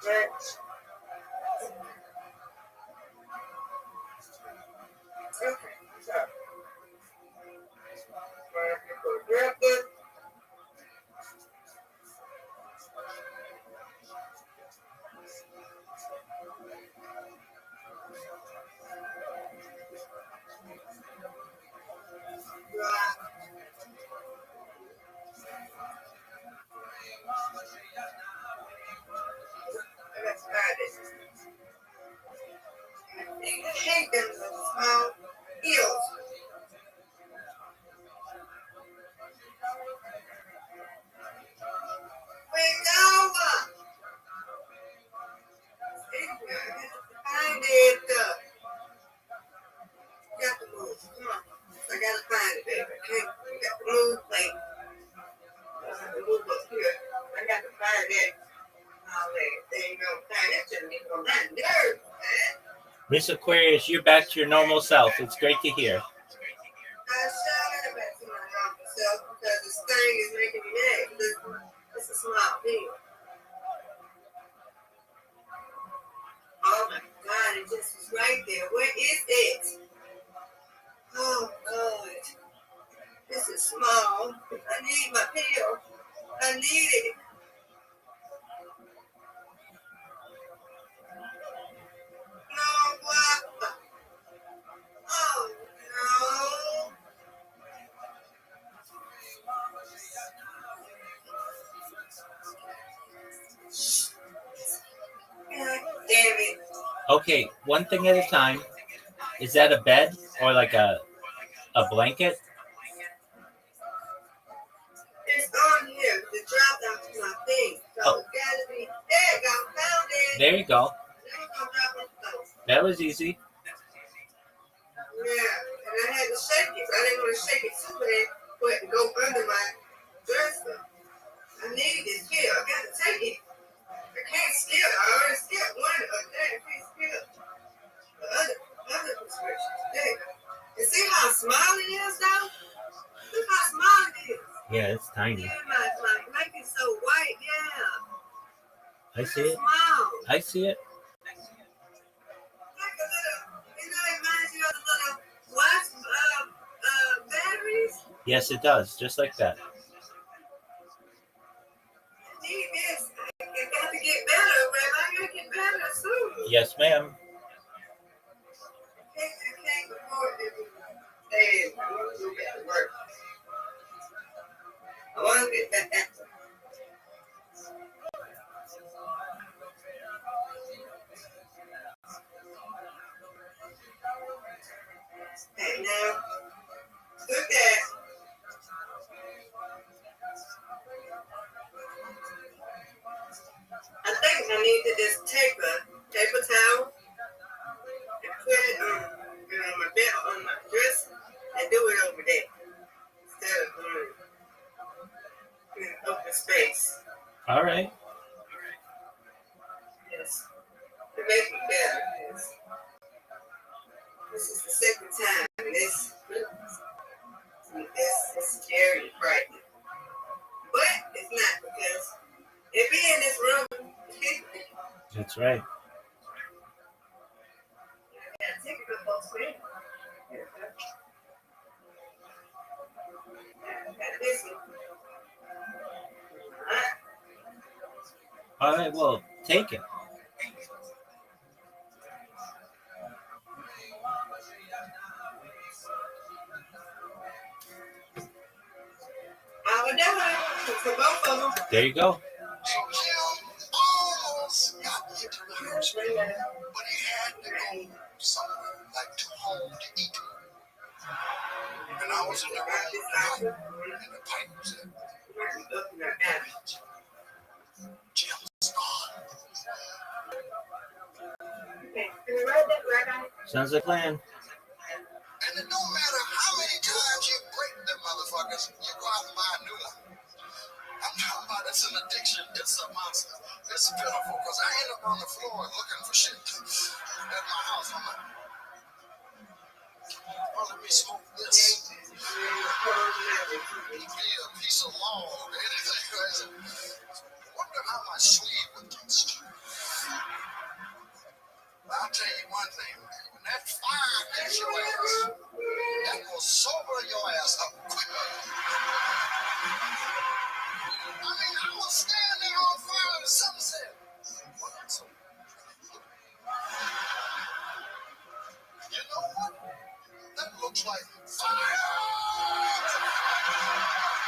Lunch. Okay. So. Breakfast. I hate them small heels. Wake over. Find it. Got to move. Come on. I gotta find it, baby. Okay? You got to move, like. I have to move up here. I got to find it. There you go. Find it to me from my nerves, man. Miss Aquarius, you're back to your normal self. It's great to hear. I shot back to my normal self. this thing is making me mad. It's a small thing. Oh my God, it just was right there. Where is it? Oh God. This is small. I need my pill. I need it. No, what? Oh no. God damn it. Okay, one thing at a time. Is that a bed or like a blanket? It's on here. The drop down to my thing. So it's gotta be. There you go. Found it. There you go. There you go. Drop it. That was easy. Yeah, and I had to shake it. I didn't want to shake it too bad, but to go under my dresser. I need this pill. I got to take it. I can't skip. I already skipped one of that. I can't skip the other prescription. There. And see how small it is, though? Look how small it is. Yeah, it's tiny. Yeah, my blanket's so white. Yeah. I see it. Small. I see it. Like a little, it reminds you of the little watch batteries. Yes, it does. Just like that. I need this. I got to get better, Rabbi. I got to get better soon. Yes, ma'am. I can't afford to stay. I want to go back to work. I want to get back. Hey, now, look at. I think I need to just take a paper towel and put it on my belt, on my dress, and do it over there instead of in open space. All right. Yes, it makes me better. Yes. This is the second time, and it's scary and frightening. But it's not, because it be in this room. That's right. Yeah, take a good both ways. This one. All right. Well, take it. I would never for both of them. There you go. Almost got into the house, but he had to go somewhere, like to home to eat. And I was in the room, and the pipe was in. Jim's gone. Sounds like a plan. And it don't matter how many times you break them motherfuckers, you go out and buy a new one. I'm talking about it's an addiction. It's a monster. It's pitiful because I end up on the floor looking for shit at my house. I'm like, oh, let me smoke this. Give me a piece of log or anything. I wonder how my sleeve would taste. I'll tell you one thing. When that fire gets your ass, that will sober your ass up quick. I mean, I was standing on fire at sunset. Well, that's okay. You know what? That looks like fire.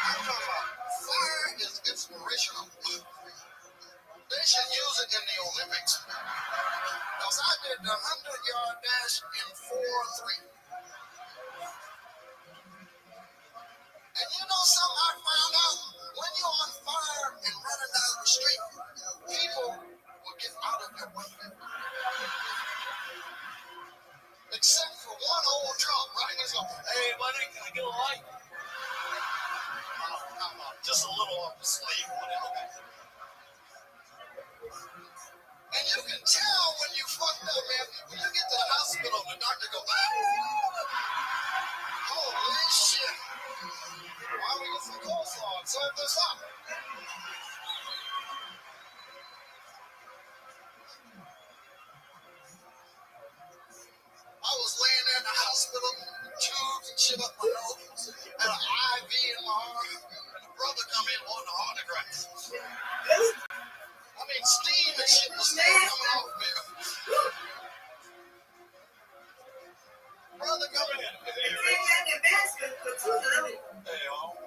I'm talking about fire is inspirational. They should use it in the Olympics. Because I did the 100-yard dash in 4.3. And you know something I found out? When you're on fire and running down the street, people will get out of your way. Except for one old drunk, right? He's like, hey, buddy, can I get a light? I'm just a little off the sleeve. Okay. And you can tell when you fucked up, man. When you get to the hospital, the doctor goes, holy shit. Why don't we get some coleslaw and serve this up? I was laying there in the hospital, tubes and shit up my nose, and an IV in my arm, and a brother come in wanting an autograph. I mean, steam and shit was still coming off me. Brother coming in. Hey, y'all.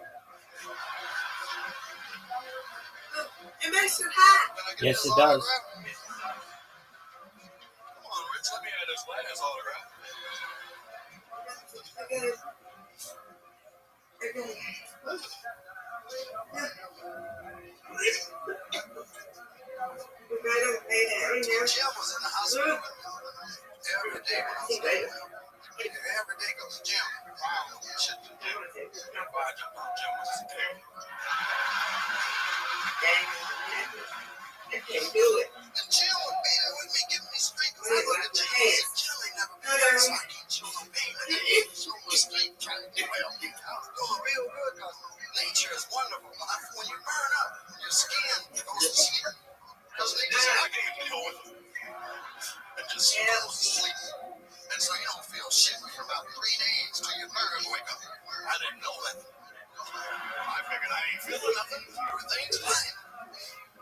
It makes you hot. Yes, it does. Come on, Rich, let me have this last autograph. Jim was in the hospital every day when I was there. Every day goes Jim. Wow, shit to Jim. Why I jumped on Jim was scary. I can't do it. And Jim would be there with me, giving me straight. Because I look at Jim and said, Jim ain't never been there, so I can't show no pain. He's on the street trying to get well. I was doing real good because nature is wonderful. When you burn up, your skin goes to sleep. Because nature's not going to deal with it. It just goes to sleep. And so you don't feel shit for about 3 days till your nerves wake up. I didn't know that. I figured I ain't feeling nothing. Everything's fine.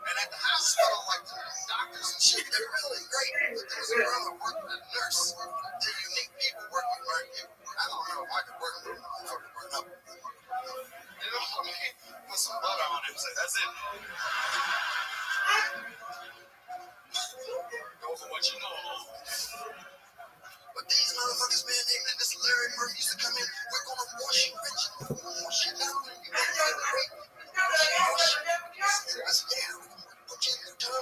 And at the hospital, like the doctors and shit, they're really great. But there's a girl that worked as a nurse. They're unique people working right here. I don't know if I could work with them. I could burn up. You know what I mean? Put some butter on it and say, that's it. Go for what you know. But these motherfuckers, man, and this Larry Murphy used to come in, we're going to wash you, Rich. Wash you down. And you got to great. Wash you. I said, yeah, we're going to put you in the tub.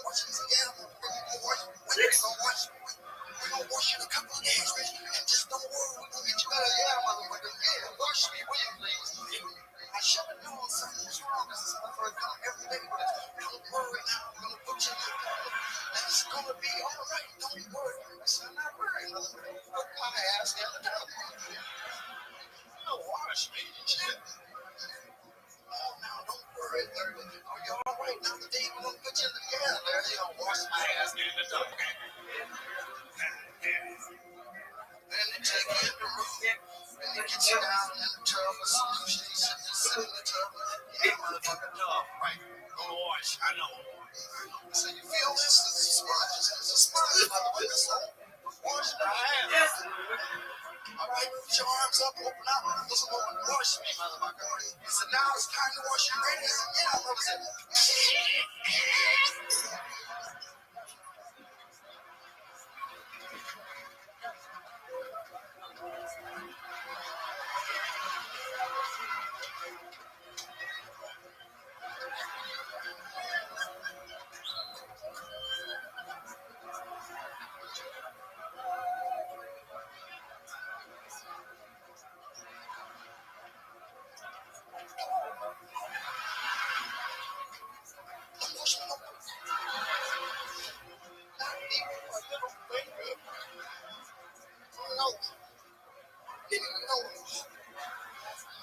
Wash you. He said, yeah, we're going to wash you. We're going to wash you. We're going to wash you in a couple of days, Rich. And just don't worry, we're going to get you better. Yeah, motherfucker. Yeah, wash me, will you, please? I should have known something was wrong. This is motherfucker come every day with us. Don't worry now. We're going to put you in the tub. And it's going to be all right. Don't worry. I said, I'm not worried, motherfucker. Put my ass in the tub. Don't wash me. Shit. Oh, now, don't worry, Larry. Are you all right now? The day we're going to put you in the tub. Larry, I'll wash my ass in the tub. And they take you in the room. And they get you down in the tub with solution. You sit in the tub. Yeah, motherfucker, tub. Right. Gonna wash. I know. So you feel this? It's a sponge. It's a sponge, motherfucker. So wash my ass. All right, put your arms up, open up. Listen, wash me, motherfucker. He said, now it's time to wash your ready. I said, yeah, motherfucker.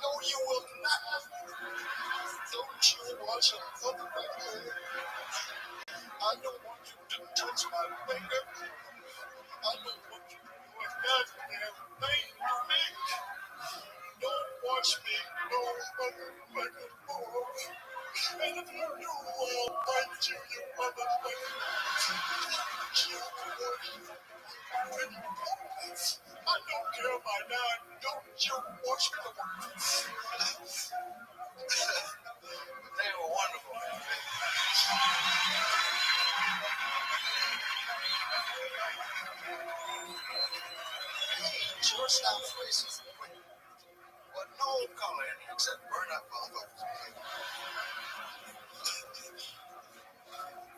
No, you will not. Don't you watch a motherfucker. I don't want you to touch my finger. I don't want you to do a goddamn thing to me. Don't watch me, no motherfucker more. And if you do, I'll punch you, you motherfucker. I don't care by now. Don't you watch me. They were wonderful. Shortstop races. But no color in it except burn up motherfuckers.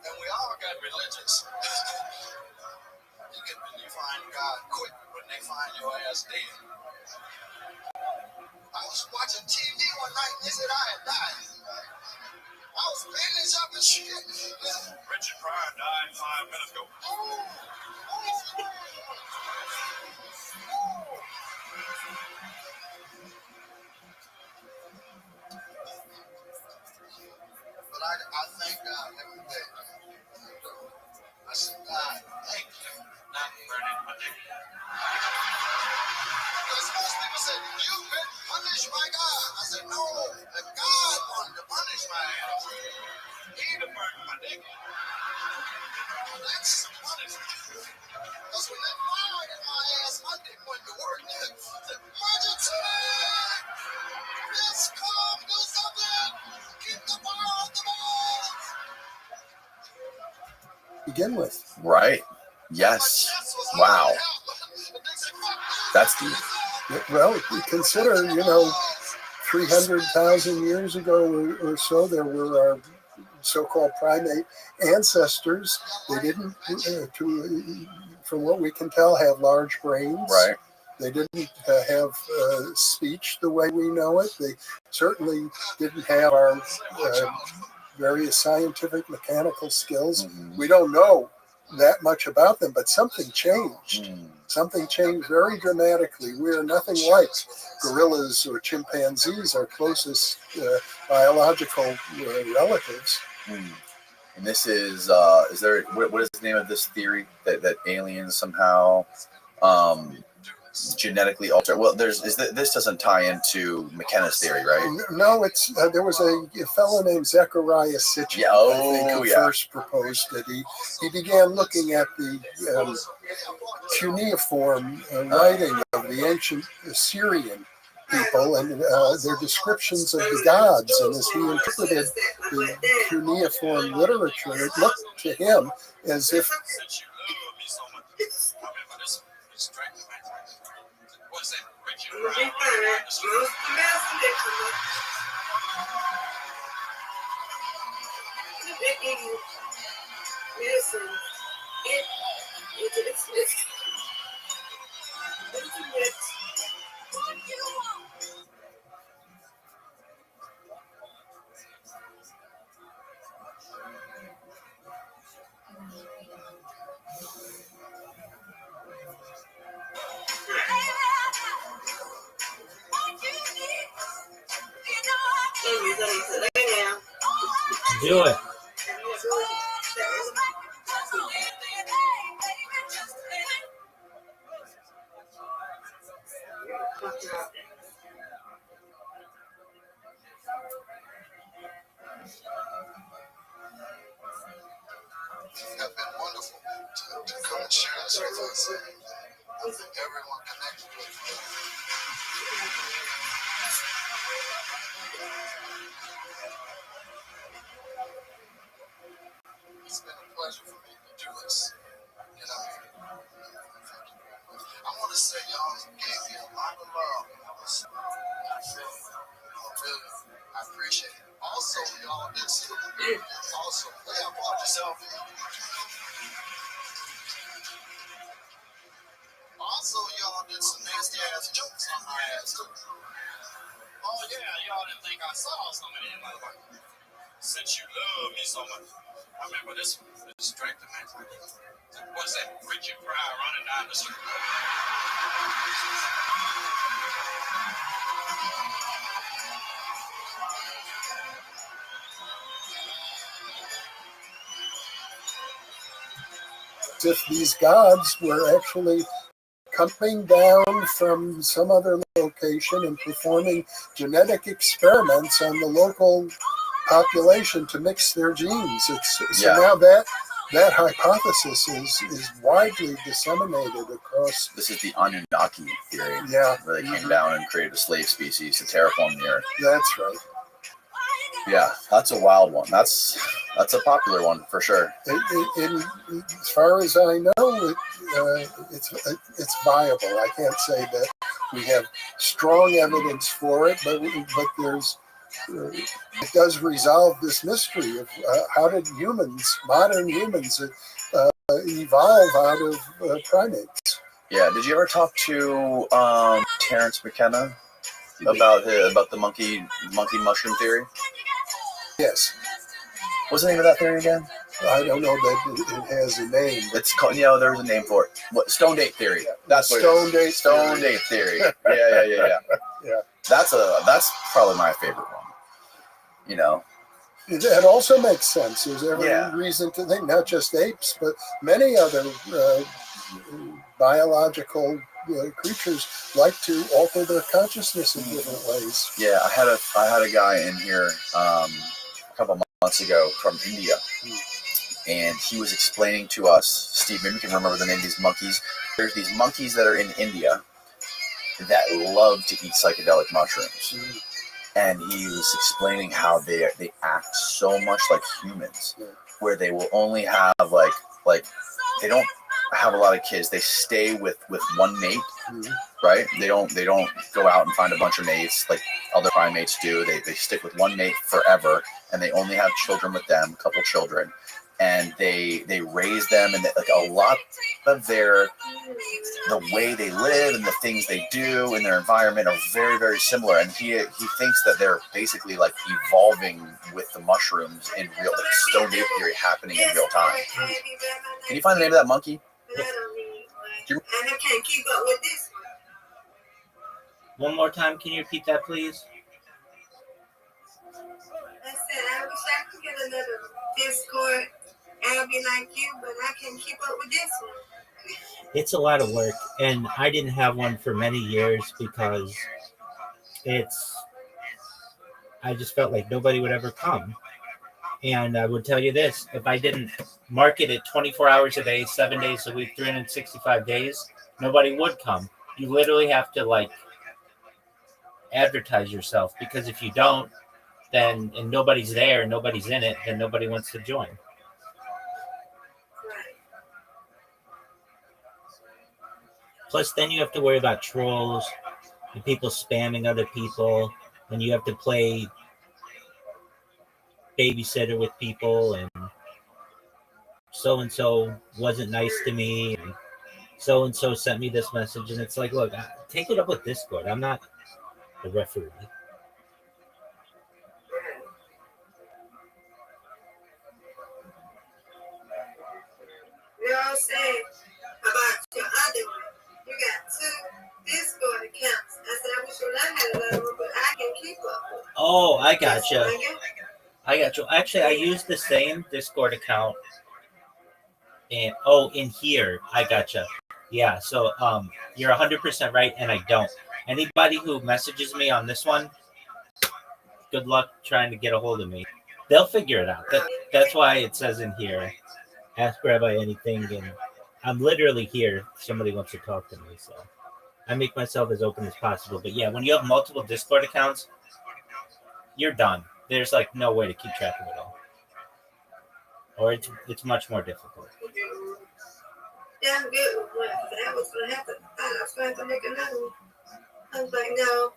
And we all got religious. You find God quick when they find your ass dead. I was watching TV one night and they said I had died. I was paying this up and shit. Richard Pryor died 5 minutes ago. I thank God every day. I said, God, thank you. Not burning my dick. Because most people say, you've been punished by God. I said, no, the God wanted to punish my ass. He done burned my dick. That's some punishment. Because when they fired in my ass, I didn't want to work. The emergency! Let's come do something! Keep the fire on the ball! Begin with. Right. Yes. Wow. That's deep. Well, consider, 300,000 years ago or so, there were our so-called primate ancestors. They didn't, from what we can tell, have large brains. Right. They didn't have speech the way we know it. They certainly didn't have our various scientific, mechanical skills. Mm-hmm. We don't know that much about them, but something changed. Something changed very dramatically. We are nothing like gorillas or chimpanzees, our closest biological relatives. And this is there? What is the name of this theory that aliens somehow genetically alter? Well, this doesn't tie into McKenna's theory, right? No, it's there was a fellow named Zechariah Sitchin, who first proposed it. He began looking at the cuneiform writing of the ancient Assyrian people and their descriptions of the gods, and as he interpreted the cuneiform literature, it looked to him as if do it. Have been wonderful to come and share this with us. I think everyone connected with me. It's been a pleasure for me to do this. I want to say y'all gave me a lot of love. I appreciate it. Also, y'all did some. Also, play up on yourself. Also, y'all did some nasty ass jokes on my ass too. Oh yeah, y'all didn't think I saw some of them, motherfucker. Since you love me so much, I remember this strength of man. What's that? Richard Pryor running down the street. as if these gods were actually coming down from some other location and performing genetic experiments on the local population to mix their genes. Now that hypothesis is widely disseminated across. This is the Anunnaki theory. Yeah. Where they came down and created a slave species to terraform the earth. That's right. Yeah, that's a wild one. That's a popular one for sure. As far as I know, it's viable. I can't say that we have strong evidence for it, but there's it does resolve this mystery of how did modern humans, evolve out of primates. Yeah. Did you ever talk to Terrence McKenna about the monkey mushroom theory? Yes. What's the name of that theory again? I don't know that it has a name. It's called, there's a name for it. What? Stone date theory. That's what Stone date theory. Yeah. Yeah. That's probably my favorite one. That also makes sense. There's every reason to think, not just apes, but many other biological creatures like to alter their consciousness in different ways. Yeah, I had a guy in here a couple months ago from India, and he was explaining to us, Steve, maybe you can remember the name of these monkeys. There's these monkeys that are in India that love to eat psychedelic mushrooms. And he was explaining how they act so much like humans, where they will only have like they don't have a lot of kids. They stay with one mate, right? They don't go out and find a bunch of mates like other primates do. They stick with one mate forever, and they only have children with them, a couple children, and they raise them, and like a lot of the way they live and the things they do in their environment are very, very similar. And he thinks that they're basically like evolving with the mushrooms in real, like stone ape theory happening in real time. Can you find the name of that monkey? I can't keep up with this one. One more time, can you repeat that, please? I said, I wish I could get another Discord. I'll be like you, but I can't keep up with this one. It's a lot of work, and I didn't have one for many years because I just felt like nobody would ever come. And I would tell you this, if I didn't market it 24 hours a day, 7 days a week, 365 days, nobody would come. You literally have to like advertise yourself, because if you don't, then and nobody's there, nobody's in it, then nobody wants to join. Plus, then you have to worry about trolls and people spamming other people, and you have to play babysitter with people, and so-and-so wasn't nice to me, and so-and-so sent me this message, and it's like, look, take it up with Discord. I'm not the referee. You know what I'm saying? About your other one. You got 2 Discord accounts. I said, I wish I had another one, but I can keep up with it. Oh, I gotcha. I got you. Actually, I use the same Discord account. And in here, I gotcha. Yeah, so you're 100% right, and I don't. Anybody who messages me on this one, good luck trying to get a hold of me. They'll figure it out. That's why it says in here, ask Rabbi anything, and I'm literally here if somebody wants to talk to me, so I make myself as open as possible. But yeah, when you have multiple Discord accounts, you're done. There's like no way to keep track of it all. Or it's much more difficult. Yeah, I'm good with one. I was going to have to make another one. I was like, no.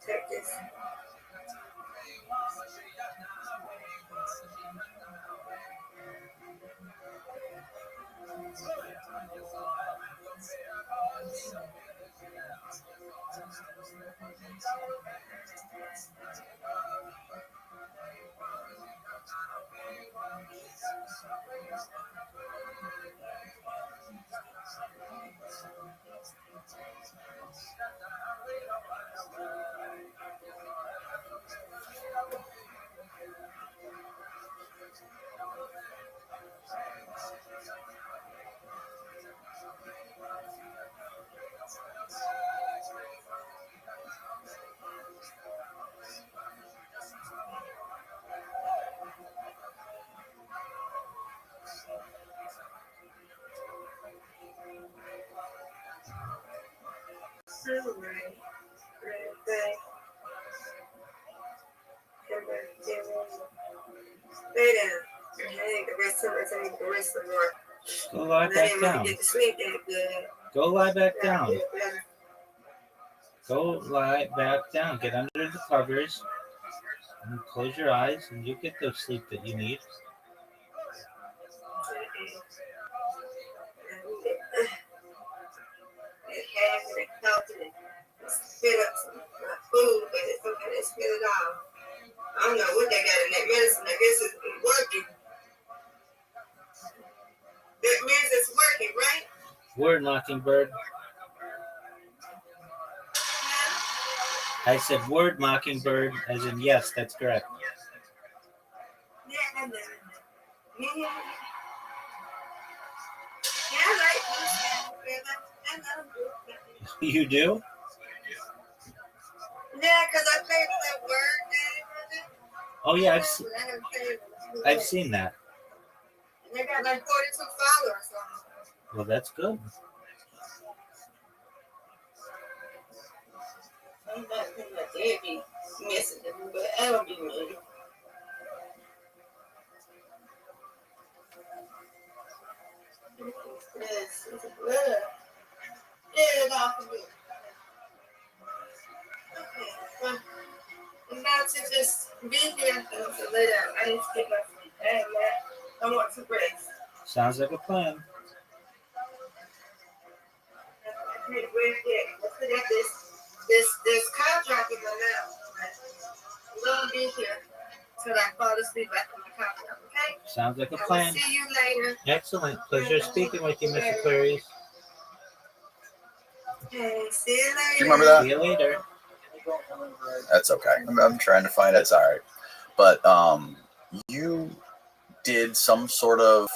Check this. Go lie back down. Go lie back down. Go lie back down. Get under the covers and close your eyes, and you get the sleep that you need. Spit up some food, but Mockingbird? I said word Mockingbird, as in yes, that's correct. You do? Yeah, because I played that word game. Oh yeah, I've seen that. They got like 42 followers on it. Well, that's good. I'm not they be missing them, but I don't be me. Yes, it's blood. Get it off of me. Okay, well, I'm about to just be here until later. I need to get my sleep. I want to rest. Sounds like a plan. I can't wait yet. Let's look at this contract in my mouth. I'm gonna be here till I fall asleep back on the contract, okay? Sounds like a plan. I will see you later. Excellent. Pleasure speaking with you, Mr. Aquarius. Okay, see you later. Do you remember that? See you later. That's okay. I'm trying to find it. It's all right. But you did some sort of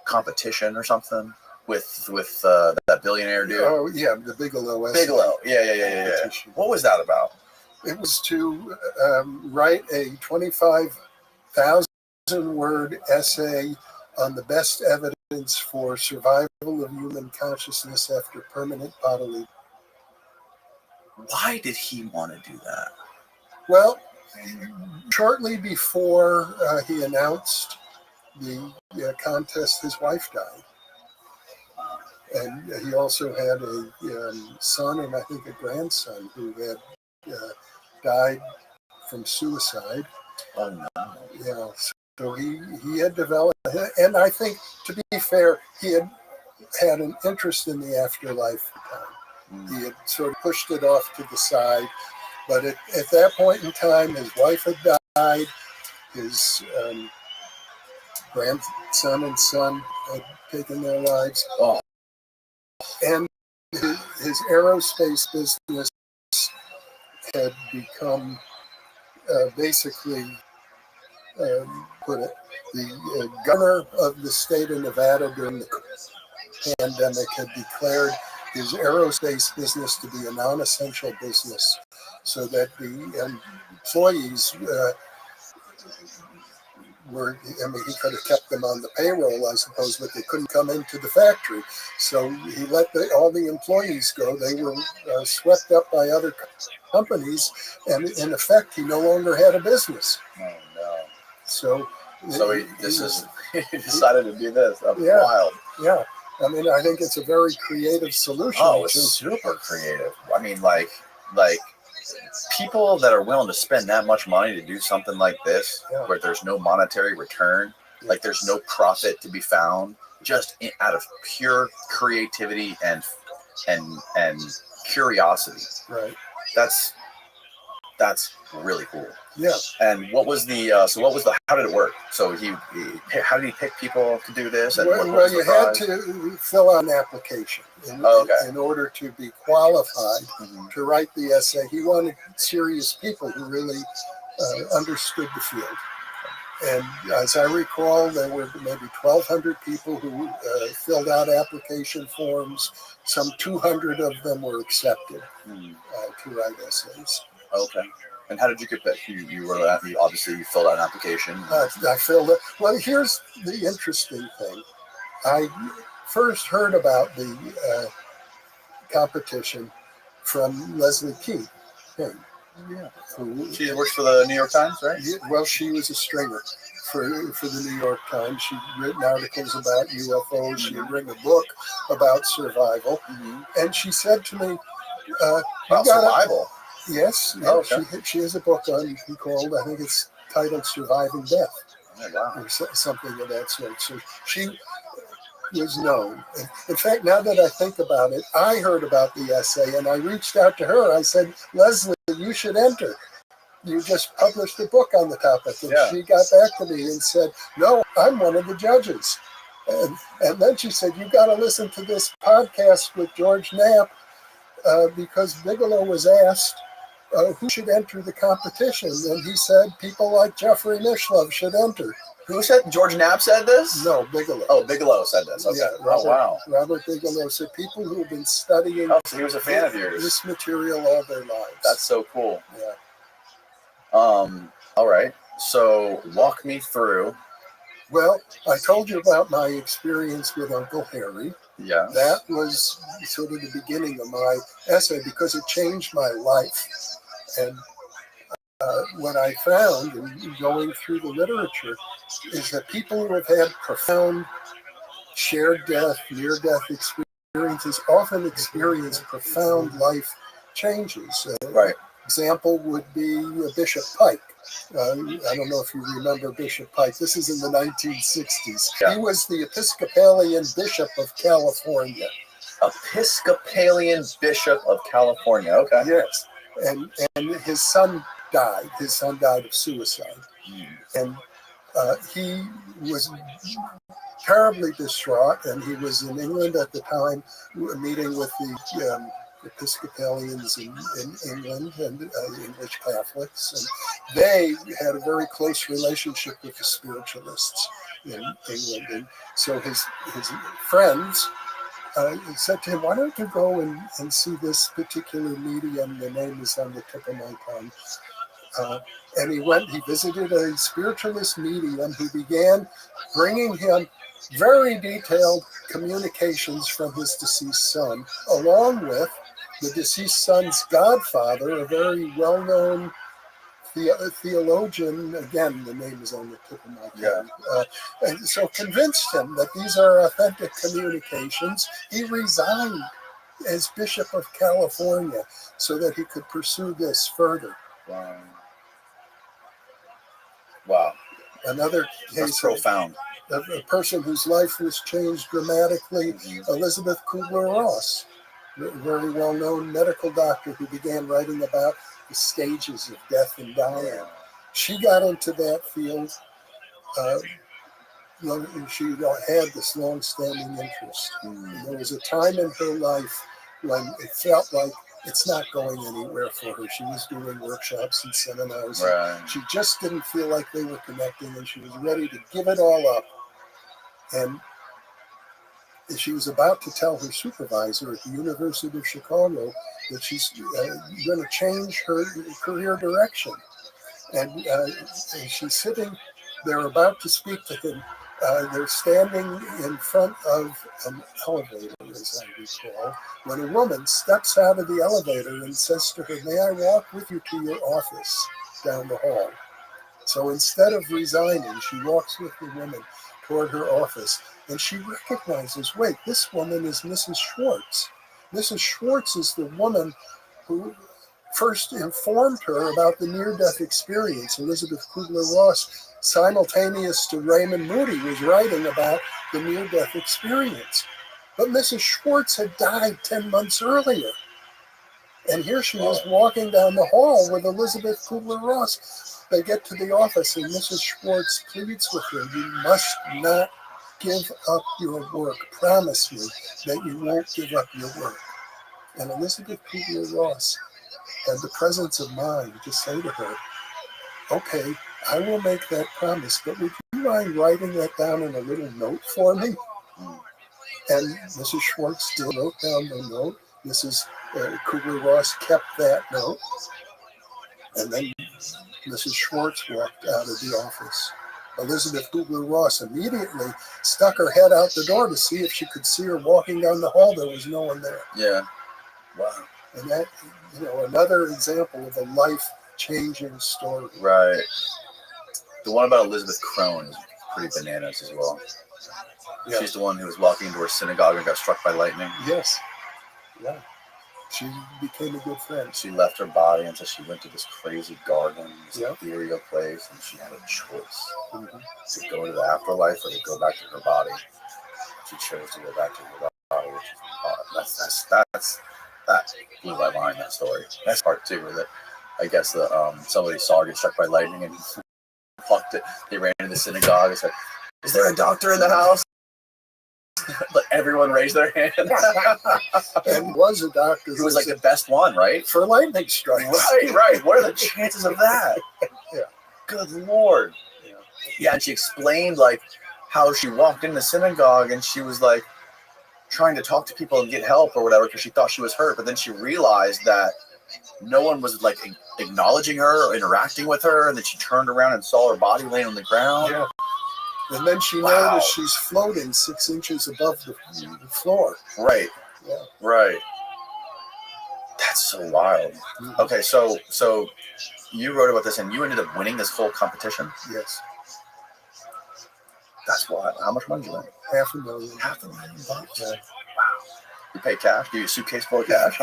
competition or something with that billionaire dude. Oh yeah, the Bigelow. Bigelow. Yeah. What was that about? It was to write a 25,000 word essay on the best evidence for survival of human consciousness after permanent bodily. Why did he want to do that? Well, shortly before he announced the contest, his wife died. And he also had a son and I think a grandson who had died from suicide. Oh no. Yeah, so he had developed, and I think, to be fair, he had an interest in the afterlife. He had sort of pushed it off to the side, but at that point in time, his wife had died, his grandson and son had taken their lives, and his aerospace business had become basically, the governor of the state of Nevada during the pandemic had declared his aerospace business to be a non-essential business, so that the employees he could have kept them on the payroll, I suppose, but they couldn't come into the factory. So he let all the employees go. They were swept up by other companies, and in effect, he no longer had a business. Oh no! So he decided to do this. That's wild. Yeah, I mean, I think it's a very creative solution. Oh, it's super creative. I mean, like people that are willing to spend that much money to do something like this, where there's no monetary return, like there's no profit to be found, just out of pure creativity and curiosity. Right. That's really cool. Yeah. And what was how did it work? So how did he pick people to do this? And well, you had to fill out an application in order to be qualified to write the essay. He wanted serious people who really understood the field. And as I recall, there were maybe 1,200 people who filled out application forms. Some 200 of them were accepted to write essays. Okay. And how did you get picked? You obviously filled out an application. I filled it. Well, here's the interesting thing. I first heard about the competition from Leslie King. She works for the New York Times, right? Well, she was a stringer for the New York Times. She'd written articles about UFOs. She had written a book about survival. And she said to me, about survival? Yes. She has a book called, I think it's titled Surviving Death. Oh, wow. Or something of that sort. So she was known. In fact, now that I think about it, I heard about the essay and I reached out to her. I said, Leslie, you should enter. You just published a book on the topic. And she got back to me and said, no, I'm one of the judges. And then she said, you got to listen to this podcast with George Knapp, because Bigelow was asked who should enter the competition. And he said people like Jeffrey Mishlove should enter. Who said? George Knapp said this? No, Bigelow. Oh, Bigelow said this. Okay. Yeah, Robert, wow. Robert Bigelow said people who have been studying so he was a fan of yours. This material all their lives. That's so cool. Yeah. All right. So walk me through. Well, I told you about my experience with Uncle Harry. Yeah. That was sort of the beginning of my essay because it changed my life. And what I found in going through the literature is that people who have had profound shared death, near-death experiences often experience profound life changes. Right. Example would be Bishop Pike. I don't know if you remember Bishop Pike. This is in the 1960s. Yeah. He was the Episcopalian Bishop of California. Episcopalian Bishop of California. Okay. Yes. And his son died. His son died of suicide. And he was terribly distraught, and he was in England at the time meeting with the Episcopalians in England and English Catholics, and they had a very close relationship with the spiritualists in England. And so his friends said to him, why don't you go and see this particular medium? The name is on the tip of my tongue. And he visited a spiritualist medium who began bringing him very detailed communications from his deceased son, along with the deceased son's godfather, a very well-known theologian. Again, the name is on the tip of my tongue. And so convinced him that these are authentic communications. He resigned as Bishop of California so that he could pursue this further. Wow. Another case. That's profound. A person whose life was changed dramatically, Elizabeth Kubler-Ross, a very well-known medical doctor who began writing about the stages of death and dying. She got into that field. She had this long-standing interest. There was a time in her life when it felt like it's not going anywhere for her. She was doing workshops and seminars. Right. She just didn't feel like they were connecting, and she was ready to give it all up. And she was about to tell her supervisor at the University of Chicago that she's going to change her career direction. And she's sitting there about to speak to him. They're standing in front of an elevator, as I recall, when a woman steps out of the elevator and says to her, may I walk with you to your office down the hall? So instead of resigning, she walks with the woman toward her office, and she recognizes, wait, this woman is Mrs. Schwartz. Mrs. Schwartz is the woman who first informed her about the near-death experience. Elizabeth Kubler-Ross, simultaneous to Raymond Moody, was writing about the near-death experience. But Mrs. Schwartz had died 10 months earlier. And here she is walking down the hall with Elizabeth Kubler-Ross. They get to the office, and Mrs. Schwartz pleads with her, you must not give up your work. Promise me that you won't give up your work. And Elizabeth Kubler-Ross had the presence of mind to say to her, okay, I will make that promise, but would you mind writing that down in a little note for me? And Mrs. Schwartz still wrote down the note. Mrs. Kubler-Ross kept that note. And then Mrs. Schwartz walked out of the office. Elizabeth Kubler-Ross immediately stuck her head out the door to see if she could see her walking down the hall. There was no one there. Yeah. Wow. And that, another example of a life-changing story. Right. The one about Elizabeth Crone is pretty bananas as well. Yeah. She's the one who was walking into her synagogue and got struck by lightning. Yes. Yeah. She became a good friend. She left her body until she went to this crazy garden, this ethereal place, and she had a choice to go to the afterlife or to go back to her body. She chose to go back to her body, which is that blew my mind. That story. That's part two of it. I guess somebody saw her get struck by lightning and walked it. They ran into the synagogue and said, "Is there a doctor in the house?" But everyone raised their hand. And was a doctor. He was like the best one, right? For lightning strikes. Right. What are the chances of that? Yeah. Good Lord. Yeah, and she explained like how she walked in the synagogue and she was like trying to talk to people and get help or whatever because she thought she was hurt, but then she realized that no one was like acknowledging her or interacting with her, and then she turned around and saw her body laying on the ground. Yeah. And then she noticed she's floating 6 inches above the floor. Right. Yeah. Right. That's so wild. Mm-hmm. Okay, so you wrote about this and you ended up winning this whole competition? Yes. That's wild. How much money did you win? $500,000. $500,000. Yeah. Wow. You pay cash? Do you a suitcase full of cash?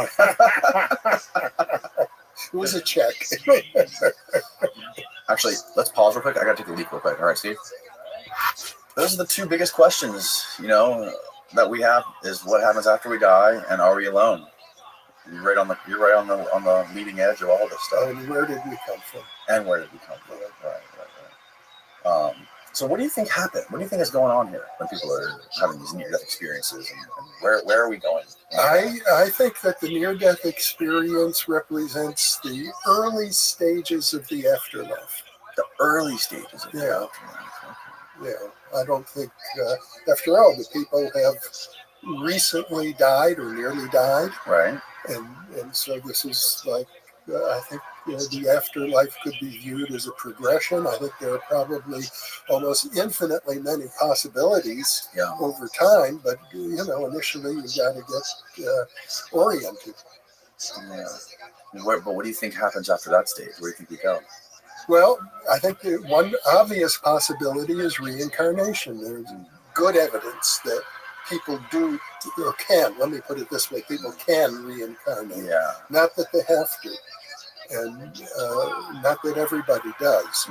It was a check. Actually, let's pause real quick. I gotta take a leak real quick. All right, Steve. Those are the two biggest questions, that we have: is what happens after we die, and are we alone? You're right on the leading edge of all this stuff. And where did we come from? Right. So what do you think happened? What do you think is going on here when people are having these near-death experiences, and where are we going? I think that the near-death experience represents the early stages of the afterlife. The early stages of the afterlife. Yeah, I don't think, after all, the people have recently died or nearly died. Right. And so this is like, I think the afterlife could be viewed as a progression. I think there are probably almost infinitely many possibilities over time, but initially you've got to get oriented. Yeah. But what do you think happens after that stage? Where do you think we go? Well, I think one obvious possibility is reincarnation. There's good evidence that people do or can, let me put it this way, people can reincarnate. Yeah. Not that they have to, and not that everybody does,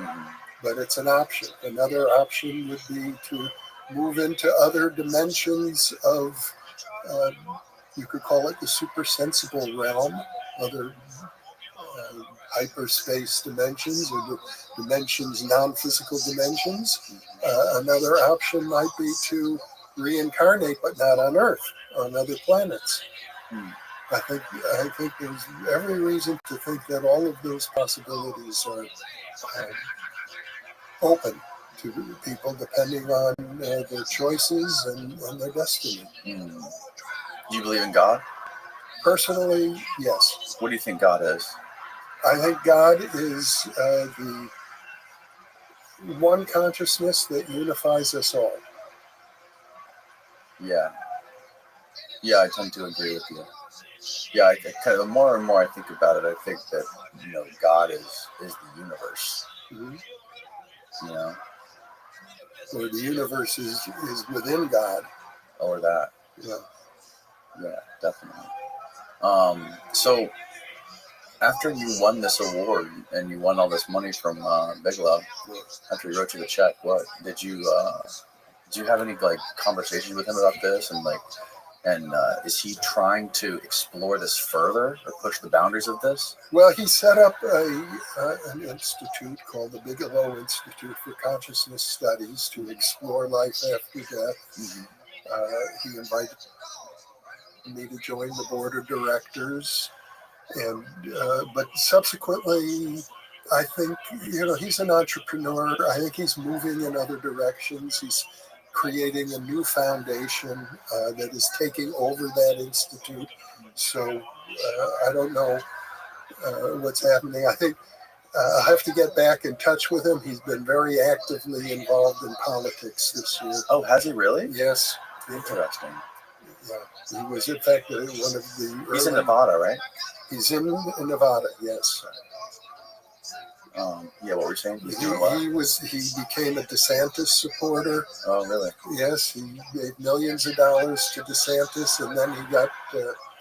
but it's an option. Another option would be to move into other dimensions of, you could call it the supersensible realm, other hyperspace dimensions or the dimensions, non-physical dimensions. Another option might be to reincarnate, but not on Earth, on other planets. I think there's every reason to think that all of those possibilities are open to people depending on their choices and their destiny. Do you believe in God? Personally, yes. What do you think God is? I think God is the one consciousness that unifies us all. Yeah, I tend to agree with you. Yeah, the more and more I think about it, I think that God is the universe. Mm-hmm. Or the universe is within God. Or that. Yeah, definitely. So after you won this award and you won all this money from Bigelow, after he wrote you the check, what did you have any conversations with him about this, and is he trying to explore this further or push the boundaries of this? Well, he set up an institute called the Bigelow Institute for Consciousness Studies to explore life after death. Mm-hmm. He invited me to join the board of directors, and but subsequently, I think he's an entrepreneur. I think he's moving in other directions. He's creating a new foundation that is taking over that institute. So I don't know what's happening. I think I'll have to get back in touch with him. He's been very actively involved in politics this year. Oh, has he really? Yes. Interesting. Yeah, he was in fact one of the. He's in Nevada, right? He's in Nevada. Yes. What were you saying? He became a DeSantis supporter. Oh, really? Yes, he gave millions of dollars to DeSantis, and then he got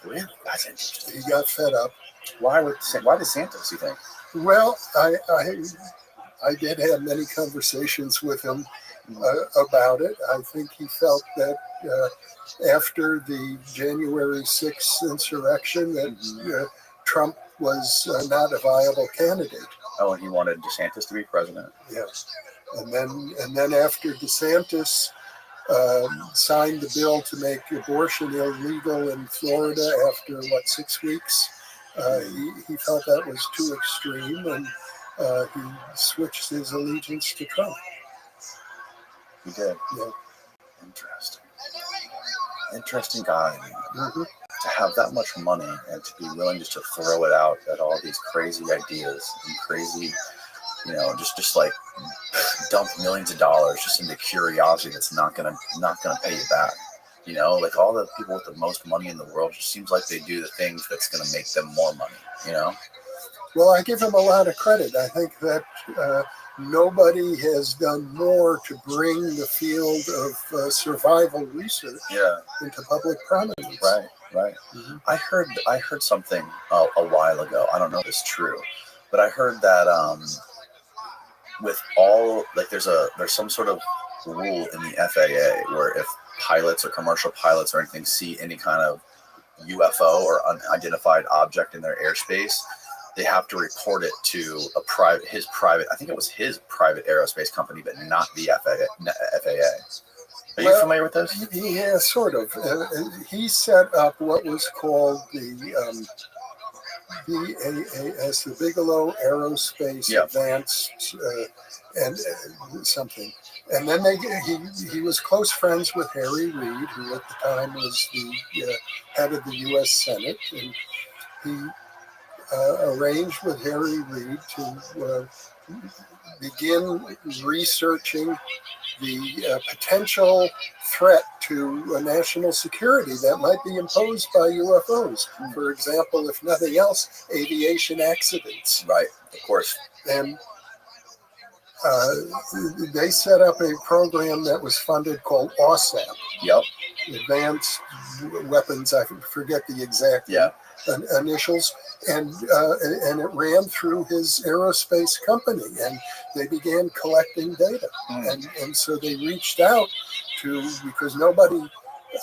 really? That's interesting. He got fed up. Why DeSantis, you think? Well, I did have many conversations with him about it. I think he felt that after the January 6th insurrection, that Trump was not a viable candidate. Oh, and he wanted DeSantis to be president. Yes, and then after DeSantis signed the bill to make abortion illegal in Florida after, 6 weeks. He felt that was too extreme, and he switched his allegiance to Trump. He did. Yeah. Interesting guy. Mm-hmm. To have that much money and to be willing just to throw it out at all these crazy ideas and crazy, just like dump millions of dollars just into curiosity that's not gonna pay you back. Like all the people with the most money in the world, just seems like they do the things that's gonna make them more money. Well, I give him a lot of credit. I think that nobody has done more to bring the field of survival research into public prominence. Right. Mm-hmm. I heard something a while ago. I don't know if it's true, but I heard that with all, like, there's some sort of rule in the FAA where if pilots or commercial pilots or anything see any kind of UFO or unidentified object in their airspace, they have to report it to his private aerospace company, but not the FAA. Are you familiar with this? Yeah, sort of. He set up what was called the BAAS, the Bigelow Aerospace Advanced and something. And then he was close friends with Harry Reid, who at the time was the head of the U.S. Senate, and he arranged with Harry Reid to begin researching the potential threat to national security that might be imposed by UFOs. For example, if nothing else, aviation accidents. Right, of course. And they set up a program that was funded called OSAP. Yep. Advanced Weapons, I forget the exact initials. And it ran through his aerospace company, and they began collecting data. And so they reached out because nobody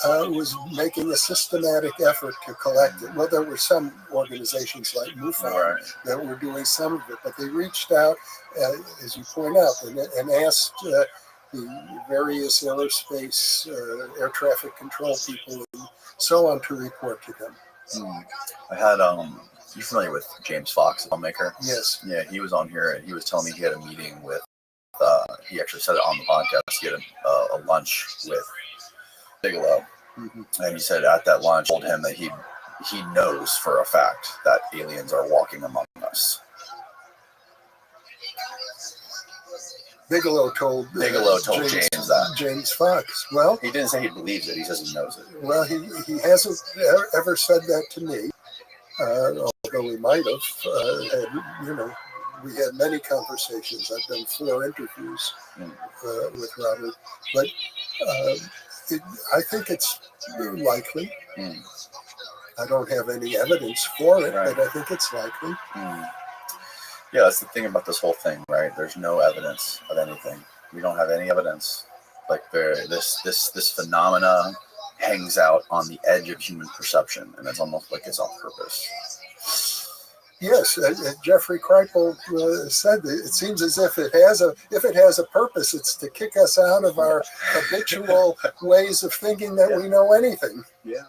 was making a systematic effort to collect it. Well, there were some organizations like MUFON that were doing some of it, but they reached out, as you point out, and asked the various aerospace air traffic control people and so on to report to them. I had you familiar with James Fox, the filmmaker? Yes. Yeah, he was on here and he was telling me he had a meeting with, he actually said it on the podcast, he had a lunch with Bigelow. Mm-hmm. And he said at that lunch, told him that he knows for a fact that aliens are walking among us. Bigelow told James that. James Fox. Well, he didn't say he believes it. He says he knows it. Well, he hasn't ever said that to me. Although he might have, we had many conversations. I've done 4 interviews with Robert, but I think it's likely. I don't have any evidence for it, but I think it's likely. Yeah, that's the thing about this whole thing, right? There's no evidence of anything. We don't have any evidence. Like this phenomena hangs out on the edge of human perception, and it's almost like it's on purpose. Yes, Jeffrey Kripal said that it seems as if it has a purpose, it's to kick us out of our habitual ways of thinking that we know anything. Yeah.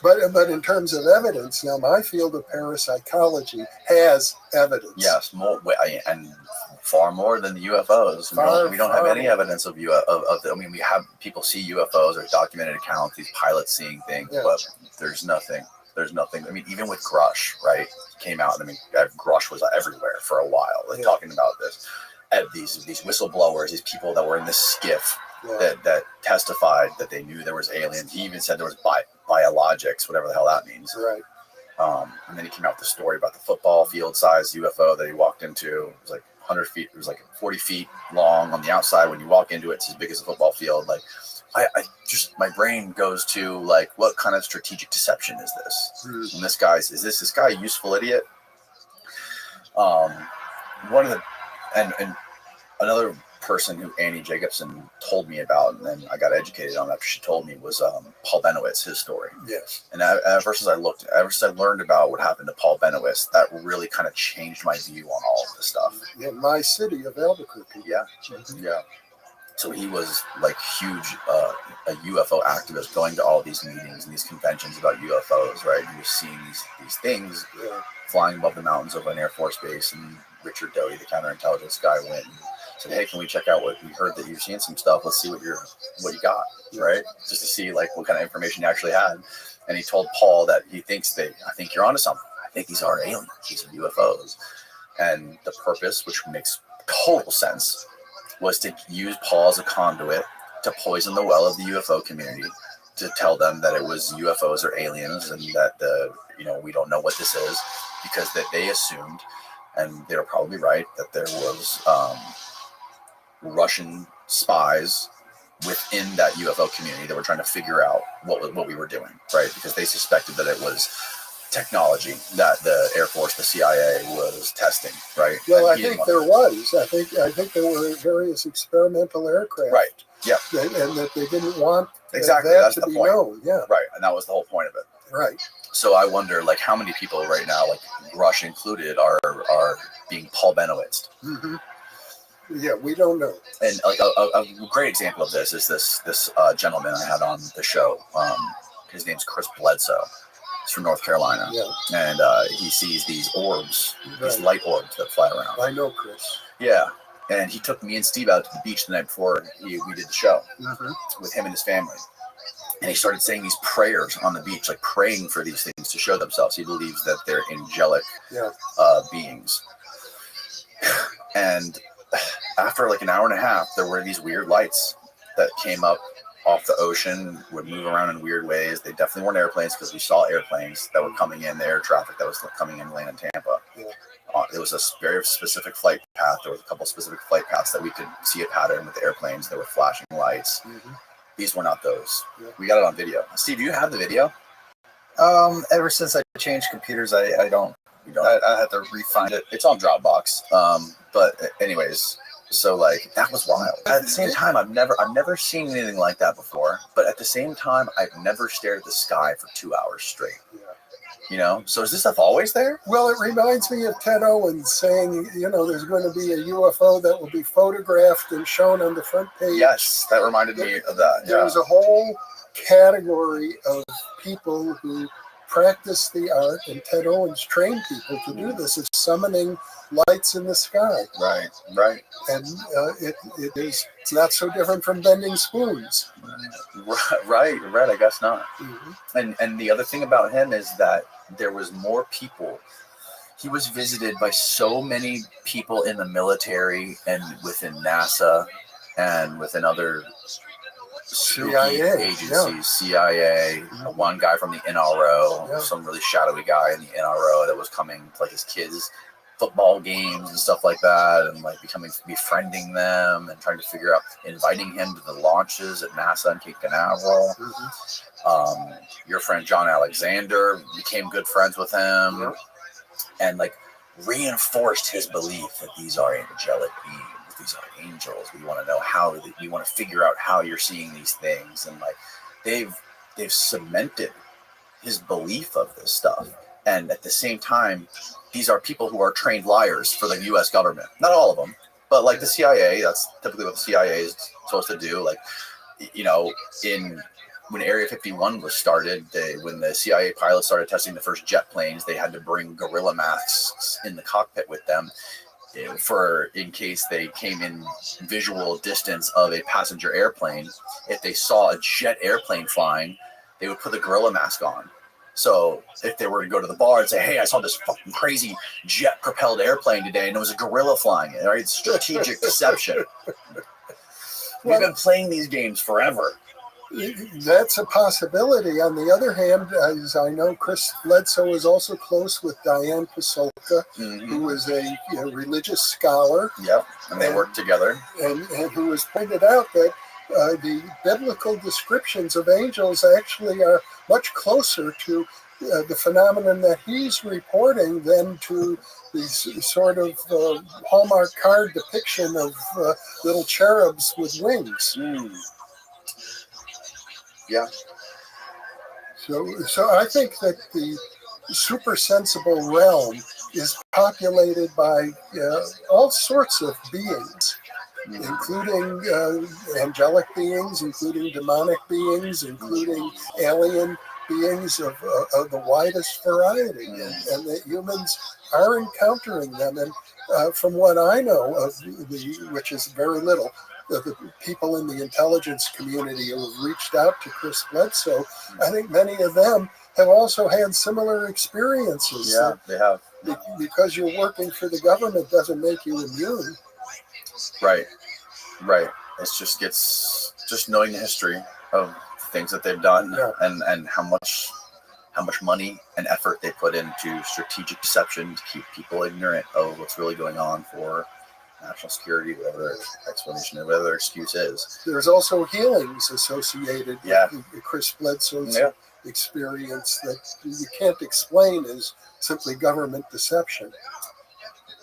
But in terms of evidence, now my field of parapsychology has evidence. Yes, more and far more than the UFOs. We don't have any evidence of I mean, we have people see UFOs or documented accounts, these pilots seeing things, but there's nothing. There's nothing. I mean, even with Grush, right? Came out. I mean, Grush was everywhere for a while, talking about this. And these whistleblowers, these people that were in this skiff that testified that they knew there was aliens. He even said there was biologics, whatever the hell that means. Right. And then he came out with the story about the football field size UFO that he walked into. It was like 100 feet. It was like 40 feet long on the outside. When you walk into it, it's as big as a football field. Like, I just, my brain goes to like, what kind of strategic deception is this? And this guy a useful idiot? One of the, and another person who Annie Jacobson told me about, and then I got educated on after she told me, was Paul Benowitz, his story. Yes. And ever since I learned about what happened to Paul Benowitz, that really kind of changed my view on all of this stuff. In my city of Albuquerque. Yeah. Mm-hmm. Yeah. So he was like huge, a UFO activist, going to all these meetings and these conventions about UFOs, right? He was seeing these things flying above the mountains over an Air Force base, and Richard Doty, the counterintelligence guy, went and said, "Hey, can we check out what we heard that you've seen some stuff? Let's see what you got, right? Just to see like what kind of information you actually had." And he told Paul that I think you're onto something. I think these are aliens. These are UFOs. And the purpose, which makes total sense, was to use Paul as a conduit to poison the well of the UFO community, to tell them that it was UFOs or aliens, and that we don't know what this is, because that they assumed, and they were probably right, that there was Russian spies within that UFO community that were trying to figure out what we were doing, right? Because they suspected that it was technology that the Air Force, the CIA was testing, right? Well, I think there was. I think there were various experimental aircraft. Right. Yeah. And that they didn't want exactly that that's to the be point. known. Yeah. Right. And that was the whole point of it. Right. So I wonder, like, how many people right now, like Russia included, are being Paul Benowitzed. Mm-hmm. Yeah, we don't know. And like a great example of this is this gentleman I had on the show. His name's Chris Bledsoe. He's from North Carolina. Yeah. And he sees these orbs, these light orbs that fly around. I know Chris. Yeah. And he took me and Steve out to the beach the night before we did the show with him and his family. And he started saying these prayers on the beach, like praying for these things to show themselves. He believes that they're angelic beings. And after like an hour and a half, there were these weird lights that came up off the ocean, would move around in weird ways. They definitely weren't airplanes, because we saw airplanes that were coming in, the air traffic that was coming in, land in Tampa. Yeah. It was a very specific flight path. There was a couple specific flight paths that we could see a pattern with the airplanes. There were flashing lights. Mm-hmm. These were not those. Yeah. We got it on video. Steve, do you have the video? Ever since I changed computers, I don't. I had to re-find it. It's on Dropbox. But anyways, so like that was wild. At the same time, I've never seen anything like that before. But at the same time, I've never stared at the sky for 2 hours straight. Yeah. So is this stuff always there? Well, it reminds me of Ted Owens saying, there's going to be a UFO that will be photographed and shown on the front page. Yes, that reminded me of that. There's a whole category of people who practice the art, and Ted Owens trained people to do this. It's summoning lights in the sky. Right. And it's not so different from bending spoons. Right. I guess not. Mm-hmm. And the other thing about him is that there was more people. He was visited by so many people in the military and within NASA and within other CIA agencies, CIA, one guy from the NRO, some really shadowy guy in the NRO that was coming to like his kids' football games and stuff like that, and like befriending them and trying to figure out, inviting him to the launches at NASA and Cape Canaveral. Mm-hmm. Your friend John Alexander became good friends with him, and like reinforced his belief that these are angelic beings. These are angels. We want to know we want to figure out how you're seeing these things, and like they've cemented his belief of this stuff. And at the same time, these are people who are trained liars for the U.S. government. Not all of them, but like the CIA. That's typically what the CIA is supposed to do. Like, when Area 51 was started, when the CIA pilots started testing the first jet planes, they had to bring gorilla masks in the cockpit with them, in case they came in visual distance of a passenger airplane. If they saw a jet airplane flying, they would put the gorilla mask on. So if they were to go to the bar and say, "Hey, I saw this fucking crazy jet-propelled airplane today, and it was a gorilla flying it," right? It's strategic deception. We've been playing these games forever. That's a possibility. On the other hand, as I know, Chris Bledsoe is also close with Diane Pasulka, who is a religious scholar. Yep, and they work together. And who has pointed out that the biblical descriptions of angels actually are much closer to the phenomenon that he's reporting than to the sort of Hallmark card depiction of little cherubs with wings. Yeah. So I think that the super sensible realm is populated by all sorts of beings. including angelic beings, including demonic beings, including alien beings of the widest variety, and that humans are encountering them. And from what I know of which is very little, the people in the intelligence community who have reached out to Chris Bledsoe, I think many of them have also had similar experiences. Yeah, they have. Because you're working for the government doesn't make you immune. Right. It just knowing the history of things that they've done, and how much money and effort they put into strategic deception to keep people ignorant of what's really going on for national security, whatever their explanation or whatever their excuse is. There's also healings associated with Chris Bledsoe's experience that you can't explain as simply government deception.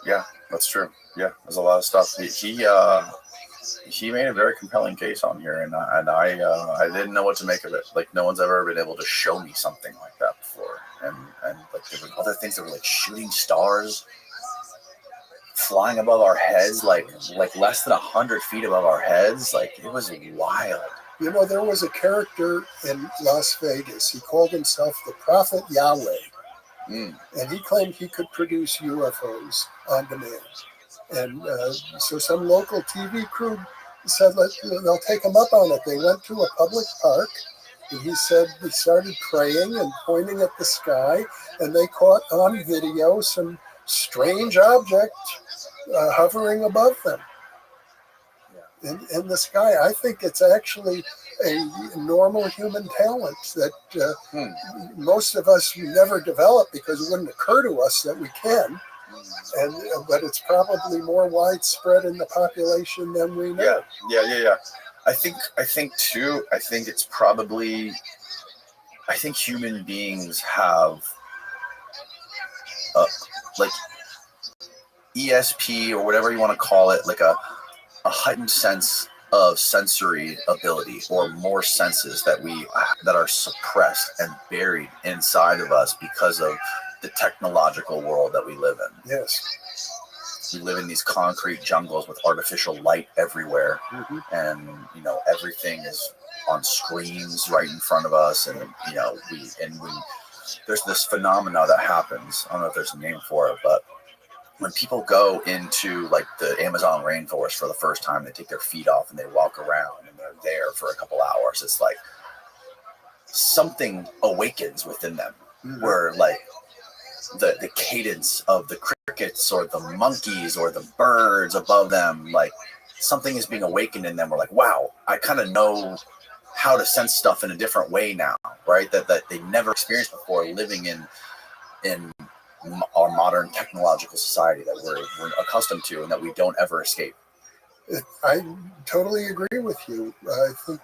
Yeah, that's true. Yeah, there's a lot of stuff. He made a very compelling case on here, and I didn't know what to make of it. Like, no one's ever been able to show me something like that before. And like, there were other things that were like shooting stars flying above our heads, like less than 100 feet above our heads. Like, it was wild. You know, there was a character in Las Vegas. He called himself the Prophet Yahweh. And he claimed he could produce UFOs on demand. And so some local TV crew said, they'll take him up on it. They went to a public park, and he said he started praying and pointing at the sky, and they caught on video some strange object hovering above them in the sky. I think it's actually a normal human talent that most of us never develop because it wouldn't occur to us that we can. But it's probably more widespread in the population than we know. Yeah. I think too. I think it's probably. I think human beings have, like, ESP or whatever you want to call it, like a heightened sense of sensory ability, or more senses that are suppressed and buried inside of us because of the technological world that we live in. Yes. We live in these concrete jungles with artificial light everywhere, and everything is on screens right in front of us, and there's this phenomena that happens. I don't know if there's a name for it, but when people go into like the Amazon rainforest for the first time, they take their feet off and they walk around and they're there for a couple hours. It's like something awakens within them, where like the cadence of the crickets or the monkeys or the birds above them, like something is being awakened in them. We're like, wow, I kind of know how to sense stuff in a different way now, right? That they never experienced before, living in our modern technological society that we're accustomed to and that we don't ever escape. I totally agree with you. I think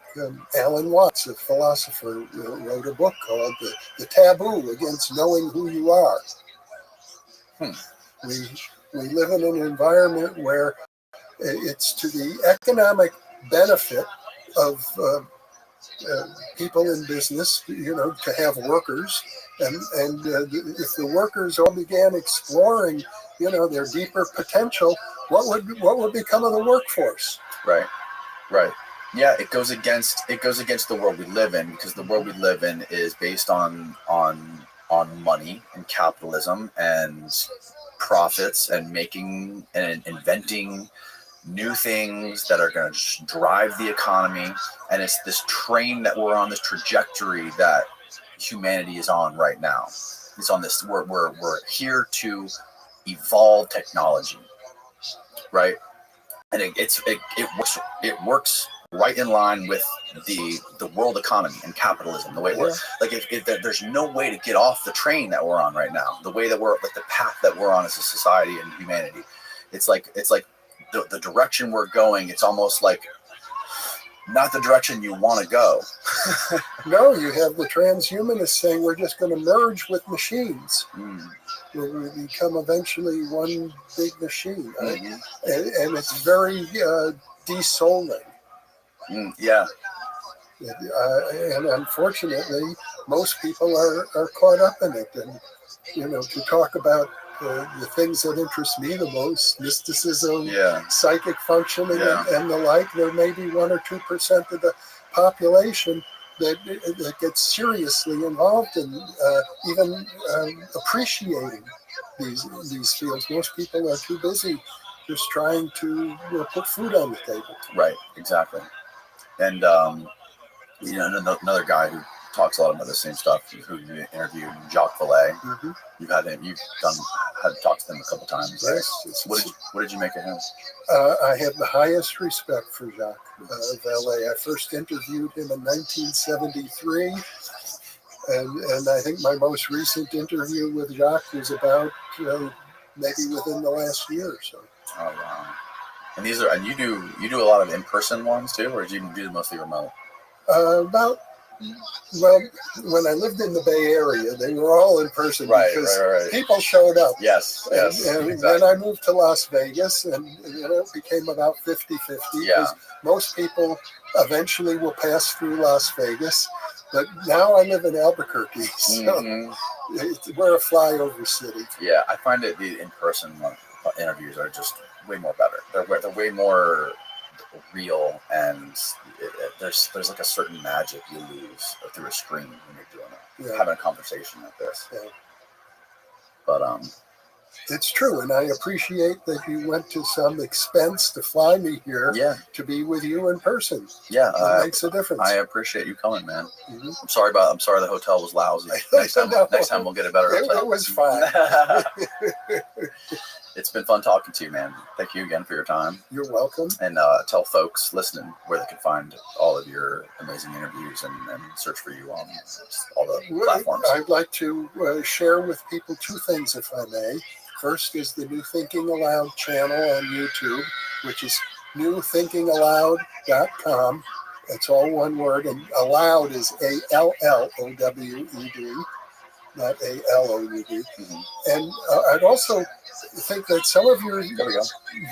Alan Watts, a philosopher, wrote a book called The Taboo Against Knowing Who You Are. We live in an environment where it's to the economic benefit of people in business, to have workers, and if the workers all began exploring, their deeper potential, what would become of the workforce? Right. Yeah, it goes against the world we live in, because the world we live in is based on money and capitalism and profits and making and inventing new things that are going to drive the economy. And it's this train that we're on, this trajectory that humanity is on right now. It's on this, we're here to evolve technology, right? And it works right in line with the world economy and capitalism, the way it works. Like, if there's no way to get off the train that we're on right now, the way that we're, like, the path that we're on as a society and humanity, it's like the direction we're going, it's almost like not the direction you want to go. No, you have the transhumanists saying we're just going to merge with machines. We become eventually one big machine. And it's very desouling. Yeah. And unfortunately, most people are caught up in it. And, to talk about the things that interest me the most, mysticism, psychic functioning, and the like. There may be 1 or 2% of the population that gets seriously involved in even appreciating these fields. Most people are too busy just trying to put food on the table. Right, exactly. And another guy who talks a lot about the same stuff, who you interviewed, Jacques Vallée. Mm-hmm. You've had talked to him a couple times. Right? Yes. What did you make of him? I have the highest respect for Jacques Vallée. I first interviewed him in 1973, and I think my most recent interview with Jacques was about maybe within the last year or so. Oh wow! And you do a lot of in-person ones too, or do you do mostly remote? Well, when I lived in the Bay Area, they were all in person because people showed up. Yes, and exactly. Then I moved to Las Vegas, and it became about 50-50. Yeah. Most people eventually will pass through Las Vegas, but now I live in Albuquerque, so we're a flyover city. Yeah, I find that the in-person interviews are just way more better. They're way more real, and there's like a certain magic you lose through a screen when you're doing it, having a conversation like this. Yeah. But it's true, and I appreciate that you went to some expense to fly me here to be with you in person. Yeah, it makes a difference. I appreciate you coming, man. Mm-hmm. I'm sorry the hotel was lousy. Next time we'll get a better hotel. It was fine. It's been fun talking to you, man. Thank you again for your time. You're welcome. And tell folks listening where they can find all of your amazing interviews and search for you on all the platforms. I'd like to share with people 2 things, if I may. First is the New Thinking Aloud channel on YouTube, which is newthinkingaloud.com. It's all one word, and aloud is ALLOWED, not ALOUD. Mm-hmm. And I'd also think that some of your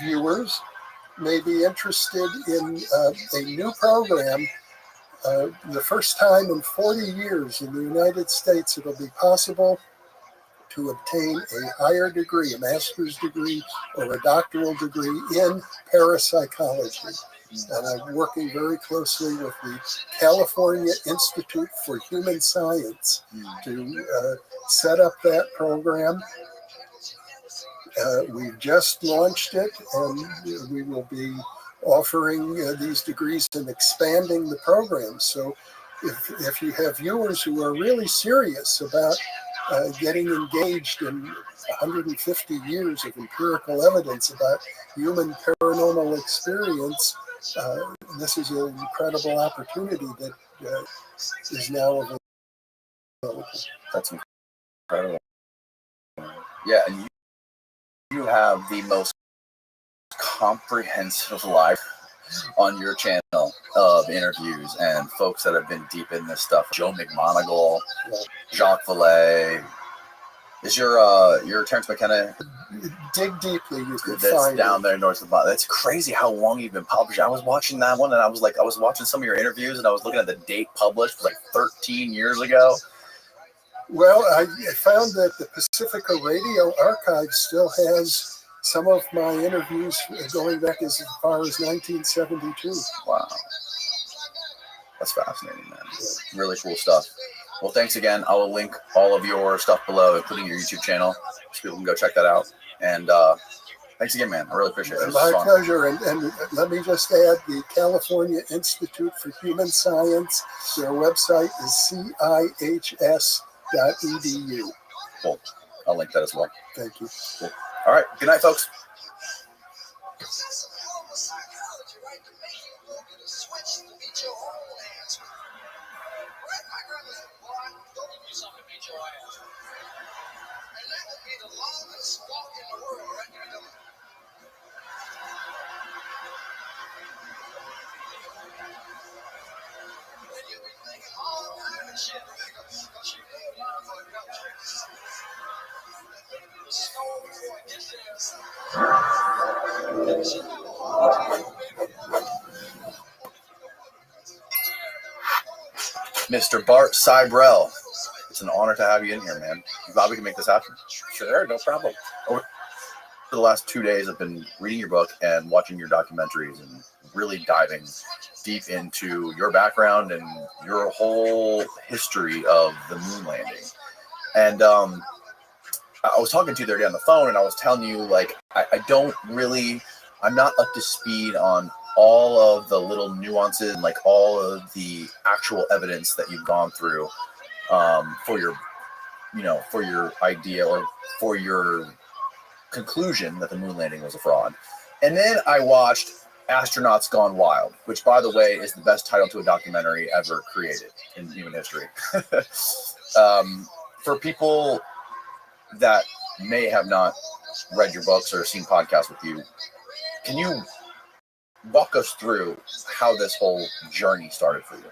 viewers may be interested in a new program. The first time in 40 years in the United States, it'll be possible to obtain a higher degree, a master's degree or a doctoral degree in parapsychology. And I'm working very closely with the California Institute for Human Science to set up that program. We've just launched it, and we will be offering these degrees and expanding the program. So if you have viewers who are really serious about getting engaged in 150 years of empirical evidence about human paranormal experience, this is an incredible opportunity that is now available. That's incredible. Yeah, and you have the most comprehensive life on your channel of interviews and folks that have been deep in this stuff. Joe McMoneagle, Jacques Vallée. Is your Terence McKenna? Dig deeply, you could that's find down it. there north of the bottom. That's crazy how long you've been published. I was watching that one, and I was watching some of your interviews, and I was looking at the date published, like 13 years ago. Well, I found that the Pacifica Radio Archive still has some of my interviews going back as far as 1972. Wow. That's fascinating, man. Yeah. Really cool stuff. Well, thanks again. I will link all of your stuff below, including your YouTube channel, so people can go check that out. And thanks again, man. I really appreciate it. My pleasure. And let me just add, the California Institute for Human Science, their website is cihs.edu. Cool. I'll link that as well. Thank you. Cool. All right. Good night, folks. Mr. Bart Seibel. It's an honor to have you in here, man. You thought we can make this happen? Sure, no problem. Over the last 2 days, I've been reading your book and watching your documentaries and really diving deep into your background and your whole history of the moon landing. And I was talking to you the other day on the phone, and I was telling you, like, I'm not up to speed on all of the little nuances and like all of the actual evidence that you've gone through for your idea or for your conclusion that the moon landing was a fraud. And then I watched Astronauts Gone Wild, which, by the way, is the best title to a documentary ever created in human history. For people that may have not read your books or seen podcasts with you, can you walk us through how this whole journey started for you?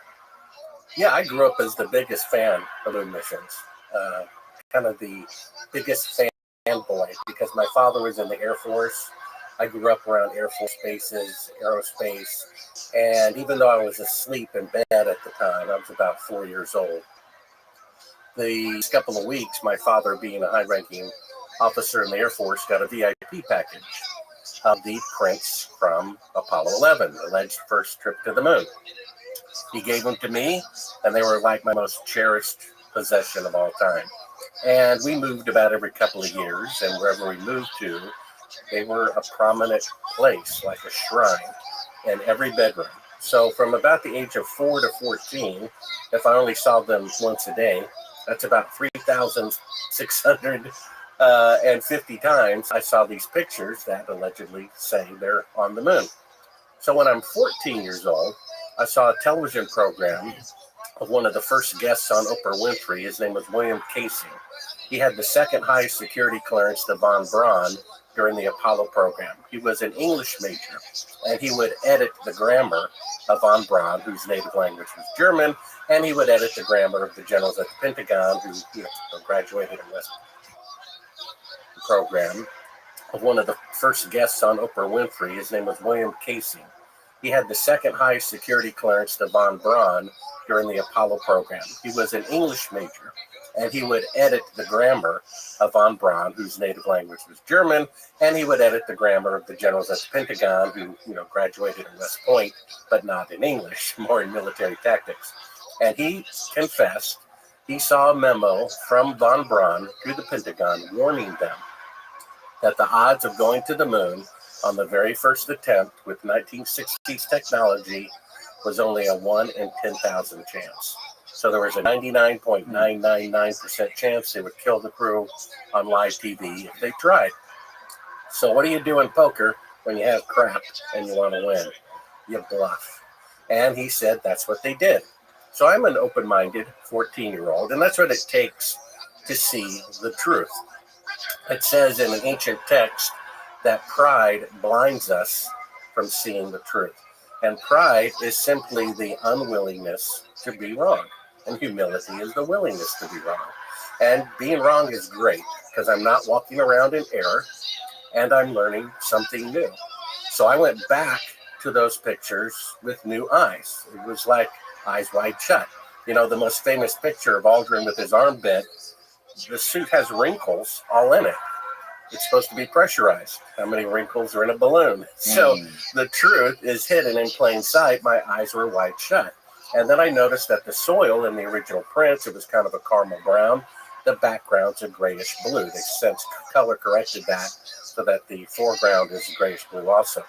Yeah, I grew up as the biggest fan of moon missions, kind of the biggest fanboy, because my father was in the Air Force. I grew up around Air Force bases, aerospace, and even though I was asleep in bed at the time, I was about 4 years old. The couple of weeks, my father, being a high-ranking officer in the Air Force, got a VIP package of the prints from Apollo 11, the alleged first trip to the moon. He gave them to me, and they were like my most cherished possession of all time. And we moved about every couple of years, and wherever we moved to, they were a prominent place, like a shrine, in every bedroom. So from about the age of 4 to 14, if I only saw them once a day, that's about 3,650 times I saw these pictures that allegedly say they're on the moon. So when I'm 14 years old, I saw a television program of one of the first guests on Oprah Winfrey. His name was William Casey. He had the second highest security clearance to von Braun during the Apollo program. He was an English major, and he would edit the grammar of von Braun, whose native language was German, and he would edit the grammar of the generals at the Pentagon who graduated in West program of one of the first guests on Oprah Winfrey. His name was William Casey. He had the second highest security clearance to von Braun during the Apollo program. He was an English major, and he would edit the grammar of von Braun, whose native language was German, and he would edit the grammar of the generals at the Pentagon who, graduated in West Point, but not in English, more in military tactics. And he confessed he saw a memo from von Braun to the Pentagon warning them that the odds of going to the moon on the very first attempt with 1960s technology was only a 1 in 10,000 chance. So there was a 99.999% chance they would kill the crew on live TV if they tried. So what do you do in poker when you have crap and you want to win? You bluff. And he said that's what they did. So I'm an open-minded 14-year-old, and that's what it takes to see the truth. It says in an ancient text that pride blinds us from seeing the truth. And pride is simply the unwillingness to be wrong. And humility is the willingness to be wrong. And being wrong is great because I'm not walking around in error and I'm learning something new. So I went back to those pictures with new eyes. It was like eyes wide shut. The most famous picture of Aldrin with his arm bent, the suit has wrinkles all in it. It's supposed to be pressurized. How many wrinkles are in a balloon? So the truth is hidden in plain sight. My eyes were wide shut. And then I noticed that the soil in the original prints, it was kind of a caramel brown. The background's a grayish blue. They since color corrected that so that the foreground is grayish blue also.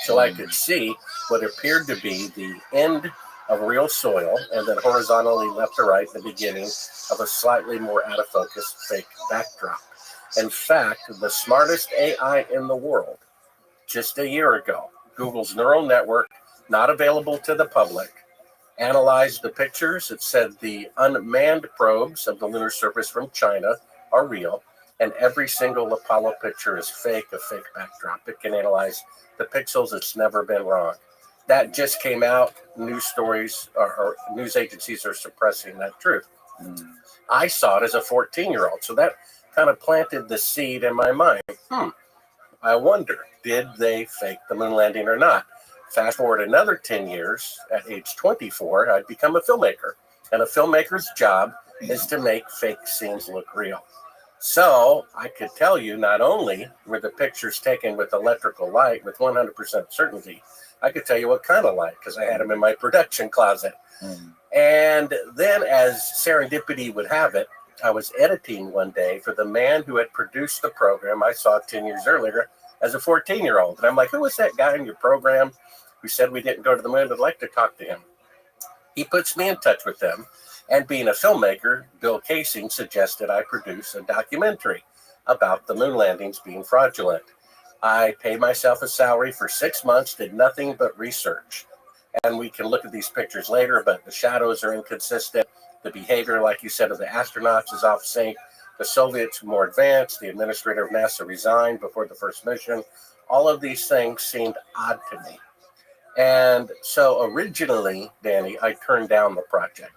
So I could see what appeared to be the end of real soil, and then horizontally left to right, the beginning of a slightly more out of focus fake backdrop. In fact, the smartest AI in the world, just a year ago, Google's neural network, not available to the public, analyzed the pictures. It said the unmanned probes of the lunar surface from China are real, and every single Apollo picture is fake, a fake backdrop. It can analyze the pixels. It's never been wrong. That just came out. News stories or news agencies are suppressing that truth. I saw it as a 14-year-old, so that kind of planted the seed in my mind. I wonder, did they fake the moon landing or not? Fast forward another 10 years, at age 24, I'd become a filmmaker. And a filmmaker's job is to make fake scenes look real. So I could tell you not only were the pictures taken with electrical light with 100% certainty, I could tell you what kind of light because I had them in my production closet. And then as serendipity would have it, I was editing one day for the man who had produced the program I saw 10 years earlier as a 14-year-old. And I'm like, who was that guy in your program who said we didn't go to the moon? I'd like to talk to him. He puts me in touch with them. And being a filmmaker, Bill Casing suggested I produce a documentary about the moon landings being fraudulent. I paid myself a salary for 6 months, did nothing but research. And we can look at these pictures later, but the shadows are inconsistent. The behavior, like you said, of the astronauts is off sync. The Soviets were more advanced. The administrator of NASA resigned before the first mission. All of these things seemed odd to me. And so originally, Danny, I turned down the project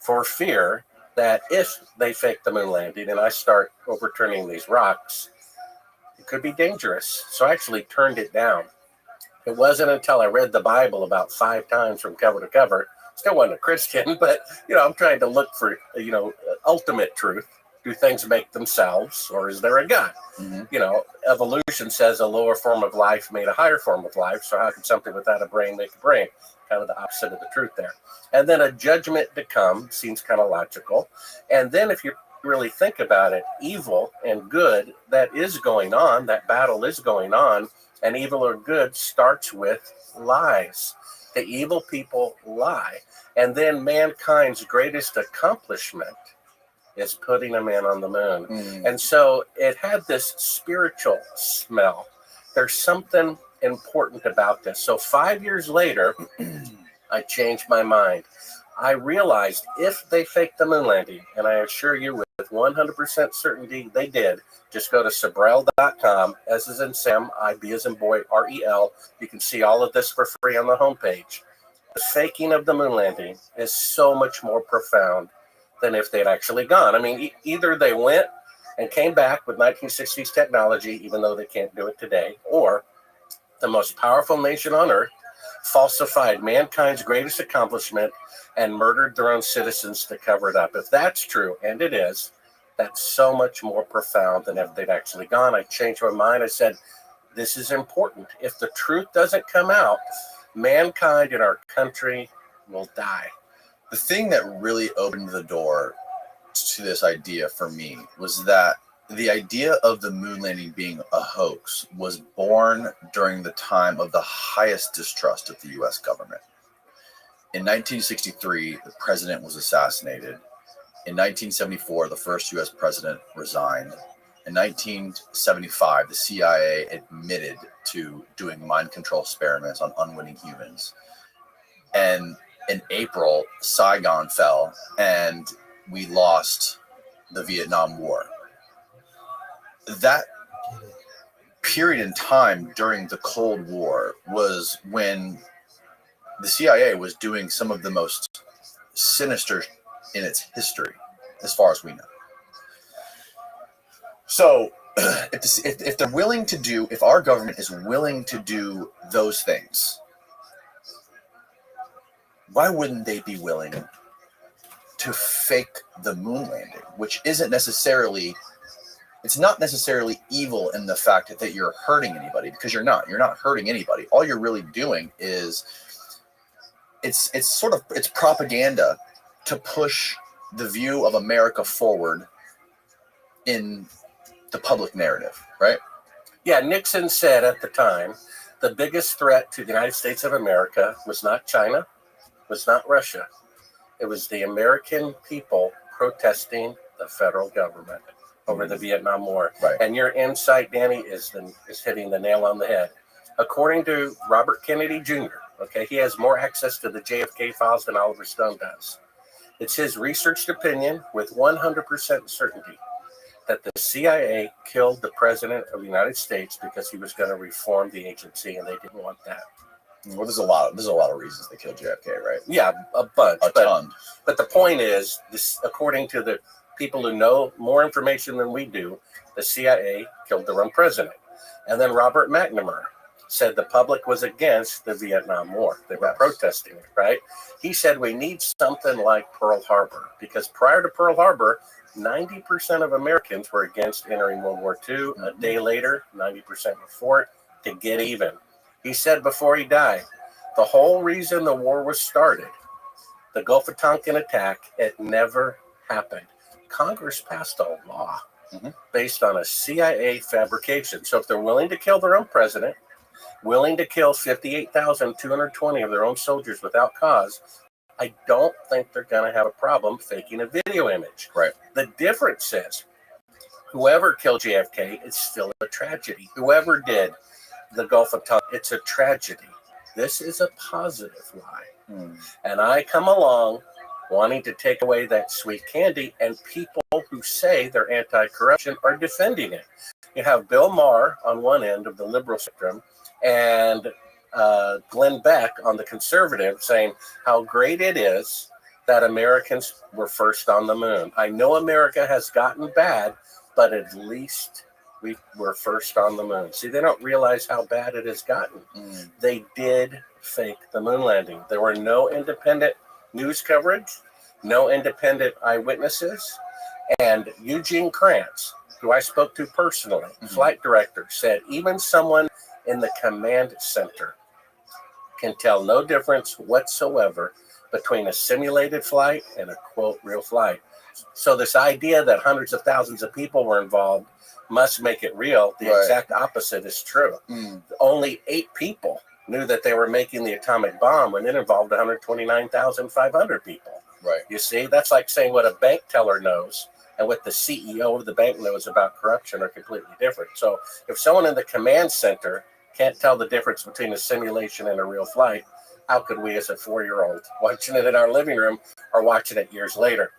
for fear that if they fake the moon landing and I start overturning these rocks, it could be dangerous. So I actually turned it down. It wasn't until I read the Bible about 5 times from cover to cover. Still wasn't a Christian, but, I'm trying to look for, ultimate truth. Do things make themselves, or is there a God? Evolution says a lower form of life made a higher form of life. So how could something without a brain make a brain? Kind of the opposite of the truth there. And then a judgment to come seems kind of logical. And then if you really think about it, evil and good, that is going on. That battle is going on. And evil or good starts with lies. The evil people lie. And then mankind's greatest accomplishment is putting a man on the moon. And so it had this spiritual smell. There's something important about this. So 5 years later, I changed my mind. I realized if they faked the moon landing, and I assure you with 100% certainty they did, just go to Sabrel.com, S as in Sam, I-B as in boy, R-E-L. You can see all of this for free on the homepage. The faking of the moon landing is so much more profound than if they'd actually gone. I mean, either they went and came back with 1960s technology, even though they can't do it today, or the most powerful nation on earth falsified mankind's greatest accomplishment and murdered their own citizens to cover it up. If that's true, and it is, that's so much more profound than if they'd actually gone. I changed my mind. I said, this is important. If the truth doesn't come out, mankind in our country will die. The thing that really opened the door to this idea for me was that the idea of the moon landing being a hoax was born during the time of the highest distrust of the U.S. government. In 1963, the president was assassinated. In 1974, the first U.S. president resigned. In 1975, the CIA admitted to doing mind control experiments on unwitting humans. And in April, Saigon fell, and we lost the Vietnam War. That period in time during the Cold War was when the CIA was doing some of the most sinister in its history, as far as we know. So, if they're willing to do, if our government is willing to do those things, why wouldn't they be willing to fake the moon landing, which isn't necessarily, it's not necessarily evil in the fact that you're hurting anybody, because you're not hurting anybody. All you're really doing is, it's propaganda to push the view of America forward in the public narrative, right? Yeah, Nixon said at the time, the biggest threat to the United States of America was not China, was not Russia. It was the American people protesting the federal government over the Vietnam War. Right. And your insight, Danny, is hitting the nail on the head. According to Robert Kennedy Jr., okay, he has more access to the JFK files than Oliver Stone does. It's his researched opinion with 100% certainty that the CIA killed the president of the United States because he was going to reform the agency, and they didn't want that. Well, there's a lot of reasons they killed JFK, right? Yeah, a bunch. A ton. But the point is, this, according to the people who know more information than we do, the CIA killed their own president. And then Robert McNamara, said the public was against the Vietnam War. They were protesting it, right? He said we need something like Pearl Harbor, because prior to Pearl Harbor, 90% of Americans were against entering World War II. A day later, 90% were for it to get even. He said before he died, the whole reason the war was started, the Gulf of Tonkin attack, it never happened. Congress passed a law based on a CIA fabrication. So if they're willing to kill their own president, willing to kill 58,220 of their own soldiers without cause, I don't think they're going to have a problem faking a video image. Right. The difference is, whoever killed JFK, it's still a tragedy. Whoever did the Gulf of Tonkin, it's a tragedy. This is a positive lie. And I come along wanting to take away that sweet candy, and people who say they're anti-corruption are defending it. You have Bill Maher on one end of the liberal spectrum, and Glenn Beck on the conservative, saying how great it is that Americans were first on the moon. I know America has gotten bad, but at least we were first on the moon. See, they don't realize how bad it has gotten. They did fake the moon landing. There were no independent news coverage, no independent eyewitnesses, and Eugene Krantz, who I spoke to personally, flight director, said even someone in the command center can tell no difference whatsoever between a simulated flight and a, quote, real flight. So this idea that hundreds of thousands of people were involved must make it real. The exact opposite is true. Only 8 people knew that they were making the atomic bomb when it involved 129,500 people. Right. You see, that's like saying what a bank teller knows and what the CEO of the bank knows about corruption are completely different. So if someone in the command center can't tell the difference between a simulation and a real flight, how could we as a 4-year-old watching it in our living room or watching it years later?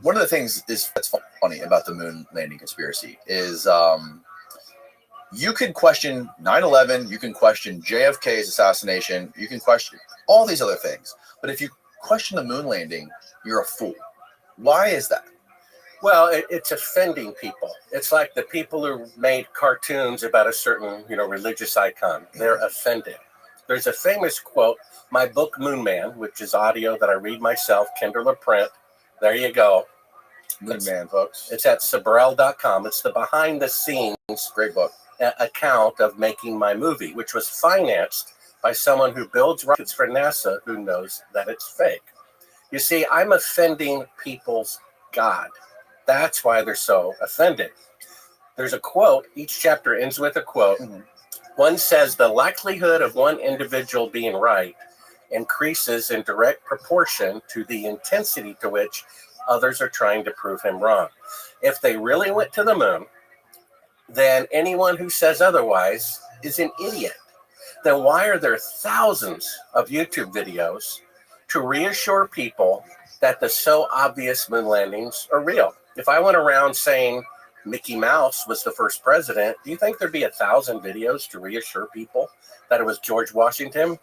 One of the things that's funny about the moon landing conspiracy is you can question 9/11, you can question JFK's assassination, you can question all these other things. But if you question the moon landing, you're a fool. Why is that? Well, it's offending people. It's like the people who made cartoons about a certain, religious icon. They're offended. There's a famous quote, my book Moon Man, which is audio that I read myself, Kindle or print. There you go. Moon Man, folks. It's at Sabrel.com. It's the behind the scenes, great book, account of making my movie, which was financed by someone who builds rockets for NASA who knows that it's fake. You see, I'm offending people's God. That's why they're so offended. There's a quote. Each chapter ends with a quote. One says, the likelihood of one individual being right increases in direct proportion to the intensity to which others are trying to prove him wrong. If they really went to the moon, then anyone who says otherwise is an idiot. Then why are there thousands of YouTube videos to reassure people that the so obvious moon landings are real? If I went around saying Mickey Mouse was the first president, do you think there'd be 1,000 videos to reassure people that it was George Washington?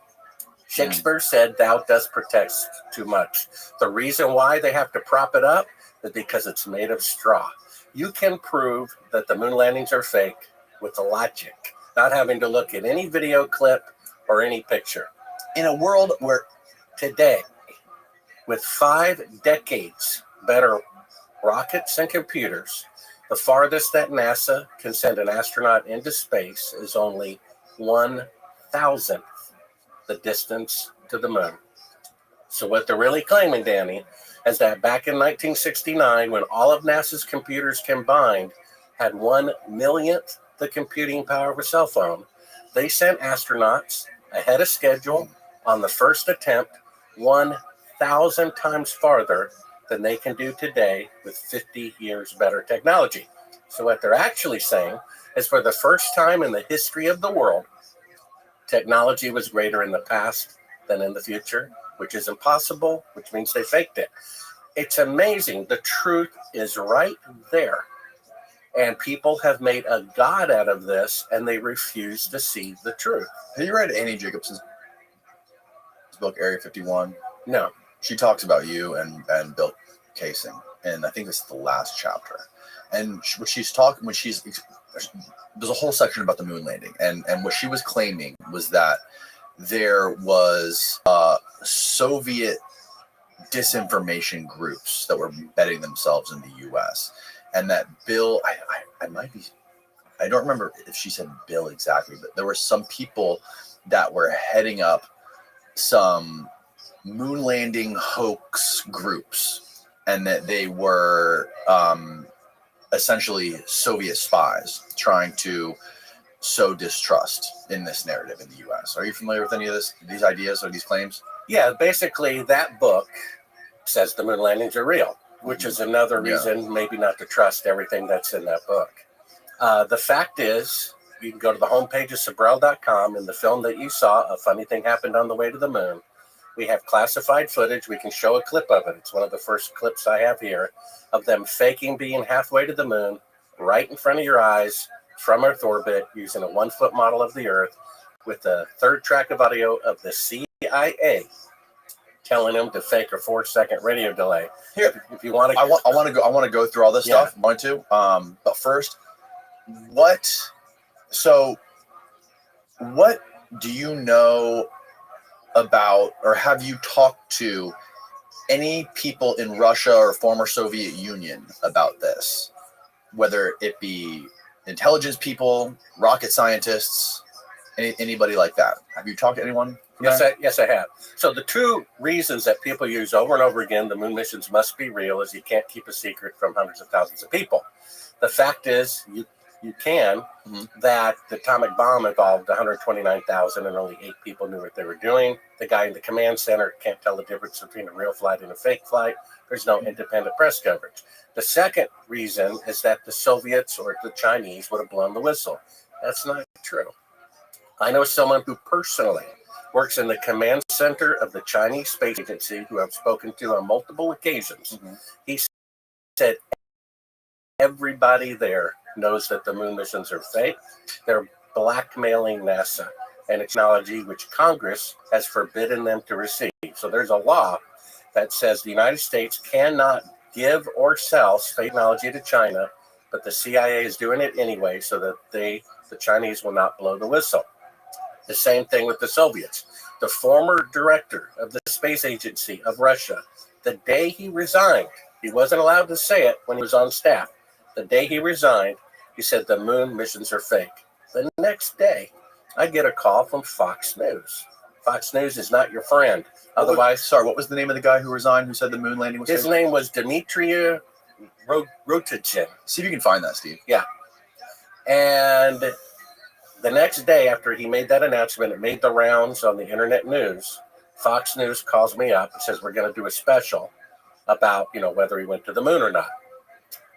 Shakespeare said, thou dost protest too much. The reason why they have to prop it up is because it's made of straw. You can prove that the moon landings are fake with the logic, not having to look at any video clip or any picture. In a world where today, with 5 decades better rockets and computers, the farthest that NASA can send an astronaut into space is only 1,000th the distance to the moon. So what they're really claiming, Danny, is that back in 1969, when all of NASA's computers combined had 1/1,000,000th the computing power of a cell phone, they sent astronauts ahead of schedule on the first attempt 1,000 times farther than they can do today with 50 years better technology. So what they're actually saying is, for the first time in the history of the world, technology was greater in the past than in the future, which is impossible, which means they faked it. It's amazing. The truth is right there. And people have made a god out of this, and they refuse to see the truth. Have you read Annie Jacobson's book, Area 51? No. She talks about you and Bill Casing, and I think this is the last chapter. And when she's there's a whole section about the moon landing, and what she was claiming was that there was Soviet disinformation groups that were embedding themselves in the U.S. and that Bill, I might be, I don't remember if she said Bill exactly, but there were some people that were heading up some moon landing hoax groups, and that they were essentially Soviet spies trying to sow distrust in this narrative in the U.S. Are you familiar with any of these ideas or these claims? Yeah, basically that book says the moon landings are real, which is another reason maybe not to trust everything that's in that book. The fact is, you can go to the homepage of Sabrel.com. In the film that you saw, A Funny Thing Happened on the Way to the Moon. We have classified footage. We can show a clip of it. It's one of the first clips I have here of them faking being halfway to the moon right in front of your eyes from Earth orbit using a 1-foot model of the Earth with the third track of audio of the CIA telling them to fake a 4-second radio delay. Here, if you want to, I want to go through all this stuff. I want to, but first, what do you know about, or have you talked to any people in Russia or former Soviet Union about this? Whether it be intelligence people, rocket scientists, anybody like that. Have you talked to anyone? Yes, I have. So the two reasons that people use over and over again, the moon missions must be real, is you can't keep a secret from hundreds of thousands of people. The fact is, you can, that the atomic bomb involved 129,000 and only 8 people knew what they were doing. The guy in the command center can't tell the difference between a real flight and a fake flight. There's no independent press coverage. The second reason is that the Soviets or the Chinese would have blown the whistle. That's not true. I know someone who personally works in the command center of the Chinese Space Agency, who I've spoken to on multiple occasions. He said everybody there knows that the moon missions are fake. They're blackmailing NASA and technology which Congress has forbidden them to receive. So there's a law that says the United States cannot give or sell space technology to China, but the CIA is doing it anyway so that the Chinese will not blow the whistle. The same thing with the Soviets. The former director of the space agency of Russia, the day he resigned, he wasn't allowed to say it when he was on staff. The day he resigned, he said the moon missions are fake. The next day, I get a call from Fox News. Fox News is not your friend. Otherwise, what was the name of the guy who resigned who said the moon landing was fake? His name was Dmitry Rothschild. See if you can find that, Steve. Yeah. And the next day after he made that announcement, it made the rounds on the internet news. Fox News calls me up and says, we're going to do a special about, whether he went to the moon or not.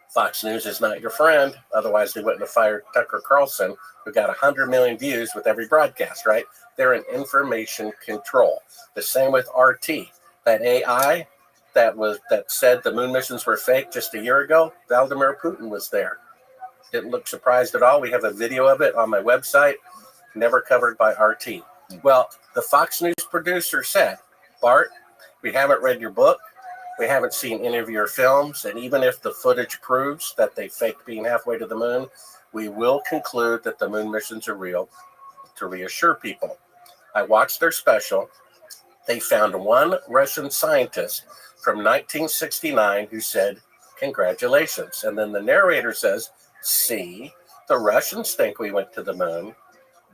Fox News is not your friend. Otherwise, they wouldn't have fired Tucker Carlson, who got 100 million views with every broadcast, right? They're in information control. The same with RT. That AI that said the moon missions were fake just a year ago, Vladimir Putin was there. Didn't look surprised at all. We have a video of it on my website, never covered by RT. Well, the Fox News producer said, Bart, we haven't read your book. We haven't seen any of your films. And even if the footage proves that they faked being halfway to the moon, we will conclude that the moon missions are real to reassure people. I watched their special. They found one Russian scientist from 1969 who said, congratulations. And then the narrator says, see, the Russians think we went to the moon,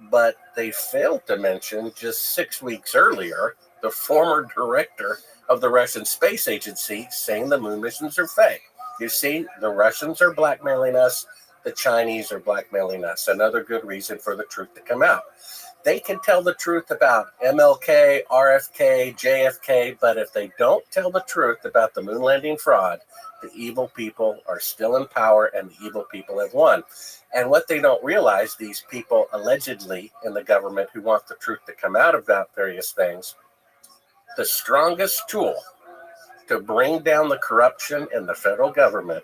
but they failed to mention just 6 weeks earlier, the former director of the Russian Space Agency saying the moon missions are fake. You see, the Russians are blackmailing us. The Chinese are blackmailing us. Another good reason for the truth to come out. They can tell the truth about MLK, RFK, JFK, but if they don't tell the truth about the moon landing fraud, the evil people are still in power and the evil people have won. And what they don't realize, these people allegedly in the government who want the truth to come out about various things, the strongest tool to bring down the corruption in the federal government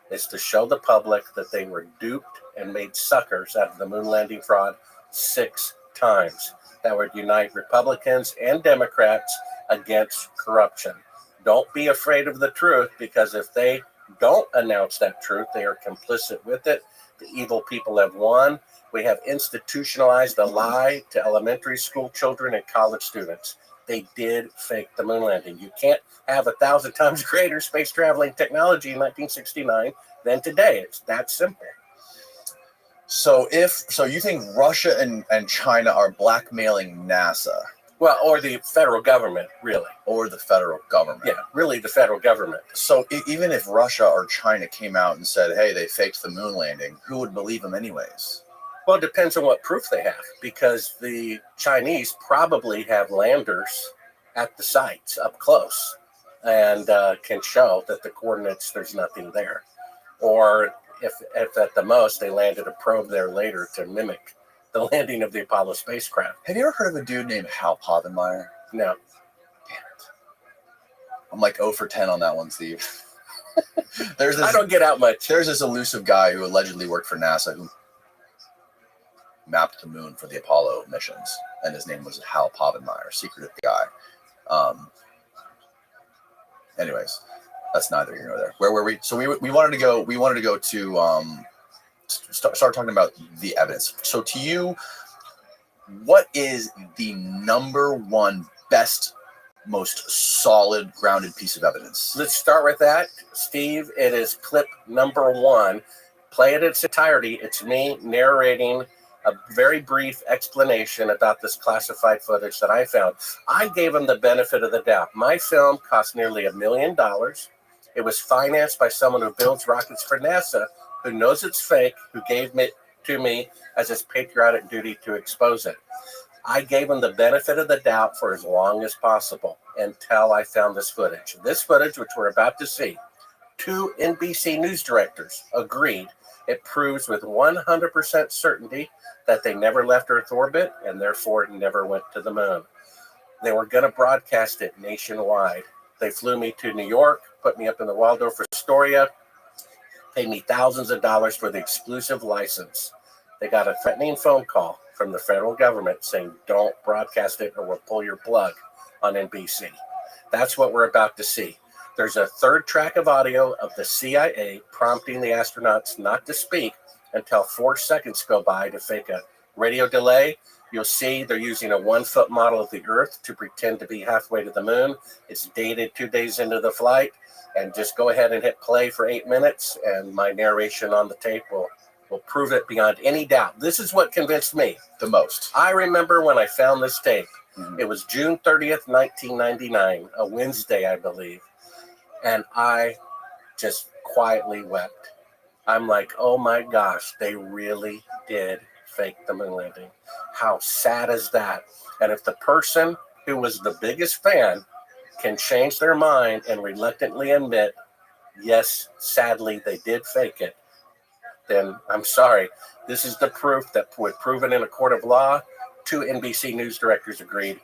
is to show the public that they were duped and made suckers out of the moon landing fraud 6 times. That would unite Republicans and Democrats against corruption. Don't be afraid of the truth, because if they don't announce that truth. They are complicit with it. The evil people have won. We have institutionalized a lie to elementary school children and college students. They did fake the moon landing. You can't have 1,000 times greater space traveling technology in 1969 than today. It's that simple. So you think Russia and China are blackmailing NASA? Well, or the federal government, really. Or the federal government. Yeah, really the federal government. So even if Russia or China came out and said, hey, they faked the moon landing, who would believe them anyways? Well, it depends on what proof they have, because the Chinese probably have landers at the sites up close and can show that the coordinates, there's nothing there. Or if at the most they landed a probe there later to mimic the landing of the Apollo spacecraft. Have you ever heard of a dude named Hal Povenmire? No. Damn it. I'm like 0 for 10 on that one, Steve. I don't get out much. There's this elusive guy who allegedly worked for NASA who mapped the moon for the Apollo missions, and his name was Hal Povenmire, secretive guy. Anyways, that's neither here nor there. Where were we? So we wanted to go to start talking about the evidence. So to you, what is the number one best, most solid, grounded piece of evidence? Let's start with that, Steve. It is clip number 1. Play it in its entirety. It's me narrating a very brief explanation about this classified footage that I found. I gave him the benefit of the doubt. My film cost nearly $1 million. It was financed by someone who builds rockets for NASA, who knows it's fake, who gave it to me as his patriotic duty to expose it. I gave him the benefit of the doubt for as long as possible until I found this footage. This footage, which we're about to see, 2 NBC news directors agreed. It proves with 100% certainty that they never left Earth orbit and therefore never went to the moon. They were going to broadcast it nationwide. They flew me to New York, put me up in the Waldorf Astoria, paid me thousands of dollars for the exclusive license. They got a threatening phone call from the federal government saying, don't broadcast it or we'll pull your plug on NBC. That's what we're about to see. There's a 3rd track of audio of the CIA prompting the astronauts not to speak until 4 seconds go by to fake a radio delay. You'll see they're using a 1-foot model of the Earth to pretend to be halfway to the moon. It's dated 2 days into the flight. And just go ahead and hit play for 8 minutes, and my narration on the tape will prove it beyond any doubt. This is what convinced me the most. I remember when I found this tape. It was June 30th, 1999, a Wednesday, I believe. And I just quietly wept. I'm like, oh my gosh, they really did fake the moon landing. How sad is that? And if the person who was the biggest fan can change their mind and reluctantly admit, yes, sadly, they did fake it, then I'm sorry. This is the proof that was proven in a court of law. 2 NBC news directors agreed.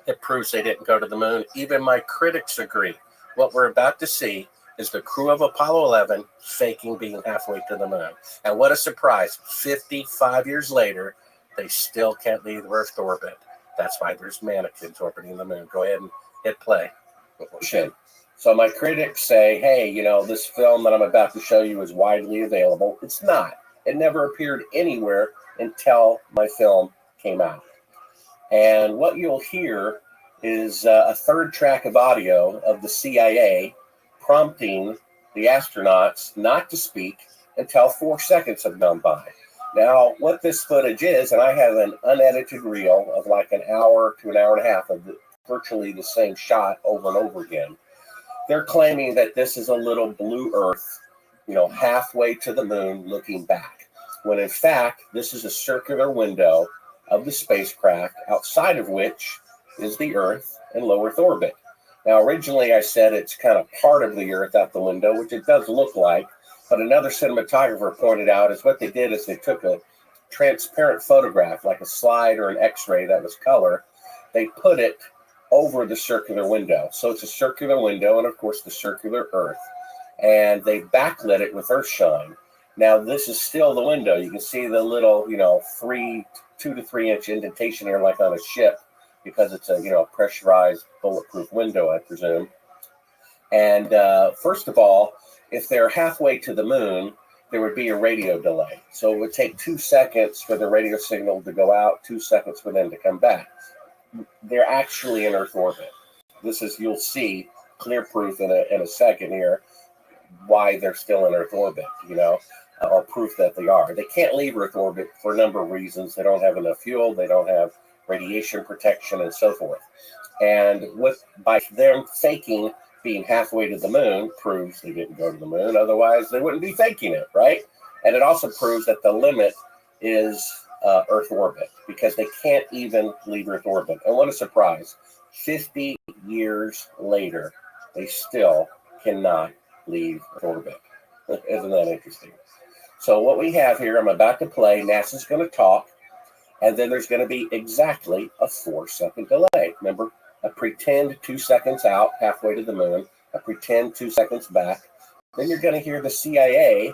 It proves they didn't go to the moon. Even my critics agree. What we're about to see is the crew of Apollo 11 faking being halfway to the moon. And what a surprise. 55 years later, they still can't leave Earth orbit. That's why there's mannequins orbiting the moon. Go ahead and hit play. So my critics say, hey, this film that I'm about to show you is widely available. It's not. It never appeared anywhere until my film came out. And what you'll hear is a 3rd track of audio of the CIA prompting the astronauts not to speak until 4 seconds have gone by. Now, what this footage is, and I have an unedited reel of like an hour to an hour and a half of virtually the same shot over and over again. They're claiming that this is a little blue Earth, halfway to the moon looking back. When in fact, this is a circular window of the spacecraft, outside of which is the Earth in low Earth orbit. Now, originally I said it's kind of part of the Earth out the window, which it does look like, but another cinematographer pointed out is what they did is they took a transparent photograph, like a slide or an X-ray that was color. They put it over the circular window. So it's a circular window and, of course, the circular Earth. And they backlit it with Earthshine. Now, this is still the window. You can see the little, 2 to 3 inch indentation here like on a ship because it's a, pressurized bulletproof window, I presume. And first of all, if they're halfway to the moon, there would be a radio delay. So it would take 2 seconds for the radio signal to go out, 2 seconds for them to come back. They're actually in Earth orbit. This is, you'll see clear proof in a second here why they're still in Earth orbit, or proof that they are. They can't leave Earth orbit for a number of reasons. They don't have enough fuel, they don't have radiation protection, and so forth. And by them faking being halfway to the moon proves they didn't go to the moon. Otherwise, they wouldn't be faking it, right? And it also proves that the limit is Earth orbit, because they can't even leave Earth orbit. And what a surprise. 50 years later, they still cannot leave Earth orbit. Isn't that interesting? So what we have here, I'm about to play, NASA's going to talk, and then there's going to be exactly a 4-second delay. Remember, a pretend 2 seconds out, halfway to the moon, a pretend 2 seconds back. Then you're going to hear the CIA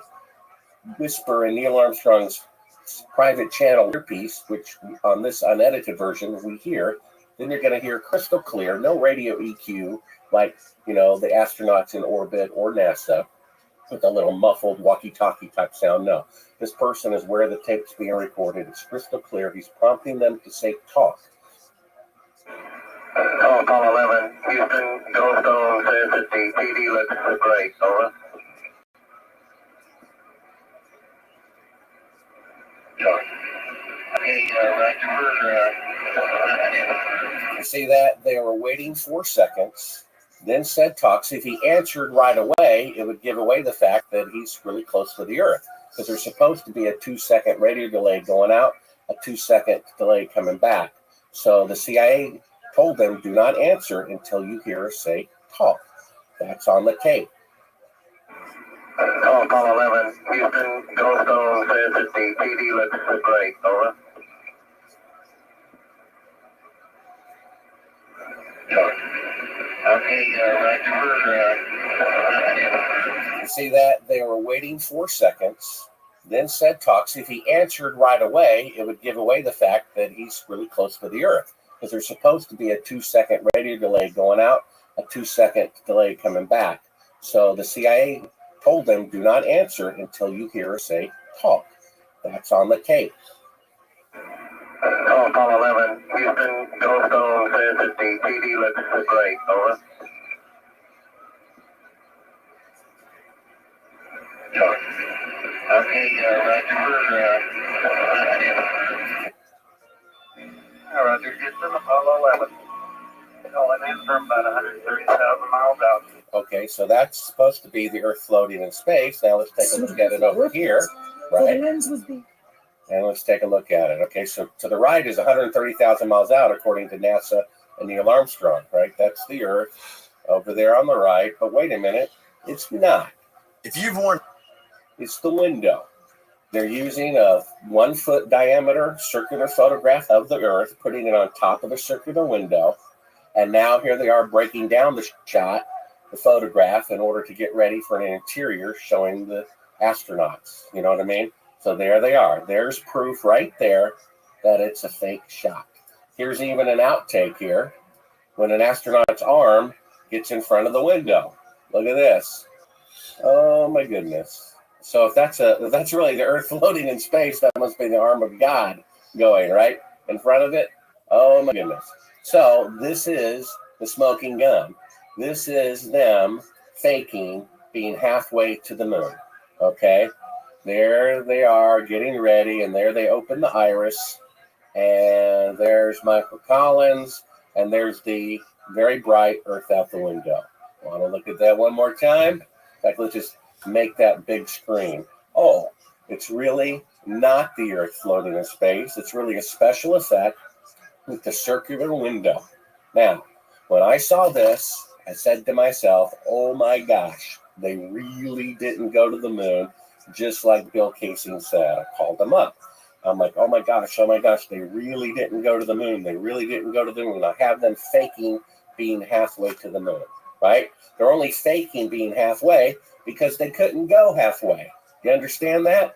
whisper in Neil Armstrong's private channel earpiece, which on this unedited version we hear. Then you're going to hear crystal clear, no radio EQ like, the astronauts in orbit or NASA with a little muffled walkie-talkie type sound. No, this person is where the tape's being recorded. It's crystal clear. He's prompting them to say talk. Apollo 11, Houston, Goldstone says that the PD looks great. Over. You see that? They were waiting 4 seconds, then said talks. If he answered right away, it would give away the fact that he's really close to the Earth, because there's supposed to be a 2-second radio delay going out, a 2-second delay coming back. So the CIA told them, do not answer until you hear us say talk. That's on the tape. Apollo 11, Houston, Goldstone says that the PD looks great. Over. You see that? They were waiting 4 seconds, then said talks. If he answered right away, it would give away the fact that he's really close to the Earth, because there's supposed to be a 2-second radio delay going out, a 2-second delay coming back. So the CIA told them, do not answer until you hear us say talk. That's on the tape. Apollo 11, Houston, Goldstone says that the PD looks great. Over. Roger, Houston, Apollo 11. Calling in from about 130,000 miles out. Okay, so that's supposed to be the Earth floating in space. Now let's take a look at it over here, right? And let's take a look at it. Okay, so to the right is 130,000 miles out, according to NASA and Neil Armstrong, right? That's the Earth over there on the right. But wait a minute, it's not. It's the window. They're using a 1-foot diameter circular photograph of the Earth, putting it on top of a circular window. And now here they are breaking down the shot, the photograph, in order to get ready for an interior showing the astronauts. You know what I mean? So there they are. There's proof right there that it's a fake shot. Here's even an outtake here when an astronaut's arm gets in front of the window. Look at this. Oh my goodness. So if that's really the Earth floating in space, that must be the arm of God going right in front of it. Oh my goodness. So this is the smoking gun. This is them faking being halfway to the moon. Okay. There they are getting ready, and there they open the iris, and there's Michael Collins, and there's the very bright Earth out the window. Want to look at that one more time? In fact, let's just make that big screen. Oh, it's really not the Earth floating in space. It's really a special effect with the circular window. Now, when I saw this, I said to myself, oh my gosh, they really didn't go to the moon, just like Bill Casey said. I called them up. I'm like, oh my gosh, they really didn't go to the moon. They really didn't go to the moon. I have them faking being halfway to the moon, right? They're only faking being halfway because they couldn't go halfway. You understand that?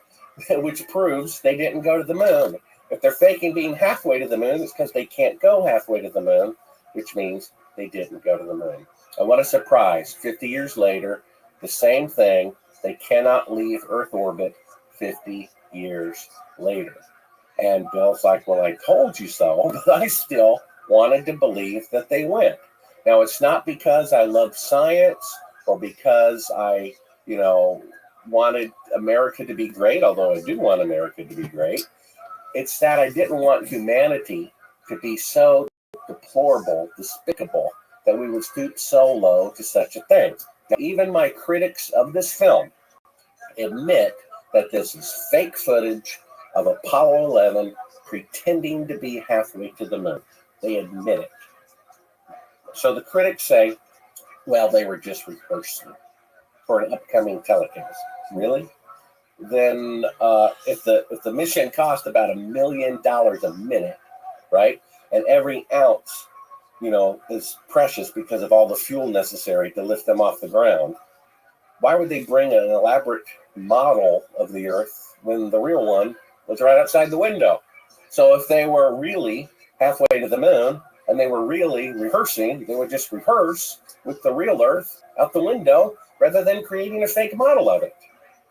Which proves they didn't go to the moon. If they're faking being halfway to the moon, it's because they can't go halfway to the moon, which means they didn't go to the moon. And what a surprise. 50 years later, the same thing. They cannot leave Earth orbit 50 years later. And Bill's like, well, I told you so, but I still wanted to believe that they went. Now, it's not because I love science or because I, wanted America to be great, although I do want America to be great. It's that I didn't want humanity to be so deplorable, despicable, that we would stoop so low to such a thing. Now, even my critics of this film admit that this is fake footage of Apollo 11 pretending to be halfway to the moon. They admit it. So the critics say, well, they were just rehearsing for an upcoming telecast. Really? Then if the mission cost about $1 million a minute, right? And every ounce, is precious because of all the fuel necessary to lift them off the ground, why would they bring an elaborate model of the Earth when the real one was right outside the window? So if they were really halfway to the moon and they were really rehearsing, they would just rehearse with the real Earth out the window rather than creating a fake model of it.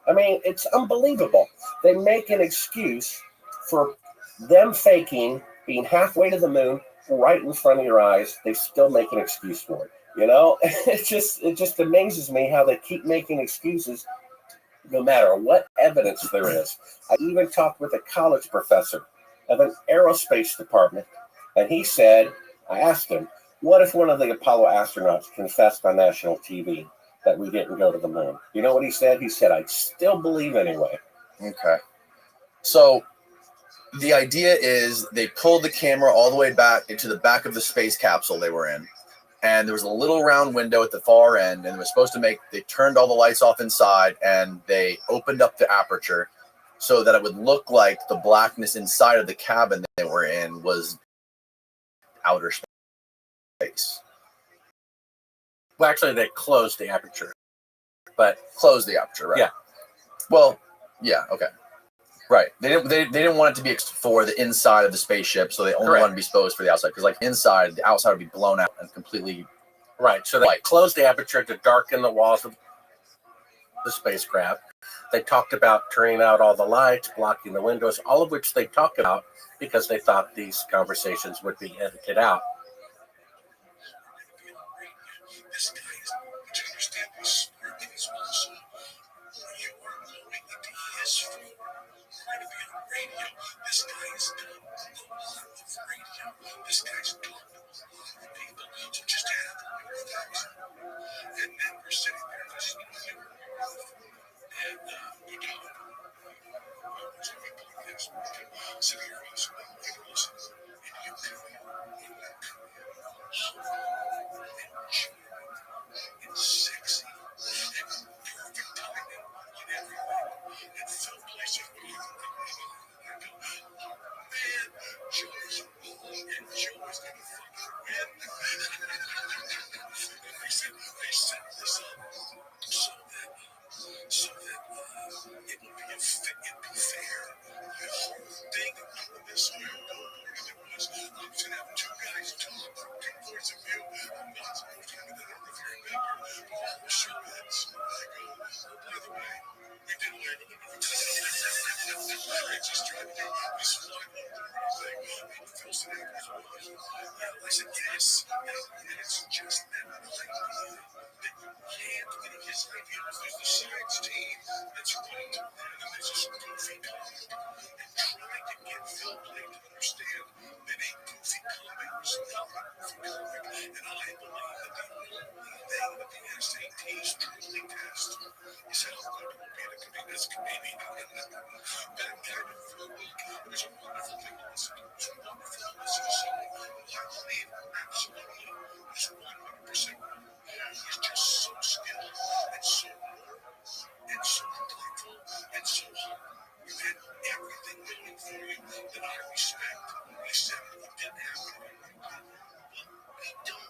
I mean, it's unbelievable. They make an excuse for them faking being halfway to the moon right in front of your eyes. They still make an excuse for it. It just amazes me how they keep making excuses no matter what evidence there is. I even talked with a college professor of an aerospace department, and he said, I asked him, what if one of the Apollo astronauts confessed on national TV that we didn't go to the moon? You know what he said? He said, I'd still believe anyway. Okay. So the idea is they pulled the camera all the way back into the back of the space capsule they were in. And there was a little round window at the far end, and it was supposed to they turned all the lights off inside, and they opened up the aperture so that it would look like the blackness inside of the cabin they were in was outer space. Well, actually, they closed the aperture. But closed the aperture, right? Yeah. Well, yeah, okay. Right. They didn't want it to be for the inside of the spaceship, so they only wanted to be exposed for the outside. Because inside, the outside would be blown out and completely... Right. So they closed the aperture to darken the walls of the spacecraft. They talked about turning out all the lights, blocking the windows, all of which they talked about because they thought these conversations would be edited out. This guy is, to understand how smart he is also, you are blowing into his phone. We're going to be on radio. This guy is done a lot of radio. This guy's talked to a lot of people. So just have your thoughts. And then we're sitting there listening to you. And we're talking. So we play this. So you're also listen. And you come in. And sexy and perfect timing and everything. And Phil plays it for you. I go, oh man, Joe is wrong and Joe is going to fucking win. And they set this up so that it would be fair. The whole thing of this whole goal was I'm going to have two guys talk from two points of view. I'm not supposed to have that if you remember. But all the show heads, I go, oh, by the way, we did away with it. I just tried to do this flying over everything. And Phil said, I said, yes. And it's just that idea that you can't get his idea. There's the science team that's running to that, and there's this goofy comic. And trying to get Phil Blake to understand that a goofy comic was not a goofy comic. And I believe that the only thing that the SATs truly test is how good will be the comedian. That kind of book, it was a wonderful thing to listen to. It was wonderful to listen to someone who I believe absolutely was 100% he's just so skilled and so warm and so delightful and so hot. You had everything going for you that I respect. He said it didn't happen. We don't know.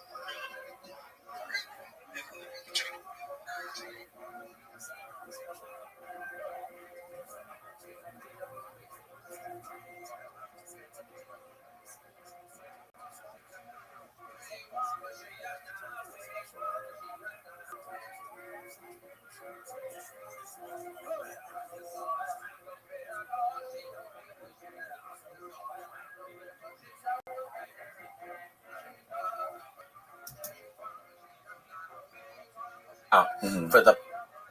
For the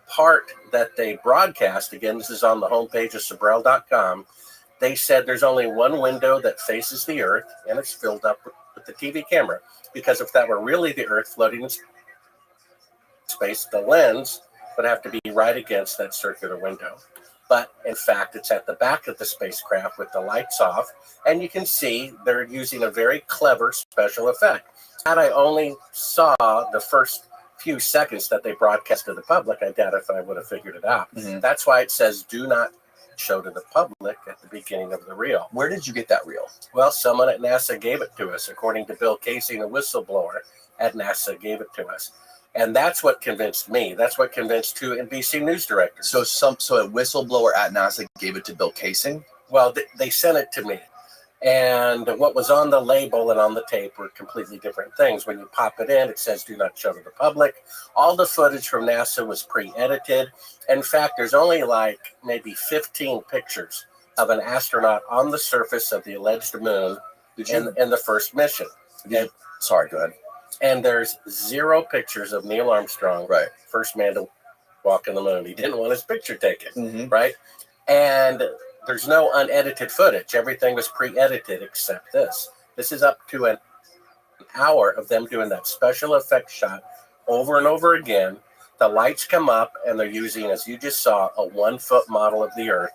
part that they broadcast, again, this is on the homepage of Sabrel.com, they said there's only one window that faces the Earth, and it's filled up with the TV camera. Because if that were really the Earth floating in space, the lens would have to be right against that circular window. But in fact, it's at the back of the spacecraft with the lights off, and you can see they're using a very clever special effect. Had I only saw the first few seconds that they broadcast to the public, I doubt if I would have figured it out. That's why it says do not show to the public at the beginning of the reel. Where did you get that reel? Well, someone at NASA gave it to us. According to Bill Casey, a whistleblower at NASA gave it to us. And that's what convinced me. That's what convinced two NBC News directors. So a whistleblower at NASA gave it to Bill Casey? Well, they sent it to me. And what was on the label and on the tape were completely different things. When you pop it in, it says do not show to the public. All the footage from NASA was pre-edited. In fact, there's only like maybe 15 pictures of an astronaut on the surface of the alleged moon in the first mission. Sorry, go ahead. And there's 0 pictures of Neil Armstrong, first man to walk on the moon. He didn't want his picture taken, right? And there's no unedited footage. Everything was pre-edited except this. This is up to an hour of them doing that special effect shot over and over again. The lights come up, and they're using, as you just saw, a 1-foot model of the Earth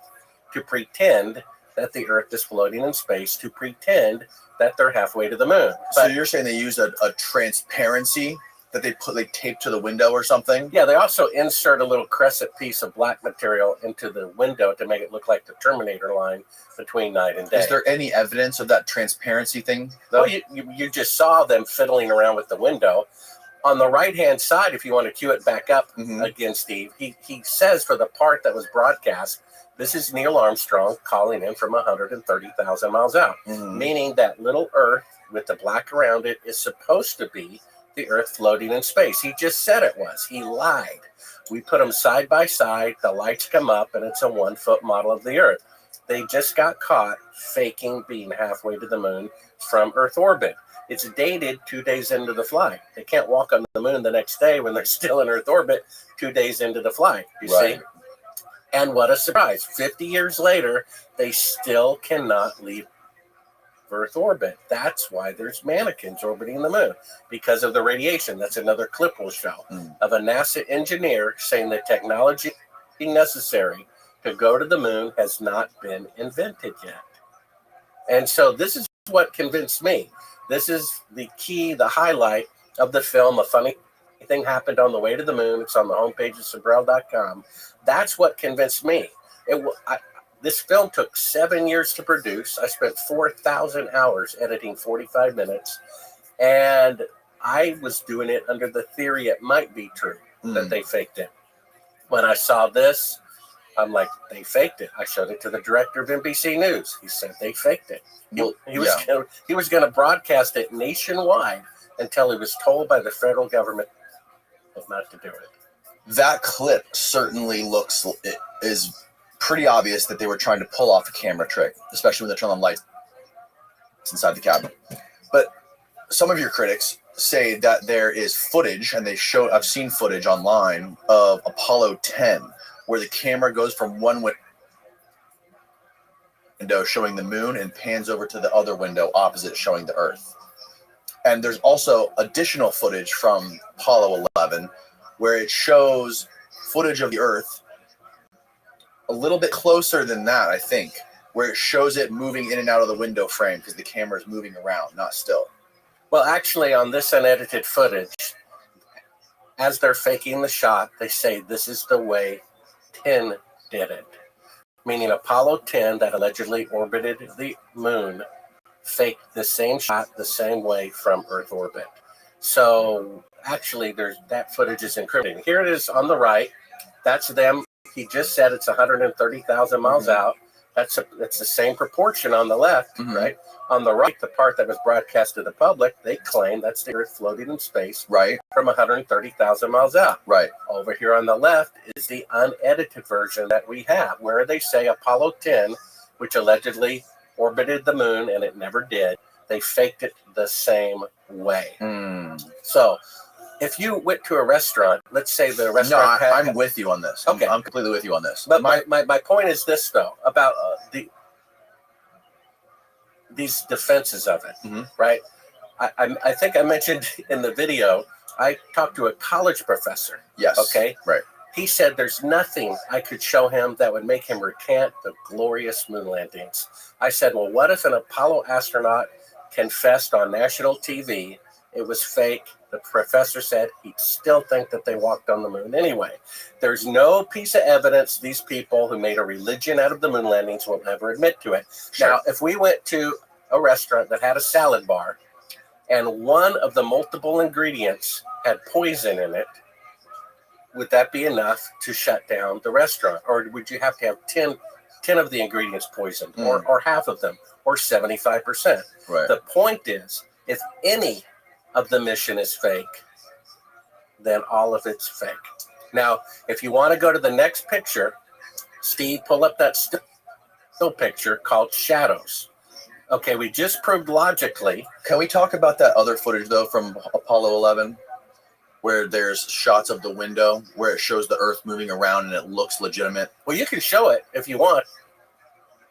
to pretend that the Earth is floating in space, to pretend that they're halfway to the moon. So you're saying they used a transparency that they tape to the window or something? Yeah, they also insert a little crescent piece of black material into the window to make it look like the Terminator line between night and day. Is there any evidence of that transparency thing? Well, you just saw them fiddling around with the window. On the right-hand side, if you want to cue it back up again, Steve, he says for the part that was broadcast, this is Neil Armstrong calling in from 130,000 miles out, meaning that little Earth with the black around it is supposed to be the Earth floating in space. He just said it was. He lied. We put them side by side. The lights come up, and it's a 1-foot model of the Earth. They just got caught faking being halfway to the moon from Earth orbit. It's dated 2 days into the flight. They can't walk on the moon the next day when they're still in Earth orbit 2 days into the flight. You see? And what a surprise. 50 years later, they still cannot leave Earth orbit. That's why there's mannequins orbiting the moon, because of the radiation. That's another clip we'll show of a NASA engineer saying the technology necessary to go to the moon has not been invented yet. And so this is what convinced me. This is the key, the highlight of the film. A funny thing happened on the way to the moon. It's on the homepage of Sabrel.com. That's what convinced me. This film took 7 years to produce. I spent 4,000 hours editing 45 minutes. And I was doing it under the theory it might be true that they faked it. When I saw this, I'm like, they faked it. I showed it to the director of NBC News. He said they faked it. He was going to broadcast it nationwide until he was told by the federal government not to do it. That clip certainly is pretty obvious that they were trying to pull off a camera trick, especially when they turn on lights inside the cabin. But some of your critics say that there is footage, and I've seen footage online of Apollo 10, where the camera goes from one window showing the moon and pans over to the other window opposite showing the Earth. And there's also additional footage from Apollo 11 where it shows footage of the Earth a little bit closer than that, I think, where it shows it moving in and out of the window frame because the camera is moving around, not still. Well, actually, on this unedited footage, as they're faking the shot, they say this is the way 10 did it. Meaning Apollo 10, that allegedly orbited the moon, faked the same shot the same way from Earth orbit. So actually, that footage is encrypted. Here it is on the right. That's them. He just said it's 130,000 miles out. That's the same proportion on the left, right? On the right, the part that was broadcast to the public, they claim that's the Earth floating in space, right, from 130,000 miles out. Right. Over here on the left is the unedited version that we have, where they say Apollo 10, which allegedly orbited the moon, and it never did. They faked it the same way. So if you went to a restaurant, let's say the restaurant. No, I'm with you on this. Okay, I'm completely with you on this. But my point is this though about these defenses of it, right? I think I mentioned in the video. I talked to a college professor. Yes. Okay. Right. He said there's nothing I could show him that would make him recant the glorious moon landings. I said, well, what if an Apollo astronaut confessed on national TV it was fake? The professor said he'd still think that they walked on the moon anyway. There's no piece of evidence these people who made a religion out of the moon landings will ever admit to it. Sure. Now, if we went to a restaurant that had a salad bar and one of the multiple ingredients had poison in it, would that be enough to shut down the restaurant? Or would you have to have 10 of the ingredients poisoned, or half of them, or 75%? Right. The point is, if any of the mission is fake, then all of it's fake. Now, if you want to go to the next picture, Steve, pull up that still picture called Shadows. Okay, we just proved logically. Can we talk about that other footage, though, from Apollo 11? Where there's shots of the window where it shows the Earth moving around and it looks legitimate. Well, you can show it if you want,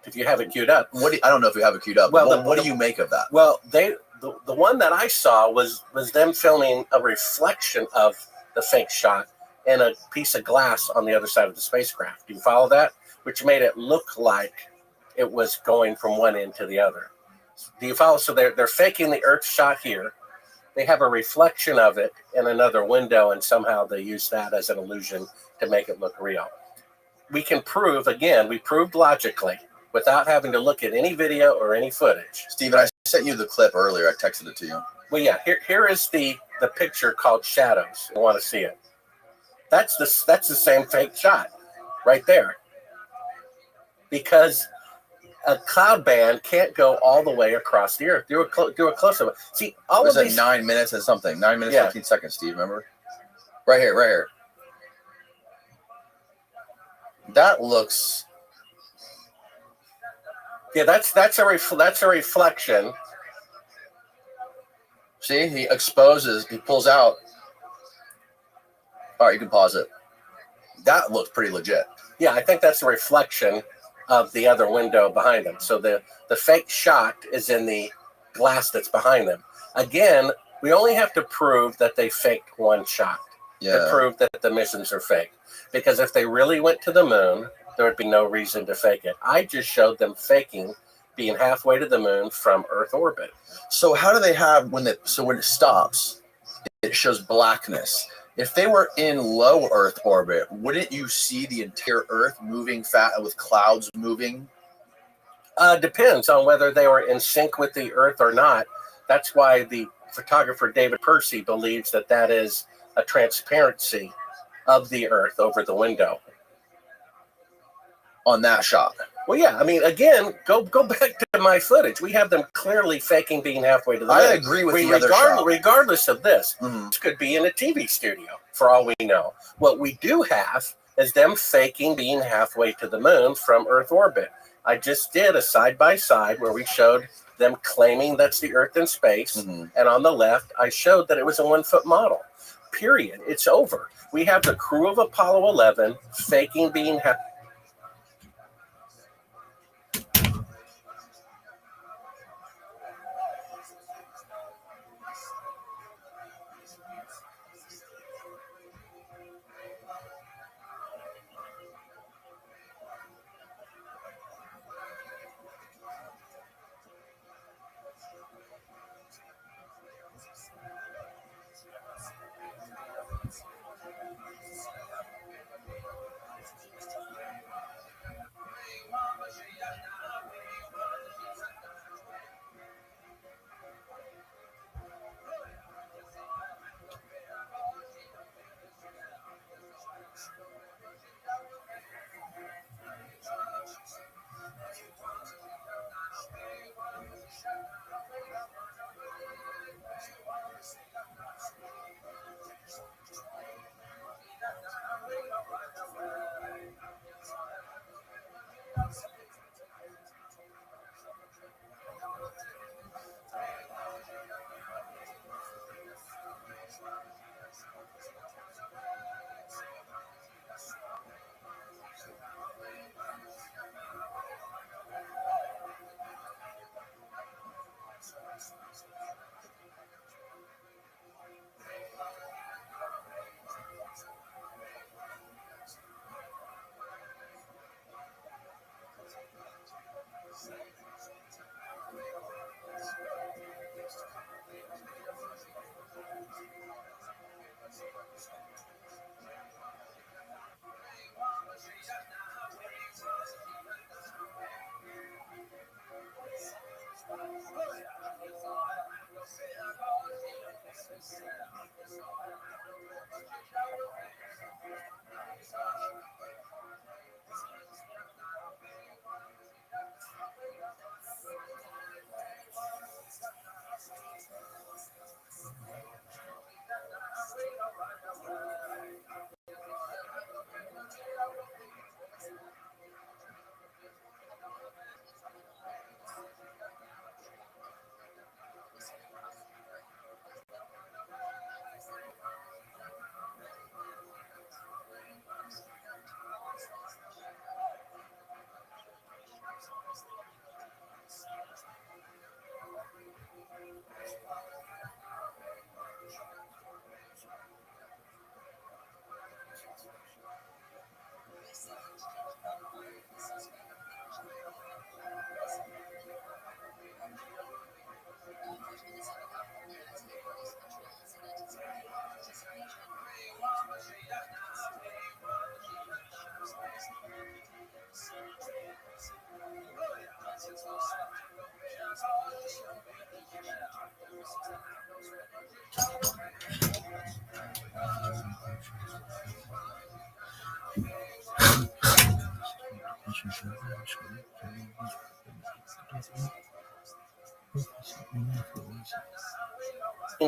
if you have it queued up. I don't know if you have it queued up. Well, what do you make of that? Well, the one that I saw was them filming a reflection of the fake shot in a piece of glass on the other side of the spacecraft. Do you follow that? Which made it look like it was going from one end to the other. Do you follow? So they're faking the Earth shot here. They have a reflection of it in another window, and somehow they use that as an illusion to make it look real. We can prove, again, we proved logically, without having to look at any video or any footage. Steven, I sent you the clip earlier. I texted it to you. Well, yeah, here is the picture called Shadows. You want to see it. That's the same fake shot right there. Because a cloud band can't go all the way across the Earth. Do a close-up. See, all of these... 9 minutes and something. 9 minutes, 15 seconds, Steve, remember? Right here. That looks... Yeah, that's a reflection. See, he exposes, he pulls out. All right, you can pause it. That looks pretty legit. Yeah, I think that's a reflection of the other window behind them. So the fake shot is in the glass that's behind them. Again, we only have to prove that they faked one shot to prove that the missions are fake. Because if they really went to the moon, there would be no reason to fake it. I just showed them faking being halfway to the moon from Earth orbit. So how do they have, when it stops, it shows blackness. If they were in low Earth orbit, wouldn't you see the entire Earth moving with clouds moving? Depends on whether they were in sync with the Earth or not. That's why the photographer David Percy believes that is a transparency of the Earth over the window. On that shot. Well, yeah. I mean, again, go back to my footage. We have them clearly faking being halfway to the moon. I agree with the other shot. Regardless of this, this could be in a TV studio, for all we know. What we do have is them faking being halfway to the moon from Earth orbit. I just did a side-by-side where we showed them claiming that's the Earth in space, and on the left, I showed that it was a 1-foot model. Period. It's over. We have the crew of Apollo 11 faking being halfway.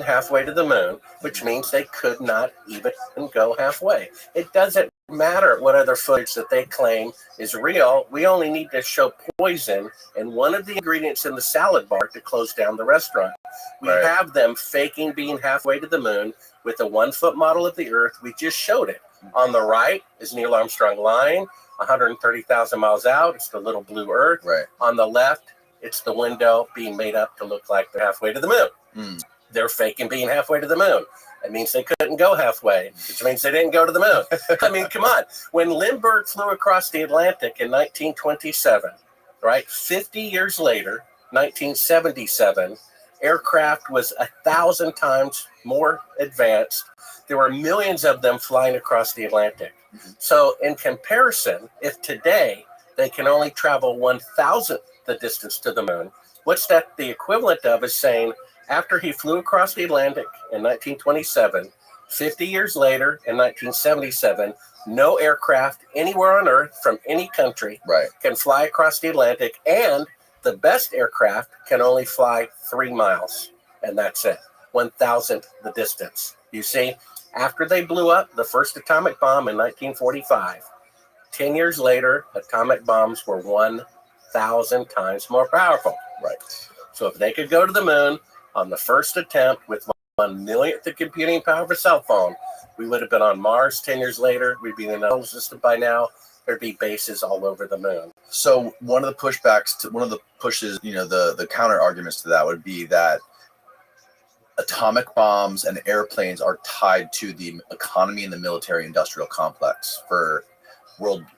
halfway to the moon, which means they could not even go halfway. It doesn't matter what other footage that they claim is real. We only need to show poison in one of the ingredients in the salad bar to close down the restaurant. We have them faking being halfway to the moon with a 1 foot model of the Earth. We just showed it. On the right is Neil Armstrong lying 130,000 miles out. It's the little blue Earth. On the left, it's the window being made up to look like they're halfway to the moon. They're faking being halfway to the moon. That means they couldn't go halfway, which means they didn't go to the moon. I mean, come on. When Lindbergh flew across the Atlantic in 1927, right, 50 years later, 1977, aircraft was 1,000 times more advanced. There were millions of them flying across the Atlantic. So in comparison, if today they can only travel 1,000th the distance to the moon, what's that the equivalent of is saying, after he flew across the Atlantic in 1927, 50 years later in 1977, no aircraft anywhere on Earth from any country can fly across the Atlantic, and the best aircraft can only fly 3 miles, and that's it, 1,000th the distance. You see, after they blew up the first atomic bomb in 1945, 10 years later, atomic bombs were 1,000 times more powerful. So if they could go to the moon on the first attempt with 1/1,000,000th the computing power of a cell phone, we would have been on Mars 10 years later. We'd be in the solar system by now. There'd be bases all over the moon. So one of the pushes, the counter arguments to that would be that atomic bombs and airplanes are tied to the economy and the military industrial complex for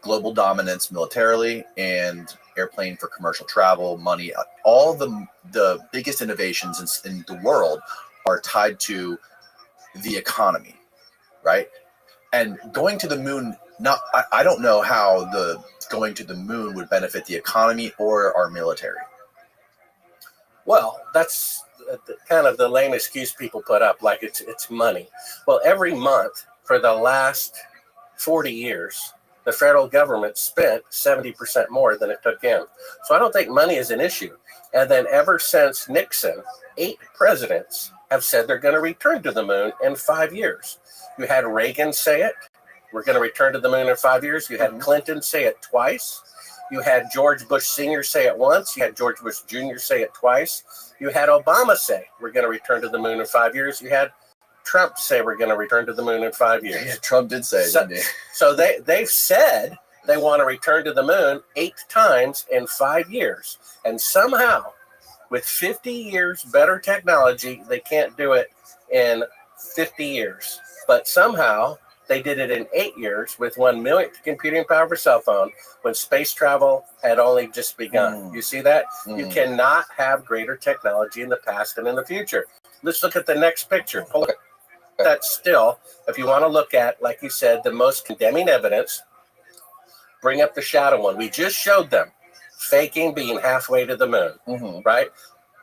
global dominance militarily, and airplane for commercial travel, money. All the biggest innovations in the world are tied to the economy, right? And going to the moon, I don't know how the going to the moon would benefit the economy or our military. Well, that's kind of the lame excuse people put up, like it's money. Well, every month for the last 40 years, the federal government spent 70% more than it took in. So I don't think money is an issue. And then ever since Nixon, 8 presidents have said they're going to return to the moon in 5 years. You had Reagan say it, we're going to return to the moon in 5 years. You had Clinton say it twice. You had George Bush Sr. say it once. You had George Bush Jr. say it twice. You had Obama say, we're going to return to the moon in 5 years. You had Trump say we're going to return to the moon in 5 years. Yeah, Trump did say it, didn't he? So they've said they want to return to the moon 8 times in 5 years. And somehow, with 50 years better technology, they can't do it in 50 years. But somehow, they did it in 8 years with 1/1,000,000th computing power of a cell phone when space travel had only just begun. You see that? You cannot have greater technology in the past and in the future. Let's look at the next picture. Pull that still, if you want to look at, like you said, the most condemning evidence, bring up the shadow one. We just showed them faking being halfway to the moon, right?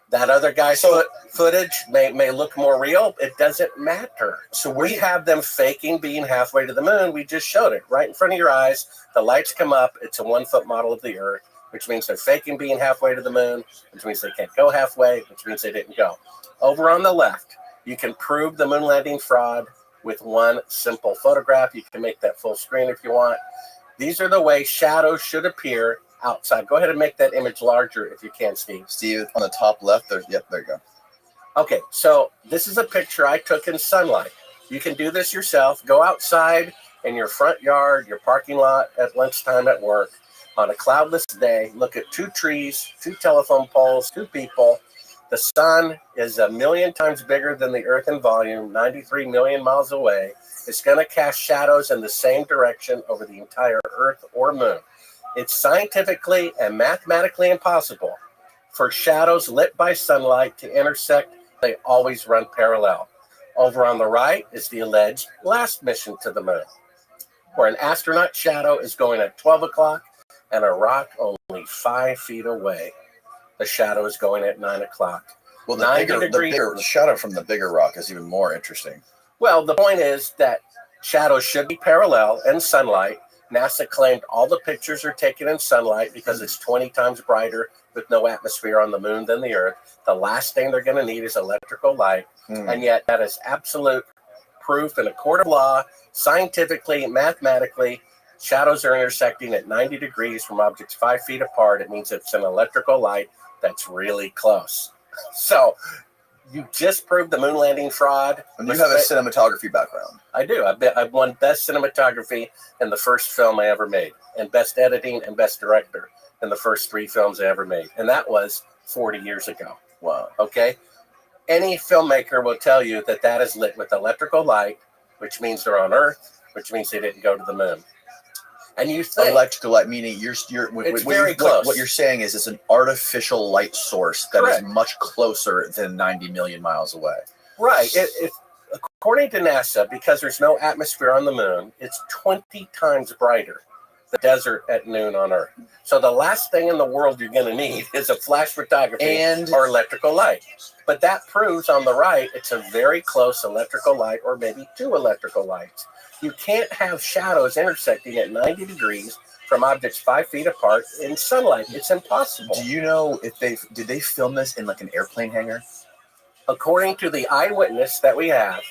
That other guy's footage may look more real. It doesn't matter. So we have them faking being halfway to the moon. We just showed it right in front of your eyes. The lights come up. It's a 1 foot model of the Earth, which means they're faking being halfway to the moon, which means they can't go halfway, which means they didn't go. Over on the left, you can prove the moon landing fraud with one simple photograph. You can make that full screen if you want. These are the way shadows should appear outside. Go ahead and make that image larger if you can, Steve. Steve, on the top left, there you go. Okay, so this is a picture I took in sunlight. You can do this yourself. Go outside in your front yard, your parking lot at lunchtime at work on a cloudless day. Look at 2 trees, 2 telephone poles, 2 people. The sun is 1,000,000 times bigger than the Earth in volume, 93 million miles away. It's going to cast shadows in the same direction over the entire Earth or moon. It's scientifically and mathematically impossible for shadows lit by sunlight to intersect. They always run parallel. Over on the right is the alleged last mission to the moon, where an astronaut shadow is going at 12 o'clock and a rock only 5 feet away. The shadow is going at 9 o'clock. Well, the bigger shadow from the bigger rock is even more interesting. Well, the point is that shadows should be parallel in sunlight. NASA claimed all the pictures are taken in sunlight because it's 20 times brighter with no atmosphere on the moon than the Earth. The last thing they're going to need is electrical light. And yet that is absolute proof in a court of law, scientifically, mathematically. Shadows are intersecting at 90 degrees from objects 5 feet apart. It means it's an electrical light that's really close. So you just proved the moon landing fraud. And you have a cinematography background. I do. I've won best cinematography in the first film I ever made, and best editing and best director in the first 3 films I ever made. And that was 40 years ago. Wow. Okay. Any filmmaker will tell you that that is lit with electrical light, which means they're on Earth, which means they didn't go to the moon. And you think electrical light, meaning what you're saying is it's an artificial light source that is much closer than 90 million miles away. Right. According to NASA, because there's no atmosphere on the moon, it's 20 times brighter, the desert at noon on Earth. So the last thing in the world you're going to need is a flash photography or electrical light. But that proves on the right, it's a very close electrical light, or maybe 2 electrical lights. You can't have shadows intersecting at 90 degrees from objects 5 feet apart in sunlight. It's impossible. Do you know if did they film this in like an airplane hangar? According to the eyewitness that we have,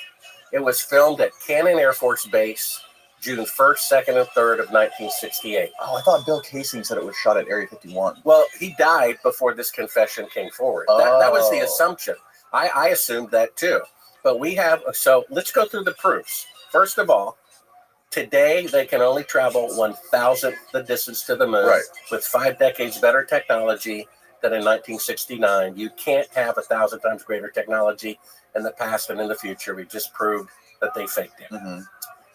it was filmed at Cannon Air Force Base, June 1st, 2nd, and 3rd of 1968. Oh, I thought Bill Casing said it was shot at Area 51. Well, he died before this confession came forward. That was the assumption. I assumed that too. But we have, so let's go through the proofs. First of all, today they can only travel 1,000th the distance to the moon with 5 decades better technology than in 1969. You can't have 1,000 times greater technology in the past and in the future. We just proved that they faked it. Mm-hmm.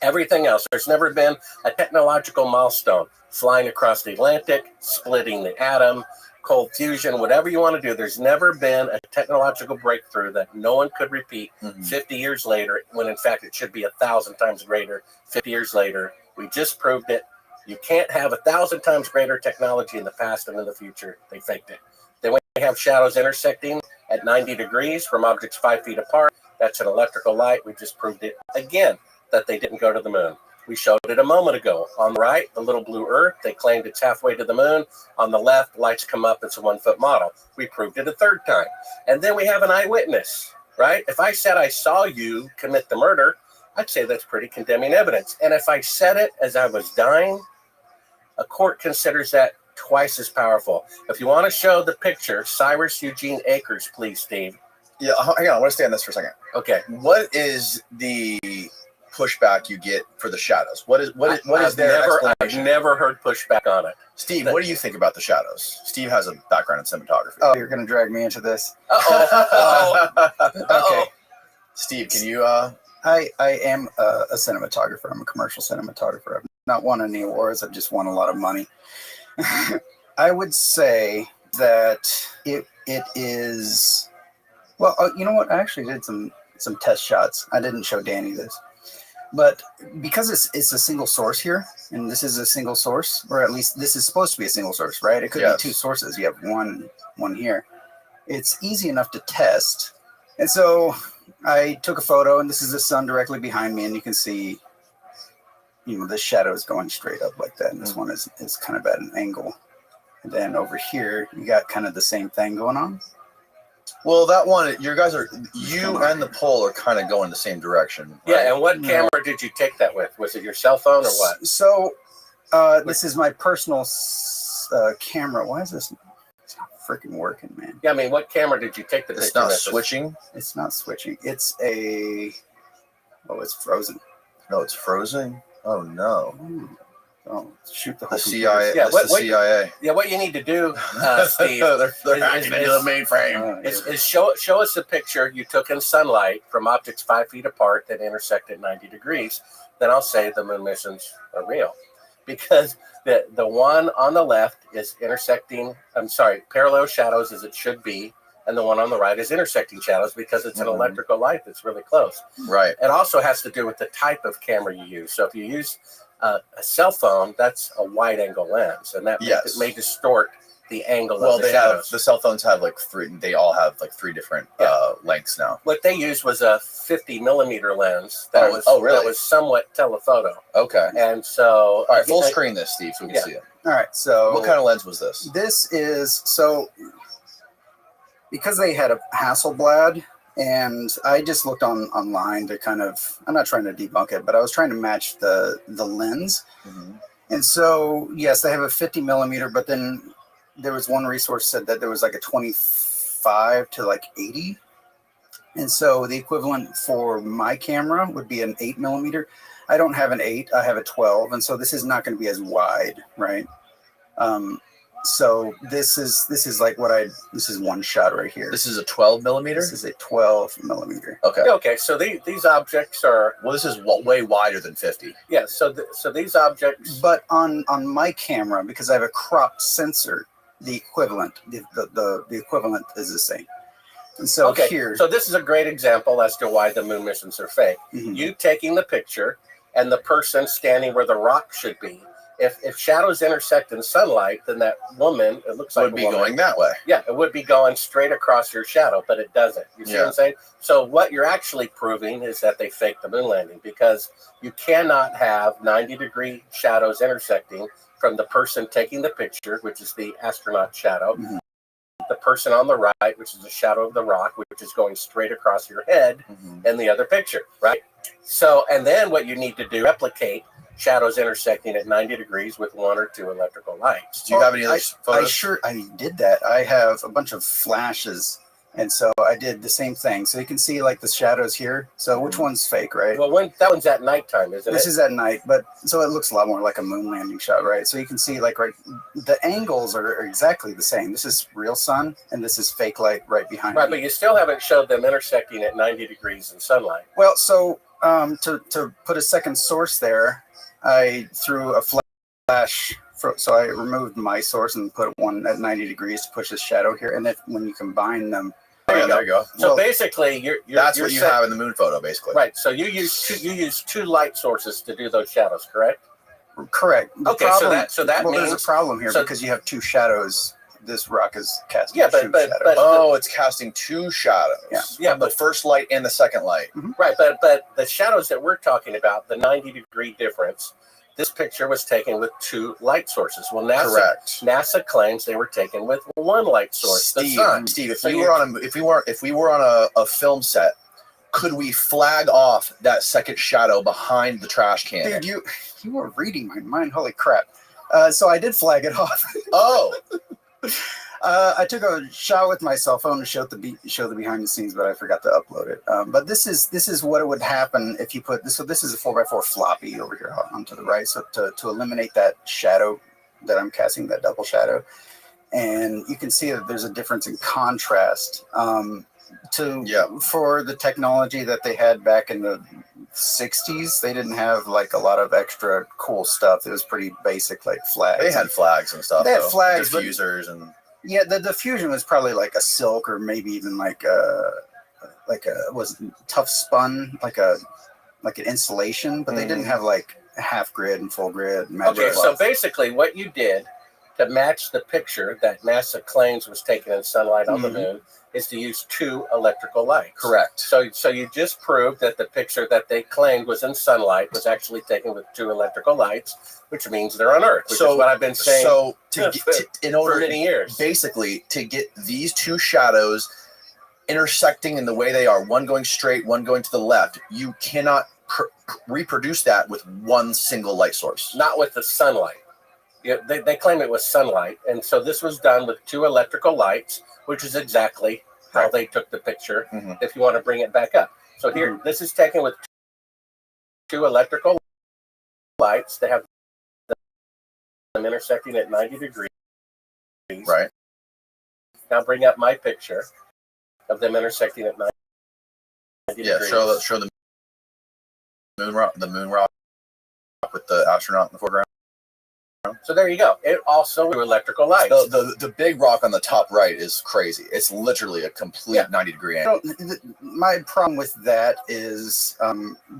Everything else, there's never been a technological milestone, flying across the Atlantic, splitting the atom, cold fusion, whatever you want to do. There's never been a technological breakthrough that no one could repeat 50 years later, when in fact it should be 1,000 times greater 50 years later. We just proved it. You can't have 1,000 times greater technology in the past and in the future. They faked it. Then we have shadows intersecting at 90 degrees from objects 5 feet apart. That's an electrical light. We just proved it again that they didn't go to the moon. We showed it a moment ago. On the right, the little blue Earth, they claimed it's halfway to the moon. On the left, lights come up, it's a 1-foot model. We proved it a 3rd time. And then we have an eyewitness, right? If I said I saw you commit the murder, I'd say that's pretty condemning evidence. And if I said it as I was dying, a court considers that twice as powerful. If you want to show the picture, Cyrus Eugene Akers, please, Steve. Yeah, hang on, I want to stay on this for a second. Okay. What is the pushback you get for the shadows? What is their explanation? I've never heard pushback on it. Steve, what do you think about the shadows? Steve has a background in cinematography. Oh, you're going to drag me into this? Okay. Steve, can you... I am a cinematographer. I'm a commercial cinematographer. I've not won any awards. I've just won a lot of money. I would say that it is... Well, you know what? I actually did some test shots. I didn't show Danny this. But because it's a single source here, and this is a single source, or at least this is supposed to be a single source, right? It could be 2 sources. You have one here. It's easy enough to test. And so I took a photo, and this is the sun directly behind me, and you can see, the shadow is going straight up like that. And this one is kind of at an angle. And then over here, you got kind of the same thing going on. Well, that one, you and the pole are kind of going the same direction. Right? Yeah, and what camera did you take that with? Was it your cell phone or what? So, this is my personal camera. Why is this? It's not freaking working, man. Yeah, I mean, what camera did you take the picture with? It's not switching? It's not switching. It's a... Oh, it's frozen. No, it's frozen? Oh, no. Oh, shoot the whole CIA. Yeah, the CIA. Yeah, what you need to do, Steve, they're hacking into the mainframe. Is show us a picture you took in sunlight from objects 5 feet apart that intersect at 90 degrees. Then I'll say the moon missions are real, because the one on the left is intersecting. Parallel shadows as it should be, and the one on the right is intersecting shadows because it's an electrical light that's really close. Right. It also has to do with the type of camera you use. So if you use a cell phone, that's a wide angle lens, and that may distort the angle Well, of the they shadows. have the cell phones have like three. They all have like three different lengths now. What they used was a 50 millimeter lens. That was really? That was somewhat telephoto. Okay. And so, all right, full screen this, Steve, so we can see it. All right. So, what kind of lens was this? This is because they had a Hasselblad, and I just looked online to kind of, I'm not trying to debunk it, but I was trying to match the lens. Mm-hmm. And so, yes, they have a 50 millimeter, but then there was one resource said that there was like a 25 to like 80. And so the equivalent for my camera would be an 8 millimeter. I don't have an 8, I have a 12. And so this is not going to be as wide, right? So this is like this is one shot right here. This is a 12 millimeter? This is a 12 millimeter. Okay. Okay, so these objects are... Well, this is way wider than 50. Yeah, so these objects... But on my camera, because I have a cropped sensor, the equivalent, the equivalent is the same. And so here... So this is a great example as to why the moon missions are fake. Mm-hmm. You taking the picture and the person standing where the rock should be. If shadows intersect in sunlight, then that woman, it looks like would be going that way. Yeah, it would be going straight across your shadow, but it doesn't. You see what I'm saying? So what you're actually proving is that they faked the moon landing, because you cannot have 90-degree shadows intersecting from the person taking the picture, which is the astronaut shadow, the person on the right, which is the shadow of the rock, which is going straight across your head, and the other picture, right? So, and then what you need to do, replicate shadows intersecting at 90 degrees with 1 or 2 electrical lights. Do you have any other photos? I did that. I have a bunch of flashes, and so I did the same thing. So you can see like the shadows here. So which one's fake, right? Well, that one's at nighttime, isn't it? This is at night, but so it looks a lot more like a moon landing shot, right? So you can see like the angles are exactly the same. This is real sun, and this is fake light right behind me. Right, but you still haven't showed them intersecting at 90 degrees in sunlight. Well, so to put a second source there, I threw a flash, so I removed my source and put one at 90 degrees to push the shadow here. And then when you combine them, there you go. So basically, that's what you have in the moon photo, basically. Right. So you use two light sources to do those shadows, correct? Correct. Okay. So that means there's a problem here because you have two shadows. This rock is casting but it's casting two shadows. Yeah, the first light and the second light. Right, but the shadows that we're talking about, the 90-degree difference, this picture was taken with 2 light sources. Well, NASA claims they were taken with 1 light source. Steve, if we were on a film set, could we flag off that second shadow behind the trash can? Dude, you were reading my mind. Holy crap! So I did flag it off. Oh. I took a shot with my cell phone to show the behind the scenes, but I forgot to upload it. But this is what it would happen if you put this. So this is a 4x4 floppy over here onto the right. So to eliminate that shadow that I'm casting, that double shadow, and you can see that there's a difference in contrast. For the technology that they had back in the 60s, they didn't have like a lot of extra cool stuff. It was pretty basic, like flags. They had flags and stuff. They had flags, diffusers, and the diffusion was probably like a silk, or maybe even like was tough spun, like an insulation. But they didn't have like half grid and full grid. Okay, so basically, what you did to match the picture that NASA claims was taken in sunlight on the moon is to use 2 electrical lights. Correct. So you just proved that the picture that they claimed was in sunlight was actually taken with 2 electrical lights, which means they're on Earth, which is what I've been saying for many years. Basically, to get these 2 shadows intersecting in the way they are, one going straight, one going to the left, you cannot reproduce that with 1 single light source. Not with the sunlight. Yeah, they claim it was sunlight, and so this was done with 2 electrical lights, which is exactly how they took the picture, if you want to bring it back up. So here, this is taken with 2 electrical lights. They have them intersecting at 90 degrees. Right. Now bring up my picture of them intersecting at 90 degrees. Yeah, show the moon rock with the astronaut in the foreground. So there you go. It also electrical lights. The big rock on the top right is crazy. It's literally a complete 90-degree angle. My problem with that is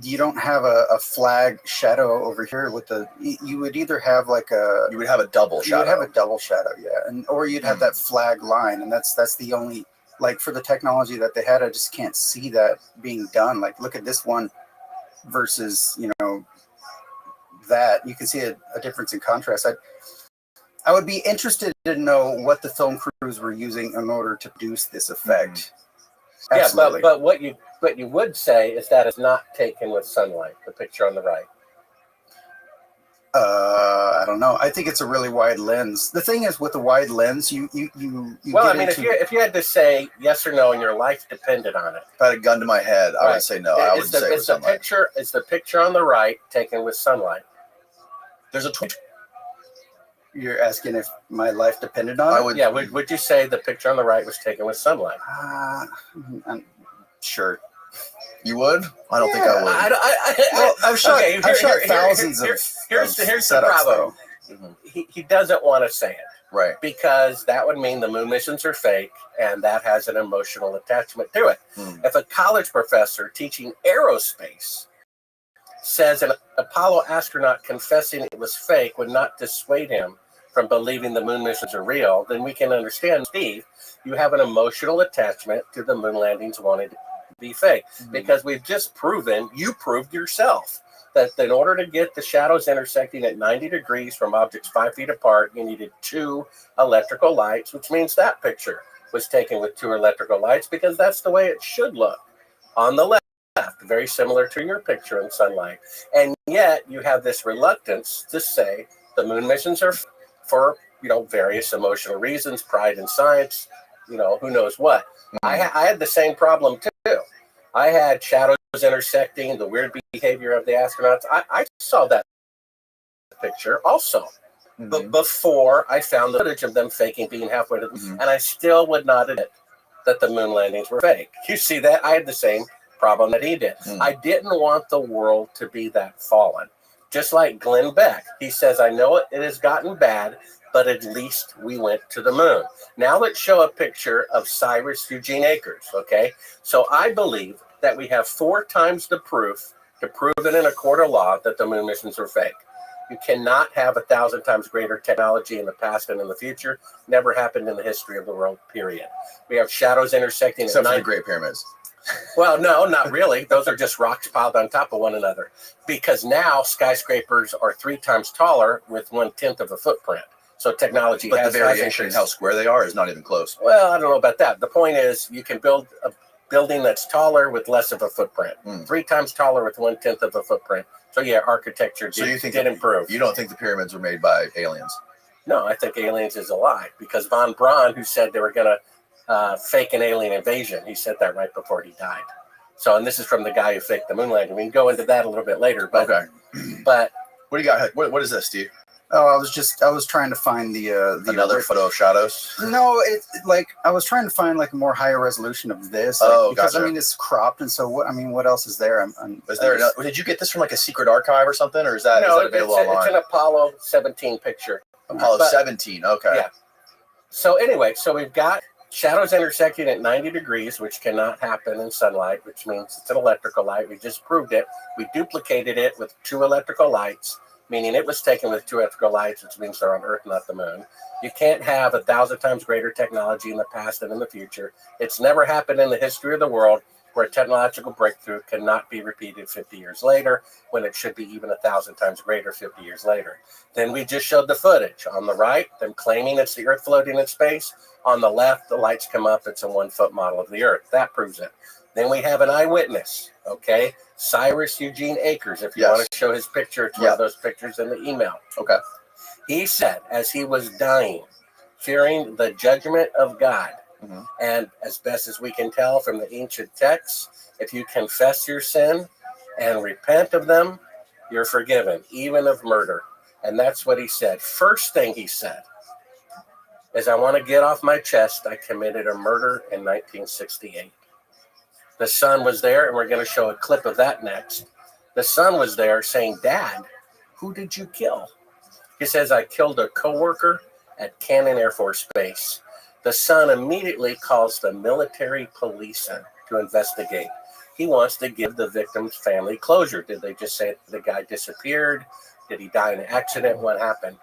you don't have a flag shadow over here with the. You would either have like a. You would have a double shadow. You would have a double shadow, yeah, or you'd have that flag line, and that's the only. Like for the technology that they had, I just can't see that being done. Like look at this one versus that you can see a difference in contrast. I would be interested to know what the film crews were using in order to produce this effect. Absolutely. But what you would say is that it's not taken with sunlight. The picture on the right. I don't know. I think it's a really wide lens. The thing is, with a wide lens, you well, I mean, if you had to say yes or no, and your life depended on it. If I had a gun to my head, I would say no. I would say with sunlight. It's the picture on the right taken with sunlight. There's a tweet. You're asking if my life depended on it? Yeah. Would you say the picture on the right was taken with sunlight? I'm sure. You would? I don't think I would. I've shot thousands of. Here's the problem. He doesn't want to say it. Right. Because that would mean the moon missions are fake, and that has an emotional attachment to it. If a college professor teaching aerospace says an Apollo astronaut confessing it was fake would not dissuade him from believing the moon missions are real, then we can understand, Steve, you have an emotional attachment to the moon landings wanting to be fake. Because we've just proven, you proved yourself, that in order to get the shadows intersecting at 90 degrees from objects 5 feet apart, you needed 2 electrical lights, which means that picture was taken with 2 electrical lights because that's the way it should look. On the left, very similar to your picture in sunlight. And yet you have this reluctance to say the moon missions are for, various emotional reasons, pride in science, who knows what. I had the same problem too. I had shadows intersecting, the weird behavior of the astronauts. I saw that picture also. But before I found the footage of them faking being halfway to the and I still would not admit that the moon landings were fake. You see that? I had the same problem that he did. I didn't want the world to be that fallen. Just like Glenn Beck. He says, I know it has gotten bad, but at least we went to the moon. Now let's show a picture of Cyrus Eugene Akers, okay? So I believe that we have 4 times the proof to prove it in a court of law that the moon missions were fake. You cannot have 1,000 times greater technology in the past and in the future. Never happened in the history of the world, period. We have shadows intersecting except for the Great Pyramids. Well, no, not really. Those are just rocks piled on top of one another. Because now skyscrapers are 3 times taller with 1/10 of a footprint. So technology but the variation in how square they are is not even close. Well, I don't know about that. The point is you can build a building that's taller with less of a footprint. 3 times taller with 1/10 of a footprint. So yeah, architecture did improve. You don't think the pyramids were made by aliens? No, I think aliens is a lie. Because von Braun, who said they were going to fake an alien invasion, he said that right before he died. So, and this is from the guy who faked the moon landing. We can go into that a little bit later. But, okay. But what do you got? What is this, Steve? Oh, I was trying to find the another photo of shadows. No, I was trying to find like a more higher resolution of this. Because gotcha. I mean it's cropped, and so what else is there? Did you get this from like a secret archive or something, or is that available online? It's an Apollo 17 picture. Apollo 17. Okay. Yeah. So anyway, we've got shadows intersecting at 90 degrees, which cannot happen in sunlight, which means it's an electrical light. We just proved it. We duplicated it with 2 electrical lights, meaning it was taken with 2 electrical lights, which means they're on Earth, not the moon. You can't have 1,000 times greater technology in the past and in the future. It's never happened in the history of the world where a technological breakthrough cannot be repeated 50 years later, when it should be even 1,000 times greater 50 years later. Then we just showed the footage. On the right, them claiming it's the Earth floating in space. On the left, the lights come up. It's a 1-foot model of the Earth. That proves it. Then we have an eyewitness, okay? Cyrus Eugene Akers, if you want to show his picture, it's one of those pictures in the email. Okay. He said, as he was dying, fearing the judgment of God, and as best as we can tell from the ancient texts, if you confess your sin and repent of them, you're forgiven, even of murder. And that's what he said. First thing he said is, I want to get off my chest, I committed a murder in 1968. The son was there, and we're going to show a clip of that next. The son was there saying, Dad, who did you kill? He says, I killed a coworker at Cannon Air Force Base. The son immediately calls the military police in to investigate. He wants to give the victim's family closure. Did they just say the guy disappeared? Did he die in an accident? What happened?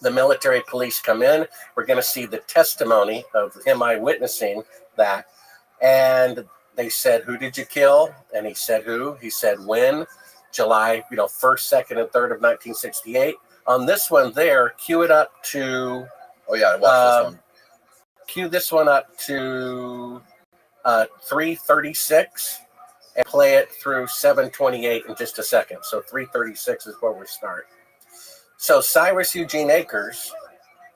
The military police come in. We're going to see the testimony of him eyewitnessing that. And they said, who did you kill? And he said, who? He said, when? July, 1st, 2nd, and 3rd of 1968. On this one there, cue it up to... Oh, yeah, I watched this one. Cue this one up to 3:36 and play it through 7:28 in just a second. So 3:36 is where we start. So Cyrus Eugene Akers,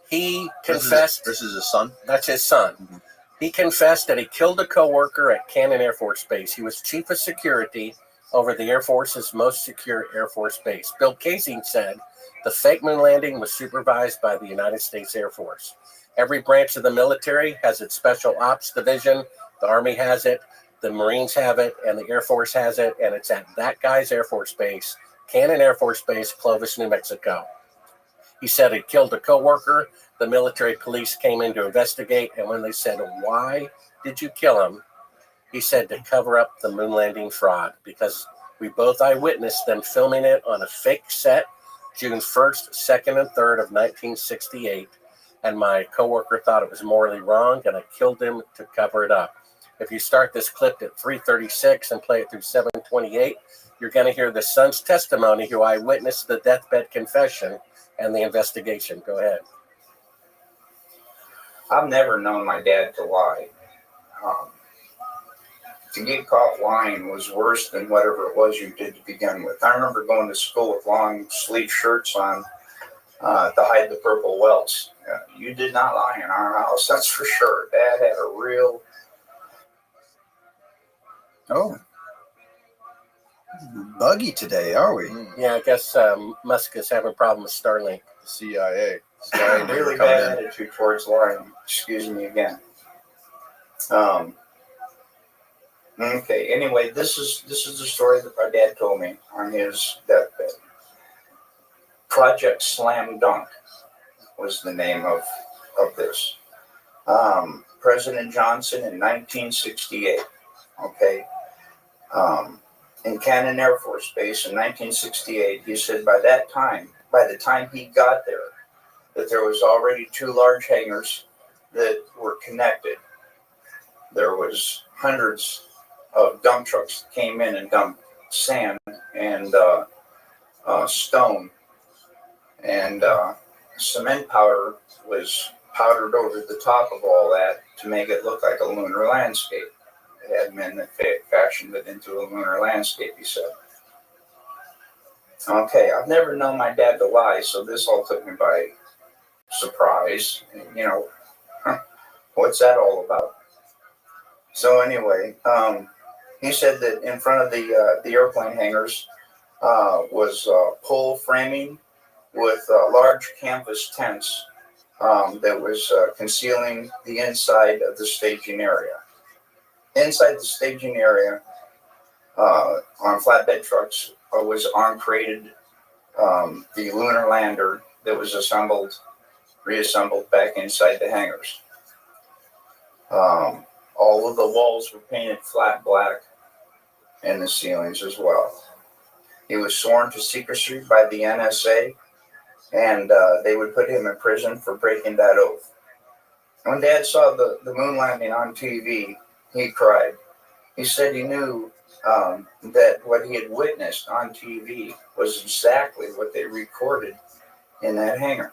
he confessed... This is his son? That's his son. Mm-hmm. He confessed that he killed a coworker at Cannon Air Force Base. He was chief of security over the Air Force's most secure Air Force base. Bill Casing said the fake moon landing was supervised by the United States Air Force. Every branch of the military has its special ops division. The Army has it, the Marines have it, and the Air Force has it, and it's at that guy's Air Force Base, Cannon Air Force Base, Clovis, New Mexico. He said he killed a coworker. The military police came in to investigate, and when they said, why did you kill him? He said to cover up the moon landing fraud, because we both eyewitnessed them filming it on a fake set June 1st, 2nd, and 3rd of 1968. And my coworker thought it was morally wrong, and I killed him to cover it up. If you start this clip at 3:36 and play it through 7:28, you're going to hear the son's testimony, who eyewitnessed the deathbed confession and the investigation. Go ahead. I've never known my dad to lie. To get caught lying was worse than whatever it was you did to begin with. I remember going to school with long sleeve shirts on to hide the purple welts. You did not lie in our house, that's for sure. Dad had a real... Oh. Buggy today, are we? Yeah, I guess Musk is having a problem with Starlink. The CIA. Really bad attitude towards lying. Excuse me again. Okay, anyway, this is the story that my dad told me on his deathbed. Project Slam Dunk was the name of this. President Johnson in 1968, okay? In Cannon Air Force Base in 1968, he said by the time he got there, that there was already 2 large hangars that were connected. There was hundreds of dump trucks that came in and dumped sand and stone, and cement powder was powdered over the top of all that to make it look like a lunar landscape. They had men that fashioned it into a lunar landscape, he said. Okay, I've never known my dad to lie, so this all took me by surprise. What's that all about? So anyway, he said that in front of the airplane hangars was pole framing with large canvas tents that was concealing the inside of the staging area. Inside the staging area, on flatbed trucks, was on-crated the lunar lander that was reassembled back inside the hangars. All of the walls were painted flat black, and the ceilings as well. He was sworn to secrecy by the NSA, and they would put him in prison for breaking that oath. When Dad saw the moon landing on TV, he cried. He said he knew that what he had witnessed on TV was exactly what they recorded in that hangar.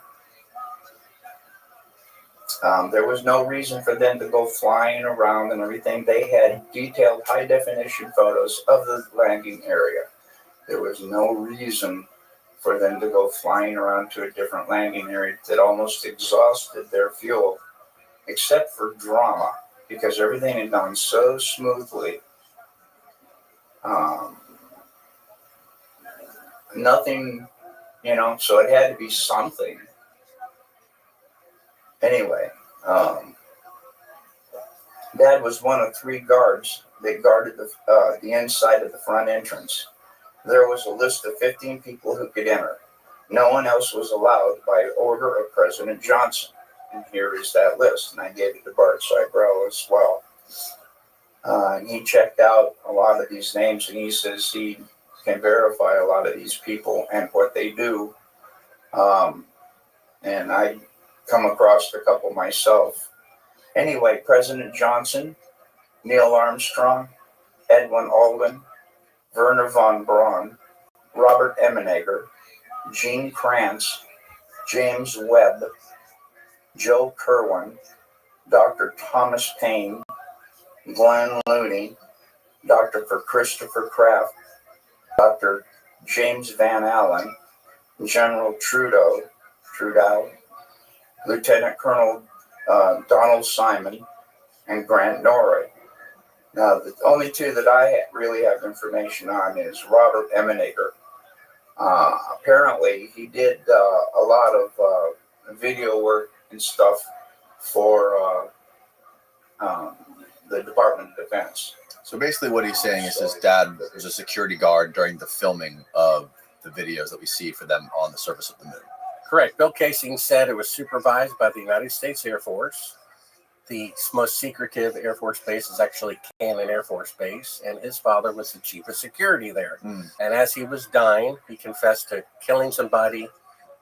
There was no reason for them to go flying around and everything. They had detailed high-definition photos of the landing area. There was no reason for them to go flying around to a different landing area that almost exhausted their fuel, except for drama, because everything had gone so smoothly. Nothing, so it had to be something. Anyway, Dad was one of 3 guards that guarded the inside of the front entrance. There was a list of 15 people who could enter. No one else was allowed by order of President Johnson. And here is that list. And I gave it to Bart Seibel as well. And he checked out a lot of these names, and he says he can verify a lot of these people and what they do. And I come across a couple myself. Anyway, President Johnson, Neil Armstrong, Edwin Aldrin, Werner von Braun, Robert Emenegger, Gene Kranz, James Webb, Joe Kerwin, Dr. Thomas Paine, Glenn Looney, Dr. Christopher Kraft, Dr. James Van Allen, General Trudeau, Lieutenant Colonel Donald Simon, and Grant Norrie. Now, the only two that I really have information on is Robert Emenegger. Apparently, he did a lot of video work and stuff for the Department of Defense. So basically what he's saying is his dad was a security guard during the filming of the videos that we see for them on the surface of the moon. Correct. Bill Casing said it was supervised by the United States Air Force. The most secretive Air Force base is actually Cannon Air Force Base, and his father was the chief of security there. And as he was dying, he confessed to killing somebody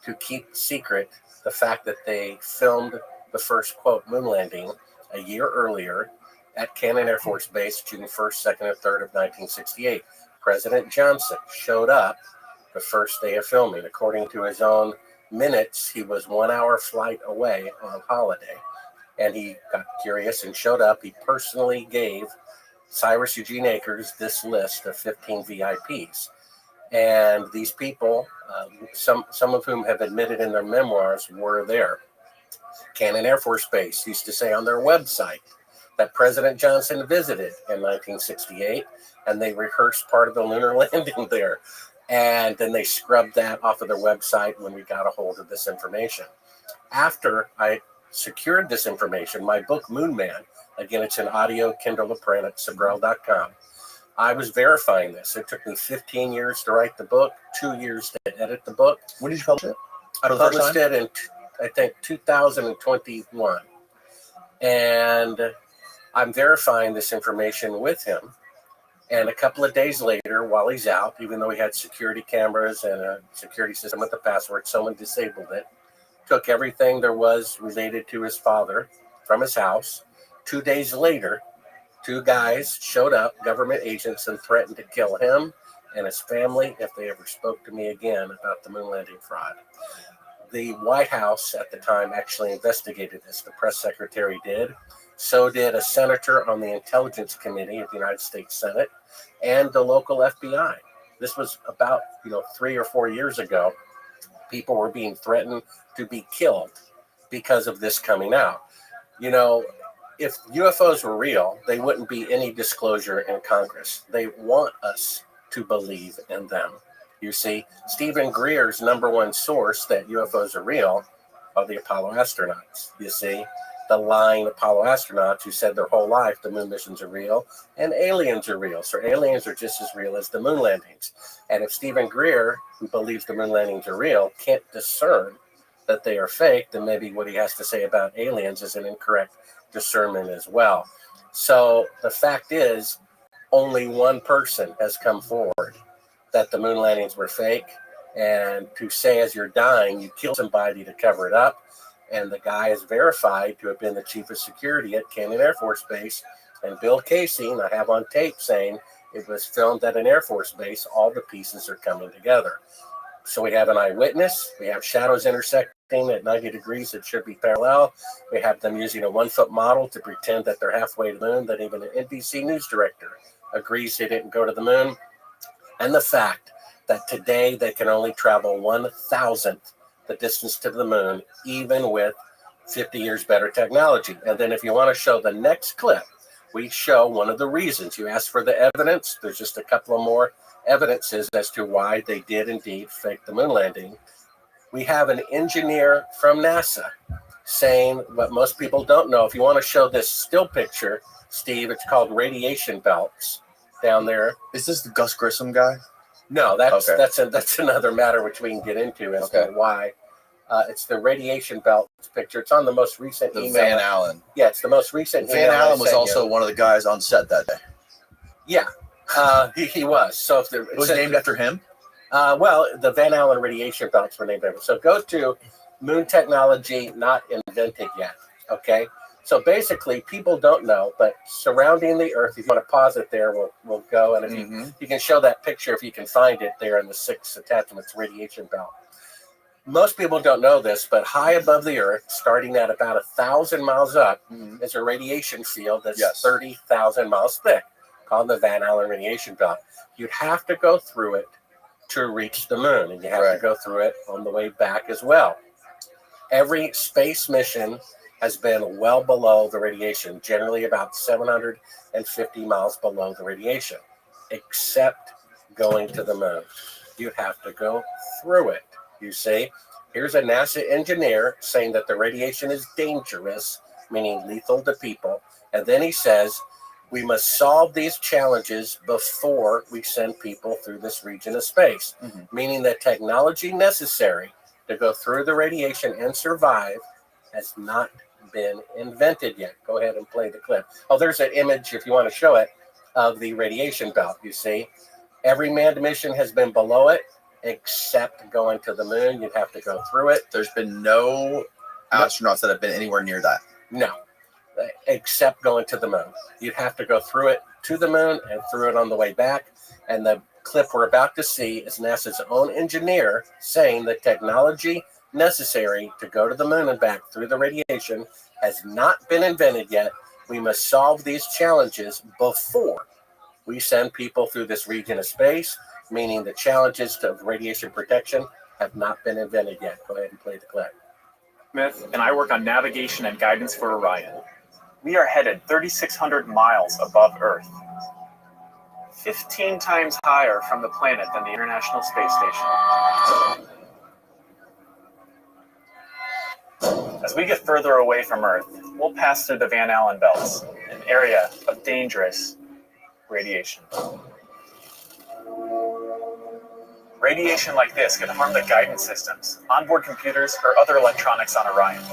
to keep secret the fact that they filmed the first, quote, moon landing a year earlier at Cannon Air Force Base, June 1st, 2nd, and 3rd of 1968. President Johnson showed up the first day of filming. According to his own minutes, he was 1 hour flight away on holiday. And he got curious and showed up. He personally gave Cyrus Eugene Akers this list of 15 VIPs. And these people, some of whom have admitted in their memoirs, were there. Cannon Air Force Base used to say on their website that President Johnson visited in 1968, and they rehearsed part of the lunar landing there. And then they scrubbed that off of their website when we got a hold of this information. After I secured this information, my book, Moon Man, again, it's an audio Kindle print at Sabrel.com. I was verifying this. It took me 15 years to write the book, 2 years to edit the book. When did you publish it? I published it in, I think, 2021. And I'm verifying this information with him. And a couple of days later, while he's out, even though he had security cameras and a security system with the password, someone disabled it, took everything there was related to his father from his house. 2 days later, two guys showed up, government agents, and threatened to kill him and his family if they ever spoke to me again about the moon landing fraud. The White House at the time actually investigated this. The press secretary did. So did a senator on the Intelligence Committee of the United States Senate and the local FBI. This was about 3 or 4 years ago. People were being threatened to be killed because of this coming out. If UFOs were real, they wouldn't be any disclosure in Congress. They want us to believe in them. You see, Stephen Greer's number one source that UFOs are real are the Apollo astronauts. You see, the lying Apollo astronauts who said their whole life the moon missions are real and aliens are real. So aliens are just as real as the moon landings. And if Stephen Greer, who believes the moon landings are real, can't discern that they are fake, then maybe what he has to say about aliens is an incorrect discernment as well. So the fact is, only one person has come forward that the moon landings were fake. And to say as you're dying, you kill somebody to cover it up. And the guy is verified to have been the chief of security at Cannon Air Force Base. And Bill Casing, I have on tape saying it was filmed at an Air Force base. All the pieces are coming together. So we have an eyewitness. We have shadows intersecting at 90 degrees. It should be parallel. We have them using a 1-foot model to pretend that they're halfway to the moon, that even an NBC news director agrees they didn't go to the moon. And the fact that today they can only travel 1,000th the distance to the moon, even with 50 years better technology. And then if you want to show the next clip, we show one of the reasons. You asked for the evidence. There's just a couple of more evidences as to why they did indeed fake the moon landing. We have an engineer from NASA saying what most people don't know. If you want to show this still picture, Steve, it's called radiation belts down there. Is this the Gus Grissom guy? No, that's another matter which we can get into as to why. It's the radiation belt picture. It's on the most recent email. Van Allen. Yeah, it's the most recent Van Allen was also one of the guys on set that day. Yeah, he was. So if it was named after him? Well, the Van Allen radiation belts were named after him. So go to moon technology not invented yet. Okay. So basically, people don't know, but surrounding the Earth, if you want to pause it there, we'll go. And if you can show that picture, if you can find it there in the 6 attachments, radiation belt. Most people don't know this, but high above the Earth, starting at about 1,000 miles up, is a radiation field that's 30,000 miles thick, called the Van Allen radiation belt. You'd have to go through it to reach the moon, and you have to go through it on the way back as well. Every space mission has been well below the radiation, generally about 750 miles below the radiation, except going to the moon. You have to go through it. You see, here's a NASA engineer saying that the radiation is dangerous, meaning lethal to people. And then he says, we must solve these challenges before we send people through this region of space, meaning the technology necessary to go through the radiation and survive has not been invented yet. Go ahead and play the clip. Oh, there's an image, if you want to show it, of the radiation belt. You see, every manned mission has been below it, except going to the moon. You'd have to go through it. There's been no astronauts that have been anywhere near that. No, except going to the moon. You'd have to go through it to the moon and through it on the way back. And the clip we're about to see is NASA's own engineer saying the technology necessary to go to the moon and back through the radiation has not been invented yet. We must solve these challenges before we send people through this region of space, meaning the challenges to radiation protection have not been invented yet. Go ahead and play the clip. Smith, and I work on navigation and guidance for Orion. We are headed 3,600 miles above Earth, 15 times higher from the planet than the International Space Station. As we get further away from Earth, we'll pass through the Van Allen belts, an area of dangerous radiation. Radiation like this can harm the guidance systems, onboard computers, or other electronics on Orion.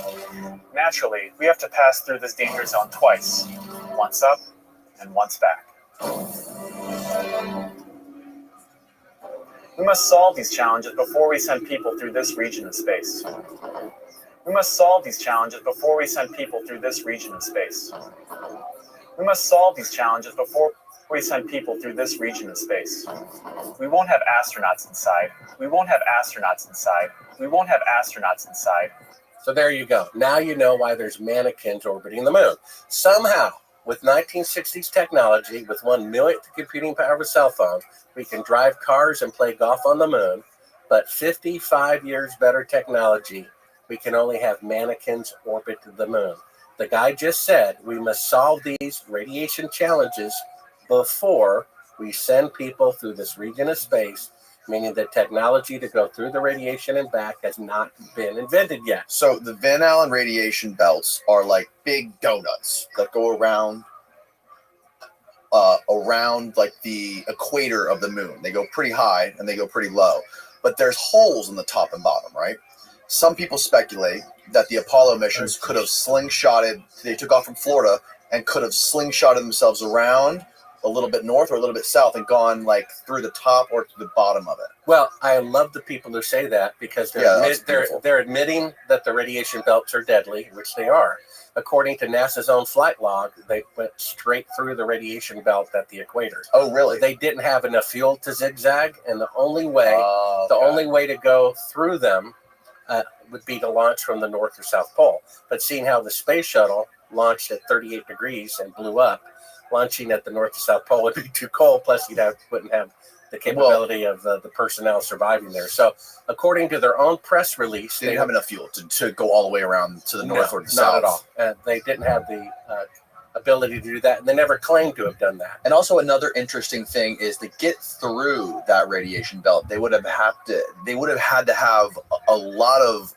Naturally, we have to pass through this danger zone twice, once up and once back. We must solve these challenges before we send people through this region of space. We must solve these challenges before we send people through this region of space. We must solve these challenges before we send people through this region of space. We won't have astronauts inside. We won't have astronauts inside. We won't have astronauts inside. So there you go. Now you know why there's mannequins orbiting the moon. Somehow, with 1960s technology, with 1 millionth computing power of a cell phone, we can drive cars and play golf on the moon. But 55 years better technology, we can only have mannequins orbit the moon. The guy just said we must solve these radiation challenges before we send people through this region of space, meaning the technology to go through the radiation and back has not been invented yet. So the Van Allen radiation belts are like big donuts that go around like the equator of the moon. They go pretty high and they go pretty low, but there's holes in the top and bottom, right? Some people speculate that the Apollo missions could have slingshotted, they took off from Florida and could have slingshotted themselves around a little bit north or a little bit south and gone like through the top or to the bottom of it. Well, I love the people who say that because they're admitting that the radiation belts are deadly, which they are. According to NASA's own flight log, they went straight through the radiation belt at the equator. Oh, really? They didn't have enough fuel to zigzag, and the only way to go through them would be to launch from the North or South Pole. But seeing how the space shuttle launched at 38 degrees and blew up, launching at the North or South Pole would be too cold. Plus, wouldn't have the capability of the personnel surviving there. So, according to their own press release, they didn't have enough fuel to go all the way around to the north or the south. Not at all. They didn't have the ability to do that, and they never claimed to have done that. And also, another interesting thing is to get through that radiation belt, they would have had to have a lot of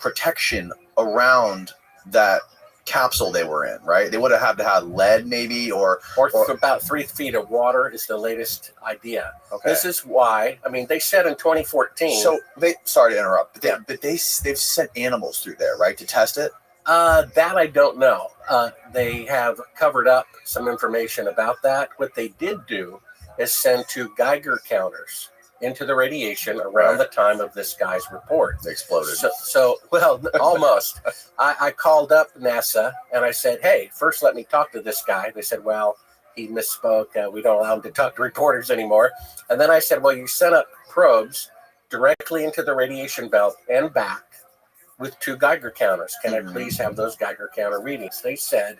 protection around that capsule they were in, right? They would have had to have lead maybe or about 3 feet of water is the latest idea. Okay. This is why, I mean, they said in 2014. So sorry to interrupt, but they've sent animals through there, right, to test it? That I don't know. They have covered up some information about that. What they did do is send 2 Geiger counters into the radiation around the time of this guy's report. They exploded. So well, almost. I called up NASA and I said, hey, first let me talk to this guy. They said, well, he misspoke. We don't allow him to talk to reporters anymore. And then I said, well, you sent up probes directly into the radiation belt and back with 2 Geiger counters. Can I please have those Geiger counter readings? They said,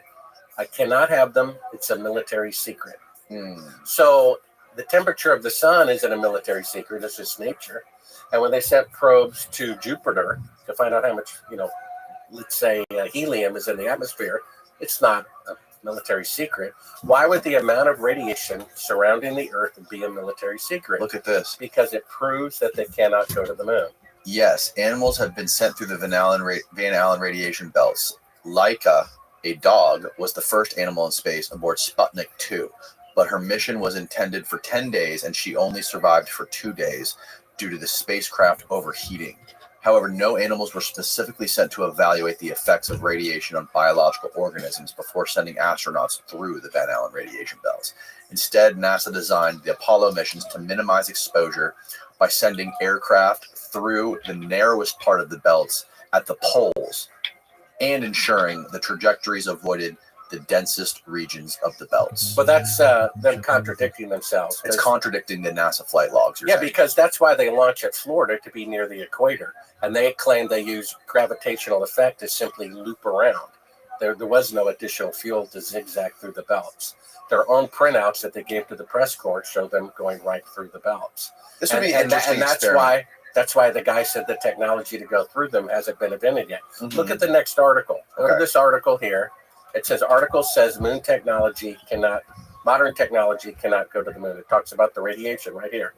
I cannot have them. It's a military secret. So the temperature of the sun isn't a military secret. It's just nature. And when they sent probes to Jupiter to find out how much, let's say helium is in the atmosphere, it's not a military secret. Why would the amount of radiation surrounding the Earth be a military secret? Look at this. Because it proves that they cannot go to the moon. Yes, animals have been sent through the Van Allen radiation belts. Laika, a dog, was the first animal in space aboard Sputnik 2. But her mission was intended for 10 days, and she only survived for 2 days due to the spacecraft overheating. However, no animals were specifically sent to evaluate the effects of radiation on biological organisms before sending astronauts through the Van Allen radiation belts. Instead, NASA designed the Apollo missions to minimize exposure by sending aircraft through the narrowest part of the belts at the poles and ensuring the trajectories avoided the densest regions of the belts. But that's them contradicting themselves. It's contradicting the NASA flight logs. Yeah, because that's why they launch at Florida, to be near the equator. And they claim they use gravitational effect to simply loop around. There was no additional fuel to zigzag through the belts. Their own printouts that they gave to the press corps show them going right through the belts. This would be an interesting experiment. That's why the guy said the technology to go through them hasn't been invented yet. Look at the next article. Look at this article here. It says, article says modern technology cannot go to the moon. It talks about the radiation right here.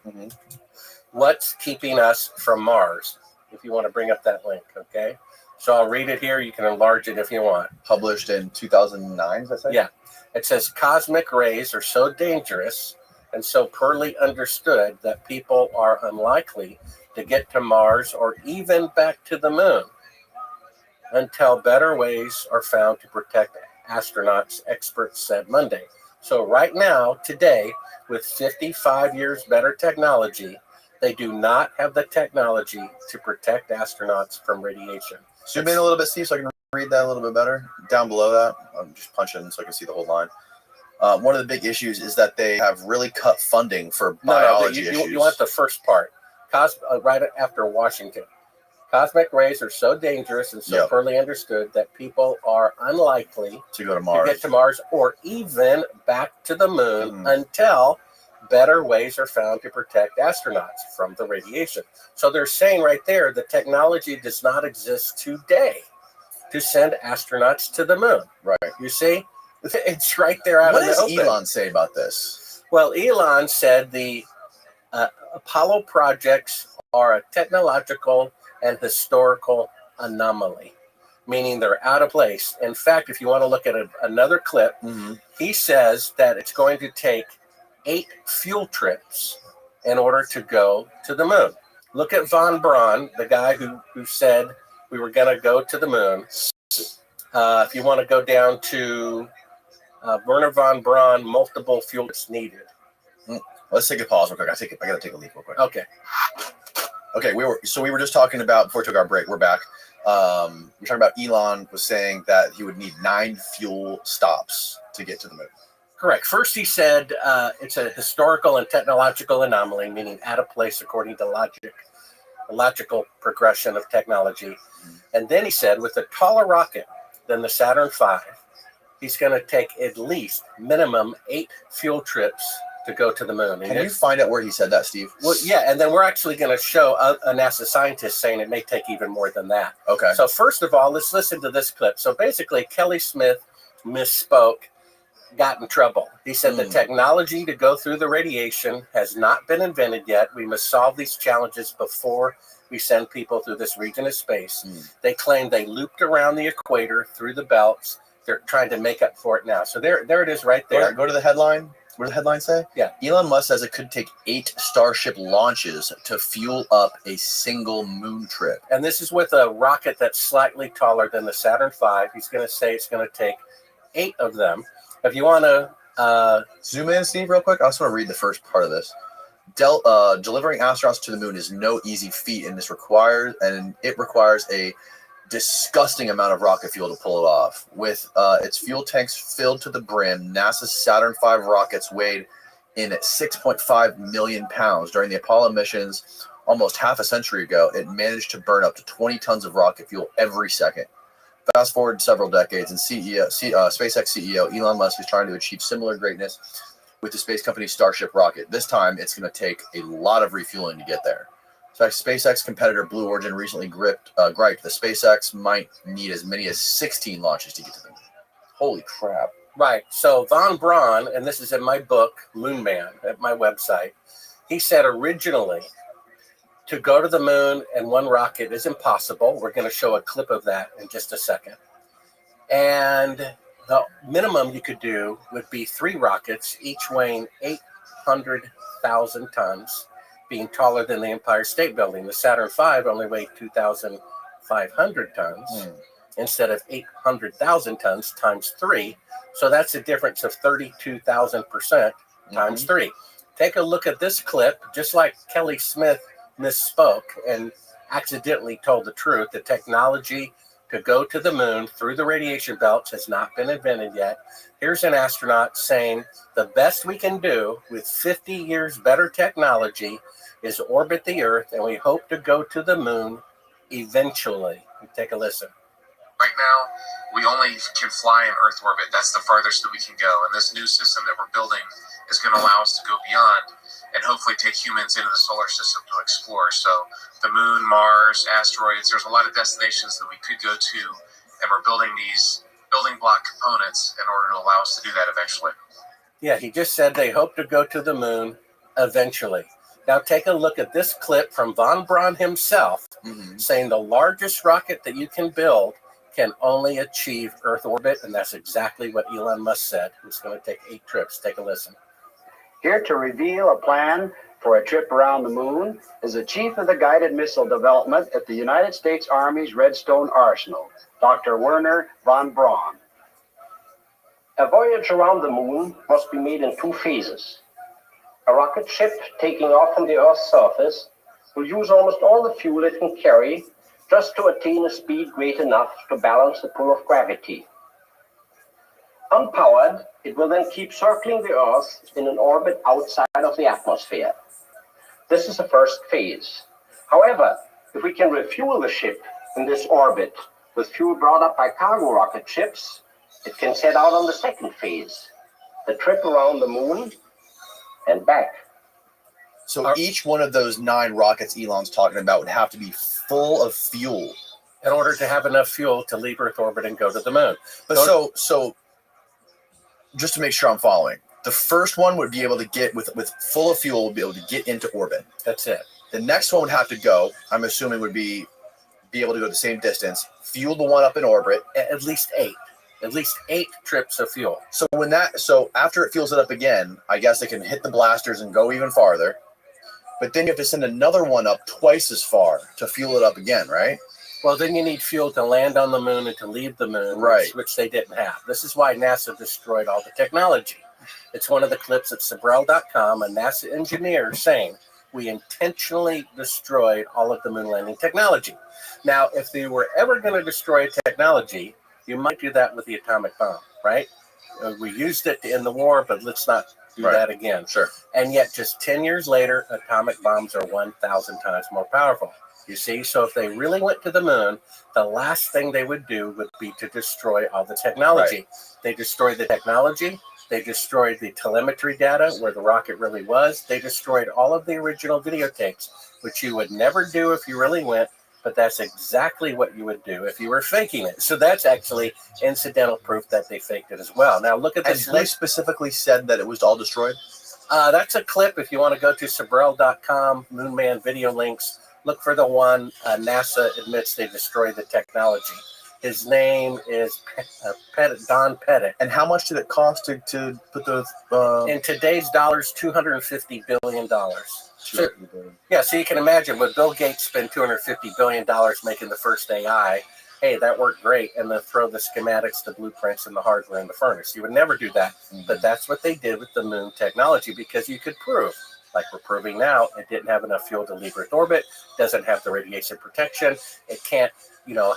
What's keeping us from Mars? If you want to bring up that link, okay? So I'll read it here. You can enlarge it if you want. Published in 2009, is that say? Yeah. It says, cosmic rays are so dangerous and so poorly understood that people are unlikely to get to Mars or even back to the moon until better ways are found to protect astronauts, experts said Monday. So right now, today, with 55 years better technology, they do not have the technology to protect astronauts from radiation. Zoom in a little bit, Steve, so I can read that a little bit better. Down below that, I'm just punching so I can see the whole line. One of the big issues is that they have really cut funding for biology issues. You want the first part, right after Washington. Cosmic rays are so dangerous and so poorly understood that people are unlikely to go to Mars, to get to Mars, or even back to the moon until better ways are found to protect astronauts from the radiation. So they're saying right there, the technology does not exist today to send astronauts to the moon. Right. You see, it's right there out in the open. What does Elon say about this? Well, Elon said the Apollo projects are a technological and historical anomaly, meaning they're out of place. In fact, if you want to look at another clip, he says that it's going to take 8 fuel trips in order to go to the moon. Look at von Braun, the guy who said we were going to go to the moon. If you want to go down to Werner von Braun, multiple fuel trips needed. Let's take a pause real quick. I got to take a leak real quick. Okay, we were just talking about, before we took our break, we're back. We're talking about Elon was saying that he would need 9 fuel stops to get to the moon. Correct. First, he said it's a historical and technological anomaly, meaning out of place according to logical progression of technology. And then he said with a taller rocket than the Saturn V, he's going to take at least minimum 8 fuel trips to go to the moon. Can you find out where he said that, Steve? Well, yeah, and then we're actually going to show a NASA scientist saying it may take even more than that. Okay. So first of all, let's listen to this clip. So basically, Kelly Smith misspoke, got in trouble. He said the technology to go through the radiation has not been invented yet. We must solve these challenges before we send people through this region of space. They claim they looped around the equator through the belts. They're trying to make up for it now. So there it is right there. Go to the headline. What did the headline say? Yeah. Elon Musk says it could take 8 Starship launches to fuel up a single moon trip. And this is with a rocket that's slightly taller than the Saturn V. He's going to say it's going to take 8 of them. If you want to zoom in, Steve, real quick. I just want to read the first part of this. Delivering astronauts to the moon is no easy feat, and it requires a disgusting amount of rocket fuel to pull it off. With its fuel tanks filled to the brim, NASA's Saturn V rockets weighed in at 6.5 million pounds. During the Apollo missions almost half a century ago, it managed to burn up to 20 tons of rocket fuel every second. Fast forward several decades, and SpaceX CEO Elon Musk is trying to achieve similar greatness with the space company's Starship rocket. This time, it's going to take a lot of refueling to get there. So SpaceX competitor Blue Origin recently griped the SpaceX might need as many as 16 launches to get to the moon. Holy crap. Right. So von Braun, and this is in my book, Moon Man, at my website, he said originally to go to the moon in one rocket is impossible. We're going to show a clip of that in just a second. And the minimum you could do would be 3 rockets, each weighing 800,000 tons, being taller than the Empire State Building. The Saturn V only weighed 2,500 tons instead of 800,000 tons times 3. So that's a difference of 32,000% times 3. Take a look at this clip. Just like Kelly Smith misspoke and accidentally told the truth, the technology to go to the moon through the radiation belts has not been invented yet. Here's an astronaut saying the best we can do with 50 years better technology is orbit the Earth, and we hope to go to the moon eventually. Take a listen. Right now, we only can fly in Earth orbit. That's the farthest that we can go. And this new system that we're building is going to allow us to go beyond and hopefully take humans into the solar system to explore. So the moon, Mars, asteroids, there's a lot of destinations that we could go to, and we're building these building block components in order to allow us to do that eventually. Yeah, he just said they hope to go to the moon eventually. Now take a look at this clip from von Braun himself saying the largest rocket that you can build can only achieve Earth orbit, and that's exactly what Elon Musk said. It's going to take 8 trips. Take a listen. Here to reveal a plan for a trip around the moon is the chief of the guided missile development at the United States Army's Redstone Arsenal, Dr. Werner von Braun. A voyage around the moon must be made in 2 phases. A rocket ship taking off from the Earth's surface will use almost all the fuel it can carry just to attain a speed great enough to balance the pull of gravity. Unpowered, it will then keep circling the Earth in an orbit outside of the atmosphere. This is the first phase. However, if we can refuel the ship in this orbit with fuel brought up by cargo rocket ships, it can set out on the second phase, the trip around the moon and back. So each one of those 9 rockets Elon's talking about would have to be full of fuel in order to have enough fuel to leave Earth orbit and go to the moon. But so just to make sure I'm following, the first one would be able to get with full of fuel, would be able to get into orbit. That's it. The next one would have to go, I'm assuming would be able to go the same distance, fuel the one up in orbit. At least 8. At least 8 trips of fuel. So after it fuels it up again, I guess it can hit the blasters and go even farther. But then you have to send another one up twice as far to fuel it up again, right? Well, then you need fuel to land on the moon and to leave the moon, right? Which they didn't have. This is why NASA destroyed all the technology. It's one of the clips at Sabrel.com, a NASA engineer saying, we intentionally destroyed all of the moon landing technology. Now, if they were ever going to destroy technology, you might do that with the atomic bomb, right? We used it to end the war, but let's not do that again. Sure. And yet, just 10 years later, atomic bombs are 1,000 times more powerful. You see, so if they really went to the moon, the last thing they would do would be to destroy all the technology. Right. They destroyed the technology. They destroyed the telemetry data where the rocket really was. They destroyed all of the original videotapes, which you would never do if you really went, but that's exactly what you would do if you were faking it. So that's actually incidental proof that they faked it as well. Now look at this. And who specifically said that it was all destroyed? That's a clip. If you want to go to Sabrel.com, Moonman video links, Look for the one NASA admits they destroyed the technology. His name is Don Pettit. And how much did it cost to put those? In today's dollars, $250 billion. So, yeah, so you can imagine when Bill Gates spent $250 billion making the first AI, hey, that worked great, and then throw the schematics, the blueprints, and the hardware in the furnace. You would never do that, but that's what they did with the moon technology because you could prove, like we're proving now, it didn't have enough fuel to leave Earth orbit, doesn't have the radiation protection, it can't,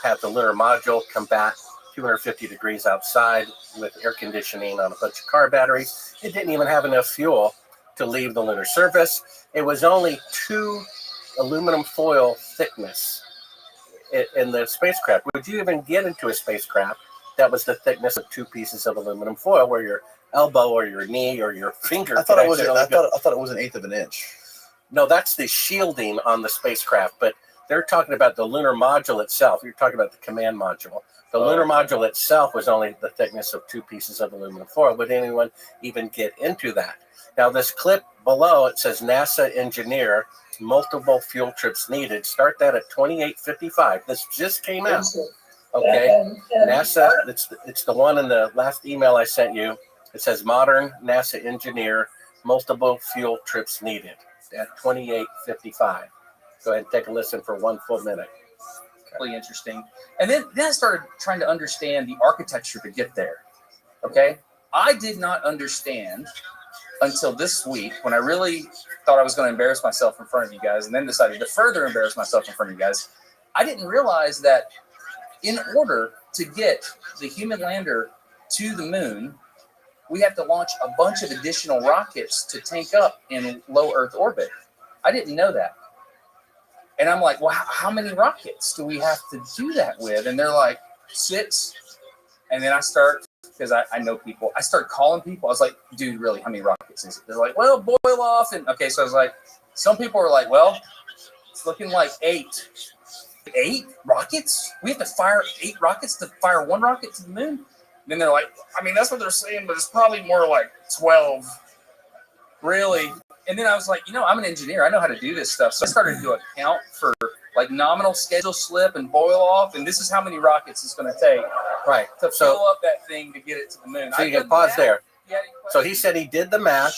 have the lunar module come back 250 degrees outside with air conditioning on a bunch of car batteries. It didn't even have enough fuel to leave the lunar surface. It was only 2 aluminum foil thickness in the spacecraft. Would you even get into a spacecraft that was the thickness of 2 pieces of aluminum foil where your elbow or your knee or your finger? I thought it was an eighth of an inch. No, that's the shielding on the spacecraft, but they're talking about the lunar module itself. You're talking about the command module. The lunar module itself was only the thickness of 2 pieces of aluminum foil. Would anyone even get into that? Now, this clip below, it says NASA engineer, multiple fuel trips needed. Start that at 28:55. This just came out. Okay. NASA, it's the one in the last email I sent you. It says modern NASA engineer, multiple fuel trips needed at 28:55. Go ahead and take a listen for 1 full minute. Really interesting. And then I started trying to understand the architecture to get there. Okay. I did not understand until this week when I really thought I was going to embarrass myself in front of you guys and then decided to further embarrass myself in front of you guys. I didn't realize that in order to get the human lander to the moon, we have to launch a bunch of additional rockets to tank up in low Earth orbit. I didn't know that. And I'm like, well, how many rockets do we have to do that with? And they're like, 6. And then I start, because I know people, I start calling people. I was like, dude, really, how many rockets is it? They're like, well, boil off. And okay, so I was like, some people are like, well, it's looking like 8. 8 rockets? We have to fire 8 rockets to fire 1 rocket to the moon? And then they're like, I mean, that's what they're saying, but it's probably more like 12. Really? And then I was like, I'm an engineer. I know how to do this stuff. So I started to do a count for like nominal schedule slip and boil off. And this is how many rockets it's going to take. Right. To fill up that thing to get it to the moon. So you can pause there. So he said he did the math.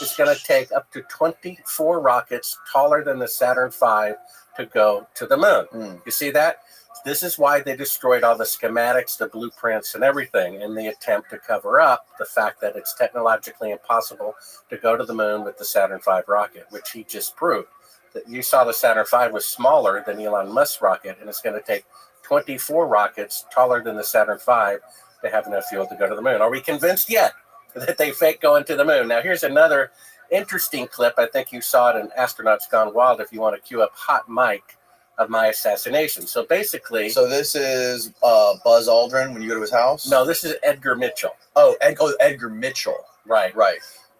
It's going to take up to 24 rockets taller than the Saturn V to go to the moon. You see that? This is why they destroyed all the schematics, the blueprints, and everything in the attempt to cover up the fact that it's technologically impossible to go to the moon with the Saturn V rocket, which he just proved. That you saw the Saturn V was smaller than Elon Musk's rocket, and it's going to take 24 rockets taller than the Saturn V to have enough fuel to go to the moon. Are we convinced yet that they fake going to the moon? Now, here's another interesting clip. I think you saw it in Astronauts Gone Wild if you want to cue up Hot Mike of my assassination. So basically... So this is Buzz Aldrin when you go to his house? No, this is Edgar Mitchell. Edgar Mitchell. Right.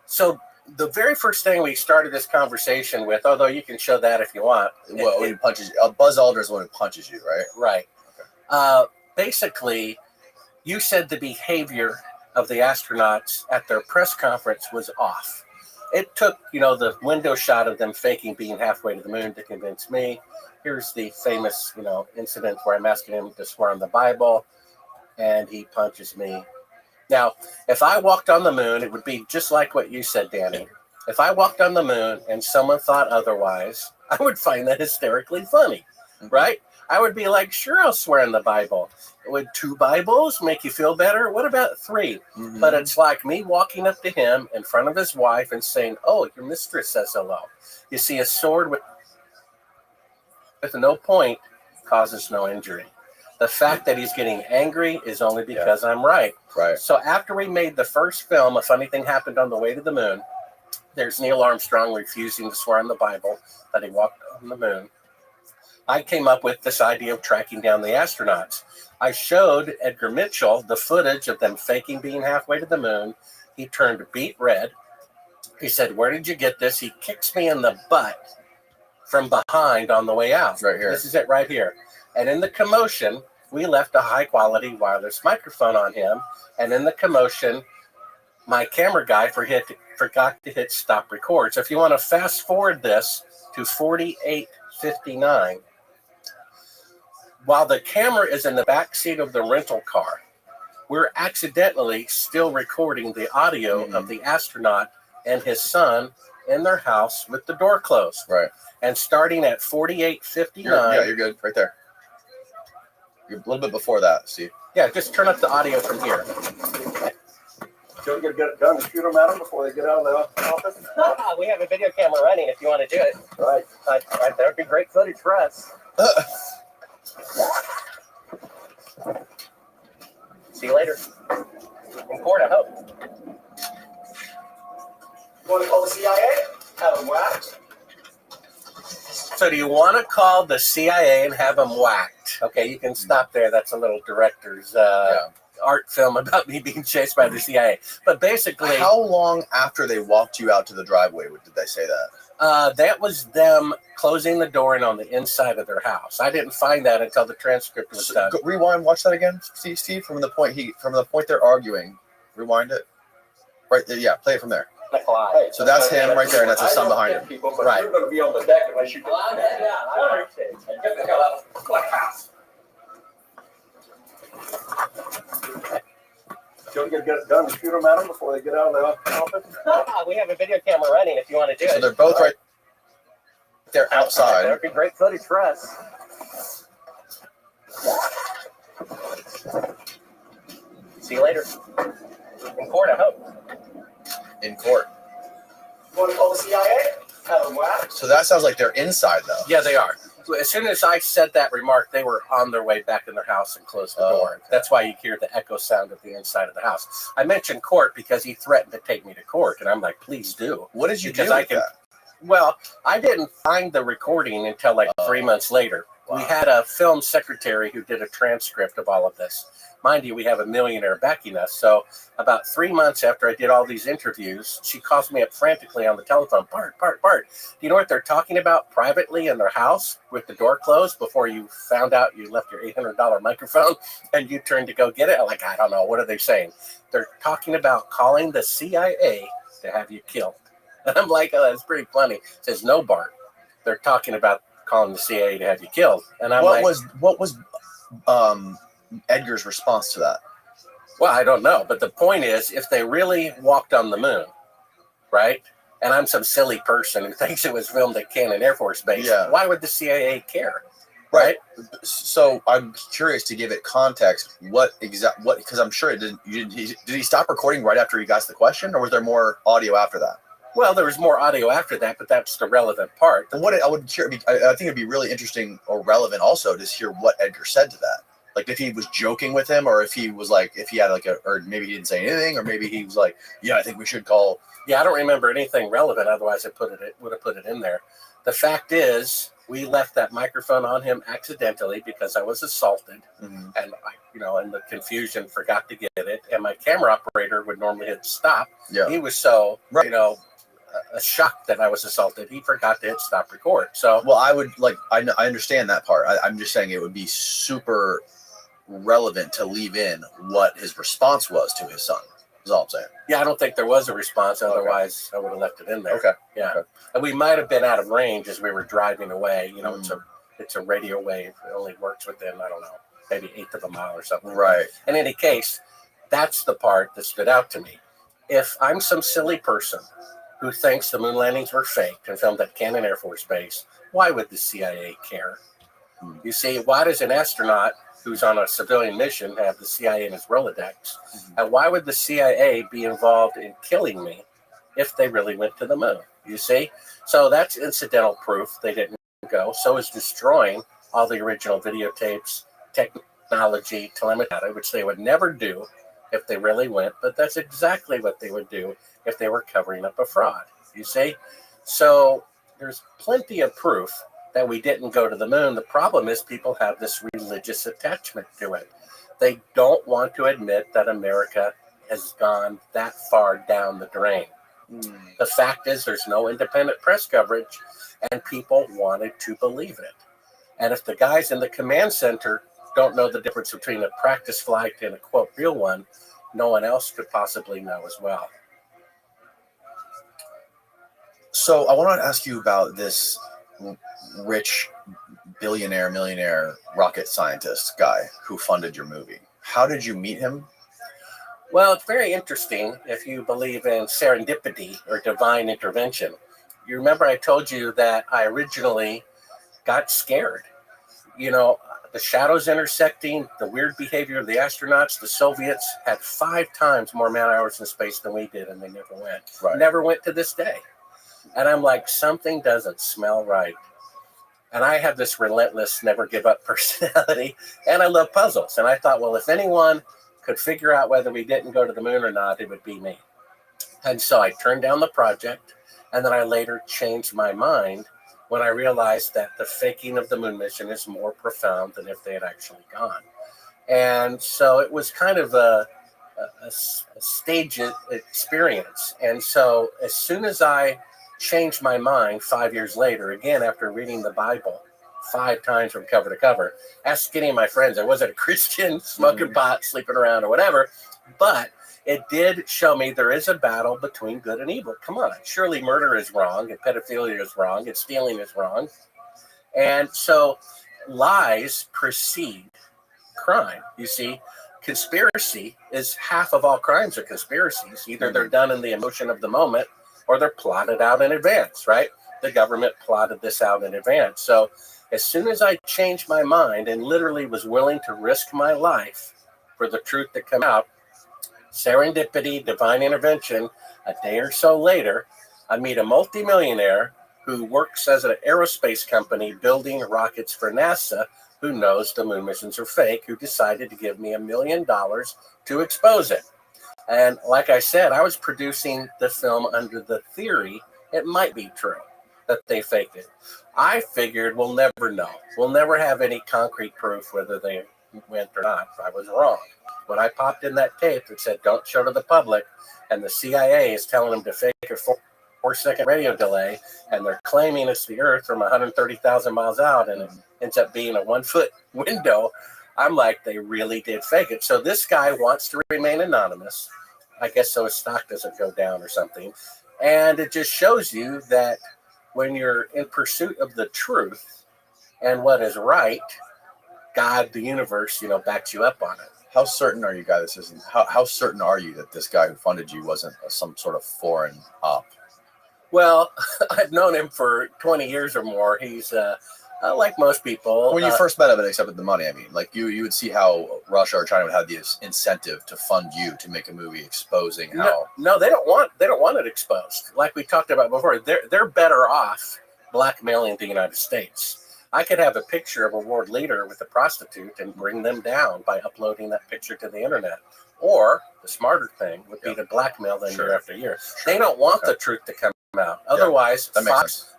So the very first thing we started this conversation with, although you can show that if you want. Well, when he punches you. Buzz Aldrin is the one who punches you, right? Right. Okay. Basically, you said the behavior of the astronauts at their press conference was off. It took, the window shot of them faking being halfway to the moon to convince me. Here's the famous, incident where I'm asking him to swear on the Bible, and he punches me. Now, if I walked on the moon, it would be just like what you said, Danny. If I walked on the moon and someone thought otherwise, I would find that hysterically funny, right? I would be like, sure, I'll swear on the Bible. Would 2 Bibles make you feel better? What about 3? But it's like me walking up to him in front of his wife and saying, oh, your mistress says hello. You see, a sword with no point causes no injury. The fact that he's getting angry is only because I'm right. Right. So after we made the first film, a funny thing happened on the way to the moon. There's Neil Armstrong refusing to swear on the Bible that he walked on the moon. I came up with this idea of tracking down the astronauts. I showed Edgar Mitchell the footage of them faking being halfway to the moon. He turned beet red. He said, where did you get this? He kicks me in the butt from behind on the way out. Right here. This is it right here. And in the commotion, we left a high-quality wireless microphone on him. And in the commotion, my camera guy forgot to hit stop record. So if you want to fast forward this to 48 48:59, while the camera is in the back seat of the rental car, we're accidentally still recording the audio of the astronaut and his son in their house with the door closed. Right. And starting at 48:59. You're good. Right there. You're a little bit before that, Steve. Yeah, just turn up the audio from here. Don't you get it done to shoot them at them before they get out of the office? We have a video camera running if you want to do it. Right. Right. That would be great footage for us. See you later. In court, I hope. You want to call the CIA? Have them whacked? So do you want to call the CIA and have them whacked? Okay, you can stop there. That's a little director's art film about me being chased by the CIA. But basically... How long after they walked you out to the driveway did they say that? That was them closing the door and on the inside of their house. I didn't find that until the transcript was done. Rewind, watch that again, Steve, from the point they're arguing. Rewind it. Right, yeah, play it from there. Hey, so that's him right there, and that's his son behind him. People, but right. You're going to be on the deck unless you can. I appreciate it. Get the hell out of the house. Don't you get it done to shoot them at them before they get out of the office? We have a video camera running if you want to do it. So they're both right there outside. That would be great footage for us. See you later. In court, I hope. In court. You want to call the CIA? Have them whacked? So that sounds like they're inside, though. Yeah, they are. As soon as I said that remark, they were on their way back in their house and closed the door. Okay. That's why you hear the echo sound of the inside of the house. I mentioned court because he threatened to take me to court, and I'm like, please do. What did you do with that? Well, I didn't find the recording until like 3 months later. Wow. We had a film secretary who did a transcript of all of this. Mind you, we have a millionaire backing us. So about 3 months after I did all these interviews, she calls me up frantically on the telephone. Bart, do you know what they're talking about privately in their house with the door closed before you found out you left your $800 microphone and you turned to go get it? I'm like, I don't know. What are they saying? They're talking about calling the CIA to have you killed. And I'm like, oh, that's pretty funny. It says, no, Bart. They're talking about calling the CIA to have you killed. And I'm what was Edgar's response to that? Well, I don't know. But the point is, if they really walked on the moon, right? And I'm some silly person who thinks it was filmed at Cannon Air Force Base, why would the CIA care? Right. So I'm curious to give it context. Because I'm sure it didn't. Did he stop recording right after he got the question, or was there more audio after that? Well, there was more audio after that, but that's the relevant part. And I think it'd be really interesting or relevant also to hear what Edgar said to that. Like if he was joking with him, or if he was like, if he had like or maybe he didn't say anything, or maybe he was like, yeah, I think we should call. Yeah, I don't remember anything relevant. Otherwise, I would have put it in there. The fact is, we left that microphone on him accidentally because I was assaulted, and I, in the confusion, forgot to get it. And my camera operator would normally hit stop. Yeah, he was so a shock that I was assaulted. He forgot to hit stop record. So, well, I would I understand that part. I'm just saying it would be super relevant to leave in what his response was to his son. Is all I'm saying. Yeah, I don't think there was a response. Otherwise, I would have left it in there. Okay. Yeah, okay. And we might have been out of range as we were driving away. It's a radio wave. It only works within, I don't know, maybe 1/8 of a mile or something. Right. In any case, that's the part that stood out to me. If I'm some silly person who thinks the moon landings were faked and filmed at Cannon Air Force Base, why would the CIA care? You see, why does an astronaut who's on a civilian mission have the CIA in his Rolodex? And why would the CIA be involved in killing me if they really went to the moon? You see? So that's incidental proof they didn't go. So is destroying all the original videotapes, technology, telemetry, which they would never do if they really went. But that's exactly what they would do if they were covering up a fraud. You see? So there's plenty of proof that we didn't go to the moon. The problem is people have this religious attachment to it. They don't want to admit that America has gone that far down the drain. The fact is there's no independent press coverage, and people wanted to believe it. And if the guys in the command center don't know the difference between a practice flight and a, quote, real one, no one else could possibly know as well. So I want to ask you about this rich billionaire, millionaire rocket scientist guy who funded your movie. How did you meet him? Well, it's very interesting if you believe in serendipity or divine intervention. You remember I told you that I originally got scared. You know, the shadows intersecting, the weird behavior of the astronauts, the Soviets had 5 times more man hours in space than we did, and they never went. Right. Never went to this day. And I'm like, something doesn't smell right. And I have this relentless, never give up personality, and I love puzzles. And I thought, well, if anyone could figure out whether we didn't go to the moon or not, it would be me. And so I turned down the project, and then I later changed my mind when I realized that the faking of the moon mission is more profound than if they had actually gone. And so it was kind of a stage experience. And so as soon as I changed my mind 5 years later, again, after reading the Bible 5 times from cover to cover, ask any of my friends, I wasn't a Christian, smoking pot, sleeping around or whatever, but it did show me there is a battle between good and evil. Come on, surely murder is wrong, and pedophilia is wrong, and stealing is wrong. And so lies precede crime. You see, conspiracy is half of all crimes are conspiracies. Either they're done in the emotion of the moment or they're plotted out in advance, right? The government plotted this out in advance. So as soon as I changed my mind and literally was willing to risk my life for the truth to come out, serendipity, divine intervention, a day or so later, I meet a multimillionaire who works as an aerospace company building rockets for NASA, who knows the moon missions are fake, who decided to give me $1 million to expose it. And like I said, I was producing the film under the theory it might be true that they faked it. I figured we'll never know. We'll never have any concrete proof whether they went or not. I was wrong. When I popped in that tape that said, don't show to the public, and the CIA is telling them to fake a 4-second radio delay, and they're claiming it's the Earth from 130,000 miles out, and it ends up being a 1-foot window, I'm like, they really did fake it. So this guy wants to remain anonymous, I guess so his stock doesn't go down or something. And it just shows you that when you're in pursuit of the truth and what is right, God, the universe, backs you up on it. How certain are you, guy? This isn't. How certain are you that this guy who funded you wasn't some sort of foreign op? Well, I've known him for 20 years or more. He's like most people. When you first met him and accepted the money, I mean, like you would see how Russia or China would have the incentive to fund you to make a movie exposing how. No, they don't want it exposed. Like we talked about before, they're better off blackmailing the United States. I could have a picture of a world leader with a prostitute and bring them down by uploading that picture to the internet. Or the smarter thing would be to blackmail them year after year. Sure. They don't want the truth to come out. Otherwise,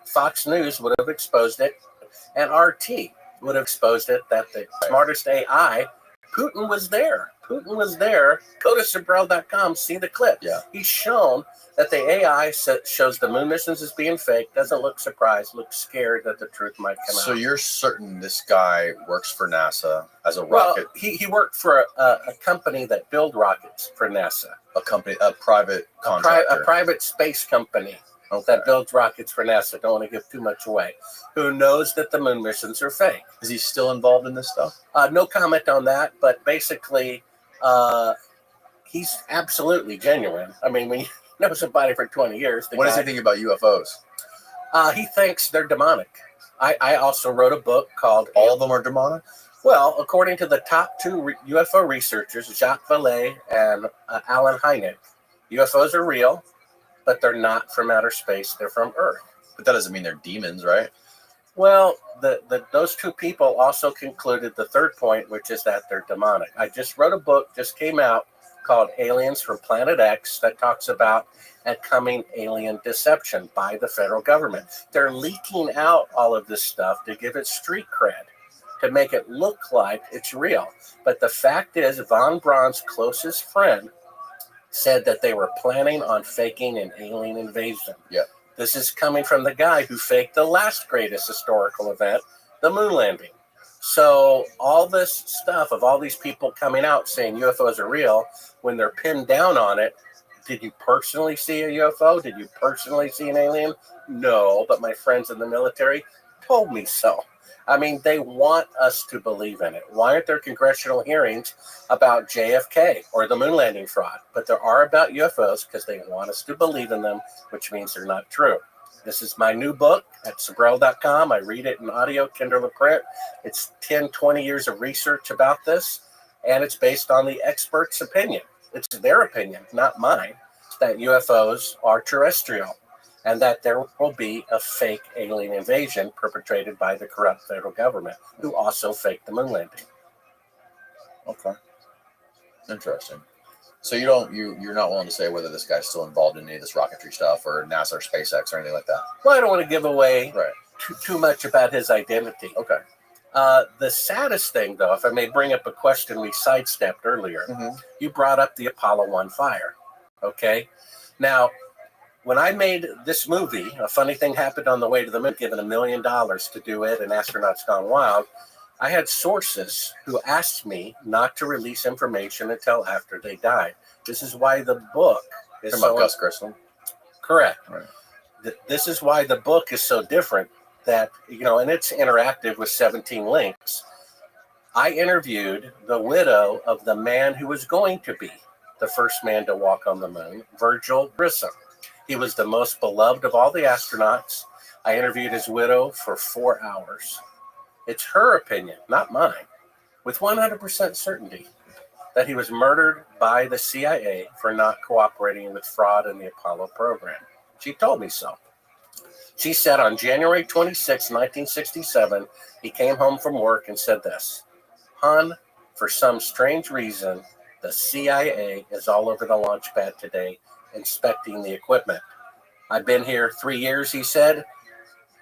Fox News would have exposed it, and RT would have exposed it that the smartest AI, Putin was there. Putin was there. Go to Sabrell.com, see the clip. Yeah. He's shown that the AI shows the moon missions as being fake, doesn't look surprised, looks scared that the truth might come out. So you're certain this guy works for NASA as a rocket? Well, he worked for a company that build rockets for NASA. A private contractor. A private space company that builds rockets for NASA. Don't want to give too much away. Who knows that the moon missions are fake. Is he still involved in this stuff? No comment on that, but basically, he's absolutely genuine. I mean, when you know somebody for 20 years. What does he think about UFOs? He thinks they're demonic. I also wrote a book called... All of them are demonic? Well, according to the top 2 UFO researchers, Jacques Vallée and Alan Hynek, UFOs are real, but they're not from outer space. They're from Earth. But that doesn't mean they're demons, right? Well, those 2 people also concluded the third point, which is that they're demonic. I just wrote a book, just came out, called Aliens from Planet X, that talks about a coming alien deception by the federal government. They're leaking out all of this stuff to give it street cred, to make it look like it's real. But the fact is, von Braun's closest friend said that they were planning on faking an alien invasion. Yeah. This is coming from the guy who faked the last greatest historical event, the moon landing. So all this stuff of all these people coming out saying UFOs are real, when they're pinned down on it, did you personally see a UFO? Did you personally see an alien? No, but my friends in the military told me so. I mean, they want us to believe in it. Why aren't there congressional hearings about JFK or the moon landing fraud? But there are about UFOs because they want us to believe in them, which means they're not true. This is my new book at Sabrell.com. I read it in audio, Kindle, and print. It's 10, 20 years of research about this, and it's based on the experts' opinion. It's their opinion, not mine, that UFOs are terrestrial and that there will be a fake alien invasion perpetrated by the corrupt federal government, who also faked the moon landing. Okay. Interesting. So you're not willing to say whether this guy's still involved in any of this rocketry stuff or NASA or SpaceX or anything like that? Well, I don't want to give away too much about his identity. Okay. The saddest thing, though, if I may bring up a question we sidestepped earlier, you brought up the Apollo 1 fire. Okay. Now, when I made this movie, a funny thing happened on the way to the moon, given $1 million to do it, and Astronauts Gone Wild. I had sources who asked me not to release information until after they died. This is why the book is about Gus Grissom. Correct. Right. This is why the book is so different. That, and it's interactive with 17 links. I interviewed the widow of the man who was going to be the first man to walk on the moon, Virgil Grissom. He was the most beloved of all the astronauts. I interviewed his widow for 4 hours. It's her opinion, not mine, with 100% certainty that he was murdered by the CIA for not cooperating with fraud in the Apollo program. She told me so. She said on January 26, 1967, he came home from work and said this: "Hon, for some strange reason, the CIA is all over the launch pad today inspecting the equipment. I've been here 3 years," he said.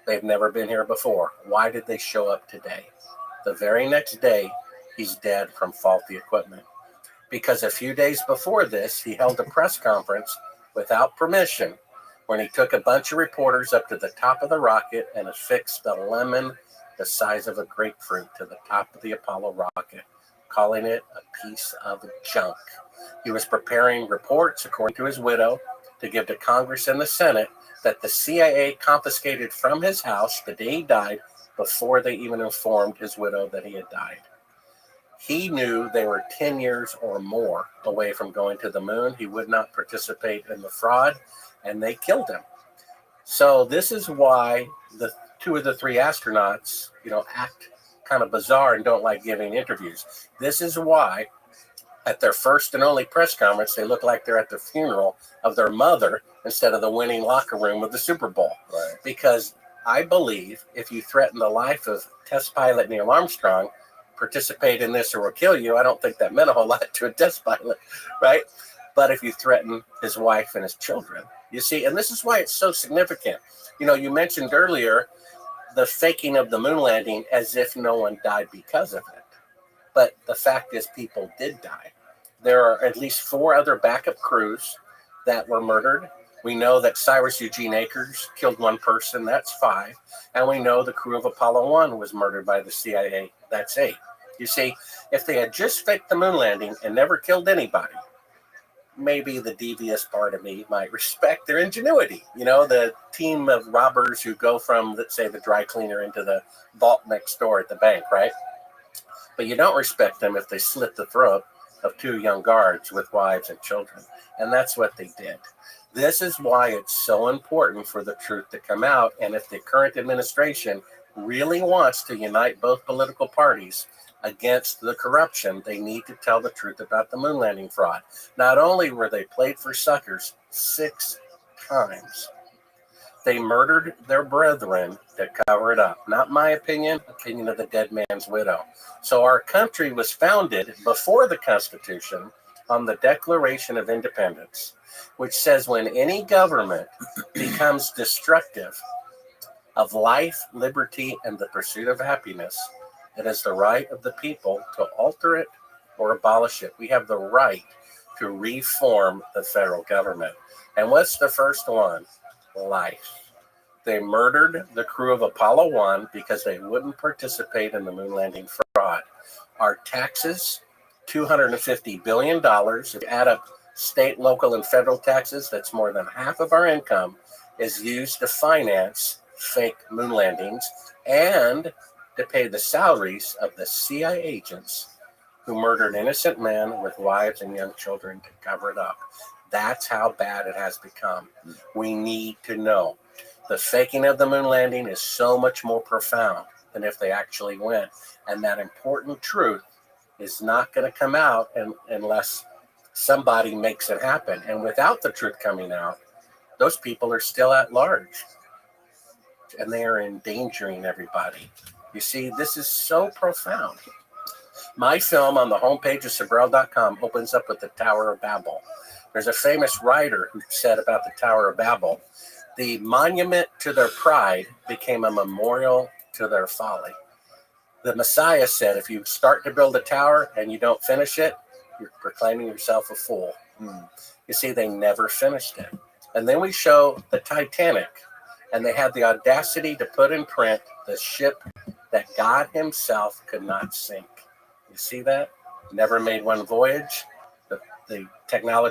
"They've never been here before. Why did they show up today?" The very next day, he's dead from faulty equipment. Because a few days before this, he held a press conference without permission when he took a bunch of reporters up to the top of the rocket and affixed a lemon the size of a grapefruit to the top of the Apollo rocket, calling it a piece of junk. He was preparing reports, according to his widow, to give to Congress and the Senate that the CIA confiscated from his house the day he died before they even informed his widow that he had died. He knew they were 10 years or more away from going to the moon. He would not participate in the fraud, and they killed him. So this is why the 2 of the 3 astronauts, act kind of bizarre and don't like giving interviews. This is why at their first and only press conference, they look like they're at the funeral of their mother instead of the winning locker room of the Super Bowl. Right. Because I believe if you threaten the life of test pilot Neil Armstrong, participate in this or we'll kill you, I don't think that meant a whole lot to a test pilot, right? But if you threaten his wife and his children, you see, and this is why it's so significant. You mentioned earlier the faking of the moon landing as if no one died because of it. But the fact is people did die. There are at least 4 other backup crews that were murdered. We know that Cyrus Eugene Akers killed 1 person. That's 5. And we know the crew of Apollo 1 was murdered by the CIA. That's 8. You see, if they had just faked the moon landing and never killed anybody, maybe the devious part of me might respect their ingenuity. The team of robbers who go from, let's say, the dry cleaner into the vault next door at the bank, right? But you don't respect them if they slit the throat of 2 young guards with wives and children. And that's what they did. This is why it's so important for the truth to come out. And if the current administration really wants to unite both political parties against the corruption, they need to tell the truth about the moon landing fraud. Not only were they played for suckers 6 times, they murdered their brethren to cover it up. Not my opinion of the dead man's widow. So our country was founded before the Constitution on the Declaration of Independence, which says when any government becomes destructive of life, liberty, and the pursuit of happiness, it is the right of the people to alter it or abolish it. We have the right to reform the federal government. And what's the first one? Life. They murdered the crew of Apollo 1 because they wouldn't participate in the moon landing fraud. Our taxes, $250 billion. If you add up state, local, and federal taxes, that's more than half of our income is used to finance fake moon landings and to pay the salaries of the CIA agents who murdered innocent men with wives and young children to cover it up. That's how bad it has become. We need to know. The faking of the moon landing is so much more profound than if they actually went. And that important truth is not going to come out unless somebody makes it happen. And without the truth coming out, those people are still at large. And they are endangering everybody. You see, this is so profound. My film on the homepage of Sabrel.com opens up with the Tower of Babel. There's a famous writer who said about the Tower of Babel, the monument to their pride became a memorial to their folly. The Messiah said, if you start to build a tower and you don't finish it, you're proclaiming yourself a fool. You see, they never finished it. And then we show the Titanic, and they had the audacity to put in print the ship that God himself could not sink. You see that? Never made one voyage. The technology